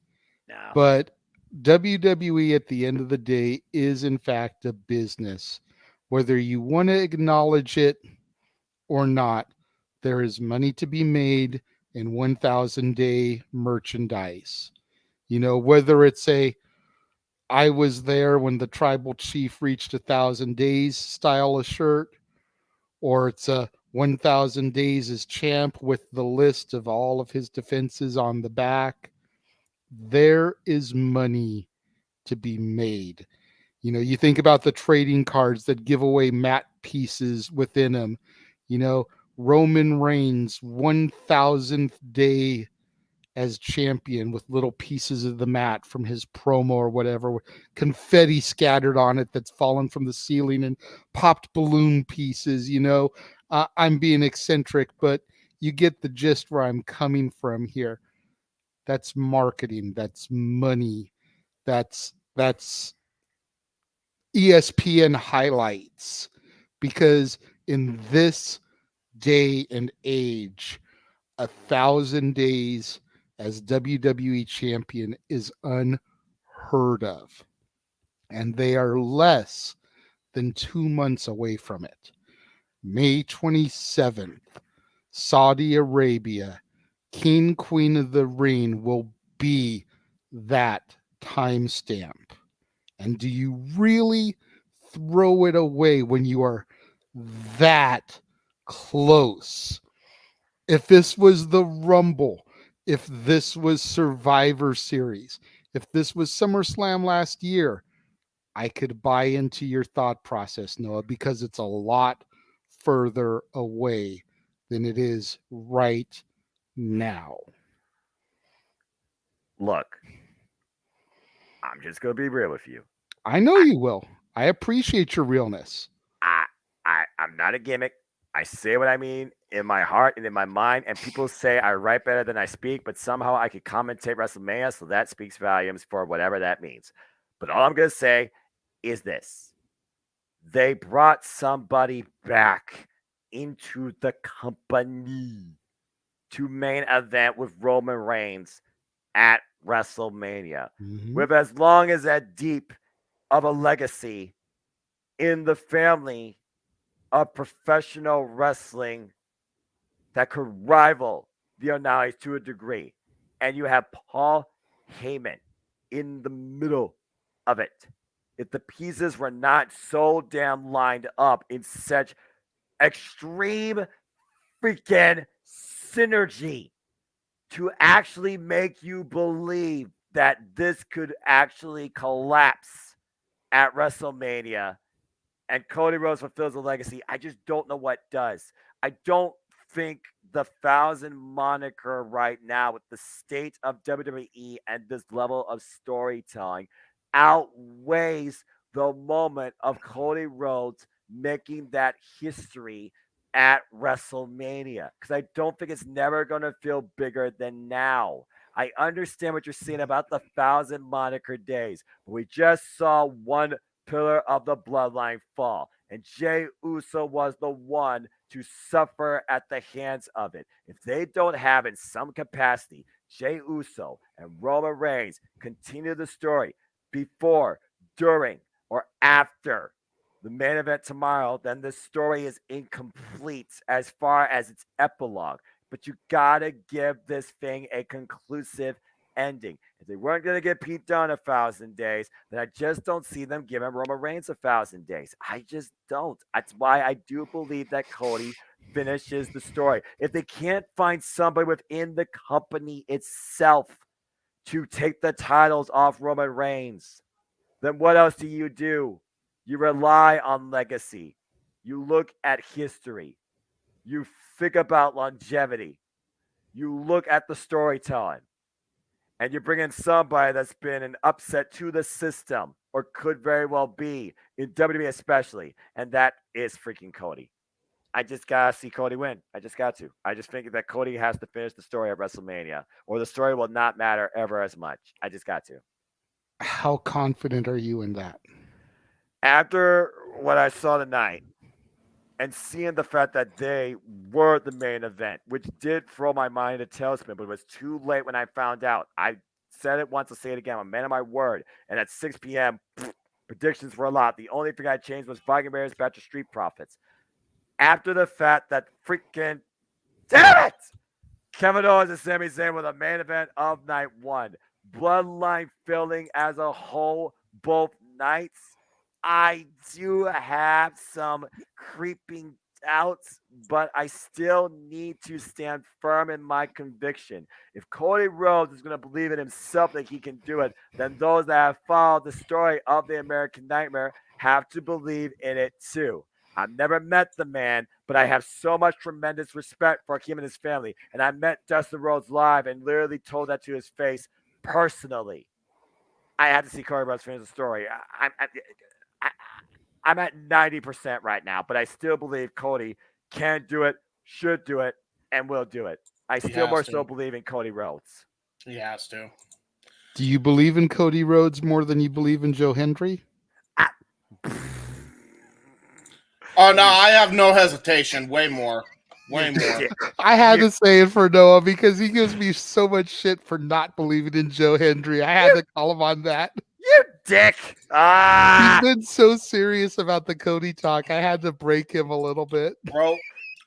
No. But WWE at the end of the day is in fact a business. Whether you want to acknowledge it or not, there is money to be made in 1,000-day merchandise. You know, whether it's I was there when the tribal chief reached 1,000 days style of shirt, or it's a 1,000 days as champ with the list of all of his defenses on the back. There is money to be made. You know, you think about the trading cards that give away mat pieces within them. You know, Roman Reigns 1,000th day as champion with little pieces of the mat from his promo or whatever, confetti scattered on it that's fallen from the ceiling and popped balloon pieces. You know, I'm being eccentric, but you get the gist where I'm coming from here. That's marketing. That's money. That's ESPN highlights, because in this day and age, 1,000 days as WWE champion is unheard of. And they are less than 2 months away from it. May 27th, Saudi Arabia, King, Queen of the Ring will be that timestamp. And do you really throw it away when you are that close? If this was the Rumble, if this was Survivor Series, if this was SummerSlam last year, I could buy into your thought process, Noah, because it's a lot further away than it is right now. Look, I'm just going to be real with you. I know you will. I appreciate your realness. I'm not a gimmick. I say what I mean in my heart and in my mind, and people say I write better than I speak, but somehow I could commentate WrestleMania, so that speaks volumes for whatever that means. But all I'm going to say is this. They brought somebody back into the company to main event with Roman Reigns at WrestleMania, with as long as that deep of a legacy in the family of professional wrestling that could rival the O'Neills to a degree. And you have Paul Heyman in the middle of it. If the pieces were not so damn lined up in such extreme freaking synergy to actually make you believe that this could actually collapse at WrestleMania and Cody Rhodes fulfills a legacy, I just don't know what does. I don't think the 1,000 moniker right now with the state of WWE and this level of storytelling outweighs the moment of Cody Rhodes making that history at WrestleMania, because I don't think it's never going to feel bigger than now. I understand what you're saying about the 1,000 moniker days, but we just saw one pillar of the bloodline fall, and Jey Uso was the one to suffer at the hands of it. If they don't have in some capacity Jey Uso and Roman Reigns continue the story before, during, or after the main event tomorrow, then the story is incomplete as far as its epilogue. But you gotta give this thing a conclusive ending. If they weren't going to give Pete Dunne 1,000 days, then I just don't see them giving Roman Reigns 1,000 days. I just don't. That's why I do believe that Cody finishes the story. If they can't find somebody within the company itself to take the titles off Roman Reigns, then what else do? You rely on legacy. You look at history. You think about longevity. You look at the storytelling. And you bring in somebody that's been an upset to the system, or could very well be, in WWE especially, and that is freaking Cody. I just got to see Cody win. I just got to. I just think that Cody has to finish the story at WrestleMania, or the story will not matter ever as much. I just got to. How confident are you in that? After what I saw tonight, and seeing the fact that they were the main event, which did throw my mind a tailspin, but it was too late when I found out. I said it once, I'll say it again. I'm a man of my word. And at 6 p.m., predictions were a lot. The only thing I changed was Viking Bears, Batch of Street Profits. After the fact that freaking, damn it! Kevin Owens and Sami Zayn were the main event of night one. Bloodline filling as a whole both nights. I do have some creeping doubts, but I still need to stand firm in my conviction. If Cody Rhodes is going to believe in himself that he can do it, then those that have followed the story of the American Nightmare have to believe in it too. I've never met the man, but I have so much tremendous respect for him and his family. And I met Dustin Rhodes live and literally told that to his face personally. I had to see Cody Rhodes finish the story. I'm at 90% right now, but I still believe Cody can do it, should do it, and will do it. I still more so believe in Cody Rhodes. He has to. Do you believe in Cody Rhodes more than you believe in Joe Hendry? Oh, no, I have no hesitation. Way more. Way more. I had to say it for Noah because he gives me so much shit for not believing in Joe Hendry. I had to call him on that. You dick. He's been so serious about the Cody talk. I had to break him a little bit. Bro,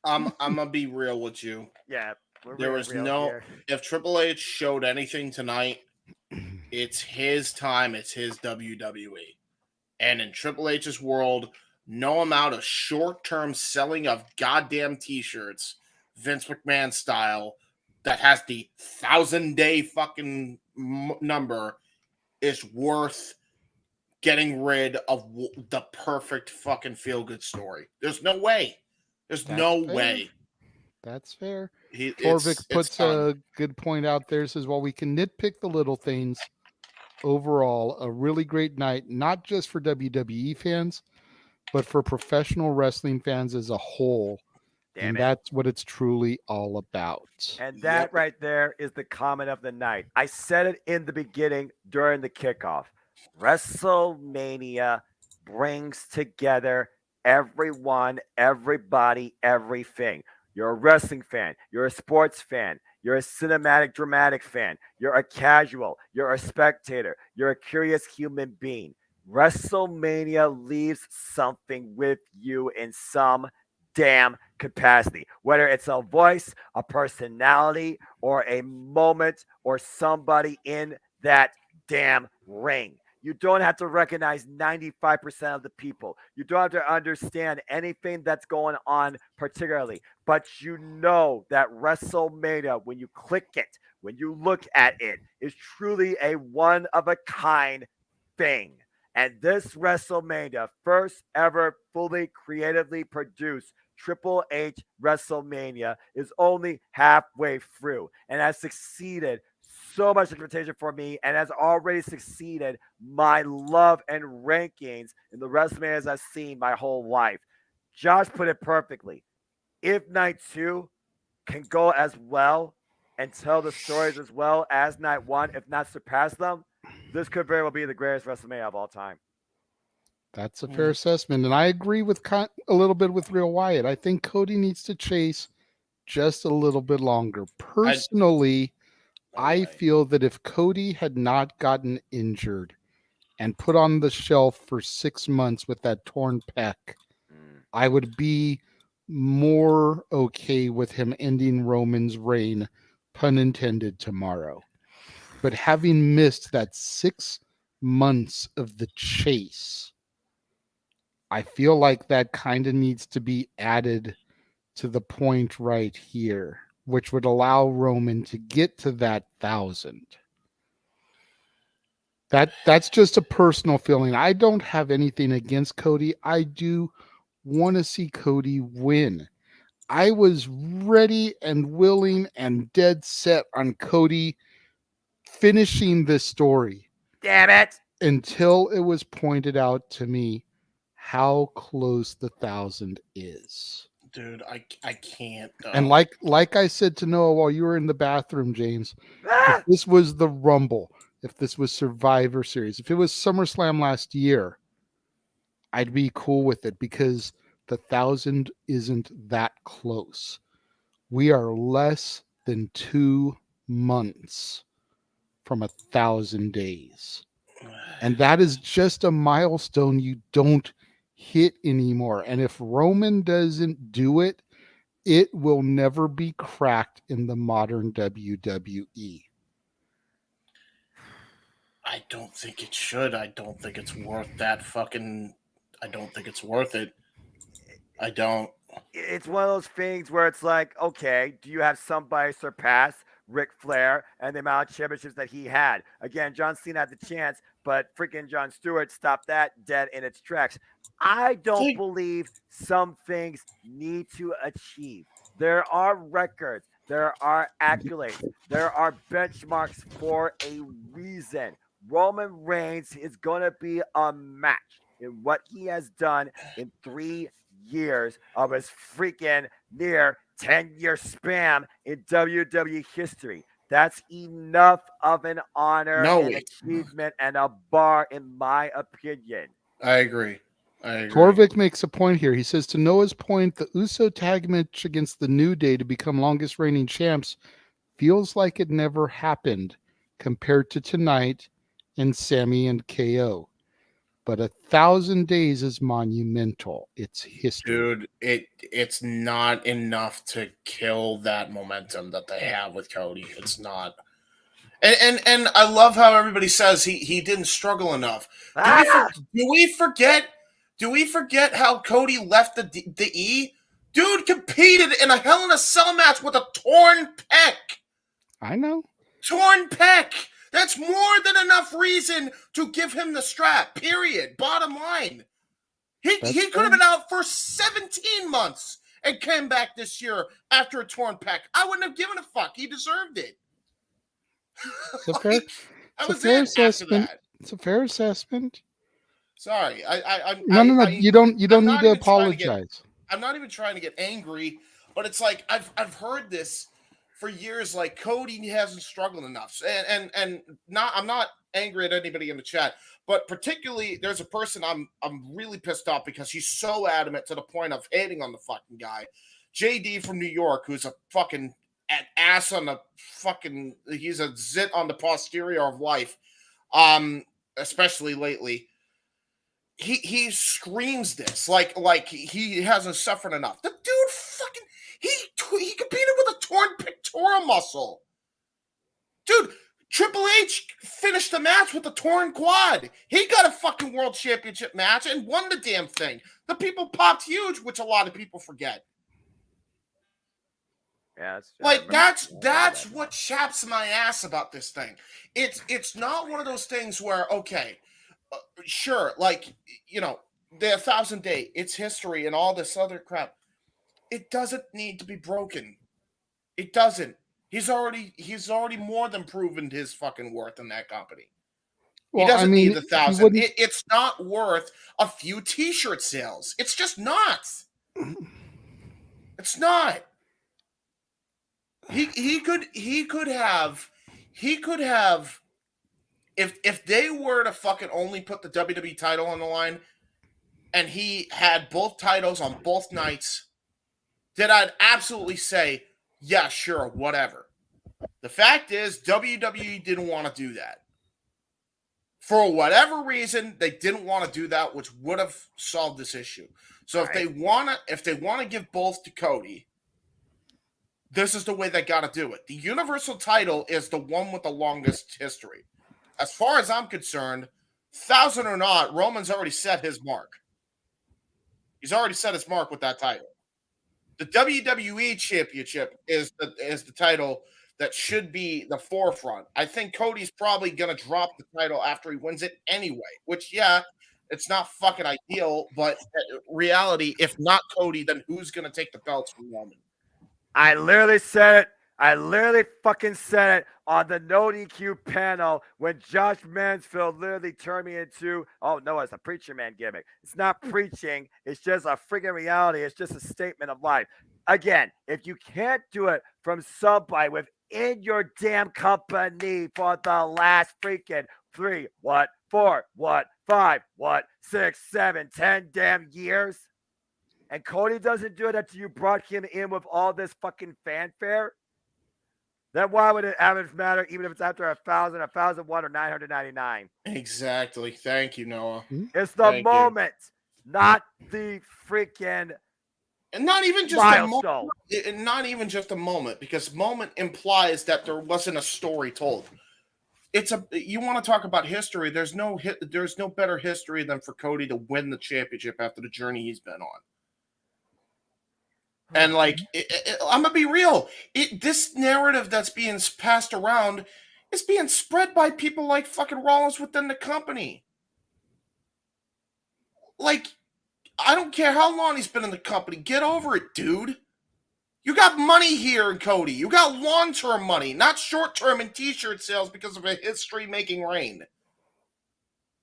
I'm going to be real with you. Yeah. There was no... If Triple H showed anything tonight, it's his time. It's his WWE. And in Triple H's world... no amount of short-term selling of goddamn t-shirts, Vince McMahon style, that has the 1,000-day fucking number is worth getting rid of the perfect fucking feel-good story. There's no way. There's no way. That's fair. Torvik puts a good point out there. Says, well, we can nitpick the little things. Overall, a really great night, not just for WWE fans, but for professional wrestling fans as a whole. That's what it's truly all about. And that right there is the comment of the night. I said it in the beginning during the kickoff. WrestleMania brings together everyone, everybody, everything. You're a wrestling fan. You're a sports fan. You're a cinematic, dramatic fan. You're a casual. You're a spectator. You're a curious human being. WrestleMania leaves something with you in some damn capacity, whether it's a voice, a personality, or a moment, or somebody in that damn ring. You don't have to recognize 95% of the people. You don't have to understand anything that's going on particularly, but you know that WrestleMania, when you click it, when you look at it, is truly a one-of-a-kind thing. And this WrestleMania, first ever fully creatively produced Triple H WrestleMania, is only halfway through and has succeeded so much expectation for me and has already succeeded my love and rankings in the WrestleManias I've seen my whole life. Josh put it perfectly. If Night 2 can go as well and tell the stories as well as Night 1, if not surpass them, this could very well be the greatest WrestleMania of all time. That's a fair assessment. And I agree with a little bit with Real Wyatt. I think Cody needs to chase just a little bit longer. Personally, I feel that if Cody had not gotten injured and put on the shelf for 6 months with that torn pec, I would be more okay with him ending Roman's reign, pun intended, tomorrow. But having missed that 6 months of the chase, I feel like that kind of needs to be added to the point right here, which would allow Roman to get to that 1,000. That's just a personal feeling. I don't have anything against Cody. I do want to see Cody win. I was ready and willing and dead set on Cody finishing this story. Damn it. Until it was pointed out to me how close the 1,000 is. Dude, I can't. And like I said to Noah while you were in the bathroom, James, if this was the Rumble, if this was Survivor Series, if it was SummerSlam last year, I'd be cool with it because the 1,000 isn't that close. We are less than 2 months from 1,000 days. And that is just a milestone you don't hit anymore. And if Roman doesn't do it, it will never be cracked in the modern WWE. I don't think it should. I don't think it's worth that fucking. I don't think it's worth it. I don't. It's one of those things where it's like, okay, do you have somebody surpass Ric Flair and the amount of championships that he had? Again, John Cena had the chance, but freaking Jon Stewart stopped that dead in its tracks. I don't believe some things need to achieve. There are records, there are accolades, there are benchmarks for a reason. Roman Reigns is going to be unmatched in what he has done in 3 years of his freaking near 10-year span in WWE history. That's enough of an honor and achievement and a bar, in my opinion. I agree. Torvik makes a point here. He says, to Noah's point, the Uso tag match against the New Day to become longest reigning champs feels like it never happened compared to tonight and Sammy and KO. But 1,000 days is monumental. It's history. Dude, it's not enough to kill that momentum that they have with Cody. It's not. And I love how everybody says he didn't struggle enough. Do we forget how Cody left the E? Dude competed in a Hell in a Cell match with a torn pec. I know. Torn pec. That's more than enough reason to give him the strap, period. Bottom line. He could have been out for 17 months and came back this year after a torn pec. I wouldn't have given a fuck. He deserved it. It's a fair assessment. It's a fair assessment. Sorry. No. You don't need to apologize. I'm not even trying to get angry, but it's like I've heard this for years, like Cody hasn't struggled enough, and I'm not angry at anybody in the chat, but particularly there's a person I'm really pissed off because he's so adamant to the point of hating on the fucking guy, JD from New York, who's a fucking ass on the fucking, he's a zit on the posterior of life, especially lately. He screams this like he hasn't suffered enough. The dude fucking. He competed with a torn pectoral muscle. Dude, Triple H finished the match with a torn quad. He got a fucking world championship match and won the damn thing. The people popped huge, which a lot of people forget. Yeah, that's what chaps my ass about this thing. It's not one of those things where, okay, sure, like, you know, the 1,000 day, it's history and all this other crap. It doesn't need to be broken. It doesn't. He's already more than proven his fucking worth in that company. Well, he doesn't need the 1,000. It's not worth a few T-shirt sales. It's just not. It's not. He could have if they were to fucking only put the WWE title on the line and he had both titles on both nights, then I'd absolutely say, yeah, sure, whatever. The fact is, WWE didn't want to do that. For whatever reason, they didn't want to do that, which would have solved this issue. So if they want to give both to Cody, this is the way they got to do it. The Universal title is the one with the longest history. As far as I'm concerned, 1,000 or not, Roman's already set his mark. He's already set his mark with that title. The WWE Championship is the title that should be the forefront. I think Cody's probably going to drop the title after he wins it anyway, which, yeah, it's not fucking ideal, but reality, if not Cody, then who's going to take the belts from Roman? I literally said it. I literally fucking said it on the No DQ panel when Josh Mansfield literally turned me into, oh, no, it's a preacher man gimmick. It's not preaching. It's just a freaking reality. It's just a statement of life. Again, if you can't do it from somebody within your damn company for the last freaking 3, 4, 5, 6, 7, 10 damn years, and Cody doesn't do it until you brought him in with all this fucking fanfare, then why would it average matter even if it's after 1,000, 1,001, or 999? Exactly. Thank you, Noah. It's the moment, not the freaking and not even just milestone. Not even just a moment, because moment implies that there wasn't a story told. you want to talk about history. There's no better history than for Cody to win the championship after the journey he's been on. And like, I'm gonna be real. This narrative that's being passed around is being spread by people like fucking Rollins within the company. Like, I don't care how long he's been in the company. Get over it, dude. You got money here in Cody. You got long-term money, not short-term in t-shirt sales because of a history-making reign.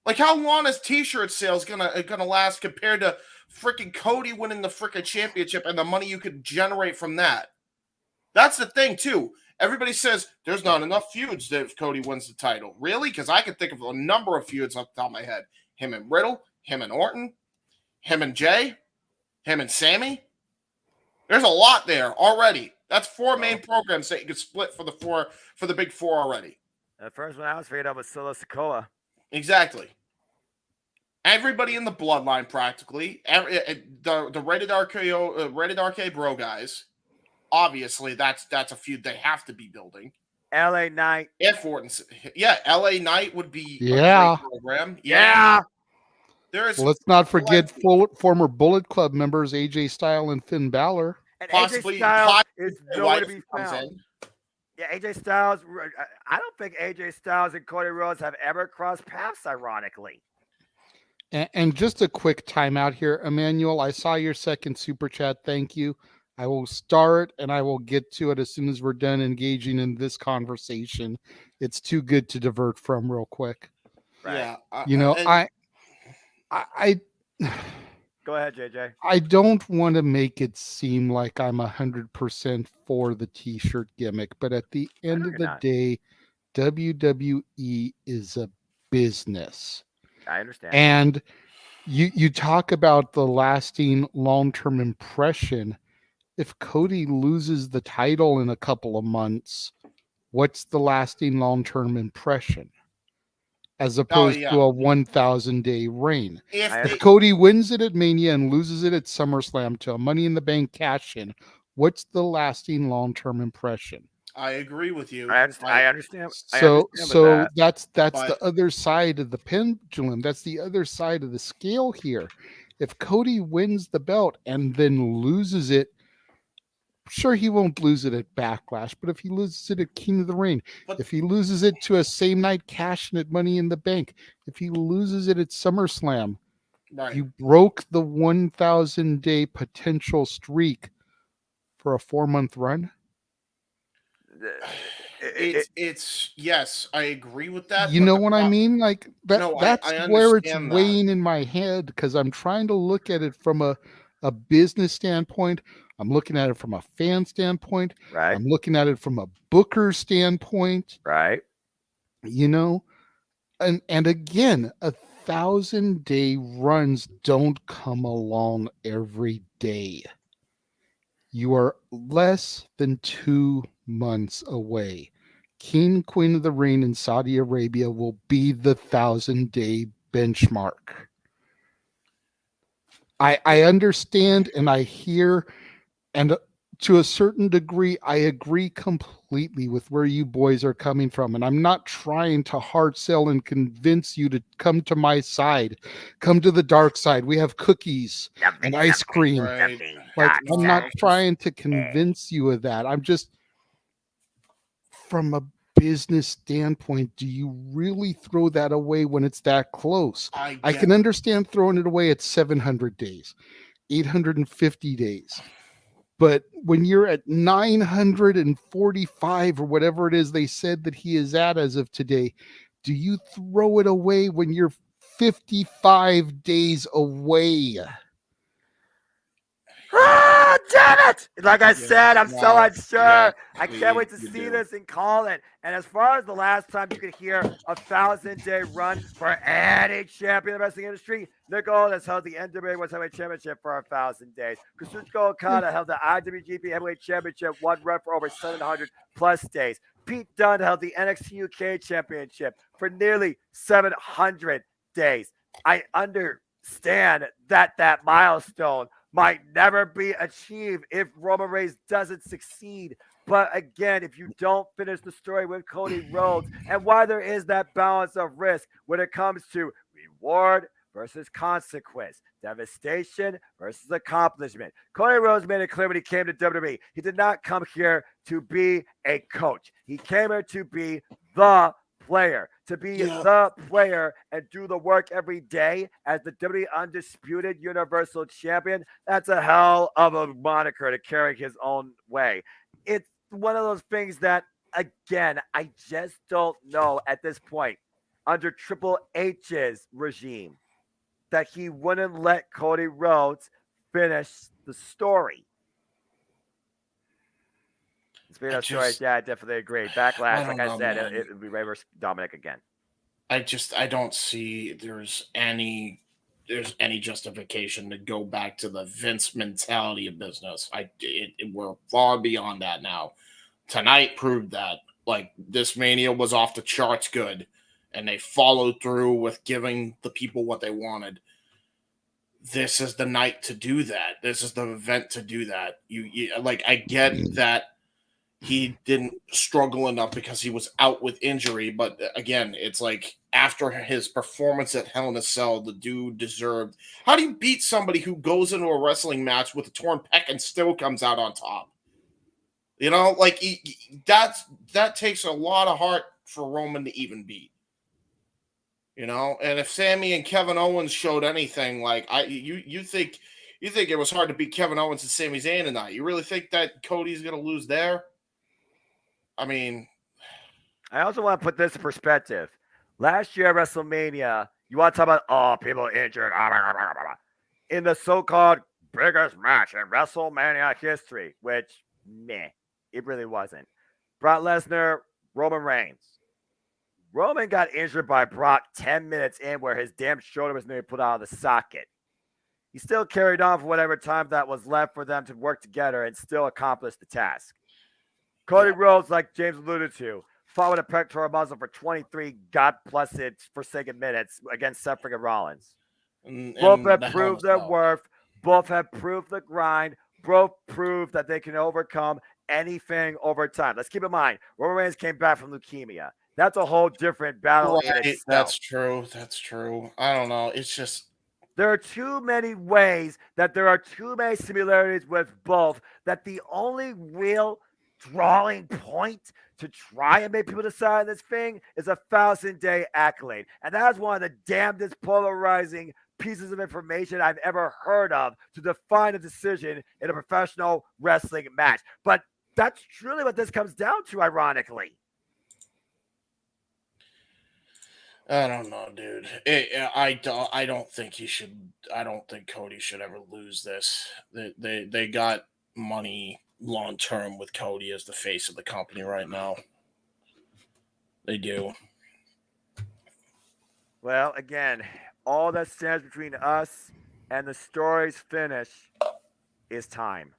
Like, how long is t-shirt sales gonna last compared to freaking Cody winning the freaking championship and the money you could generate from that? That's the thing, too. Everybody says there's not enough feuds if Cody wins the title. Really? Because I can think of a number of feuds off the top of my head. Him and Riddle, him and Orton, him and Jay, him and Sammy. There's a lot there already. That's 4 main programs that you could split for the big 4 already. The first one I was figured out was Solo Sikoa. Exactly. Everybody in the bloodline, practically. The rated RK Bro guys. Obviously, that's a feud they have to be building. LA Knight. If Orton, LA Knight would be a great program. Yeah. Let's not forget former Bullet Club members AJ Styles and Finn Balor. And AJ Styles is nowhere to be found. Yeah, AJ Styles. I don't think AJ Styles and Cody Rhodes have ever crossed paths, ironically. And just a quick timeout here, Emmanuel. I saw your second super chat. Thank you. I will start and I will get to it as soon as we're done engaging in this conversation. It's too good to divert from real quick. Right. Yeah. I go ahead, JJ. I don't want to make it seem like I'm 100% for the t-shirt gimmick, but at the end of the day, WWE is a business. I understand. And you talk about the lasting long-term impression. If Cody loses the title in a couple of months, what's the lasting long-term impression? As opposed to a 1,000-day reign. If Cody wins it at Mania and loses it at SummerSlam to a Money in the Bank cash-in, what's the lasting long-term impression? I agree with you. I understand. So that's the other side of the pendulum. That's the other side of the scale here. If Cody wins the belt and then loses it, sure, he won't lose it at Backlash, but if he loses it at King of the Ring, if he loses it to a same night cash-in at Money in the Bank, if he loses it at SummerSlam, you broke the 1,000-day potential streak for a 4-month run. It's yes, I agree with that. You know what I mean? Like that. No, that's I where it's understand weighing in my head because I'm trying to look at it from a business standpoint. I'm looking at it from a fan standpoint. Right. I'm looking at it from a booker standpoint. Right. You know, and again, 1,000-day runs don't come along every day. You are less than 2 months away. King, Queen of the Ring in Saudi Arabia will be the 1,000-day benchmark. I understand and I hear, and to a certain degree, I agree completely with where you boys are coming from. And I'm not trying to hard sell and convince you to come to my side, come to the dark side. We have cookies and ice cream. Like, I'm not trying to convince you of that. I'm just, from a business standpoint, do you really throw that away when it's that close? I can understand throwing it away at 700 days, 850 days. But when you're at 945 or whatever it is they said that he is at as of today, do you throw it away when you're 55 days away? Ah, damn it! Like I said, I'm so unsure. I can't wait to see this and call it. And as far as the last time you could hear a 1,000-day run for any champion in the wrestling industry, Nick Aldis held the NWA World Heavyweight Championship for 1,000 days. Kazuchika Okada held the IWGP Heavyweight Championship, one run for over 700 plus days. Pete Dunne held the NXT UK Championship for nearly 700 days. I understand that milestone might never be achieved if Roman Reigns doesn't succeed. But again, if you don't finish the story with Cody Rhodes and why there is that balance of risk when it comes to reward versus consequence, devastation versus accomplishment. Cody Rhodes made it clear when he came to WWE, he did not come here to be a coach. He came here to be the player, the player and do the work every day as the WWE Undisputed Universal Champion. That's a hell of a moniker to carry his own way. It's one of those things that, again, I just don't know at this point, under Triple H's regime, that he wouldn't let Cody Rhodes finish the story. Speaking of stories, yeah, I definitely agree. Backlash, like I said, it would be Ray versus Dominic again. I don't see there's any justification to go back to the Vince mentality of business. We're far beyond that now. Tonight proved that. Like, this Mania was off the charts good, and they followed through with giving the people what they wanted. This is the night to do that. This is the event to do that. I get that he didn't struggle enough because he was out with injury, but again, it's like after his performance at Hell in a Cell, the dude deserved. How do you beat somebody who goes into a wrestling match with a torn pec and still comes out on top? You know, like that takes a lot of heart for Roman to even beat. You know, and if Sammy and Kevin Owens showed anything, like you think it was hard to beat Kevin Owens and Sami Zayn tonight? You really think that Cody's going to lose there? I mean, I also want to put this in perspective. Last year at WrestleMania, you want to talk about people injured in the so-called biggest match in WrestleMania history, which it really wasn't. Brock Lesnar, Roman Reigns. Roman got injured by Brock 10 minutes in where his damn shoulder was nearly put out of the socket. He still carried on for whatever time that was left for them to work together and still accomplish the task. Cody Rhodes, like James alluded to, fought with a pectoral muscle for 23 God-blessed forsaken minutes against Seth freaking Rollins. Both have proved their worth. Both have proved the grind. Both proved that they can overcome anything over time. Let's keep in mind, Roman Reigns came back from leukemia. That's a whole different battle in itself. That's true. That's true. I don't know. It's just there are too many ways that there are too many similarities with both that the only real drawing point to try and make people decide this thing is a 1,000-day accolade. And that is one of the damnedest polarizing pieces of information I've ever heard of to define a decision in a professional wrestling match. But that's truly what this comes down to, ironically. I don't know, dude. I don't think he should. I don't think Cody should ever lose this. They got money long term with Cody as the face of the company right now. They do. Well, again, all that stands between us and the story's finish is time.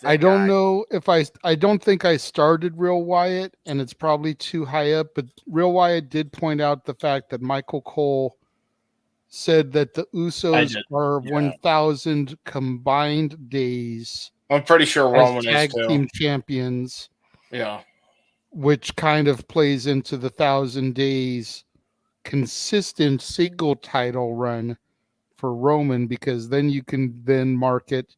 I don't know if I don't think I started Real Wyatt, and it's probably too high up, but Real Wyatt did point out the fact that Michael Cole said that the Usos are 1,000 combined days. I'm pretty sure Roman as tag is too. team champions. Yeah. Which kind of plays into the 1,000 days consistent single title run for Roman, because then you can then market,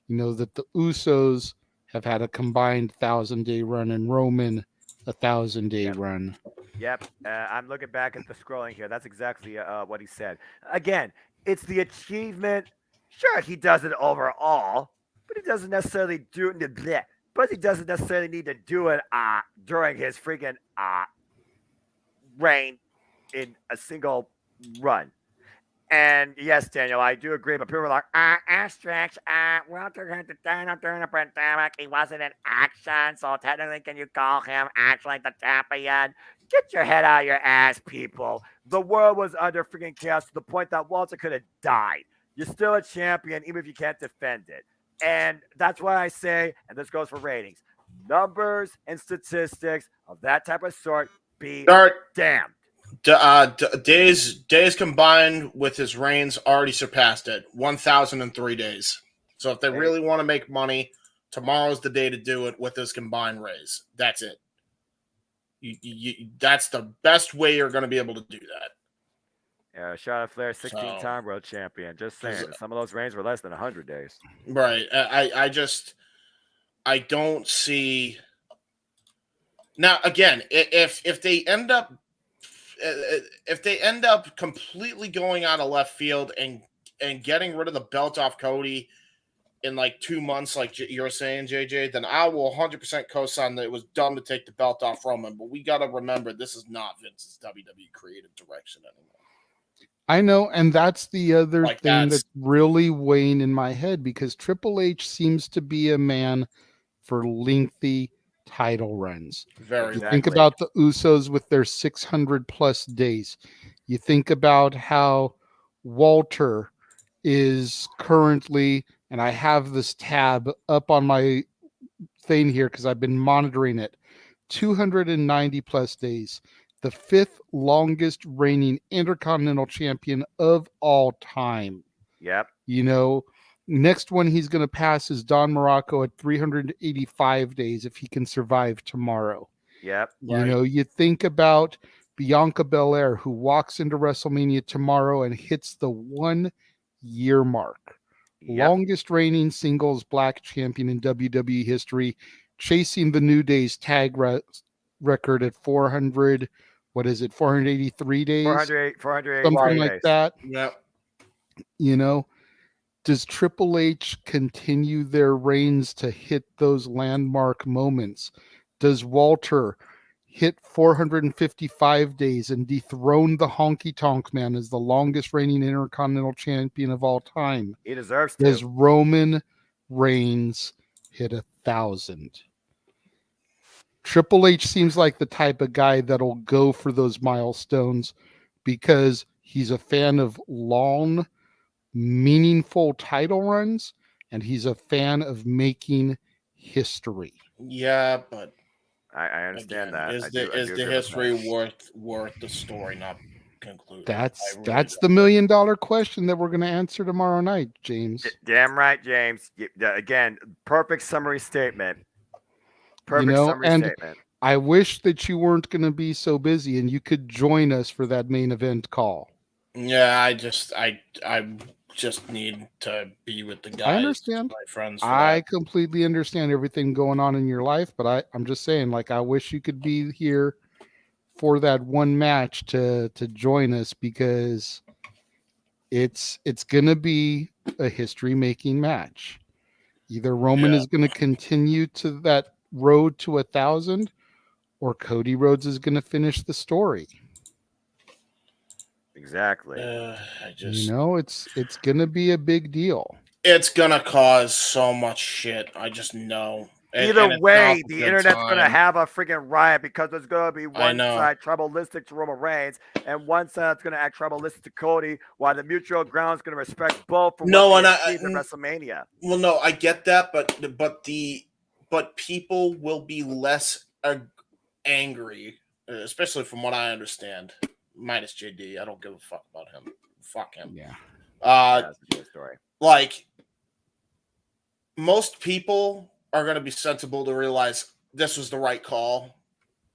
you know, that the Usos have had a combined 1,000-day run and Roman a 1,000-day run. Yep. I'm looking back at the scrolling here. That's exactly what he said. Again, it's the achievement. Sure, he does it overall, but he doesn't necessarily do it. But he doesn't necessarily need to do it during his freaking reign in a single run. And yes, Daniel, I do agree. But people are like, asterisk, Walter had to turn up during the pandemic. He wasn't in action. So technically, can you call him actually the champion? Get your head out of your ass, people. The world was under freaking chaos to the point that Walter could have died. You're still a champion, even if you can't defend it. And that's why I say, and this goes for ratings, numbers and statistics of that type of sort be damned. Days combined with his reigns already surpassed it. 1,003 days. So if they really want to make money, Tomorrow's the day to do it with this combined raise. That's it. That's the best way you're going to be able to do that. Yeah, Charlotte Flair, 16-time world champion. Just saying, some of those reigns were less than 100 days. Right. I don't see. Now, again, if they end up completely going out of left field and getting rid of the belt off Cody in like 2 months, like you're saying, JJ, then I will 100% co-sign that it was dumb to take the belt off Roman. But we got to remember, this is not Vince's WWE creative direction anymore. I know, and that's the other thing that's really weighing in my head, because Triple H seems to be a man for lengthy title runs. Very. You think about the Usos with their 600 plus days. You think about how Walter is currently, and I have this tab up on my thing here because I've been monitoring it, 290 plus days. The 5th longest reigning Intercontinental Champion of all time. Yep. You know, next one he's going to pass is Don Morocco at 385 days if he can survive tomorrow. Yep. You know, you think about Bianca Belair, who walks into WrestleMania tomorrow and hits the 1 year mark. Yep. Longest reigning singles black champion in WWE history, chasing the New Day's tag record at 400. What is it? 483 days? 408 something like days. that. Yep. You know, does Triple H continue their reigns to hit those landmark moments? Does Walter hit 455 days and dethrone the Honky Tonk Man as the longest reigning Intercontinental Champion of all time? He deserves to. Does Roman Reigns hit 1,000? Triple H seems like the type of guy that'll go for those milestones because he's a fan of long, meaningful title runs, and he's a fan of making history. Yeah, but I understand again, that. Is the history worth the story not concluded? That's the $1 million question that we're going to answer tomorrow night, James. Damn right, James. Again, perfect summary statement. Perfect summary statement. I wish that you weren't going to be so busy and you could join us for that main event call. Yeah, I just need to be with the guys. I understand. My friends. I completely understand everything going on in your life, but I'm just saying, like, I wish you could be here for that one match to join us, because it's going to be a history-making match. Either Roman is going to continue to that road to 1,000, or Cody Rhodes is going to finish the story. Exactly. You know, it's going to be a big deal. It's going to cause so much shit. I just know. Either way, the internet's going to have a freaking riot, because there's going to be one side tribalistic to Roman Reigns and one side that's going to act tribalistic to Cody, while the mutual ground is going to respect both for what they achieved in WrestleMania. Well, no, I get that, but people will be less angry, especially from what I understand. Minus JD, I don't give a fuck about him. Fuck him. Yeah. That's a good story. Like, most people are going to be sensible to realize this was the right call,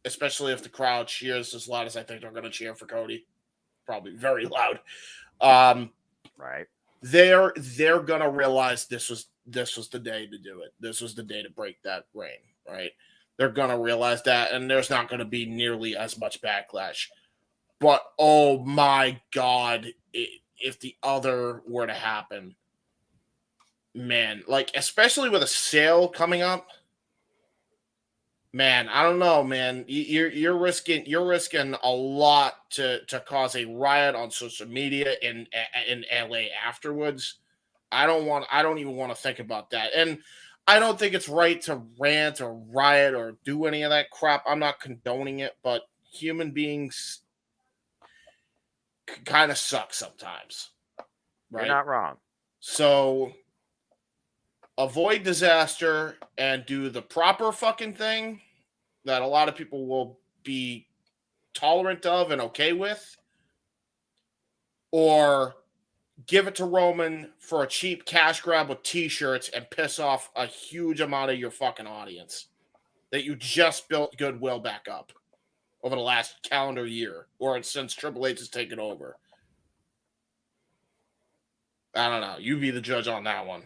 especially if the crowd cheers as loud as I think they're going to cheer for Cody. Probably very loud. Right. They're going to realize this was the day to do it. This was the day to break that reign, right? They're going to realize that, and there's not going to be nearly as much backlash. But, oh my God, if the other were to happen, man, like, especially with a sale coming up, man, I don't know, man. You're risking a lot to cause a riot on social media in LA afterwards. I don't even want to think about that. And I don't think it's right to rant or riot or do any of that crap. I'm not condoning it, but human beings kind of suck sometimes. Right? You're not wrong. So avoid disaster and do the proper fucking thing that a lot of people will be tolerant of and okay with, or give it to Roman for a cheap cash grab with T-shirts and piss off a huge amount of your fucking audience that you just built goodwill back up over the last calendar year or since Triple H has taken over. I don't know. You be the judge on that one.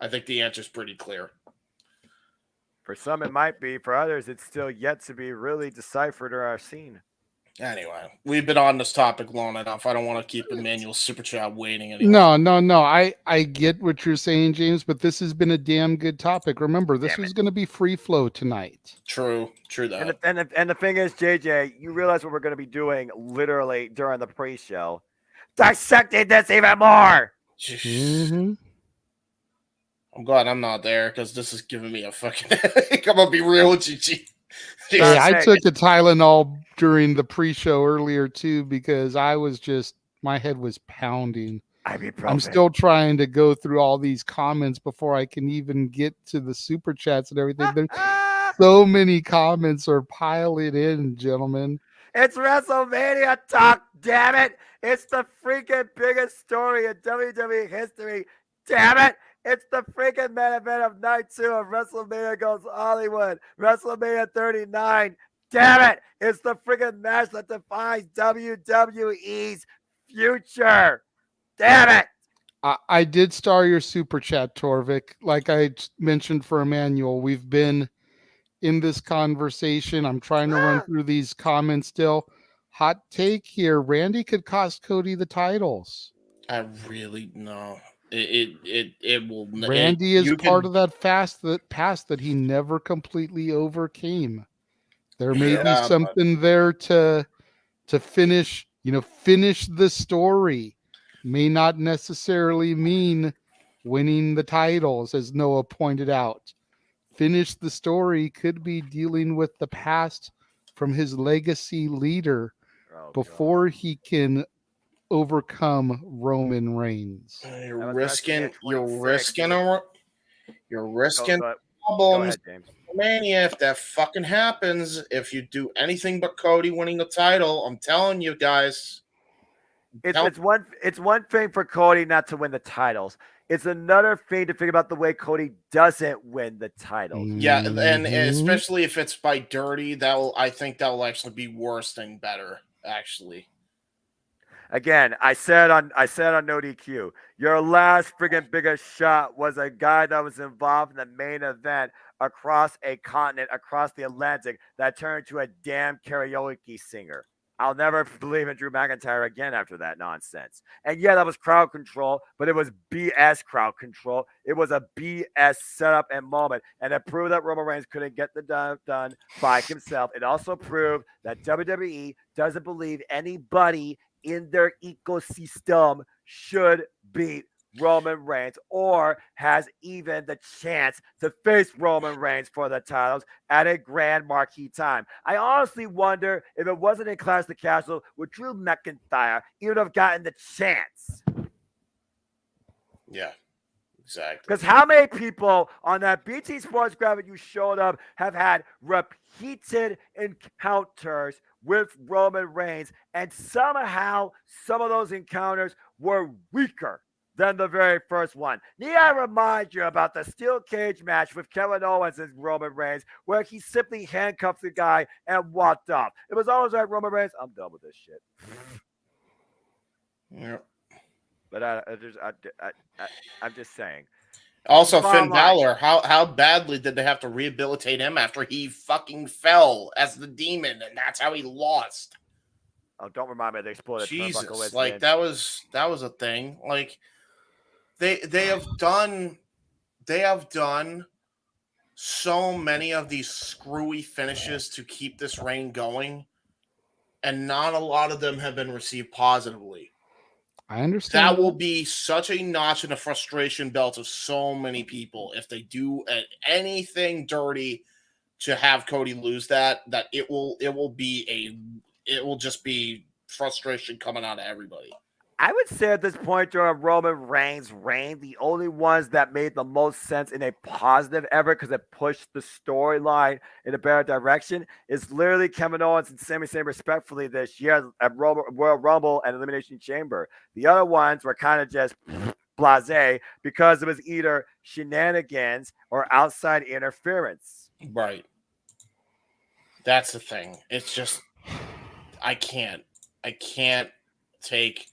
I think the answer's pretty clear. For some, it might be. For others, it's still yet to be really deciphered or seen. Anyway, we've been on this topic long enough. I don't want to keep Emmanuel Super Chat waiting anymore. No. I get what you're saying, James, but this has been a damn good topic. Remember, this was going to be free flow tonight. True that. And the thing is, JJ, you realize what we're going to be doing literally during the pre-show? Dissecting this even more. Mm-hmm. I'm glad I'm not there because this is giving me a fucking headache. I'm going to be real with you, G. Hey, I took a Tylenol during the pre-show earlier too because my head was pounding. I'm still trying to go through all these comments before I can even get to the super chats and everything. There's so many comments are piling in, gentlemen. It's WrestleMania talk, damn it. It's the freaking biggest story in WWE history. Damn it. It's the freaking main event of night 2 of WrestleMania Goes Hollywood. WrestleMania 39. Damn it. It's the freaking match that defines WWE's future. Damn it. I did star your super chat, Torvik. Like I mentioned for Emmanuel, we've been in this conversation. I'm trying to run through these comments still. Hot take here. Randy could cost Cody the titles. I really know. It will. Randy is part of that past that he never completely overcame. There may be something there to finish. Finish the story. May not necessarily mean winning the titles, as Noah pointed out. Finish the story could be dealing with the past from his legacy leader before he can overcome Roman Reigns. You're risking problems. Mania, if that fucking happens, if you do anything but Cody winning the title, I'm telling you guys. It's one thing for Cody not to win the titles. It's another thing to think about the way Cody doesn't win the titles. Yeah, and especially if it's by dirty, I think that will actually be worse than better, actually. Again, I said on No DQ, your last friggin' biggest shot was a guy that was involved in the main event across a continent, across the Atlantic, that turned to a damn karaoke singer. I'll never believe in Drew McIntyre again after that nonsense. And yeah, that was crowd control, but it was BS crowd control. It was a BS setup and moment. And it proved that Roman Reigns couldn't get the done by himself. It also proved that WWE doesn't believe anybody in their ecosystem should beat Roman Reigns or has even the chance to face Roman Reigns for the titles at a grand marquee time. I honestly wonder if it wasn't in Clash of the Castle, would Drew McIntyre even have gotten the chance? Yeah, exactly. Because how many people on that BT Sports graphic you showed up have had repeated encounters with Roman Reigns, and somehow some of those encounters were weaker than the very first one. Need I remind you about the steel cage match with Kevin Owens and Roman Reigns, where he simply handcuffed the guy and walked off. It was always like, Roman Reigns, I'm done with this shit. Yeah. But I'm just saying. Also, Finn Balor, how badly did they have to rehabilitate him after he fucking fell as the demon, and that's how he lost? Oh, don't remind me they exploded. Jesus, like that was a thing. Like they have done so many of these screwy finishes to keep this reign going, and not a lot of them have been received positively. I understand. That will be such a notch in the frustration belt of so many people if they do anything dirty to have Cody lose that it will just be frustration coming out of everybody. I would say at this point during Roman Reigns' reign, the only ones that made the most sense in a positive ever because it pushed the storyline in a better direction is literally Kevin Owens and Sami Zayn respectfully this year at Royal Rumble and Elimination Chamber. The other ones were kind of just blasé because it was either shenanigans or outside interference. Right. That's the thing. It's just I can't take,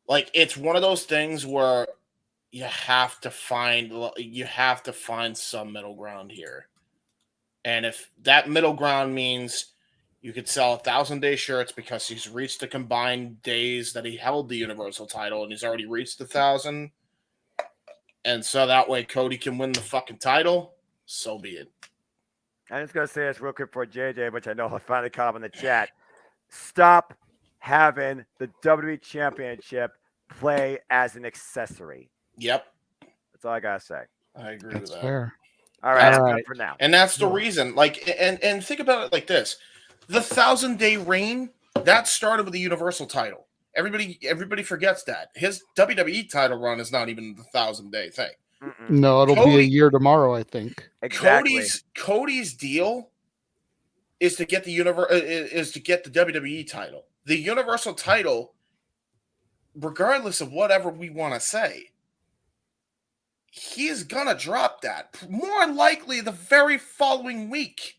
like, it's one of those things where you have to find some middle ground here. And if that middle ground means you could sell 1,000-day shirts because he's reached the combined days that he held the Universal title and he's already reached 1,000, and so that way Cody can win the fucking title, so be it. I'm just going to say this real quick for JJ, which I know I finally caught up in the chat. Stop having the WWE Championship play as an accessory. Yep. That's all I got to say. I agree with that. Fair. All right, that's good for now. And that's the reason. Like, and think about it like this. The 1,000-day reign, that started with the Universal title. Everybody forgets that. His WWE title run is not even the 1,000-day thing. No, it'll be a year tomorrow, I think. Exactly. Cody's deal is to get the WWE title. The Universal title, regardless of whatever we want to say, he is gonna drop that more likely the very following week,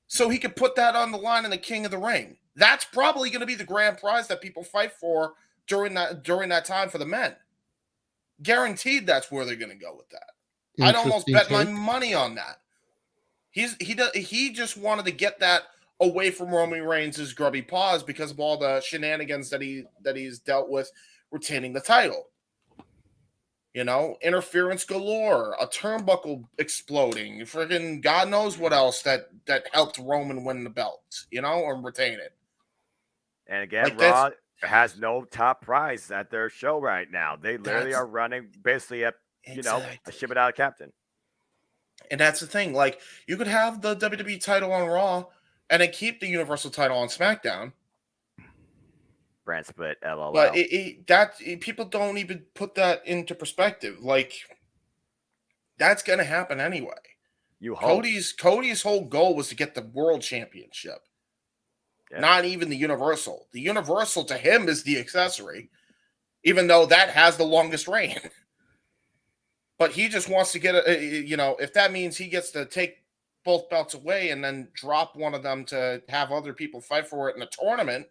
so he could put that on the line in the King of the Ring. That's probably going to be the grand prize that people fight for during that time for the men. Guaranteed, that's where they're going to go with that. I'd almost bet my money on that. He just wanted to get that away from Roman Reigns' grubby paws because of all the shenanigans that he's dealt with retaining the title. You know, interference galore, a turnbuckle exploding, friggin' God knows what else that helped Roman win the belt, you know, or retain it. And again, Raw has no top prize at their show right now. They literally are running basically a ship it out of captain. And that's the thing. Like, you could have the WWE title on Raw and then keep the Universal title on SmackDown. Brand split, LOL. But people don't even put that into perspective. Like, that's going to happen anyway. You hope. Cody's whole goal was to get the World Championship. Yeah. Not even the Universal. The Universal to him is the accessory, even though that has the longest reign. But he just wants to get if that means he gets to take both belts away and then drop one of them to have other people fight for it in a tournament,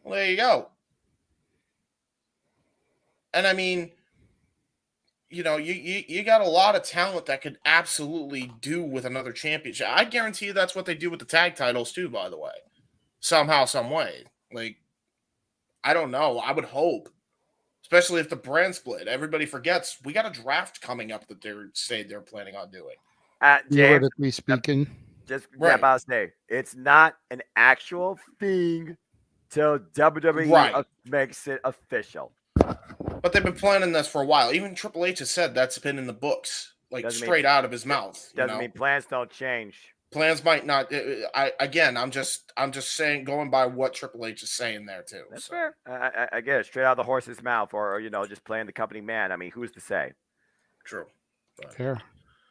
well, there you go. And I mean, you got a lot of talent that could absolutely do with another championship. I guarantee you that's what they do with the tag titles too, by the way. Somehow, some way. Like, I don't know. I would hope. Especially if the brand split. Everybody forgets we got a draft coming up that they're planning on doing. Theoretically speaking. Just about to say, it's not an actual thing till WWE makes it official. But they've been planning this for a while. Even Triple H has said that's been in the books, like straight out of his mouth. Doesn't mean plans don't change. Plans might not. I'm just saying, going by what Triple H is saying there too. That's fair. I get it. Straight out of the horse's mouth, or just playing the company man. I mean, who's to say? True. Fair.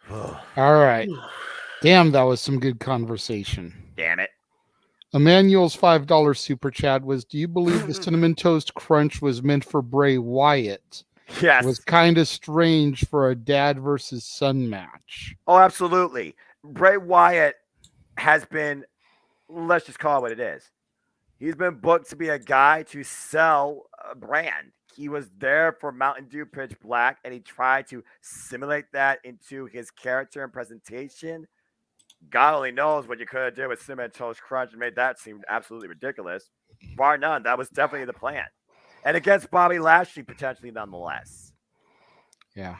All right. Damn, that was some good conversation. Damn it. Emmanuel's $5 super chat was, do you believe the Cinnamon Toast Crunch was meant for Bray Wyatt? Yes. It was kind of strange for a dad versus son match. Oh, absolutely. Bray Wyatt has been, let's just call it what it is. He's been booked to be a guy to sell a brand. He was there for Mountain Dew Pitch Black, and he tried to simulate that into his character and presentation. God only knows what you could have done with Cinnamon Toast Crunch and made that seem absolutely ridiculous. Bar none, that was definitely the plan. And against Bobby Lashley, potentially nonetheless. Yeah.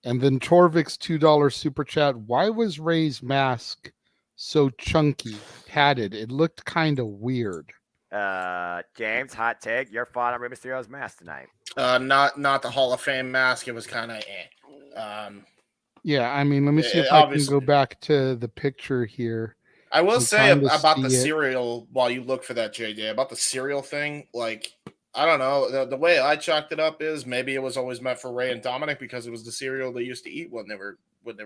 And then Torvik's $2 super chat. Why was Ray's mask so chunky, padded? It looked kind of weird. James, hot take. You're fond of Rey Mysterio's mask tonight. Not the Hall of Fame mask. It was kind of Yeah, I mean, let me see if I can go back to the picture here. I will say about the cereal, while you look for that, JJ, about the cereal thing, like, I don't know. The way I chalked it up is maybe it was always meant for Ray and Dominic because it was the cereal they used to eat when they were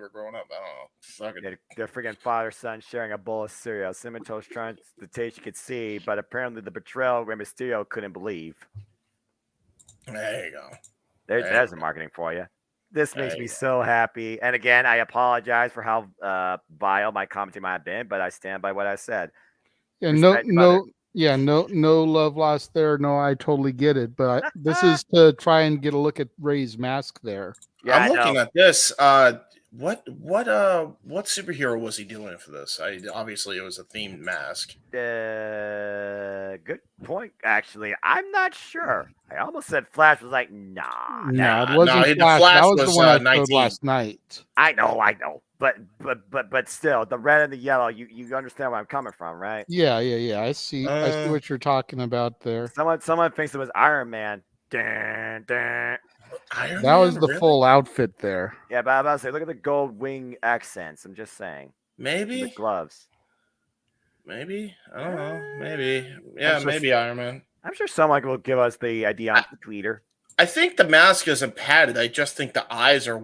growing up. I don't know. Fuck it. Their freaking father-son sharing a bowl of cereal. Cimento's trying to taste you could see, but apparently the betrayal Rey Mysterio couldn't believe. There you go. There's the marketing for you. This makes me so happy. And again, I apologize for how vile my commentary might have been, but I stand by what I said. Yeah, no love lost there. No, I totally get it. But this is to try and get a look at Ray's mask there. Yeah, I'm looking at this. What superhero was he doing for this? Obviously it was a themed mask. Good point. Actually, I'm not sure. I almost said Flash was like, nah. No, it wasn't Flash. That was the one I showed last night. I know. But still, the red and the yellow. You understand where I'm coming from, right? Yeah. I see what you're talking about there. Someone thinks it was Iron Man. Dun, dun. That was the full outfit there. Yeah, but I'm about to say, look at the gold wing accents. I'm just saying. Maybe the gloves. Maybe I don't know. Maybe maybe Iron Man. I'm sure someone will give us the idea on Twitter. I think the mask isn't padded. I just think the eyes are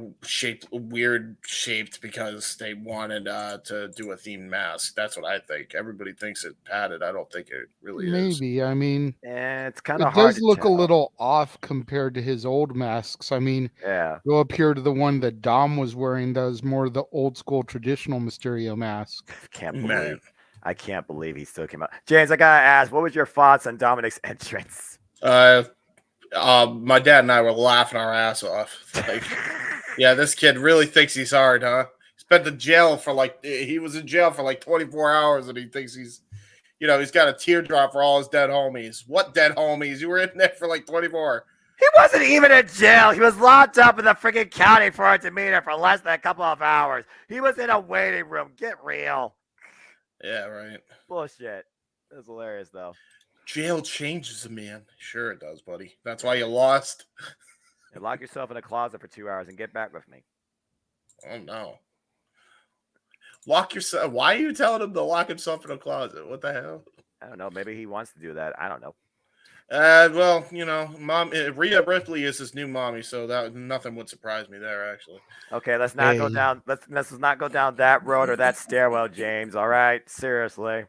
weird shaped because they wanted to do a themed mask. That's what I think. Everybody thinks it's padded. I don't think it really is. Maybe. I mean, it's kind of hard. It does look a little off compared to his old masks. I mean, go up here to the one that Dom was wearing. That was more the old school traditional Mysterio mask. I can't believe he still came out. James, I gotta ask, what was your thoughts on Dominic's entrance? My dad and I were laughing our ass off. Like, yeah, this kid really thinks he's hard, huh? He was in jail for like 24 hours, and he thinks he's got a teardrop for all his dead homies. What dead homies? You were in there for like 24. He wasn't even in jail. He was locked up in the freaking county for a demeanor for less than a couple of hours. He was in a waiting room. Get real. Yeah, right. Bullshit. That's hilarious, though. Jail changes a man. Sure it does, buddy. That's why you lost. And lock yourself in a closet for 2 hours and get back with me. Oh, no. Lock yourself. Why are you telling him to lock himself in a closet? What the hell? I don't know. Maybe he wants to do that. I don't know. Well, Mom, Rhea Ripley is his new mommy, so that nothing would surprise me there, actually. Okay, let's not go down. Let's not go down that road or that stairwell, James. All right, seriously.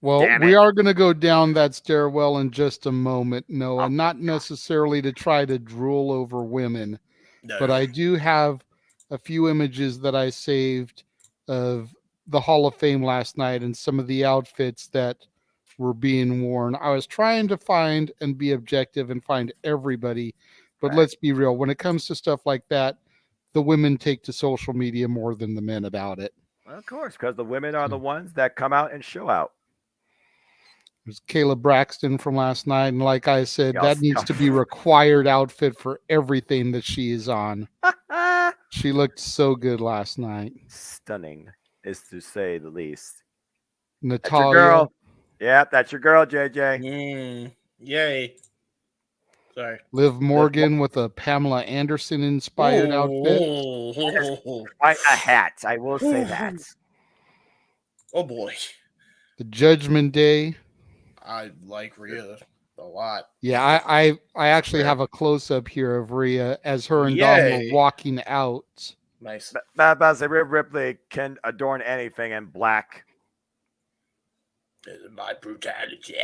Well, we are going to go down that stairwell in just a moment, Noah. Not necessarily to try to drool over women, but I do have a few images that I saved of the Hall of Fame last night and some of the outfits that were being worn. I was trying to find and be objective and find everybody, but let's be real. When it comes to stuff like that, the women take to social media more than the men about it. Well, of course, because the women are the ones that come out and show out. There's Kayla Braxton from last night, and like I said, that needs to be required outfit for everything that she is on. She looked so good last night. Stunning, is to say the least. Natalia. That's your girl. Yep, that's your girl, JJ. Yay. Sorry. Liv Morgan with a Pamela Anderson inspired outfit. Quite a hat, I will say that. Oh boy. The Judgment Day. I like Rhea a lot. Yeah, I actually have a close up here of Rhea as her and Dom were walking out. Nice. But Rhea Ripley can adorn anything in black. My brutality.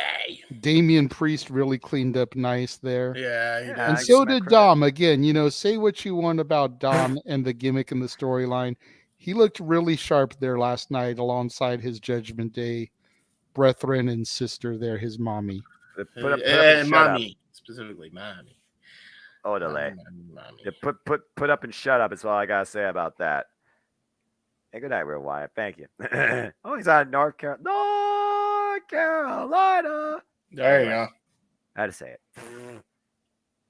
Damian Priest really cleaned up nice there. Yeah, and so did Dom. Again, say what you want about Dom and the gimmick and the storyline. He looked really sharp there last night alongside his Judgment Day brethren and sister there, his mommy. Put up mommy. Specifically mommy. Oh, delay. Yeah, put up and shut up is all I gotta say about that. Hey, good night, Real Wyatt. Thank you. Oh, he's out of North Carolina. There you go. I had to say it.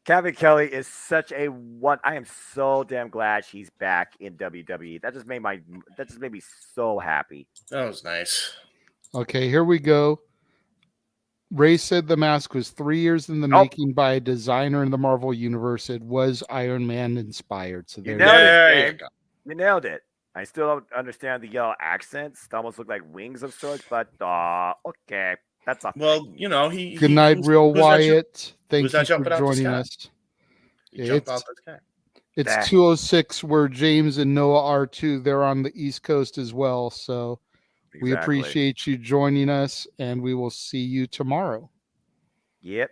Kevin Kelly is such a one. I am so damn glad she's back in WWE. That just made me so happy. That was nice. Okay, here we go. Ray said the mask was 3 years in the making by a designer in the Marvel Universe. It was Iron Man inspired. So you nailed it. I still don't understand the yellow accents. They almost look like wings of sorts, but okay. That's a well, you know, Good night, Real who's that Wyatt. Thank who's you that for jumping out the joining sky? us. He jumped It's out the sky. it's Dang. 2:06 where James and Noah are too. They're on the East Coast as well. So we Exactly. appreciate you joining us, and we will see you tomorrow. Yep.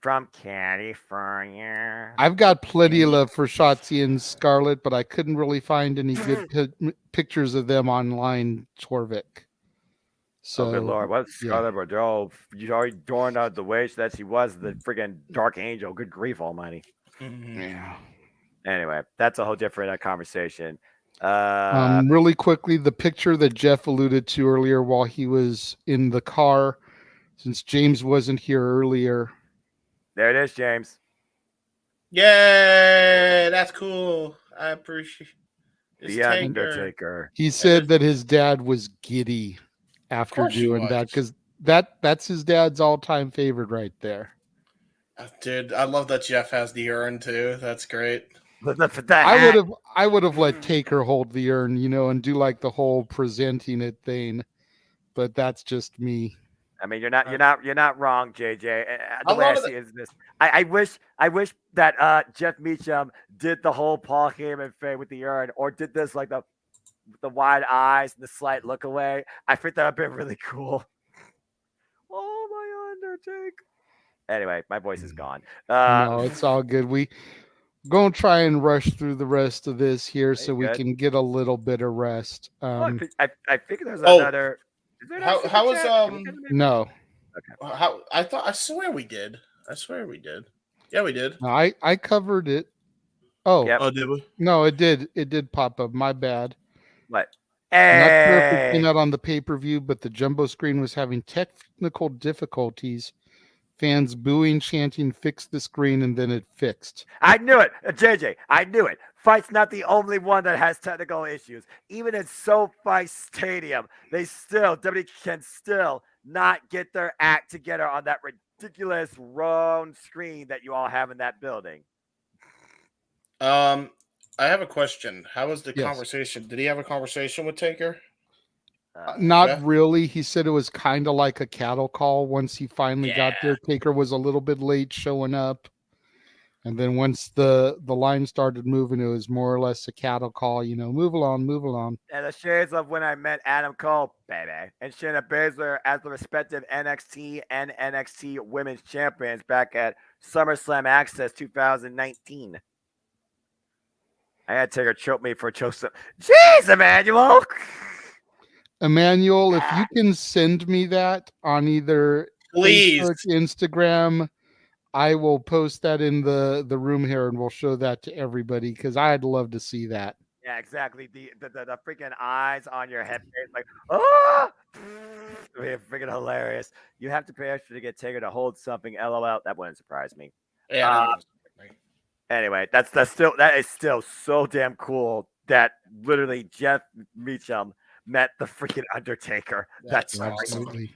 From California. I've got plenty of love for Shotzi and Scarlett, but I couldn't really find any good pictures of them online, Torvik. So, Oh, good Lord. What yeah. Scarlet Bordeaux? You already dorned out the way that she was the freaking Dark Angel. Good grief almighty. Yeah. Anyway, that's a whole different conversation. Really quickly, the picture that Jeff alluded to earlier while he was in the car, since James wasn't here earlier. There it is, James. Yay! That's cool. I appreciate The Undertaker. He said that his dad was giddy after course he doing that, was. because that's his dad's all-time favorite right there. Dude, I love that Jeff has the urn too. That's great. I would have let Taker hold the urn, and do like the whole presenting it thing, but that's just me. I mean, you're not wrong, JJ. The way I see it is this: I wish that Jeff Meacham did the whole Paul Heyman thing with the urn, or did this like the wide eyes and the slight look away. I think that would have been really cool. Oh my Undertaker! Anyway, my voice is gone. No, it's all good. We gonna try and rush through the rest of this here so we good. can get a little bit of rest. I think there's another. Is there another How super was chat? No. Okay. How I swear we did. Yeah, we did. No, I covered it. Oh, Oh, did we? No, it did pop up. My bad. What? Not sure if it Hey! came out on the pay-per-view, but the jumbo screen was having technical difficulties. Fans booing, chanting, "Fix the screen," and then it fixed. I knew it, JJ. I knew it. Fight's not the only one that has technical issues. Even in SoFi Stadium, WWE can still not get their act together on that ridiculous round screen that you all have in that building. I have a question. How was the Yes. conversation? Did he have a conversation with Taker? Not Jeff? really. He said it was kind of like a cattle call. Once he finally got there, Taker was a little bit late showing up. And then once the line started moving, it was more or less a cattle call, move along. And the shades of when I met Adam Cole, baby, and Shayna Baszler as the respective NXT and NXT Women's Champions back at SummerSlam Access 2019. I had Taker choke me for Joseph. Jeez, Emmanuel! Emmanuel, if you can send me that on either Please. Facebook, Instagram, I will post that in the room here and we'll show that to everybody because I'd love to see that. Yeah, exactly. The freaking eyes on your head, like, oh, freaking hilarious. You have to pay extra to get Taker to hold something. LOL. That wouldn't surprise me. Yeah. Anyway, that is still so damn cool that literally Jeff Meacham met the freaking Undertaker. That's absolutely.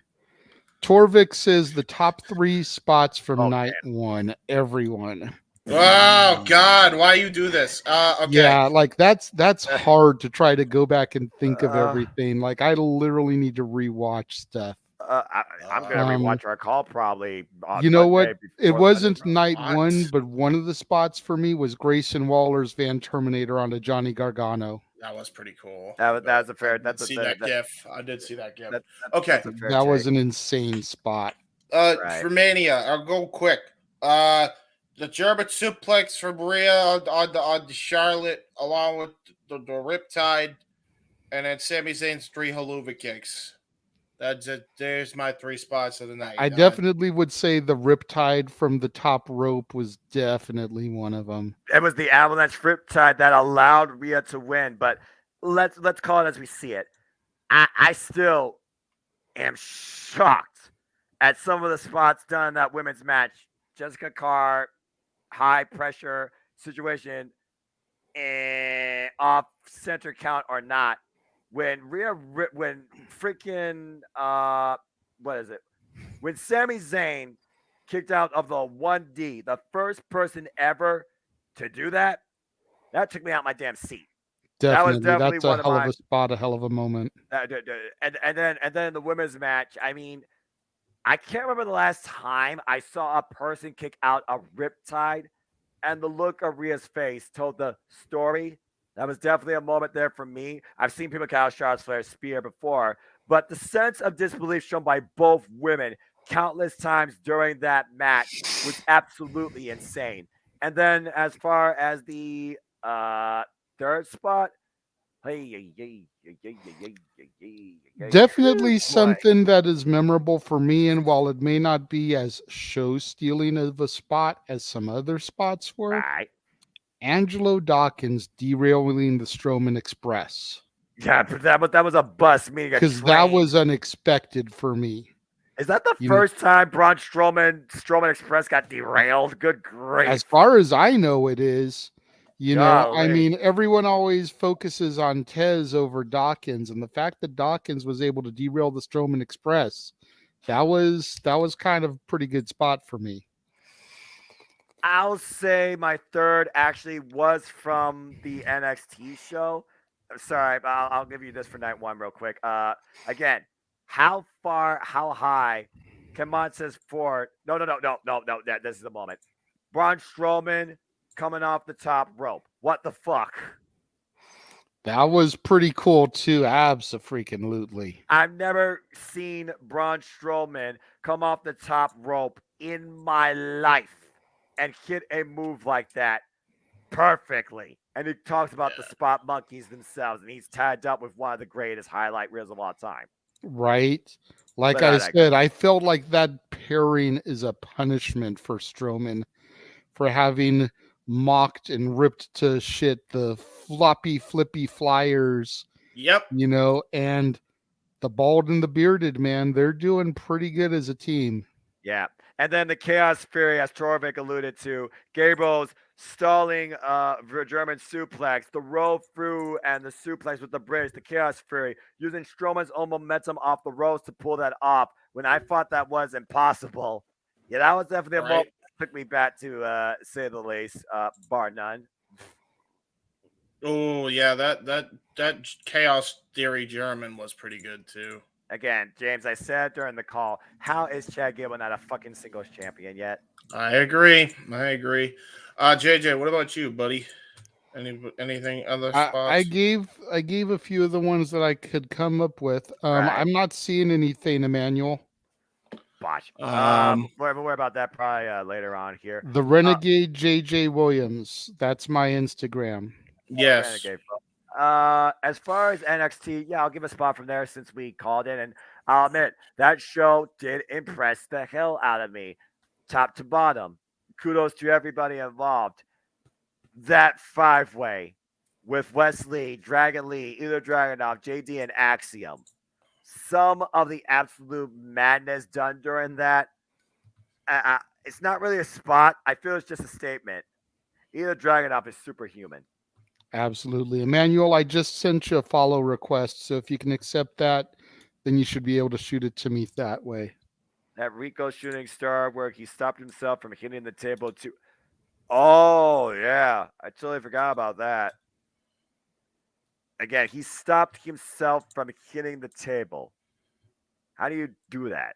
Torvik says the top 3 spots from Night One. Everyone. Oh God, why you do this? Okay. Yeah, like that's hard to try to go back and think of everything. Like I literally need to rewatch stuff. I'm gonna rewatch our call probably. You know what? It wasn't Night One, but one of the spots for me was Grayson Waller's Van Terminator on a Johnny Gargano. That was pretty cool. That was a fair. I did see that gif. Okay, that was an insane spot. For Mania, I'll go quick. The German suplex from Rhea on the Charlotte, along with the Riptide, and then Sami Zayn's 3 haluva kicks. That's it. There's my 3 spots of the night. I definitely would say the Riptide from the top rope was definitely one of them. It was the Avalanche Riptide that allowed Rhea to win, but let's call it as we see it. I still am shocked at some of the spots done in that women's match. Jessica Carr, high pressure situation, off center count or not. When freaking when Sami Zayn kicked out of the 1D, the first person ever to do that took me out my damn seat. Definitely, That was that's a hell of a spot, a hell of a moment. And then the women's match. I mean, I can't remember the last time I saw a person kick out a Riptide, and the look of Rhea's face told the story. That was definitely a moment there for me. I've seen people kick out Charlotte Flair's spear before, but the sense of disbelief shown by both women countless times during that match was absolutely insane. And then as far as the third spot, definitely something that is memorable for me, and while it may not be as show stealing of a spot as some other spots were, right. Angelo Dawkins derailing the Strowman Express. Yeah, but that was a bus, meaning a train. Because that was unexpected for me. Is that the first time Braun Strowman Express got derailed? Good grief. As far as I know, it is. You know, I mean, everyone always focuses on Tez over Dawkins, and the fact that Dawkins was able to derail the Strowman Express, that was kind of a pretty good spot for me. I'll say my third actually was from the NXT show. I'm sorry, but I'll give you this for night one real quick. Again, how high can Montez Ford? No. This is the moment. Braun Strowman coming off the top rope. What the fuck? That was pretty cool too. Abso-freaking-lutely. I've never seen Braun Strowman come off the top rope in my life and hit a move like that perfectly. And he talks about the spot monkeys themselves, and he's tied up with one of the greatest highlight reels of all time. Right. Like I said, I felt like that pairing is a punishment for Strowman for having mocked and ripped to shit the floppy, flippy flyers. Yep. You know, and the bald and the bearded, man, they're doing pretty good as a team. Yeah. And then the Chaos Fury, as Torvik alluded to, Gabriel's stalling German suplex, the roll through and the suplex with the bridge, the Chaos Fury, using Strowman's own momentum off the ropes to pull that off when I thought that was impossible. Yeah, that was definitely a moment that took me back to say the least, bar none. Oh, yeah, that Chaos Theory German was pretty good too. Again, James, I said during the call, how is Chad Gable not a fucking singles champion yet? I agree. JJ, what about you, buddy? Anything other spots? I gave a few of the ones that I could come up with. I'm not seeing anything, Emmanuel. Botch. We'll worry about that probably later on here. The Renegade JJ Williams. That's my Instagram. Yes. As far as NXT, yeah, I'll give a spot from there since we called it, and I'll admit that show did impress the hell out of me, top to bottom. Kudos to everybody involved. That 5-way with Wesley, Dragon Lee, Ilya Dragunov, JD, and Axiom. Some of the absolute madness done during that. It's not really a spot. I feel it's just a statement. Ilya Dragunov is superhuman. Absolutely. Emmanuel, I just sent you a follow request, so if you can accept that, then you should be able to shoot it to me that way. That Rico shooting star where he stopped himself from hitting the table too. Oh, yeah. I totally forgot about that. Again, he stopped himself from hitting the table. How do you do that?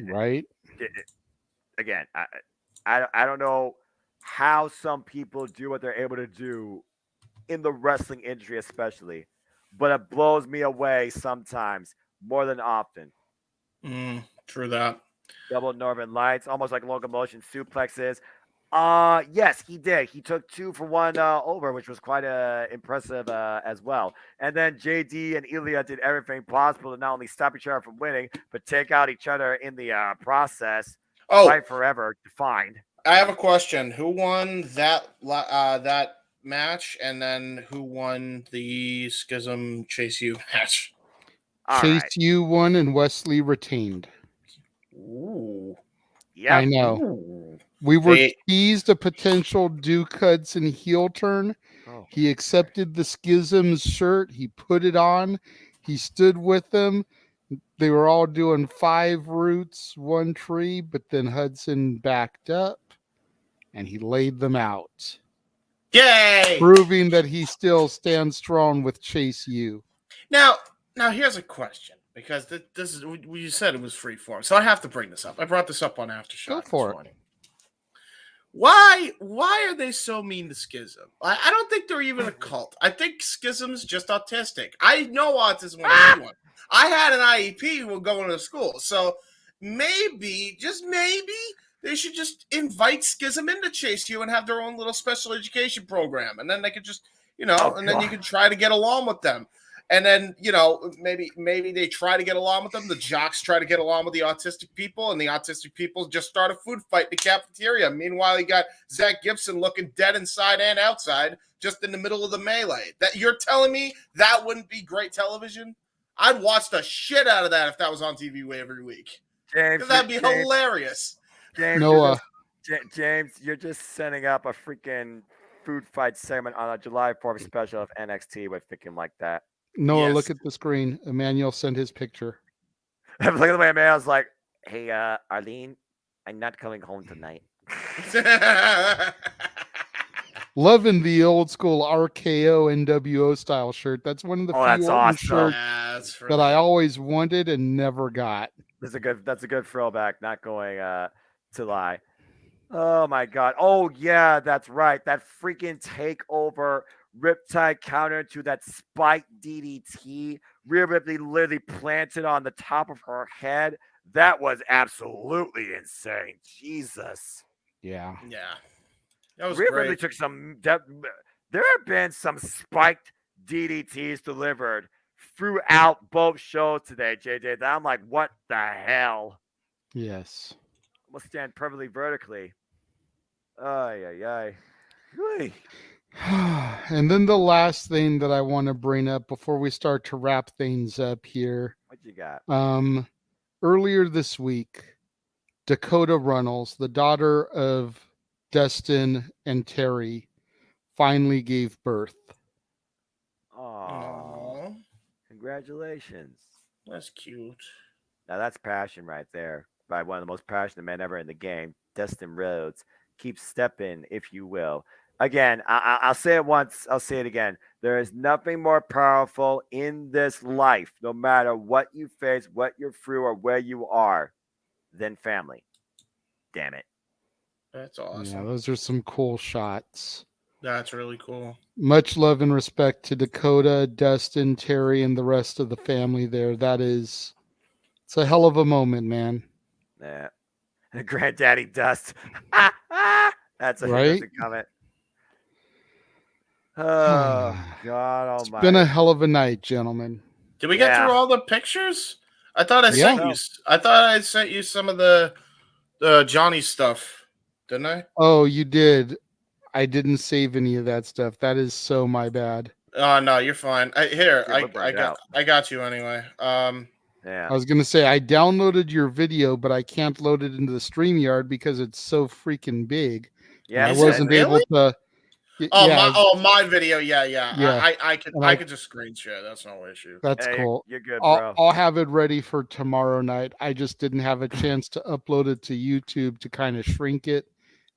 Right. Again, I don't know how some people do what they're able to do in the wrestling industry especially, but it blows me away sometimes more than often. True that. Double Northern Lights, almost like locomotion suplexes. Yes, he did. He took 2 for 1 over, which was quite impressive as well. And then JD and Ilya did everything possible to not only stop each other from winning, but take out each other in the process. Fight forever, defined. I have a question. Who won that match, and then who won the Schism Chase U match? Chase U won and Wesley retained. Ooh. Yeah, I know. Ooh. We were teased a potential Duke Hudson heel turn. Oh. He accepted the Schism's shirt. He put it on. He stood with them. They were all doing 5 roots, 1 tree, but then Hudson backed up and he laid them out. Yay! Proving that he still stands strong with Chase U. Now here's a question, because this is you said it was free form, so I have to bring this up. I brought this up on Aftershock. Go for it. Why are they so mean to Schism? I don't think they're even a cult. I think Schism's just autistic. I know autism when I see one. I had an IEP when going to school, so maybe, just maybe, they should just invite Schism in to chase you and have their own little special education program, and then they could just, then you can try to get along with them. And then, maybe they try to get along with them. The jocks try to get along with the autistic people, and the autistic people just start a food fight in the cafeteria. Meanwhile, you got Zach Gibson looking dead inside and outside, just in the middle of the melee. That you're telling me that wouldn't be great television? I'd watch the shit out of that if that was on TV every week. James, that'd be hilarious. James, Noah. James, you're just setting up a freaking food fight segment on a July 4th special of NXT with thinking like that. Noah, look at the screen. Emmanuel sent his picture. Look at the way Emmanuel's like, hey, Arlene, I'm not coming home tonight. Loving the old school RKO NWO style shirt. That's one of the few awesome. shirts that I always wanted and never got. That's a good throwback, not going to lie. Oh my God. Oh yeah, that's right. That freaking takeover Riptide counter to that spike DDT. Rhea Ripley literally planted on the top of her head. That was absolutely insane. Jesus. Yeah. Yeah. That was Rhea great. Ripley took some. There have been some spiked DDTs delivered throughout both shows today, JJ. That I'm like, what the hell? Yes. We'll stand perfectly vertically. Ay. And then the last thing that I want to bring up before we start to wrap things up here. What you got? Earlier this week, Dakota Runnels, the daughter of Dustin and Terry, finally gave birth. Oh, congratulations. That's cute. Now that's passion right there by one of the most passionate men ever in the game, Dustin Rhodes. Keep stepping, if you will. Again, I'll say it once, I'll say it again. There is nothing more powerful in this life, no matter what you face, what you're through, or where you are, than family. Damn it. That's awesome. Yeah, those are some cool shots. That's really cool. Much love and respect to Dakota, Dustin, Terry, and the rest of the family there. It's a hell of a moment, man. Yeah. And Granddaddy Dust. That's a right? comment. Oh, God almighty. It's been a hell of a night, gentlemen. Did we get through all the pictures? I thought I sent you some of the Johnny stuff, didn't I? Oh, you did. I didn't save any of that stuff. That is so my bad. Oh no, you're fine. I got you anyway. Yeah. I was gonna say I downloaded your video, but I can't load it into the StreamYard because it's so freaking big. Yeah, I wasn't able to. My video. Yeah. I could just screen share. That's no issue. That's cool. You're good, bro. I'll have it ready for tomorrow night. I just didn't have a chance to upload it to YouTube to kind of shrink it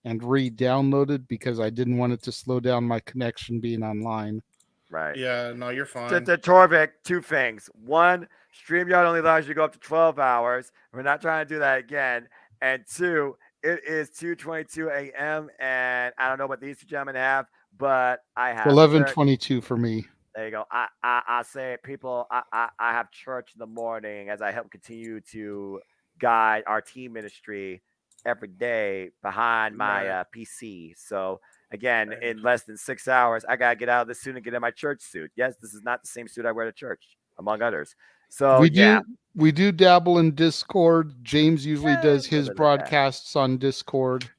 and re-download it because I didn't want it to slow down my connection being online. Right. Yeah, no, you're fine. To Torvik, two things. One, StreamYard only allows you to go up to 12 hours. We're not trying to do that again. And two, it is 2:22 a.m. and I don't know what these two gentlemen have, but I have 11:22 for me. There you go. I say, people, I have church in the morning as I help continue to guide our team ministry every day behind my PC. So again, in less than 6 hours, I gotta get out of this suit and get in my church suit. Yes, this is not the same suit I wear to church, among others. So we do dabble in Discord. James usually does his broadcasts on Discord.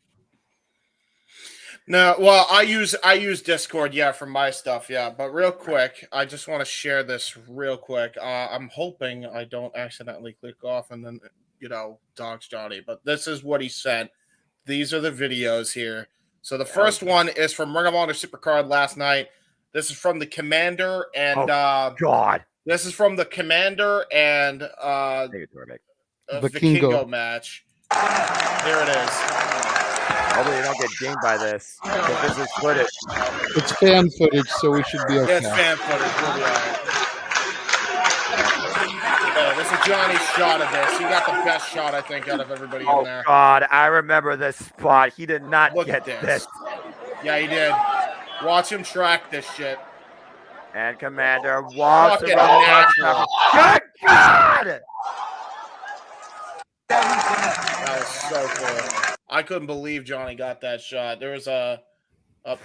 No, well, I use Discord, for my stuff, But real quick, I just want to share this real quick. I'm hoping I don't accidentally click off and then dogs Johnny. But this is what he sent. These are the videos here. So the first one is from Ring of Honor Supercard last night. This is from the Commander and God. This is from the Commander and the Vikingo match. Here it is. Hopefully you don't get dinged by this. This is footage. It's fan footage, so we should be okay. It's fan footage. We'll be all right. Yeah, this is Johnny's shot of this. He got the best shot, I think, out of everybody in there. God, I remember this spot. He did not get this. Yeah, he did. Watch him track this shit. And Commander walks Fucking around. natural. Good God! That was so cool. I couldn't believe Johnny got that shot. There was a...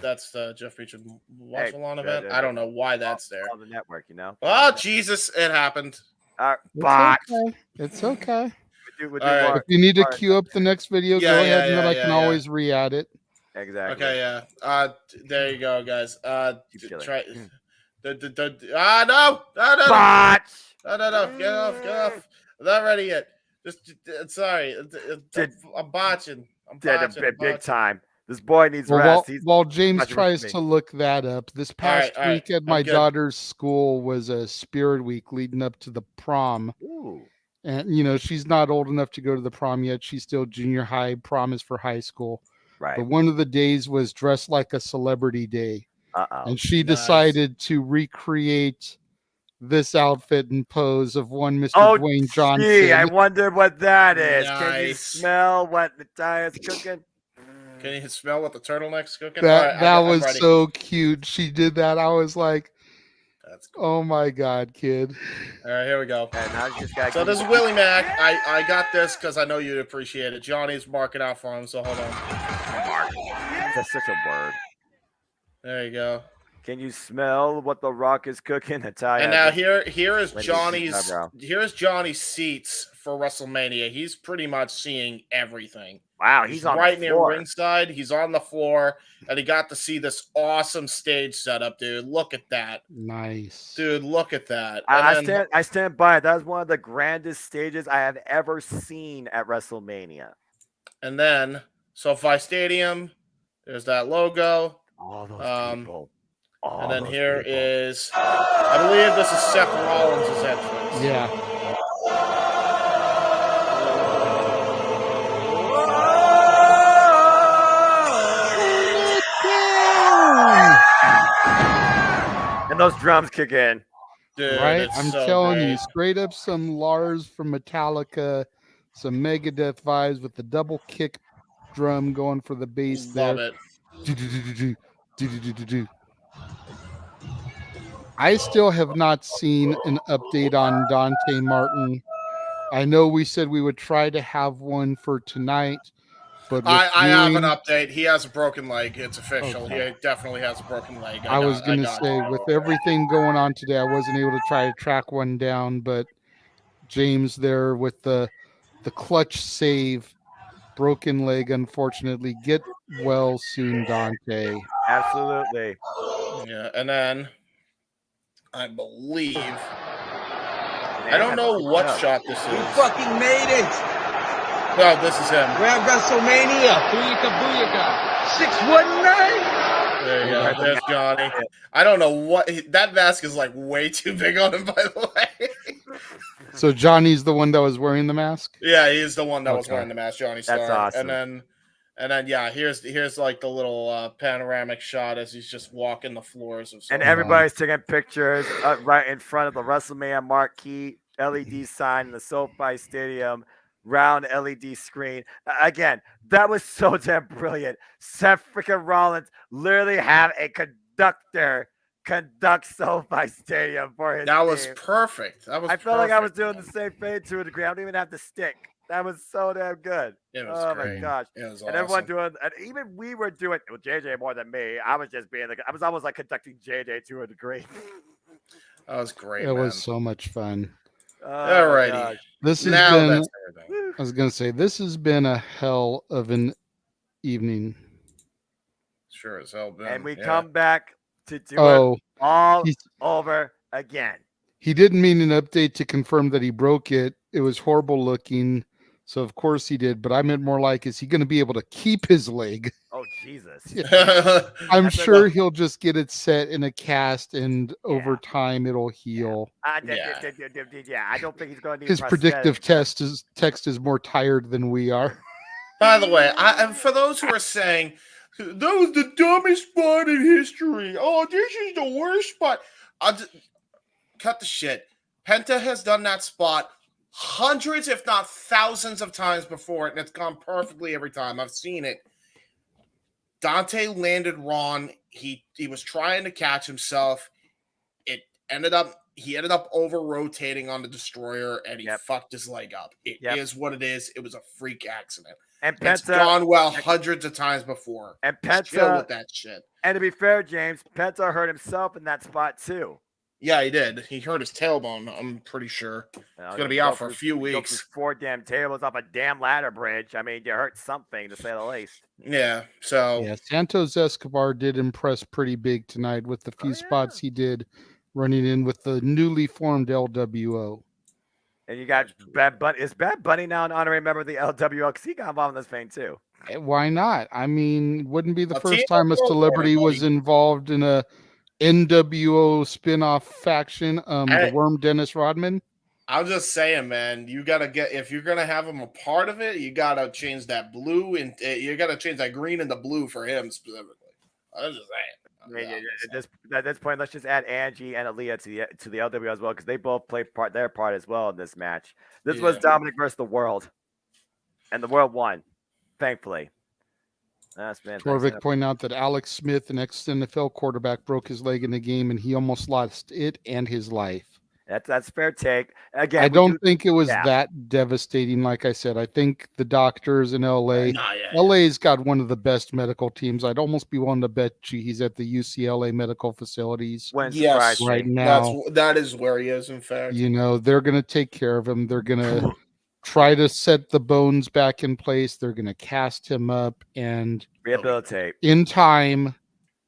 that's the Jeff Meacham Watch Along event. I don't know why that's there. On the network, you know. Oh, Jesus, it happened. It's okay. Right. If you need to queue up the next video, go ahead, and then I can always re-add it. Exactly. Okay, yeah. There you go, guys. Try. No! Get off! I'm not ready yet. Sorry. I'm botching. Big time. This boy needs rest. While James tries to look that up, this past week at my daughter's school was a spirit week leading up to the prom. Ooh. And, she's not old enough to go to the prom yet. She's still junior high. Prom is for high school. Right. But one of the days was Dress Like a Celebrity Day. And she decided to recreate this outfit and pose of one Mr. Dwayne Johnson. Gee, I wonder what that is. Nice. Can you smell what Nataya's cooking? Can you smell what the turtleneck's cooking? That was so cute. She did that. I was like, that's cool. Oh my God, kid. All right, here we go. And so this is Willie Mack. I got this because I know you'd appreciate it. Johnny's marking out for him, so hold on. That's such a word. There you go. Can you smell what the Rock is cooking? Natalia. And now here is Johnny's seats for WrestleMania. He's pretty much seeing everything. Wow, he's on right the floor. near ringside. He's on the floor, and he got to see this awesome stage setup, dude. Look at that. Nice. Dude, look at that. I stand by it. That was one of the grandest stages I have ever seen at WrestleMania. And then SoFi Stadium. There's that logo. All those people. And then here is, I believe this is Seth Rollins' entrance. Yeah. And those drums kick in. Dude, right? I'm so telling great. you, straight up some Lars from Metallica, some Megadeth vibes with the double kick drum going for the bass there. Love it. I still have not seen an update on Dante Martin. I know we said we would try to have one for tonight, but I have an update. He has a broken leg. It's official. Okay. He definitely has a broken leg. I was going to say, with everything going on today, I wasn't able to try to track one down, but James there with the clutch save, broken leg, unfortunately. Get well soon, Dante. Absolutely. Yeah, and then I believe I don't know what shot this is. We fucking made it. No, this is him. We're at WrestleMania. Booyaka, booyaka. 619. There you go. There's Johnny. I don't know what that mask is like. Way too big on him, by the way. So Johnny's the one that was wearing the mask? Yeah, he's the one that was wearing the mask. Johnny Starr. That's awesome. And then yeah, here's like the little panoramic shot as he's just walking the floors of. And everybody's taking pictures right in front of the WrestleMania marquee LED sign in the SoFi Stadium. Round LED screen. Again, that was so damn brilliant. Seth freaking Rollins literally had a conductor conduct SoFi Stadium for his That was team. perfect. That was. I felt like I was doing the same thing to a degree. I don't even have to stick. That was so damn good. It was great. My gosh. It was and awesome. everyone doing, and even we were doing, well, JJ more than me. I was just being like, I was almost like conducting JJ to a degree. That was great. It was so much fun. Alrighty. This has Now been, that's everything. I was going to say, this has been a hell of an evening. Sure as hell been. And we come back to do it all over again. He didn't mean an update to confirm that he broke it. It was horrible looking. So, of course he did. But I meant more like, is he going to be able to keep his leg? Oh, Jesus. I'm sure he'll just get it set in a cast and over time it'll heal. Yeah, I don't think he's going to need His predictive text is more tired than we are. By the way, for those who are saying, that was the dumbest spot in history. Oh, this is the worst spot. Cut the shit. Penta has done that spot hundreds, if not thousands of times before, and it's gone perfectly every time. I've seen it. Dante landed wrong. He was trying to catch himself. He ended up over rotating on the destroyer, and he fucked his leg up. It is what it is. It was a freak accident. And Penta, it's gone well hundreds of times before. And Penta, chill with that shit. And to be fair, James, Penta hurt himself in that spot too. Yeah, he did. He hurt his tailbone, I'm pretty sure. He's going to be out for a few weeks. 4 damn tables off a damn ladder bridge. I mean, you hurt something, to say the least. Yeah, so... Yeah, Santos Escobar did impress pretty big tonight with the few spots he did running in with the newly formed LWO. And you got Bad Bunny. Is Bad Bunny now an honorary member of the LWO? Because he got involved in this thing, too. Why not? I mean, it wouldn't be the first time a celebrity was involved in a NWO spin-off faction, the Worm Dennis Rodman. I'm just saying, man, you gotta if you're gonna have him a part of it, you gotta change that blue and you gotta change that green and the blue for him specifically. I'm just saying. At this point, let's just add Angie and Aaliyah to the LWO as well, because they both played their part as well in this match. This was Dominic versus the World, and the World won, thankfully. That's Torvik pointed out that Alex Smith, an ex-NFL quarterback, broke his leg in the game, and he almost lost it and his life. That's fair take. Again, I don't think it was that devastating. Like I said, I think the doctors in LA, LA's got one of the best medical teams. I'd almost be willing to bet you he's at the UCLA medical facilities right now. That is where he is, in fact. You know, they're going to take care of him. They're going to try to set the bones back in place. They're going to cast him up and rehabilitate. In time,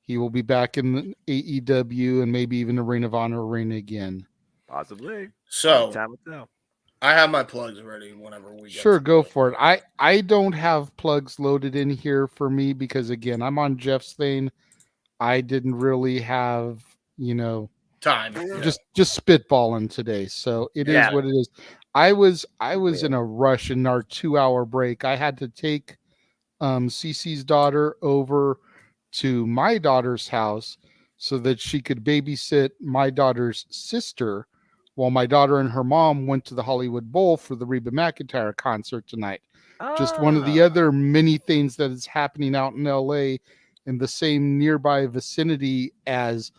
he will be back in the AEW and maybe even the Ring of Honor arena again. Possibly. So I have my plugs ready whenever we get Sure, go for it. I don't have plugs loaded in here for me because again, I'm on Jeff's thing. I didn't really have, time. Just spitballing today. So it is what it is. I was in a rush in our 2-hour break. I had to take Cece's daughter over to my daughter's house so that she could babysit my daughter's sister while my daughter and her mom went to the Hollywood Bowl for the Reba McEntire concert tonight. Just one of the other many things that is happening out in LA in the same nearby vicinity as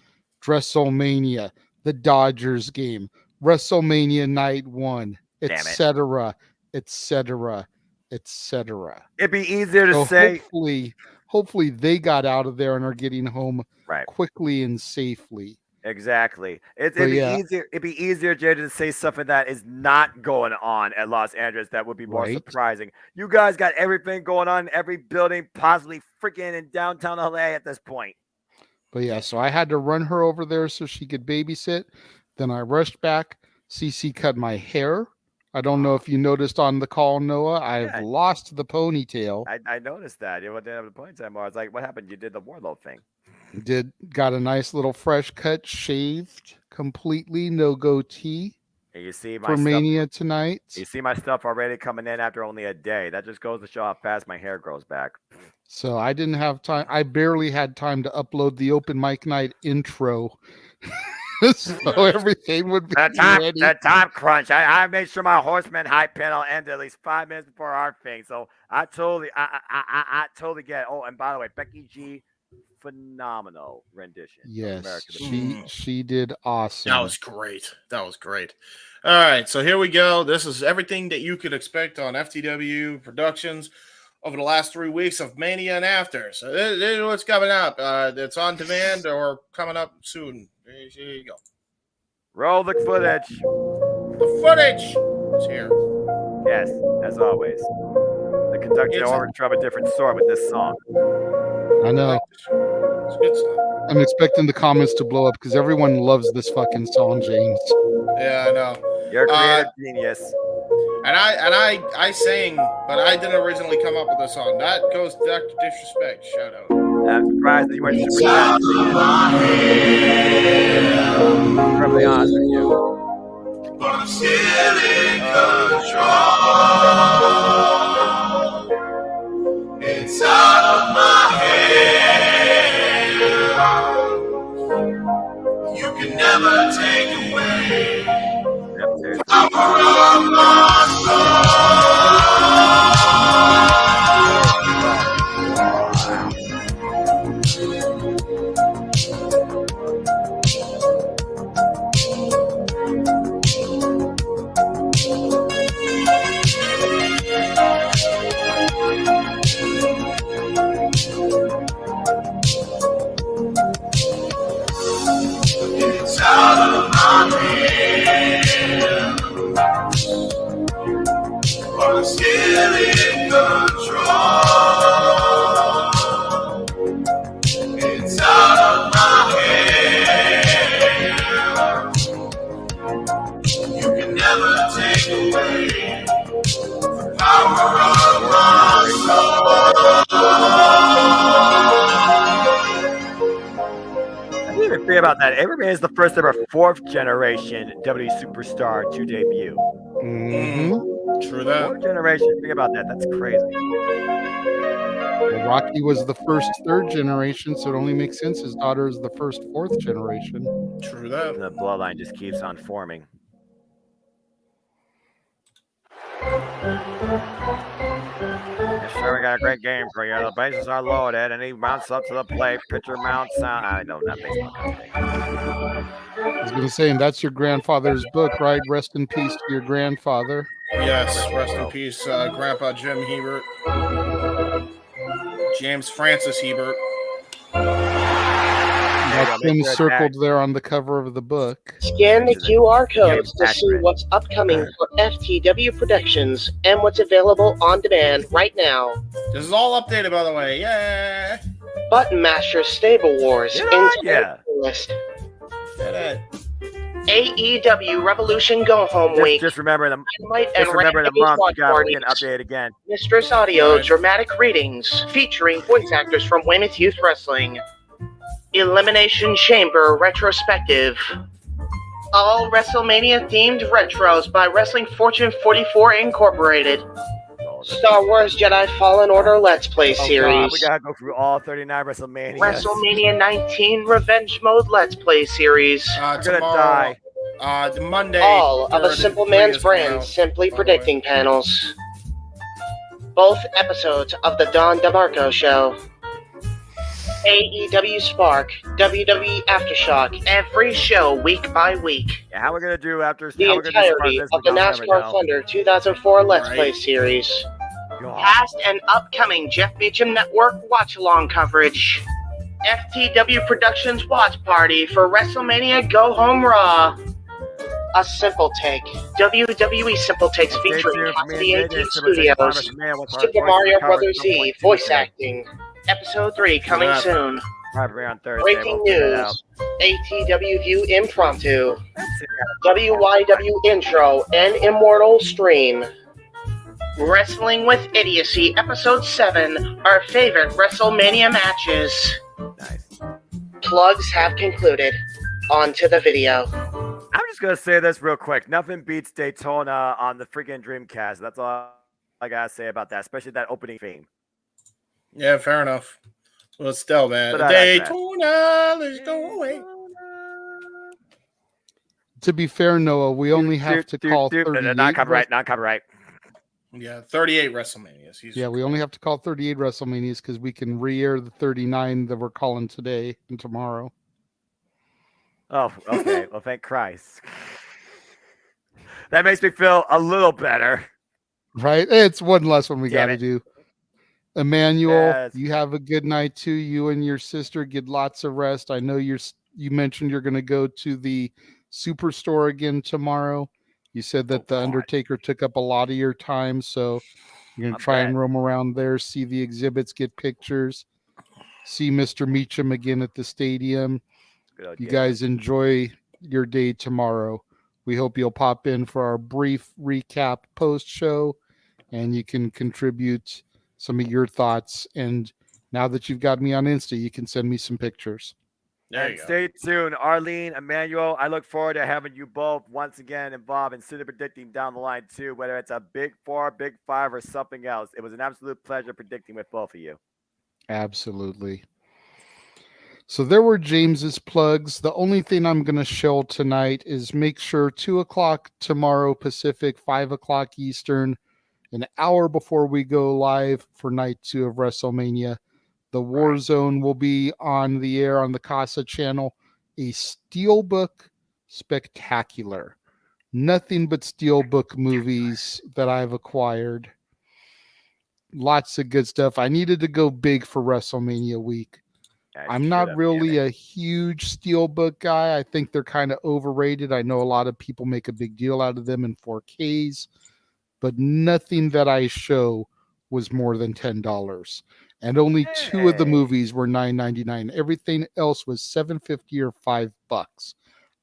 WrestleMania, the Dodgers game, WrestleMania Night One, etc., etc., etc. It'd be easier to say. Hopefully they got out of there and are getting home quickly and safely. Exactly. It'd be easier, Jay, to say something that is not going on at Los Angeles that would be more surprising. You guys got everything going on in every building, possibly freaking in downtown LA at this point. But yeah, so I had to run her over there so she could babysit. Then I rushed back. CC cut my hair. I don't know if you noticed on the call, Noah. I've lost the ponytail. I noticed that. You didn't have the ponytail anymore. I was like, what happened? You did the Warlord thing. Got a nice little fresh cut, shaved completely, no goatee. And you see for Mania tonight. You see my stuff already coming in after only a day. That just goes to show how fast my hair grows back. So I didn't have time. I barely had time to upload the open mic night intro. So everything would be ready. That time crunch. I made sure my Horseman hype panel ended at least 5 minutes before our thing. So I totally get it. Oh, and by the way, Becky G, phenomenal rendition. Yes, she did awesome. That was great. All right, so here we go. This is everything that you could expect on FTW Productions over the last 3 weeks of Mania and after. So this is what's coming up. It's on demand or coming up soon. Here you go. Roll the footage. The footage is here. Yes, as always. The conductor always drove a different sword with this song. I know. It's good stuff. I'm expecting the comments to blow up because everyone loves this fucking song, James. Yeah, I know. You're a creative genius. And I sang, but I didn't originally come up with the song. That goes to Dr. Disrespect. Shout out. I'm surprised that you weren't probably honest with you. But I'm still in control. Inside of my head, you can never take away It's out of my hand, but I'm still in control. It's out of my hand. You can never take away the power of my I didn't even think about that. Abraham is the first ever fourth generation WWE superstar to debut. True that. Fourth generation. Think about that. That's crazy. Well, Rocky was the first third generation, so it only makes sense his daughter is the first fourth generation. True that. And the bloodline just keeps on forming. Yes, sir, we got a great game for you. The bases are loaded, and he mounts up to the plate. Pitcher mounts out. I know that baseball company. I was going to say, and that's your grandfather's book, right? Rest in peace to your grandfather. Yes, rest in peace, Grandpa Jim Hebert. James Francis Hebert. That's been circled there on the cover of the book. Scan the QR codes to see what's upcoming for FTW Productions and what's available on demand right now. This is all updated, by the way. Yay! Button Master Stable Wars list. AEW Revolution Go Home Week. Just remember the Dynamite just and remember the Renegade month. Watch You got to Parties. get updated again. Mistress Audio Dramatic Readings featuring voice actors from Weymouth Youth Wrestling. Elimination Chamber Retrospective. All WrestleMania themed retros by Wrestling Fortune 44 Incorporated. Star Wars Jedi Fallen Order Let's Play series. God, we gotta go through all 39 WrestleMania. WrestleMania 19 Revenge Mode Let's Play series. I'm gonna die. The Monday. All of a Simple Man's Brand Simply Predicting panels. Both episodes of The Don DeMarco Show. AEW Spark, WWE Aftershock, every show week by week. Yeah, how we gonna do after The entirety of the NASCAR Thunder 2004 Let's Play series. Past and upcoming Jeff Meacham Network watch-along coverage. FTW Productions Watch Party for WrestleMania Go Home Raw. A Simple Take. WWE Simple Takes featuring Cassidy 18 Studios. Super Mario Bros. Z voice acting. Episode 3 coming soon. Probably on Thursday. Breaking news. ATW View Impromptu. WYW Intro and Immortal Stream. Wrestling with Idiocy, Episode 7, our favorite WrestleMania matches. Nice. Plugs have concluded. On to the video. I'm just gonna say this real quick. Nothing beats Daytona on the freaking Dreamcast. That's all I gotta say about that, especially that opening theme. Yeah, fair enough. Well, still, man. But Daytona, let's go away. To be fair, Noah, we only have to call 38. Not copyright. Yeah, 38 WrestleManias. Yeah, we only have to call 38 WrestleManias because we can re-air the 39 that we're calling today and tomorrow. Oh, okay. Well, thank Christ. That makes me feel a little better. Right? It's one less one we got to it. do. Emmanuel, Yes. you have a good night too. You and your sister get lots of rest. I know you mentioned you're going to go to the Superstore again tomorrow. You said that the Undertaker took up a lot of your time, so you're going to try and roam around there, see the exhibits, get pictures, see Mr. Meacham again at the stadium. You guys enjoy your day tomorrow. We hope you'll pop in for our brief recap post-show, and you can contribute some of your thoughts. And now that you've got me on Insta, you can send me some pictures. And stay tuned, Arlene, Emmanuel. I look forward to having you both once again involved in City Predicting down the line too, whether it's a Big 4, Big 5, or something else. It was an absolute pleasure predicting with both of you. Absolutely. So there were James's plugs. The only thing I'm going to show tonight is make sure 2 o'clock tomorrow Pacific, 5 o'clock Eastern, an hour before we go live for night 2 of WrestleMania. The Warzone will be on the air on the Casa channel. A Steelbook spectacular. Nothing but Steelbook movies that I've acquired. Lots of good stuff. I needed to go big for WrestleMania week. I'm not really a huge Steelbook guy. I think they're kind of overrated. I know a lot of people make a big deal out of them in 4Ks, but nothing that I show was more than $10. And only 2 of the movies were $9.99. Everything else was $7.50 or $5.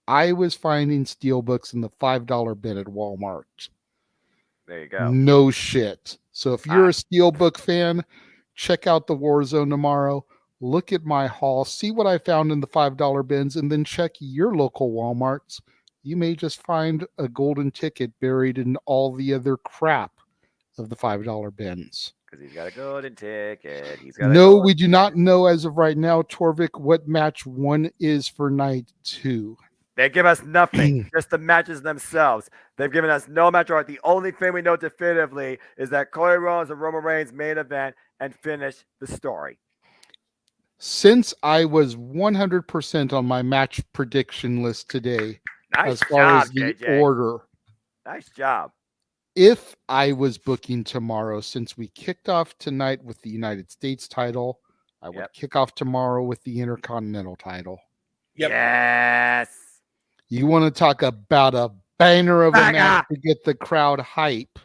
I was finding Steelbooks in the $5 bin at Walmart. There you go. No shit. So if you're a Steelbook fan, check out the Warzone tomorrow. Look at my haul, see what I found in the $5 bins, and then check your local Walmarts. You may just find a golden ticket buried in all the other crap of the $5 bins. Because he's got a golden ticket. No, we do not know as of right now, Torvik, what match 1 is for night 2. They give us nothing, just the matches themselves. They've given us no match art. The only thing we know definitively is that Cody Rhodes and Roman Reigns main event and finish the story. Since I was 100% on my match prediction list today, as far as the order. Nice job. If I was booking tomorrow, since we kicked off tonight with the United States title, I would kick off tomorrow with the Intercontinental title. Yep. Yes. You want to talk about a banger of a match to get the crowd hype.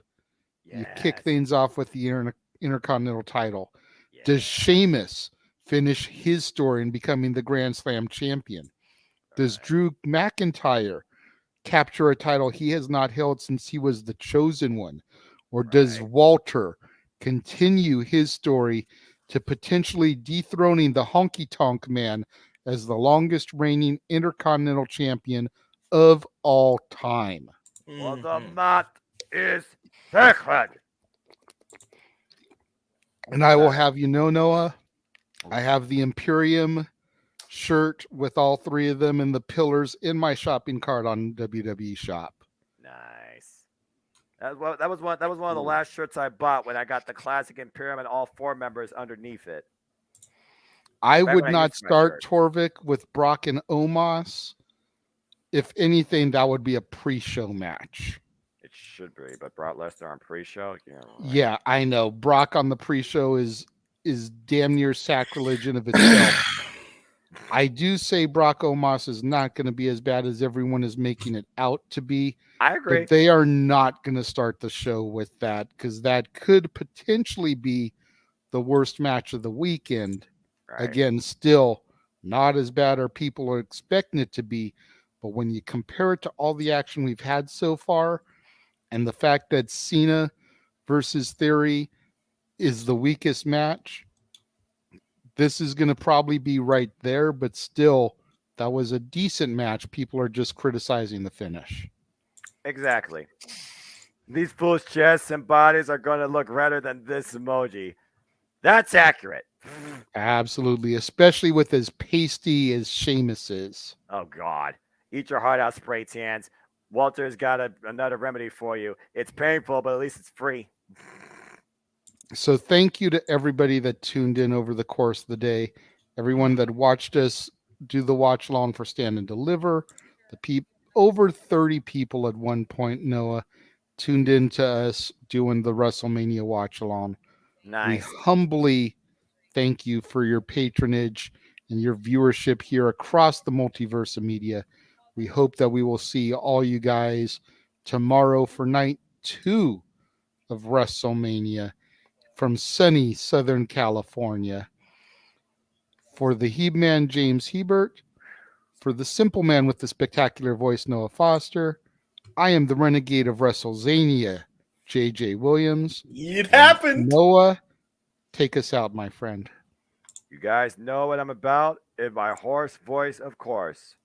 You kick things off with the Intercontinental title. Does Sheamus finish his story in becoming the Grand Slam champion? Does Drew McIntyre capture a title he has not held since he was the chosen one? Or does Walter continue his story to potentially dethroning the Honky Tonk Man as the longest reigning Intercontinental champion of all time? Well, the mat is sacred. And I will have you know, Noah, I have the Imperium shirt with all 3 of them and the pillars in my shopping cart on WWE Shop. Nice. That was one of the last shirts I bought when I got the classic Imperium and all 4 members underneath it. I would not start Torvik with Brock and Omos. If anything, that would be a pre-show match. It should be, but Brock Lesnar on pre-show? Yeah, I know. Brock on the pre-show is damn near sacrilege in of itself. I do say Brock Omos is not going to be as bad as everyone is making it out to be. I agree. But they are not going to start the show with that, because that could potentially be the worst match of the weekend. Right. Again, still not as bad as people are expecting it to be. But when you compare it to all the action we've had so far, and the fact that Cena versus Theory is the weakest match, this is going to probably be right there. But still, that was a decent match. People are just criticizing the finish. Exactly. These fools' chests and bodies are going to look redder than this emoji. That's accurate. Absolutely, especially with as pasty as Sheamus is. Oh, God. Eat your heart out, spray tans. Walter's got another remedy for you. It's painful, but at least it's free. So thank you to everybody that tuned in over the course of the day. Everyone that watched us do the watch along for Stand and Deliver. Over 30 people at one point, Noah, tuned in to us doing the WrestleMania watch along. Nice. We humbly thank you for your patronage and your viewership here across the multiverse of media. We hope that we will see all you guys tomorrow for night 2 of WrestleMania from sunny Southern California. For the He-Man, James Hebert, for the simple man with the spectacular voice, Noah Foster, I am the Renegade of WrestleZania, JJ Williams. It happened. Noah, take us out, my friend. You guys know what I'm about in my hoarse voice, of course.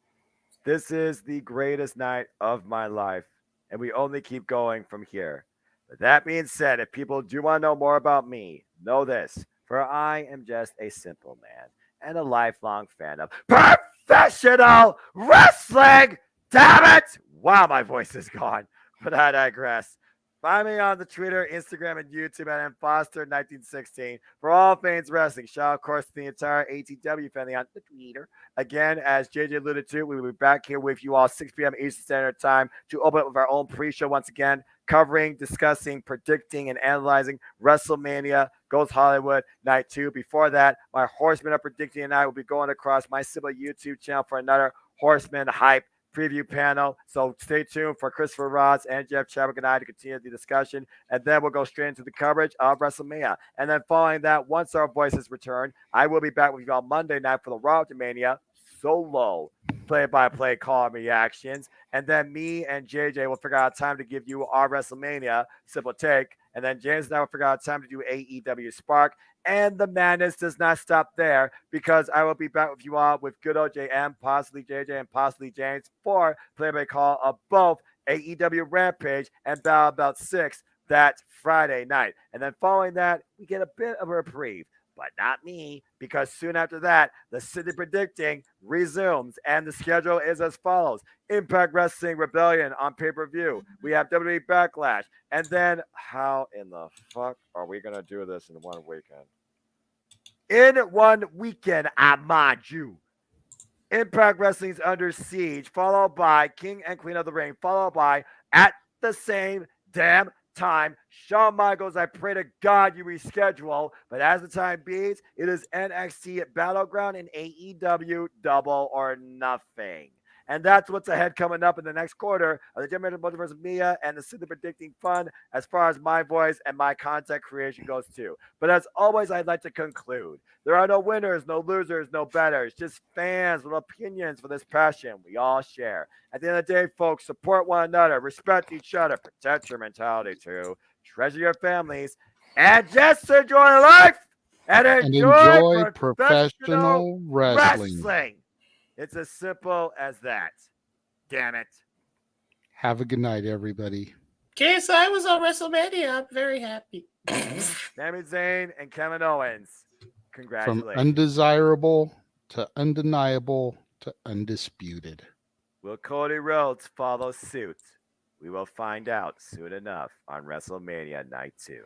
This is the greatest night of my life, and we only keep going from here. But that being said, if people do want to know more about me, know this, for I am just a simple man, and a lifelong fan of professional wrestling. Damn it! Wow, my voice is gone, but I digress. Find me on the Twitter, Instagram, and YouTube at mfoster1916 for all things wrestling. Shout out, of course, to the entire ATW family on the Twitter. Again, as JJ alluded to, we will be back here with you all 6 p.m. Eastern Standard Time to open up with our own pre-show once again, covering, discussing, predicting, and analyzing WrestleMania Goes Hollywood Night 2. Before that, my Horsemen are predicting and I will be going across my Sybil YouTube channel for another Horseman Hype preview panel. So stay tuned for Christopher Ross and Jeff Chadwick and I to continue the discussion. And then we'll go straight into the coverage of WrestleMania. And then following that, once our voices return, I will be back with you on Monday night for the Raw Mania solo play-by-play call reactions. And then me and JJ will figure out time to give you our WrestleMania simple take. And then James and I will figure out time to do AEW Spark. And the madness does not stop there, because I will be back with you all with good old JM, possibly JJ, and possibly James for play-by call of both AEW Rampage and Battle Belt 6 that Friday night. And then following that, we get a bit of a reprieve, but not me, because soon after that, the City Predicting resumes, and the schedule is as follows. Impact Wrestling Rebellion on pay-per-view. We have WWE Backlash. And then, how in the fuck are we going to do this in one weekend? In one weekend, I mind you. Impact Wrestling's Under Siege, followed by King and Queen of the Ring, followed by, at the same damn time, Shawn Michaels, I pray to God you reschedule, but as the time beats, it is NXT Battleground and AEW Double or Nothing. And that's what's ahead coming up in the next quarter of the JMN Multiverse of Media and the City Predicting Fun as far as my voice and my content creation goes too. But as always, I'd like to conclude. There are no winners, no losers, no betters, just fans with opinions for this passion we all share. At the end of the day, folks, support one another, respect each other, protect your mentality too, treasure your families, and just enjoy life and enjoy professional wrestling. It's as simple as that. Damn it. Have a good night, everybody. KSI was on WrestleMania. I'm very happy. Sami Zayn and Kevin Owens. Congratulations. From undesirable to undeniable to undisputed. Will Cody Rhodes follow suit? We will find out soon enough on WrestleMania Night 2.